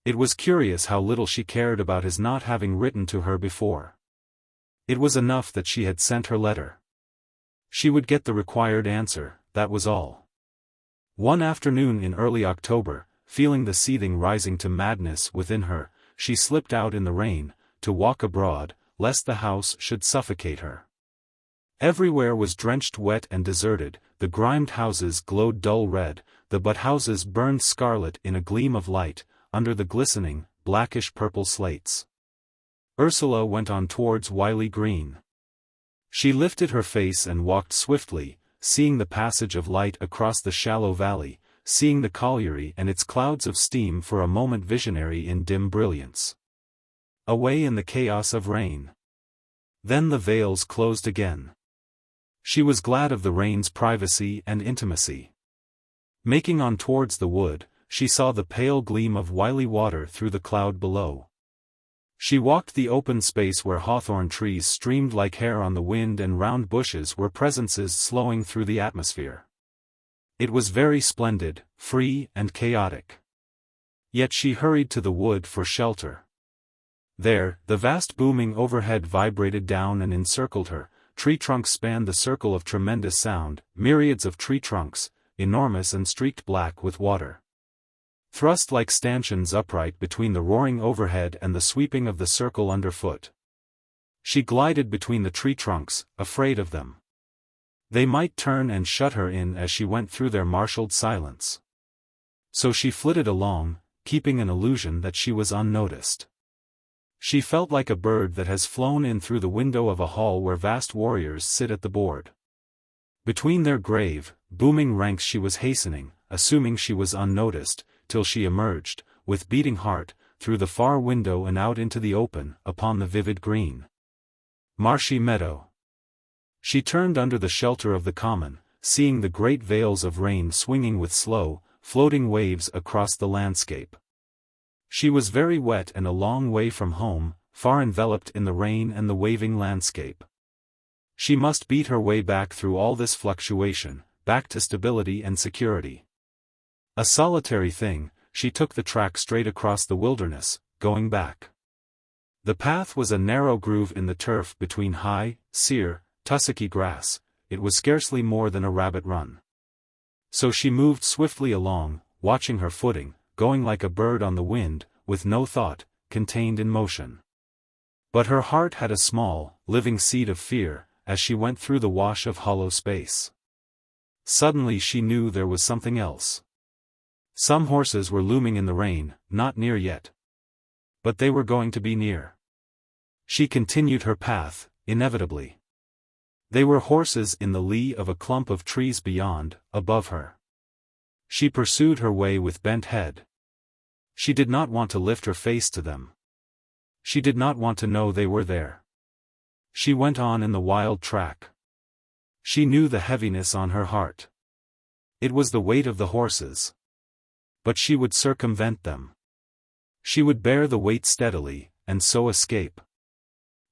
It was curious how little she cared about his not having written to her before. It was enough that she had sent her letter. She would get the required answer, that was all. One afternoon in early October, feeling the seething rising to madness within her, she slipped out in the rain, to walk abroad, lest the house should suffocate her. Everywhere was drenched wet and deserted, the grimed houses glowed dull red, the but houses burned scarlet in a gleam of light, under the glistening, blackish-purple slates. Ursula went on towards Wiley Green. She lifted her face and walked swiftly, seeing the passage of light across the shallow valley, seeing the colliery and its clouds of steam for a moment visionary in dim brilliance. Away in the chaos of rain. Then the veils closed again. She was glad of the rain's privacy and intimacy. Making on towards the wood, she saw the pale gleam of wily water through the cloud below. She walked the open space where hawthorn trees streamed like hair on the wind and round bushes were presences slowing through the atmosphere. It was very splendid, free and chaotic. Yet she hurried to the wood for shelter. There, the vast booming overhead vibrated down and encircled her. Tree trunks spanned the circle of tremendous sound, myriads of tree trunks, enormous and streaked black with water. Thrust like stanchions upright between the roaring overhead and the sweeping of the circle underfoot. She glided between the tree trunks, afraid of them. They might turn and shut her in as she went through their marshaled silence. So she flitted along, keeping an illusion that she was unnoticed. She felt like a bird that has flown in through the window of a hall where vast warriors sit at the board. Between their grave, booming ranks she was hastening, assuming she was unnoticed, till she emerged, with beating heart, through the far window and out into the open, upon the vivid green, marshy meadow. She turned under the shelter of the common, seeing the great veils of rain swinging with slow, floating waves across the landscape. She was very wet and a long way from home, far enveloped in the rain and the waving landscape. She must beat her way back through all this fluctuation, back to stability and security. A solitary thing, she took the track straight across the wilderness, going back. The path was a narrow groove in the turf between high, sere, tussocky grass. It was scarcely more than a rabbit run. So she moved swiftly along, watching her footing, going like a bird on the wind, with no thought, contained in motion. But her heart had a small, living seed of fear, as she went through the wash of hollow space. Suddenly she knew there was something else. Some horses were looming in the rain, not near yet. But they were going to be near. She continued her path, inevitably. They were horses in the lee of a clump of trees beyond, above her. She pursued her way with bent head. She did not want to lift her face to them. She did not want to know they were there. She went on in the wild track. She knew the heaviness on her heart. It was the weight of the horses. But she would circumvent them. She would bear the weight steadily, and so escape.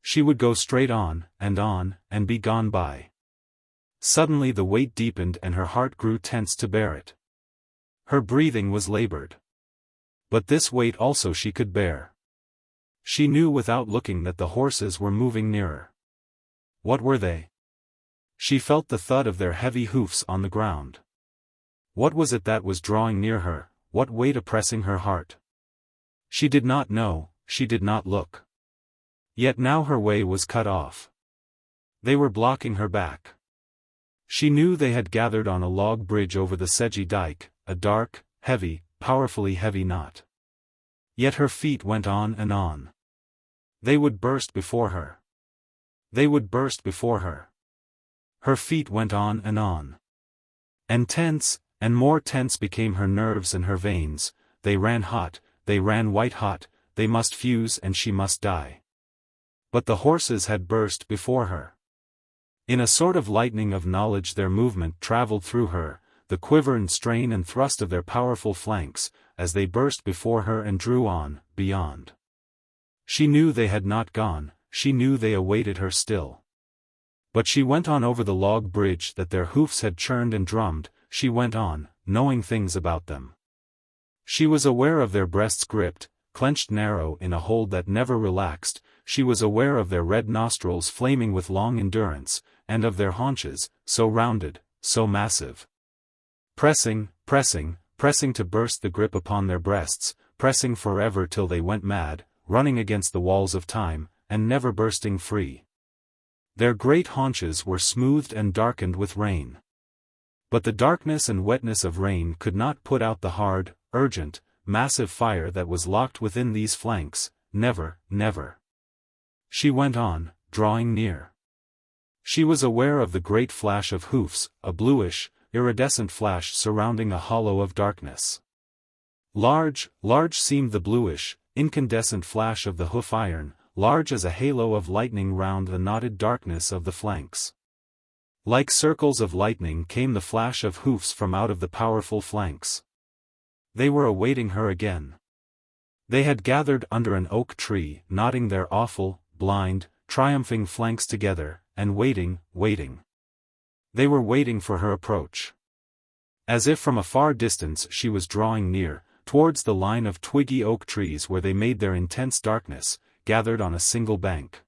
She would go straight on, and be gone by. Suddenly the weight deepened and her heart grew tense to bear it. Her breathing was labored. But this weight also she could bear. She knew without looking that the horses were moving nearer. What were they? She felt the thud of their heavy hoofs on the ground. What was it that was drawing near her, what weight oppressing her heart? She did not know, she did not look. Yet now her way was cut off. They were blocking her back. She knew they had gathered on a log bridge over the sedgy dike, a dark, heavy, powerfully heavy knot. Yet her feet went on and on. They would burst before her. They would burst before her. Her feet went on and on. And tense, and more tense became her nerves and her veins. They ran hot, they ran white hot, they must fuse and she must die. But the horses had burst before her. In a sort of lightning of knowledge their movement traveled through her, the quiver and strain and thrust of their powerful flanks, as they burst before her and drew on, beyond. She knew they had not gone, she knew they awaited her still. But she went on over the log bridge that their hoofs had churned and drummed, she went on, knowing things about them. She was aware of their breasts gripped, clenched narrow in a hold that never relaxed, she was aware of their red nostrils flaming with long endurance, and of their haunches, so rounded, so massive. Pressing, pressing, pressing to burst the grip upon their breasts, pressing forever till they went mad, running against the walls of time, and never bursting free. Their great haunches were smoothed and darkened with rain. But the darkness and wetness of rain could not put out the hard, urgent, massive fire that was locked within these flanks, never, never. She went on, drawing near. She was aware of the great flash of hoofs, a bluish, iridescent flash surrounding a hollow of darkness. Large, large seemed the bluish, incandescent flash of the hoof iron, large as a halo of lightning round the knotted darkness of the flanks. Like circles of lightning came the flash of hoofs from out of the powerful flanks. They were awaiting her again. They had gathered under an oak tree, knotting their awful, blind, triumphing flanks together, and waiting, waiting. They were waiting for her approach. As if from a far distance she was drawing near, towards the line of twiggy oak trees where they made their intense darkness, gathered on a single bank.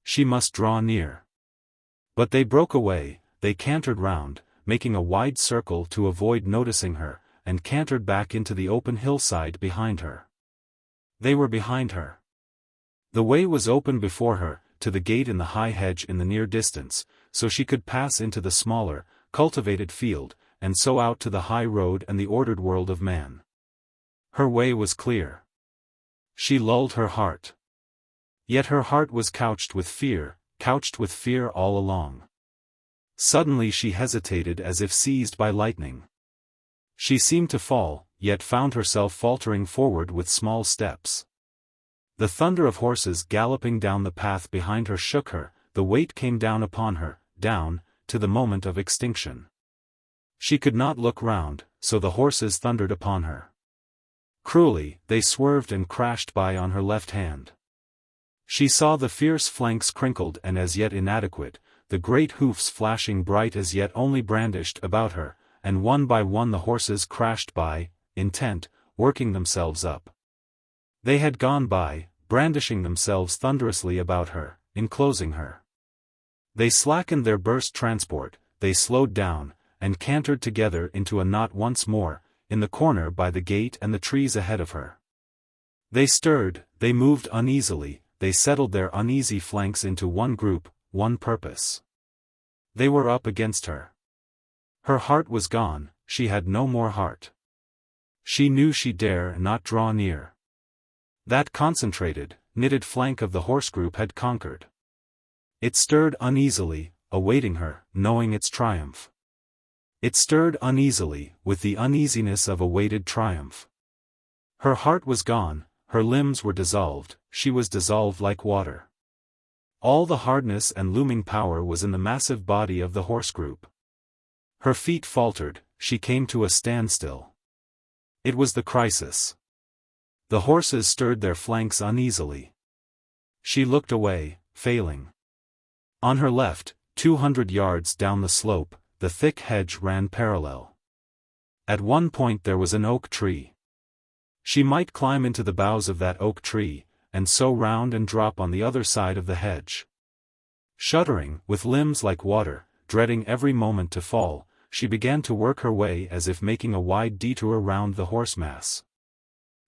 She must draw near. But they broke away, they cantered round, making a wide circle to avoid noticing her, and cantered back into the open hillside behind her. They were behind her. The way was open before her, to the gate in the high hedge in the near distance, so she could pass into the smaller, cultivated field, and so out to the high road and the ordered world of man. Her way was clear. She lulled her heart. Yet her heart was couched with fear all along. Suddenly she hesitated as if seized by lightning. She seemed to fall, yet found herself faltering forward with small steps. The thunder of horses galloping down the path behind her shook her, the weight came down upon her, down, to the moment of extinction. She could not look round, so the horses thundered upon her. Cruelly, they swerved and crashed by on her left hand. She saw the fierce flanks crinkled and as yet inadequate, the great hoofs flashing bright as yet only brandished about her, and one by one the horses crashed by, intent, working themselves up. They had gone by, brandishing themselves thunderously about her, enclosing her. They slackened their burst transport, they slowed down, and cantered together into a knot once more, in the corner by the gate and the trees ahead of her. They stirred, they moved uneasily, they settled their uneasy flanks into one group, one purpose. They were up against her. Her heart was gone, she had no more heart. She knew she dare not draw near. That concentrated, knitted flank of the horse group had conquered. It stirred uneasily, awaiting her, knowing its triumph. It stirred uneasily, with the uneasiness of awaited triumph. Her heart was gone, her limbs were dissolved, she was dissolved like water. All the hardness and looming power was in the massive body of the horse group. Her feet faltered, she came to a standstill. It was the crisis. The horses stirred their flanks uneasily. She looked away, failing. On her left, 200 yards down the slope, the thick hedge ran parallel. At one point there was an oak tree. She might climb into the boughs of that oak tree, and so round and drop on the other side of the hedge. Shuddering, with limbs like water, dreading every moment to fall, she began to work her way as if making a wide detour round the horse mass.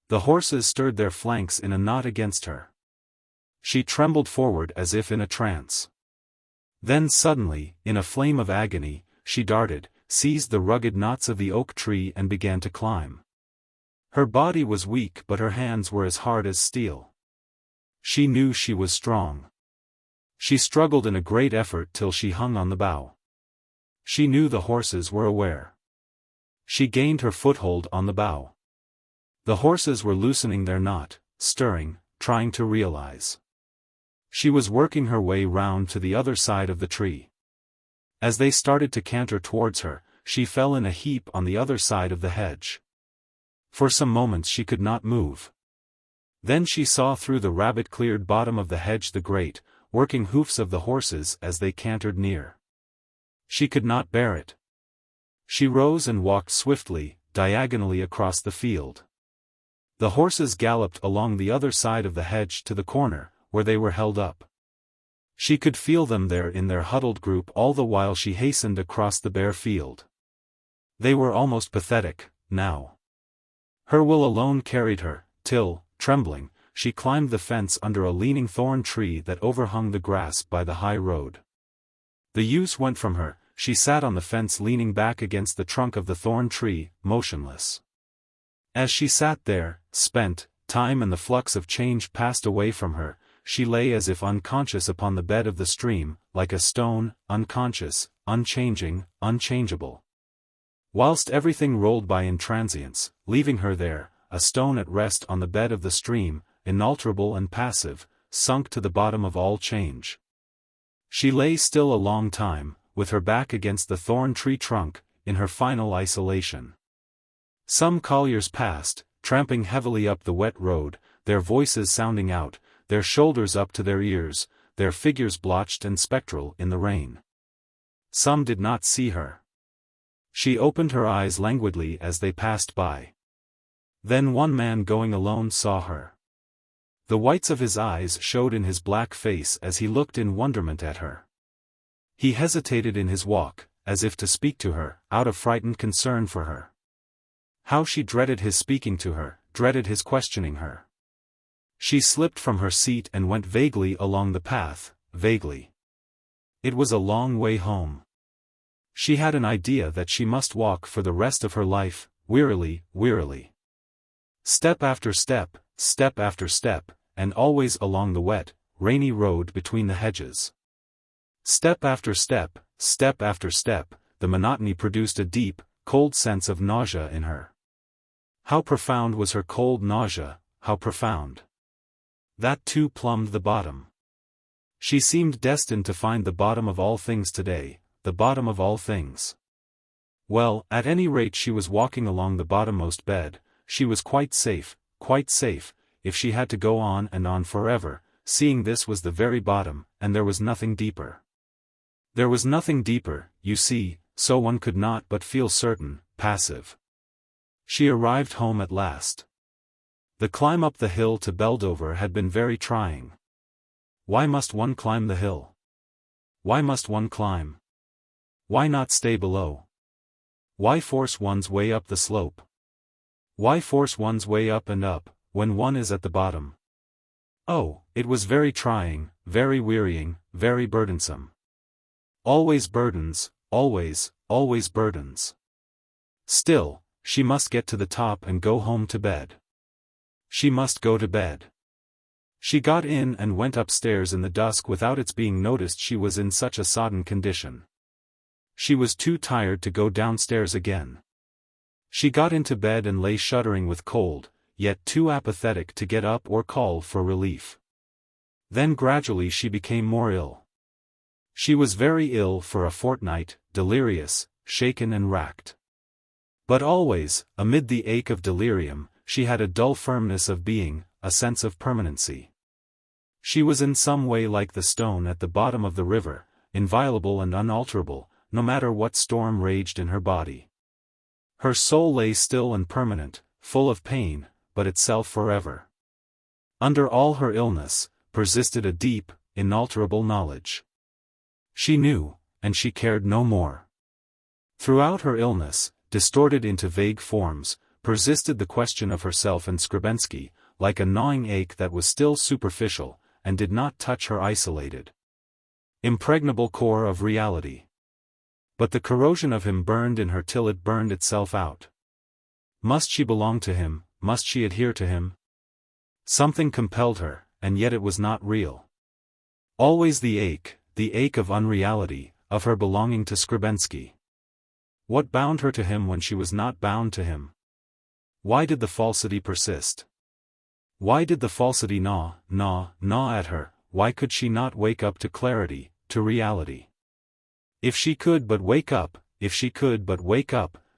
The horses stirred their flanks in a knot against her. She trembled forward as if in a trance. Then suddenly, in a flame of agony, she darted, seized the rugged knots of the oak tree and began to climb. Her body was weak but her hands were as hard as steel. She knew she was strong. She struggled in a great effort till she hung on the bough. She knew the horses were aware. She gained her foothold on the bough. The horses were loosening their knot, stirring, trying to realize. She was working her way round to the other side of the tree. As they started to canter towards her, she fell in a heap on the other side of the hedge. For some moments she could not move. Then she saw through the rabbit-cleared bottom of the hedge the great, working hoofs of the horses as they cantered near. She could not bear it. She rose and walked swiftly, diagonally across the field. The horses galloped along the other side of the hedge to the corner, where they were held up. She could feel them there in their huddled group all the while she hastened across the bare field. They were almost pathetic, now. Her will alone carried her, till, trembling, she climbed the fence under a leaning thorn tree that overhung the grass by the high road. The use went from her, she sat on the fence leaning back against the trunk of the thorn tree, motionless. As she sat there, spent, time and the flux of change passed away from her, she lay as if unconscious upon the bed of the stream, like a stone, unconscious, unchanging, unchangeable. Whilst everything rolled by in transience, leaving her there, a stone at rest on the bed of the stream, inalterable and passive, sunk to the bottom of all change. She lay still a long time, with her back against the thorn tree trunk, in her final isolation. Some colliers passed, tramping heavily up the wet road, their voices sounding out, their shoulders up to their ears, their figures blotched and spectral in the rain. Some did not see her. She opened her eyes languidly as they passed by. Then one man going alone saw her. The whites of his eyes showed in his black face as he looked in wonderment at her. He hesitated in his walk, as if to speak to her, out of frightened concern for her. How she dreaded his speaking to her, dreaded his questioning her. She slipped from her seat and went vaguely along the path, vaguely. It was a long way home. She had an idea that she must walk for the rest of her life, wearily, wearily. Step after step, step after step, and always along the wet, rainy road between the hedges. Step after step, step after step, the monotony produced a deep, cold sense of nausea in her. How profound was her cold nausea, how profound! That too plumbed the bottom. She seemed destined to find the bottom of all things today, the bottom of all things. Well, at any rate she was walking along the bottommost bed. She was quite safe, if she had to go on and on forever, seeing this was the very bottom, and there was nothing deeper. There was nothing deeper, you see, so one could not but feel certain, passive. She arrived home at last. The climb up the hill to Beldover had been very trying. Why must one climb the hill? Why must one climb? Why not stay below? Why force one's way up the slope? Why force one's way up and up, when one is at the bottom? Oh, it was very trying, very wearying, very burdensome. Always burdens, always burdens. Still, she must get to the top and go home to bed. She must go to bed. She got in and went upstairs in the dusk without its being noticed she was in such a sodden condition. She was too tired to go downstairs again. She got into bed and lay shuddering with cold, yet too apathetic to get up or call for relief. Then gradually she became more ill. She was very ill for a fortnight, delirious, shaken and racked. But always, amid the ache of delirium, she had a dull firmness of being, a sense of permanency. She was in some way like the stone at the bottom of the river, inviolable and unalterable, no matter what storm raged in her body. Her soul lay still and permanent, full of pain, but itself forever. Under all her illness, persisted a deep, inalterable knowledge. She knew, and she cared no more. Throughout her illness, distorted into vague forms, persisted the question of herself and Skrebensky, like a gnawing ache that was still superficial, and did not touch her isolated, impregnable core of reality. But the corrosion of him burned in her till it burned itself out. Must she belong to him, must she adhere to him? Something compelled her, and yet it was not real. Always the ache of unreality, of her belonging to Skrebensky. What bound her to him when she was not bound to him? Why did the falsity persist? Why did the falsity gnaw at her? Why could she not wake up to clarity, to reality? If she could but wake up,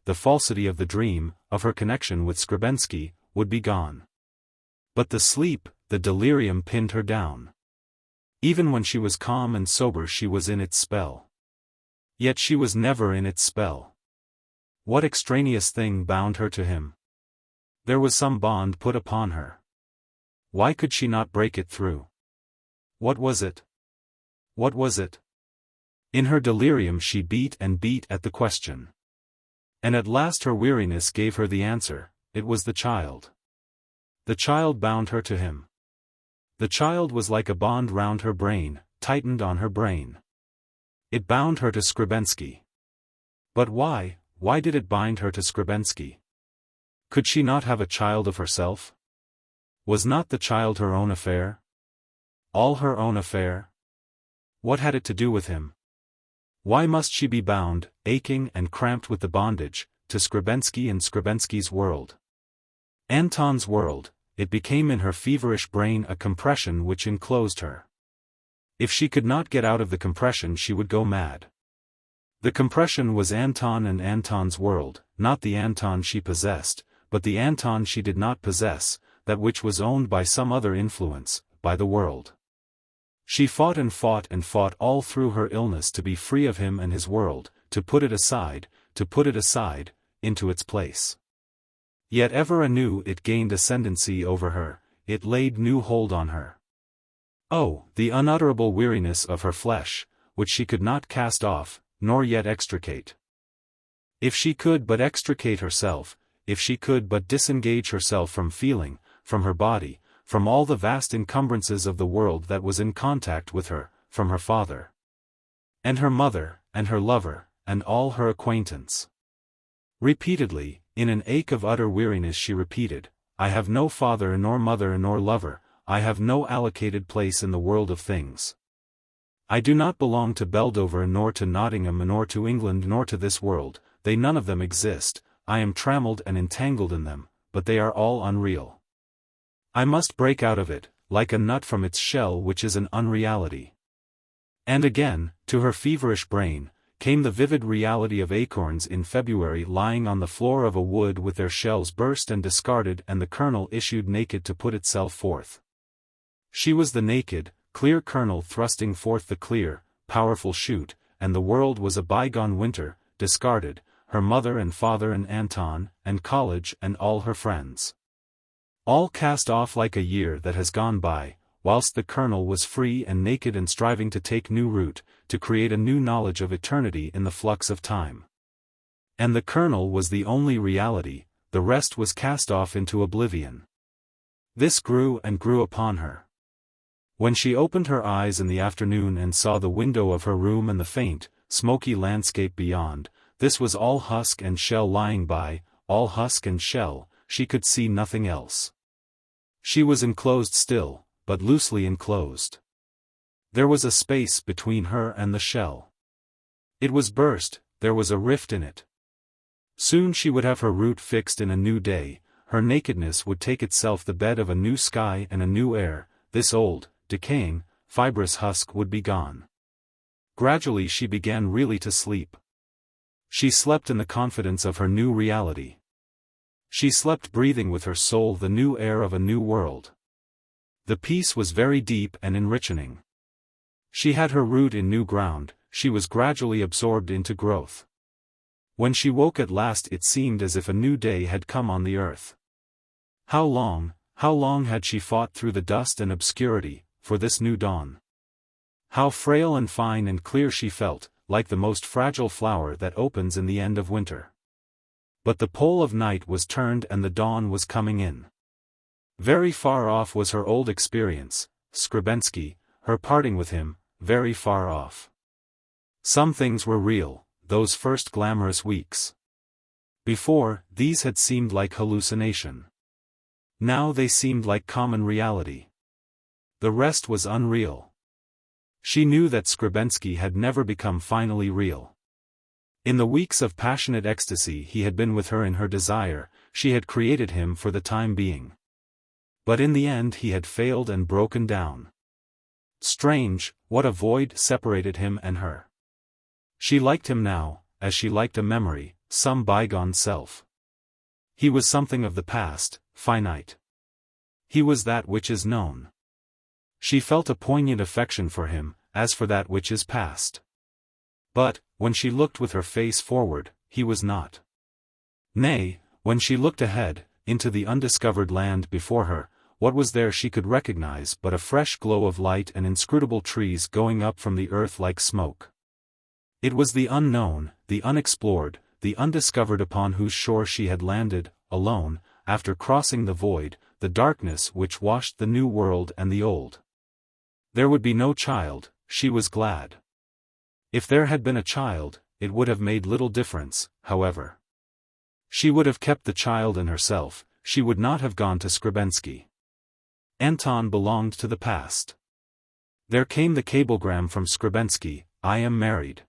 the falsity of the dream, of her connection with Skrebensky, would be gone. But the sleep, the delirium pinned her down. Even when she was calm and sober she was in its spell. Yet she was never in its spell. What extraneous thing bound her to him? There was some bond put upon her. Why could she not break it through? What was it? What was it? In her delirium she beat and beat at the question. And at last her weariness gave her the answer, it was the child. The child bound her to him. The child was like a bond round her brain, tightened on her brain. It bound her to Skrebensky. But why did it bind her to Skrebensky? Could she not have a child of herself? Was not the child her own affair? All her own affair? What had it to do with him? Why must she be bound, aching and cramped with the bondage, to Skrebensky and Skrebensky's world? Anton's world, it became in her feverish brain a compression which enclosed her. If she could not get out of the compression she would go mad. The compression was Anton and Anton's world, not the Anton she possessed, but the Anton she did not possess, that which was owned by some other influence, by the world. She fought and fought and fought all through her illness to be free of him and his world, to put it aside, into its place. Yet ever anew it gained ascendancy over her, it laid new hold on her. Oh, the unutterable weariness of her flesh, which she could not cast off, nor yet extricate. If she could but extricate herself, if she could but disengage herself from feeling, from her body, from all the vast encumbrances of the world that was in contact with her, from her father, and her mother, and her lover, and all her acquaintance. Repeatedly, in an ache of utter weariness she repeated, I have no father nor mother nor lover, I have no allocated place in the world of things. I do not belong to Beldover nor to Nottingham nor to England nor to this world, they none of them exist, I am trammelled and entangled in them, but they are all unreal. I must break out of it, like a nut from its shell which is an unreality. And again, to her feverish brain, came the vivid reality of acorns in February lying on the floor of a wood with their shells burst and discarded, and the kernel issued naked to put itself forth. She was the naked, clear kernel thrusting forth the clear, powerful shoot, and the world was a bygone winter, discarded, her mother and father and Anton, and college and all her friends. All cast off like a year that has gone by, whilst the kernel was free and naked and striving to take new root, to create a new knowledge of eternity in the flux of time. And the kernel was the only reality, the rest was cast off into oblivion. This grew and grew upon her. When she opened her eyes in the afternoon and saw the window of her room and the faint, smoky landscape beyond, this was all husk and shell lying by, all husk and shell, she could see nothing else. She was enclosed still, but loosely enclosed. There was a space between her and the shell. It was burst, there was a rift in it. Soon she would have her root fixed in a new day, her nakedness would take itself the bed of a new sky and a new air, this old, decaying, fibrous husk would be gone. Gradually she began really to sleep. She slept in the confidence of her new reality. She slept breathing with her soul the new air of a new world. The peace was very deep and enrichening. She had her root in new ground, she was gradually absorbed into growth. When she woke at last it seemed as if a new day had come on the earth. How long had she fought through the dust and obscurity, for this new dawn? How frail and fine and clear she felt, like the most fragile flower that opens in the end of winter. But the pole of night was turned and the dawn was coming in. Very far off was her old experience, Skrebensky, her parting with him, very far off. Some things were real, those first glamorous weeks. Before, these had seemed like hallucination. Now they seemed like common reality. The rest was unreal. She knew that Skrebensky had never become finally real. In the weeks of passionate ecstasy he had been with her in her desire, she had created him for the time being. But in the end he had failed and broken down. Strange, what a void separated him and her. She liked him now, as she liked a memory, some bygone self. He was something of the past, finite. He was that which is known. She felt a poignant affection for him, as for that which is past. But, when she looked with her face forward, he was not. Nay, when she looked ahead, into the undiscovered land before her, what was there she could recognize but a fresh glow of light and inscrutable trees going up from the earth like smoke? It was the unknown, the unexplored, the undiscovered upon whose shore she had landed, alone, after crossing the void, the darkness which washed the new world and the old. There would be no child, she was glad. If there had been a child, it would have made little difference, however. She would have kept the child in herself, she would not have gone to Skrebensky. Anton belonged to the past. There came the cablegram from Skrebensky, I am married.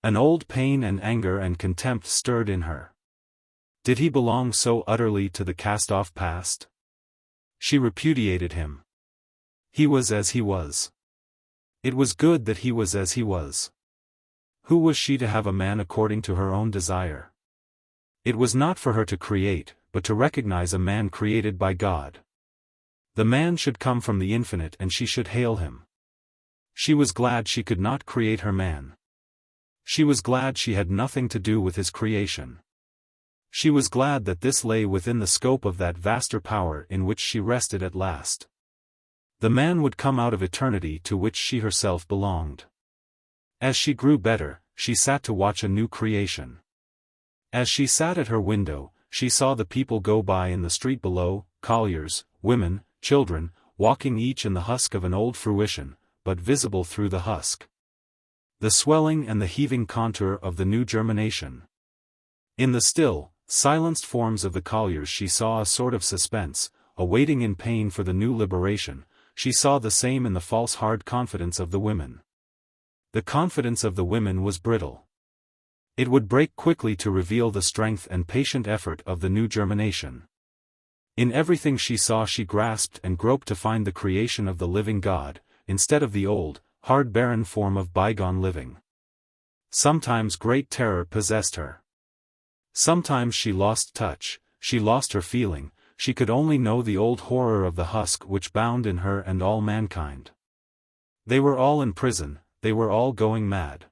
An old pain and anger and contempt stirred in her. Did he belong so utterly to the cast-off past? She repudiated him. He was as he was. It was good that he was as he was. Who was she to have a man according to her own desire? It was not for her to create, but to recognize a man created by God. The man should come from the infinite and she should hail him. She was glad she could not create her man. She was glad she had nothing to do with his creation. She was glad that this lay within the scope of that vaster power in which she rested at last. The man would come out of eternity to which she herself belonged. As she grew better, she sat to watch a new creation. As she sat at her window, she saw the people go by in the street below, colliers, women, children, walking each in the husk of an old fruition, but visible through the husk. The swelling and the heaving contour of the new germination. In the still, silenced forms of the colliers she saw a sort of suspense, a waiting in pain for the new liberation. She saw the same in the false hard confidence of the women. The confidence of the women was brittle. It would break quickly to reveal the strength and patient effort of the new germination. In everything she saw she grasped and groped to find the creation of the living God, instead of the old, hard barren form of bygone living. Sometimes great terror possessed her. Sometimes she lost touch, she lost her feeling, she could only know the old horror of the husk which bound in her and all mankind. They were all in prison, they were all going mad.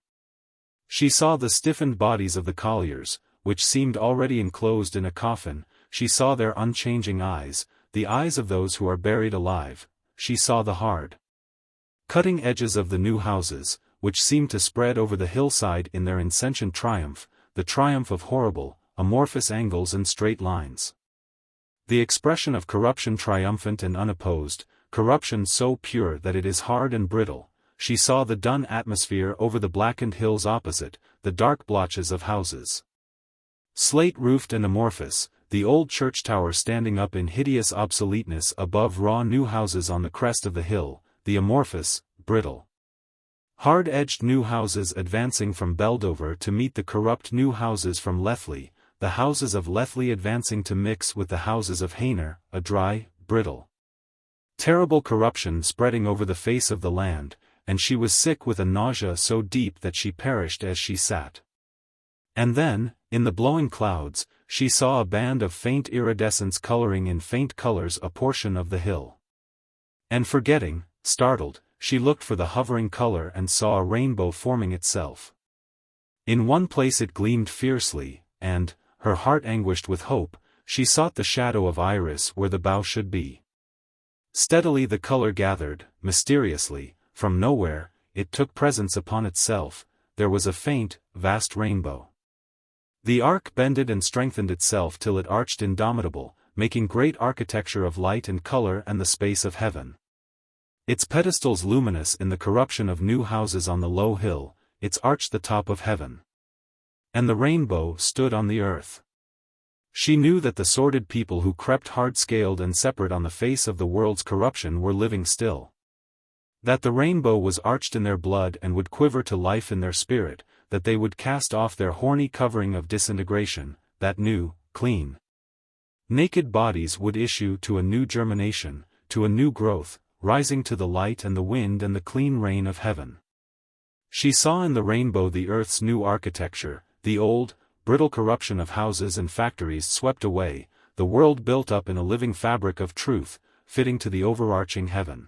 She saw the stiffened bodies of the colliers, which seemed already enclosed in a coffin, she saw their unchanging eyes, the eyes of those who are buried alive, she saw the hard, cutting edges of the new houses, which seemed to spread over the hillside in their insentient triumph, the triumph of horrible, amorphous angles and straight lines. The expression of corruption triumphant and unopposed, corruption so pure that it is hard and brittle. She saw the dun atmosphere over the blackened hills opposite, the dark blotches of houses, slate-roofed and amorphous, the old church tower standing up in hideous obsoleteness above raw new houses on the crest of the hill, the amorphous, brittle, hard-edged new houses advancing from Beldover to meet the corrupt new houses from Lethley, the houses of Lethley advancing to mix with the houses of Hainer, a dry, brittle, terrible corruption spreading over the face of the land, and she was sick with a nausea so deep that she perished as she sat. And then, in the blowing clouds, she saw a band of faint iridescence coloring in faint colors a portion of the hill. And forgetting, startled, she looked for the hovering color and saw a rainbow forming itself. In one place it gleamed fiercely, and, her heart anguished with hope, she sought the shadow of iris where the bough should be. Steadily the color gathered, mysteriously, from nowhere, it took presence upon itself, there was a faint, vast rainbow. The arc bended and strengthened itself till it arched indomitable, making great architecture of light and color and the space of heaven. Its pedestals luminous in the corruption of new houses on the low hill, its arch the top of heaven. And the rainbow stood on the earth. She knew that the sordid people who crept hard-scaled and separate on the face of the world's corruption were living still. That the rainbow was arched in their blood and would quiver to life in their spirit, that they would cast off their horny covering of disintegration, that new, clean, naked bodies would issue to a new germination, to a new growth, rising to the light and the wind and the clean rain of heaven. She saw in the rainbow the earth's new architecture, the old, brittle corruption of houses and factories swept away, the world built up in a living fabric of truth, fitting to the overarching heaven.